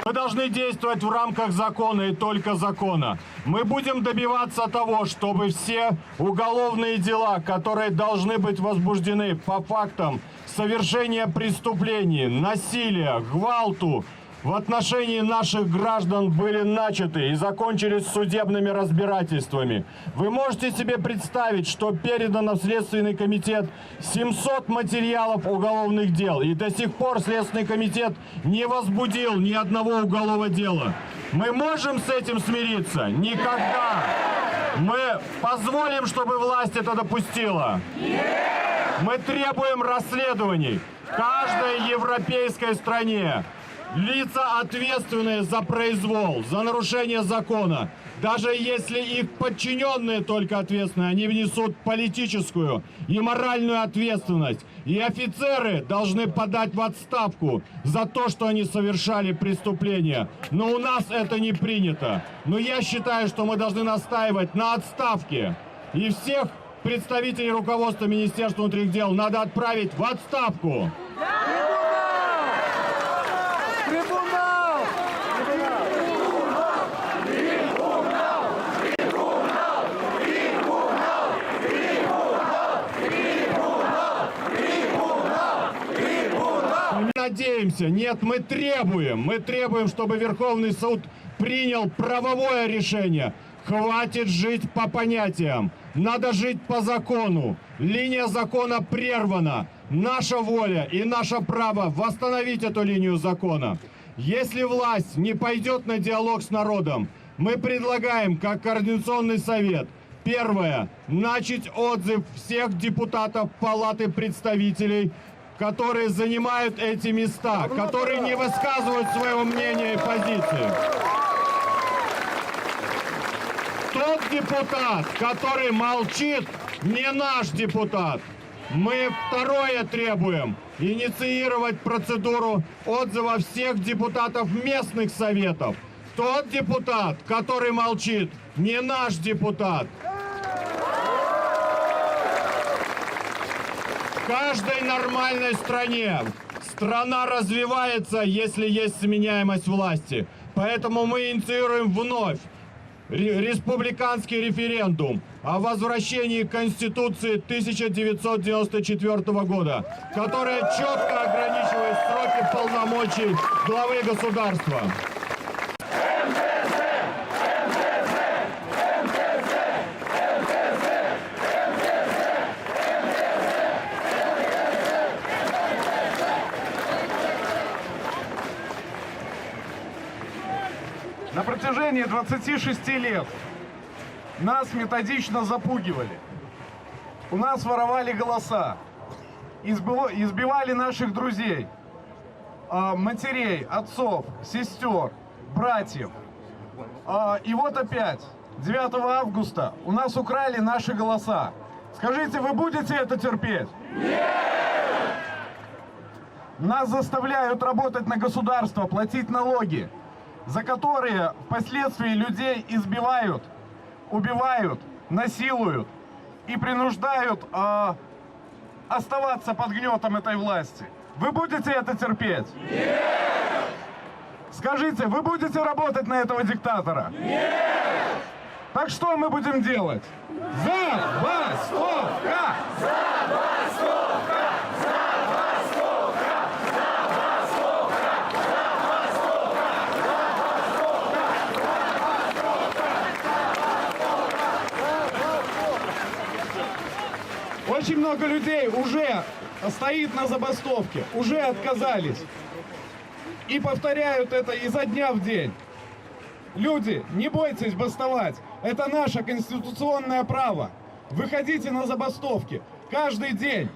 Мы должны действовать в рамках закона и только закона. Мы будем добиваться того, чтобы все уголовные дела, которые должны быть возбуждены по фактам совершения преступлений, насилия, гвалту в отношении наших граждан были начаты и закончились судебными разбирательствами. Вы можете себе представить, что передано в Следственный комитет 700 материалов уголовных дел, и до сих пор Следственный комитет не возбудил ни одного уголовного дела. Мы можем с этим смириться? Никогда! Мы позволим, чтобы власть это допустила? Мы требуем расследований в каждой европейской стране. Лица, ответственные за произвол, за нарушение закона, даже если их подчиненные только ответственны, они внесут политическую и моральную ответственность. И офицеры должны подать в отставку за то, что они совершали преступления. Но у нас это не принято. Но я считаю, что мы должны настаивать на отставке. И всех представителей руководства Министерства внутренних дел надо отправить в отставку. Мы надеемся, нет, мы требуем, чтобы Верховный суд принял правовое решение. Хватит жить по понятиям, надо жить по закону. Линия закона прервана. Наша воля и наше право восстановить эту линию закона. Если власть не пойдет на диалог с народом, мы предлагаем, как Координационный совет, первое, начать отзыв всех депутатов Палаты представителей, которые занимают эти места, которые не высказывают своего мнения и позиции. Тот депутат, который молчит, не наш депутат. Мы второе требуем – инициировать процедуру отзыва всех депутатов местных советов. Тот депутат, который молчит, не наш депутат. В каждой нормальной стране страна развивается, если есть сменяемость власти. Поэтому мы инициируем вновь республиканский референдум о возвращении Конституции 1994 года, которая четко ограничивает сроки полномочий главы государства. На протяжении 26 лет нас методично запугивали. У нас воровали голоса, избивали наших друзей, матерей, отцов, сестер, братьев. И вот опять, 9 августа у нас украли наши голоса. Скажите, вы будете это терпеть? Нет! Нас заставляют работать на государство, платить налоги, за которые впоследствии людей избивают, убивают, насилуют и принуждают оставаться под гнетом этой власти. Вы будете это терпеть? Нет! Скажите, вы будете работать на этого диктатора? Нет! Так что мы будем делать? Забастовка! Забастовка! Забастовка! Очень много людей уже стоит на забастовке, уже отказались. и повторяют это изо дня в день. Люди, не бойтесь бастовать. Это наше конституционное право. Выходите на забастовки. Каждый день.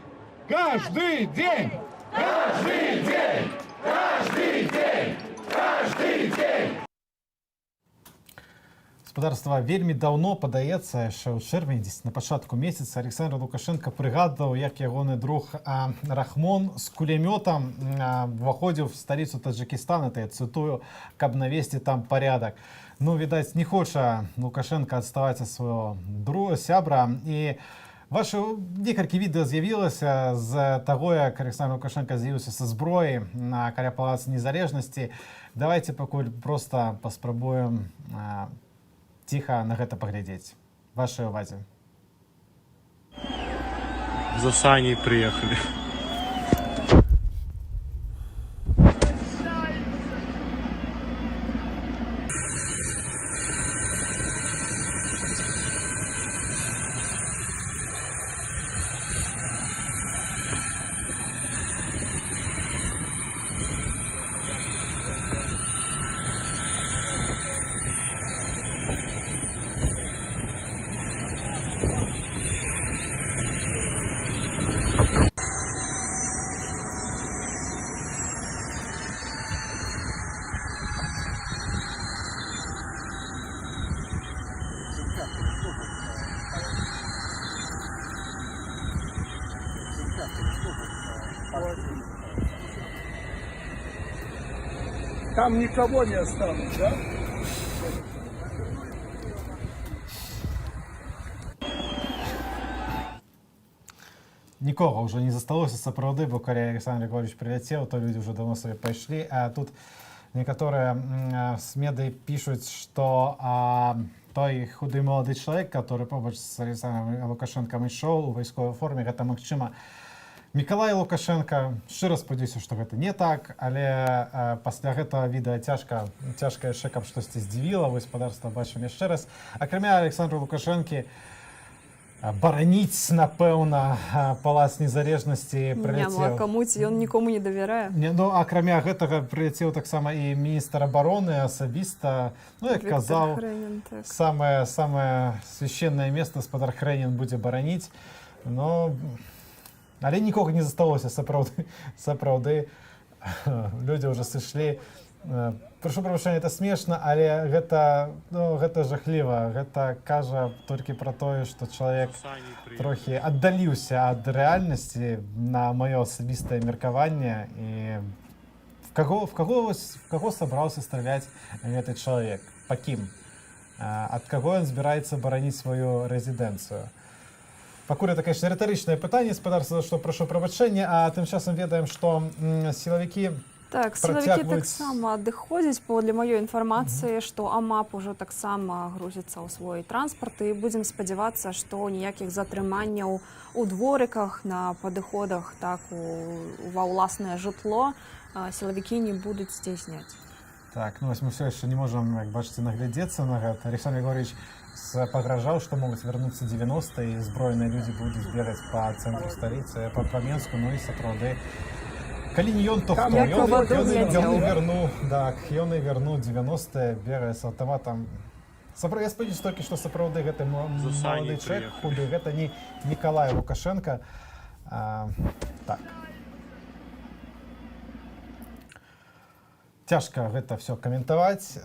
Каждый день. Каждый день. Каждый день. Каждый день. Господарства вельмі даўно, падаецца, яшчэ ў чэрвені, дзесь на пачатку месяца, Александр Лукашенко прыгадваў, як ягоны друг Рахмон з кулемётам ўваходзіў в сталіцу Таджикистана, я цытую, каб навесці там парядак. Ну, відаць, не хоча Лукашенко адставаць ад свайго друга, сябра. І ваши некалькі відэа з'явілася з таго, як Александр Лукашенко з'явіўся са зброі на каля палаца Незалежнасці. Давайте пакуль проста паспрабуем тихо на гэта паглядзець. Вашай увазе. За Саней приехали. Там никого не осталось, да? Нікога ўжо не засталося сапраўды, бо калі Александр Григорьевич прыляцеў, то людзі ўжо давно сабе пайшлі. А тут некаторыя смеды пішуць, што той худы малады чалавек, который побач з Александром Лукашенком ішоў у вайсковай форме, гэта магчыма Миколай Лукашенко. Шчыра спадзяюся, што гэта не так, але пасля гэтага відэа цяжка яшчэ, каб штосьці здзівіла. Гаспадарства бачым яшчэ раз. Акрамя Александра Лукашэнкі, бараніць, напэўна, палац Незалежнасці прыляцеў. Няма каму, ці ён нікому не давярае. Ну, акрамя гэтага прыляцеў таксама і міністр абароны асабіста, ну, як казаў, самае священнае место спадар Хрэнін будзе бараніць. Але нікога не засталося, сапраўды. Людзі ўжо сышлі. Прашу прабачэння, это смешна, але гэта жахліва. Гэта кажа толькі пра тое, што чалавек трохі аддаліўся ад рэальнасці, на маё асабістае меркаванне. І в каго сабраўся страляць гэты чалавек? Па кім? Ад каго ён збіраецца бараніць сваю рэзідэнцыю? Пакуль это, конечно, рытарычнае пытанне, спадарства, за што прашу прабачэння, а тым часам ведаем, што сілавікі сілавікі таксама адыходзяць, для маёй інфармацыі, што АМАП ужо таксама грузіцца ў свой транспарт, і будзем спадзявацца, што ніякіх затрыманняў у дворыках, на падыходах, так ва ўласнае жытло сілавікі не будуць здзейсняць. Так, ну вось мы все яшчэ не можам, як бачыце, наглядзецца на гэта. Александр Григорьевич пагражаў, што могуць вярнуцца 90-е, і зброеныя людзі будуць бегаць па цэнтру сталіцы, па Менску, ну і сапраўды. Калі не ён, то хто? Ён і вярнуў 90-е, бегае з аўтаматам. Я спадзяюся толькі, што сапраўды гэты малады чалавек худы, гэта не Миколай Лукашенко. Так. Цяжка гэта все каментаваць.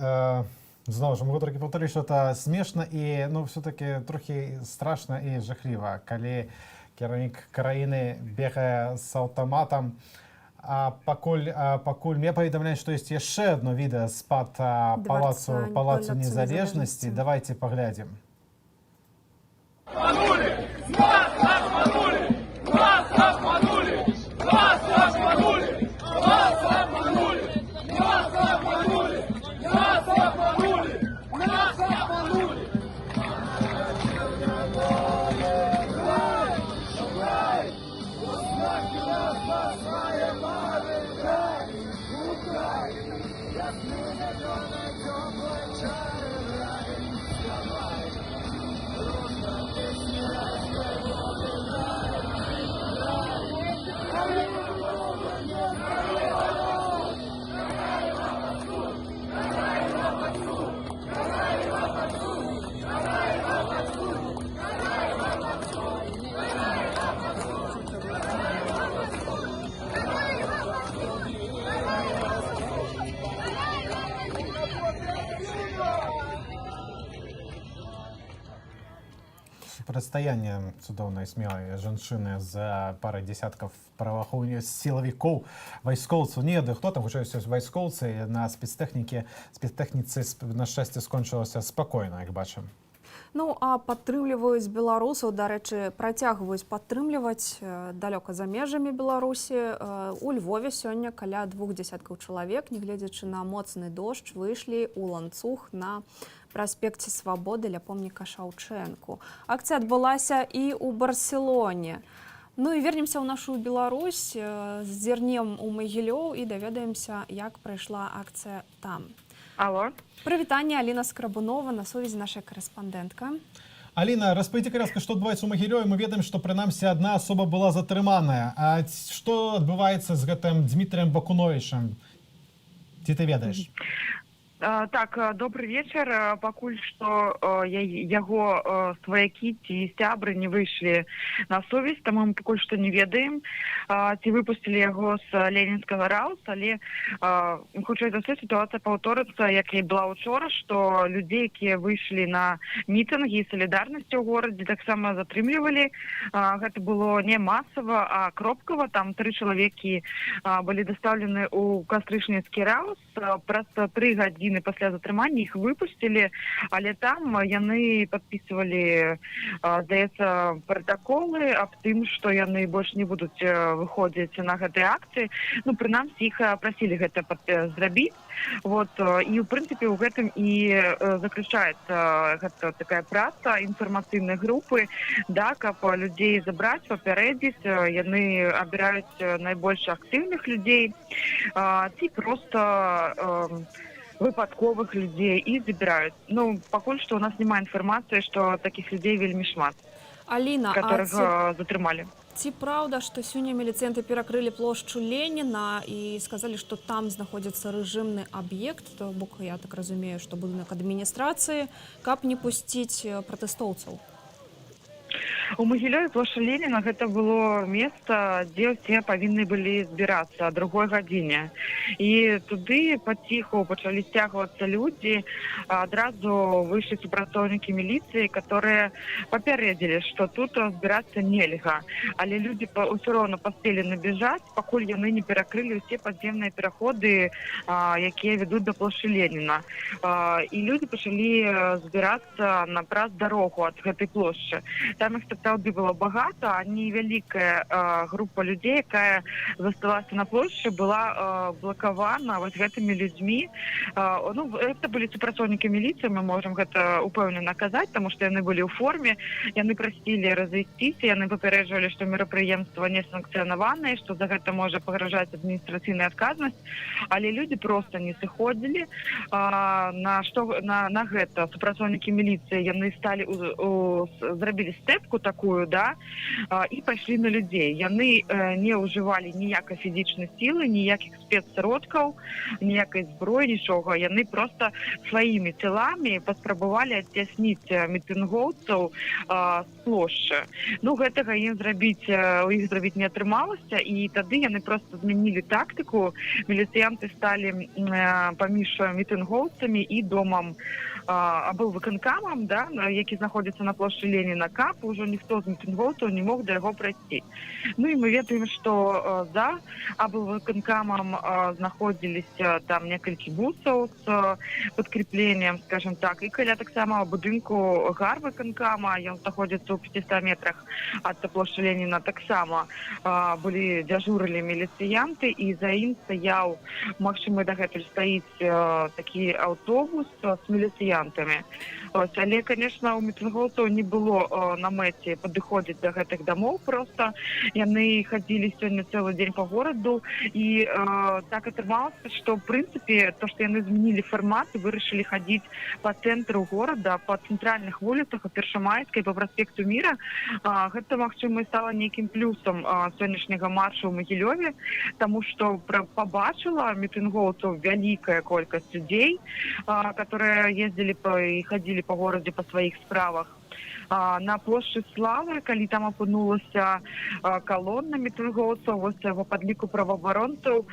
Зноў жа, могу толькі паўторыць, што это смешна і, ну, все-таки трохі страшна і жахліва, калі кіраўнік краіны бегае з аўтаматам. Пакуль мне паведамляюць, што ёсць яшчэ адно відэа з-пад палацу Незалежнасці. Давайте паглядзім. супрацьстаянне цудоўнай смелай жанчыны з парай дзесяткаў праваахоўных сілавікоў, вайскоўцаў. Не ведаю, хто там, хутчэй вайскоўцы на спецтэхніцы, на шчасце, скончылася спакойна, як бачым. Ну, а падтрымліваюць беларусаў, дарэчы, працягваюць падтрымліваць далёка за межамі Беларусі. У Львове сёння каля 2 дзесяткаў чалавек, нягледзячы на моцны дождж, выйшлі ў ланцуг на праспекце Свабоды ля помніка Шаўчэнку. Акцыя адбылася і ў Барселоне. Ну і вернемся ў нашу Беларусь, зірнем у Магілёў і даведаемся, як прайшла акцыя там. Алло. Прывітанне, Аліна Скрабунова, на сувязі наша карэспандэнтка. Аліна, распавядзі, калі што адбываецца ў Магілёве. Мы ведаем, што прынамсі адна асоба была затрыманая. А што адбываецца з гэтым Дмітрыем Бакуновічам? Ці ты ведаеш? Так, добрый вечер. Пакуль што яго сваякі ці сябры не выйшлі на сувязь, таму мы пакуль што не ведаем, ці выпусцілі яго з ленінскага рауса, але хутчэй за ўсё сітуацыя паўторыцца, як і была ўчора, што людзей, якія выйшлі на мітынгі і салідарнасці ў горадзе, таксама затрымлівалі. Гэта было не масава, а кропкава. Там 3 чалавекі былі дастаўлены ў кастрычніцкі раус. Праз 3 гадзіны пасля затрымання іх выпусцілі, але там яны падпісвалі, здаецца, пратаколы аб тым, што яны больш не будуць выходзіць на гэтай акцыі. Ну, прынамсі, іх прасілі гэта зрабіць. Вот, і, ў прынцыпе, у гэтым і заключаецца гэта такая праца інфармацыйнай групы, да, каб людзей забраць, папярэдзіць. Яны абіраюць найбольш актыўных людзей ці проста выпадковых людзей і забіраюць. Ну, пакуль што у нас няма інфармацыі, што такіх людзей вельмі шмат, Аліна, которых затрымалі. Ці праўда, што сёння міліцыянты перакрылі плошчу Леніна і сказалі, што там знаходзіцца рэжымны аб'ект, то бок, я так разумею, што будынак адміністрацыі, каб не пусціць пратэстоўцаў? У Магілёве плошча Леніна гэта было месца, дзе ўсе павінны былі збірацца о 2 гадзіне. І туды паціху пачалі сцягвацца людзі. Адразу выйшлі супрацоўнікі міліцыі, которые папярэдзілі, што тут збірацца нельга. Але людзі ўсё роўна паспелі набежаць, пакуль яны не перакрылі ўсе падземныя пераходы, якія вядуць да плошчы Леніна. І людзі пачалі збірацца праз дарогу ад гэтай плошчы. Там іх сапраўды было багата, а невялікая група людзей, якая засталася на плошчы, была блакавана вось гэтымі людзьмі. Ну, это былі супрацоўнікі міліцыі, мы можам гэта упэўнена казаць, таму што яны былі ў форме, яны прасілі разысціся, яны папярэджвалі, што мерапрыемства не санкцыянаванае, што за гэта можа пагражаць адміністрацыйная адказнасць, але людзі проста не сыходзілі. На гэта супрацоўнікі міліцыі яны сталі зрабілі стэпку такую, да, і пайшлі на людзей. Яны не ўжывалі ніякай фізічнай сілы, ніякіх спецсродкаў, ніякай зброі, нічога. Яны проста сваімі целамі паспрабавалі адцясніць мітынгоўцаў з плошчы. Ну, гэтага ім зрабіць не атрымалася, і тады яны проста змянілі тактыку. Міліцыянты сталі паміж мітынгоўцамі і домам або выканкамам, да, які знаходзіцца на плошчы Леніна, каб ужо ніхто з мітынгоўцаў не мог да яго прайсці. Ну і мы ведаем, што за або выканкамам знаходзіліся там некалькі бусаў з падкріпленнем, скажем так, і каля таксама будынку гарвыканкама, ён знаходзіцца ў 500 метрах ад плошчы Леніна, таксама былі дзяжурылі міліцыянты, і за ім стаяў, магчыма, дагэтуль стаіць такі аўтобус з міліцыянтамі. Але, конечно, у мітынгоўцаў не было на мэце падыходзіць да гэтых дамоў проста. Яны хадзілі сёння цэлы дзень па гораду, і так атрымалася, што, в прынцыпе, то, што яны змянілі фармат і вырашылі хадзіць па цэнтру горада, па цэнтральных вуліцах, па Першамайскай, па праспекту Міра, гэта, магчыма, стала нейкім плюсам сённяшняга маршу ў Магілёве, таму што пабачыла мітынгоўцаў вялікая колькасць людзей, которые ездзілі і хадзілі по городе по своих справах. на плошчы Славы, калі там апынулася калонна мітынгоўцаў, вось па падліку праваабаронцаў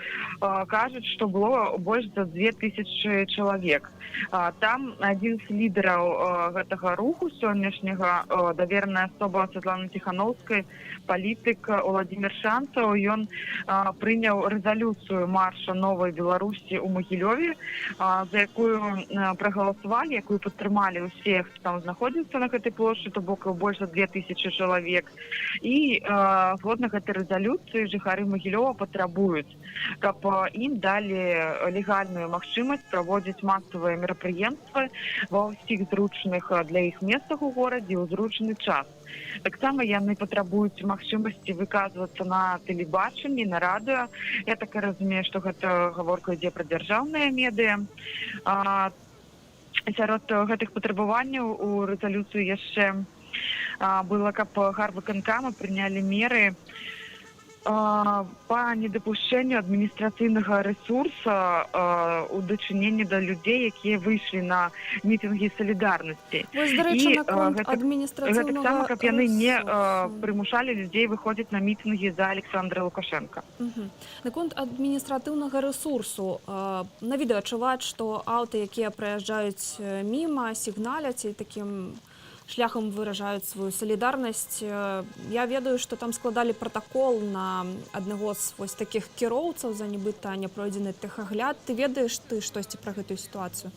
кажуць, што было больш за 2000 чалавек. Там адзін з лідараў гэтага руху сённяшняга, давераная асоба Святланы Ціхановскай, палітык Уладзімір Шанцаў, ён прыняў рэзалюцыю марша Новай Беларусі ў Магілёве, за якую прагаласавалі, якую падтрымалі ўсе, хто там знаходзіцца на гэтай плошчы, то бок больш за 2000 чалавек. І згодна гэтай рэзалюцыі жыхары Магілёва патрабуюць, каб ім далі легальную магчымасць праводзіць масавыя мерапрыемствы ва ўсіх зручных для іх месцах у горадзе ў зручны час. Таксама яны патрабуюць магчымасці выказвацца на тэлебачанні, на радыё. Я так і разумею, што гэта гаворка ідзе пра дзяржаўныя медыа. Сярод гэтых патрабаванняў у рэзалюцыі яшчэ было, каб гарвыканкама прынялі меры па недапушчэнню адміністрацыйнага рэсурса у дачыненні да людзей, якія выйшлі на мітынгі салідарнасці. Вось, дарэчы, наконт адміністрацыйнага гэта таксама, каб яны не прымушалі людзей выходзіць на мітынгі за Александра Лукашенка. Наконт адміністратыўнага рэсурсу. На відэа чуваць, што аўты, якія праязджаюць міма, сігналяць і такім шляхам выражаюць сваю салідарнасць. Я ведаю, што там складалі пратакол на аднаго з вось такіх кіроўцаў за нібыта няпройдзены тэхагляд. Ты ведаеш штосьці пра гэтую сітуацыю?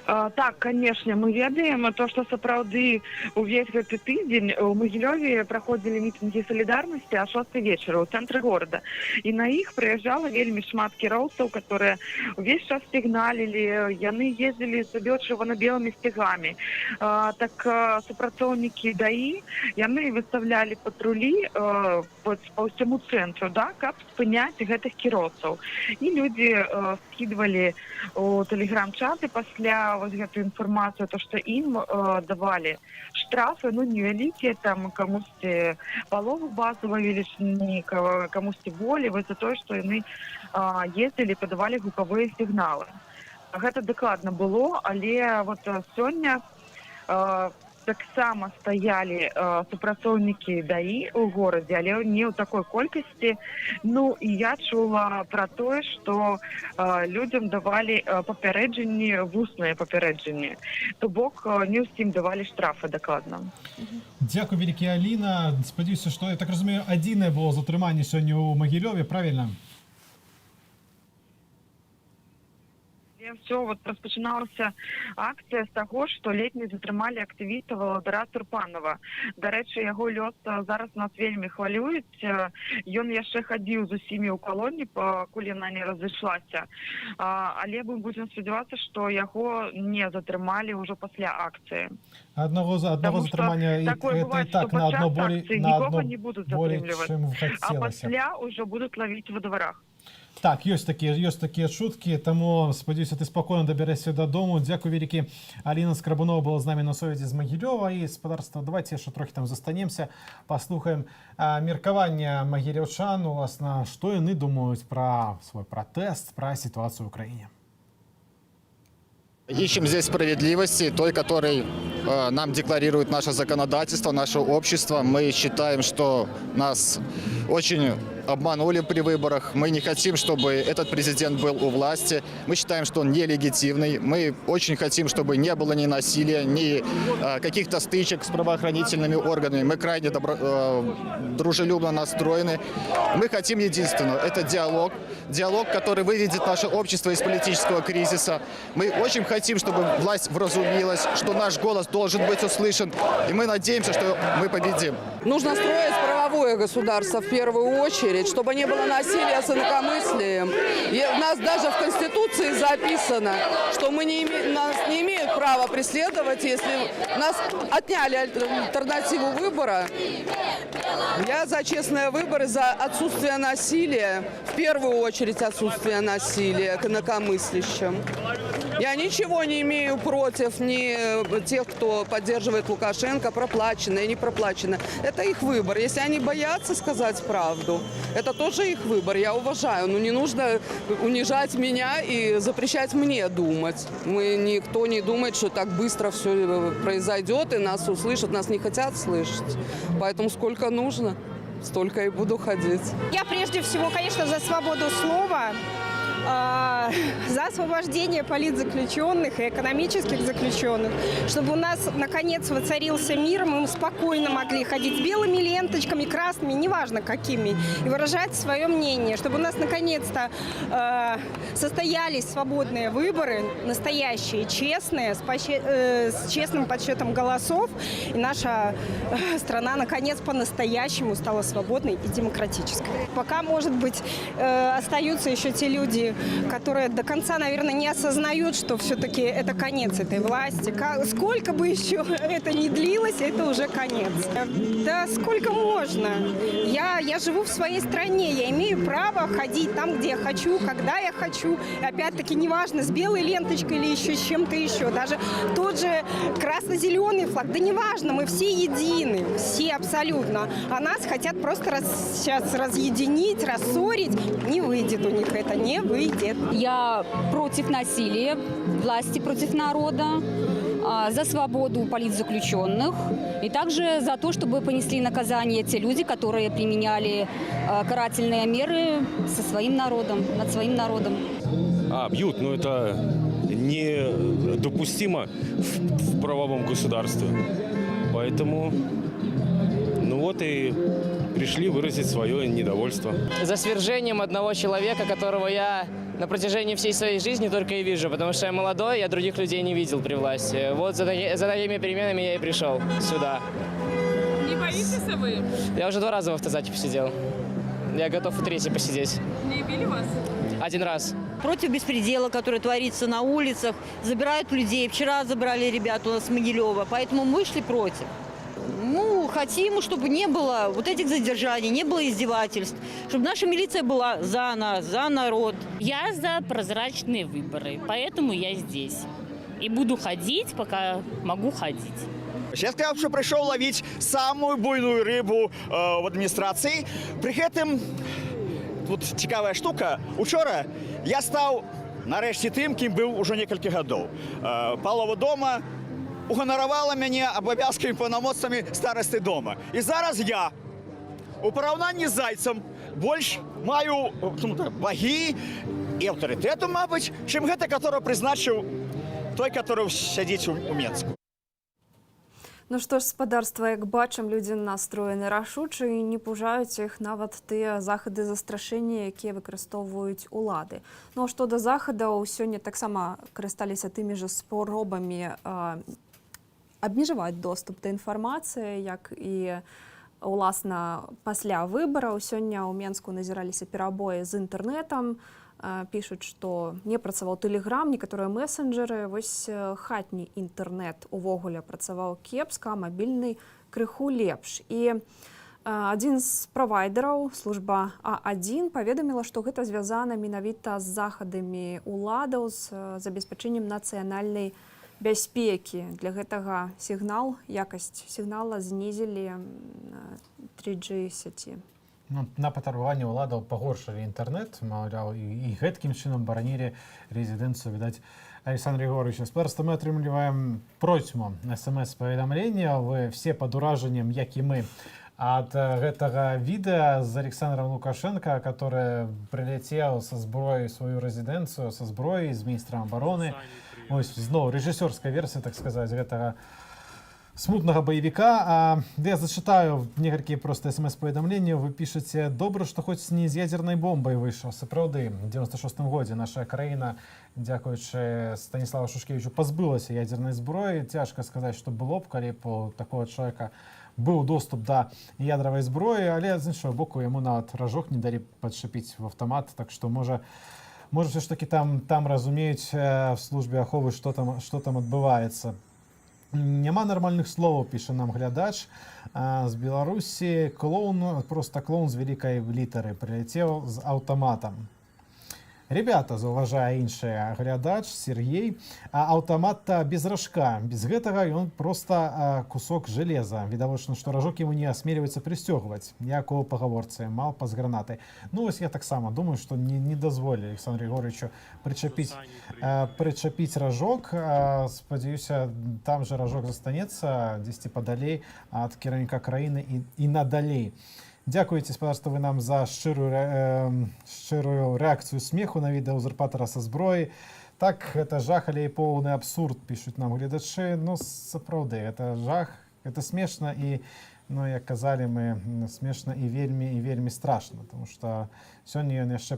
Так, конечно, мы ведаем то, что сапраўды увесь гэты тыдзень у Магілёве праходзілі мітынгі салідарнасці а 6 вечара ў цэнтры горада. І на іх прыязджала вельмі шмат кіроўцаў, которые увесь час сігналілі, яны ездзілі сабе чырвона-белымі сцягамі. Так супрацоўнікі ДАІ, яны выставлялі патрулі па ўсяму цэнтру, да, каб спыняць гэтых кіроўцаў. І людзі скідвалі у тэлеграм-чаты пасля вось гэтую інфармацыю, то што ім давалі штрафы, невялікія, там камусьці палову базавай велічыні, камусьці болей, вось за тое, што яны ездзілі, падавалі гукавыя сігналы. Гэта дакладна было, але вот сёння таксама стаялі супрацоўнікі ДАІ ў горадзе, але не ў такой колькасці. І я чула пра тое, што людзям давалі папярэджанні, вусныя папярэджанні. То бок не ўсім давалі штрафы дакладна. Дзякуй вялікі, Аліна. Спадзяюся, што, я так разумею, адзінае было затрыманне сёння ў Магілёве, правільна? Все, вот распачыналася акцыя з таго, што летні затрымалі актывіста Валодара Турпанова. Дарэчы, яго лёс зараз нас вельмі хвалююць. Ён яшчэ хадзіў з усімі ў калоні, пакуль яна не разышлася. Але мы будзем спадзявацца, што яго не затрымалі ўжо пасля акцыі. Одного затрымання это так на одно болей, чым хацелася. А пасля ўжо будуць лавіць во дворах. Так, ёсць такія чуткі, таму, спадзяюся, ты спакойна дабярэшся дадому. Дзякуй вялікі. Аліна Скрабунова была з намі на сувязі з Магілёва і спадарства. Давайте яшчэ трохі там застанемся, паслухаем меркаванне магілёўчан, уласна, што яны думаюць пра свой пратэст, пра сітуацыю ў краіне. Ищем здесь справедливости, той, который нам декларирует наше законодательство, наше общество. Мы считаем, что нас очень обманули при выборах. Мы не хотим, чтобы этот президент был у власти. Мы считаем, что он нелегитимный. Мы очень хотим, чтобы не было ни насилия, ни каких-то стычек с правоохранительными органами. Мы крайне дружелюбно настроены. Мы хотим единственного. Это диалог. Диалог, который выведет наше общество из политического кризиса. Мы очень хотим, чтобы власть вразумилась, что наш голос должен быть услышан. И мы надеемся, что мы победим. Нужно строить правовое государство в первую очередь, чтобы не было насилия с инакомыслием. И у нас даже в Конституции записано, что нас не имеют права преследовать, если нас отняли альтернативу выбора. Я за честные выборы, за отсутствие насилия, в первую очередь отсутствие насилия к инакомыслящим. Я ничего не имею против ни тех, кто поддерживает Лукашенко, проплачено и не проплачено. Это их выбор. Если они не боятся сказать правду. Это тоже их выбор, я уважаю. Но не нужно унижать меня и запрещать мне думать. Никто не думает, что так быстро все произойдет и нас услышат. Нас не хотят слышать. Поэтому сколько нужно, столько и буду ходить. Я прежде всего, конечно, за свободу слова, за освобождение политзаключенных и экономических заключенных, чтобы у нас наконец воцарился мир, мы спокойно могли ходить с белыми ленточками, красными, неважно какими, и выражать свое мнение, чтобы у нас наконец-то состоялись свободные выборы, настоящие, честные, с честным подсчетом голосов, и наша страна наконец по-настоящему стала свободной и демократической. Пока, может быть, остаются еще те люди, которые до конца, наверное, не осознают, что все-таки это конец этой власти. Сколько бы еще это ни длилось, это уже конец. Да сколько можно? Я живу в своей стране, я имею право ходить там, где я хочу, когда я хочу. И опять-таки, неважно, с белой ленточкой или еще с чем-то еще. Даже тот же красно-зеленый флаг. Да неважно, мы все едины, все абсолютно. А нас хотят просто сейчас разъединить, рассорить. Не выйдет у них это, не выйдет. Я против насилия, власти против народа, за свободу политзаключенных и также за то, чтобы понесли наказание те люди, которые применяли карательные меры со своим народом, над своим народом. Бьют, но это недопустимо в правовом государстве. Поэтому, и пришли выразить свое недовольство. За свержением одного человека, которого я на протяжении всей своей жизни только и вижу, потому что я молодой, я других людей не видел при власти. Вот за такими переменами я и пришел сюда. Не боитесь вы? Я уже 2 раза в автозаке посидел. Я готов и 3-й посидеть. Не били вас? 1 раз. Против беспредела, который творится на улицах, забирают людей. Вчера забрали ребят у нас с Могилева, поэтому мы шли против. Хотим, чтобы не было вот этих задержаний, не было издевательств, чтобы наша милиция была за нас, за народ. Я за прозрачные выборы, поэтому я здесь. И буду ходить, пока могу ходить. Я сказал, что пришел ловить самую буйную рыбу в администрации. При этом, тут цікавая штука, учора я стал нарешті тим, ким был уже несколько годов. Палова дома уганаровала мяне абавязкамі паўнамоцтвамі старасты дома. І зараз я у параўнанні з зайцам больш маю вагі і аўтарытэту, мабыць, чым гэта, которого прызначыў той, который сядзіць у Менску. Ну што ж, спадарства, як бачым, людзі настроены рашуча і не пужаюць іх нават тыя захады застрашэння, якія выкарыстоўваюць улады. Ну а што да захадаў, сёння таксама карысталіся тымі ж спробамі абмежаваць доступ да інфармацыі, як і уласна пасля выбараў. Сёння ў Менску назіраліся перабоі з інтэрнэтам, пішуць, што не працаваў тэлеграм, некаторыя месенджеры, вось хатні інтэрнэт увогуле працаваў кепска, а мабільны крыху лепш. І адзін з правайдераў, служба А1, паведаміла, што гэта звязана менавіта з захадамі уладаў, з забеспячэннем нацыянальнай бяспекі. Для гэтага якасць сігнала знізілі 3G сеці. На патрабаванне ўладаў пагоршылі інтэрнэт, маўляў, і гэткім чынам баранілі рэзідэнцыю, відаць, Александр Егорович. Спадарства, мы атрымліваем процьму смс-паведамлення. Вы все пад уражаннем, як і мы, ад гэтага відэа з Александром Лукашенко, который прилетел со зброей свою рэзідэнцыю, со зброей, з міністрам абароны. Ось, зноў, рэжысёрская версія, так сказаць, гэтага смутнага баевіка. Я зачытаю некалькі проста смс-паведамленняў. Вы пішаце: добра, што хоць не з ядзернай бомбай выйшаў. Сапраўды, у 96-м годзе наша краіна, дзякуючы Станіславу Шушкевічу, пазбылася ядзернай зброі. Цяжка сказаць, што было б, калі б у такого чалавека быў доступ да ядравай зброі, але з іншого боку яму нават ражок не далі падшапіць в аўтамат, так што можа все ж таки там разумеюць в службе аховы, што там адбываецца. Няма нармальных словаў, піша нам глядач з Беларусі. Клоун, просто клоун з вялікай літары, прыляцеў з аўтаматам. Ребята, заўважае іншы глядач Сергей, аўтамат-то без ражка. Без гэтага ён просто кусок железа. Відавочна, што ражок яму не асмельваецца прыстёгваць. Як у пагаворцы, малпа з гранаты. Ну, вось я таксама думаю, што не дазволілі Александру Григорьевичу прычапіць ражок. Спадзяюся, там жа ражок застанецца дзесьці падалей ад кіраўніка краіны і надалей. Дзякуйце, спадарства, вы нам за шчырую рэакцыю смеху на відэа узурпатара са зброі. Так, гэта жах, але і поўны абсурд, пішуць нам гледачы. Ну, сапраўды, гэта жах, гэта смешна і, ну, як казалі мы, смешна і вельмі страшна, тому што сёння ён яшчэ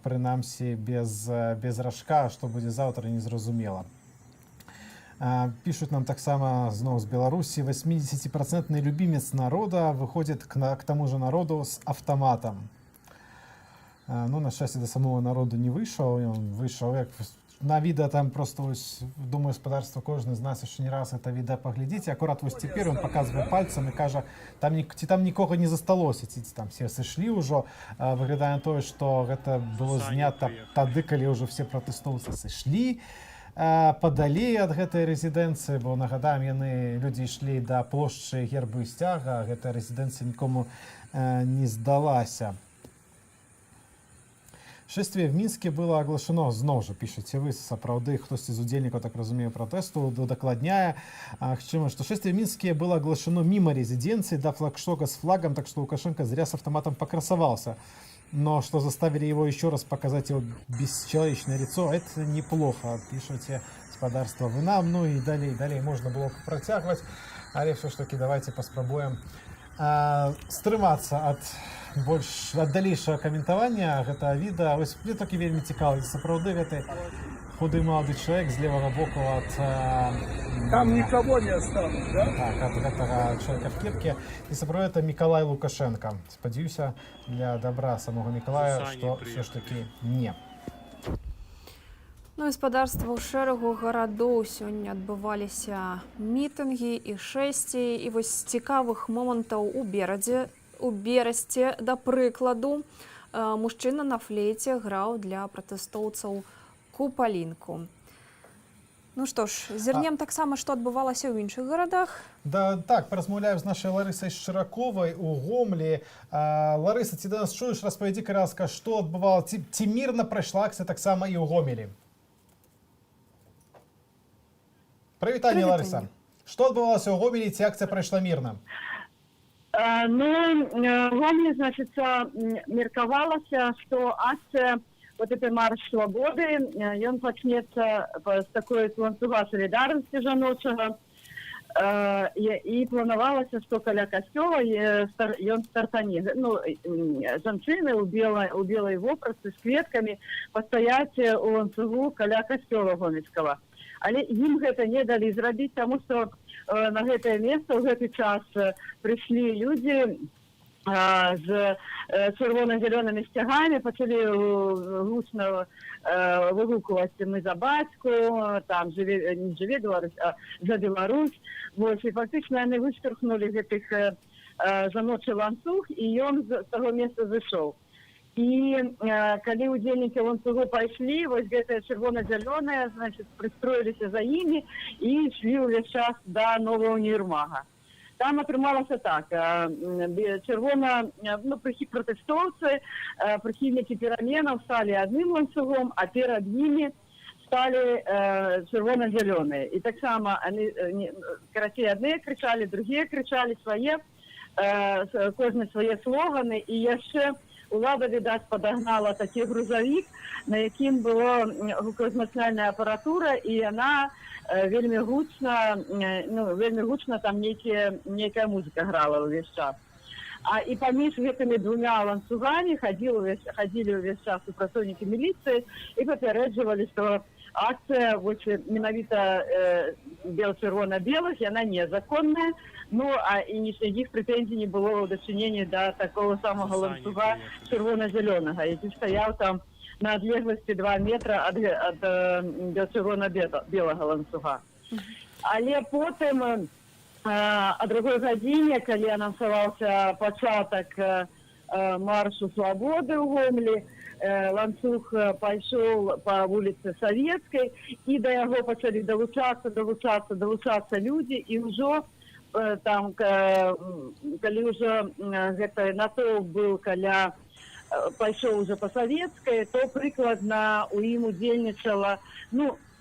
прынамсі без ражка, што будзе заўтра, незразумела. Пишут нам таксама зноў з Беларусі. 80% любимец народа выходит к тому же народу с автоматом. Ну, на счастье, до самого народу не выйшаў. Ён выйшаў, як на відэа там просто, думаю, спадарства, кожны з нас яшчэ не раз это відэа паглядзіць. Акурат вось цяпер ён паказвае пальцам і кажа, ці там нікога не засталося, ці там все сышлі ўжо. Выглядае на тое, што гэта было знята тады, калі ўжо все пратэстоўцы сышлі падалей ад гэтай рэзідэнцыі, бо, нагадаем, людзі ішлі да плошчы Гербу і Сцяга, гэтая рэзідэнцыя нікому не здалася. Шествие в Минске было оглашено, зноў жа пішаце вы, сапраўды, хтосьці з удзельнікаў, так разумею, пратэсту, дакладняе, што шествие в Минске было оглашено мимо резиденции до флагштока с флагом, так что Лукашенко зря с автоматом покрасовался. Но что заставили его еще раз показать его бесчеловечное лицо, это неплохо, пишете, спадарства, вы нам. Ну и далей можно было протягивать, але все ж таки давайте паспрабуем стрымацца ад далейшага каментавання гэтага відэа. Вось мне такі вельмі цікава, сапраўды гэты худы молодой человек с левого боку от... Там никого не осталось, да? Так, от этого человека в кепке. И сапраўды это Миколай Лукашенко. Спадзяюся для добра самого Миколая, что все ж таки не. Ну, гаспадарства ў шэрагу гарадоў сёння адбываліся мітынгі і шэсці. І вось з цікавых момантаў у Берасце, да прыкладу, мужчына на флейце граў для пратэстоўцаў купалінку. Ну што ж, зірнем таксама, што адбывалася ў іншых гарадах. Да, так, паразмаўляем з нашай Ларысай Шчыраковай у Гомлі. Ларыса, ці да нас чуеш, распавядзі, караска, што адбывалася, ці мірна прайшла акцыя таксама і ў Гомелі? Прывітанне, Ларыса. Што адбывалася ў Гомелі, ці акцыя прайшла мірна? Ну, Гомелі, значит, меркавалася, што акцыя вот этой марш свободы, ён пачнецца з такой ланцуга солідарнасці жаночага, і планавалася, што каля касцёла ён стартане. Ну, жанчыны ў белай вопратцы з кветкамі пастаяць у ланцугу каля касцёла гомельскага. Але ім гэта не далі зрабіць, таму што на гэтае месца ў гэты час прыйшлі людзі з чырвона-зялёнымі сцягамі, пачалі гучна выгукваць «Мы за бацьку», там не жыве Беларусь, а за Беларусь. І фактычна яны выштурхнулі гэтых жаночы ланцуг, і ён з таго месца зышоў. І калі удзельнікі ланцугу пайшлі, вось гэтыя чырвона-зялёныя, значит, прыстроіліся за імі і ішлі ўвесь час да новага універмага. Там атрымалася так, пратэстоўцы, прыхільнікі пераменаў сталі адным ланцугом, а перад імі сталі чырвона-зялёныя. І таксама, карацей, адныя крычалі, другія крычалі свае, кожны свае слоганы, і яшчэ улада, відаць, падагнала такі грузавік, на якім была гуказносная апаратура, і яна вельмі гучна там нейкая музыка грала ўвесь час. І паміж гэтымі двумя ланцугамі хадзілі ўвесь час супрацоўнікі міліцыі і папярэджвалі, што акцыя менавіта бел-чырвона-белых, яна незаконная, ну, і ніякіх прэтэнзій не было ў дачыненні да такого самого ланцуга чырвона-зялёнага, які стаяў там на адлегласці 2 метра ад чырвона-белага ланцуга. Але потым, о другой гадзіне, калі анансаваўся пачатак маршу свободы у Гомелі. Ланцуг пайшоў па вуліцы Савецкай, і да яго пачалі далучацца людзі, і ўжо там, калі ўжо гэты натоўп быў пайшоў уже па Савецкай, то прыкладна у ім удзельнічала,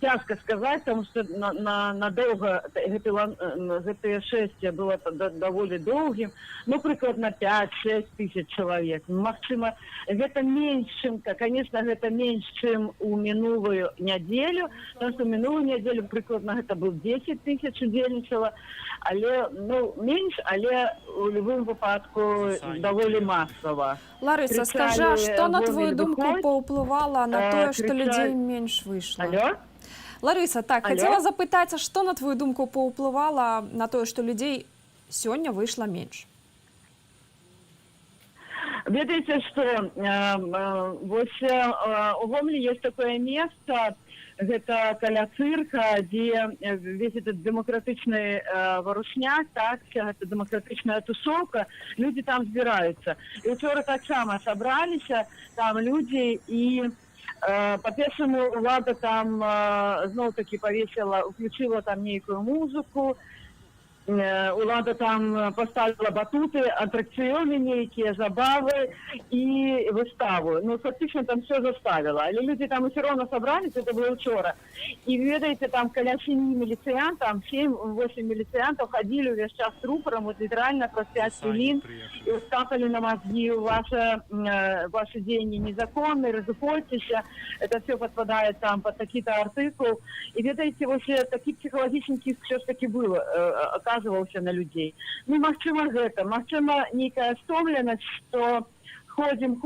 цяжка сказаць, потому что надоўга гэтае шэсце было даволі доўгім, прыкладна 5-6 тысяч чалавек. Магчыма, гэта менш, конечно, гэта менш, чым у мінулую нядзелю, потому что мінулую нядзелю прыкладна гэта быў 10 тысяч удзельнічала, але менш, але у любым выпадку даволі масава. Ларыса, скажи, что на твою думку паўплывала на тое, што людзей менш выйшла? Алло? Ларыса, так, хотела запытаць, што на твою думку паўплывала на тое, што людзей сёння выйшла менш? Ведаеце, што вось у Гомелі есть такое место, гэта каля цырка, дзе весь этот демократычны варушняк, так, гэта демократычная тусовка, людзі там збіраюцца. І учора таксама сабраліся там людзі, і па-першаму улада там зноў-такі павесіла, уключила там нейкую музыку, улада там поставила батуты, атракцыёны нейкія, забавы і выставу. Фактично там все заставила. Але люди там все равно собрались, это было вчора. И ведаете, там каля 7 милициантов, 7-8 милициантов ходили увесь час с рупором, вот лiterально про 5 хвилин, и ускакали на мозги, ваши деньги незаконные, разуходитесь, это все подпадает там под такие-то артикулы. И ведаете, вообще таких психологических все-таки было, оказывался на людей. Магчыма гэта, магчыма нейкая стомленасць, што ходзім,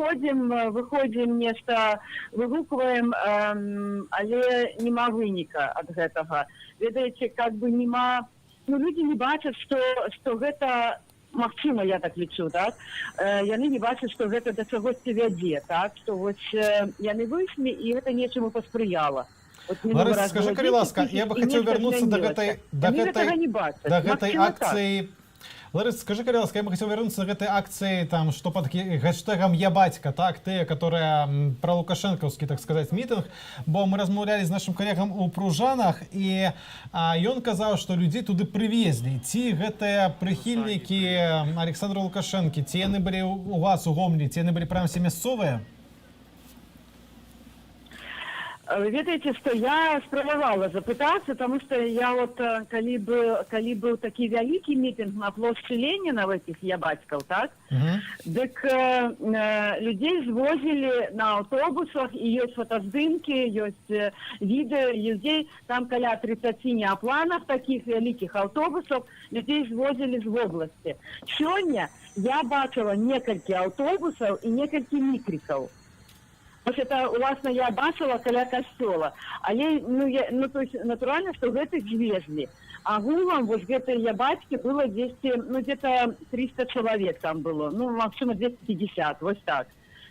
выходзім, нешта вывукваем, але нема выніка ад гэтага. Ведаеце, как бы нема... Людзі не бачаць, што гэта... Магчыма, я так лічу, так? Яны не бачаць, што гэта да чагосьці вядзе, так? Што вось яны выйшлі, і гэта нечаму паспрыяла. Ларыса, скажи, калі ласка, я бы хотел вернуться до гэтай акции. Ларыса, скажи, калі ласка, я бы хотел вернуться до гэтай акции, там, что под хэштегом «Я батька», так, тыя, которая про лукашэнкаўскі, так сказать, мітынг, бо мы размаўлялі з нашим калегам у Пружанах, і ён казаў, што людзей туды прывезлі. Ці гэтыя прыхільнікі Александра Лукашэнкі, ці яны былі у вас у Гомелі, ці яны былі прям все мясцовыя? Ведаеце, што я спрабавала запытацца, таму што я вот, калі быў такі вялікі мітынг на плошчы Леніна в этих «Я бацькаў», так? Дык людзей звозілі на аўтобусах, і ёсць фотаздымкі, ёсць відэо, людзей там каля 30 неапланах такіх вялікіх аўтобусаў, людзей звозілі з вобласці. Сёння я бачыла некалькі аўтобусаў і некалькі мікрікаў. Это, уласна, я бачила каля касцёла, але, то есть, натуральна, што гэтых звезлі. Агулам, вось гэтыя «Я бацькі» было где-то 300 чалавек там было, магчыма, 250, вось так.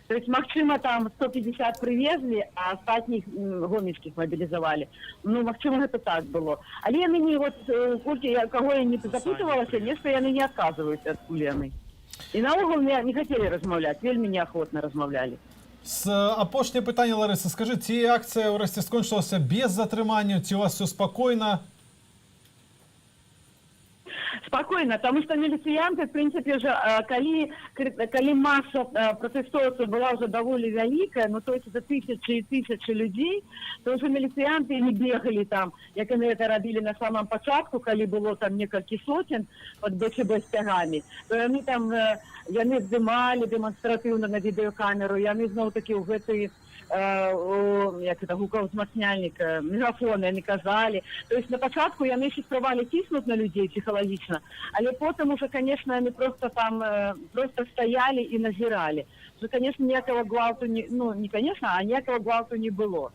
То есть, магчыма, там 150 привезли, а астатніх гомельскіх мобілізавалі. Магчыма, гэта так было. Але яны не, вот, каго я не запытывалася, нешта яны не адказваюць адкуль яны. І наогул не хацелі размаўляць, вельмі неахвотна размаўлялі. Апошняе пытанне, Ларыса, скажы, ці акцыя ўрэшце скончылася без затрымання, ці у вас все спакойна? Спокойно, потому что милициянты, в принципе, уже, коли масса протестовцев была уже довольно великая, то есть это тысячи и тысячи людей, то уже милициянты не бегали там, как они это робили на самом початку, коли было там несколько сотен под БЧБ стягами, то они там, яны здымали демонстративно на видеокамеру, яны знов таки в этой гукаўзмацняльника, мегафоны яны казали. То есть на початку яны ще спрабавалі ціснуць на людей психологично, але потом уже, конечно, они просто там просто стояли и назирали. Что, конечно, никакого гвалту никакого гвалту не было.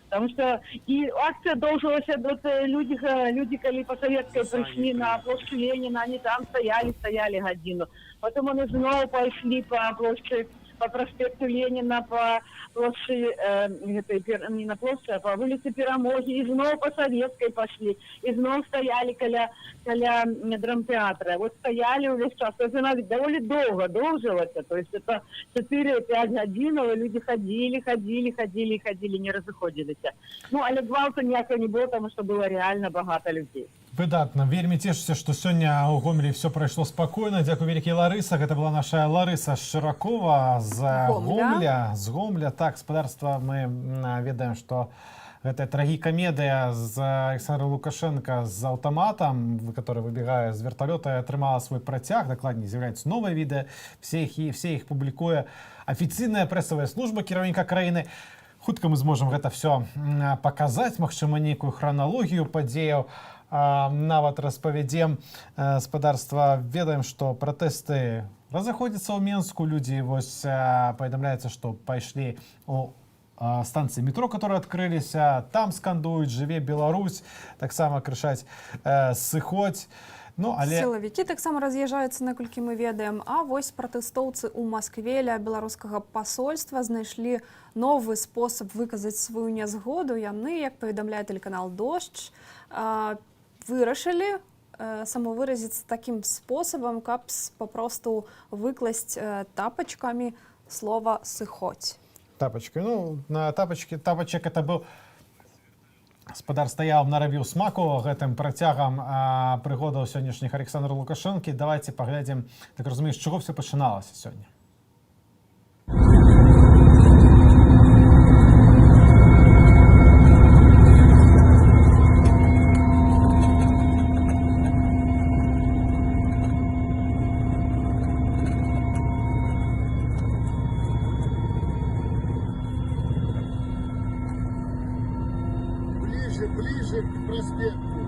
Потому что и акция должалась, вот люди, коли по Советской пришли на площадь Ленина, они там стояли годину. Потом они снова пошли по площади по проспекту Ленина, по площади, не на площади, а по улице Перамоги, и снова по Советской пошли, и снова стояли коля драмтеатра. Вот стояли весь час, то есть она довольно долго должилась, то есть это 4-5 годинов, и люди ходили, не разыходились. Ну, але гвалту ніякого не было, потому что было реально багато людей. Выдатна. Вельмі цешуся, што сёння ў Гомелі все прайшло спакойна. Дзякуй вялікі, Ларыса. Гэта была наша Ларыса Шыракова з Гомля. Так, спадарства, мы ведаем, што гэта трагікамедыя з Александром Лукашенко з аўтаматам, который выбегае з верталёта, атрымала свой працяг. Дакладней, з'яўляюцца новыя відэа, все іх публікуе афіцыйная прэсавая служба кіраўніка краіны. Хутка мы зможам гэта все паказаць, магчыма, нейкую храналогію падзеяў. Нават распавядзем спадарства, ведаем, што пратэсты разыходзяцца ў Менску, людзі вось паведамляецца, што пайшлі у станцыі метро, которые адкрыліся, там скандуюць «Жыве Беларусь», таксама крычаць «Сыходзь». Ну, але... Сілавікі таксама раз'язджаюцца, наколькі мы ведаем. А вось пратэстоўцы ў Маскве ля беларускага пасольства знайшлі новы спосаб выказаць сваю нязгоду. Яны, як паведамляе тэлеканал «Дождж», вырашылі самовыразіцца такім спосабам, каб папросту выкласць тапачкамі слова «сыходзь». Тапачкай. Ну, на тапачак это быў спадар стаяў, нарабіў смаку гэтым працягам прыгодаў сённяшніх Александра Лукашэнкі. Давайте паглядзім, так разумею, з чаго все пачыналася сёння. Ближе к проспекту.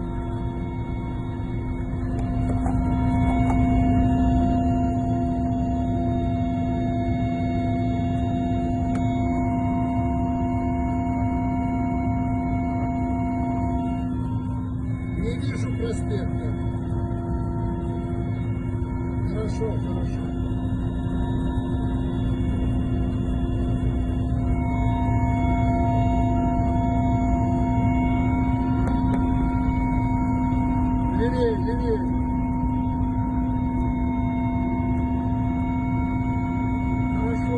Не вижу проспекта. Хорошо. Левее. Хорошо.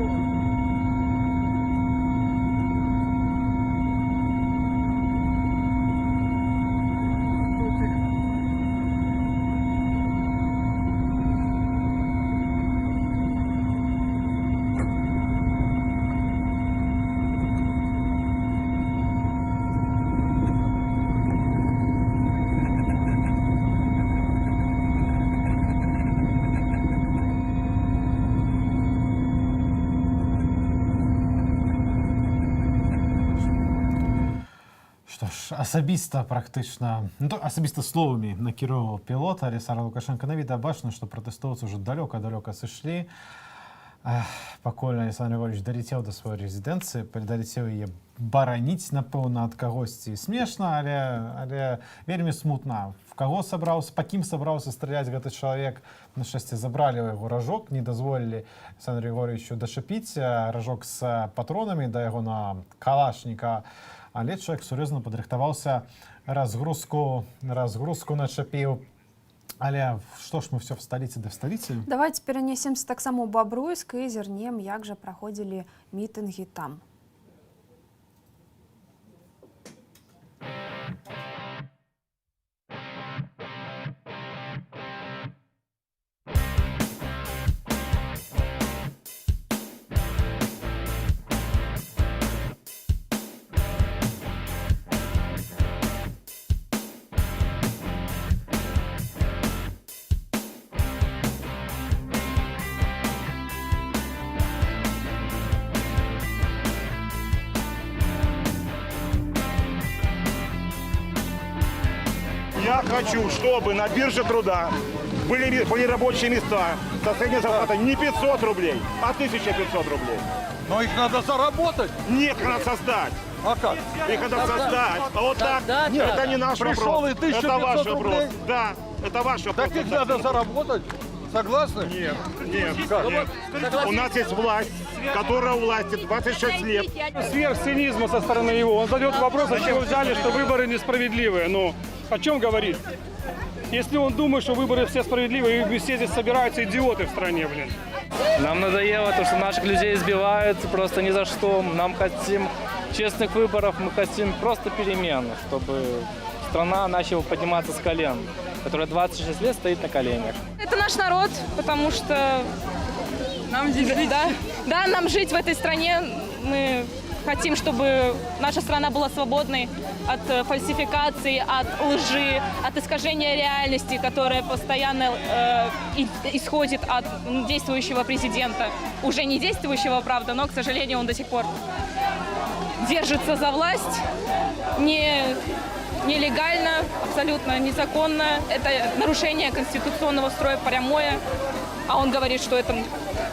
Асабіста практычна, асабіста словамі накіроўваў пілота Александра Лукашенко. На відэа бачна, што пратэстоўцы ўжо далёка сышлі. Пакуль Александр Григорьевич далецеў да сваёй рэзідэнцыі, далецеў яе бараніць, напэўна, ад кагосьці. Смешна, але вельмі смутна. Па кім сабраўся страляць гэты чалавек? На шчасце, забралі яго ражок, не дазволілі Александру Григорьевичу дачапіць ражок з патронамі да яго на калашніка. Але чалавек сур'ёзна падрыхтаваўся, разгрузку начапіў. Але што ж мы все в столице да в столице? Давайте перенесемся таксама ў Бобруйск і зірнем, як жа праходзілі мітынгі там. Я хочу, чтобы на бирже труда были рабочие места со средней зарплатой не 500 рублей, а 1500 рублей. Но их надо заработать. Нет, их надо создать. А как? Их надо создать. А вот так, нет, это не наш Пришел вопрос. и 1500 Это ваш рублей? вопрос. Да, это ваш вопрос. Так их надо заработать. Согласны? Нет, нет, нет. У нас есть власть, которая у власти 26 лет. Сверх цинизма со стороны его. Он задает вопрос, зачем вы взяли, что выборы несправедливые. Ну, о чем говорит? Если он думает, что выборы все справедливые, и все здесь собираются идиоты в стране, блин. Нам надоело то, что наших людей избивают просто ни за что. Нам хотим честных выборов, мы хотим просто перемен, чтобы страна начала подниматься с колен, которая 26 лет стоит на коленях. Это наш народ, потому что нам здесь жить. Да, нам жить в этой стране. Мы хотим, чтобы наша страна была свободной от фальсификаций, от лжи, от искажения реальности, которая постоянно исходит от действующего президента. Уже не действующего, правда, но, к сожалению, он до сих пор держится за власть. Нелегально, абсолютно незаконно. Это нарушение конституционного строя прямое. А он говорит, что это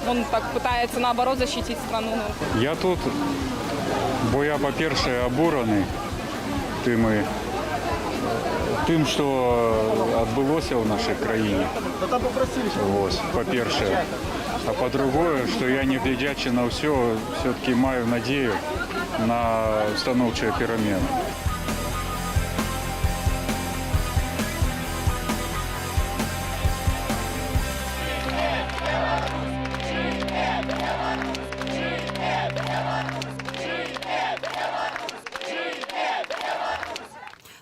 он так пытается, наоборот, защитить страну. Я тут, бо я, по-перше, обурений тим, що відбулося в нашій країні. Ось, по-перше. А по-друге, що я, не глядячи на все-таки маю надію на становчі переміни.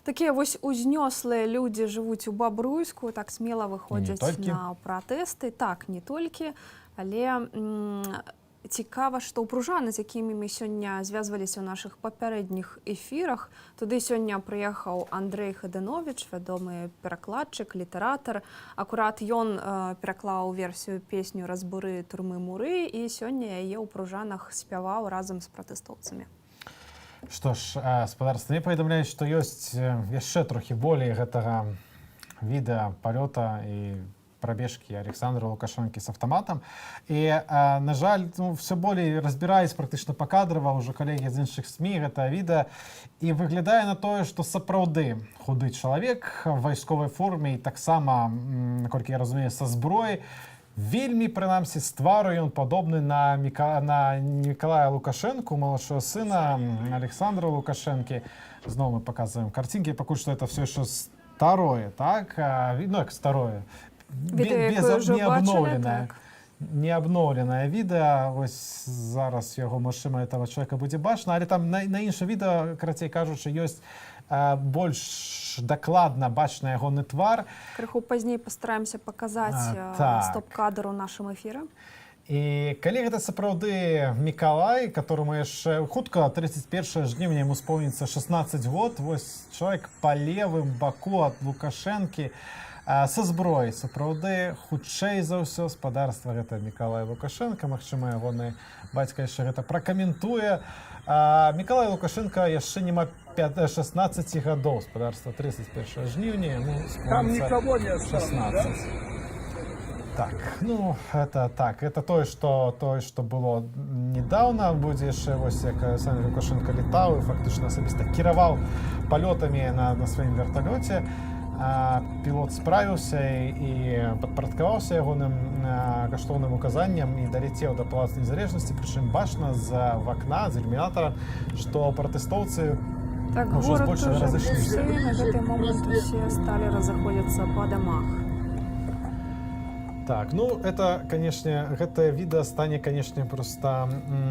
Такія вось узнёслыя людзі жывуць у Бабруйску, так смела выходзяць на пратэсты. Так, не толькі, але цікава, што ў пружаны, з якімі мы сёння звязваліся ў нашых папярэдніх эфірах. Туды сёння прыехаў Андрэй Хаданович, вядомы перакладчык, літаратар. Акурат ён пераклаў версію песню «Разбуры турмы муры» і сёння яе ў пружанах спяваў разам з пратэстоўцамі. Што ж, спадарства, мне паведамляюць, што ёсць яшчэ трохі болей гэтага відэа палёта і пробежки Александра Лукашенко с автоматом. И, на жаль, все более разбираюсь практично покадрово, уже коллеги из іншых СМИ это відео, и выглядае на то, что сапраўды худы чалавек в вайсковай форме и так само, наколькі я разумею, со зброей, вельмі, прынамсі, з твару ён падобны на Миколая Лукашенко, младшего сына Александра Лукашенко. Зноў мы показываем картинки, пакуль что это все еще старое, так? Ну, как старое. Неабноўленае відэа. Вось зараз яго машыма этого человека будзе бачна, але там на іншае відэа, карацей кажучы, ёсць больш дакладна бачна ягоны твар. Крыху пазней пастараемся паказаць стоп-кадр у нашым эфіры. І калі гэта сапраўды Мікалай, которому яшчэ хутка 31 жніўня яму споўніцца 16 год, вось чалавек па левым баку ад Лукашэнкі са зброяй, сапраўды хутчэй за ўсё спадарства гэта Мікалай Лукашенко, магчыма, ягоны бацька яшчэ гэта пракаментуе. Мікалай Лукашенко яшчэ нема 16 гадоў, спадарства 31 жніўня, яму споўніцца 16. Так, ну, это так, это тое, што было недавно, будзе яшчэ, вось, як Александр Лукашенко летаў і фактычна асабіста кіраваў палётамі на сваім верталёце. Пілот справіўся і падпарадкаваўся ягоным каштоўным указанням і даляцеў да палаца Незалежнасці, прычым бачна з вакна, з ілюмінатара, што пратэстоўцы ўжо збольшага разышліся. На гэты момант усе сталі разыходзіцца па дамах. Так, ну, это, конечно, гэтае відэа стане, конечно, просто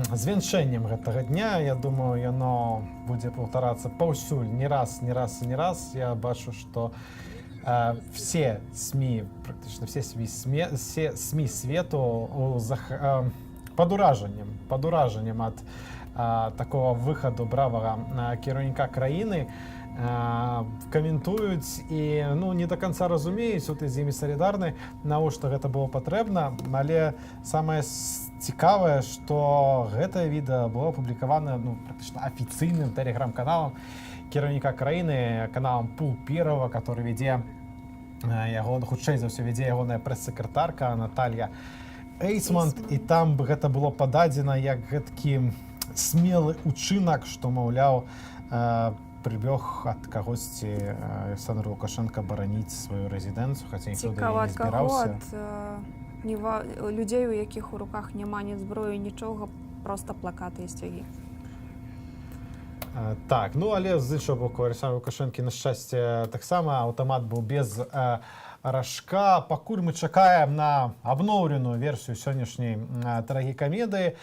звянчэннем гэтага дня. Я думаю, яно будзе паўтарацца паўсюль, не раз. Я бачу, что все СМИ, практически все СМИ свету под уражаннем от такого выходу бравого кіраўніка краіны каментуюць і не до конца разумеюць, тут з імі салідарны, навошта гэта было патрэбна, але самае цікавае, што гэтае відэа было апублікавана практычна афіцыйным тэлеграм-каналам кіраўніка краіны, каналам Пул Перова, который вядзе яго, хутчэй за ўсё вядзе ягоная прэс-сакратарка Наталья Эйсман, і там гэта было пададзена як гэткі смелы учынак, што, маўляў, прибег ад кагосьці Александр Лукашенко бараніць сваю рэзідэнцыю, хаця ніхто да Цікава, не ад каго? збіраўся. Ад людзей, у якіх у руках няма ні зброі, нічога, проста плакаты і сцягі. Так, ну але з іншого боку, Александр Лукашенко, на шчасце, таксама аўтамат быў без ражка. Пакуль мы чакаем на абноўленую версію сённяшняй трагікамедыі.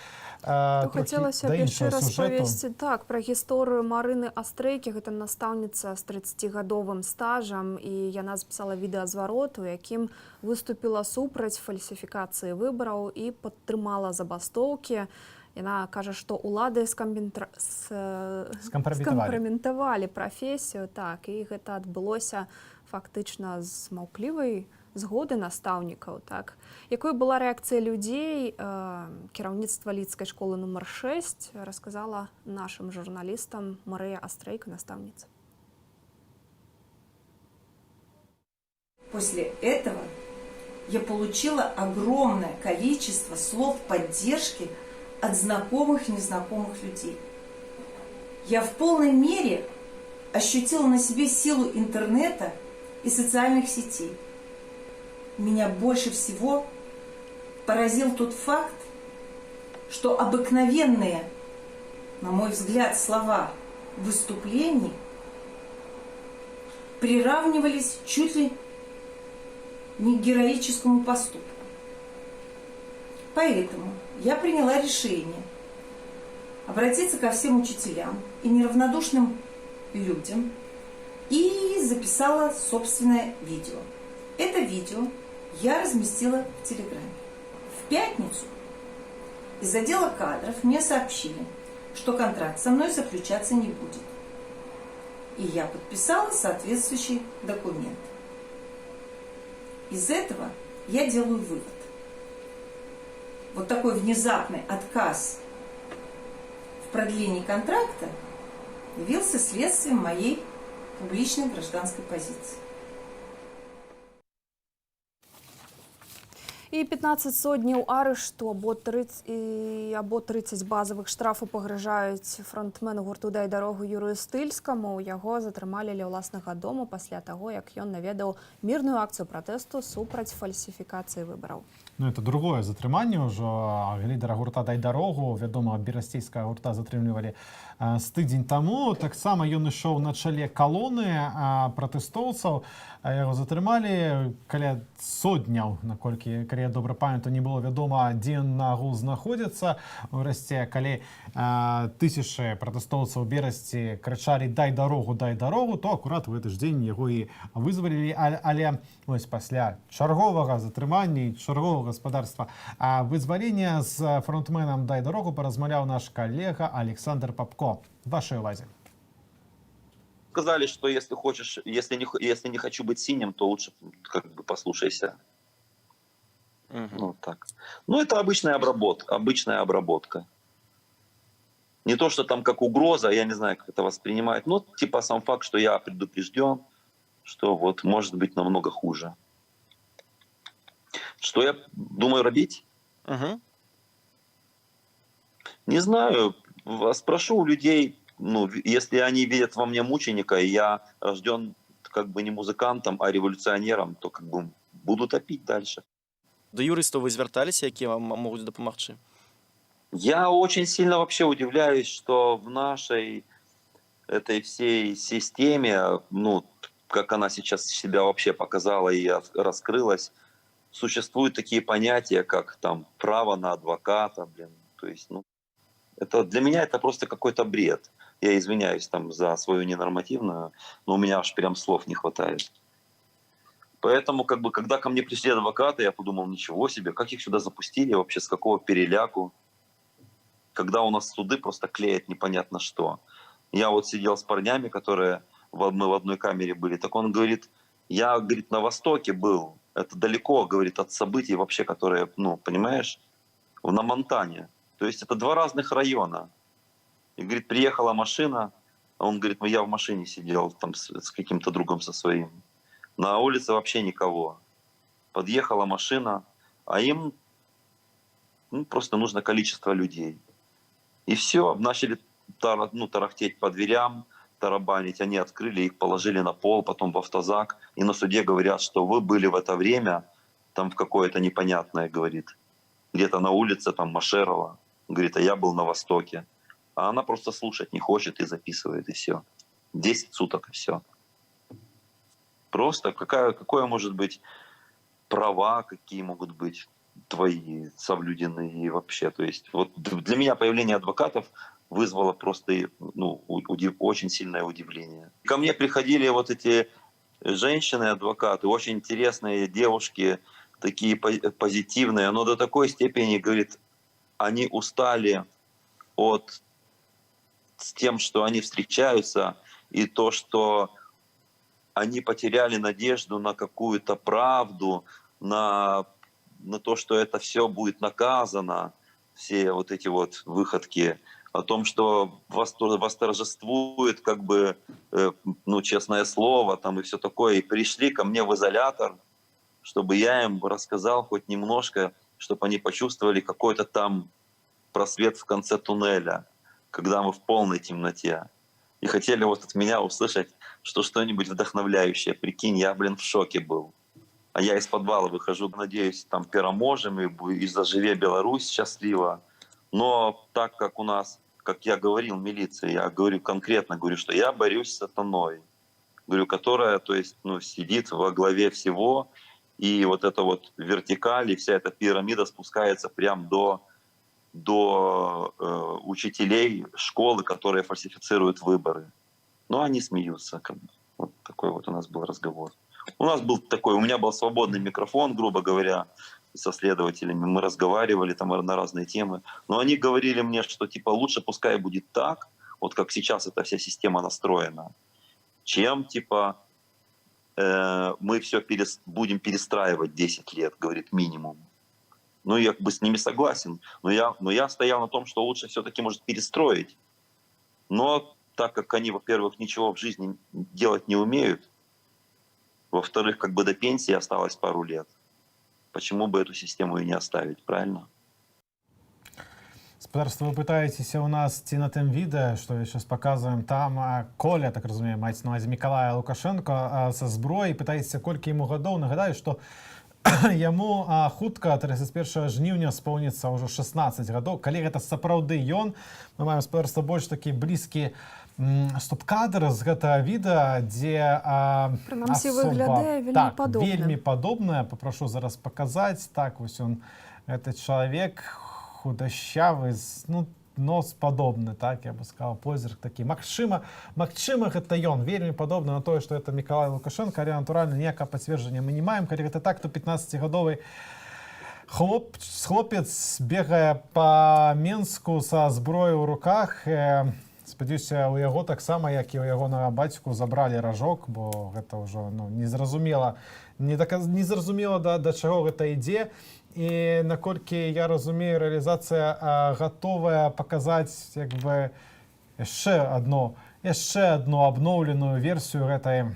Хацелася б яшчэ распавесці пра гісторыю Марыны Астрэйкі. Гэта настаўніца з 30гадовым стажам, і яна запісала відэазварот, у якім выступіла супраць фальсіфікацыі выбараў і падтрымала забастоўкі. Яна кажа, што ўлады скампраметавалі прафесію, так, і гэта адбылося фактычна з маўклівай згоды настаўнікаў, так. Якой была рэакцыя людзей, кіраўніцтва Лідскай школы нумар 6 расказала нашым журналістам Марыя Астрейка, настаўніца. После этого я получила огромное количество слов поддержки от знакомых и незнакомых людей. Я в полной мере ощутила на себе силу интернета и социальных сетей. Меня больше всего поразил тот факт, что обыкновенные, на мой взгляд, слова выступлений приравнивались чуть ли не к героическому поступку. Поэтому я приняла решение обратиться ко всем учителям и неравнодушным людям и записала собственное видео. Это видео я разместила в Телеграме. В пятницу из отдела кадров мне сообщили, что контракт со мной заключаться не будет. И я подписала соответствующий документ. Из этого я делаю вывод. Вот такой внезапный отказ в продлении контракта явился следствием моей публичной гражданской позиции. І 15 сотняў арышту або 30 базовых штрафаў пагражаюць фронтмену гурту «Дай дарогу» Юрыю Стыльскаму. Яго затрымалі ля ўласнага дому пасля таго, як ён наведаў мірную акцыю пратэсту супраць фальсіфікацыі выбараў. Ну, это другое затрыманне ўжо. Лідара гурта «Дай дарогу», вядома, берасцейскага гурта затрымлівалі з тыдзень таму. Таксама ён ішоў на чале калоны пратэстоўцаў. Яго затрымалі каля сотняў, наколькі, калі я добра памятаю, не было вядома, дзе ён нагул знаходзіцца. У Берасце, калі тысячы пратэстоўцаў у Берасці крычалі «Дай дарогу», то акурат у гэты ж дзень яго і вызвалілі. Але ось пасля чарговага затрымання і чарговага гаспадарства вызвалення з фронтменам «Дай дарогу» паразмаўляў наш калега Александр Попко. В вашей увазе. Сказали, что если хочешь, если не хочу быть синим, то лучше как бы послушайся. Ну, так. Ну, это обычная обработка. Не то, что там как угроза, я не знаю, как это воспринимают, но типа сам факт, что я предупрежден, что вот может быть намного хуже. Что я думаю робить? Не знаю, спрошу у людей. Ну, если они видят во мне мученика, и я рожден как бы не музыкантом, а революционером, то как бы буду топить дальше. До юристов вы звертались, які вам могут допомогти? Я очень сильно вообще удивляюсь, что в нашей этой всей системе, ну, как она сейчас себя вообще показала и раскрылась, существуют такие понятия, как там право на адвоката, то есть, ну, это для меня это просто какой-то бред. Я извиняюсь там за свою ненормативную, но у меня аж прям слов не хватает. Поэтому, как бы, когда ко мне пришли адвокаты, я подумал, ничего себе, как их сюда запустили, вообще с какого переляку. Когда у нас суды просто клеят непонятно что. Я вот сидел с парнями, которые мы в одной камере были, так он говорит, я, говорит, на Востоке был, это далеко, говорит, от событий вообще, которые, ну, понимаешь, на Монтане. То есть это два разных района. И, говорит, приехала машина, а он говорит, ну я в машине сидел там с каким-то другом со своим. На улице вообще никого. Подъехала машина, а им просто нужно количество людей. И все, начали тарахтеть по дверям, тарабанить, они открыли, их положили на пол, потом в автозак. И на суде говорят, что вы были в это время там в какое-то непонятное, говорит, где-то на улице, там, Машерова. Говорит, а я был на Востоке. А она просто слушать не хочет и записывает, и все. 10 суток, и все. Просто какое может быть права, какие могут быть твои соблюдены и вообще. То есть вот для меня появление адвокатов вызвало просто очень сильное удивление. Ко мне приходили вот эти женщины-адвокаты, очень интересные девушки, такие позитивные, но до такой степени, говорит, они устали с тем, что они встречаются, и то, что они потеряли надежду на какую-то правду, на то, что это все будет наказано, все вот эти вот выходки, о том, что восторжествует как бы, честное слово там и все такое. И пришли ко мне в изолятор, чтобы я им рассказал хоть немножко, чтобы они почувствовали какой-то там просвет в конце туннеля, когда мы в полной темноте. И хотели вот от меня услышать, что что-нибудь вдохновляющее. Прикинь, я, в шоке был. А я из подвала выхожу, надеюсь, там переможем и заживе Беларусь счастливо. Но так как у нас, как я говорил милиции, я говорю конкретно, что я борюсь с сатаной, говорю, которая, то есть, сидит во главе всего, и вот эта вот вертикаль, и вся эта пирамида спускается прямо до учителей школы, которые фальсифицируют выборы. Но они смеются. Вот такой вот у нас был разговор. У меня был свободный микрофон, грубо говоря, со следователями. Мы разговаривали там на разные темы. Но они говорили мне, что типа лучше пускай будет так, вот как сейчас эта вся система настроена, чем типа мы все будем перестраивать 10 лет, говорит, минимум. Я как бы с ними согласен. Но я стоял на том, что лучше все-таки, может, перестроить. Но так как они, во-первых, ничего в жизни делать не умеют, во-вторых, как бы до пенсии осталось пару лет, почему бы эту систему и не оставить, правильно? Спадарство, вы пытаетесь у нас на тем видео, что я сейчас показываем, там Коля, так разумею, мається на увазі Миколая Лукашенко со зброєю, питається, колькі йому годов. Нагадаю, що яму хутка 31 жніўня споўніцца ўжо 16 гадоў. Калі гэта сапраўды ён, мы маем спадарства больш такі блізкі стоп-кадр з гэтага відэа, дзе прынамсі выглядае вельмі падобна. Вельмі падобна. Папрошу зараз паказаць. Так, вось он, этот чалавек худащавы, нос падобны, так, я бы сказал, позірк такі. Магчыма, гэта ён, вельмі падобна на тое, што это Миколай Лукашенко, але, натуральна, ніякага пацверджання мы не маем. Калі гэта так, то 15-гадовы хлопец бегае па Менску са зброяй у руках. Спадзяюся, у яго таксама, як і у ягонага бацьку, забралі ражок, бо гэта ўжо незразумела, да чаго гэта ідзе. І наколькі я разумею, рэалізацыя гатовая паказаць як бы яшчэ одну абноўленую версію гэтага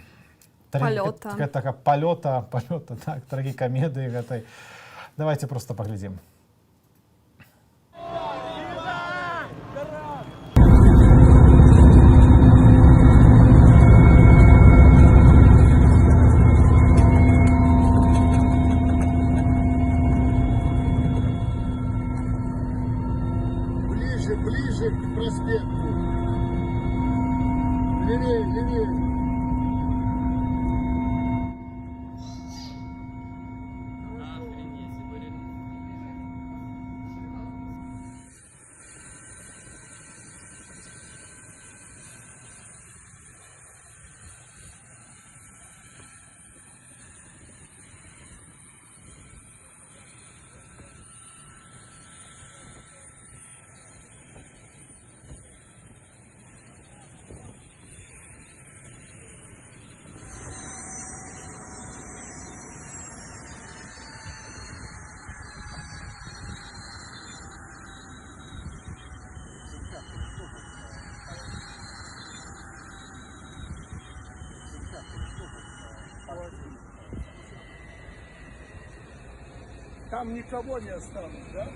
палёта, так, трагікамедыі гэтай. Давайте просто паглядзім. Ближе к проспекту. Левее. Там никого не осталось, да?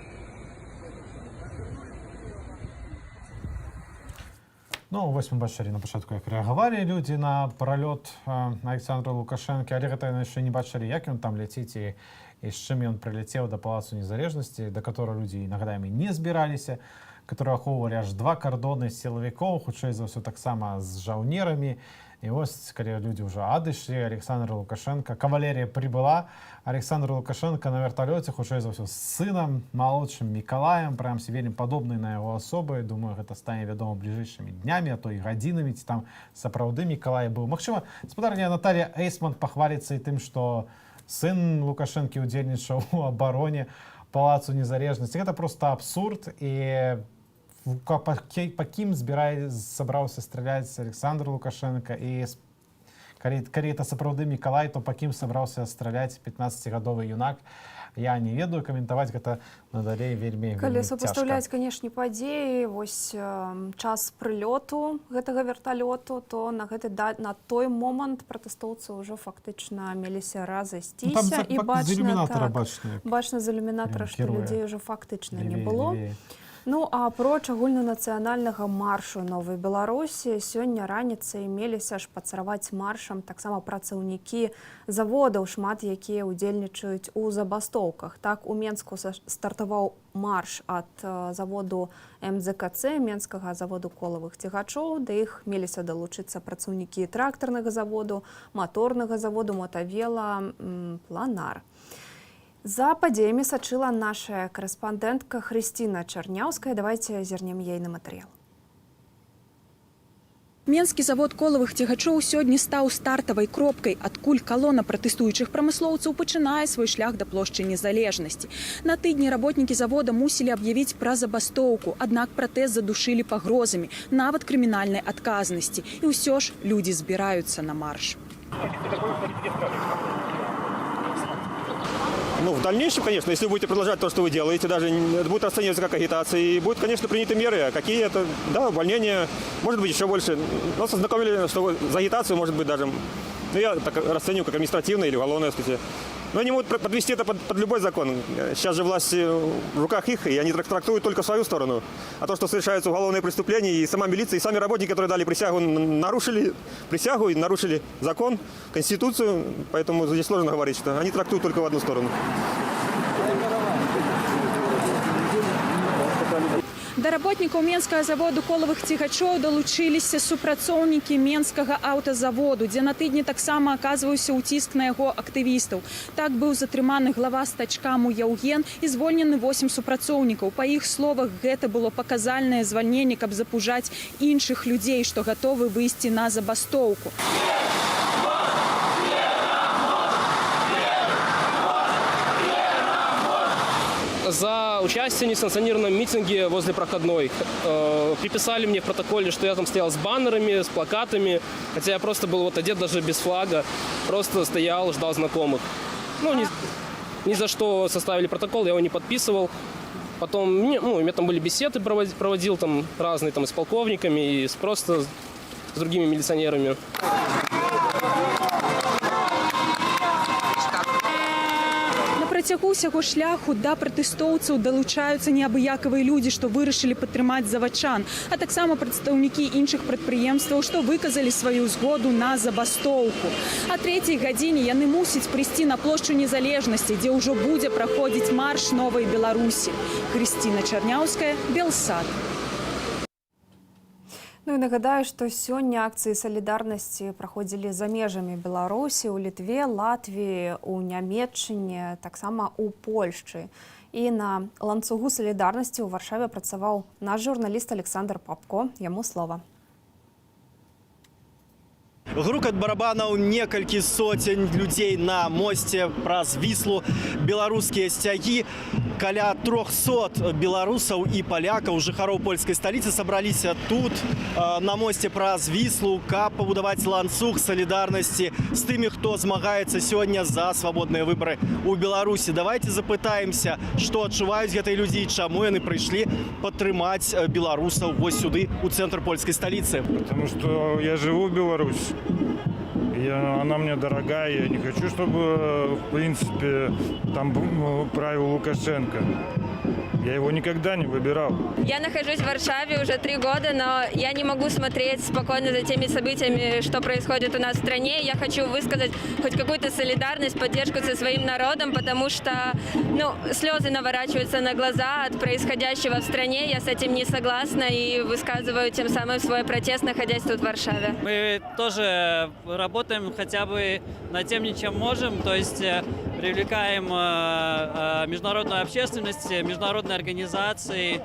Ну, вось мы бачылі на пачатку, як рэагавалі людзі на пралёт Александра Лукашэнкі, але гэта яшчэ не бачылі, як ён там ляціць і з чым ён прыляцеў да Палацу Незалежнасці, да которого людзі, нагадаем, не збіраліся, которые ахоўвалі аж 2 кардоны сілавікоў, хутчэй за ўсё таксама з жаўнерамі. І вось, калі людзі ўжо адышлі, Александр Лукашенко, кавалерія прыбыла, Александр Лукашенко на верталёце, хутчэй за ўсё з сынам, малодшым Мікалаем, прям вельмі падобны на яго асобы. Думаю, гэта стане вядома бліжэйшымі днямі, а то і гадзінамі, ці там сапраўды Мікалай быў. Магчыма, гаспадарня Наталья Эйсман пахваліцца і тым, што сын Лукашэнкі ўдзельнічаў у абароне Палацу Незалежнасці. Гэта проста абсурд, і па кім сабраўся страляць Александр Лукашенко, і калі это сапраўды Мікалай, то па кім сабраўся страляць 15-гадовы юнак, я не ведаю, каментаваць гэта надалей вельмі цяжка. Калі супастаўляць, канешне, падзеі, вось час прылёту гэтага верталёту, то на той момант пратэстоўцы ўжо фактычна меліся разысціся, і бачна з ілюмінатара, што людзей ўжо фактычна не было. Ну, а апроч агульнанацыянальнага маршу Новай Беларусі, сёння раніцай меліся шпацыраваць маршам таксама працаўнікі заводаў, шмат якія ўдзельнічаюць у забастоўках. Так, у Менску стартаваў марш ад заводу МЗКЦ, Менскага заводу колавых цягачоў. Да іх меліся далучыцца працаўнікі трактарнага заводу, маторнага заводу, мотавела, Планар. За падзеямі сачыла наша карэспандэнтка Хрысціна Чарняўская. Давайте зірнем ейны матэрыял. Менскі завод колавых цягачоў сёння стаў стартавай кропкай, адкуль калона пратэстуючых прамыслоўцаў пачынае свой шлях да плошчы Незалежнасці. На тыдні работнікі завода мусілі аб'явіць пра забастоўку, аднак пратэст задушылі пагрозамі, нават крымінальнай адказнасці. І ўсё ж людзі збіраюцца на марш. Ну, в дальнейшем, конечно, если вы будете продолжать то, что вы делаете, даже это будет расцениваться как агитация, и будут, конечно, приняты меры. А какие это? Да, увольнение, может быть, еще больше. Нас ознакомили, что за агитацию, может быть, даже, ну, я так расцениваю, как административное или уголовное, кстати. Но они могут подвести это под любой закон. Сейчас же власть в руках их, и они трактуют только свою сторону. А то, что совершаются уголовные преступления, и сама милиция, и сами работники, которые дали присягу, нарушили присягу и нарушили закон, Конституцию. Поэтому здесь сложно говорить, что они трактуют только в одну сторону. Да работнікаў Менскага заводу колавых цягачоў далучыліся супрацоўнікі Менскага аўтазаводу, дзе на тыдні таксама аказваўся ўціск на яго актывістаў. Так быў затрыманы глава стачкаму Яўген і звольнены 8 супрацоўнікаў. Па іх словах, гэта было паказальнае звальненне, каб запужаць іншых людзей, што гатовы выйсці на забастоўку. За участие в несанкционированном митинге возле проходной. Приписали мне в протоколе, что я там стоял с баннерами, с плакатами, хотя я просто был вот одет даже без флага, просто стоял, ждал знакомых. Ну, ни за что составили протокол, я его не подписывал. Потом, у меня там были беседы, проводил там разные там, с полковниками и просто с другими милиционерами. На працягу ўсяго шляху да пратэстоўцаў далучаюцца неабыякавыя людзі, што вырашылі падтрымаць завадчан, а таксама прадстаўнікі іншых прадпрыемстваў, што выказалі сваю згоду на забастоўку. А 3-й гадзіне яны мусяць прыйсці на плошчу Незалежнасці, дзе ўжо будзе праходзіць марш Новай Беларусі. Хрысціна Чарняўская, Белсад. Ну і нагадаю, што сёння акцыі салідарнасці праходзілі за межамі Беларусі, у Літве, Латвіі, у Нямецчыне, таксама у Польшчы. І на ланцугу салідарнасці ў Варшаве працаваў наш журналіст Александр Папко. Яму слова. Грукат барабанаў, некалькі соцень людзей на мосце праз Віслу, беларускія сцягі. Каля 300 беларусаў і палякаў, жыхароў польскай сталіцы сабраліся тут, на мосце праз Віслу, каб пабудаваць ланцуг салідарнасці з тымі, хто змагаецца сёння за свабодныя выбары ў Беларусі. Давайте запытаемся, што адчуваюць гэтыя людзі і чаму яны прыйшлі падтрымаць беларусаў вось сюды, у цэнтр польскай сталіцы. Потому что я живу в Беларуси. Она мне дорогая, я не хочу, чтобы, в принципе, там правил Лукашенко. Я его никогда не выбирал. Я нахожусь в Варшаве уже 3 года, но я не могу смотреть спокойно за теми событиями, что происходит у нас в стране. Я хочу высказать хоть какую-то солидарность, поддержку со своим народом, потому что, слезы наворачиваются на глаза от происходящего в стране. Я с этим не согласна и высказываю тем самым свой протест, находясь тут в Варшаве. Мы тоже работаем хотя бы над тем, чем можем, то есть привлекаем международную общественность, международные организации,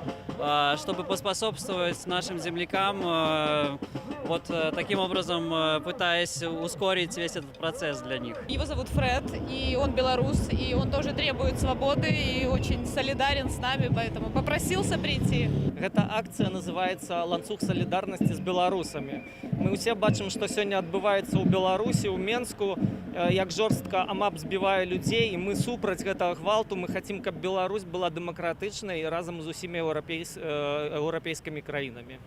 чтобы поспособствовать нашим землякам, вот таким образом пытаясь ускорить весь этот процесс для них. Его зовут Фред, и он белорус, и он тоже требует свободы, и очень солидарен с нами, поэтому попросился прийти. Эта акция называется «Ланцуг солидарности с белорусами». Мы все бачим, что сегодня отбываецца у Беларусі, у Менску, як жорстка АМАП збівае людзей, і мы супраць гэтага гвалту, мы хотим, каб Беларусь была дэмакратычнай разам з усімі еўрапейскімі краінамі.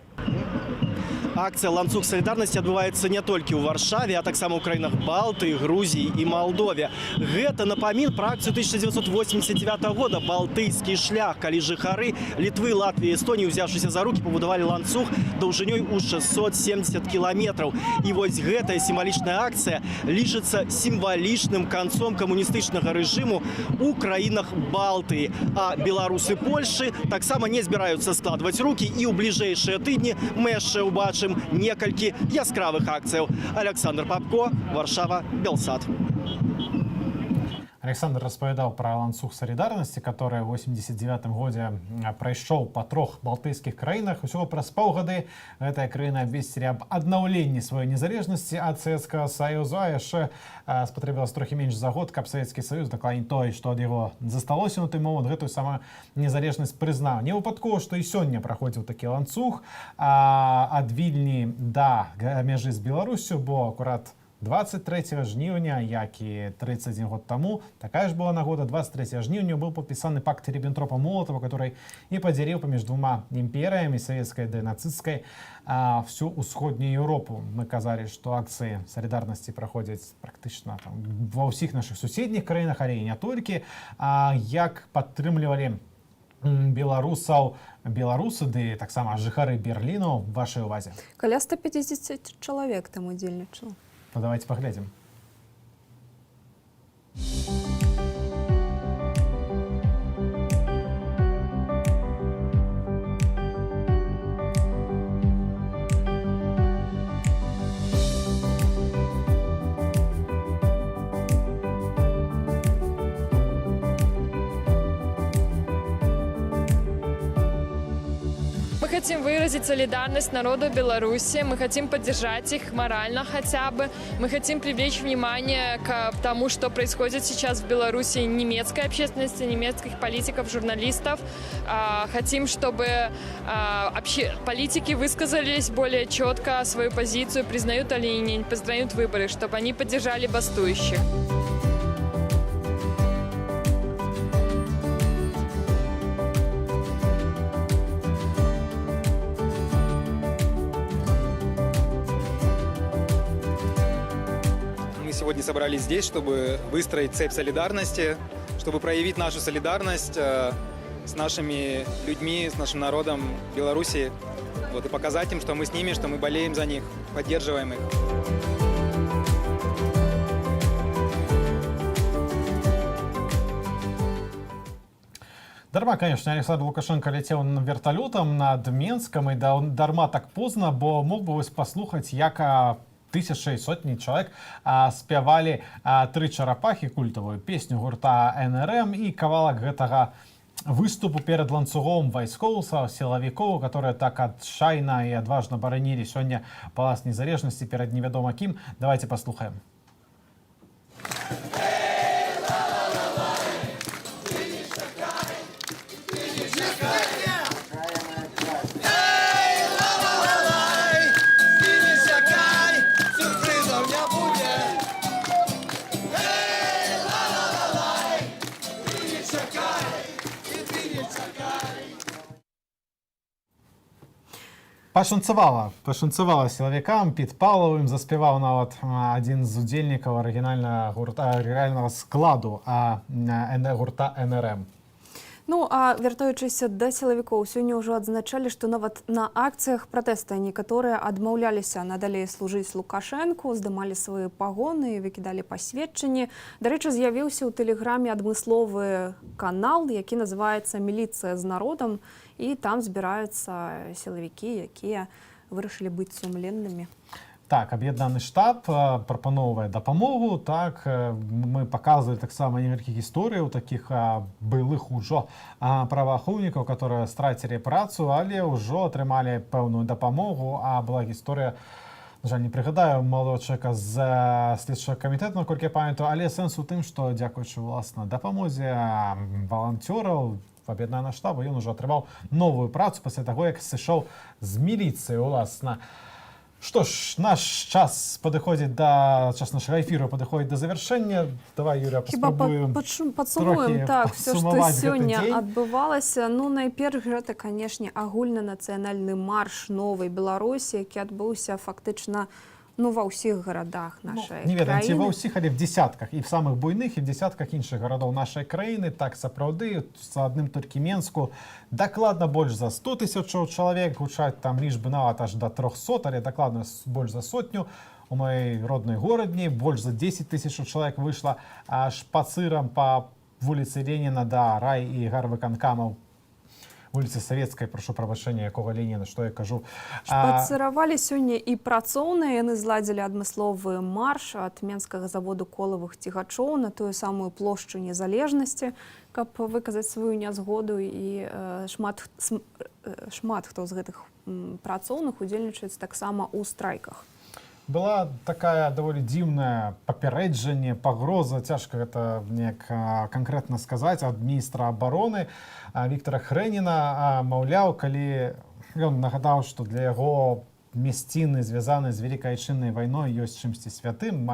Акция «Ланцуг солидарности» отбывается не только в Варшаве, а таксама ў краінах Балтыі, Грузии и Молдове. Гэта напамін про акцию 1989 года «Балтыйскі шлях», калі жыхары Литвы, Латвии и Эстонии, взявшиеся за руки, побудовали ланцуг даўжынёй у 670 километров. И вот гэтая символичная акция лічыцца символичным концом коммунистычнага режиму у краінах Балтыі. А беларусы Польши таксама не збіраюцца складывать руки, и ў бліжэйшыя тыдні мы яшчэ убачым некалькі яскравых акцыяў. Александр Попко, Варшава, Белсад. Александр распавядаў пра ланцуг салідарнасці, который ў 89 годзе прайшоў па 3 балтыйскіх краінах. Усього праз паўгады гэтая краіна абвесцілі аб аднаўленні сваёй незалежнасці ад Савецкага Саюза. Яшчэ спатрэбілася трохі менш за год, каб Савецкі Саюз, дакладней той, што ад яго засталося на той момант, гэтую самую незалежнасць прызнаў. Не выпадкова, што і сёння праходзіў такі ланцуг ад Вільні да мяжы з Беларусю, бо акурат 23 жніўня, як і 31 год тому, такая ж была нагода, 23 жніўня был подписаны пакт Риббентропа-Молотова, который и поделил помеж двумя империями, советской и нацистской, всю усходнюю Европу. Мы казали, что акции солидарности проходят практично во всех наших соседних краинах, але и не только, як падтрымлівалі беларусы, ды таксама жыхары Берліну в вашей увазе. Каля 150 чалавек там удзельнічала. Давайте поглядим. Мы хотим выразить солидарность народу Беларуси, мы хотим поддержать их морально хотя бы, мы хотим привлечь внимание к тому, что происходит сейчас в Беларуси немецкой общественности, немецких политиков, журналистов. Хотим, чтобы политики высказались более четко свою позицию, признают или не признают выборы, чтобы они поддержали бастующих. Сегодня собрались здесь, чтобы выстроить цепь солидарности, чтобы проявить нашу солидарность с нашими людьми, с нашим народом Беларуси, и показать им, что мы с ними, что мы болеем за них, поддерживаем их. Дарма, конечно, Александр Лукашенко летел вертолетом над Менском, и дарма так поздно, бо мог бы послухать, як тысячи, сотні чоловік спявали «Три чарапахи», культовую песню гурта НРМ, і кавалак гэтага выступу перед ланцугом вайскоўцаў, сілавікоў, которые так адчайна і адважна баранілі сёння палац незалежнасці перад невядома кім. Давайте послухаем. Пашанцавала сілавікам, підпалавым, заспяваў нават адзін з удзельнікаў арыгінальнага складу гурта НРМ. Ну, а вяртаючыся да сілавікоў, сёння ўжо адзначалі, што нават на акцыях пратэста некаторыя адмаўляліся надалей служыць Лукашэнку, здымалі свае пагоны, выкідалі пасведчанні. Дарэчы, з'явіўся ў тэлеграме адмысловы канал, які называецца «Міліцыя з народам», і там збіраюцца сілавікі, якія вырашылі быць сумленнымі. Так, аб'яднаны штаб прапаноўвае дапамогу. Так, мы паказвалі таксама некалькі гісторыяў такіх былых ужо праваахоўнікаў, которые страцілі працу, але ўжо атрымалі пэўную дапамогу. А была гісторыя, на жаль, не прыгадаю малого чалавека з следчага камітэту, наколькі я памятаю, але сэнс у тым, што дзякуючы ўласна дапамозе валанцёраў аб'яднанага штабу ён ужо атрымаў новую працу пасля таго, як сышоў з міліцыі ўласна. Что ж, наш час падыходзіць да час нашага эфіру падыходзіць да завяршэння. Давай, Юля, паспрабуем падсумуем так все, што сёння дзень. адбывалася. Ну, найперш гэта, канешне, агульнанацыянальны марш новай Беларусі, які адбыўся фактычна ва ўсіх гарадах нашай Не ведаем, ці краіны. ва ўсіх, але в десятках, і в самых буйных, і в десятках іншых гарадоў нашай краіны. Так, сапраўды, з адным толькі Менску дакладна больш за 100 000 чалавек, гучаць там лічбы нават аж да 300, але дакладна больш за 100. У маёй роднай горадні больш за 10 000 чалавек выйшла аж пацырам па вуліцы Леніна да рай і гарвыканкамаў вуліцы Савецкай, прашу прабачэння, якога Леніна, што я кажу. Пацыравалі сёння і працоўныя, яны зладзілі адмысловы марш ад менскага заводу колавых цігачоў на тую самую плошчу незалежнасці, каб выказаць сваю нязгоду, і шмат хто з гэтых працоўных удзельнічаюць таксама ў страйках. Была такая даволі дзіўная папярэджанне, пагроза, цяжка гэта неяк канкрэтна сказаць, ад міністра абароны Віктара Хрэніна. Маўляў, калі ён нагадаў, што для яго месціны, звязаны з Вялікай Айчыннай вайной, ёсць чымсьці святым,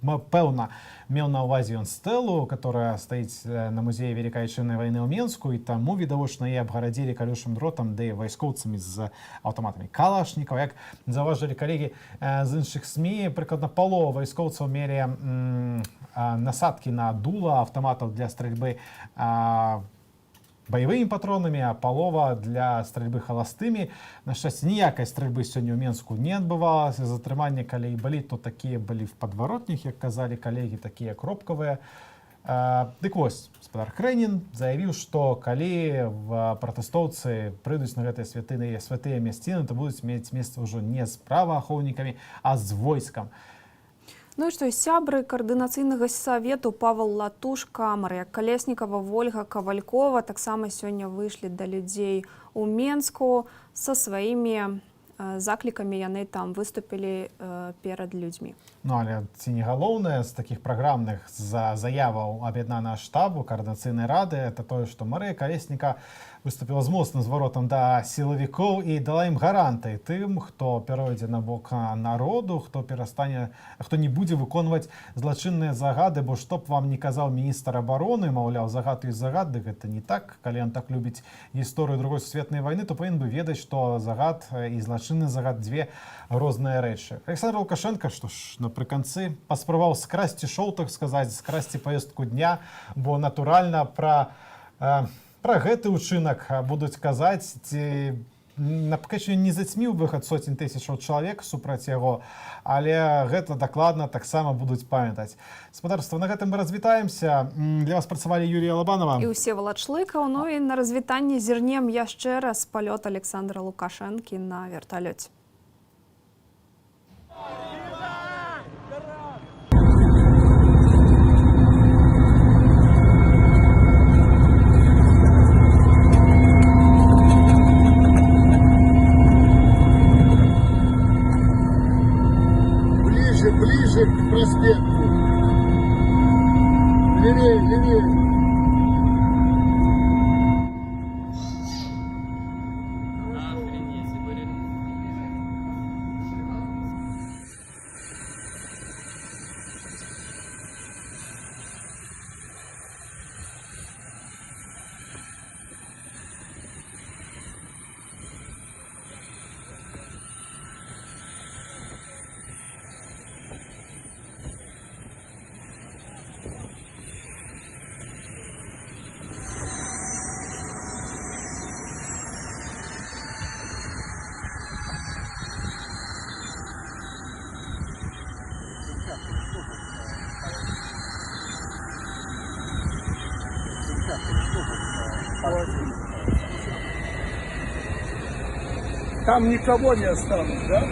пэўна, меў на ўвазе ён стэлу, которая стаіць на музеі Вялікай Айчыннай вайны ў Менску, і таму відавочна і абгарадзілі калючым дротам, ды вайскоўцамі з аўтаматамі калашнікаў. Як заўважылі калегі з іншых СМІ, прыкладна палова вайскоўцаў мелі насадкі на дула аўтаматаў для стральбы баявымі патронамі, а палова для стральбы халастымі. На шчасце, ніякай стральбы сёння ў Менску не адбывалася. Затрыманні, калі і былі, то такія былі в падваротніх, як казалі калегі, такія кропкавыя. Дык вось, гаспадар Хрэнін заявіў, што калі пратэстоўцы прыйдуць на гэтыя святыя мясціны, то будуць мець месца ўжо не з праваахоўнікамі, а з войскам. Ну і што, сябры каардынацыйнага савету Павел Латушка, Марыя Калеснікава, Вольга Кавалькова таксама сёння выйшлі да людзей у Менску са сваімі заклікамі, яны там выступілі перад людзьмі. Ну, але ці не галоўнае з такіх праграмных заяваў аб'яднанага штабу каардынацыйнай рады, это тое, што Марыя Калесніка выступила з моцным зваротам да сілавікоў і дала ім гаранты тым, хто перайдзе на бок народу, хто не будзе выконваць злачынныя загады, бо што б вам не казаў міністр абароны, маўляў, загад і загад, дык гэта не так. Калі ён так любіць гісторыю другой сусветнай вайны, то павінен бы ведаць, што загад і злачынны загад дзве розныя рэчы. Александр Лукашенко, што ж, напрыканцы паспрабаваў скрасці шоу, так сказаць, скрасці паездку дня, бо натуральна пра гэты ўчынак будуць казаць, ці напэўна не зацьміў выхад сотень тысячаў чалавек супраць яго, але гэта дакладна таксама будуць памятаць. Спадарства, на гэтым мы развітаемся. Для вас працавалі Юлія Лабанова і Всеволод Шлыкаў. Ну і на развітанне зірнем яшчэ раз палёт Александра Лукашэнкі на верталёце. Ближе к проспекту. Левее, левее. там никого не останут, да?